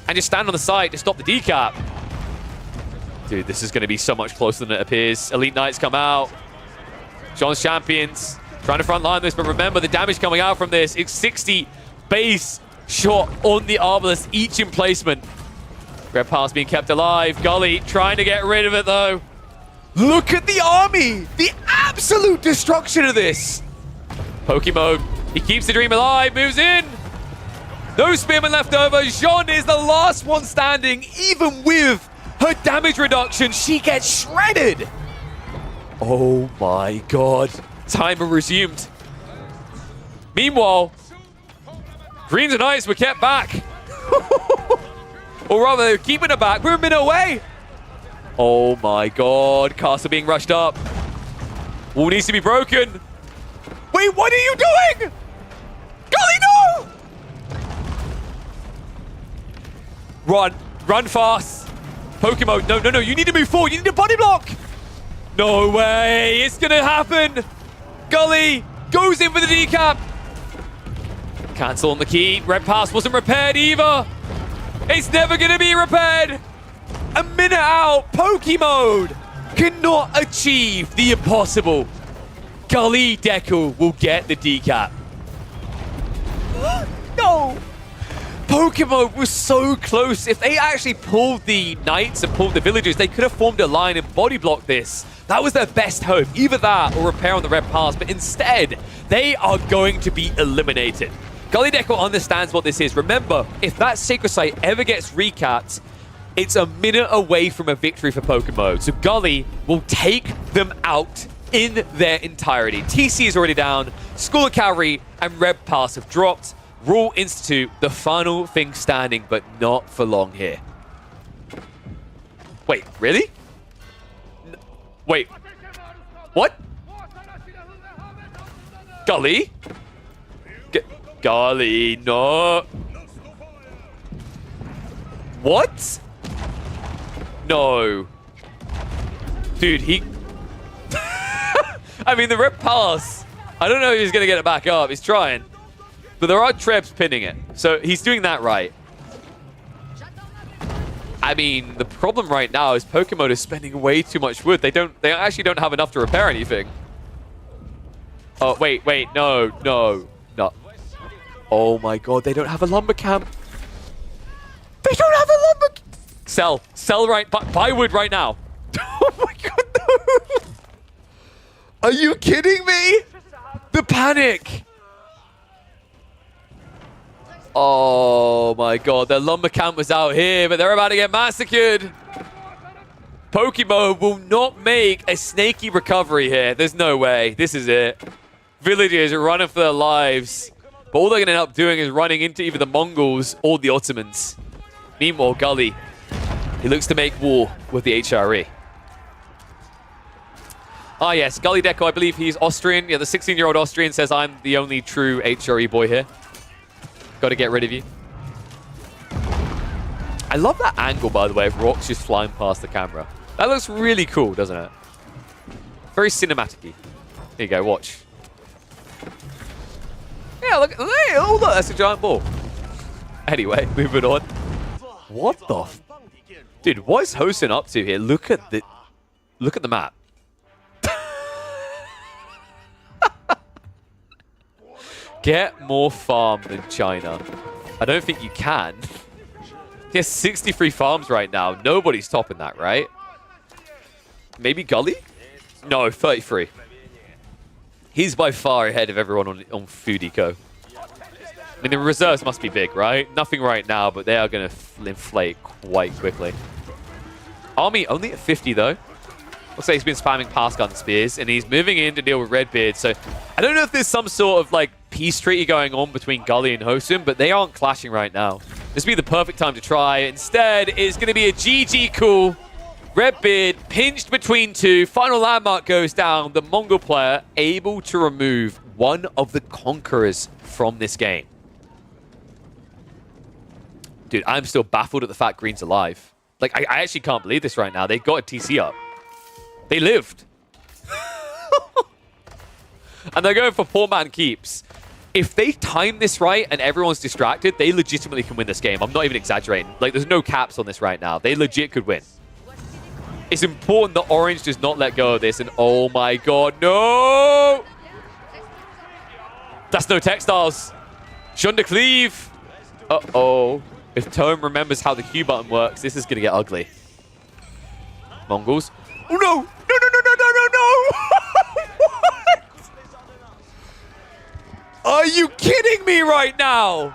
and just stand on the side to stop the decap. Dude, this is going to be so much closer than it appears. Elite Knights come out. John's Champions trying to front line this, but remember the damage coming out from this. It's 60 base shot on the Arbolisk, each in placement. Red Pass being kept alive. Gully trying to get rid of it, though. Look at the army! The absolute destruction of this! Pokemon, he keeps the dream alive, moves in. No Spearman left over. Jean is the last one standing. Even with her damage reduction, she gets shredded. Oh my god. Timer resumed. Meanwhile, Greens and Ice were kept back. Or rather, they're keeping it back. We're a minute away. Oh my god. Castle being rushed up. Wall needs to be broken. Wait, what are you doing? Gully, no! Run. Run fast. Pokemon, no. You need to move forward. You need a body block. No way. It's going to happen. Gully goes in for the decap. Cancel on the key. Red Pass wasn't repaired either. It's never going to be repaired. A minute out. Pokemon cannot achieve the impossible. Gully Deku will get the decap. No. Pokemon was so close. If they actually pulled the Knights and pulled the Villagers, they could have formed a line and body blocked this. That was their best hope. Either that or repair on the Red Pass. But instead, they are going to be eliminated. Gully Deku understands what this is. Remember, if that Sacred Site ever gets recapped, it's a minute away from a victory for Pokemon. So Gully will take them out in their entirety. TC is already down. School of Cavalry and Red Pass have dropped. Raw Institute, the final thing standing, but not for long here. Wait, really? Wait. What? Gully? Gully, no. What? No. Dude, he... I mean, the Red Pass. I don't know if he's going to get it back up. He's trying. But there are Trebs pinning it. So he's doing that right. I mean, the problem right now is Pokemon is spending way too much wood. They actually don't have enough to repair anything. Oh, wait, no. Oh my god, they don't have a lumber camp. They don't have a lumber camp. Sell right, buy wood right now. Oh my god, no. Are you kidding me? The panic. Oh my god, their lumber camp was out here, but they're about to get massacred. Pokemon will not make a snaky recovery here. There's no way. This is it. Villagers are running for their lives. But all they're going to end up doing is running into either the Mongols or the Ottomans. Meanwhile, Gully, he looks to make war with the HRE. Ah, yes, Gully Deco, I believe he's Austrian. Yeah, the 16-year-old Austrian says, I'm the only true HRE boy here. Got to get rid of you. I love that angle, by the way, of rocks just flying past the camera. That looks really cool, doesn't it? Very cinematic-y. There you go, watch. Yeah, look, oh look, that's a giant ball. Anyway, moving on. What the dude, what is Hosen up to here? Look at the map. Get more farm than China. I don't think you can. He has 63 farms right now. Nobody's topping that, right? Maybe Gully? No, 33. He's by far ahead of everyone on Food Eco. I mean, the reserves must be big, right? Nothing right now, but they are going to inflate quite quickly. Army only at 50, though. Looks like he's been spamming pass gun spears, and he's moving in to deal with Redbeard. So I don't know if there's some sort of, like, peace treaty going on between Gully and Hosen, but they aren't clashing right now. This would be the perfect time to try. Instead, it's going to be a GG call. Redbeard pinched between two. Final landmark goes down. The Mongol player able to remove one of the conquerors from this game. Dude, I'm still baffled at the fact Green's alive. Like, I actually can't believe this right now. They got a TC up. They lived. And they're going for poor man keeps. If they time this right and everyone's distracted, they legitimately can win this game. I'm not even exaggerating. Like, there's no caps on this right now. They legit could win. It's important that Orange does not let go of this. And oh my god, no! That's no textiles. Jean de Cleve. Uh-oh. If Tome remembers how the Q button works, this is going to get ugly. Mongols. Oh no! No! What? Are you kidding me right now?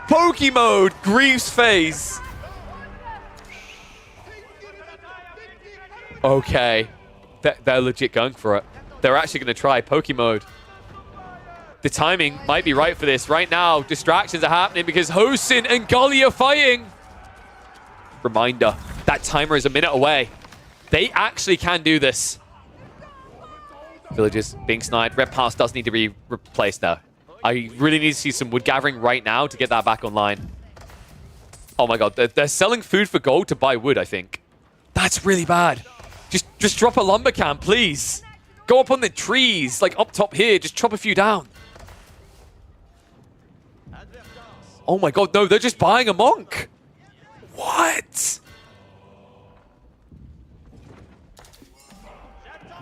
Pokemode, Greaves phase. Okay. They're legit going for it. They're actually going to try Pokemode. The timing might be right for this. Right now, distractions are happening because Hosen and Gully are fighting. Reminder, that timer is a minute away. They actually can do this. Villagers being sniped. Red Pass does need to be replaced now. I really need to see some wood gathering right now to get that back online. Oh my god, they're selling food for gold to buy wood, I think. That's really bad. Just drop a lumber camp, please. Go up on the trees, like up top here. Just chop a few down. Oh my god, no, they're just buying a monk. What?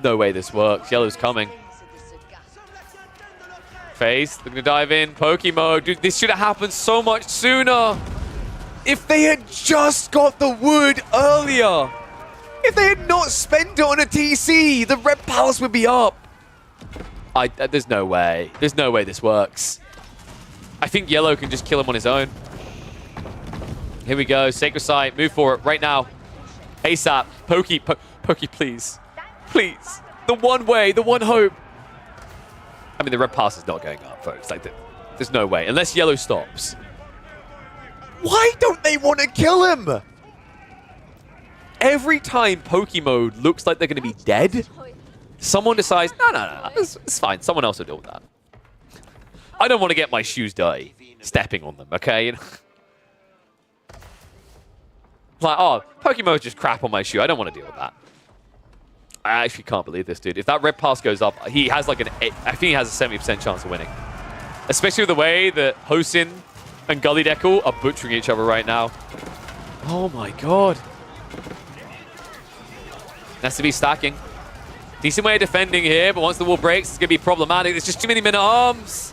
No way this works. Yellow's coming. FaZe, they're gonna dive in. Pokemode. Dude, this should have happened so much sooner. If they had just got the wood earlier. If they had not spent it on a TC, the Red Palace would be up. There's no way. There's no way this works. I think Yellow can just kill him on his own. Here we go. Sacred Site. Move for it right now. ASAP. Pokey, please. Please. The one way, the one hope. I mean, the red pass is not going up, folks. Like, there's no way. Unless yellow stops. Why don't they want to kill him? Every time Pokemode looks like they're going to be dead, someone decides, no, it's fine. Someone else will deal with that. I don't want to get my shoes dirty stepping on them, okay? Like, oh, Pokemode's just crap on my shoe. I don't want to deal with that. I actually can't believe this, dude. If that red pass goes up, he has like I think he has a 70% chance of winning. Especially with the way that Hosin and Gully Deckle are butchering each other right now. Oh my god. Has to be stacking. Decent way of defending here, but once the wall breaks, it's going to be problematic. There's just too many men-at-arms.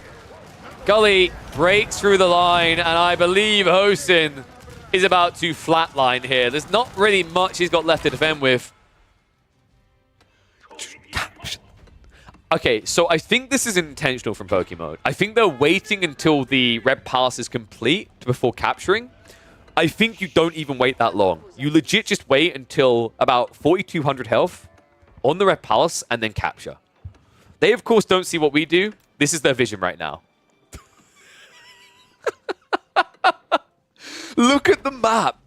Gully breaks through the line, and I believe Hosin is about to flatline here. There's not really much he's got left to defend with. Okay, so I think this is intentional from Pokemode. I think they're waiting until the red pass is complete before capturing. I think you don't even wait that long. You legit just wait until about 4,200 health on the red palace and then capture. They, of course, don't see what we do. This is their vision right now. Look at the map.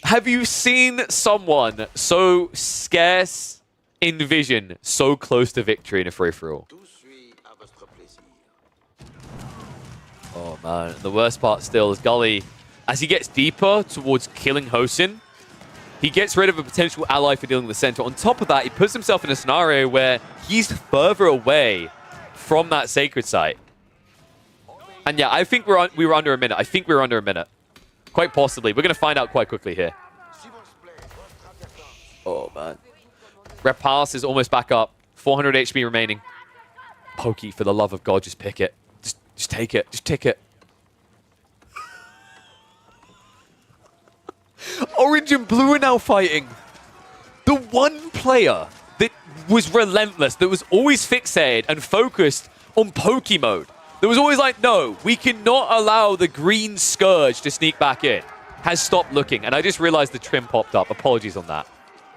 Have you seen someone so scarce in vision, so close to victory in a free-for-all? Oh, man. The worst part still is Gully, as he gets deeper towards killing Hosin, he gets rid of a potential ally for dealing with the center. On top of that, he puts himself in a scenario where he's further away from that sacred site. And yeah, I think we were under a minute. I think we were under a minute. Quite possibly. We're going to find out quite quickly here. Oh, man. Red Pass is almost back up. 400 HP remaining. Pokey, for the love of God, just pick it. Just take it. Just tick it. Orange and blue are now fighting. The one player that was relentless, that was always fixated and focused on Pokemode, that was always like, no, we cannot allow the green Scourge to sneak back in, has stopped looking. And I just realized the trim popped up. Apologies on that.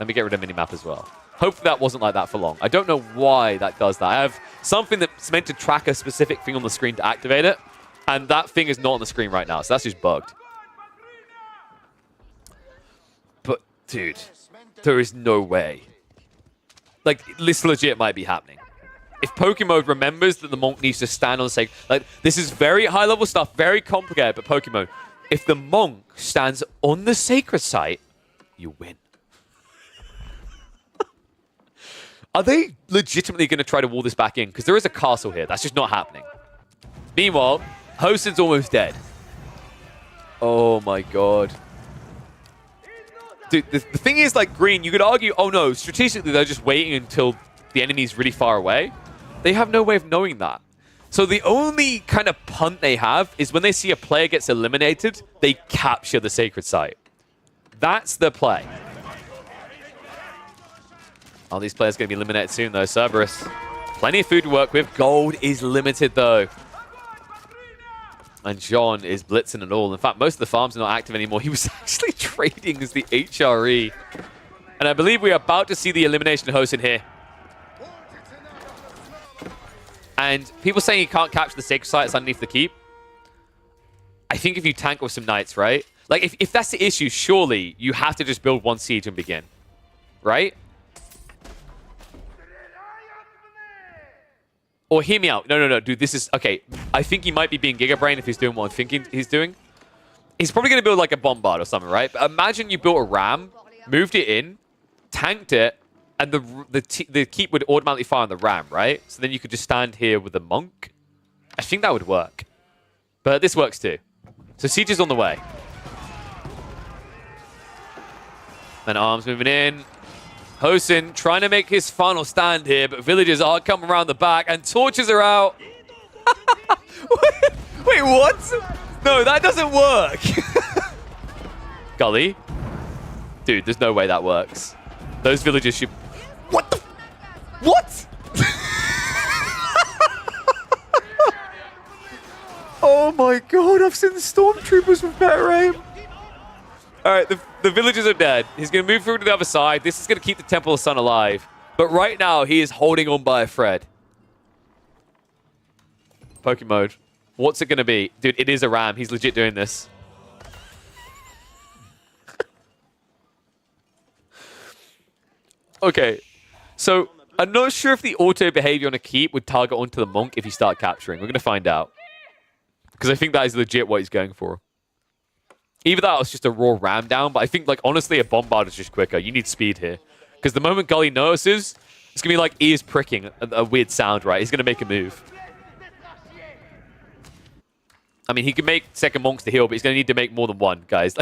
Let me get rid of minimap as well. Hopefully that wasn't like that for long. I don't know why that does that. I have something that's meant to track a specific thing on the screen to activate it, and that thing is not on the screen right now, so that's just bugged. But, dude, there is no way. Like, this legit might be happening. If Pokemode remembers that the Monk needs to stand on the sacred... Like, this is very high-level stuff, very complicated, but Pokemode, if the Monk stands on the sacred site, you win. Are they legitimately going to try to wall this back in? Because there is a castle here. That's just not happening. Meanwhile, Hosin's almost dead. Oh my god. Dude, the thing is, like, green, you could argue, oh no, strategically they're just waiting until the enemy's really far away. They have no way of knowing that. So the only kind of punt they have is when they see a player gets eliminated, they capture the sacred site. That's the play. Oh, these players going to be eliminated soon, though. Cerberus. Plenty of food to work with. Gold is limited, though. And John is blitzing and all. In fact, most of the farms are not active anymore. He was actually trading as the HRE. And I believe we are about to see the elimination of Hosin here. And people saying he can't capture the sacred site that's underneath the keep. I think if you tank with some knights, right? Like, if that's the issue, surely you have to just build one siege and begin. Right? Or hear me out. No, dude, this is... Okay, I think he might be being Giga Brain if he's doing what I'm thinking he's doing. He's probably going to build like a bombard or something, right? But imagine you built a ram, moved it in, tanked it, and the keep would automatically fire on the ram, right? So then you could just stand here with the monk. I think that would work. But this works too. So siege is on the way. And arms moving in. Hosin trying to make his final stand here, but villagers are coming around the back, and torches are out. Wait, what? No, that doesn't work. Gully? Dude, there's no way that works. Those villagers should... What the... What? Oh my god, I've seen the stormtroopers with better aim. All right, the villagers are dead. He's going to move through to the other side. This is going to keep the Temple of Sun alive. But right now, he is holding on by a thread. Pokemon. What's it going to be? Dude, it is a ram. He's legit doing this. Okay. So, I'm not sure if the auto behavior on a keep would target onto the monk if you start capturing. We're going to find out. Because I think that is legit what he's going for. Either that or it's just a raw ram down, but I think, like, honestly, a bombard is just quicker. You need speed here. Because the moment Gully notices, it's going to be like ears pricking, a weird sound, right? He's going to make a move. I mean, he can make second monks to heal, but he's going to need to make more than one, guys.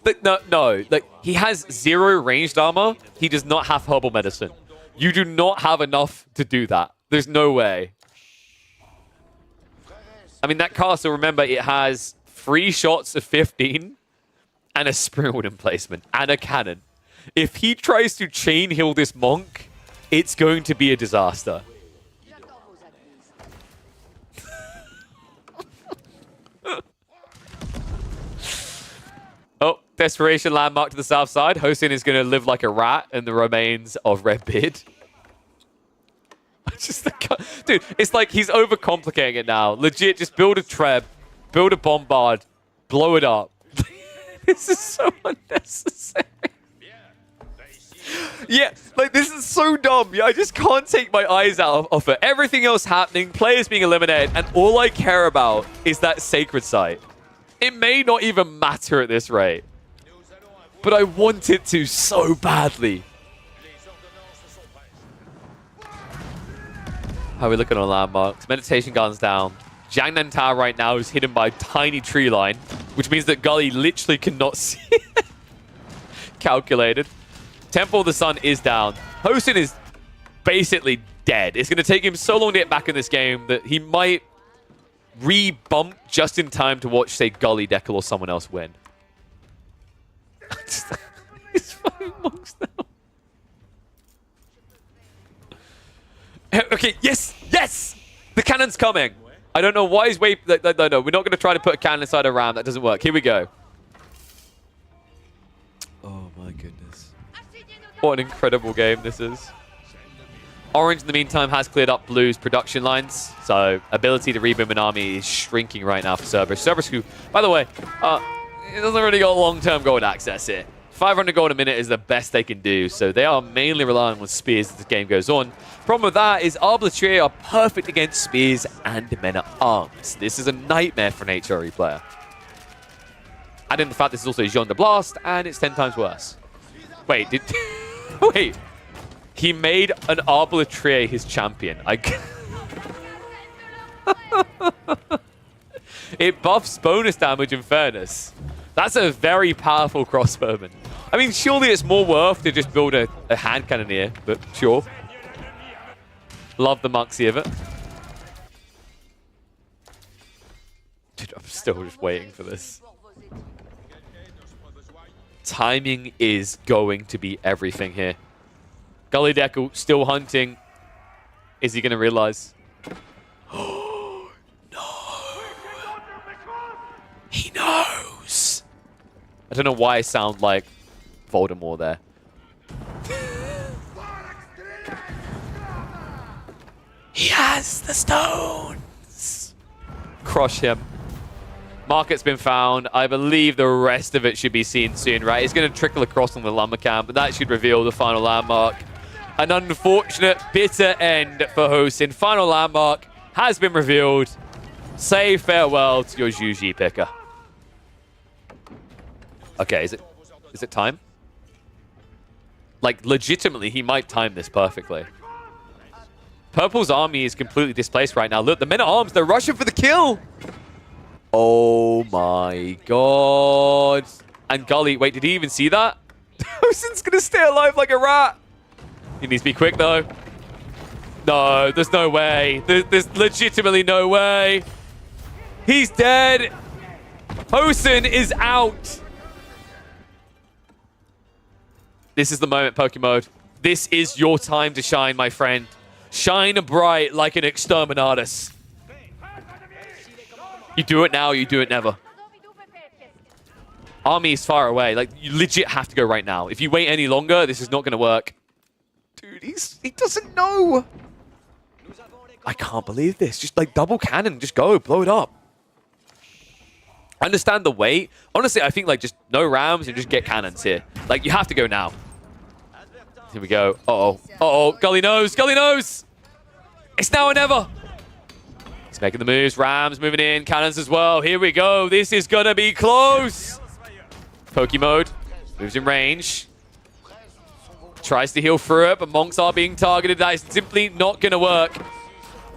Like, no. Like, he has 0 ranged armor. He does not have herbal medicine. You do not have enough to do that. There's no way. I mean, that castle, remember, it has 3 shots of 15 and a Springwood emplacement and a cannon. If he tries to chain heal this monk, it's going to be a disaster. Oh, Desperation landmark to the south side. Hosin is going to live like a rat in the remains of Redbeard. Dude, it's like he's overcomplicating it now. Legit, just build a Treb, build a Bombard, blow it up. This is so unnecessary. Yeah, like, this is so dumb. Yeah, I just can't take my eyes out of it. Everything else happening, players being eliminated, and all I care about is that sacred site. It may not even matter at this rate, but I want it to so badly. How are we looking on landmarks? Meditation Gun's down. Jiangnan Tower right now is hidden by a tiny tree line, which means that Gully literally cannot see it. Calculated. Temple of the Sun is down. Hosin is basically dead. It's going to take him so long to get back in this game that he might re-bump just in time to watch, say, Gully, Dekel, or someone else win. He's 5 monks now. Okay, yes! The cannon's coming. I don't know why he's waiting. No, we're not going to try to put a cannon inside a ram. That doesn't work. Here we go. Oh my goodness. What an incredible game this is. Orange, in the meantime, has cleared up Blue's production lines. So, ability to rebuild an army is shrinking right now for Cerberus. Cerberus, who, by the way, it doesn't really got long-term gold access here. 500 gold a minute is the best they can do. So, they are mainly relying on spears as the game goes on. Problem with that is Arbitraire are perfect against spears and men-at-arms. This is a nightmare for an HRE player. Add in the fact this is also Jean de Blast, and it's 10 times worse. Wait, wait. He made an Arbitraire his champion. It buffs bonus damage in fairness. That's a very powerful crossbowman. I mean, surely it's more worth to just build a hand cannoneer, but sure. Love the Muxie of it. Dude, I'm still just waiting for this. Timing is going to be everything here. Gully Dekel still hunting. Is he going to realize? Oh, no. He knows. I don't know why I sound like Voldemort there. He has the stones. Crush him. Market's been found. I believe the rest of it should be seen soon, right? It's going to trickle across on the lumber camp, but that should reveal the final landmark. An unfortunate, bitter end for Hosin. Final landmark has been revealed. Say farewell to your Zhu picker. Okay, is it time? Like, legitimately, he might time this perfectly. Purple's army is completely displaced right now. Look, the men-at-arms, they're rushing for the kill. Oh my god. And Gully, wait, did he even see that? Hosin's gonna stay alive like a rat. He needs to be quick, though. No, there's no way. There's legitimately no way. He's dead. Hosin is out. This is the moment, Pokemon. This is your time to shine, my friend. Shine bright like an exterminatus. You do it now, you do it never. Army is far away. Like, you legit have to go right now. If you wait any longer, this is not going to work. dude. He doesn't know. I can't believe this. Just like double cannon. Just go. Blow it up. I understand the wait. Honestly, I think like just no rams and just get cannons here. Like you have to go now. Here we go. Uh-oh. Uh-oh. Gully knows. Gully knows. It's now or never. He's making the moves. Rams moving in. Cannons as well. Here we go. This is going to be close. Pokemode. Moves in range. Tries to heal through it, but Monks are being targeted. That is simply not going to work.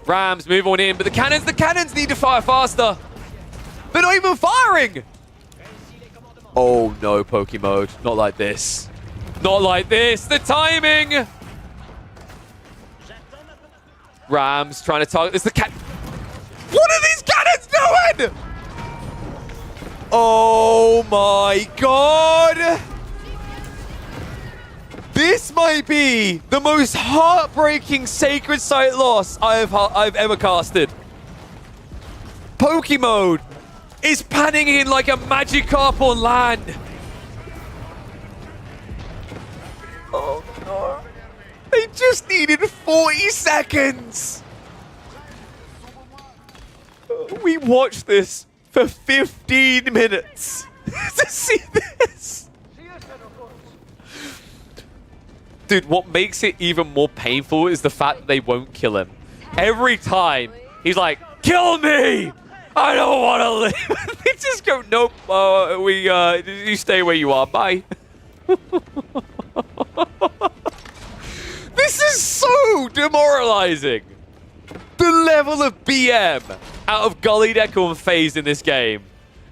Rams move on in, but the cannons need to fire faster. They're not even firing. Oh no, Pokemode. Not like this. Not like this. The timing. Rams trying to target this. The cat. What are these cannons doing? Oh my god. This might be the most heartbreaking Sacred Site loss I've ever casted. Pokemode is panning in like a Magikarp on land. Oh no. They just needed 40 seconds. We watched this for 15 minutes to see this. Dude, what makes it even more painful is the fact that they won't kill him. Every time, he's like, kill me! I don't want to live. They just go, nope, you stay where you are, bye. This is so demoralizing. The level of BM out of Gully, Deku, and FaZe in this game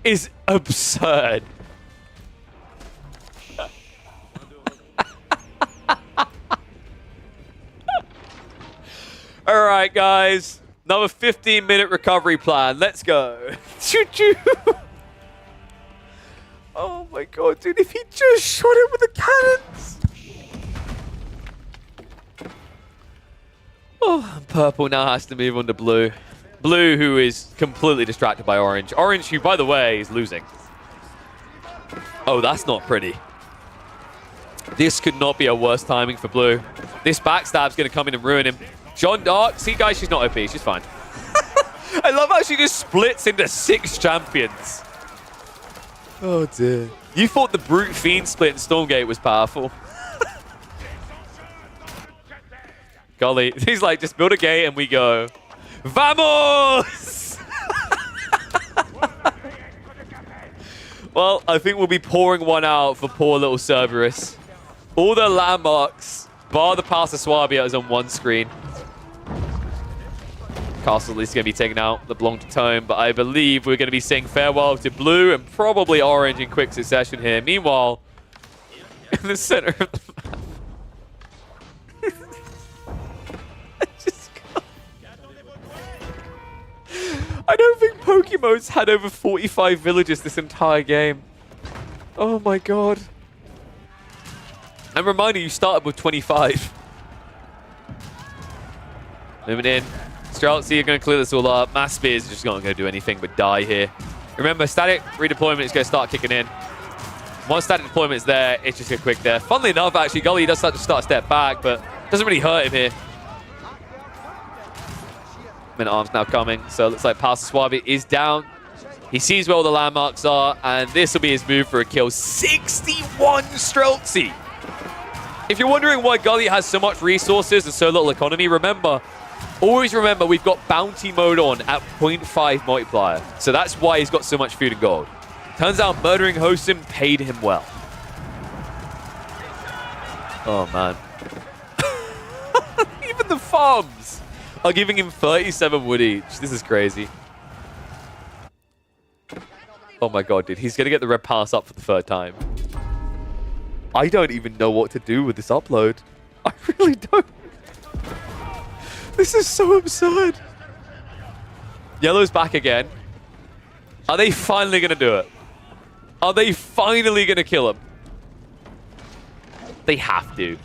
is absurd. All right, guys. Another 15-minute recovery plan. Let's go. Choo-choo. Oh, my God, dude. If he just shot it with the cannons. Oh, purple now has to move on to blue. Blue, who is completely distracted by orange. Orange, who, by the way, is losing. Oh, that's not pretty. This could not be a worse timing for blue. This backstab's going to come in and ruin him. Jeanne d'Arc. See, guys, she's not OP. She's fine. I love how she just splits into 6 champions. Oh, dear. You thought the Brute Fiend split in Stormgate was powerful. Golly. He's like, just build a gate and we go. Vamos! Well, I think we'll be pouring one out for poor little Cerberus. All the landmarks, bar the Pasta Swabia, is on one screen. Castle at least going to be taken out that belong to Tome, but I believe we're going to be saying farewell to blue and probably orange in quick succession here. Meanwhile, in the center of the map. I don't think Pokemon's had over 45 villages this entire game. Oh my god. And reminder, you started with 25. Moving in. Streltsy are going to clear this all up. Mass Spear is just not going to do anything but die here. Remember, static redeployment is going to start kicking in. Once static deployment is there, it's just a quick death. Funnily enough, actually, Gully does start to step back, but doesn't really hurt him here. Men at Arms now coming, so it looks like Pasta Suave is down. He sees where all the landmarks are, and this will be his move for a kill. 61 Streltsy! If you're wondering why Gully has so much resources and so little economy, always remember we've got bounty mode on at 0.5 multiplier. So that's why he's got so much food and gold. Turns out murdering Hosim paid him well. Oh, man. Even the farms are giving him 37 wood each. This is crazy. Oh my god, dude. He's going to get the red pass up for the 3rd time. I don't even know what to do with this upload. I really don't. This is so absurd. Yellow's back again. Are they finally going to do it? Are they finally going to kill him? They have to.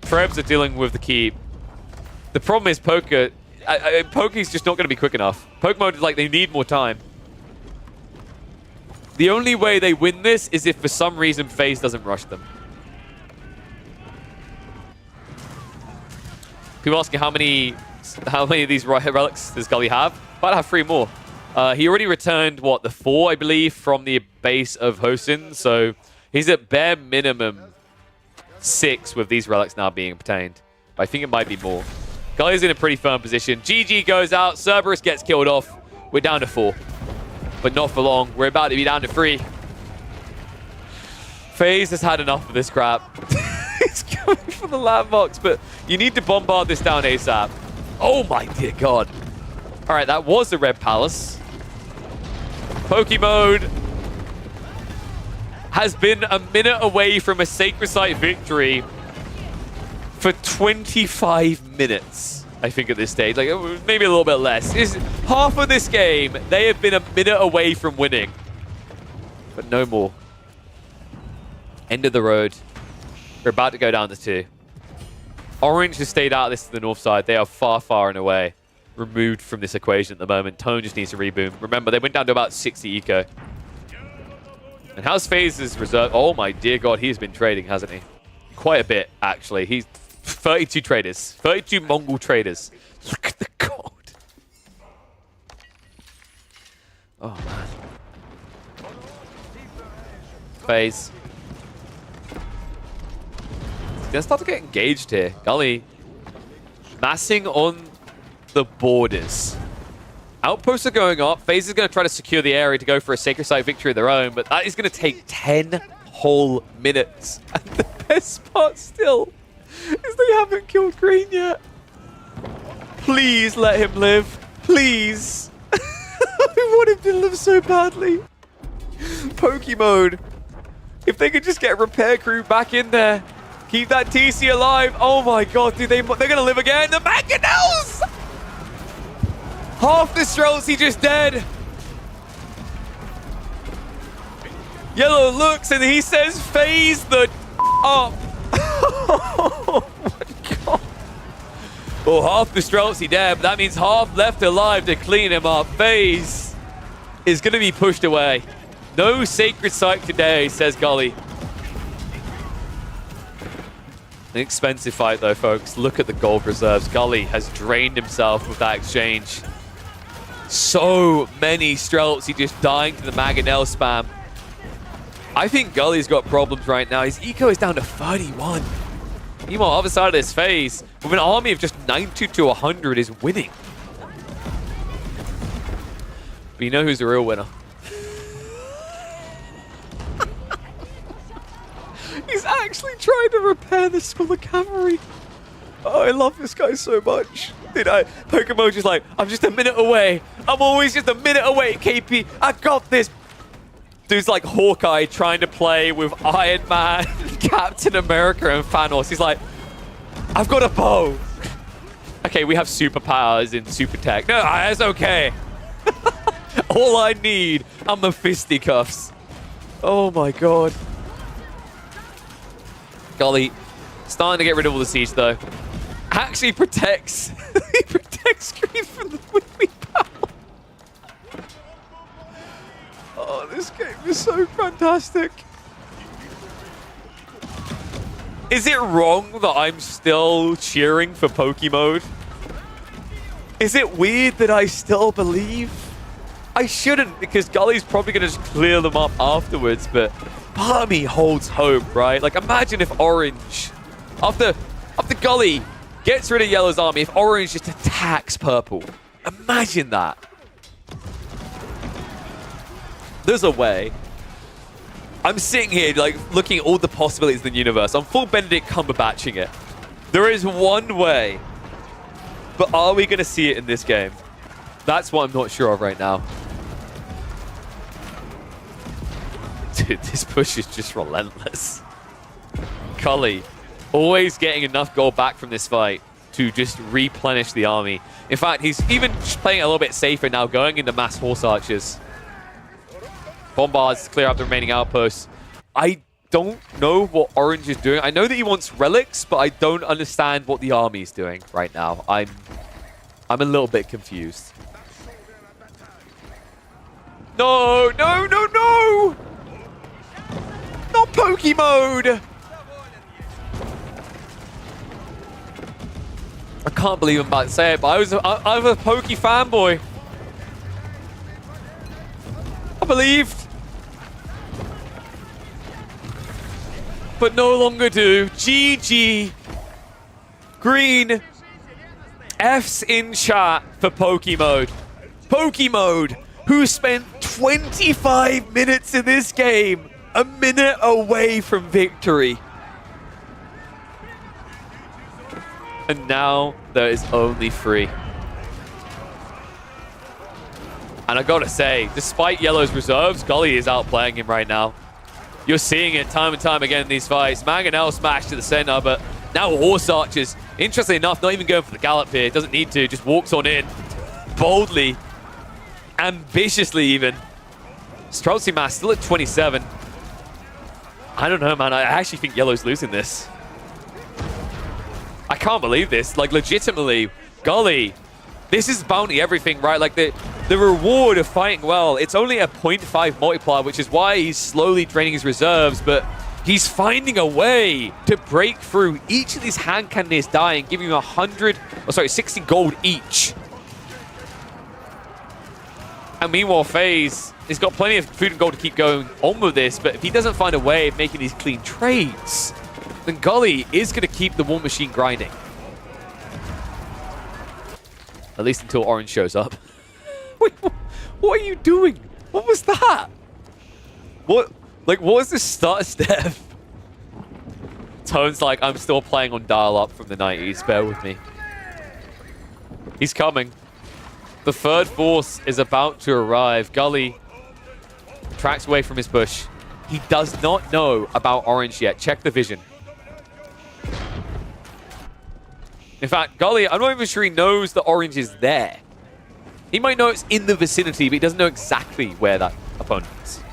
Trebs are dealing with the keep. The problem is Poker. Poke's just not going to be quick enough. Pokemon is like they need more time. The only way they win this is if for some reason FaZe doesn't rush them. People asking how many of these relics does Gully have? About to have 3 more. He already returned, what, the 4, I believe, from the base of Hosin. So he's at bare minimum 6 with these relics now being obtained. But I think it might be more. Gully's in a pretty firm position. GG goes out. Cerberus gets killed off. We're down to 4. But not for long. We're about to be down to 3. FaZe has had enough of this crap. He's going for the landmarks, but you need to bombard this down ASAP. Oh my dear god. All right, that was the Red Palace. Pokemode has been a minute away from a Sacred Site victory for 25 minutes, I think, at this stage. Like, maybe a little bit less. Half of this game, they have been a minute away from winning. But no more. End of the road. We're about to go down to 2. Orange has stayed out of this to the north side. They are far, far and away removed from this equation at the moment. Tone just needs to reboom. Remember, they went down to about 60 eco. And how's FaZe's reserve? Oh my dear god, he's been trading, hasn't he? Quite a bit, actually. He's 32 traders. 32 Mongol traders. Look at the gold. Oh, man. FaZe. He's gonna start to get engaged here. Gully massing on the borders. Outposts are going up. FaZe is going to try to secure the area to go for a Sacred Site victory of their own, but that is going to take 10 whole minutes. And the best part still is they haven't killed Green yet. Please let him live. Please. I want him to live so badly. Pokemode. If they could just get a repair crew back in there. Keep that TC alive. Oh my god, dude, they're going to live again. The Mangonels! Half the Streltsy just dead. Yellow looks and he says, FaZe the up. Oh my god. Well, half the Streltsy dead, but that means half left alive to clean him up. FaZe is going to be pushed away. No Sacred Site today, says Gully. An expensive fight though, folks. Look at the gold reserves. Gully has drained himself with that exchange. So many Streltsy just dying to the Mangonel spam. I think Gully's got problems right now. His eco is down to 31. Meanwhile, other side of this phase, with an army of just 90 to 100, is winning. But you know who's the real winner? He's actually trying to repair the School of Cavalry. Oh, I love this guy so much. Dude, Pokemon's just like, I'm just a minute away. I'm always just a minute away, KP. I got this. Dude's like Hawkeye trying to play with Iron Man, Captain America, and Thanos. He's like, I've got a bow. Okay, we have superpowers in super tech. No, it's okay. All I need are my fisticuffs. Oh my god. Gully, starting to get rid of all the siege though. Actually protects. He protects Green from the Wiggly Power. Oh, this game is so fantastic. Is it wrong that I'm still cheering for Pokemode? Is it weird that I still believe? I shouldn't, because Gully's probably going to just clear them up afterwards, but part of me holds hope, right? Like, imagine if Orange, after Gully gets rid of Yellow's army, if Orange just attacks Purple. Imagine that. There's a way. I'm sitting here, like, looking at all the possibilities in the universe. I'm full Benedict Cumberbatching it. There is one way. But are we going to see it in this game? That's what I'm not sure of right now. Dude, this push is just relentless. Cully always getting enough gold back from this fight to just replenish the army. In fact, he's even playing a little bit safer now, going into mass horse archers. Bombards to clear up the remaining outposts. I don't know what Orange is doing. I know that he wants relics, but I don't understand what the army is doing right now. I'm a little bit confused. No, no, no, no! Not Pokemode! can't believe I'm about to say it, but I'm a Pokey fanboy. I believed. But no longer do. GG. Green. F's in chat for Pokemode. Pokemode, who spent 25 minutes in this game, a minute away from victory. And now there is only 3. And I gotta say, despite Yellow's reserves, Gully is outplaying him right now. You're seeing it time and time again in these fights. Mangonel smashed to the center, but now Horse Archers, interestingly enough, not even going for the gallop here. Doesn't need to, just walks on in. Boldly. Ambitiously even. Streltsy Mass still at 27. I don't know, man. I actually think Yellow's losing this. I can't believe this. Like, legitimately, Gully, this is bounty everything, right? Like, the reward of fighting well, it's only a 0.5 multiplier, which is why he's slowly draining his reserves, but he's finding a way to break through. Each of these hand cannoneers dying, giving him 60 gold each. And meanwhile, FaZe, he's got plenty of food and gold to keep going on with this, but if he doesn't find a way of making these clean trades, then Gully is going to keep the War Machine grinding. At least until Orange shows up. Wait, what are you doing? What was that? What was this start step? Tone's like, I'm still playing on dial-up from the 90s. Bear with me. He's coming. The third force is about to arrive. Gully tracks away from his bush. He does not know about Orange yet. Check the vision. In fact, Gully, I'm not even sure he knows that Orange is there. He might know it's in the vicinity, but he doesn't know exactly where that opponent is.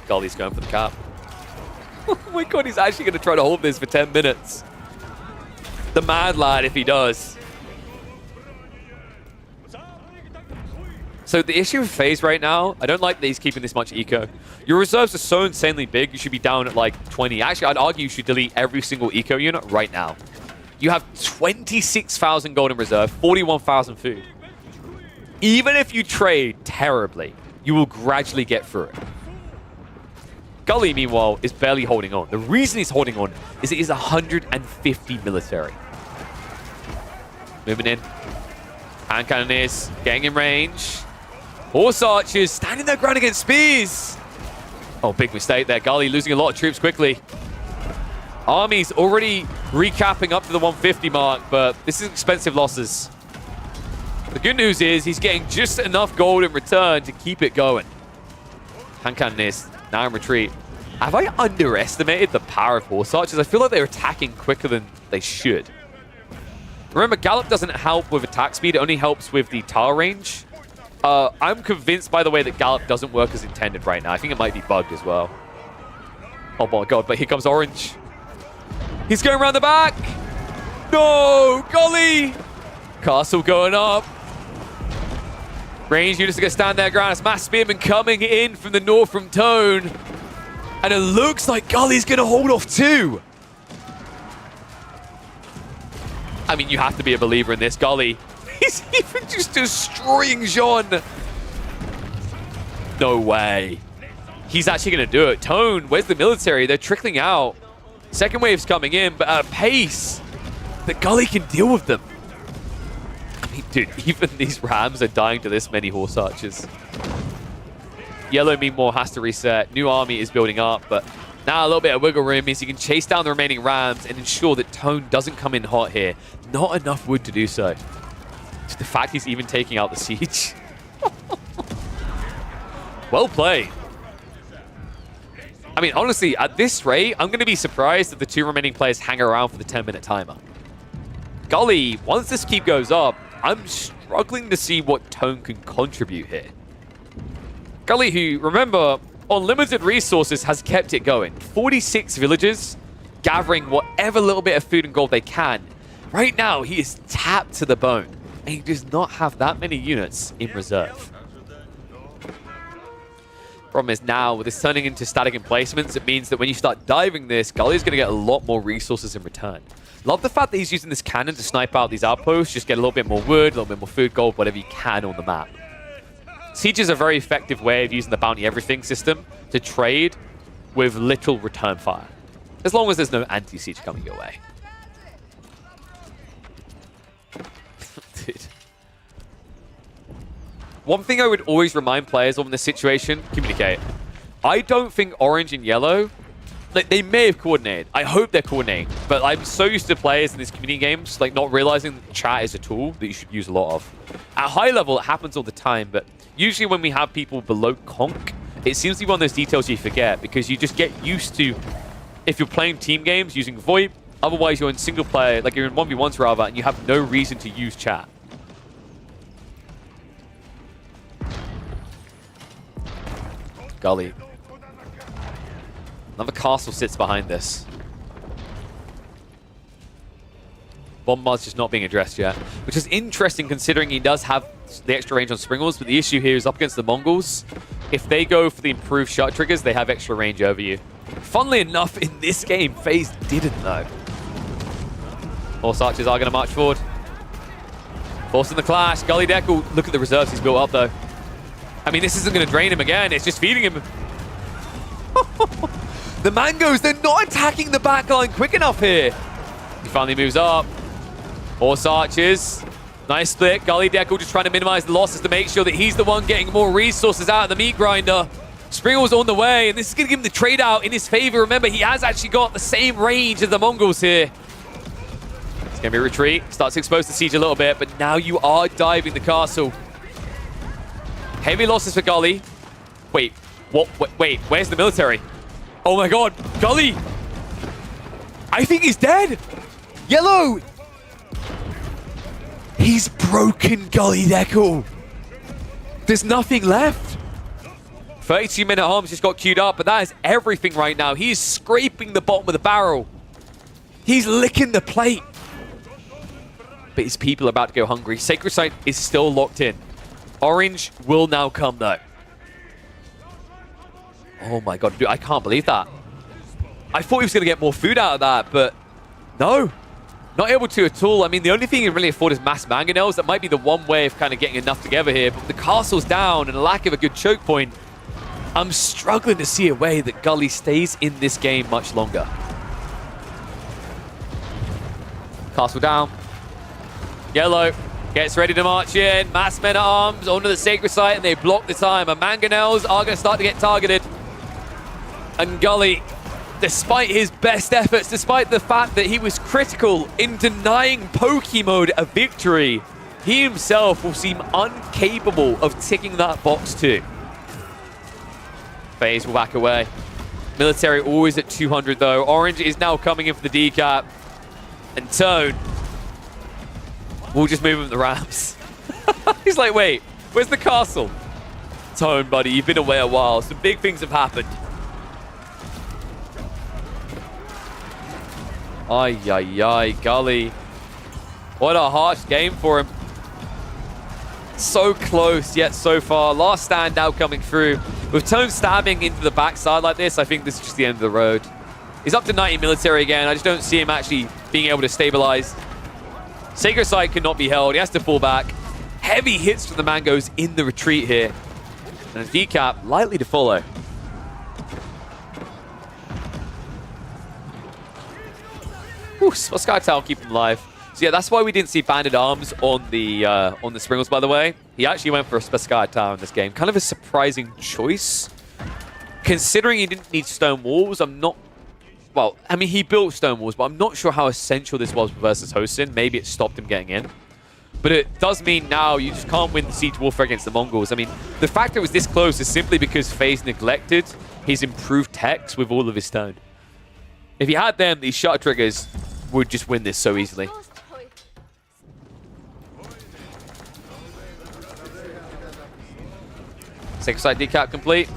Gully's going for the cap. Oh my god, he's actually going to try to hold this for 10 minutes. The mad lad if he does. So the issue with FaZe right now, I don't like that he's keeping this much eco. Your reserves are so insanely big, you should be down at like 20. Actually, I'd argue you should delete every single eco unit right now. You have 26,000 gold in reserve, 41,000 food. Even if you trade terribly, you will gradually get through it. Gully, meanwhile, is barely holding on. The reason he's holding on is it is 150 military. Moving in. Hand cannoneers getting in range. Horse Archers standing their ground against Spears. Oh, big mistake there. Gully losing a lot of troops quickly. Army's already recapping up to the 150 mark, but this is expensive losses. The good news is he's getting just enough gold in return to keep it going. Hand cannoneers now in retreat. Have I underestimated the power of Horse Archers? I feel like they're attacking quicker than they should. Remember, Gallop doesn't help with attack speed. It only helps with the tile range. I'm convinced, by the way, that Gallop doesn't work as intended right now. I think it might be bugged as well. Oh my god, but here comes Orange. He's going around the back. No, Gully. Castle going up. Range units are going to stand their ground. It's Mass Spearman coming in from the north from Tone. And it looks like Gully's going to hold off too. I mean, you have to be a believer in this. Gully, he's even just destroying Jean. No way. He's actually going to do it. Tone, where's the military? They're trickling out. Second wave's coming in, but at a pace that Gully can deal with them. I mean, dude, even these Rams are dying to this many Horse Archers. Yellow, meanwhile, has to reset. New army is building up, but now a little bit of wiggle room means you can chase down the remaining Rams and ensure that Tone doesn't come in hot here. Not enough wood to do so. Just the fact he's even taking out the siege. Well played. I mean, honestly, at this rate, I'm going to be surprised if the 2 remaining players hang around for the 10-minute timer. Gully, once this keep goes up, I'm struggling to see what Tone can contribute here. Gully, who, remember, on limited resources, has kept it going. 46 villages, gathering whatever little bit of food and gold they can. Right now, he is tapped to the bone, and he does not have that many units in reserve. Problem is now, with this turning into static emplacements, it means that when you start diving this, Gully is going to get a lot more resources in return. Love the fact that he's using this cannon to snipe out these outposts, just get a little bit more wood, a little bit more food, gold, whatever you can on the map. Siege is a very effective way of using the bounty everything system to trade with little return fire. As long as there's no anti-siege coming your way. Dude. One thing I would always remind players of in this situation, communicate. I don't think orange and yellow, like, they may have coordinated. I hope they're coordinating. But I'm so used to players in these community games, like, not realizing that chat is a tool that you should use a lot of. At high level, it happens all the time, but usually when we have people below conk, it seems to be one of those details you forget because you just get used to, if you're playing team games, using VoIP. Otherwise, you're in single player, like you're in 1v1s rather, and you have no reason to use chat. Gully. Another castle sits behind this. Bombard's just not being addressed yet, which is interesting considering he does have the extra range on Springles, but the issue here is up against the Mongols. If they go for the improved shot triggers, they have extra range over you. Funnily enough, in this game, FaZe didn't though. Horse archers are going to march forward. Forcing the clash. Gully Deckle, look at the reserves he's built up though. I mean, this isn't going to drain him again, it's just feeding him. The Mangoes, they're not attacking the backline quick enough here. He finally moves up. Horse archers. Nice split. Gully Deckle just trying to minimize the losses to make sure that he's the one getting more resources out of the meat grinder. Springle's on the way, and this is going to give him the trade out in his favor. Remember, he has actually got the same range as the Mongols here. It's going to be a retreat. Starts to expose the siege a little bit, but now you are diving the castle. Heavy losses for Gully. Wait, what? Wait, where's the military? Oh my god, Gully! I think he's dead! Yellow! He's broken Gully Deckle. There's nothing left. 32-minute arms just got queued up, but that is everything right now. He's scraping the bottom of the barrel. He's licking the plate. But his people are about to go hungry. Sacred Site is still locked in. Orange will now come though. Oh my god, dude, I can't believe that. I thought he was going to get more food out of that, but no. Not able to at all. I mean, the only thing he can really afford is mass mangonels. That might be the one way of kind of getting enough together here, but the castle's down and a lack of a good choke point. I'm struggling to see a way that Gully stays in this game much longer. Castle down. Yellow gets ready to march in. Mass men at arms onto the Sacred Site, and they block the time. And mangonels are going to start to get targeted. And Gully, despite his best efforts, despite the fact that he was critical in denying Pokemode a victory, he himself will seem incapable of ticking that box too. FaZe will back away. Military always at 200 though. Orange is now coming in for the decap. And Tone will just move him the ramps. He's like, wait, where's the castle? Tone, buddy, you've been away a while. Some big things have happened. Ay, ay, ay, Gully. What a harsh game for him. So close, yet so far. Last stand now coming through. With Tone stabbing into the backside like this, I think this is just the end of the road. He's up to 90 military again. I just don't see him actually being able to stabilize. Sacred Site cannot be held. He has to fall back. Heavy hits from the Mangoes in the retreat here. And a decap likely to follow. Sky Tower keep him alive. So yeah, that's why we didn't see Banded Arms on the Springles, by the way. He actually went for a Sky Tower in this game. Kind of a surprising choice. Considering he didn't need stone walls, I'm not... Well, I mean, he built stone walls, but I'm not sure how essential this was versus Hosin. Maybe it stopped him getting in. But it does mean now you just can't win the Siege Warfare against the Mongols. I mean, the fact that it was this close is simply because FaZe neglected his improved techs with all of his stone. If he had them, these shot triggers would just win this so easily. Sacred Site decap complete.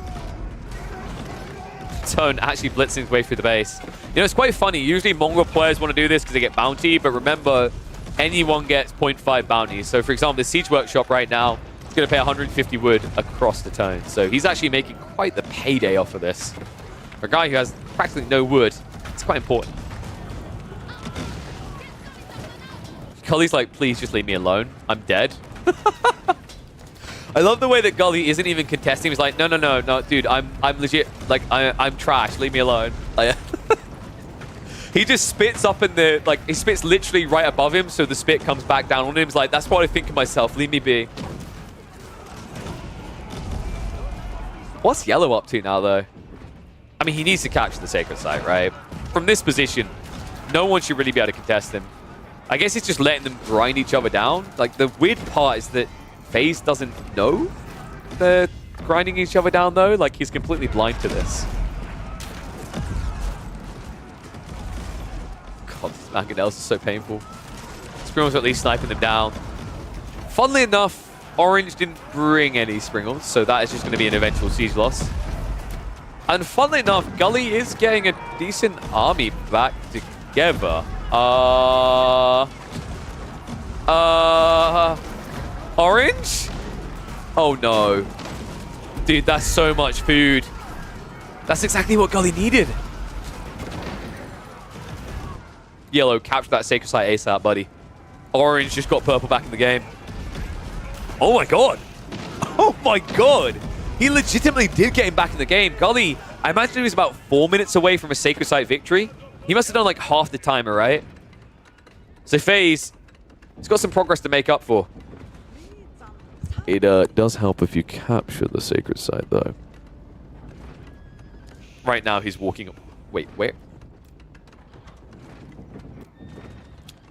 Tone actually blitzing his way through the base. You know, it's quite funny. Usually Mongol players want to do this because they get bounty, but remember, anyone gets 0.5 bounties. So for example, the Siege Workshop right now is going to pay 150 wood across the Tone. So he's actually making quite the payday off of this. For a guy who has practically no wood, it's quite important. Gully's like, please just leave me alone. I'm dead. I love the way that Gully isn't even contesting. He's like, no, dude, I'm legit, like, I'm trash. Leave me alone. Like, he just spits up in the, like, he spits literally right above him, so the spit comes back down on him. He's like, that's what I think of myself. Leave me be. What's Yellow up to now, though? I mean, he needs to capture the Sacred Site, right? From this position, no one should really be able to contest him. I guess it's just letting them grind each other down. Like, the weird part is that FaZe doesn't know they're grinding each other down, though. Like, he's completely blind to this. God, these mangonels are so painful. Springles are at least sniping them down. Funnily enough, Orange didn't bring any Springles, so that is just going to be an eventual siege loss. And funnily enough, Gully is getting a decent army back together. Orange? Oh no. Dude, that's so much food. That's exactly what Gully needed. Yellow, capture that Sacred Site ASAP, buddy. Orange just got purple back in the game. Oh my god. Oh my god. He legitimately did get him back in the game. Gully, I imagine he was about 4 minutes away from a Sacred Site victory. He must have done like half the timer, right? So FaZe, he's got some progress to make up for. It does help if you capture the Sacred Site, though. Right now, he's walking up. Wait, where?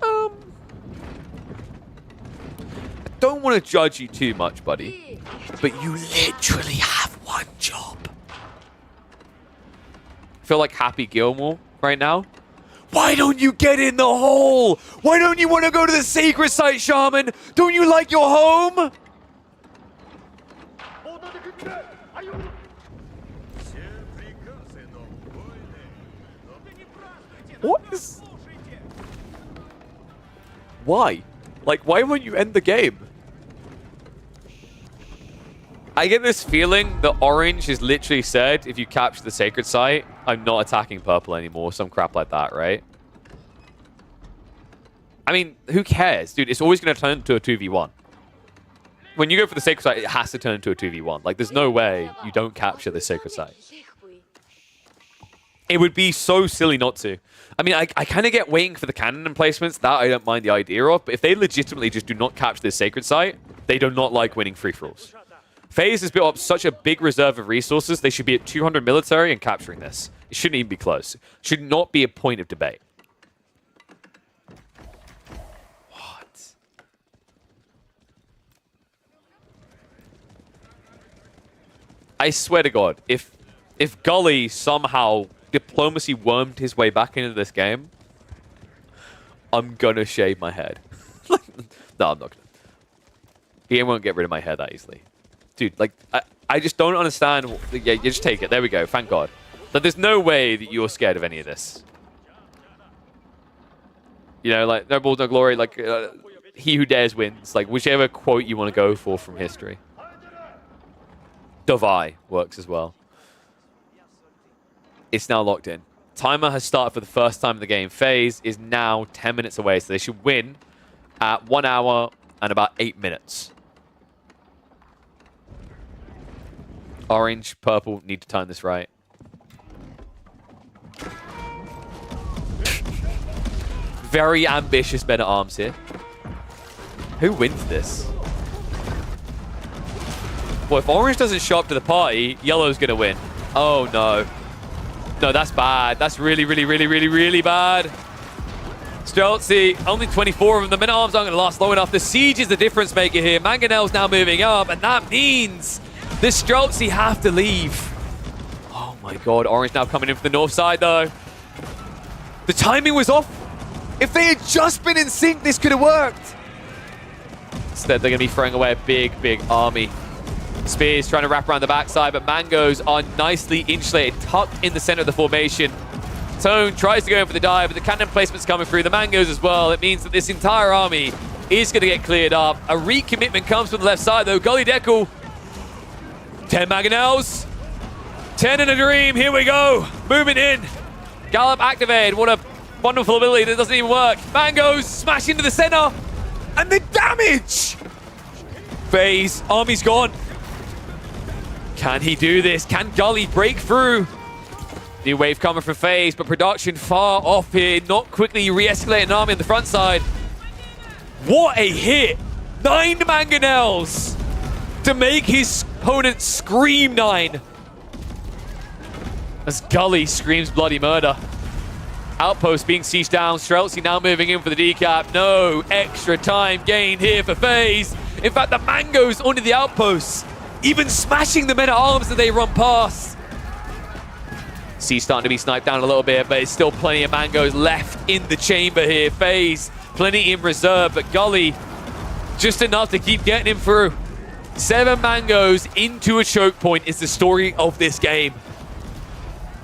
I don't want to judge you too much, buddy, but you literally have one job. I feel like Happy Gilmore right now. Why don't you get in the hole? Why don't you want to go to the Sacred Site, Shaman? Don't you like your home? What is... Why? Like, why won't you end the game? I get this feeling that Orange has literally said, if you capture the Sacred Site, I'm not attacking purple anymore. Some crap like that, right? I mean, who cares? Dude, it's always going to turn into a 2v1. When you go for the Sacred Site, it has to turn into a 2v1. Like, there's no way you don't capture the Sacred Site. It would be so silly not to. I mean, I kind of get waiting for the cannon emplacements. That I don't mind the idea of. But if they legitimately just do not capture this Sacred Site, they do not like winning free-for-alls. FaZe has built up such a big reserve of resources, they should be at 200 military and capturing this. It shouldn't even be close. It should not be a point of debate. What? I swear to God, if Gully somehow diplomacy wormed his way back into this game, I'm gonna shave my head. No, I'm not gonna. He won't get rid of my hair that easily. Dude, like, I just don't understand. Yeah, you just take it. There we go. Thank God. But there's no way that you're scared of any of this. You know, like, no balls, no glory. Like, he who dares wins. Like, whichever quote you want to go for from history. Dovai works as well. It's now locked in. Timer has started for the first time in the game. FaZe is now 10 minutes away, so they should win at 1 hour and about 8 minutes. Orange, purple, need to turn this right. Very ambitious men at arms here. Who wins this? Well, if Orange doesn't show up to the party, Yellow's going to win. Oh, no. No, that's bad. That's really, really, really, really, really bad. Streltsy, only 24 of them. The men at arms aren't going to last long enough. The siege is the difference maker here. Mangonel's now moving up, and that means the Streltsy have to leave. Oh my God, Orange now coming in from the north side though. The timing was off. If they had just been in sync, this could have worked. Instead, they're going to be throwing away a big, big army. Spears trying to wrap around the backside, but Mangoes are nicely insulated, tucked in the center of the formation. Tone tries to go in for the dive, but the cannon placement's coming through. The Mangoes as well. It means that this entire army is going to get cleared up. A recommitment comes from the left side though. Gully Deckle. 10 Mangonels. 10 in a dream. Here we go. Moving in. Gallop activated. What a wonderful ability that doesn't even work. Mangoes smash into the center. And the damage! FaZe, army's gone. Can he do this? Can Gully break through? New wave coming from FaZe, but production far off here. Not quickly re-escalating army on the front side. What a hit! 9 mangonels to make his opponent scream 9. As Gully screams bloody murder. Outpost being sieged down. Streltsy now moving in for the decap. No extra time gained here for FaZe. In fact, the Mangoes onto the outposts, even smashing the men at arms that they run past. Siege starting to be sniped down a little bit, but it's still plenty of Mangoes left in the chamber here. FaZe, plenty in reserve, but Gully, just enough to keep getting him through. 7 Mangoes into a choke point is the story of this game.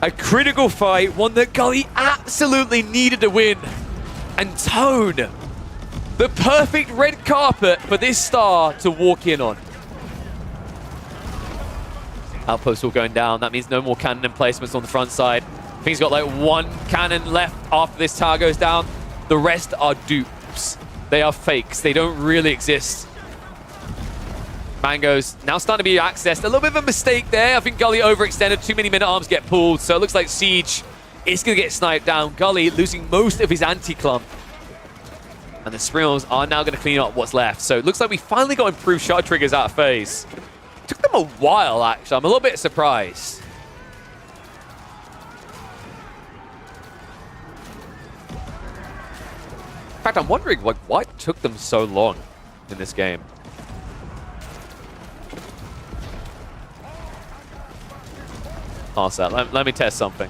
A critical fight, one that Gully absolutely needed to win. And Tone, the perfect red carpet for this star to walk in on. Outpost all going down. That means no more cannon emplacements on the front side. I think he's got like 1 cannon left after this tower goes down. The rest are dupes. They are fakes. They don't really exist. Mangoes now starting to be accessed. A little bit of a mistake there. I think Gully overextended. Too many men-at-arms get pulled. So it looks like Siege is going to get sniped down. Gully losing most of his anti-clump. And the Springals are now going to clean up what's left. So it looks like we finally got improved shot triggers out of FaZe. Took them a while, actually. I'm a little bit surprised. In fact, I'm wondering why it took them so long in this game. Arsat, let me test something.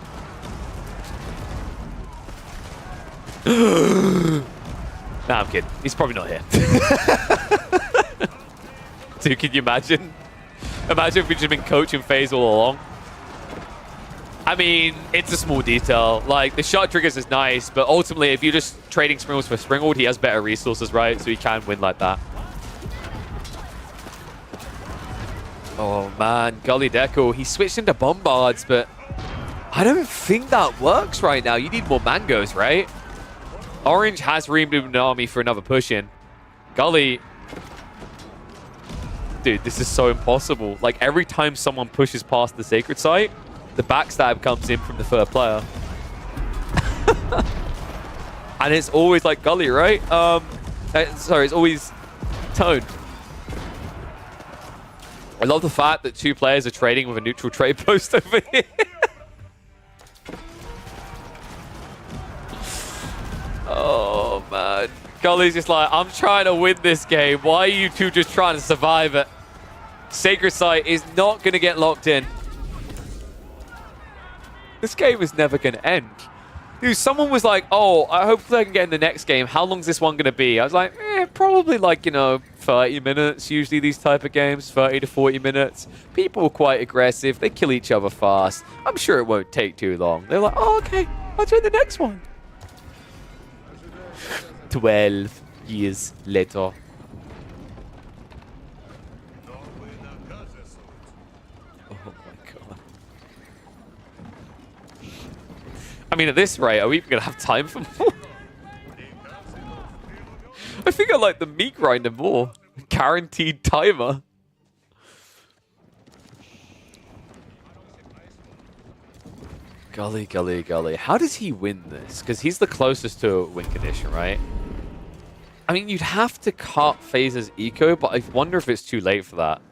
Nah, I'm kidding. He's probably not here. Dude, can you imagine? Imagine if we'd just been coaching FaZe all along. I mean, it's a small detail. Like, the shot triggers is nice, but ultimately, if you're just trading Springles for Springald, he has better resources, right? So he can win like that. Oh man, Gully Deco, he switched into Bombards, but I don't think that works right now. You need more Mangoes, right? Orange has removed an army for another push in. Gully, dude, this is so impossible. Like, every time someone pushes past the Sacred Site, the backstab comes in from the third player. And it's always like Gully, right? Sorry, it's always Tone. I love the fact that 2 players are trading with a neutral trade post over here. Oh, man. Gully's just like, I'm trying to win this game. Why are you two just trying to survive it? Sacred Site is not going to get locked in. This game is never going to end. Dude, someone was like, oh, I hope I can get in the next game. How long is this one going to be? I was like, probably like, 30 minutes. Usually these type of games, 30 to 40 minutes. People are quite aggressive. They kill each other fast. I'm sure it won't take too long. They're like, oh, okay, I'll join the next one. 12 years later. I mean, at this rate, are we even going to have time for more? I think I like the meat grinder more. Guaranteed timer. Gully, Gully, Gully. How does he win this? Because he's the closest to a win condition, right? I mean, you'd have to cut FaZe's eco, but I wonder if it's too late for that.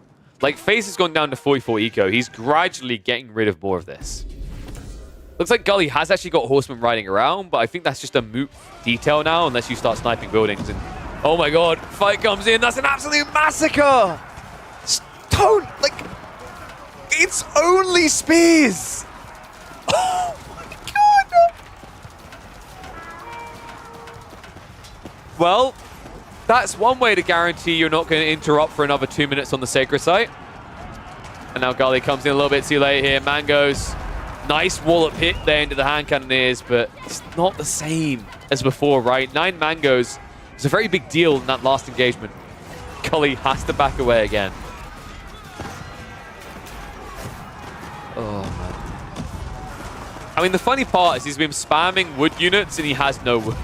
Like, FaZe has gone down to 44 eco. He's gradually getting rid of more of this. Looks like Gully has actually got Horsemen riding around, but I think that's just a moot detail now unless you start sniping buildings. And oh my god, fight comes in. That's an absolute massacre! Stone, like, it's only spears! Oh my god! Well, that's one way to guarantee you're not going to interrupt for another 2 minutes on the Sacred Site. And now Gully comes in a little bit too late here. Mangoes. Nice wallop hit there into the hand cannoneers, but it's not the same as before, right? 9 Mangoes is a very big deal in that last engagement. Gully has to back away again. Oh, man. I mean, the funny part is he's been spamming wood units and he has no wood.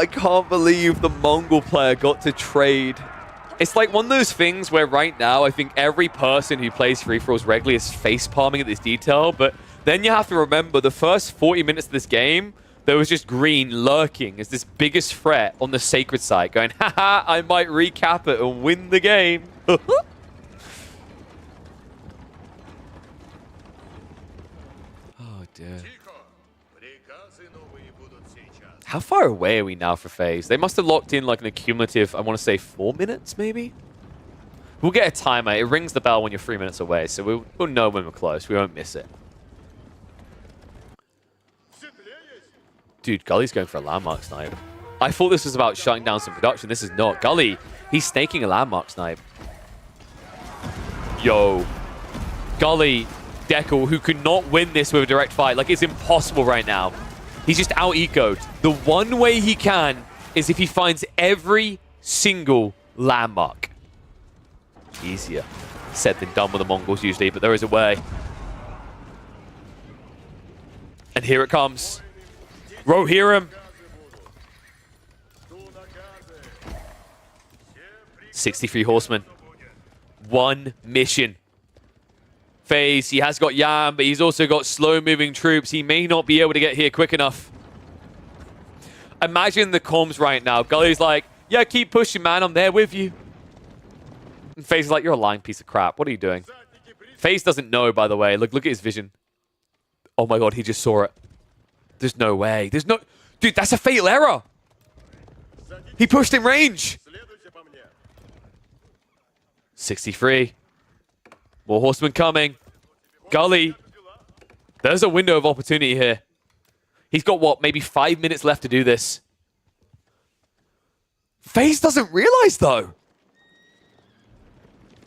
I can't believe the Mongol player got to trade. It's like one of those things where right now, I think every person who plays free-for-alls regularly is face-palming at this detail, but then you have to remember the first 40 minutes of this game, there was just green lurking as this biggest threat on the sacred side, going, haha, I might recap it and win the game. Oh, dear. How far away are we now for FaZe? They must have locked in like an accumulative, I want to say 4 minutes, maybe? We'll get a timer. It rings the bell when you're 3 minutes away, so we'll know when we're close. We won't miss it. Dude, Gully's going for a landmark snipe. I thought this was about shutting down some production. This is not. Gully, he's snaking a landmark snipe. Yo. Gully, Dekel, who could not win this with a direct fight. Like, it's impossible right now. He's just out-ecoed. The one way he can is if he finds every single landmark. Easier said than done with the Mongols usually, but there is a way. And here it comes. Rohirrim. 63 horsemen. One mission. FaZe, he has got Yam, but he's also got slow-moving troops. He may not be able to get here quick enough. Imagine the comms right now. Gully's like, yeah, keep pushing, man. I'm there with you. And FaZe is like, you're a lying piece of crap. What are you doing? FaZe doesn't know, by the way. Look at his vision. Oh my god, he just saw it. There's no way. There's no... Dude, that's a fatal error. He pushed in range. 63. More horsemen coming. Gully. There's a window of opportunity here. He's got, what, maybe 5 minutes left to do this. FaZe doesn't realize, though.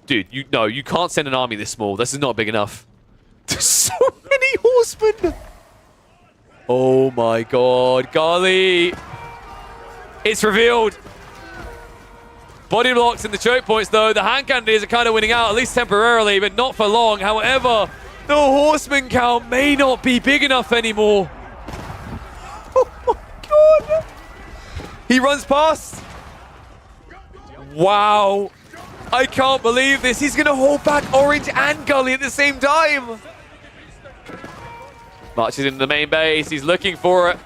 Dude, you can't send an army this small. This is not big enough. There's so many horsemen. Oh my god. Gully. It's revealed. Body blocks and the choke points, though. The hand cannons are kind of winning out, at least temporarily, but not for long. However, the horseman count may not be big enough anymore. Oh my god. He runs past. Wow. I can't believe this. He's going to hold back Orange and Gully at the same time. Marches into the main base. He's looking for it.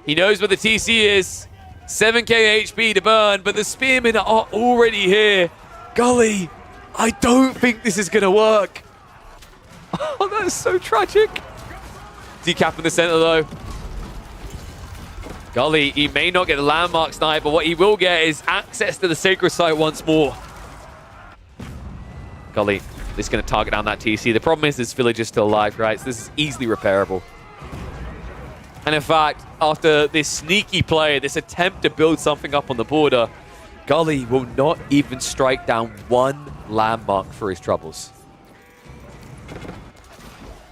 He knows where the TC is. 7k HP to burn, but the Spearmen are already here. Gully, I don't think this is going to work. Oh, that is so tragic. Decap in the center, though. Gully, he may not get the landmark snipe, but what he will get is access to the sacred site once more. Gully is going to target down that TC. The problem is this village is still alive, right? So this is easily repairable. And in fact, after this sneaky play, this attempt to build something up on the border, Gully will not even strike down one landmark for his troubles.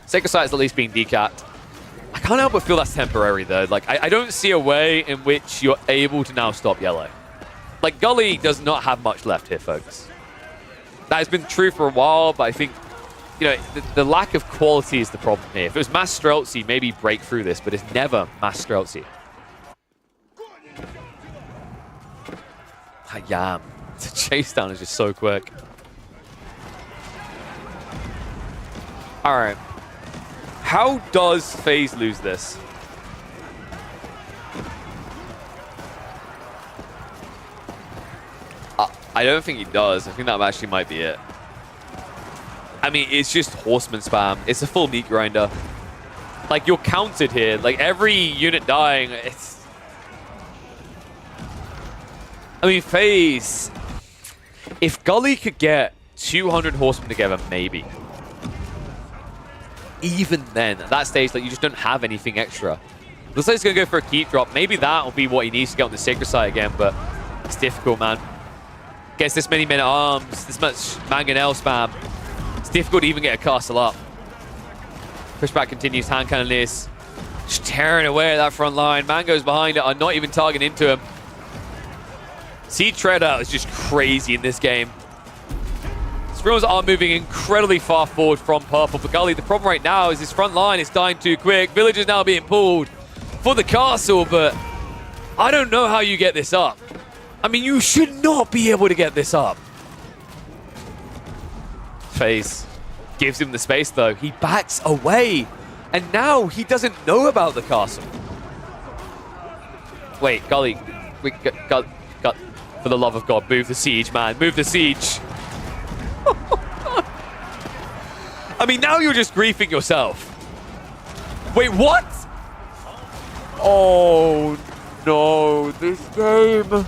Sacred Site is at least being decapped. I can't help but feel that's temporary, though. Like, I don't see a way in which you're able to now stop Yellow. Like, Gully does not have much left here, folks. That has been true for a while, but I think, you know, the lack of quality is the problem here. If it was Mass Streltsy, maybe break through this, but it's never Mass Streltsy. Yam. The chase down is just so quick. All right. How does FaZe lose this? I don't think he does. I think that actually might be it. I mean, it's just horseman spam. It's a full meat grinder. Like, you're counted here. Like, every unit dying, it's... I mean, FaZe... If Gully could get 200 horsemen together, maybe. Even then, at that stage, like, you just don't have anything extra. Looks like he's going to go for a keep drop. Maybe that'll be what he needs to get on the sacred site again, but it's difficult, man. Gets this many men at arms, this much mangonel spam. It's difficult to even get a castle up. Pushback continues, hand cannoneers just tearing away at that front line. Mango's behind it, are not even targeting into him. Seed Treader is just crazy in this game. Squirrels are moving incredibly far forward from purple. For Gully, the problem right now is his front line is dying too quick. Village is now being pulled for the castle, but I don't know how you get this up. I mean, you should not be able to get this up. FaZe gives him the space, though. He backs away. And now he doesn't know about the castle. Wait, Gully. Gully. For the love of God, move the siege, man. Move the siege. I mean, now you're just griefing yourself. Wait, what? Oh, no. This game.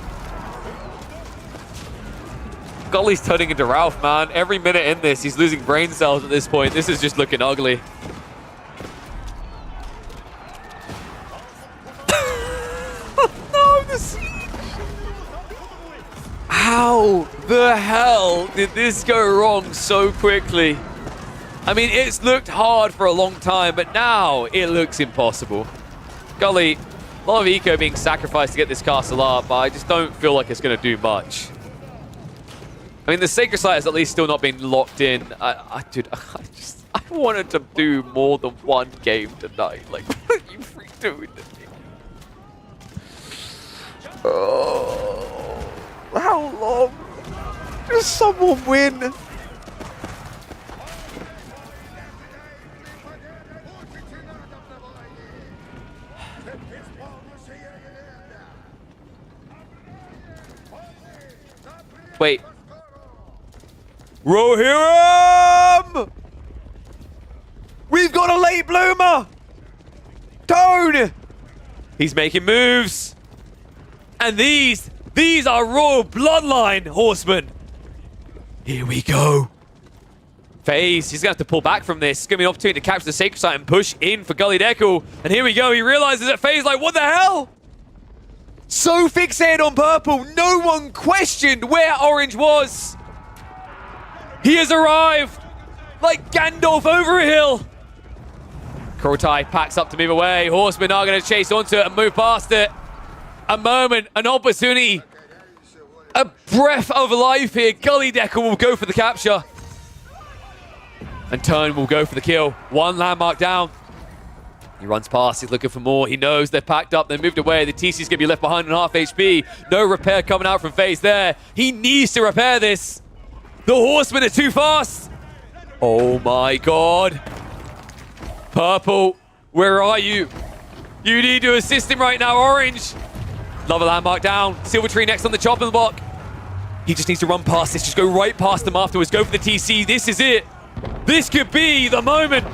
Gully's turning into Ralph, man. Every minute in this, he's losing brain cells at this point. This is just looking ugly. No, the siege. How the hell did this go wrong so quickly? I mean, it's looked hard for a long time, but now it looks impossible. Gully, a lot of eco being sacrificed to get this castle up, but I just don't feel like it's going to do much. I mean, the Sacred Site has at least still not been locked in. Dude, I wanted to do more than one game tonight. Like, what are you freak doing to me? Oh, how long? Just someone win. Wait. Rohirrim! We've got a late bloomer! Tone! He's making moves. And these are Royal Bloodline horsemen. Here we go. FaZe, he's going to have to pull back from this. It's going to be an opportunity to capture the Sacred Site and push in for Gully Deckle. And here we go. He realizes that FaZe like, what the hell? So fixated on purple, no one questioned where orange was. He has arrived like Gandalf over a hill. Kurultai packs up to move away. Horsemen are going to chase onto it and move past it. A moment, an opportunity, a breath of life here. Gully Deckle will go for the capture. And Turn will go for the kill. One landmark down. He runs past, he's looking for more. He knows they're packed up, they're moved away. The TC's going to be left behind on half HP. No repair coming out from FaZe there. He needs to repair this. The horsemen are too fast. Oh my God. Purple, where are you? You need to assist him right now, Orange. Another landmark down. Silver Tree next on the chopping block. He just needs to run past this. Just go right past them afterwards. Go for the TC. This is it. This could be the moment.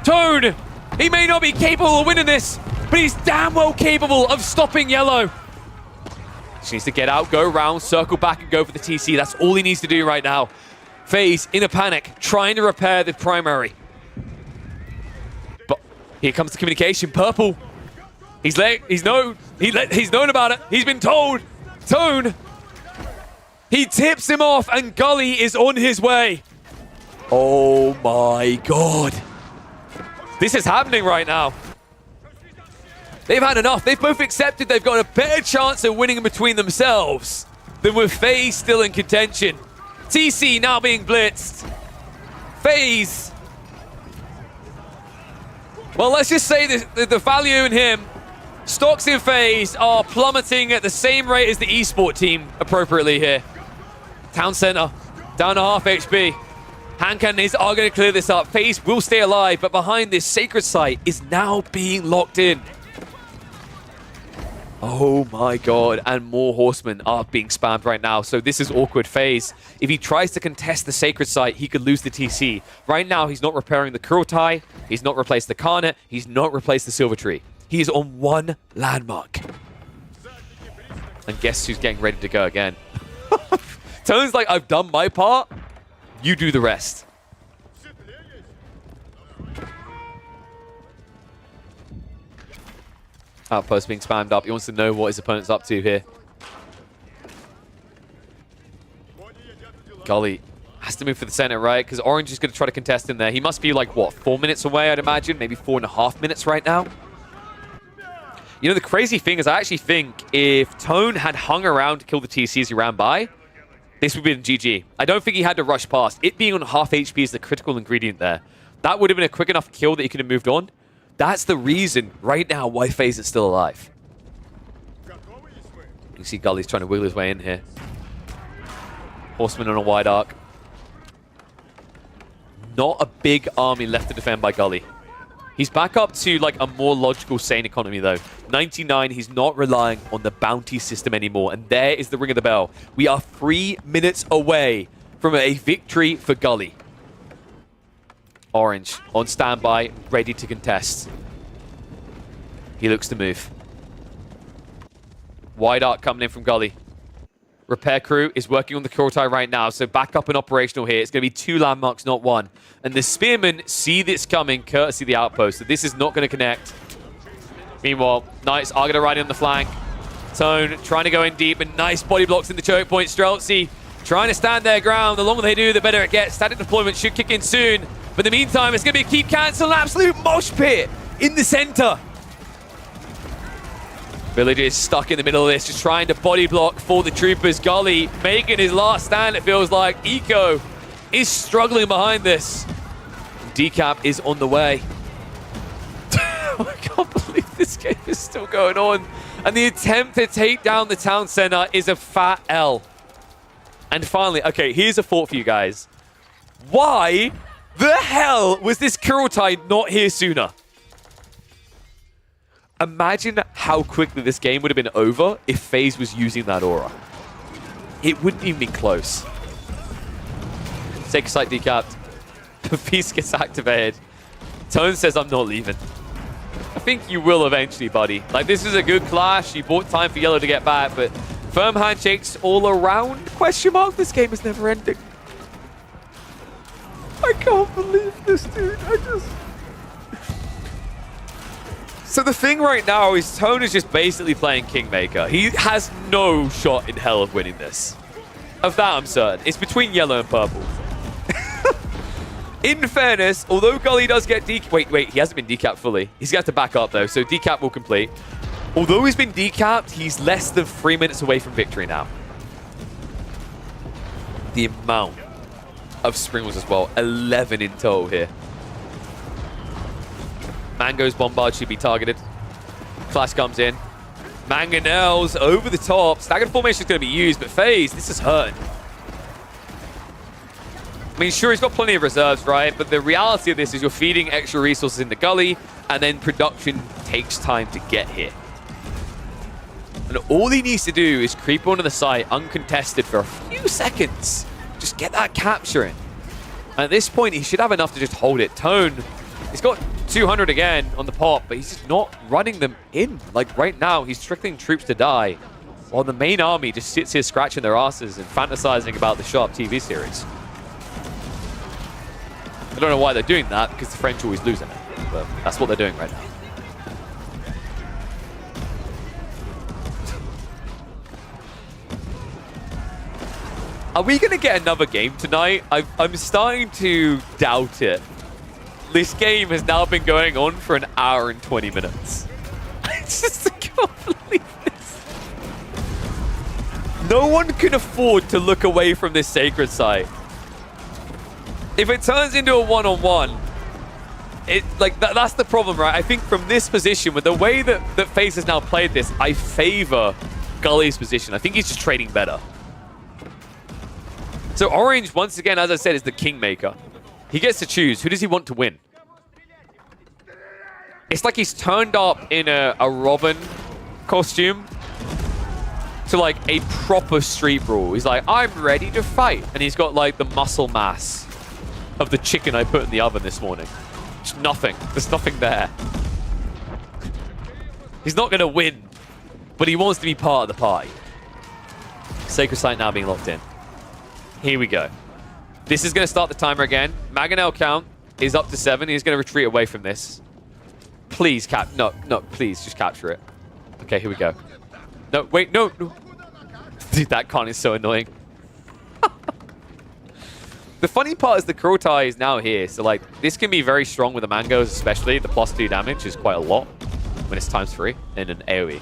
Tone. He may not be capable of winning this, but he's damn well capable of stopping Yellow. Just needs to get out, go around, circle back, and go for the TC. That's all he needs to do right now. FaZe in a panic, trying to repair the primary. But here comes the communication. Purple. He's known about it. He's been told. Tone. He tips him off, and Gully is on his way. Oh my God. This is happening right now. They've had enough. They've both accepted they've got a better chance of winning between themselves than with FaZe still in contention. TC now being blitzed. FaZe. Well, let's just say the value in him, stocks in FaZe are plummeting at the same rate as the eSport team appropriately here. Town center, down to half HP. Hand cannons are going to clear this up. FaZe will stay alive, but behind this Sacred Site is now being locked in. Oh my God, and more horsemen are being spammed right now. So this is awkward. FaZe, if he tries to contest the Sacred Site, he could lose the TC. Right now, he's not repairing the Kurultai. He's not replaced the Karnet. He's not replaced the Silver Tree. He is on one landmark. And guess who's getting ready to go again? Tone's like, I've done my part. You do the rest. Outpost being spammed up. He wants to know what his opponent's up to here. Gully has to move for the center, right? Because Orange is going to try to contest him there. He must be like, what, 4 minutes away, I'd imagine? Maybe 4.5 minutes right now? You know, the crazy thing is I actually think if Tone had hung around to kill the TC as he ran by, this would have been GG. I don't think he had to rush past. It being on half HP is the critical ingredient there. That would have been a quick enough kill that he could have moved on. That's the reason right now why FaZe is still alive. You see Gully's trying to wiggle his way in here. Horseman on a wide arc. Not a big army left to defend by Gully. He's back up to like a more logical, sane economy though. 99, he's not relying on the bounty system anymore. And there is the ring of the bell. We are 3 minutes away from a victory for Gully. Orange on standby, ready to contest. He looks to move. Wide arc coming in from Gully. Repair crew is working on the Kurultai right now, so back up and operational here. It's going to be 2 landmarks, not 1. And the Spearmen see this coming, courtesy of the outpost, so this is not going to connect. Meanwhile, Knights are going to ride in on the flank. Tone trying to go in deep, and nice body blocks in the choke point. Streltsy trying to stand their ground. The longer they do, the better it gets. Static deployment should kick in soon. But in the meantime, it's going to be a keep cancel, an absolute mosh pit in the center. Villager is stuck in the middle of this, just trying to body block for the troopers. Gully making his last stand, it feels like. Eco is struggling behind this. Decap is on the way. I can't believe this game is still going on. And the attempt to take down the town center is a fat L. And finally, okay, here's a thought for you guys. Why the hell was this Kurultai not here sooner? Imagine how quickly this game would have been over if FaZe was using that aura. It wouldn't even be close. Sacred Site decapped. Beast gets activated. Tone says, I'm not leaving. I think you will eventually, buddy. Like, this is a good clash. You bought time for Yellow to get back, but firm handshakes all around? Question mark. This game is never ending. I can't believe this, dude. So the thing right now is Tone is just basically playing Kingmaker. He has no shot in hell of winning this. Of that, I'm certain. It's between yellow and purple. In fairness, although Gully does get decapped... Wait, he hasn't been decapped fully. He's got to back up, though, so decap will complete. Although he's been decapped, he's less than 3 minutes away from victory now. The amount of Springles as well. 11 in total here. Mango's Bombard should be targeted. Clash comes in. Mangonels over the top. Staggered formation is going to be used, but FaZe, this is hurting. I mean, sure, he's got plenty of reserves, right? But the reality of this is you're feeding extra resources into Gully, and then production takes time to get here. And all he needs to do is creep onto the site uncontested for a few seconds. Just get that capture in. And at this point, he should have enough to just hold it. Tone, he's got 200 again on the pop, but he's just not running them in. Like right now, he's trickling troops to die, while the main army just sits here scratching their asses and fantasizing about the Sharp TV series. I don't know why they're doing that, because the French always losing it, but that's what they're doing right now. Are we going to get another game tonight? I'm starting to doubt it. This game has now been going on for an hour and 20 minutes. I just can't believe this. No one can afford to look away from this sacred site. If it turns into a one-on-one, that's the problem, right? I think from this position, with the way that FaZe has now played this, I favor Gully's position. I think he's just trading better. So Orange, once again, as I said, is the Kingmaker. He gets to choose. Who does he want to win? It's like he's turned up in a Robin costume to like a proper street brawl. He's like, I'm ready to fight. And he's got like the muscle mass of the chicken I put in the oven this morning. Just nothing. There's nothing there. He's not going to win, but he wants to be part of the party. Sacred Site now being locked in. Here we go. This is going to start the timer again. Mangonel count is up to 7. He's going to retreat away from this. Please no, please just capture it. Okay, here we go. No, wait, no. Dude, that con is so annoying. The funny part is the Kurultai is now here, so like this can be very strong with the Mangoes, especially. The +2 damage is quite a lot when it's ×3 in an AoE.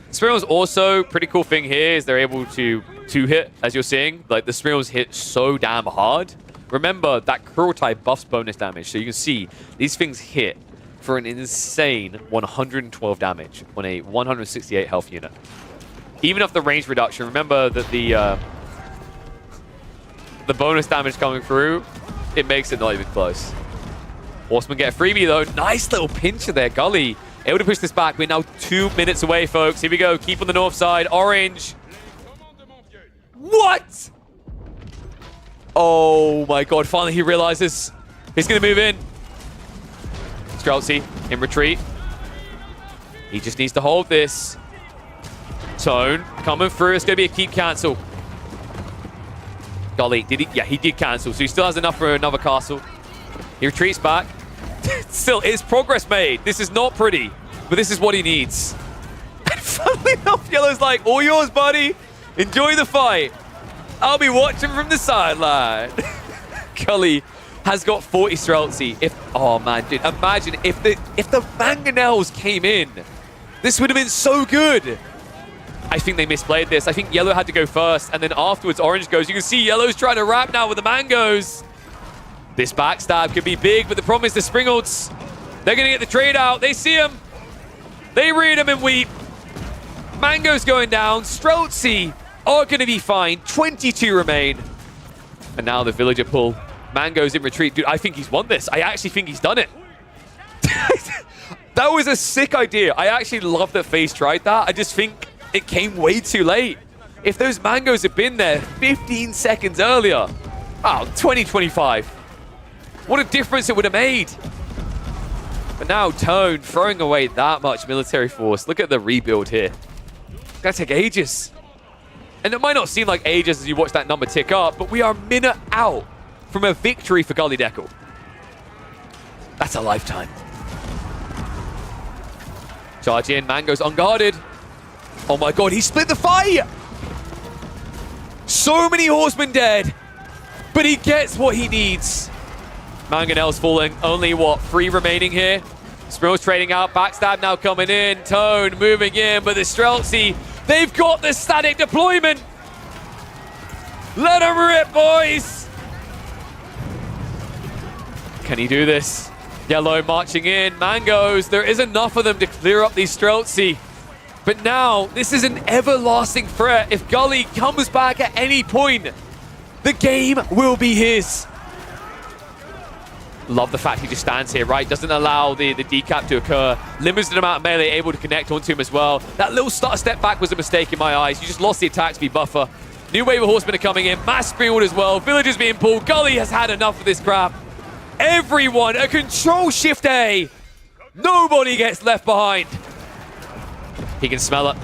Spirals also, pretty cool thing here is they're able to hit, as you're seeing. Like the Spirals hit so damn hard. Remember, that Kurultai buffs bonus damage, so you can see these things hit for an insane 112 damage on a 168 health unit. Even off the range reduction, remember that the bonus damage coming through, it makes it not even close. Horsemen get a freebie though. Nice little pincher there, Gully. Able to push this back. We're now 2 minutes away, folks. Here we go. Keep on the north side. Orange. What? Oh my god. Finally he realizes he's going to move in. Streltsy in retreat. He just needs to hold this. Tone coming through. It's going to be a keep cancel. Gully, did he? Yeah, he did cancel. So he still has enough for another castle. He retreats back. Still, it's progress made. This is not pretty, but this is what he needs. And funnily enough, Yellow's like, all yours, buddy. Enjoy the fight. I'll be watching from the sideline. Gully has got 40 Streltsy. Oh man, dude, imagine if the Mangonels came in. This would have been so good. I think they misplayed this. I think Yellow had to go first, and then afterwards Orange goes. You can see Yellow's trying to wrap now with the Mangoes. This backstab could be big, but the problem is the Springolds, they're going to get the trade out. They see him. They read him and weep. Mango's going down. Streltsy are going to be fine. 22 remain. And now the villager pull. Mango's in retreat. Dude, I think he's won this. I actually think he's done it. That was a sick idea. I actually love that FaZe tried that. I just think it came way too late. If those Mangoes had been there 15 seconds earlier, 2025. What a difference it would have made. But now Tone throwing away that much military force. Look at the rebuild here. It's gonna take ages. And it might not seem like ages as you watch that number tick up, but we are a minute out from a victory for Gully Deckle. That's a lifetime. Charge in, Mango's unguarded. Oh my god, he split the fight! So many horsemen dead, but he gets what he needs. Mangonel's falling, only what, 3 remaining here? Sprills trading out, backstab now coming in, Tone moving in, but the Streltsy, they've got the static deployment! Let them rip, boys! Can he do this? Yellow marching in, Mangoes, there is enough of them to clear up these Streltsy. But now, this is an everlasting threat. If Gully comes back at any point, the game will be his. Love the fact he just stands here, right? Doesn't allow the decap to occur. Limited amount of melee able to connect onto him as well. That little step back was a mistake in my eyes. You just lost the attack speed buffer. New wave of horsemen are coming in. Mass Springald as well. Villagers being pulled. Gully has had enough of this crap. Everyone, a control shift A. Nobody gets left behind. He can smell it.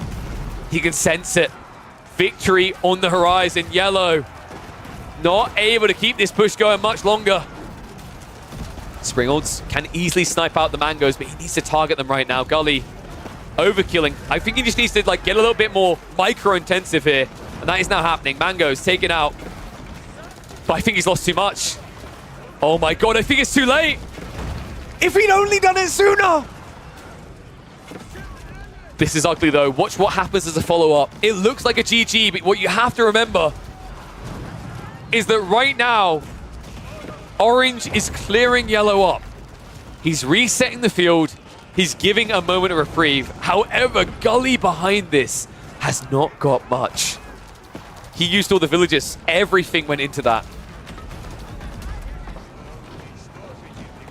He can sense it. Victory on the horizon. Yellow not able to keep this push going much longer. Springolds can easily snipe out the Mangoes, but he needs to target them right now. Gully overkilling. I think he just needs to get a little bit more micro-intensive here, and that is now happening. Mangoes taken out, but I think he's lost too much. Oh my god, I think it's too late. If he'd only done it sooner. This is ugly though. Watch what happens as a follow-up. It looks like a GG, but what you have to remember is that right now, Orange is clearing Yellow up. He's resetting the field. He's giving a moment of reprieve. However, Gully behind this has not got much. He used all the villages. Everything went into that.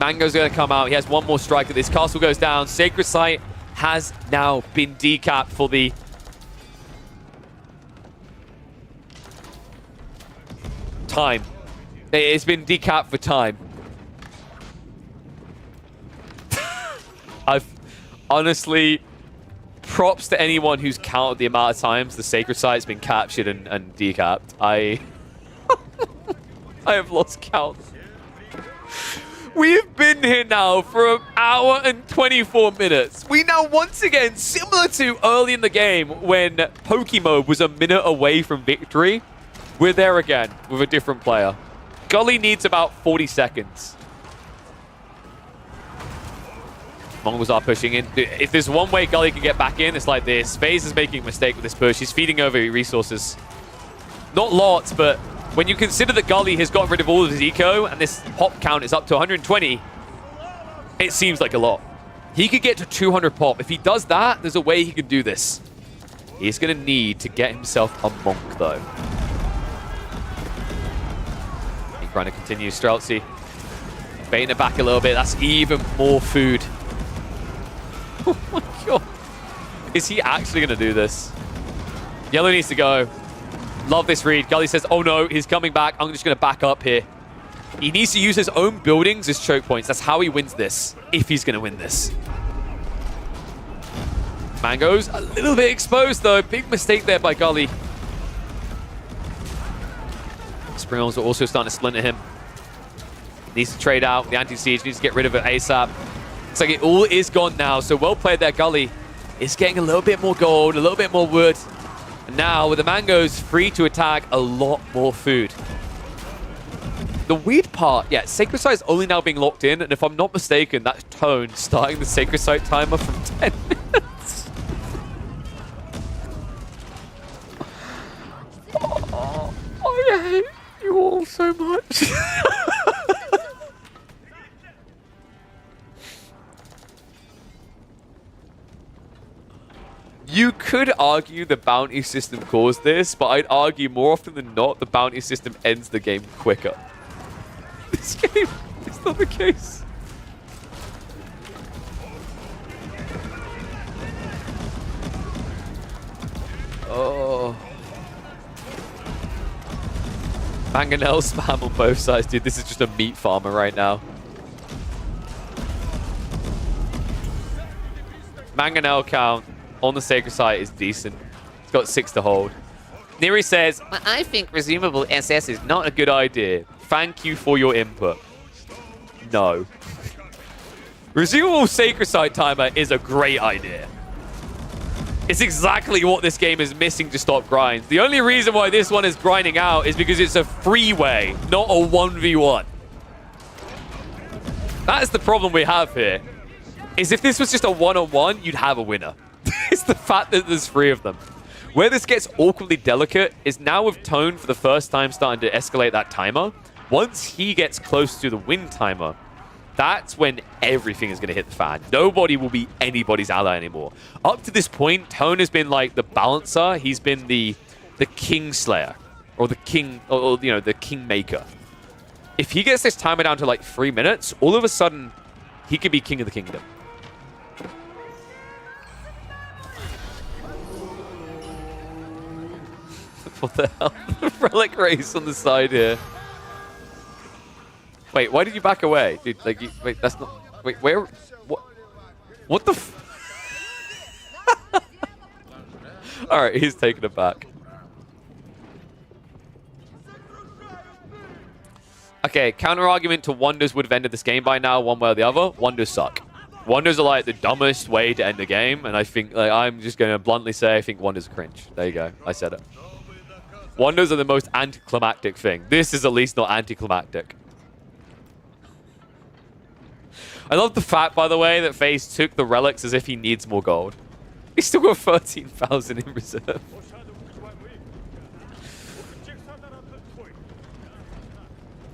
Mango's going to come out. He has one more strike at this. Castle goes down. Sacred Site has now been decapped for the time. It's been decapped for time. I've honestly, props to anyone who's counted the amount of times the Sacred Site's been captured and decapped. I have lost count. We've been here now for an hour and 24 minutes. We now once again, similar to early in the game when Pokemon was a minute away from victory, we're there again with a different player. Gully needs about 40 seconds. Mongols are pushing in. If there's one way Gully can get back in, it's like this. FaZe is making a mistake with this push. He's feeding over resources. Not lots, but when you consider that Gully has gotten rid of all of his eco and this pop count is up to 120, it seems like a lot. He could get to 200 pop. If he does that, there's a way he can do this. He's going to need to get himself a monk, though. He trying to continue. Streltsy baiting it back a little bit. That's even more food. Oh my god. Is he actually going to do this? Yellow needs to go. Love this read. Gully says, oh no, he's coming back. I'm just going to back up here. He needs to use his own buildings as choke points. That's how he wins this, if he's going to win this. Mango's a little bit exposed, though. Big mistake there by Gully. Springles are also starting to splinter him. Needs to trade out. The anti-siege needs to get rid of it ASAP. Looks like it all is gone now, so well played there, Gully. Is getting a little bit more gold, a little bit more wood. And now, with the Mangoes free to attack, a lot more food. The weird part, yeah, Sacred Site is only now being locked in, and if I'm not mistaken, that's Tone starting the Sacred Site timer from 10 minutes. Oh, I hate you all so much. You could argue the bounty system caused this, but I'd argue more often than not, the bounty system ends the game quicker. This game is not the case. Oh. Mangonel spam on both sides, dude. This is just a meat farmer right now. Mangonel count on the Sacred Site is decent. It's got 6 to hold. Neri says, I think resumable SS is not a good idea. Thank you for your input. No. Resumable Sacred Site timer is a great idea. It's exactly what this game is missing to stop grinds. The only reason why this one is grinding out is because it's a freeway, not a 1v1. That is the problem we have here. Is if this was just a one-on-one, you'd have a winner. It's the fact that there's 3 of them. Where this gets awkwardly delicate is now with Tone for the first time starting to escalate that timer. Once he gets close to the win timer, that's when everything is going to hit the fan. Nobody will be anybody's ally anymore. Up to this point, Tone has been like the balancer. He's been the Kingslayer, or the king, or you know, the Kingmaker. If he gets this timer down to like 3 minutes, all of a sudden, he could be king of the kingdom. What the hell? Relic race on the side here. Wait, why did you back away? Dude, like, wait, that's not... Wait, where... What the f... Alright, he's taking it back. Okay, counter-argument to Wonders would have ended this game by now, one way or the other. Wonders suck. Wonders are like the dumbest way to end a game, and I think, like, I'm just going to bluntly say I think Wonders are cringe. There you go. I said it. Wonders are the most anticlimactic thing. This is at least not anticlimactic. I love the fact, by the way, that FaZe took the relics as if he needs more gold. He's still got 13,000 in reserve.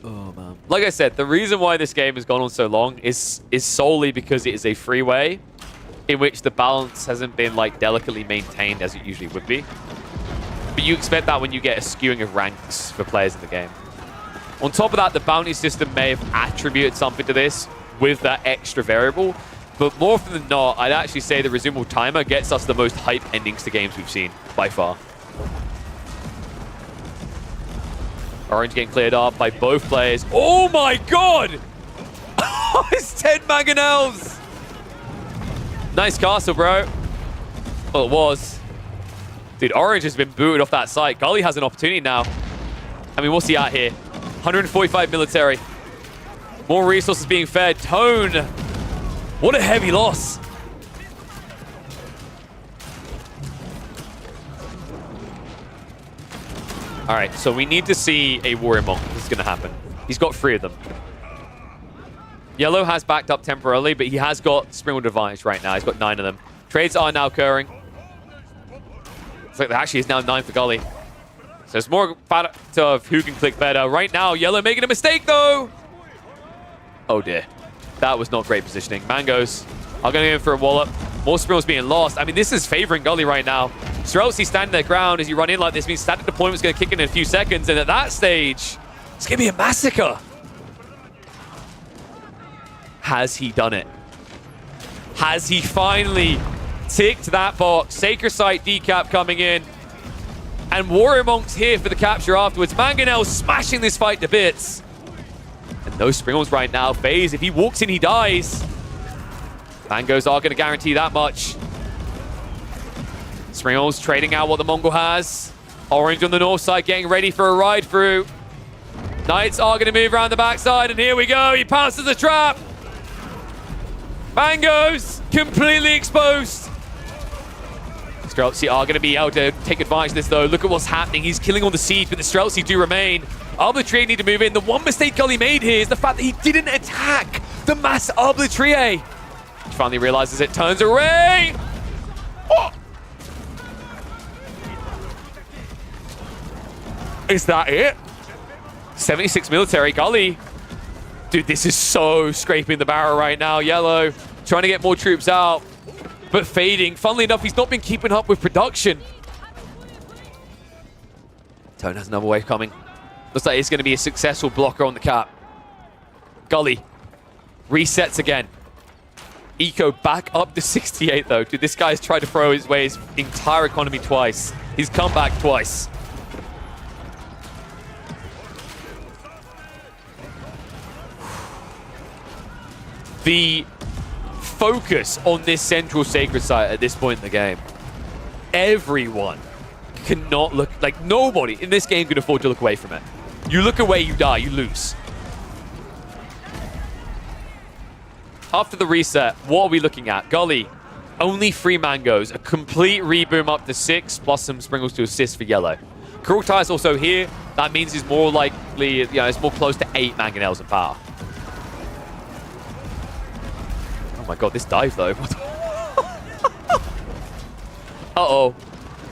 Oh, man. Like I said, the reason why this game has gone on so long is solely because it is a freeway in which the balance hasn't been, like, delicately maintained as it usually would be. But you expect that when you get a skewing of ranks for players in the game. On top of that, the bounty system may have attributed something to this with that extra variable. But more often than not, I'd actually say the resumable timer gets us the most hype endings to games we've seen, by far. Orange getting cleared up by both players. Oh my god! It's 10 Mangonels! Nice castle, bro. Well, it was. Dude, Orange has been booted off that site. Gully has an opportunity now. I mean, what's he at here? 145 military. More resources being fed. Tone. What a heavy loss. All right, so we need to see a Warrior Monk. This is going to happen. He's got 3 of them. Yellow has backed up temporarily, but he has got Springald Advantage right now. He's got 9 of them. Trades are now occurring. It's like there actually is now 9 for Gully. So it's more a factor of who can click better. Right now, Yellow making a mistake, though. Oh, dear. That was not great positioning. Mangoes are going to go in for a wallop. More Springles being lost. I mean, this is favoring Gully right now. Streltsy standing their ground as you run in like this means static deployment is going to kick in a few seconds, and at that stage, it's going to be a massacre. Has he done it? Has he finally ticked that box? Sacred Site decap coming in. And Warrior Monk's here for the capture afterwards. Mangonel smashing this fight to bits. And those Springles right now, FaZe, if he walks in, he dies. Mangoes are going to guarantee that much. Springles trading out what the Mongol has. Orange on the north side getting ready for a ride through. Knights are going to move around the backside, and here we go. He passes the trap. Mangoes completely exposed. Streltsy are going to be able to take advantage of this, though. Look at what's happening. He's killing all the siege, but the Streltsy do remain. Arbitrator need to move in. The one mistake Gully made here is the fact that he didn't attack the mass Arbitrator. He finally realizes it, turns away. Oh. Is that it? 76 military. Gully. Dude, this is so scraping the barrel right now. Yellow trying to get more troops out, but fading. Funnily enough, he's not been keeping up with production. Tone has another wave coming. Looks like it's going to be a successful blocker on the cap. Gully resets again. Eco back up to 68, though. Dude, this guy's tried to throw his way his entire economy twice. He's come back twice. The focus on this central Sacred Site at this point in the game. Everyone cannot look, like nobody in this game can afford to look away from it. You look away, you die, you lose. After the reset, what are we looking at? Gully, only 3 Mangoes, a complete reboom up to 6, plus some Springles to assist for Yellow. Kurultai is also here. That means he's more likely, it's more close to 8 Mangonels in power. Oh my god, this dive though. Uh-oh.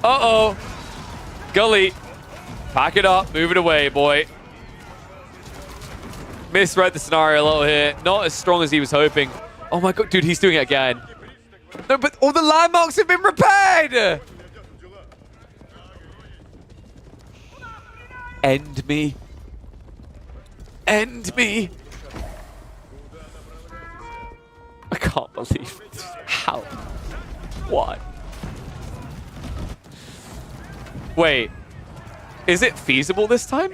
Uh-oh. Gully, pack it up, move it away, boy. Misread the scenario a little here. Not as strong as he was hoping. Oh my god, dude, he's doing it again. No, but all the landmarks have been repaired! End me. End me. I can't believe it. How? Why? Wait. Is it feasible this time?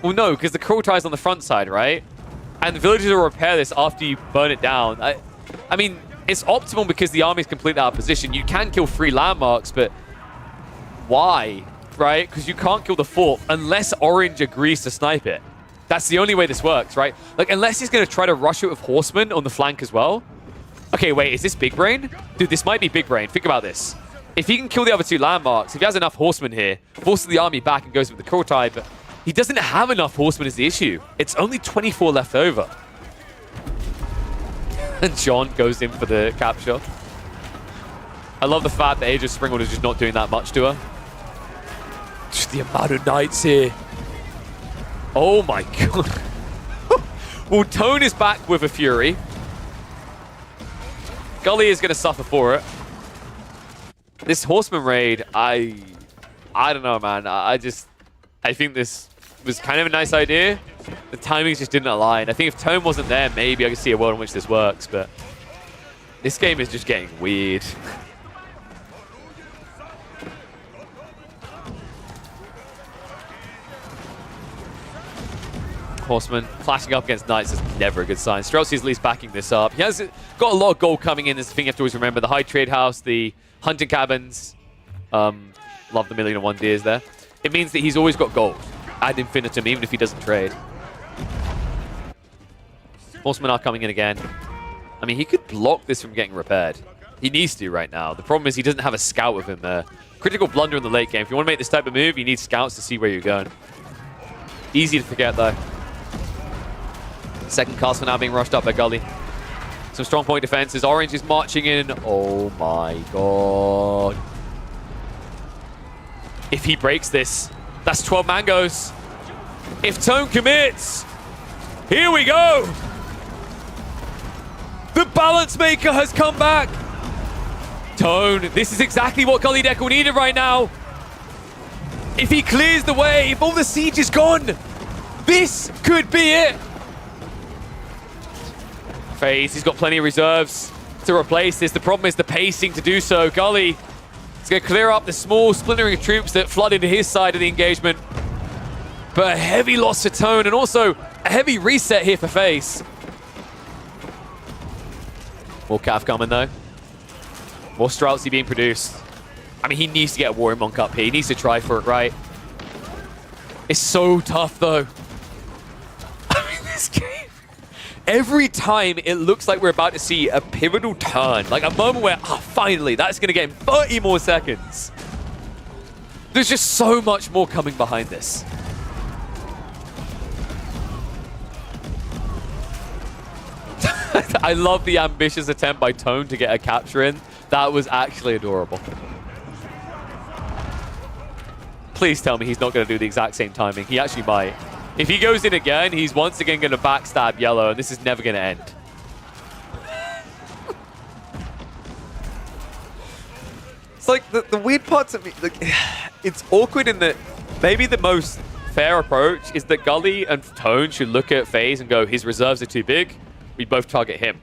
Well, no, because the Kurultai is on the front side, right? And the villagers will repair this after you burn it down. I mean, it's optimal because the army's completely out of position. You can kill 3 landmarks, but why? Right? Because you can't kill the fort unless Orange agrees to snipe it. That's the only way this works, right? Like, unless he's going to try to rush it with horsemen on the flank as well. Okay, wait, is this Big Brain? Dude, this might be Big Brain. Think about this. If he can kill the other 2 landmarks, if he has enough horsemen here, forces the army back and goes with the Kurultai, but he doesn't have enough horsemen is the issue. It's only 24 left over. And John goes in for the capture. I love the fact that Aegis Springald is just not doing that much to her. Just the amount of knights here. Oh my god. Well, Tone is back with a Fury. Gully is going to suffer for it. This Horseman raid, I don't know, man. I think this was kind of a nice idea. The timings just didn't align. I think if Tone wasn't there, maybe I could see a world in which this works, but this game is just getting weird. Horseman flashing up against Knights is never a good sign. Streltsy is at least backing this up. He has got a lot of gold coming in. This is the thing you have to always remember. The High Trade House, the hunting cabins. Love the 1,000,001 deers there. It means that he's always got gold ad infinitum, even if he doesn't trade. Horsemen are coming in again. I mean, he could block this from getting repaired. He needs to right now. The problem is he doesn't have a scout with him there. Critical blunder in the late game. If you want to make this type of move, you need scouts to see where you're going. Easy to forget, though. Second castle now being rushed up by Gully. Some strong point defenses. Orange is marching in. Oh my god. If he breaks this, that's 12 Mangoes. If Tone commits, here we go. The balance maker has come back. Tone, this is exactly what Gully Deckle needed right now. If he clears the way, if all the siege is gone, this could be it. FaZe, he's got plenty of reserves to replace this. The problem is the pacing to do so. Gully is going to clear up the small splintering of troops that flood into his side of the engagement. But a heavy loss for Tone, and also a heavy reset here for FaZe. More Cav coming though. More Streltsy being produced. I mean, he needs to get a Warrior Monk up here. He needs to try for it, right? It's so tough though. I mean, this game. Every time it looks like we're about to see a pivotal turn, like a moment where, finally, that's going to get him 30 more seconds. There's just so much more coming behind this. I love the ambitious attempt by Tone to get a capture in. That was actually adorable. Please tell me he's not going to do the exact same timing. He actually might. If he goes in again, he's once again going to backstab Yellow, and this is never going to end. It's like the weird parts of me, like, it's awkward in that maybe the most fair approach is that Gully and Tone should look at FaZe and go, his reserves are too big. We both target him.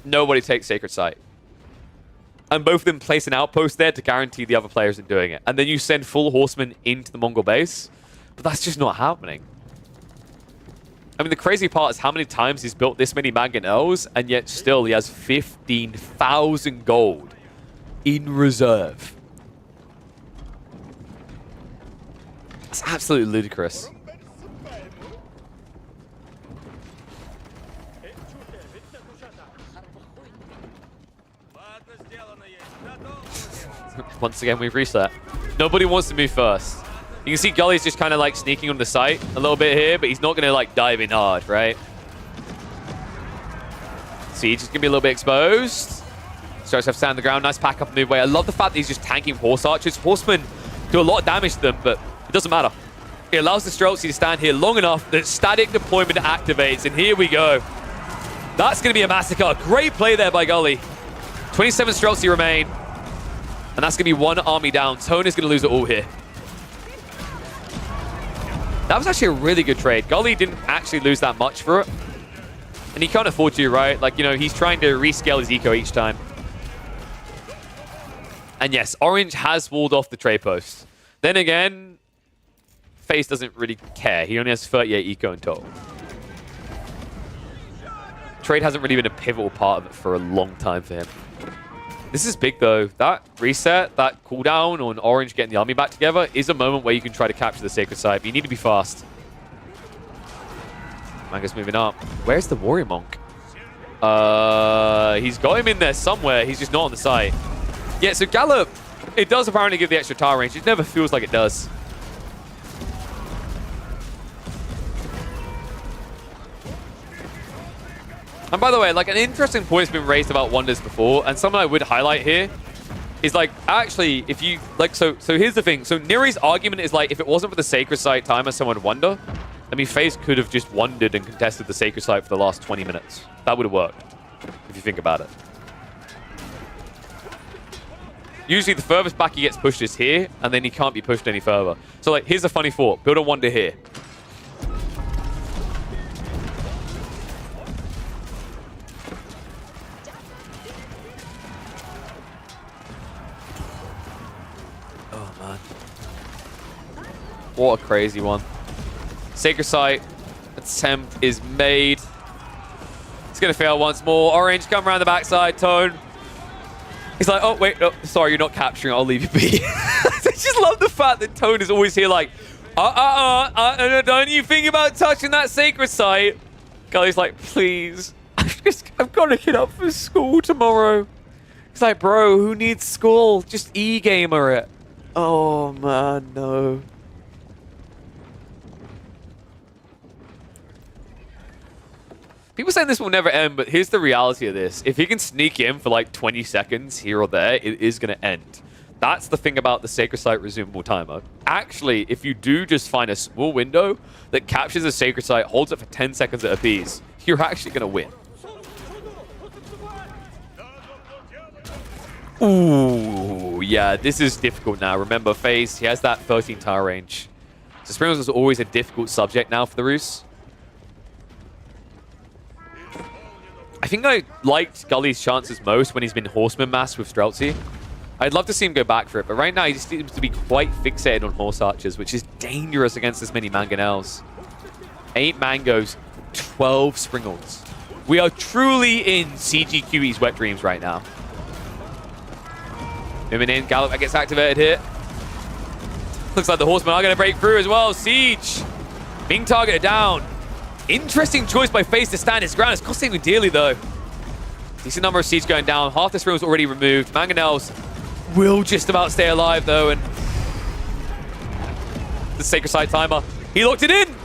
Nobody takes Sacred Site. And both of them place an outpost there to guarantee the other players are doing it. And then you send full horsemen into the Mongol base. But that's just not happening. I mean, the crazy part is how many times he's built this many mangonels, and yet still he has 15,000 gold in reserve. That's absolutely ludicrous. Once again, we've reset. Nobody wants to move first. You can see Gully's just kind of like sneaking on the site a little bit here, but he's not going to like dive in hard, right? Siege is going to be a little bit exposed. Starts to have sand on the ground. Nice pack up and move away. I love the fact that he's just tanking horse archers. Horsemen do a lot of damage to them, but it doesn't matter. It allows the Streltsy to stand here long enough that static deployment activates, and here we go. That's going to be a massacre. Great play there by Gully. 27 Streltsy remain, and that's going to be one army down. Tone is going to lose it all here. That was actually a really good trade. Gully didn't actually lose that much for it. And he can't afford to, right? Like, you know, he's trying to rescale his eco each time. And yes, Orange has walled off the trade post. Then again, FaZe doesn't really care. He only has 38 eco in total. Trade hasn't really been a pivotal part of it for a long time for him. This is big though. That reset, that cooldown on Orange getting the army back together is a moment where you can try to capture the Sacred Site, but you need to be fast. Mango's moving up. Where's the Warrior Monk? He's got him in there somewhere. He's just not on the site. Yeah, so Gallop, it does apparently give the extra tower range. It never feels like it does. And by the way, like, an interesting point has been raised about Wonders before, and something I would highlight here is, like, actually, if you, like, so here's the thing. So Neri's argument is, like, if it wasn't for the Sacred Site timer, someone Wonder, I mean, FaZe could have just wondered and contested the Sacred Site for the last 20 minutes. That would have worked, if you think about it. Usually the furthest back he gets pushed is here, and then he can't be pushed any further. So, like, here's a funny thought. Build a Wonder here. Oh, man. What a crazy one. Sacred Site attempt is made. It's going to fail once more. Orange come around the backside. Tone. He's like, oh, wait, oh, sorry, you're not capturing. I'll leave you be. I just love the fact that Tone is always here like, don't you think about touching that Sacred Site? Gully's like, please. I've got to get up for school tomorrow. He's like, bro, who needs school? Just e-gamer it. Oh, man, no. People saying this will never end, but here's the reality of this. If he can sneak in for like 20 seconds here or there, it is going to end. That's the thing about the Sacred Site resumable timer. Actually, if you do just find a small window that captures a Sacred Site, holds it for 10 seconds at a piece, you're actually going to win. Ooh, yeah, this is difficult now. Remember, FaZe, he has that 13 tire range. So Springles is always a difficult subject now for the Roos. I think I liked Gully's chances most when he's been Horseman masked with Streltsy. I'd love to see him go back for it, but right now he just seems to be quite fixated on Horse Archers, which is dangerous against this many Mangonels. 8 Mangoes, 12 Springles. We are truly in CGQE's wet dreams right now. Moving in, Gallop gets activated here. Looks like the Horsemen are going to break through as well. Siege being targeted down. Interesting choice by FaZe to stand his ground. It's costing him dearly, though. Decent number of Siege going down. Half the Springles already removed. Mangonels will just about stay alive, though, and the Sacred Side timer. He locked it in.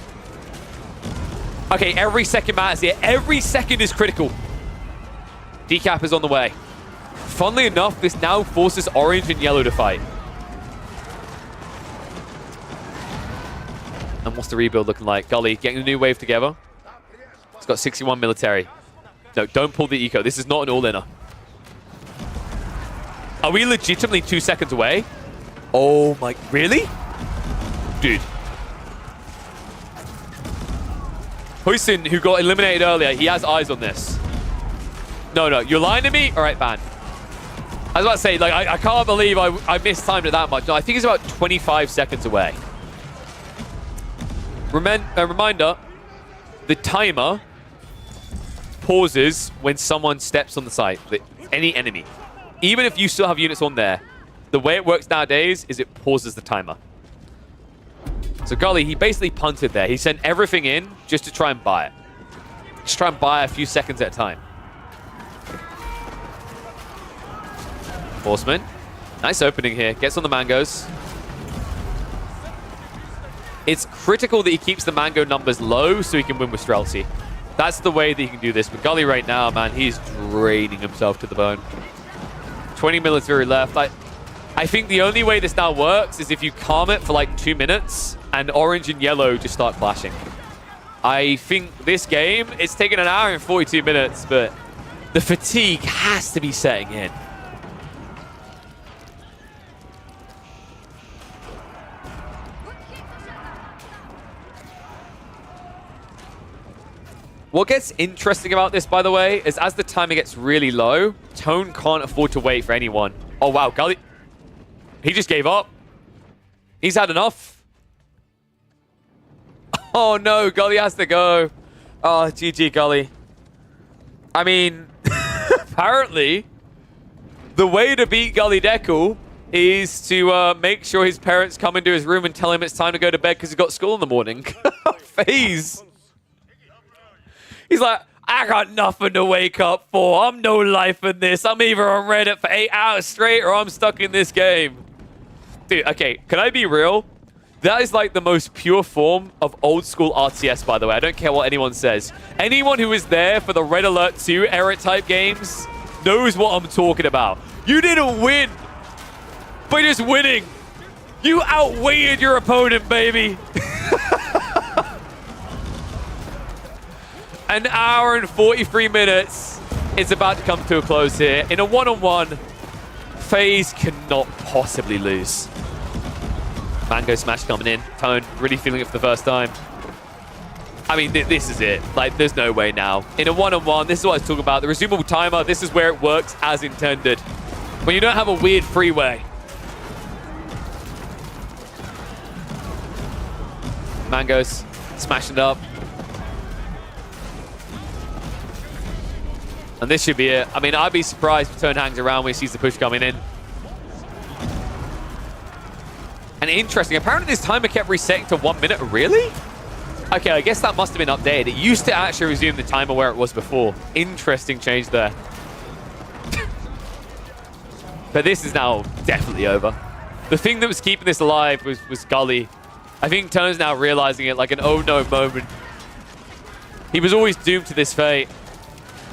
Okay, every second matters here. Every second is critical. Decap is on the way. Funnily enough, this now forces Orange and Yellow to fight. And what's the rebuild looking like? Gully getting a new wave together. It's got 61 military. No, don't pull the eco. This is not an all-inner. Are we legitimately 2 seconds away? Oh my... Really? Dude. Huisin, who got eliminated earlier, he has eyes on this. No, you're lying to me? All right, ban. I was about to say, like, I can't believe I mistimed it that much. No, I think it's about 25 seconds away. Reminder, the timer pauses when someone steps on the site, any enemy. Even if you still have units on there, the way it works nowadays is it pauses the timer. So Gully, he basically punted there. He sent everything in just to try and buy it. Just try and buy a few seconds at a time. Horseman. Nice opening here. Gets on the Mangoes. It's critical that he keeps the Mango numbers low so he can win with Streltsy. That's the way that he can do this. But Gully right now, man, he's draining himself to the bone. 20 military left. I think the only way this now works is if you calm it for like 2 minutes and Orange and Yellow just start clashing. I think this game, it's taken an hour and 42 minutes, but the fatigue has to be setting in. What gets interesting about this, by the way, is as the timer gets really low, Tone can't afford to wait for anyone. Oh, wow. Gully. He just gave up. He's had enough. Oh, no. Gully has to go. Oh, GG, Gully. I mean, apparently, the way to beat Gully Deckle is to make sure his parents come into his room and tell him it's time to go to bed because he's got school in the morning. FaZe. He's like, I got nothing to wake up for. I'm no life in this. I'm either on Reddit for 8 hours straight or I'm stuck in this game. Dude, okay, can I be real? That is like the most pure form of old school RTS, by the way. I don't care what anyone says. Anyone who is there for the Red Alert 2 era type games knows what I'm talking about. You didn't win by just winning. You outweighed your opponent, baby. An hour and 43 minutes. It's about to come to a close here. In a one-on-one, FaZe cannot possibly lose. Mango Smash coming in. Tone really feeling it for the first time. I mean, this is it. Like, there's no way now. In a one-on-one, this is what I was talking about. The resumable timer, this is where it works as intended. When you don't have a weird freeway. Mango's smashing it up. And this should be it. I mean, I'd be surprised if Tone hangs around when he sees the push coming in. And interesting, apparently this timer kept resetting to 1 minute. Really? Okay, I guess that must have been updated. It used to actually resume the timer where it was before. Interesting change there. But this is now definitely over. The thing that was keeping this alive was Gully. I think Tone's now realizing it like an oh no moment. He was always doomed to this fate.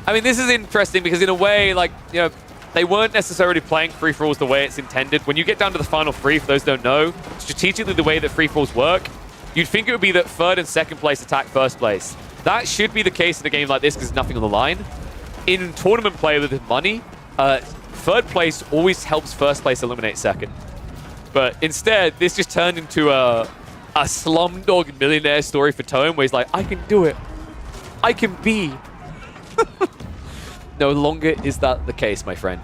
I mean, this is interesting because in a way, like, you know, they weren't necessarily playing free-for-alls the way it's intended. When you get down to the final three, for those who don't know, strategically the way that free-for-alls work, you'd think it would be that third and second place attack first place. That should be the case in a game like this because there's nothing on the line. In tournament play with money, third place always helps first place eliminate second. But instead, this just turned into a Slumdog Millionaire story for Tone, where he's like, I can do it. I can be. No longer is that the case, my friend.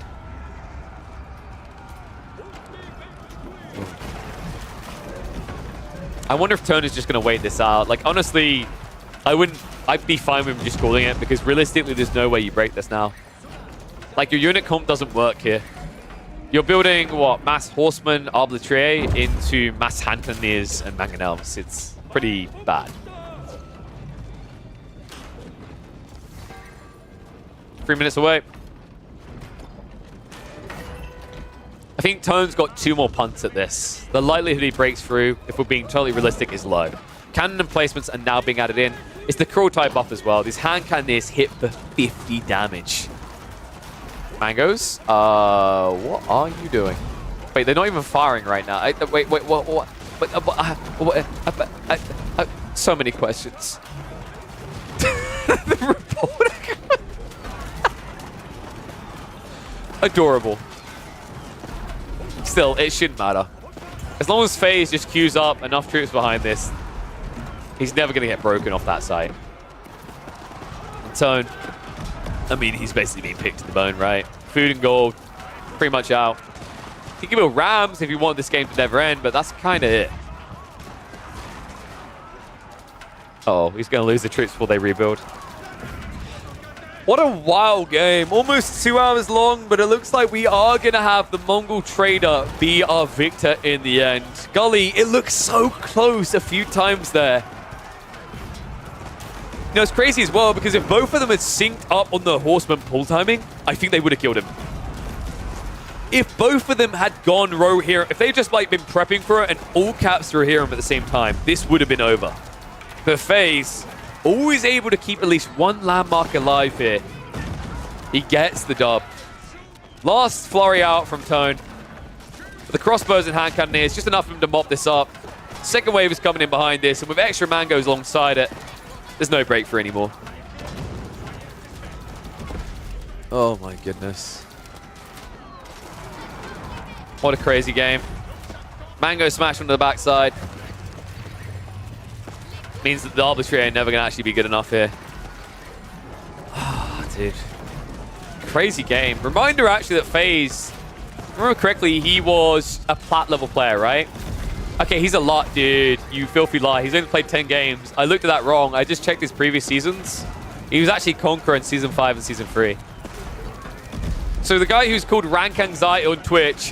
I wonder if Tone is just going to wait this out. Like, honestly, I'd be fine with him just calling it, because realistically, there's no way you break this now. Like, your unit comp doesn't work here. You're building, what, Mass Horseman, Arbitraire into Mass Handcannoneers and Mangonels. It's pretty bad. 3 minutes away. I think Tone's got 2 more punts at this. The likelihood he breaks through, if we're being totally realistic, is low. Cannon emplacements are now being added in. It's the cruel type buff as well. These hand cannoneers hit for 50 damage. Mangoes, what are you doing? Wait, they're not even firing right now. Wait, what? So many questions. The reporter. Adorable. Still, it shouldn't matter. As long as FaZe just queues up enough troops behind this, he's never going to get broken off that side. And Tone, I mean, he's basically being picked to the bone, right? Food and gold, pretty much out. He can build Rams if you want this game to never end, but that's kind of it. Uh oh, he's going to lose the troops before they rebuild. What a wild game. Almost 2 hours long, but it looks like we are going to have the Mongol Trader be our victor in the end. Golly, it looks so close a few times there. You know, it's crazy as well, because if both of them had synced up on the Horseman pull timing, I think they would have killed him. If both of them had gone row here, if they just like been prepping for it and all caps through here at the same time, this would have been over. But FaZe, always able to keep at least one landmark alive here. He gets the dub. Last flurry out from Tone. The crossbows and hand cannoneers, just enough for him to mop this up. Second wave is coming in behind this, and with extra mangoes alongside it, there's no breakthrough anymore. Oh my goodness. What a crazy game. Mango smash onto the backside. Means that the Arbitraire never going to actually be good enough here. Ah, dude. Crazy game. Reminder actually that FaZe, if I remember correctly, he was a plat level player, right? Okay, he's a lot, dude. You filthy lie. He's only played 10 games. I looked at that wrong. I just checked his previous seasons. He was actually Conqueror in Season 5 and Season 3. So the guy who's called Rank Anxiety on Twitch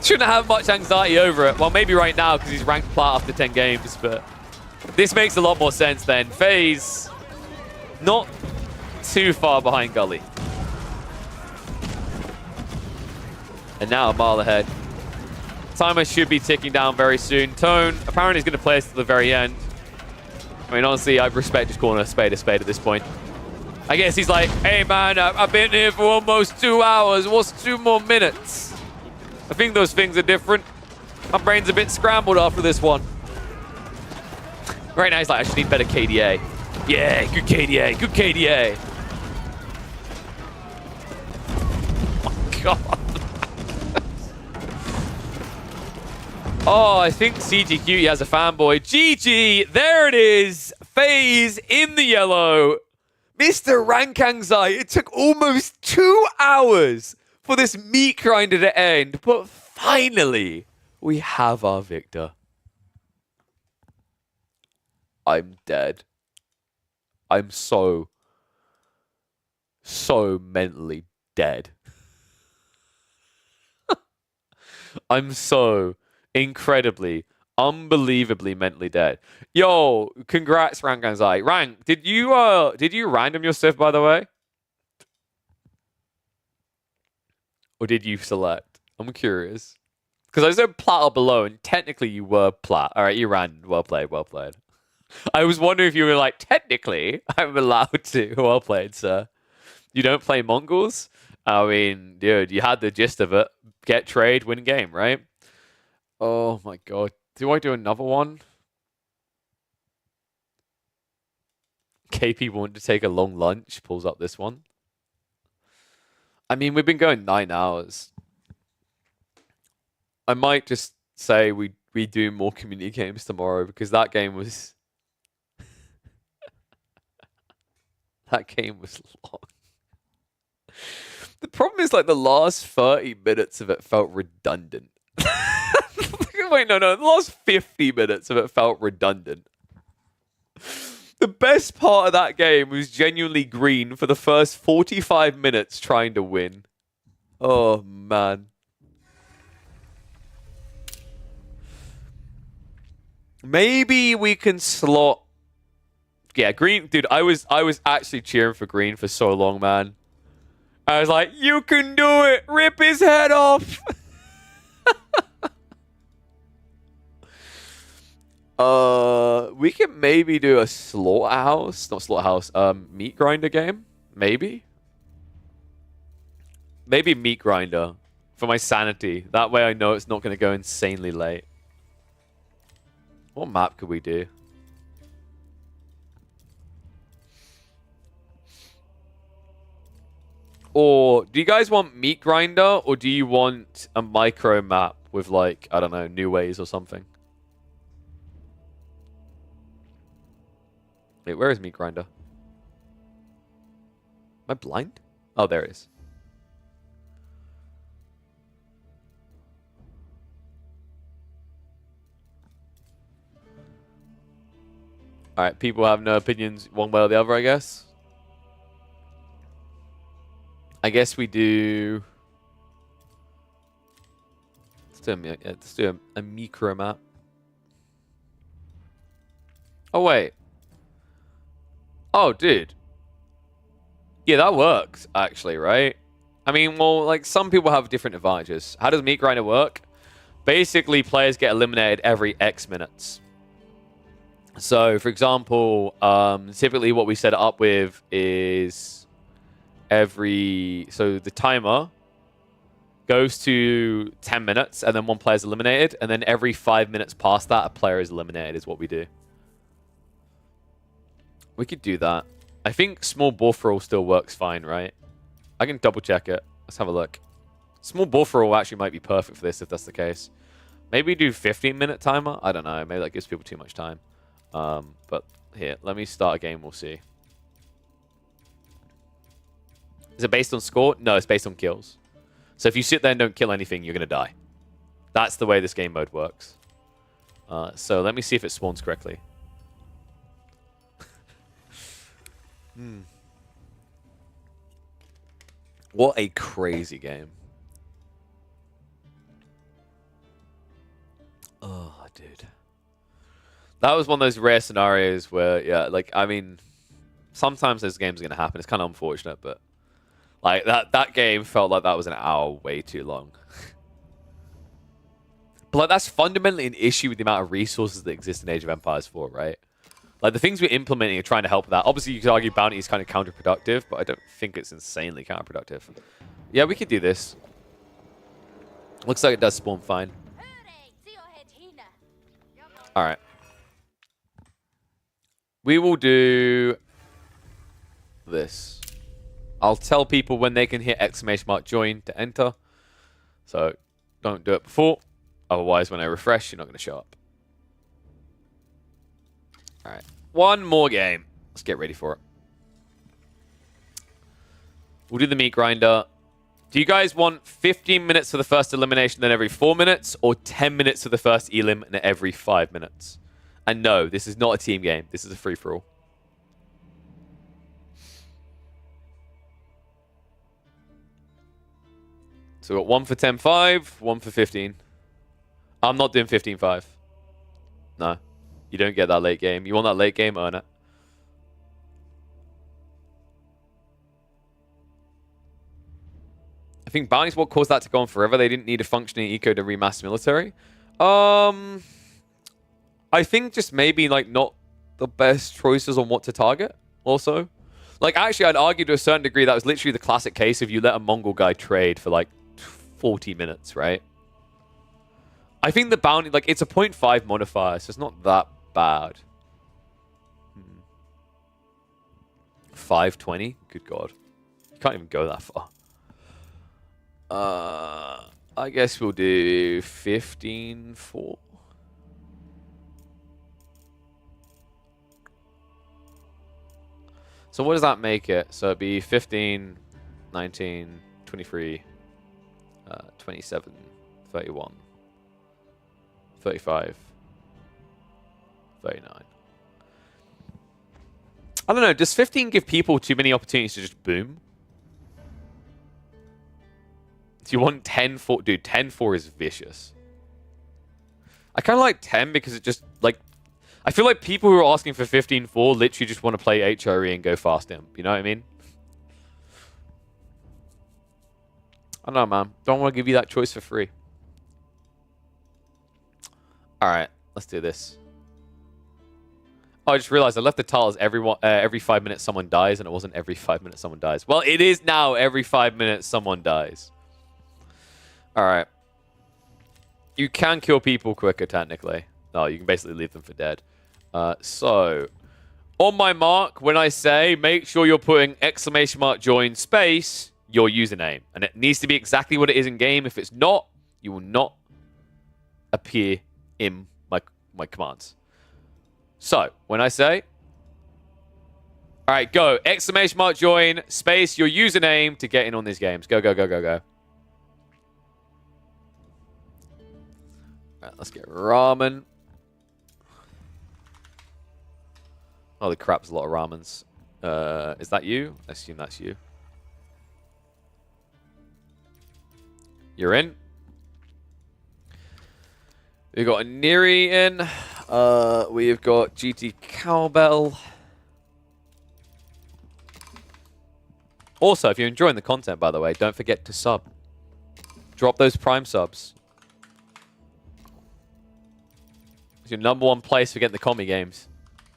shouldn't have much anxiety over it. Well, maybe right now because he's ranked plat after 10 games, but this makes a lot more sense then. FaZe, not too far behind Gully. And now a mile ahead. Timer should be ticking down very soon. Tone apparently is going to play us to the very end. I mean, honestly, I respect just calling a spade at this point. I guess he's like, hey man, I've been here for almost 2 hours. What's 2 more minutes? I think those things are different. My brain's a bit scrambled after this one. Right now he's like, I should need better KDA. Yeah, good KDA, good KDA. Oh my god. Oh, I think CGQ has a fanboy. GG, there it is. FaZe in the yellow. Mr. Rank Anxiety. It took almost 2 hours for this meat grinder to end, but finally, we have our victor. I'm dead. I'm so mentally dead. I'm so incredibly, unbelievably mentally dead. Yo, congrats, Rank Anxiety. Rank, did you random your stuff, by the way? Or did you select? I'm curious. Because I said plat or below, and technically you were plat. All right, you ran. Well played, well played. I was wondering if you were like, technically, I'm allowed to. Well played, sir. You don't play Mongols? I mean, dude, you had the gist of it. Get trade, win game, right? Oh my god. Do I do another one? KP wanted to take a long lunch. Pulls up this one. I mean, we've been going 9 hours. I might just say we do more community games tomorrow because that game was that game was long. The problem is like the last 30 minutes of it felt redundant. Wait, no, the last 50 minutes of it felt redundant. The best part of that game was genuinely Green for the first 45 minutes trying to win. Oh, man. Maybe we can slot... Yeah, Green... Dude, I was actually cheering for Green for so long, man. I was like, you can do it! Rip his head off! We can maybe do a slaughterhouse, not slaughterhouse, meat grinder game, maybe. Maybe meat grinder for my sanity. That way I know it's not going to go insanely late. What map could we do? Or do you guys want meat grinder or do you want a micro map with like, I don't know, New Ways or something? Wait, where is Meat Grinder? Am I blind? Oh, there it is. Alright, people have no opinions one way or the other, I guess. I guess we do... Let's do a micro map. Oh, wait. Oh, dude. Yeah, that works, actually, right? I mean, well, like, some people have different advantages. How does Meat Grinder work? Basically, players get eliminated every X minutes. So, for example, typically what we set it up with is every... So, the timer goes to 10 minutes, and then one player is eliminated, and then every 5 minutes past that, a player is eliminated, is what we do. We could do that. I think small ball throw still works fine, right? I can double check it. Let's have a look. Small ball throw actually might be perfect for this if that's the case. Maybe do 15-minute timer? I don't know. Maybe that gives people too much time. But here, let me start a game. We'll see. Is it based on score? No, it's based on kills. So if you sit there and don't kill anything, you're going to die. That's the way this game mode works. So let me see if it spawns correctly. What a crazy game. Oh, dude. That was one of those rare scenarios where, yeah, like, I mean, sometimes those games are going to happen. It's kind of unfortunate, but like that game felt like that was an hour way too long. But like, that's fundamentally an issue with the amount of resources that exist in Age of Empires 4, right? Like, the things we're implementing are trying to help with that. Obviously, you could argue bounty is kind of counterproductive, but I don't think it's insanely counterproductive. Yeah, we could do this. Looks like it does spawn fine. Alright. We will do this. I'll tell people when they can hit !join to enter. So, don't do it before. Otherwise, when I refresh, you're not going to show up. Alright. One more game. Let's get ready for it. We'll do the meat grinder. Do you guys want 15 minutes for the first elimination, then every 4 minutes, or 10 minutes for the first elim and every 5 minutes? And no, this is not a team game. This is a free-for-all. So we've got one for 10-5, one for 15. I'm not doing 15-5. No. You don't get that late game. You want that late game? Earn it. I think bounty's what caused that to go on forever. They didn't need a functioning eco to remass military. I think just maybe like not the best choices on what to target also. Like, actually, I'd argue to a certain degree that was literally the classic case if you let a Mongol guy trade for like 40 minutes, right? I think the bounty, like, it's a 0.5 modifier, so it's not that bad. 520? Good God. You can't even go that far. I guess we'll do 15-4. So what does that make it? So it'd be 15, 19, 23, 27, 31, 35, 39. I don't know. Does 15 give people too many opportunities to just boom? Do you want 10-4? Dude, 10-4 is vicious. I kind of like 10 because it just, like... I feel like people who are asking for 15-4 literally just want to play HRE and go fast imp. You know what I mean? I don't know, man. Don't want to give you that choice for free. Alright, let's do this. Oh, I just realized I left the tile as every 5 minutes someone dies, and it wasn't every 5 minutes someone dies. Well, it is now every 5 minutes someone dies. Alright. You can kill people quicker, technically. No, you can basically leave them for dead. So, on my mark, when I say, make sure you're putting ! join space, your username. And it needs to be exactly what it is in game. If it's not, you will not appear in my commands. So, when I say... Alright, go. ! join space, your username to get in on these games. Go, go, go, go, go. Alright, let's get ramen. Holy crap, there's a lot of ramens. Is that you? I assume that's you. You're in. We've got a Neri in. We've got GT Cowbell. Also, if you're enjoying the content, by the way, don't forget to sub. Drop those Prime subs. It's your #1 place for getting the commie games.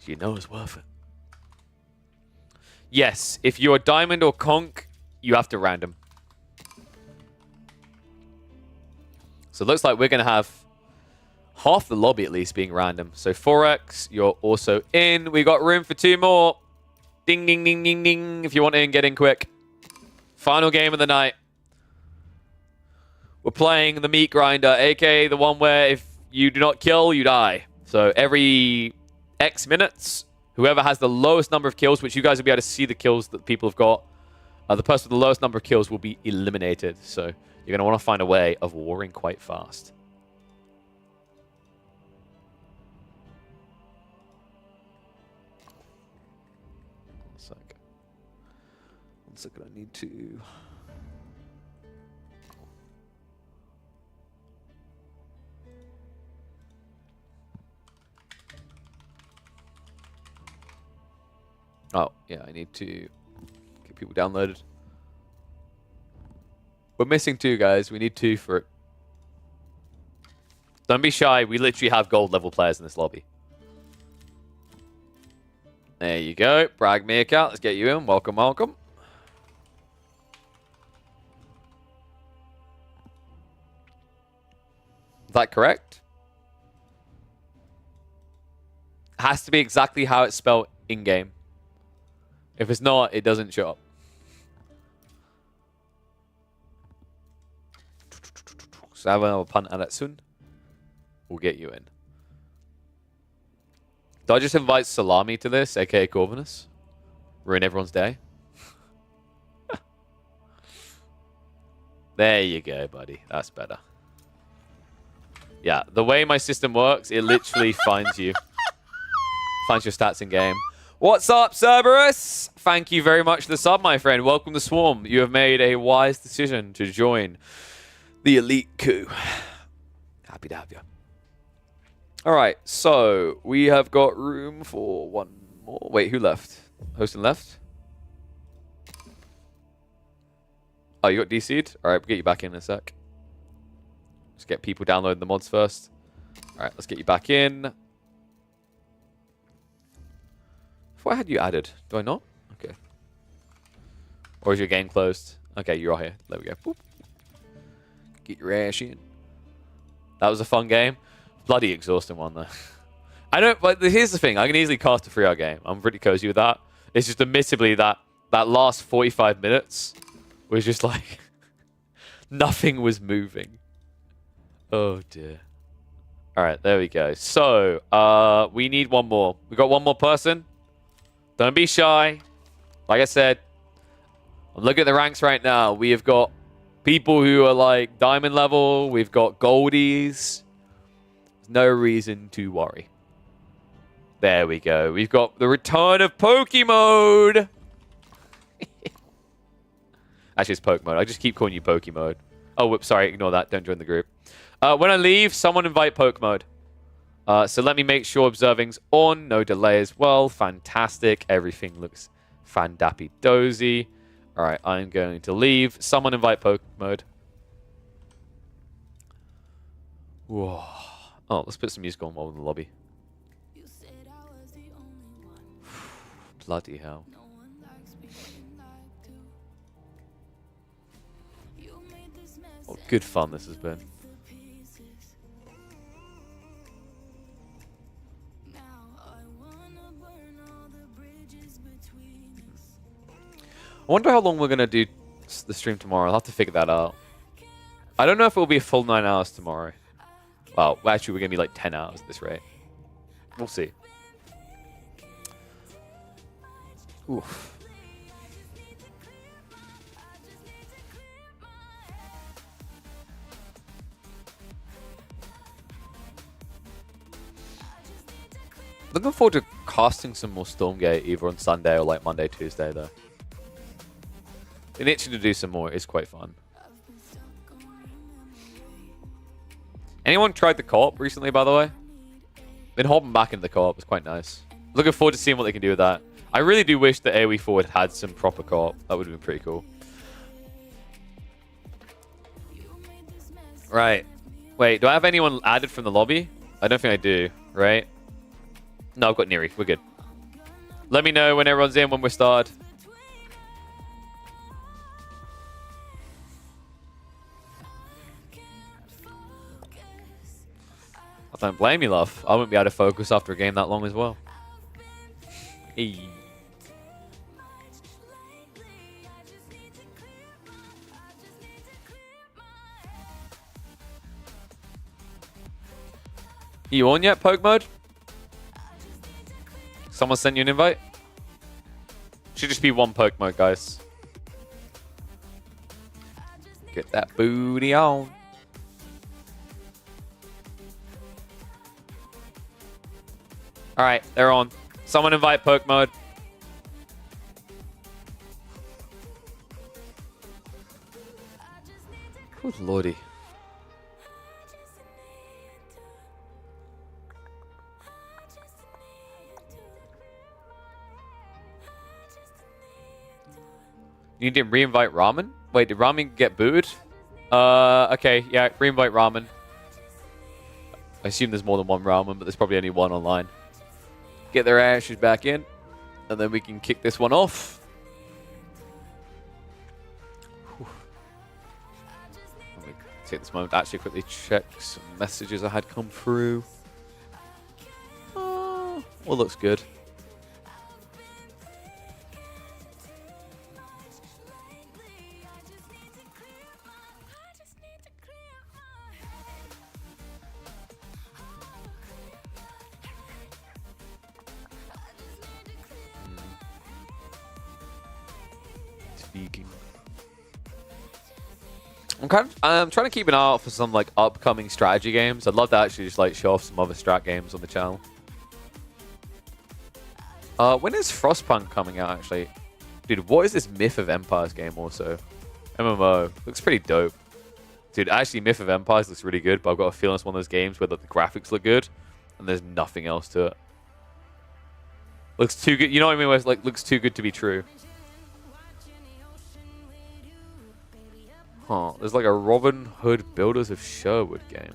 So you know it's worth it. Yes, if you're Diamond or Conk, you have to random. So it looks like we're going to have half the lobby at least being random. So 4x, you're also in. We got room for 2 more. Ding, ding, ding, ding, ding. If you want in, get in quick. Final game of the night. We're playing the meat grinder, aka the one where if you do not kill, you die. So every X minutes, whoever has the lowest number of kills, which you guys will be able to see the kills that people have got, the person with the lowest number of kills will be eliminated. So you're going to want to find a way of warring quite fast. One second, I need to... Oh, yeah, I need to get people downloaded. We're missing 2, guys. We need 2 for it. Don't be shy. We literally have gold level players in this lobby. There you go. Brag me account. Let's get you in. Welcome, welcome. Is that correct? Has to be exactly how it's spelled in-game. If it's not, it doesn't show up. So have another punt at it soon. We'll get you in. Do I just invite Salami to this, aka Corvinus? Ruin everyone's day? There you go, buddy. That's better. Yeah, the way my system works, it literally finds you. Finds your stats in game. What's up, Cerberus? Thank you very much for the sub, my friend. Welcome to Swarm. You have made a wise decision to join the elite coup. Happy to have you. All right, so we have got room for 1 more. Wait, who left? Hostin left? Oh, you got DC'd? All right, we'll get you back in a sec. Let's get people downloading the mods first. All right, let's get you back in. I thought I had you added. Do I not? Okay. Or is your game closed? Okay, you're all here. There we go. Boop. Get your ass in. That was a fun game. Bloody exhausting one, though. I don't... But here's the thing. I can easily cast a 3-hour game. I'm pretty cozy with that. It's just admittedly that last 45 minutes was just like... Nothing was moving. Oh dear. All right, there we go. So, we need one more. We got one more person. Don't be shy. Like I said, I'm looking at the ranks right now. We have got people who are like diamond level. We've got goldies. No reason to worry. There we go. We've got the return of Pokemode. Actually, it's Poke Mode. I just keep calling you Poke Mode. Oh, whoops, sorry. Ignore that. Don't join the group. When I leave, someone invite Poke Mode. So let me make sure observing's on. No delay as well. Fantastic. Everything looks fandappy-dozy. All right, I'm going to leave. Someone invite Poke Mode. Whoa. Oh, let's put some music on while we're in the lobby. Bloody hell. Oh, good fun this has been. I wonder how long we're going to do the stream tomorrow. I'll have to figure that out. I don't know if it will be a full 9 hours tomorrow. Well, actually, we're going to be like 10 hours at this rate. We'll see. Oof. Looking forward to casting some more Stormgate either on Sunday or like Monday, Tuesday though. Been itching to do some more. It's quite fun. Anyone tried the co-op recently, by the way? Been hopping back into the co-op. It's quite nice. Looking forward to seeing what they can do with that. I really do wish that AoE Forward had some proper co-op. That would have been pretty cool. Right. Wait, do I have anyone added from the lobby? I don't think I do, right? No, I've got Neri. We're good. Let me know when everyone's in, when we start. I don't blame you, love. I wouldn't be able to focus after a game that long as well. Hey. You on yet, Poke Mode? Someone sent you an invite? Should just be one Poke Mode, guys. Get that booty on. Alright, they're on. Someone invite Poke Mode. Good lordy. You need to re-invite Ramen? Wait, did Ramen get booted? Okay, yeah, re-invite Ramen. I assume there's more than one Ramen, but there's probably only one online. Get their ashes back in, and then we can kick this one off. Whew. Let me take this moment to actually quickly check some messages I had come through. All looks good. I'm trying to keep an eye out for some like upcoming strategy games. I'd love to actually just like show off some other strat games on the channel. When is Frostpunk coming out actually? Dude, what is this Myth of Empires game also? MMO. Looks pretty dope. Dude, actually Myth of Empires looks really good, but I've got a feeling it's one of those games where the graphics look good and there's nothing else to it. Looks too good. You know what I mean? Where it's like looks too good to be true. Huh, there's like a Robin Hood Builders of Sherwood game.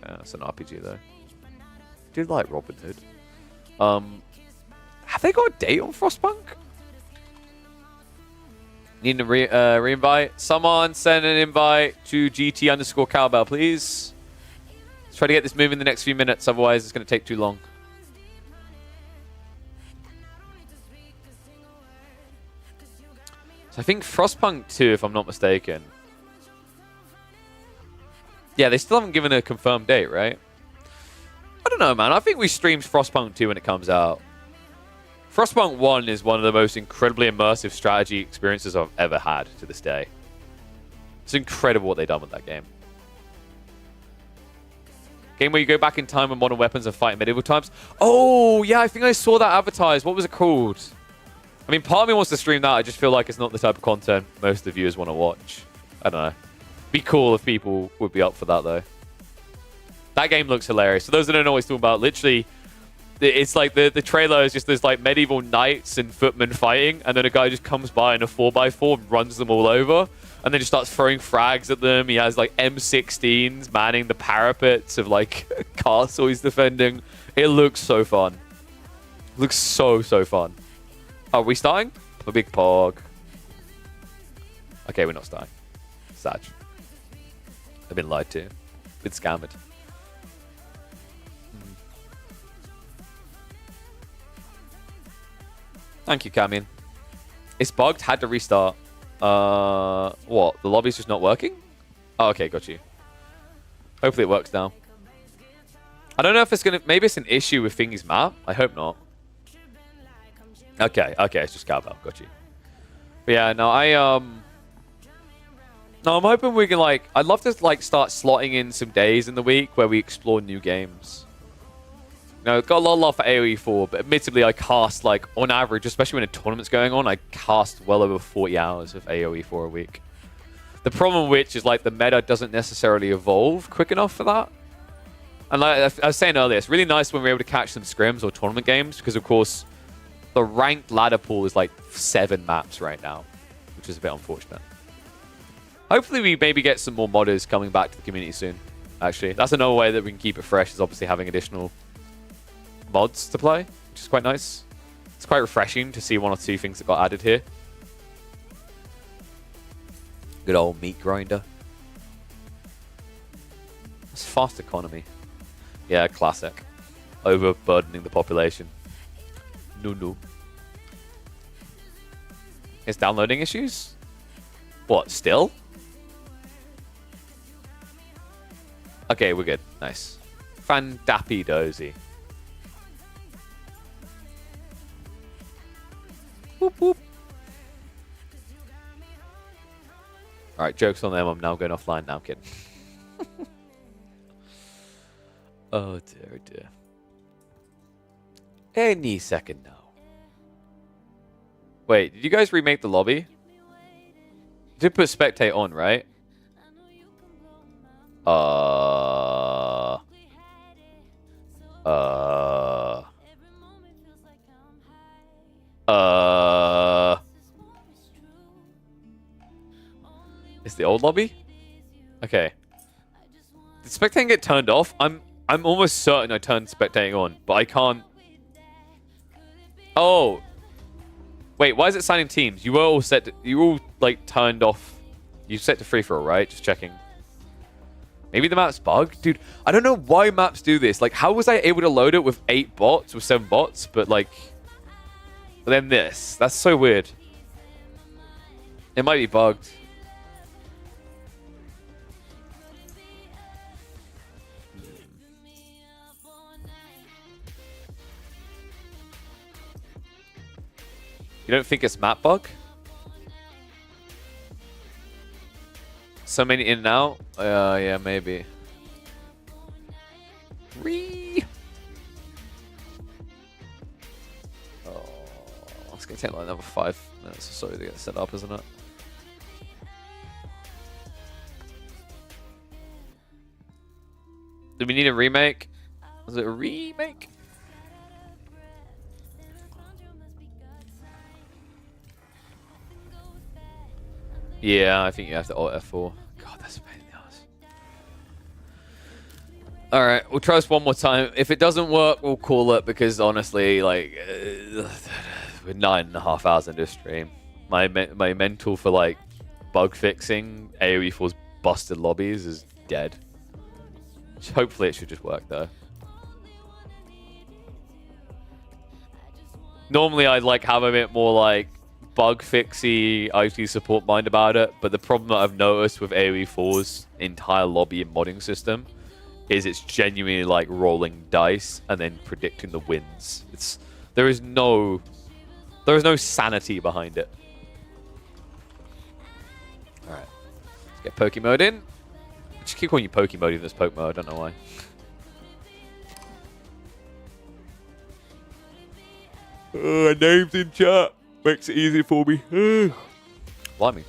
Yeah, it's an RPG though. I do like Robin Hood. Have they got a date on Frostpunk? Need to re-invite. Someone send an invite to GT_cowbell, please. Let's try to get this moving in the next few minutes, otherwise it's going to take too long. So I think Frostpunk 2, if I'm not mistaken, Yeah, they still haven't given a confirmed date, right? I don't know, man. I think we streamed Frostpunk 2 when it comes out. Frostpunk 1 is one of the most incredibly immersive strategy experiences I've ever had to this day. It's incredible what they've done with that game. Game where you go back in time with modern weapons and fight in medieval times. Oh, yeah, I think I saw that advertised. What was it called? I mean, part of me wants to stream that. I just feel like it's not the type of content most of the viewers want to watch. I don't know. Be cool if people would be up for that, though. That game looks hilarious. For those that don't know what he's talking about, literally, it's like the trailer is just there's like medieval knights and footmen fighting, and then a guy just comes by in a 4x4 and runs them all over, and then just starts throwing frags at them. He has like M16s manning the parapets of like castle he's defending. It looks so fun. It looks so fun. Are we starting? A big pog. Okay, we're not starting. Sag. I've been lied to. Been scammed. Thank you, Camian. It's bugged. Had to restart. What? The lobby's just not working? Oh, okay, got you. Hopefully it works now. I don't know if it's gonna... Maybe it's an issue with Thingy's map. I hope not. Okay, it's just cowbell. Got you. But yeah, no, No, I'm hoping we can, like... I'd love to, like, start slotting in some days in the week where we explore new games. You know, got a lot of love for AoE 4, but admittedly, I cast, like, on average, especially when a tournament's going on, I cast well over 40 hours of AoE 4 a week. The problem which is, like, the meta doesn't necessarily evolve quick enough for that. And like I was saying earlier, it's really nice when we're able to catch some scrims or tournament games, because, of course, the ranked ladder pool is, like, 7 maps right now, which is a bit unfortunate. Hopefully we maybe get some more modders coming back to the community soon, actually. That's another way that we can keep it fresh, is obviously having additional mods to play, which is quite nice. It's quite refreshing to see 1 or 2 things that got added here. Good old meat grinder. It's fast economy. Yeah, classic. Overburdening the population. No. It's downloading issues? What, still? Okay, we're good. Nice. Fandappy dozy. Whoop, whoop. Alright, joke's on them. I'm now going offline now, kid. Oh dear, dear. Any second now. Wait, did you guys remake the lobby? You did put spectate on, right? Is the old lobby? Okay. Did spectating get turned off? I'm almost certain I turned spectating on, but I can't. Oh. Wait, why is it signing teams? You were all set to, you all like turned off. You set to free for all, right? Just checking. Maybe the map's bugged? Dude, I don't know why maps do this. Like, how was I able to load it with 8 bots, with 7 bots, but like, then this? That's so weird. It might be bugged. You don't think it's map bug? So many in and out? Yeah, maybe. Ree. Oh, it's gonna take like another 5 minutes or so to get set up, isn't it? Do we need a remake? Is it a remake? Yeah, I think you have to Alt F4. God, that's a pain in the ass. Alright, we'll try this one more time. If it doesn't work, we'll call it, because honestly, like, with 9.5 hours into stream, my mental for, like, bug fixing AoE 4's busted lobbies is dead. Hopefully it should just work, though. Normally I'd, like, have a bit more, like, bug fixy IT support mind about it, but the problem that I've noticed with AoE 4's entire lobby and modding system is it's genuinely like rolling dice and then predicting the wins. There is no sanity behind it. All right, let's get Poke Mode in. I just keep calling you Poke Mode in this Poke Mode. I don't know why. Names in chat makes it easy for me. Blimey.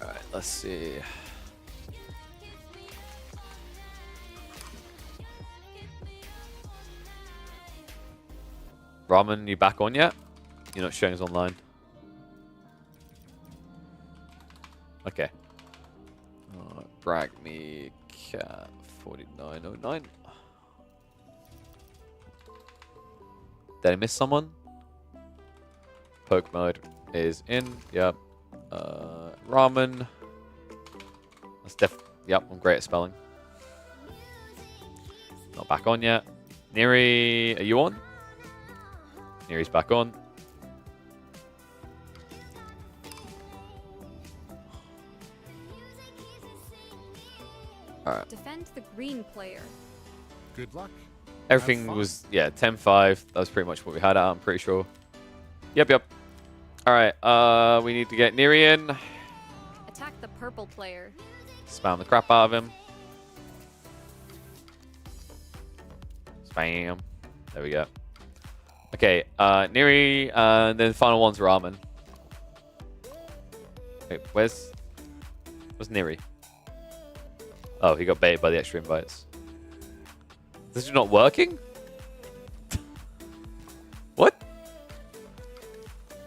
Alright, let's see. Ramen, you back on yet? You're not showing us online. Okay. Brag me cat 4909. Did I miss someone? Poke mode is in. Yep. Ramen. That's yep, I'm great at spelling. Not back on yet. Neri, are you on? Neri's back on. Alright. Defend the green player. Good luck. Everything was, yeah, 10-5. That was pretty much what we had out, I'm pretty sure. Yep. Alright, we need to get Neri in. Attack the purple player. Spam the crap out of him. Spam. There we go. Okay, Neri, and then the final one's Ramen. Wait, where's Neri? Oh, he got baited by the extra invites. This is not working? What?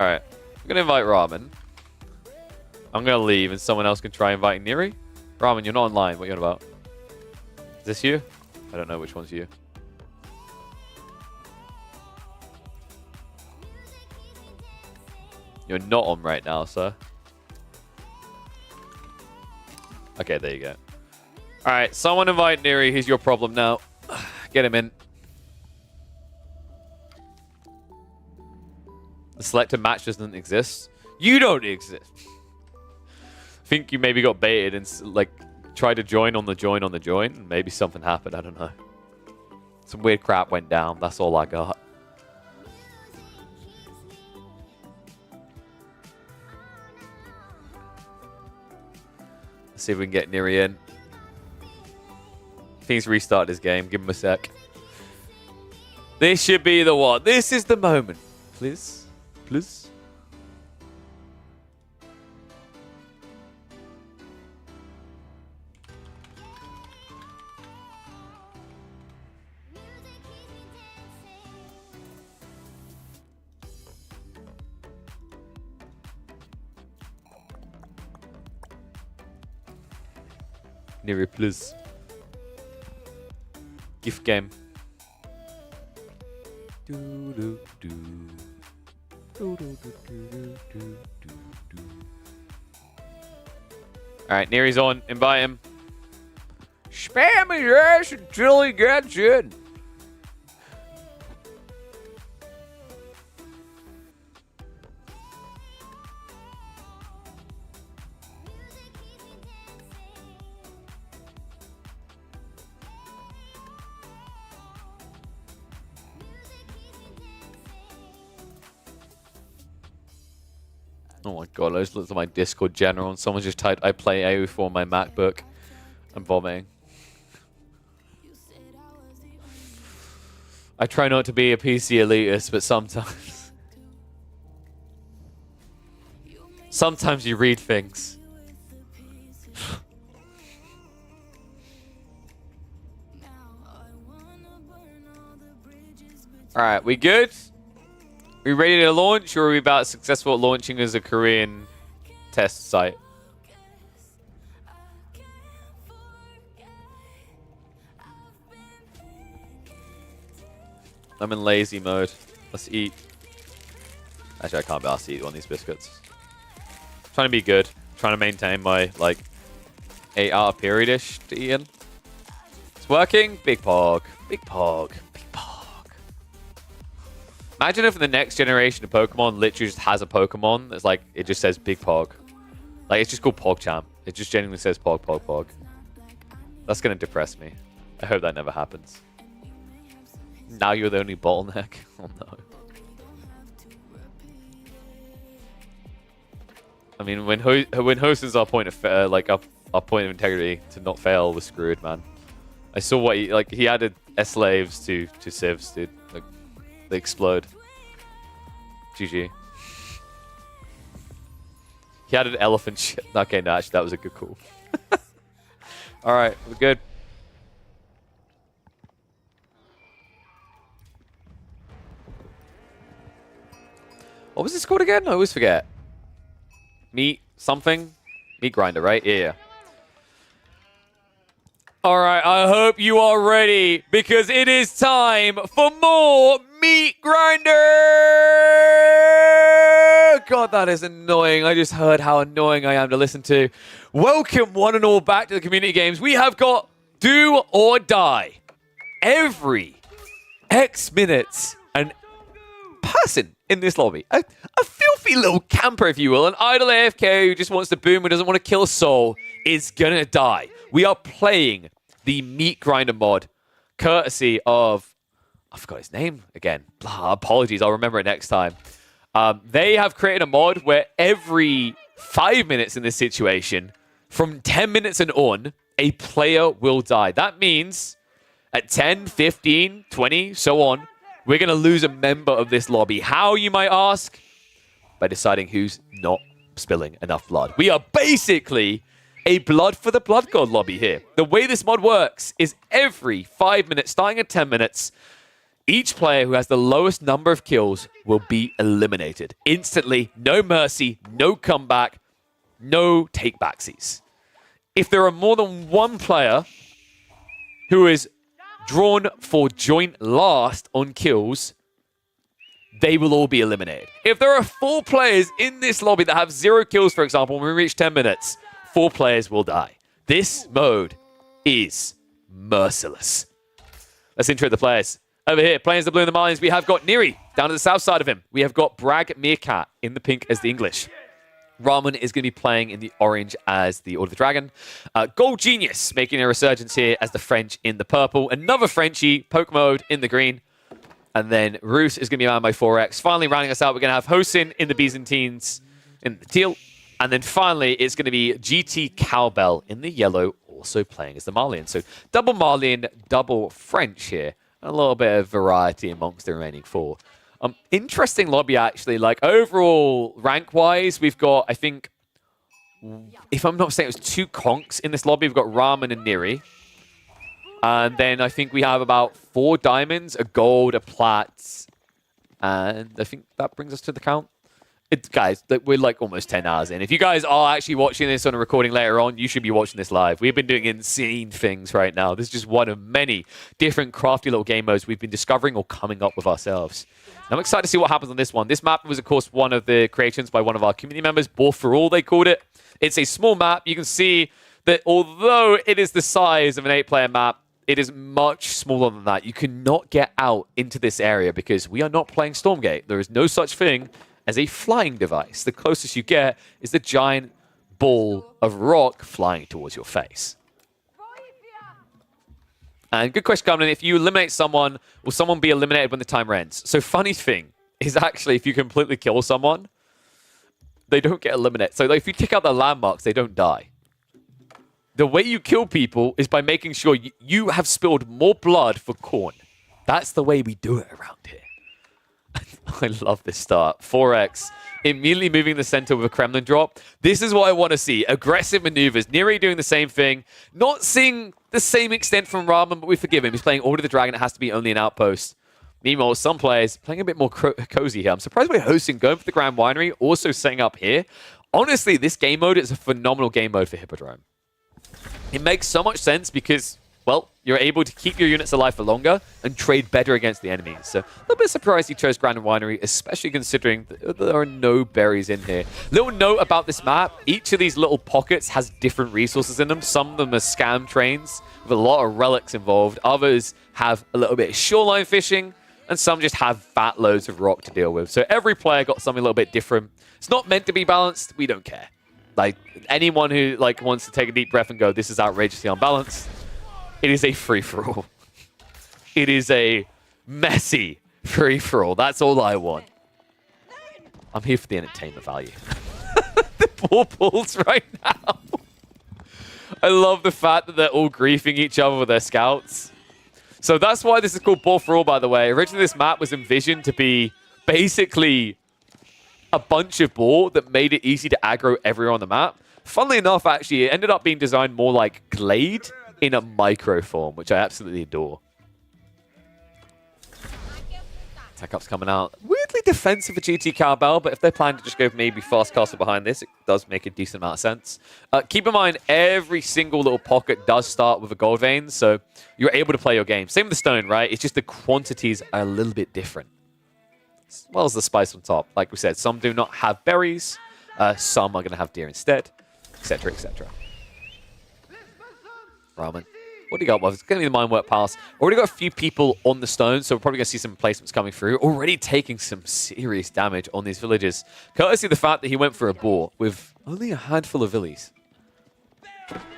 Alright, I'm gonna invite Ramen. I'm gonna leave and someone else can try inviting Neri. Ramen, you're not online. What are you on about? Is this you? I don't know which one's you. You're not on right now, sir. Okay, there you go. Alright, someone invite Neri. He's your problem now. Get him in. The selected match doesn't exist. You don't exist. I think you maybe got baited and like tried to join on the join. Maybe something happened. I don't know. Some weird crap went down. That's all I got. Let's see if we can get Neri in. I think he's restarted his game. Give him a sec. This should be the one. This is the moment. Please. Please. Neri, please. Gift game. Alright, Neri's on. Invite him. Spam his ass until he gets in. Oh my god, I just looked at my Discord general and someone just typed, I play AO4 on my MacBook. I'm vomiting. I try not to be a PC elitist, but sometimes... sometimes you read things. Alright, we good? We ready to launch, or are we about successful at launching as a Korean test site? I'm in lazy mode. Let's eat. Actually, I can't be asked to eat one of these biscuits. Trying to be good. Trying to maintain my, like, 8-hour period-ish to eat in. It's working. Big Pog. Big Pog. Big Pog. Imagine if the next generation of Pokemon literally just has a Pokemon that's like, it just says Big Pog. Like, it's just called PogChamp. It just genuinely says Pog, Pog, Pog. That's going to depress me. I hope that never happens. Now you're the only bottleneck. Oh no. I mean, when Hosen's our point of our point of integrity to not fail was screwed, man. I saw what he added S-Slaves to civs, dude. Like, they explode. GG. He added elephant shit. Okay, no, actually, that was a good call. All right, we're good. What was this called again? I always forget. Meat something? Meat grinder, right? Yeah. All right, I hope you are ready because it is time for more Meat Grinder! God, that is annoying. I just heard how annoying I am to listen to. Welcome, one and all, back to the community games. We have got Do or Die. Every X minutes, an person in this lobby, a filthy little camper, if you will, an idle AFK who just wants to boom and doesn't want to kill a soul, is gonna die. We are playing the Meat Grinder mod, courtesy of, I forgot his name again. Blah, apologies, I'll remember it next time. They have created a mod where every 5 minutes in this situation, from 10 minutes and on, a player will die. That means at 10, 15, 20, so on, we're going to lose a member of this lobby. How, you might ask? By deciding who's not spilling enough blood. We are basically a blood for the blood god lobby here. The way this mod works is every 5 minutes, starting at 10 minutes, each player who has the lowest number of kills will be eliminated. Instantly, no mercy, no comeback, no take-backsies. If there are more than one player who is drawn for joint last on kills, they will all be eliminated. If there are 4 players in this lobby that have 0 kills, for example, when we reach 10 minutes, 4 players will die. This mode is merciless. Let's intro the players. Over here, playing as the blue and the Marlians, we have got Neri down to the south side of him. We have got Bragg Meerkat in the pink as the English. Ramen is going to be playing in the orange as the Order of the Dragon. Gold Genius making a resurgence here as the French in the purple. Another Frenchie, Poke Mode in the green. And then Roos is going to be manned by 4X. Finally, rounding us out, we're going to have Hosin in the Byzantines in the teal. And then finally, it's going to be GT Cowbell in the yellow, also playing as the Marlian. So double Marlian, double French here. A little bit of variety amongst the remaining 4. Interesting lobby, actually. Like, overall, rank-wise, we've got, I think, if I'm not mistaken, it was 2 conks in this lobby. We've got Ramen and Neri. And then I think we have about 4 diamonds, a gold, a plat, and I think that brings us to the count. Guys, we're like almost 10 hours in. If you guys are actually watching this on a recording later on, you should be watching this live. We've been doing insane things right now. This is just one of many different crafty little game modes we've been discovering or coming up with ourselves. And I'm excited to see what happens on this one. This map was, of course, one of the creations by one of our community members, Ball for All, they called it. It's a small map. You can see that although it is the size of an 8-player map, it is much smaller than that. You cannot get out into this area because we are not playing Stormgate. There is no such thing as a flying device. The closest you get is the giant ball of rock flying towards your face. And good question coming in. If you eliminate someone, will someone be eliminated when the timer ends? So funny thing is actually if you completely kill someone, they don't get eliminated. So like, if you take out the landmarks, they don't die. The way you kill people is by making sure you have spilled more blood for corn. That's the way we do it around here. I love this start. 4X immediately moving the center with a Kremlin drop. This is what I want to see. Aggressive maneuvers. Neri doing the same thing. Not seeing the same extent from Ramen, but we forgive him. He's playing Order of the Dragon. It has to be only an outpost. Meanwhile, some players playing a bit more cozy here. I'm surprised we're hosting, going for the Grand Winery, also setting up here. Honestly, this game mode is a phenomenal game mode for Hippodrome. It makes so much sense because well, you're able to keep your units alive for longer and trade better against the enemies. So a little bit surprised he chose Grand Winery, especially considering there are no berries in here. Little note about this map, each of these little pockets has different resources in them. Some of them are scam trains with a lot of relics involved. Others have a little bit of shoreline fishing, and some just have fat loads of rock to deal with. So every player got something a little bit different. It's not meant to be balanced. We don't care. Like, anyone who wants to take a deep breath and go, this is outrageously unbalanced, it is a free-for-all. It is a messy free-for-all. That's all I want. I'm here for the entertainment value. The ball pulls right now. I love the fact that they're all griefing each other with their scouts. So that's why this is called Ball for All, by the way. Originally, this map was envisioned to be basically a bunch of ball that made it easy to aggro everywhere on the map. Funnily enough, actually, it ended up being designed more like Glade in a micro form, which I absolutely adore. Tech Up's coming out. Weirdly defensive for GT Cowbell, but if they plan to just go maybe fast castle behind this, it does make a decent amount of sense. Keep in mind, every single little pocket does start with a gold vein, so you're able to play your game. Same with the stone, right? It's just the quantities are a little bit different. As well as the spice on top. Like we said, some do not have berries, some are going to have deer instead, etc., etc. Ramen. What do you got, Wolf? It's going to be the Mine Work Pass. Already got a few people on the stone, so we're probably going to see some placements coming through. Already taking some serious damage on these villages. Courtesy of the fact that he went for a boar with only a handful of villies.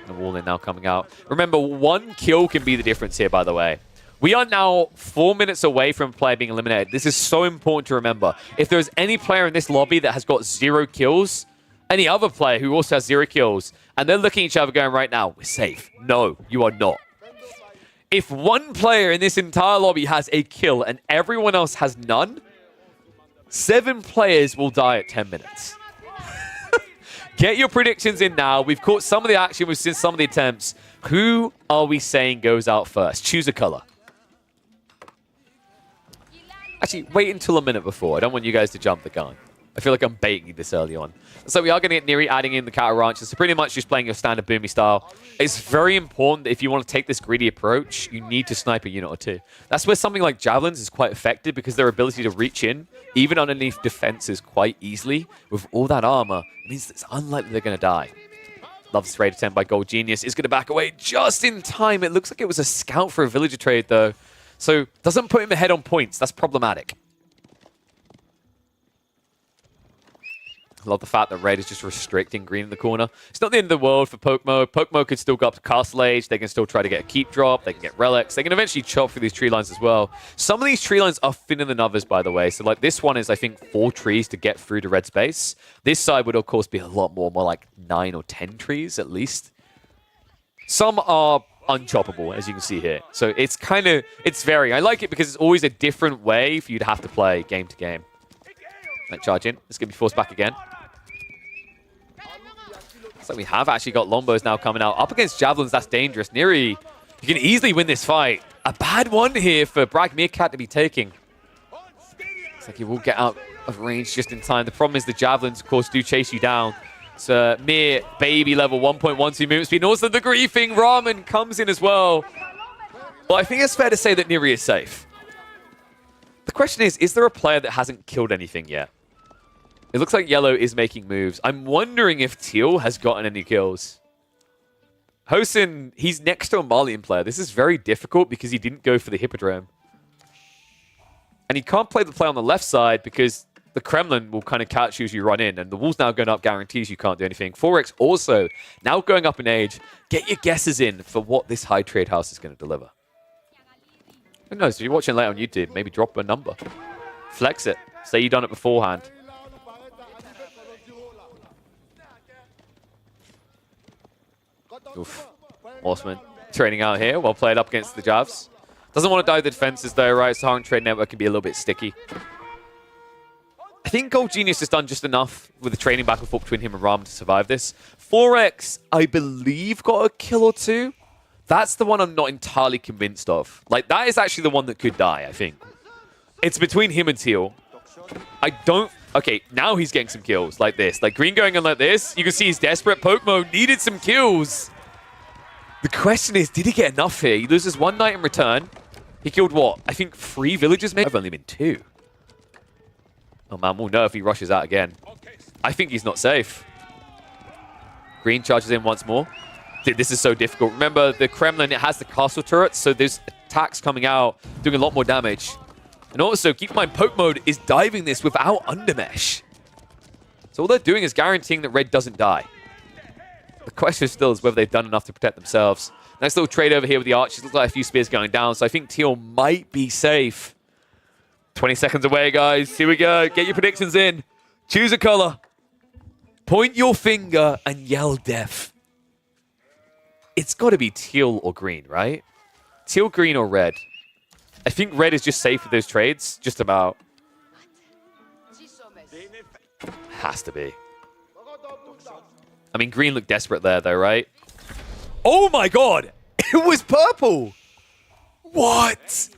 The wall in now coming out. Remember, 1 kill can be the difference here, by the way. We are now 4 minutes away from a player being eliminated. This is so important to remember. If there's any player in this lobby that has got 0 kills, any other player who also has 0 kills, and they're looking at each other going, right now, we're safe. No, you are not. If one player in this entire lobby has a kill and everyone else has none, 7 players will die at 10 minutes. Get your predictions in now. We've caught some of the action. We've seen some of the attempts. Who are we saying goes out first? Choose a color. Actually, wait until a minute before. I don't want you guys to jump the gun. I feel like I'm baiting you this early on. So we are going to get Neri adding in the Cattle Rancher. So pretty much just playing your standard Boomy style. It's very important that if you want to take this greedy approach, you need to snipe a unit or 2. That's where something like Javelins is quite effective because their ability to reach in, even underneath defenses quite easily, with all that armor, it means it's unlikely they're going to die. Love this raid attempt by Gold Genius. Is going to back away just in time. It looks like it was a scout for a villager trade, though. So doesn't put him ahead on points. That's problematic. I love the fact that red is just restricting green in the corner. It's not the end of the world for Pokemon. Pokemon could still go up to Castle Age. They can still try to get a keep drop. They can get relics. They can eventually chop through these tree lines as well. Some of these tree lines are thinner than others, by the way. So like this one is, I think, 4 trees to get through to red space. This side would, of course, be a lot more like 9 or 10 trees at least. Some are unchoppable, as you can see here. So it's it's varying. I like it because it's always a different way for you to have to play game to game. Like charge in. It's going to be forced back again. So we have actually got Lombos now coming out. Up against Javelins, that's dangerous. Neri, you can easily win this fight. A bad one here for Bragg Meerkat to be taking. Looks like he will get out of range just in time. The problem is the Javelins, of course, do chase you down. It's a mere baby level 1.12 movement speed. And also the griefing Ramen comes in as well. Well, I think it's fair to say that Neri is safe. The question is there a player that hasn't killed anything yet? It looks like Yellow is making moves. I'm wondering if Teal has gotten any kills. Hosen, he's next to a Malian player. This is very difficult because he didn't go for the Hippodrome. And he can't play the play on the left side because the Kremlin will kind of catch you as you run in. And the wall's now going up guarantees you can't do anything. Forex also now going up in age. Get your guesses in for what this high trade house is going to deliver. Who knows? If you're watching later on YouTube, maybe drop a number. Flex it. Say you've done it beforehand. Oof. Horseman trading out here. Well played up against the Javs. Doesn't want to die the defenses though, right? Sahara Trade Network can be a little bit sticky. I think Gold Genius has done just enough with the training back and forth between him and Ram to survive this. Forex, I believe, got a kill or 2. That's the one I'm not entirely convinced of. Like, that is actually the one that could die, I think. It's between him and Teal. I don't... Okay, now he's getting some kills like this. Like, Green going on like this. You can see he's desperate. Pokemon needed some kills. The question is, did he get enough here? He loses one knight in return. He killed what? I think 3 villagers maybe? I've only been 2. Oh man, we'll know if he rushes out again. I think he's not safe. Green charges in once more. Dude, this is so difficult. Remember, the Kremlin, it has the castle turrets, so there's attacks coming out, doing a lot more damage. And also, keep in mind, poke mode is diving this without undermesh. So all they're doing is guaranteeing that red doesn't die. The question still is whether they've done enough to protect themselves. Nice little trade over here with the archers. Looks like a few spears going down, so I think teal might be safe. 20 seconds away, guys. Here we go. Get your predictions in. Choose a color. Point your finger and yell death. It's got to be teal or green, right? Teal, green, or red. I think red is just safe with those trades. Just about. Has to be. I mean, green looked desperate there, though, right? Oh my god! It was purple! What?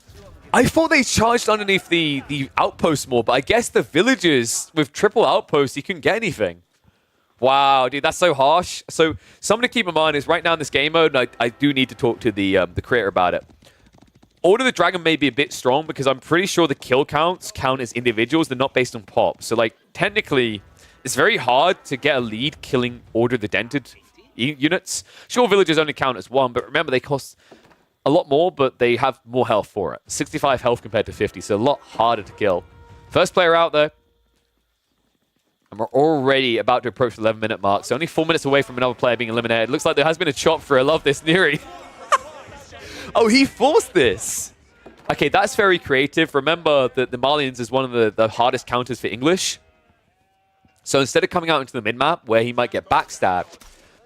I thought they charged underneath the outpost more, but I guess the villagers with triple outposts, you couldn't get anything. Wow, dude, that's so harsh. So something to keep in mind is right now in this game mode, and I do need to talk to the creator about it. Order the Dragon may be a bit strong because I'm pretty sure the kill counts count as individuals. They're not based on pop. So, like, technically, it's very hard to get a lead killing Order the Dented units. Sure, villagers only count as 1, but remember, they cost a lot more, but they have more health for it. 65 health compared to 50, so a lot harder to kill. First player out there. And we're already about to approach the 11-minute mark, so only 4 minutes away from another player being eliminated. Looks like there has been a chop through. I love this, Neri. Oh, he forced this. Okay, that's very creative. Remember that the Malians is one of the hardest counters for English. So instead of coming out into the mid-map where he might get backstabbed,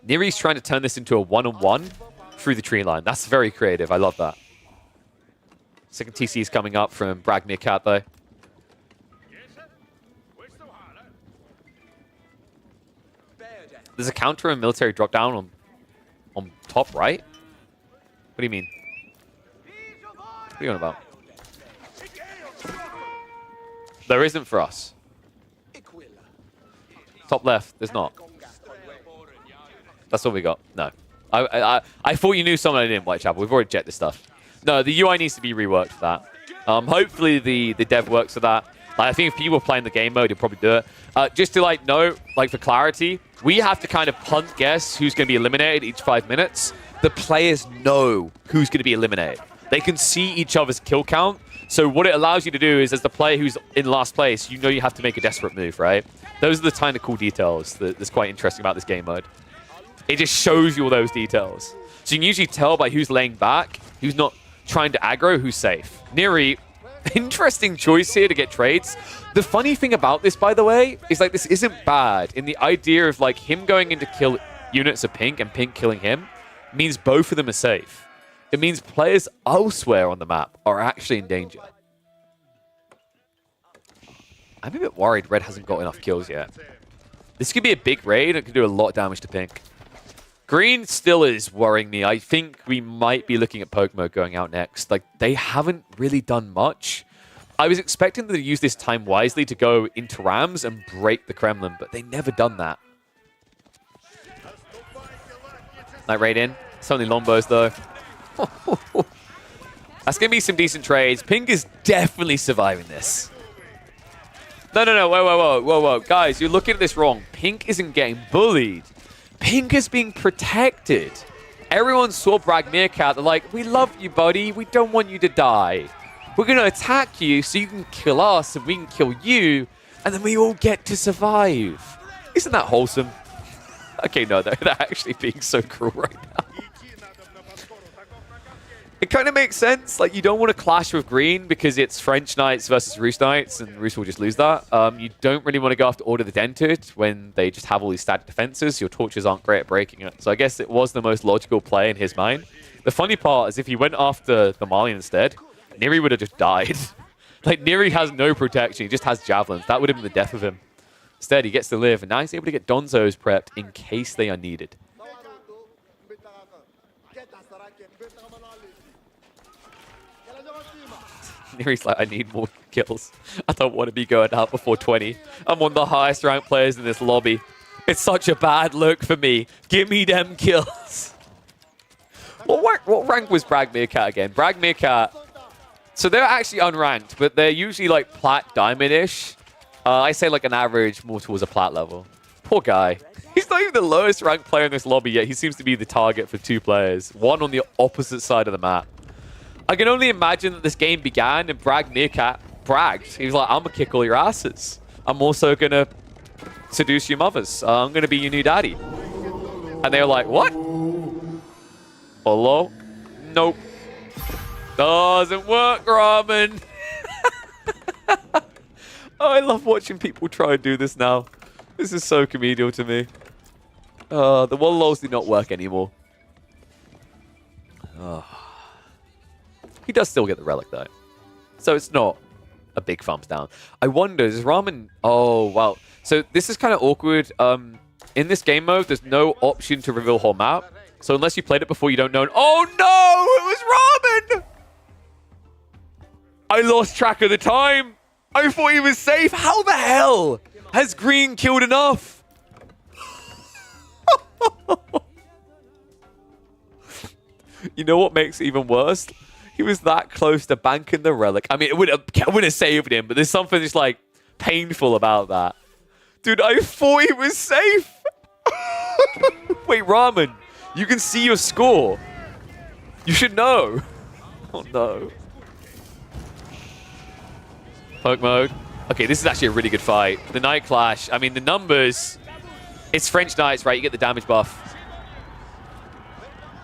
Neri's trying to turn this into a one-on-one through the tree line. That's very creative. I love that. Second TC is coming up from Brag Meerkat, though. There's a counter and military drop down on top right? What do you mean? What are you on about? There isn't for us. Top left, there's not. That's all we got. No. I thought you knew someone I didn't, Whitechapel. We've already checked this stuff. No, the UI needs to be reworked for that. Hopefully the dev works for that. I think if people are playing the game mode, you'll probably do it. Just to know, for clarity, we have to kind of punt guess who's going to be eliminated each 5 minutes. The players know who's going to be eliminated. They can see each other's kill count. So what it allows you to do is, as the player who's in last place, you know you have to make a desperate move, right? Those are the kind of cool details that's quite interesting about this game mode. It just shows you all those details. So you can usually tell by who's laying back, who's not trying to aggro, who's safe. Neri, interesting choice here to get trades. The funny thing about this, by the way, is this isn't bad. In the idea of him going in to kill units of Pink and Pink killing him means both of them are safe. It means players elsewhere on the map are actually in danger. I'm a bit worried Red hasn't got enough kills yet. This could be a big raid. It could do a lot of damage to Pink. Green still is worrying me. I think we might be looking at poke mode going out next. They haven't really done much. I was expecting them to use this time wisely to go into Rams and break the Kremlin, but they never done that. Night raid in. It's only Lombos, though. That's going to be some decent trades. Pink is definitely surviving this. No. Whoa. Guys, you're looking at this wrong. Pink isn't getting bullied. Pink is being protected. Everyone saw Brag Meerkat. They're like, we love you, buddy. We don't want you to die. We're going to attack you so you can kill us and we can kill you. And then we all get to survive. Isn't that wholesome? Okay, no, they're actually being so cruel right now. It kind of makes sense. You don't want to clash with Green because it's French Knights versus Roost Knights, and Roost will just lose that. You don't really want to go after Order the Dented when they just have all these static defenses. Your torches aren't great at breaking it. So I guess it was the most logical play in his mind. The funny part is if he went after the Malian instead, Neri would have just died. Neri has no protection. He just has javelins. That would have been the death of him. Instead, he gets to live, and now he's able to get Donzos prepped in case they are needed. Neri's like, I need more kills. I don't want to be going out before 20. I'm one of the highest ranked players in this lobby. It's such a bad look for me. Give me them kills. What rank was Bragg Meerkat again? Bragg Meerkat. So they're actually unranked, but they're usually like plat diamond-ish. I say like an average more towards a plat level. Poor guy. He's not even the lowest ranked player in this lobby yet. He seems to be the target for 2 players. One on the opposite side of the map. I can only imagine that this game began and Bragg Meerkat bragged. He was like, I'm going to kick all your asses. I'm also going to seduce your mothers. I'm going to be your new daddy. And they were like, what? Hello? Nope. Doesn't work, Ramen. Oh, I love watching people try and do this now. This is so comedial to me. The one lows do not work anymore. He does still get the relic, though. So it's not a big thumbs down. I wonder, does Ramen... Oh, wow. So this is kind of awkward. In this game mode, there's no option to reveal whole map. So unless you played it before, you don't know. Oh, no! It was Ramen! I lost track of the time. I thought he was safe. How the hell has Green killed enough? You know what makes it even worse? He was that close to banking the relic. I mean, it would have saved him, but there's something just like painful about that. Dude, I thought he was safe. Wait, Ramen, you can see your score. You should know. Oh no. Poke mode. Okay, this is actually a really good fight. The Night Clash. I mean, the numbers. It's French Knights, right? You get the damage buff.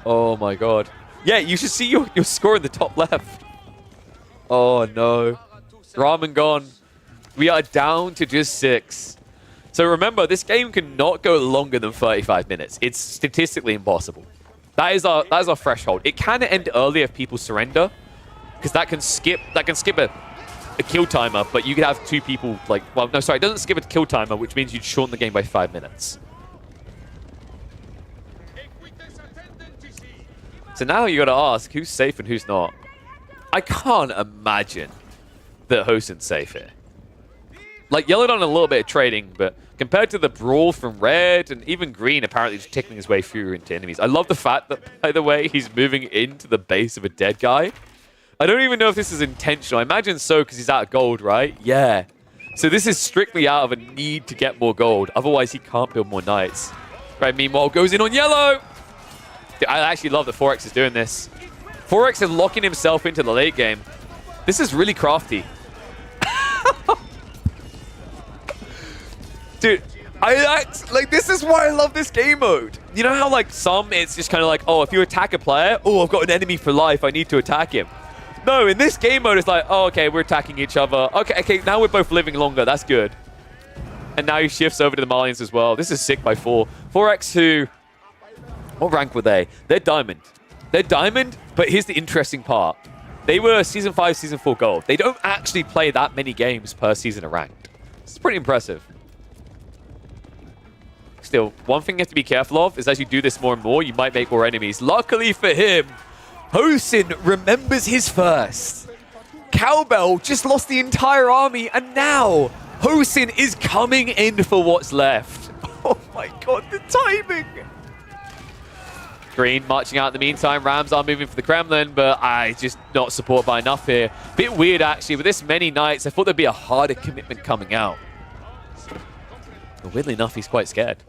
Oh my god. Yeah, you should see your score in the top left. Oh no. Ramen gone. We are down to just 6. So remember, this game cannot go longer than 35 minutes. It's statistically impossible. That is our threshold. It can end early if people surrender, because that can skip a kill timer, but you could have 2 people like, well, no, sorry, it doesn't skip a kill timer, which means you'd shorten the game by 5 minutes. So now you got to ask who's safe and who's not. I can't imagine that Hosen's safe here. Like, Yellow done a little bit of trading, but compared to the brawl from Red and even Green apparently just tickling his way through into enemies. I love the fact that, by the way, he's moving into the base of a dead guy. I don't even know if this is intentional. I imagine so because he's out of gold, right? Yeah. So this is strictly out of a need to get more gold. Otherwise, he can't build more knights. Right, meanwhile, goes in on Yellow. I actually love that Forex is doing this. Forex is locking himself into the late game. This is really crafty. Dude, like, this is why I love this game mode. You know how, like, some, it's just kind of like, oh, if you attack a player, oh, I've got an enemy for life, I need to attack him. No, in this game mode, it's like, oh, okay, we're attacking each other. Okay, now we're both living longer. That's good. And now he shifts over to the Malians as well. This is sick by 4. 4X, who... What rank were they? They're Diamond. They're Diamond, but here's the interesting part. They were Season 5, Season 4 Gold. They don't actually play that many games per season of ranked. It's pretty impressive. Still, one thing you have to be careful of is as you do this more and more, you might make more enemies. Luckily for him, Hosen remembers his first. Cowbell just lost the entire army, and now Hosen is coming in for what's left. Oh my god, the timing! Green marching out in the meantime. Rams are moving for the Kremlin, but I just not supported by enough here. Bit weird, actually. With this many knights, I thought there'd be a harder commitment coming out. But weirdly enough, he's quite scared.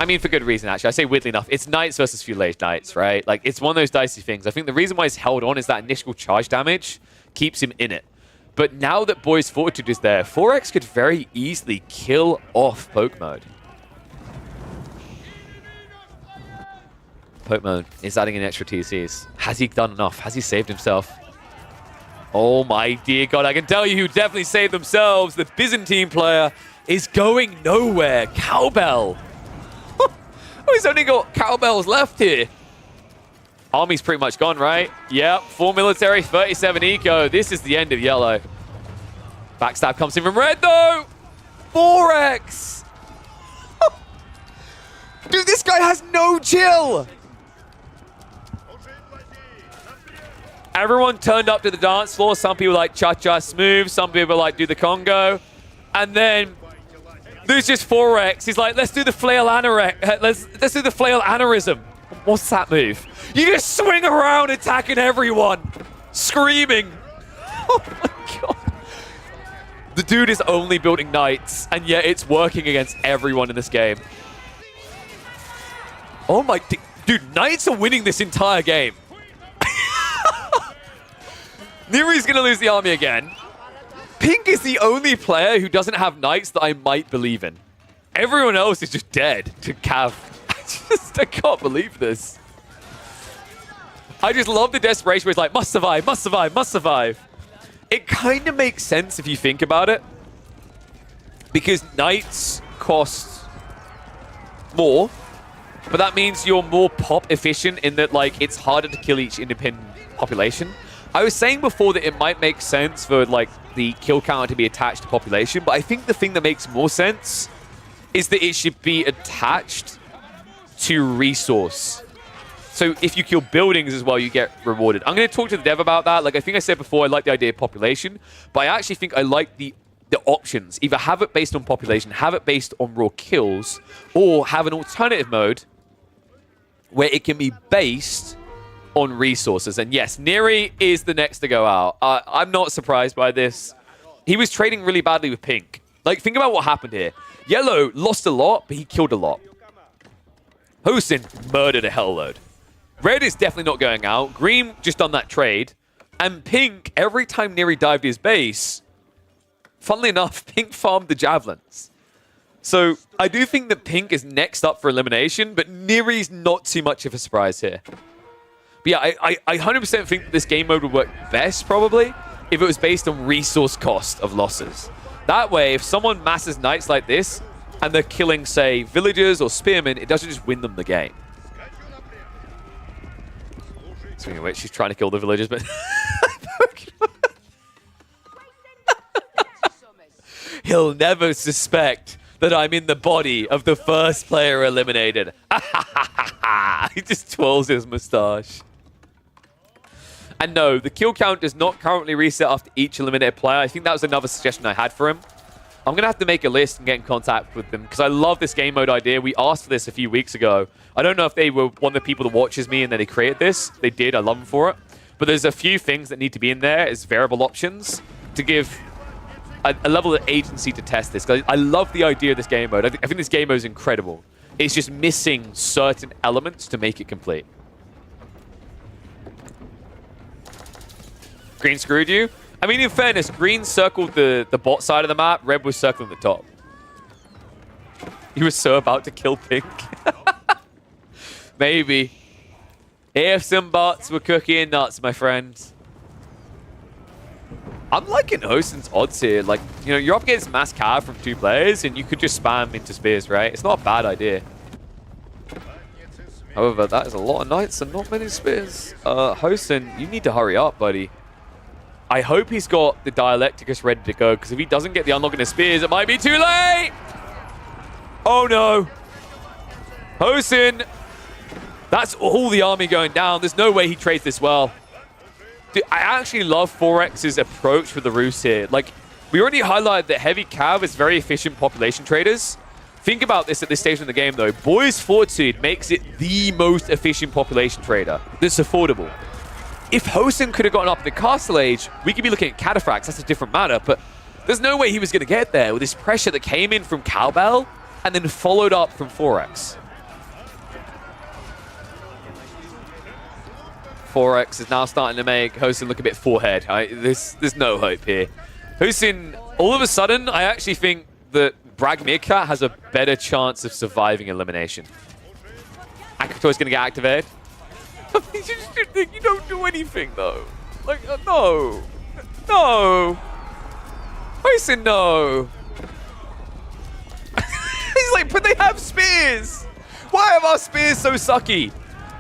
I mean, for good reason, actually. I say weirdly enough. It's knights versus few-age knights, right? Like, it's one of those dicey things. I think the reason why he's held on is that initial charge damage keeps him in it. But now that Boy's Fortitude is there, 4X could very easily kill off Poke Mode. Poke Mode is adding in extra TCs. Has he done enough? Has he saved himself? Oh my dear god, I can tell you who definitely saved themselves. The Byzantine player is going nowhere. Cowbell. Oh, he's only got Cowbells left here. Army's pretty much gone, right? Yep, 4 military, 37 eco. This is the end of Yellow. Backstab comes in from Red, though. 4X. Dude, this guy has no chill. Everyone turned up to the dance floor. Some people like cha-cha smooth. Some people like do the Congo. And then there's just 4X. He's like, let's do the flail aneurysm. Let's do the flail aneurysm. What's that move? You just swing around attacking everyone, screaming. Oh my god. The dude is only building knights, and yet it's working against everyone in this game. Oh my... Dude, knights are winning this entire game. Neri's going to lose the army again. Pink is the only player who doesn't have knights that I might believe in. Everyone else is just dead to Cav. I can't believe this. I just love the desperation where it's like, must survive, must survive, must survive. It kind of makes sense if you think about it. Because knights cost more. But that means you're more pop efficient in that, like, it's harder to kill each independent population. I was saying before that it might make sense for, like, the kill counter to be attached to population. But I think the thing that makes more sense is that it should be attached to resource. So if you kill buildings as well, you get rewarded. I'm going to talk to the dev about that. Like I think I said before, I like the idea of population, but I actually think I like the options. Either have it based on population, have it based on raw kills, or have an alternative mode where it can be based on resources. And yes, Neri is the next to go out. I'm not surprised by this. He was trading really badly with Pink. Like, think about what happened here. Yellow lost a lot, but he killed a lot. Hosin murdered a hell load. Red is definitely not going out. Green just done that trade. And Pink, every time Neri dived his base, funnily enough, Pink farmed the javelins. So I do think that Pink is next up for elimination, but Neri's not too much of a surprise here. But yeah, I 100% think that this game mode would work best, probably, if it was based on resource cost of losses. That way, if someone masses knights like this, and they're killing, say, villagers or spearmen, it doesn't just win them the game. Speaking of which, she's trying to kill the villagers, but... He'll never suspect that I'm in the body of the first player eliminated. He just twirls his mustache. And no, the kill count does not currently reset after each eliminated player. I think that was another suggestion I had for him. I'm going to have to make a list and get in contact with them because I love this game mode idea. We asked for this a few weeks ago. I don't know if they were one of the people that watches me and then they created this. They did. I love them for it. But there's a few things that need to be in there as variable options to give a level of agency to test this. I love the idea of this game mode. I think this game mode is incredible. It's just missing certain elements to make it complete. Green screwed you? I mean, in fairness, green circled the bot side of the map, red was circling the top. He was so about to kill pink. Maybe. If some bots were cooking nuts, my friends. I'm liking Hosin's odds here. Like, you know, you're up against mass cav from 2 players, and you could just spam into spears, right? It's not a bad idea. However, that is a lot of knights and not many spears. Hosin, you need to hurry up, buddy. I hope he's got the Dialecticus ready to go, because if he doesn't get the unlock in his spears, it might be too late! Oh no! Hosin! That's all the army going down. There's no way he trades this well. Dude, I actually love Forex's approach with the Rus here. Like, we already highlighted that Heavy Cav is very efficient population traders. Think about this at this stage in the game, though. Boy's Fortitude makes it the most efficient population trader that's affordable. If Hosin could have gotten up in the Castle Age, we could be looking at Cataphracts. That's a different matter, but there's no way he was going to get there with this pressure that came in from Cowbell and then followed up from Forex. Forex is now starting to make Hosin look a bit forehead. There's no hope here. Hosin, all of a sudden, I actually think that Brag Meerkat has a better chance of surviving elimination. Akato's going to get activated. You don't do anything, though. Like, no. No. Hosin, no. He's like, but they have spears. Why are our spears so sucky?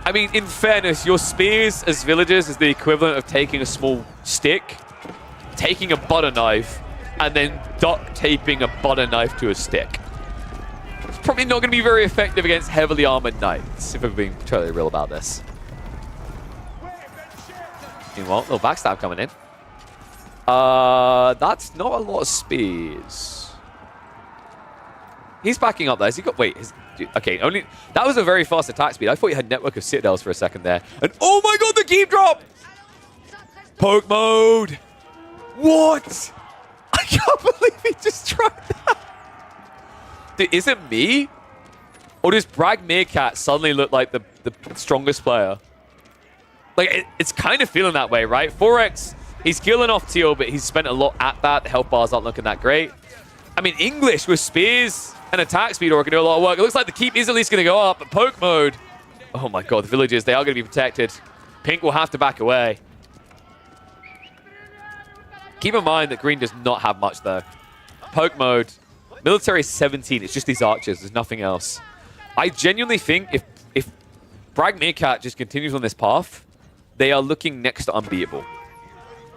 I mean, in fairness, your spears as villagers is the equivalent of taking a small stick, taking a butter knife, and then duct taping a butter knife to a stick. It's probably not going to be very effective against heavily armored knights, if we're being totally real about this. Meanwhile, little backstab coming in. That's not a lot of spears. He's backing up there. Has he got... Wait. Okay, only... That was a very fast attack speed. I thought he had network of citadels for a second there. And oh my god, the keep drop! Poke mode! What? I can't believe he just tried that. Dude, is it me? Or does Brag Meerkat suddenly look like the strongest player? Like, it's kind of feeling that way, right? 4X, he's killing off Teal, but he's spent a lot at that. The health bars aren't looking that great. I mean, English with spears and attack speed are going to do a lot of work. It looks like the keep is at least going to go up, but poke mode. Oh my god, the villagers, they are going to be protected. Pink will have to back away. Keep in mind that green does not have much, though. Poke mode. Military is 17. It's just these archers. There's nothing else. I genuinely think if Brag Meerkat just continues on this path, they are looking next to unbeatable.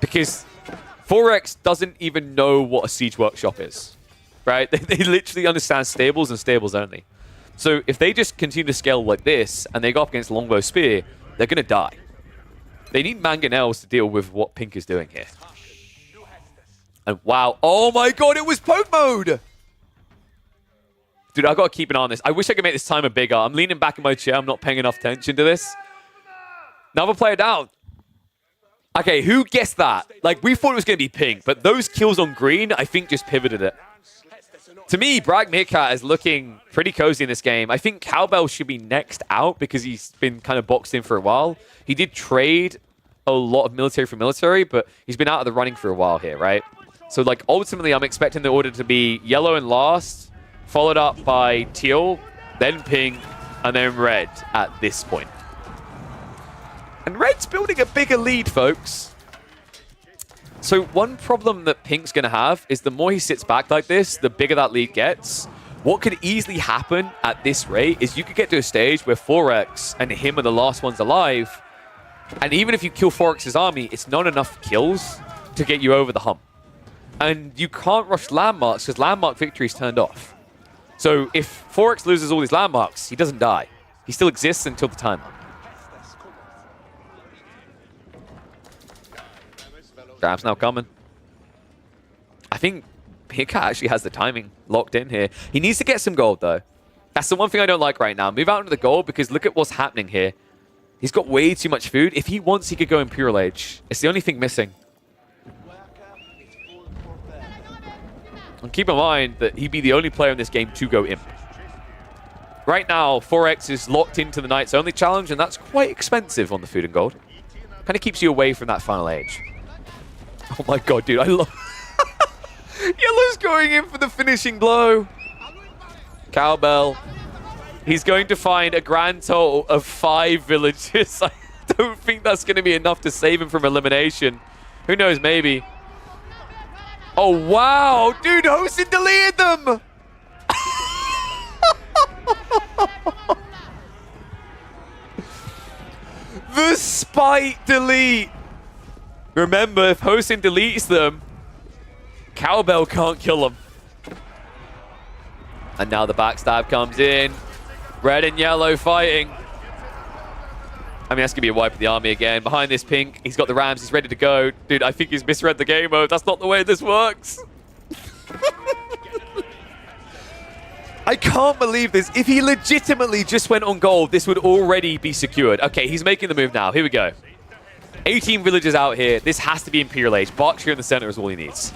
Because 4X doesn't even know what a siege workshop is. Right? They literally understand stables and stables only. So if they just continue to scale like this, and they go up against Longbow Spear, they're going to die. They need mangonels to deal with what Pink is doing here. And wow. Oh my god, it was poke mode! Dude, I've got to keep an eye on this. I wish I could make this timer bigger. I'm leaning back in my chair. I'm not paying enough attention to this. Another player down. Okay, who guessed that? Like, we thought it was going to be Pink, but those kills on green, I think, just pivoted it. To me, Brag Meerkat is looking pretty cozy in this game. I think Cowbell should be next out because he's been kind of boxed in for a while. He did trade a lot of military for military, but he's been out of the running for a while here, right? So, like, ultimately, I'm expecting the order to be yellow and last, followed up by teal, then pink, and then red at this point. And red's building a bigger lead, folks. So one problem that pink's going to have is the more he sits back like this, the bigger that lead gets. What could easily happen at this rate is you could get to a stage where 4X and him are the last ones alive. And even if you kill 4X's army, it's not enough kills to get you over the hump. And you can't rush landmarks because landmark victory is turned off. So if 4X loses all these landmarks, he doesn't die. He still exists until the timer. Grab's now coming. I think Meerkat actually has the timing locked in here. He needs to get some gold, though. That's the one thing I don't like right now. Move out into the gold because look at what's happening here. He's got way too much food. If he wants, he could go Imperial Age. It's the only thing missing. And keep in mind that he'd be the only player in this game to go Imp. Right now, 4X is locked into the Knight's only challenge, and that's quite expensive on the food and gold. Kind of keeps you away from that final age. Oh my god, dude, I love... Yellow's going in for the finishing blow. Cowbell. He's going to find a grand total of 5 villages. I don't think that's going to be enough to save him from elimination. Who knows, maybe. Oh, wow. Dude, Hosin deleted them. The spite delete. Remember, if Hosin deletes them, Cowbell can't kill him. And now the backstab comes in. Red and yellow fighting. I mean, that's going to be a wipe of the army again. Behind this pink, he's got the Rams. He's ready to go. Dude, I think he's misread the game mode. That's not the way this works. I can't believe this. If he legitimately just went on gold, this would already be secured. Okay, he's making the move now. Here we go. 18 villages out here. This has to be Imperial Age. Berkshire in the center is all he needs.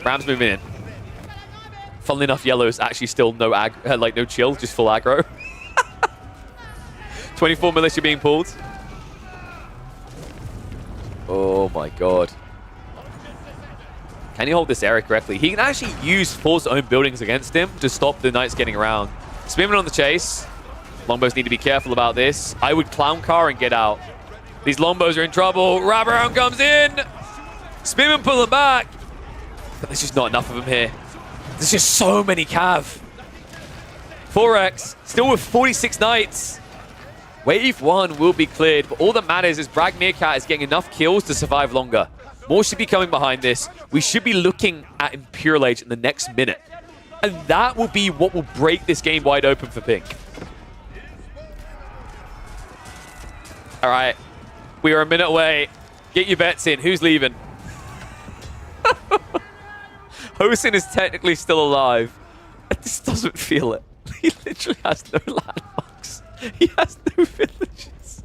Rams moving in. Funnily enough, yellow's actually still no no chill, just full aggro. 24 militia being pulled. Oh my god. Can he hold this area correctly? He can actually use Paul's own buildings against him to stop the Knights getting around. Spearman on the chase. Longbows need to be careful about this. I would clown car and get out. These Longbows are in trouble. Wraparound comes in. Spearman pull him back. But there's just not enough of them here. There's just so many cav. 4X still with 46 Knights. Wave 1 will be cleared, but all that matters is Brag Meerkat is getting enough kills to survive longer. More should be coming behind this. We should be looking at Imperial Age in the next minute. And that will be what will break this game wide open for Pink. All right. We are a minute away. Get your bets in. Who's leaving? Hosin is technically still alive. This doesn't feel it. He literally has no landmarks. He has no villages.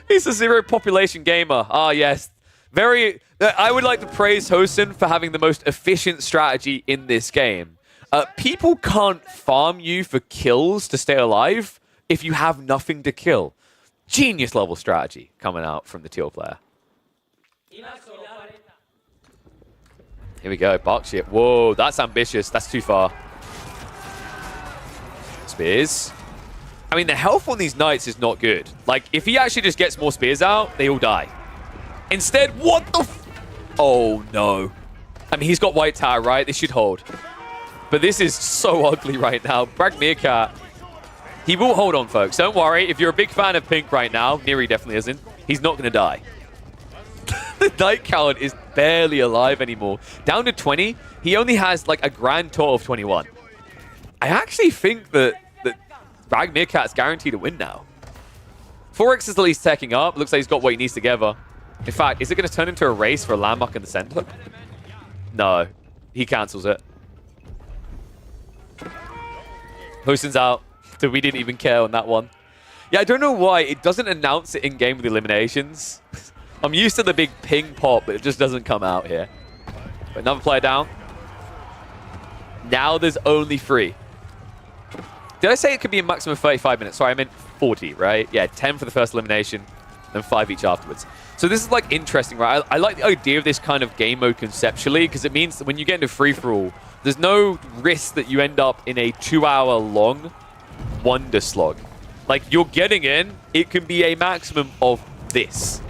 He's a zero population gamer. Ah, yes. Very. I would like to praise Hosen for having the most efficient strategy in this game. People can't farm you for kills to stay alive if you have nothing to kill. Genius level strategy coming out from the teal player. Here we go, Bark ship. Whoa, that's ambitious. That's too far. Spears. I mean, the health on these knights is not good. Like, if he actually just gets more spears out, they all die. Instead, what the oh, no. I mean, he's got white tower, right? This should hold. But this is so ugly right now. Brag Meerkat, he will hold on, folks. Don't worry. If you're a big fan of Pink right now, Neri definitely isn't, he's not going to die. The Knight Coward is barely alive anymore. Down to 20. He only has, like, a grand total of 21. I actually think that Brag Meerkat's guaranteed to win now. Forex is at least teching up. Looks like he's got what he needs together. In fact, is it going to turn into a race for a landmark in the center? No. He cancels it. Hosen's out. So we didn't even care on that one. Yeah, I don't know why. It doesn't announce it in-game with eliminations. I'm used to the big ping pop, but it just doesn't come out here. But another player down. Now there's only 3. Did I say it could be a maximum of 35 minutes? Sorry, I meant 40, right? Yeah, 10 for the first elimination, then 5 each afterwards. So this is, like, interesting, right? I like the idea of this kind of game mode conceptually, because it means that when you get into free-for-all, there's no risk that you end up in a 2-hour-long wonder slog. Like, you're getting in, it can be a maximum of this.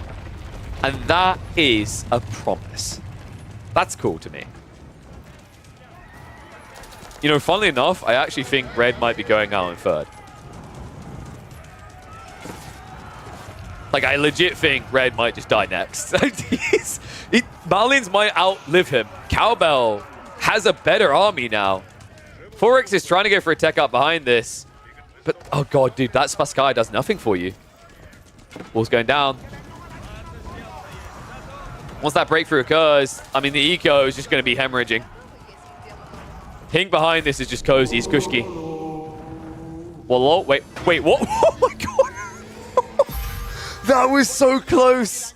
And that is a promise. That's cool to me. You know, funnily enough, I actually think Red might be going out in 3rd. Like, I legit think Red might just die next. Marlins might outlive him. Cowbell has a better army now. Forex is trying to go for a tech up behind this. But, oh god, dude, that Spaskai does nothing for you. Wall's going down. Once that breakthrough occurs, I mean, the eco is just going to be hemorrhaging. Pink behind this is just cozy. It's Kushki. Well, oh, wait, what? Oh my god! That was so close.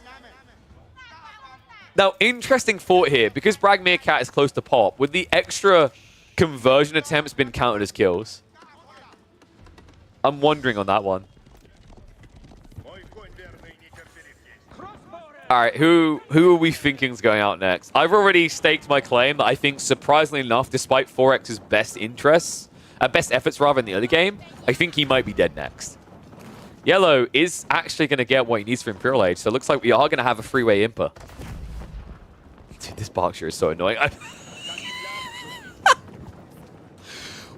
Now, interesting thought here. Because Brag Meerkat is close to pop, would the extra conversion attempts been counted as kills? I'm wondering on that one. All right, who are we thinking is going out next? I've already staked my claim that I think, surprisingly enough, despite Forex's best efforts rather in the other game, I think he might be dead next. Yellow is actually going to get what he needs for Imperial Age, so it looks like we are going to have a freeway Impa. Dude, this Berkshire is so annoying.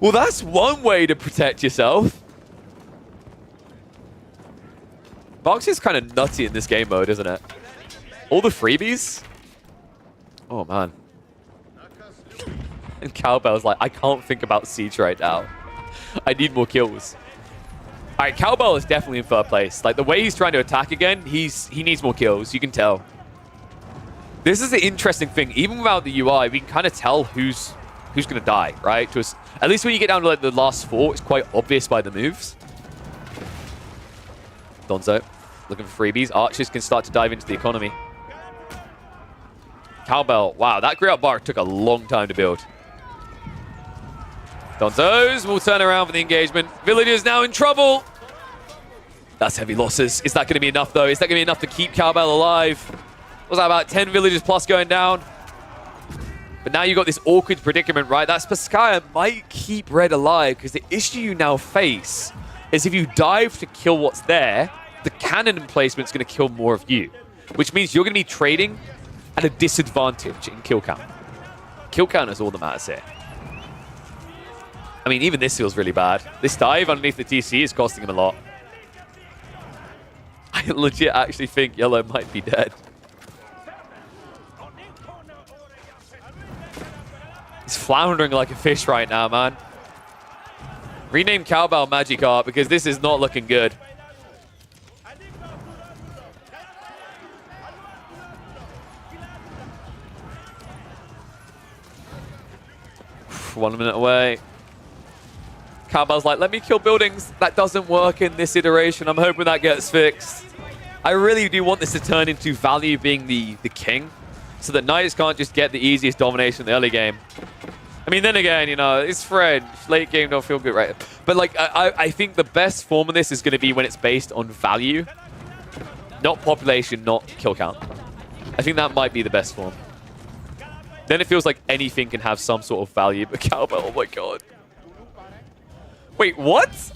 Well, that's one way to protect yourself. Berkshire's kind of nutty in this game mode, isn't it? All the freebies? Oh, man. And Cowbell's like, I can't think about Siege right now. I need more kills. All right, Cowbell is definitely in 3rd place. Like, the way he's trying to attack again, he needs more kills. You can tell. This is the interesting thing. Even without the UI, we can kind of tell who's going to die, right? At least when you get down to, like, the last 4, it's quite obvious by the moves. Donzo looking for freebies. Archers can start to dive into the economy. Cowbell. Wow, that Great Bar took a long time to build. Donzos will turn around for the engagement. Villagers now in trouble. That's heavy losses. Is that going to be enough, though? Is that going to be enough to keep Cowbell alive? Was that about 10 villagers plus going down? But now you've got this awkward predicament, right? That Spasskaya might keep Red alive, because the issue you now face is if you dive to kill what's there, the cannon emplacement's going to kill more of you, which means you're going to be trading at a disadvantage in kill count. Kill count is all that matters here. I mean, even this feels really bad. This dive underneath the TC is costing him a lot. I legit actually think Yellow might be dead. He's floundering like a fish right now, man. Rename Cowbell Magikarp because this is not looking good. 1 minute away. Cowbell's like, let me kill buildings. That doesn't work in this iteration. I'm hoping that gets fixed. I really do want this to turn into value being the king, so that Knights can't just get the easiest domination in the early game. I mean, then again, you know, it's French. Late game don't feel good, right? But like, I think the best form of this is going to be when it's based on value, not population, not kill count. I think that might be the best form. Then it feels like anything can have some sort of value. But Cowbell, oh my god. Wait, what?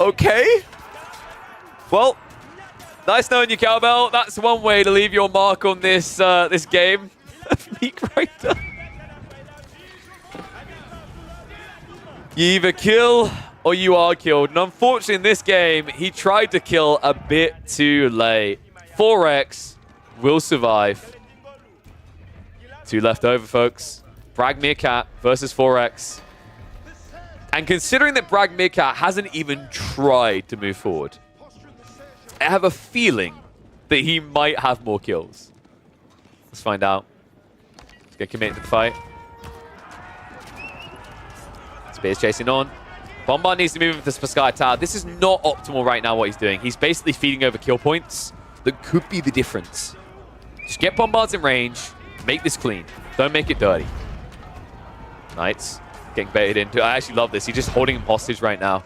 Okay. Well, nice knowing you, Cowbell. That's one way to leave your mark on this this game. Meek Rider. You either kill or you are killed. And unfortunately, in this game, he tried to kill a bit too late. 4X will survive. 2 left over, folks. Brag Meerkat versus 4X. And considering that Brag Meerkat hasn't even tried to move forward, I have a feeling that he might have more kills. Let's find out. Let's get committed to the fight. Spears chasing on. Bombard needs to move into the Sky Tower. This is not optimal right now, what he's doing. He's basically feeding over kill points. That could be the difference. Just get Bombards in range. Make this clean. Don't make it dirty. Knights getting baited into. I actually love this. He's just holding him hostage right now.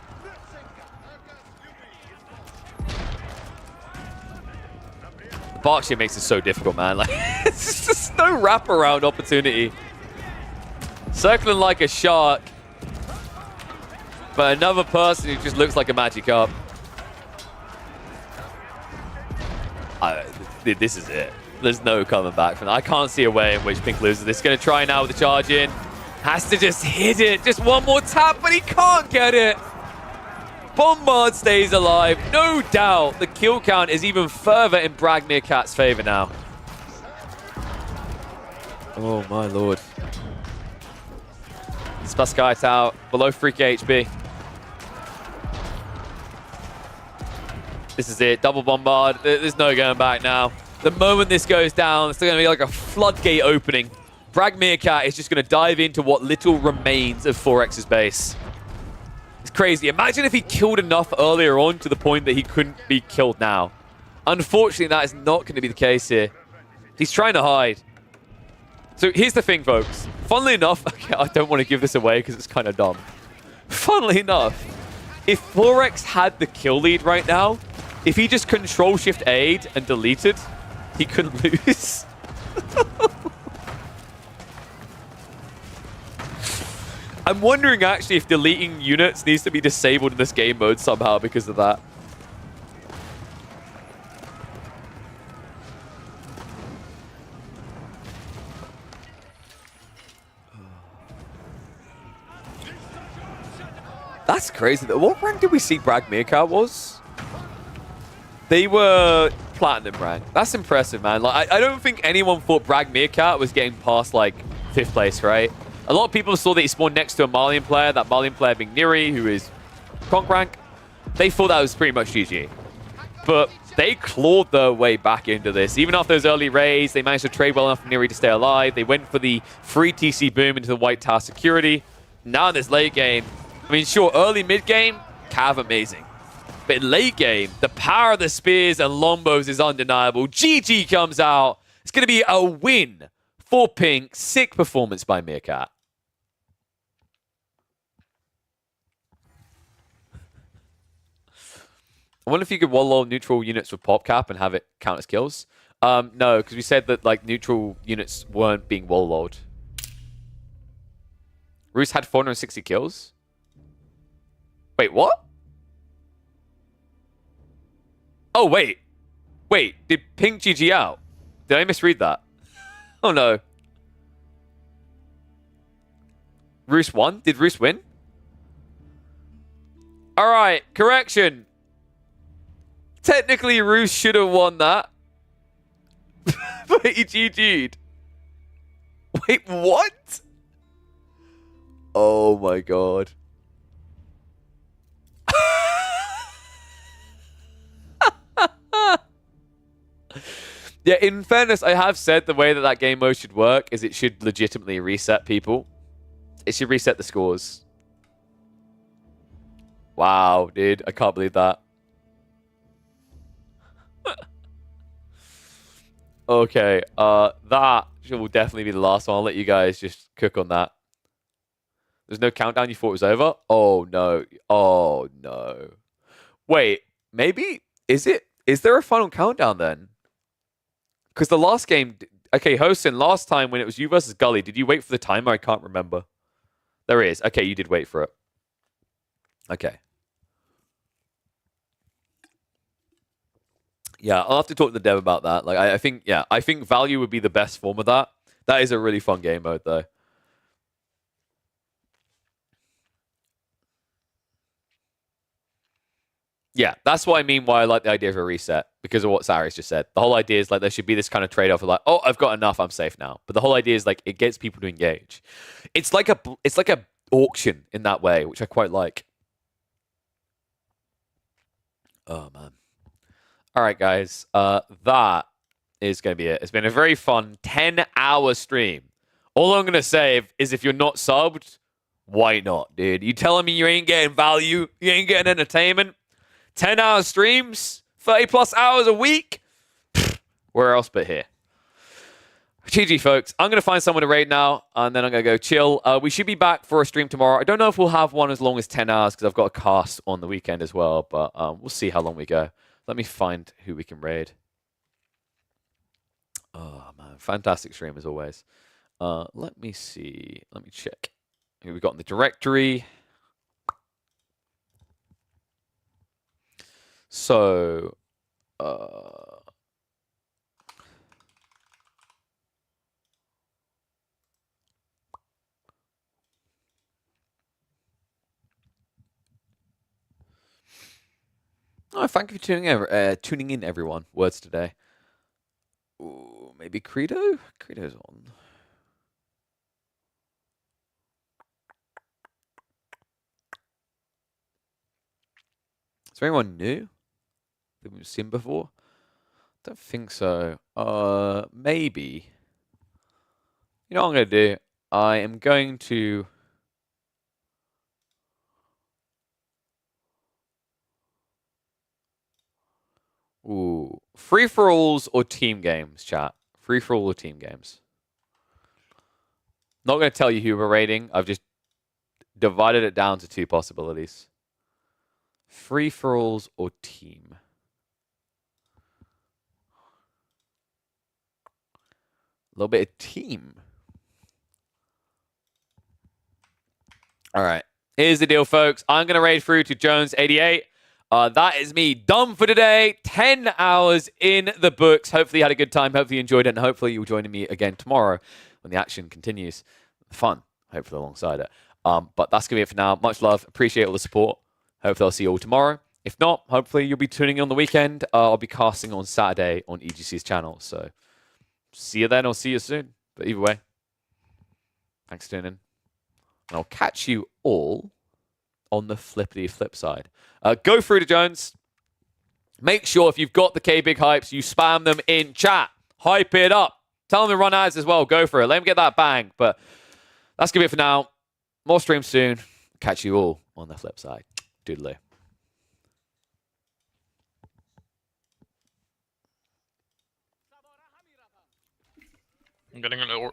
The Berkshire makes it so difficult, man. Like, it's just no wraparound opportunity. Circling like a shark. But another person who just looks like a magic up. This is it. There's no coming back from that. I can't see a way in which Pink loses this. Going to try now with the charge in. Has to just hit it. Just one more tap, but he can't get it. Bombard stays alive. No doubt the kill count is even further in Brag Meerkat's favor now. Oh, my lord. Spuskite out. Below 3k HP. This is it. Double Bombard. There's no going back now. The moment this goes down, it's going to be like a floodgate opening. Brag Meerkat is just going to dive into what little remains of 4X's base. It's crazy. Imagine if he killed enough earlier on to the point that he couldn't be killed now. Unfortunately, that is not going to be the case here. He's trying to hide. So here's the thing, folks. Funnily enough, okay, I don't want to give this away because it's kind of dumb. Funnily enough, if 4X had the kill lead right now, if he just Control-Shift-Aid and deleted, he couldn't lose. I'm wondering actually if deleting units needs to be disabled in this game mode somehow because of that. That's crazy. What rank did we see Brag Meerkat was? They were Platinum rank. That's impressive, man. Like, I don't think anyone thought Brag Meerkat was getting past, like, 5th place, right? A lot of people saw that he spawned next to a Malian player, that Malian player being Neri, who is Conk rank. They thought that was pretty much GG. But they clawed their way back into this. Even after those early raids, they managed to trade well enough for Neri to stay alive. They went for the free TC boom into the White Tower security. Now in this late game, I mean, sure, early mid-game, Cav amazing. But in late game, the power of the spears and lombos is undeniable. GG comes out. It's going to be a win for Pink. Sick performance by Meerkat. I wonder if you could wall neutral units with PopCap and have it count as kills. No, because we said that like neutral units weren't being wall-lolled. Roos had 460 kills? Wait, what? Oh, wait. Wait, did Pink GG out? Did I misread that? Oh, no. Roos won? Did Roos win? All right, correction. Technically, Roos should have won that. But he GG'd. Wait, what? Oh, my God. Yeah, in fairness, I have said the way that that game mode should work is it should legitimately reset people. It should reset the scores. Wow, dude. I can't believe that. Okay, that will definitely be the last one. I'll let you guys just cook on that. There's no countdown? You thought it was over? Oh, no. Oh, no. Wait, maybe? Is it? Is there a final countdown then? Because the last game... Okay, Hosen, last time when it was you versus Gully, did you wait for the timer? I can't remember. There is. Okay, you did wait for it. Okay. Yeah, I'll have to talk to the dev about that. Like, I think, yeah, I think value would be the best form of that. That is a really fun game mode, though. Yeah, that's what I mean why I like the idea of a reset, because of what Saris just said. The whole idea is like there should be this kind of trade-off of like, oh, I've got enough, I'm safe now. But the whole idea is like it gets people to engage. It's like a auction in that way, which I quite like. Oh man. All right, guys. That is going to be it. It's been a very fun 10-hour stream. All I'm going to say is if you're not subbed, why not, dude? You telling me you ain't getting value? You ain't getting entertainment? 10-hour streams? 30+ hours a week? Pfft, where else but here? GG, folks. I'm going to find someone to raid now, and then I'm going to go chill. We should be back for a stream tomorrow. I don't know if we'll have one as long as 10 hours, because I've got a cast on the weekend as well, but we'll see how long we go. Let me find who we can raid. Oh, man. Fantastic stream, as always. Let me see. Let me check who we got in the directory. So, oh, thank you for tuning in, everyone. Words today. Ooh, maybe Credo? Credo's on. Is there anyone new that we've seen before? Don't think so. Maybe. You know what I'm going to do? I am going to... Ooh. Free-for-alls or team games, chat? Free-for-all or team games? Not going to tell you who we're rating. I've just divided it down to two possibilities. Free-for-alls or team? A little bit of team. All right. Here's the deal, folks. I'm going to raid through to Jones88. That is me done for today. 10 hours in the books. Hopefully you had a good time. Hopefully you enjoyed it. And hopefully you'll join me again tomorrow when the action continues. Fun, hopefully alongside it. But that's going to be it for now. Much love. Appreciate all the support. Hopefully I'll see you all tomorrow. If not, hopefully you'll be tuning in on the weekend. I'll be casting on Saturday on EGC's channel. So see you then or see you soon. But either way, thanks for tuning in. And I'll catch you all on the flippity flip side. Go through to Jones. Make sure if you've got the K-Big hypes, you spam them in chat. Hype it up. Tell them to run ads as well. Go for it. Let them get that bang. But that's going to be it for now. More streams soon. Catch you all on the flip side. Doodaloo. I'm getting an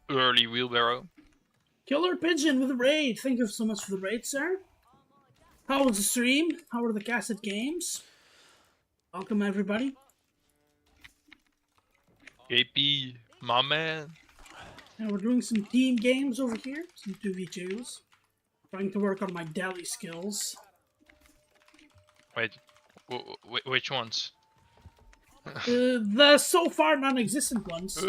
early wheelbarrow. Killer Pigeon with a raid. Thank you so much for the raid, sir. How was the stream? How were the casted games? Welcome, everybody. JP, my man. And we're doing some team games over here. Some 2v2s. Trying to work on my deli skills. Wait, which ones? The so far non-existent ones.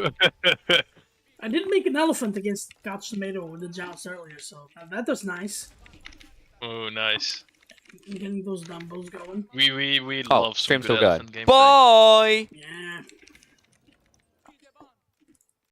I did make an elephant against Couch Tomato with the joust earlier, so that was nice. Oh, nice. I'm getting those dumbos going. We Oh, love some stream's good still elephant going. gameplay. Bye! Yeah.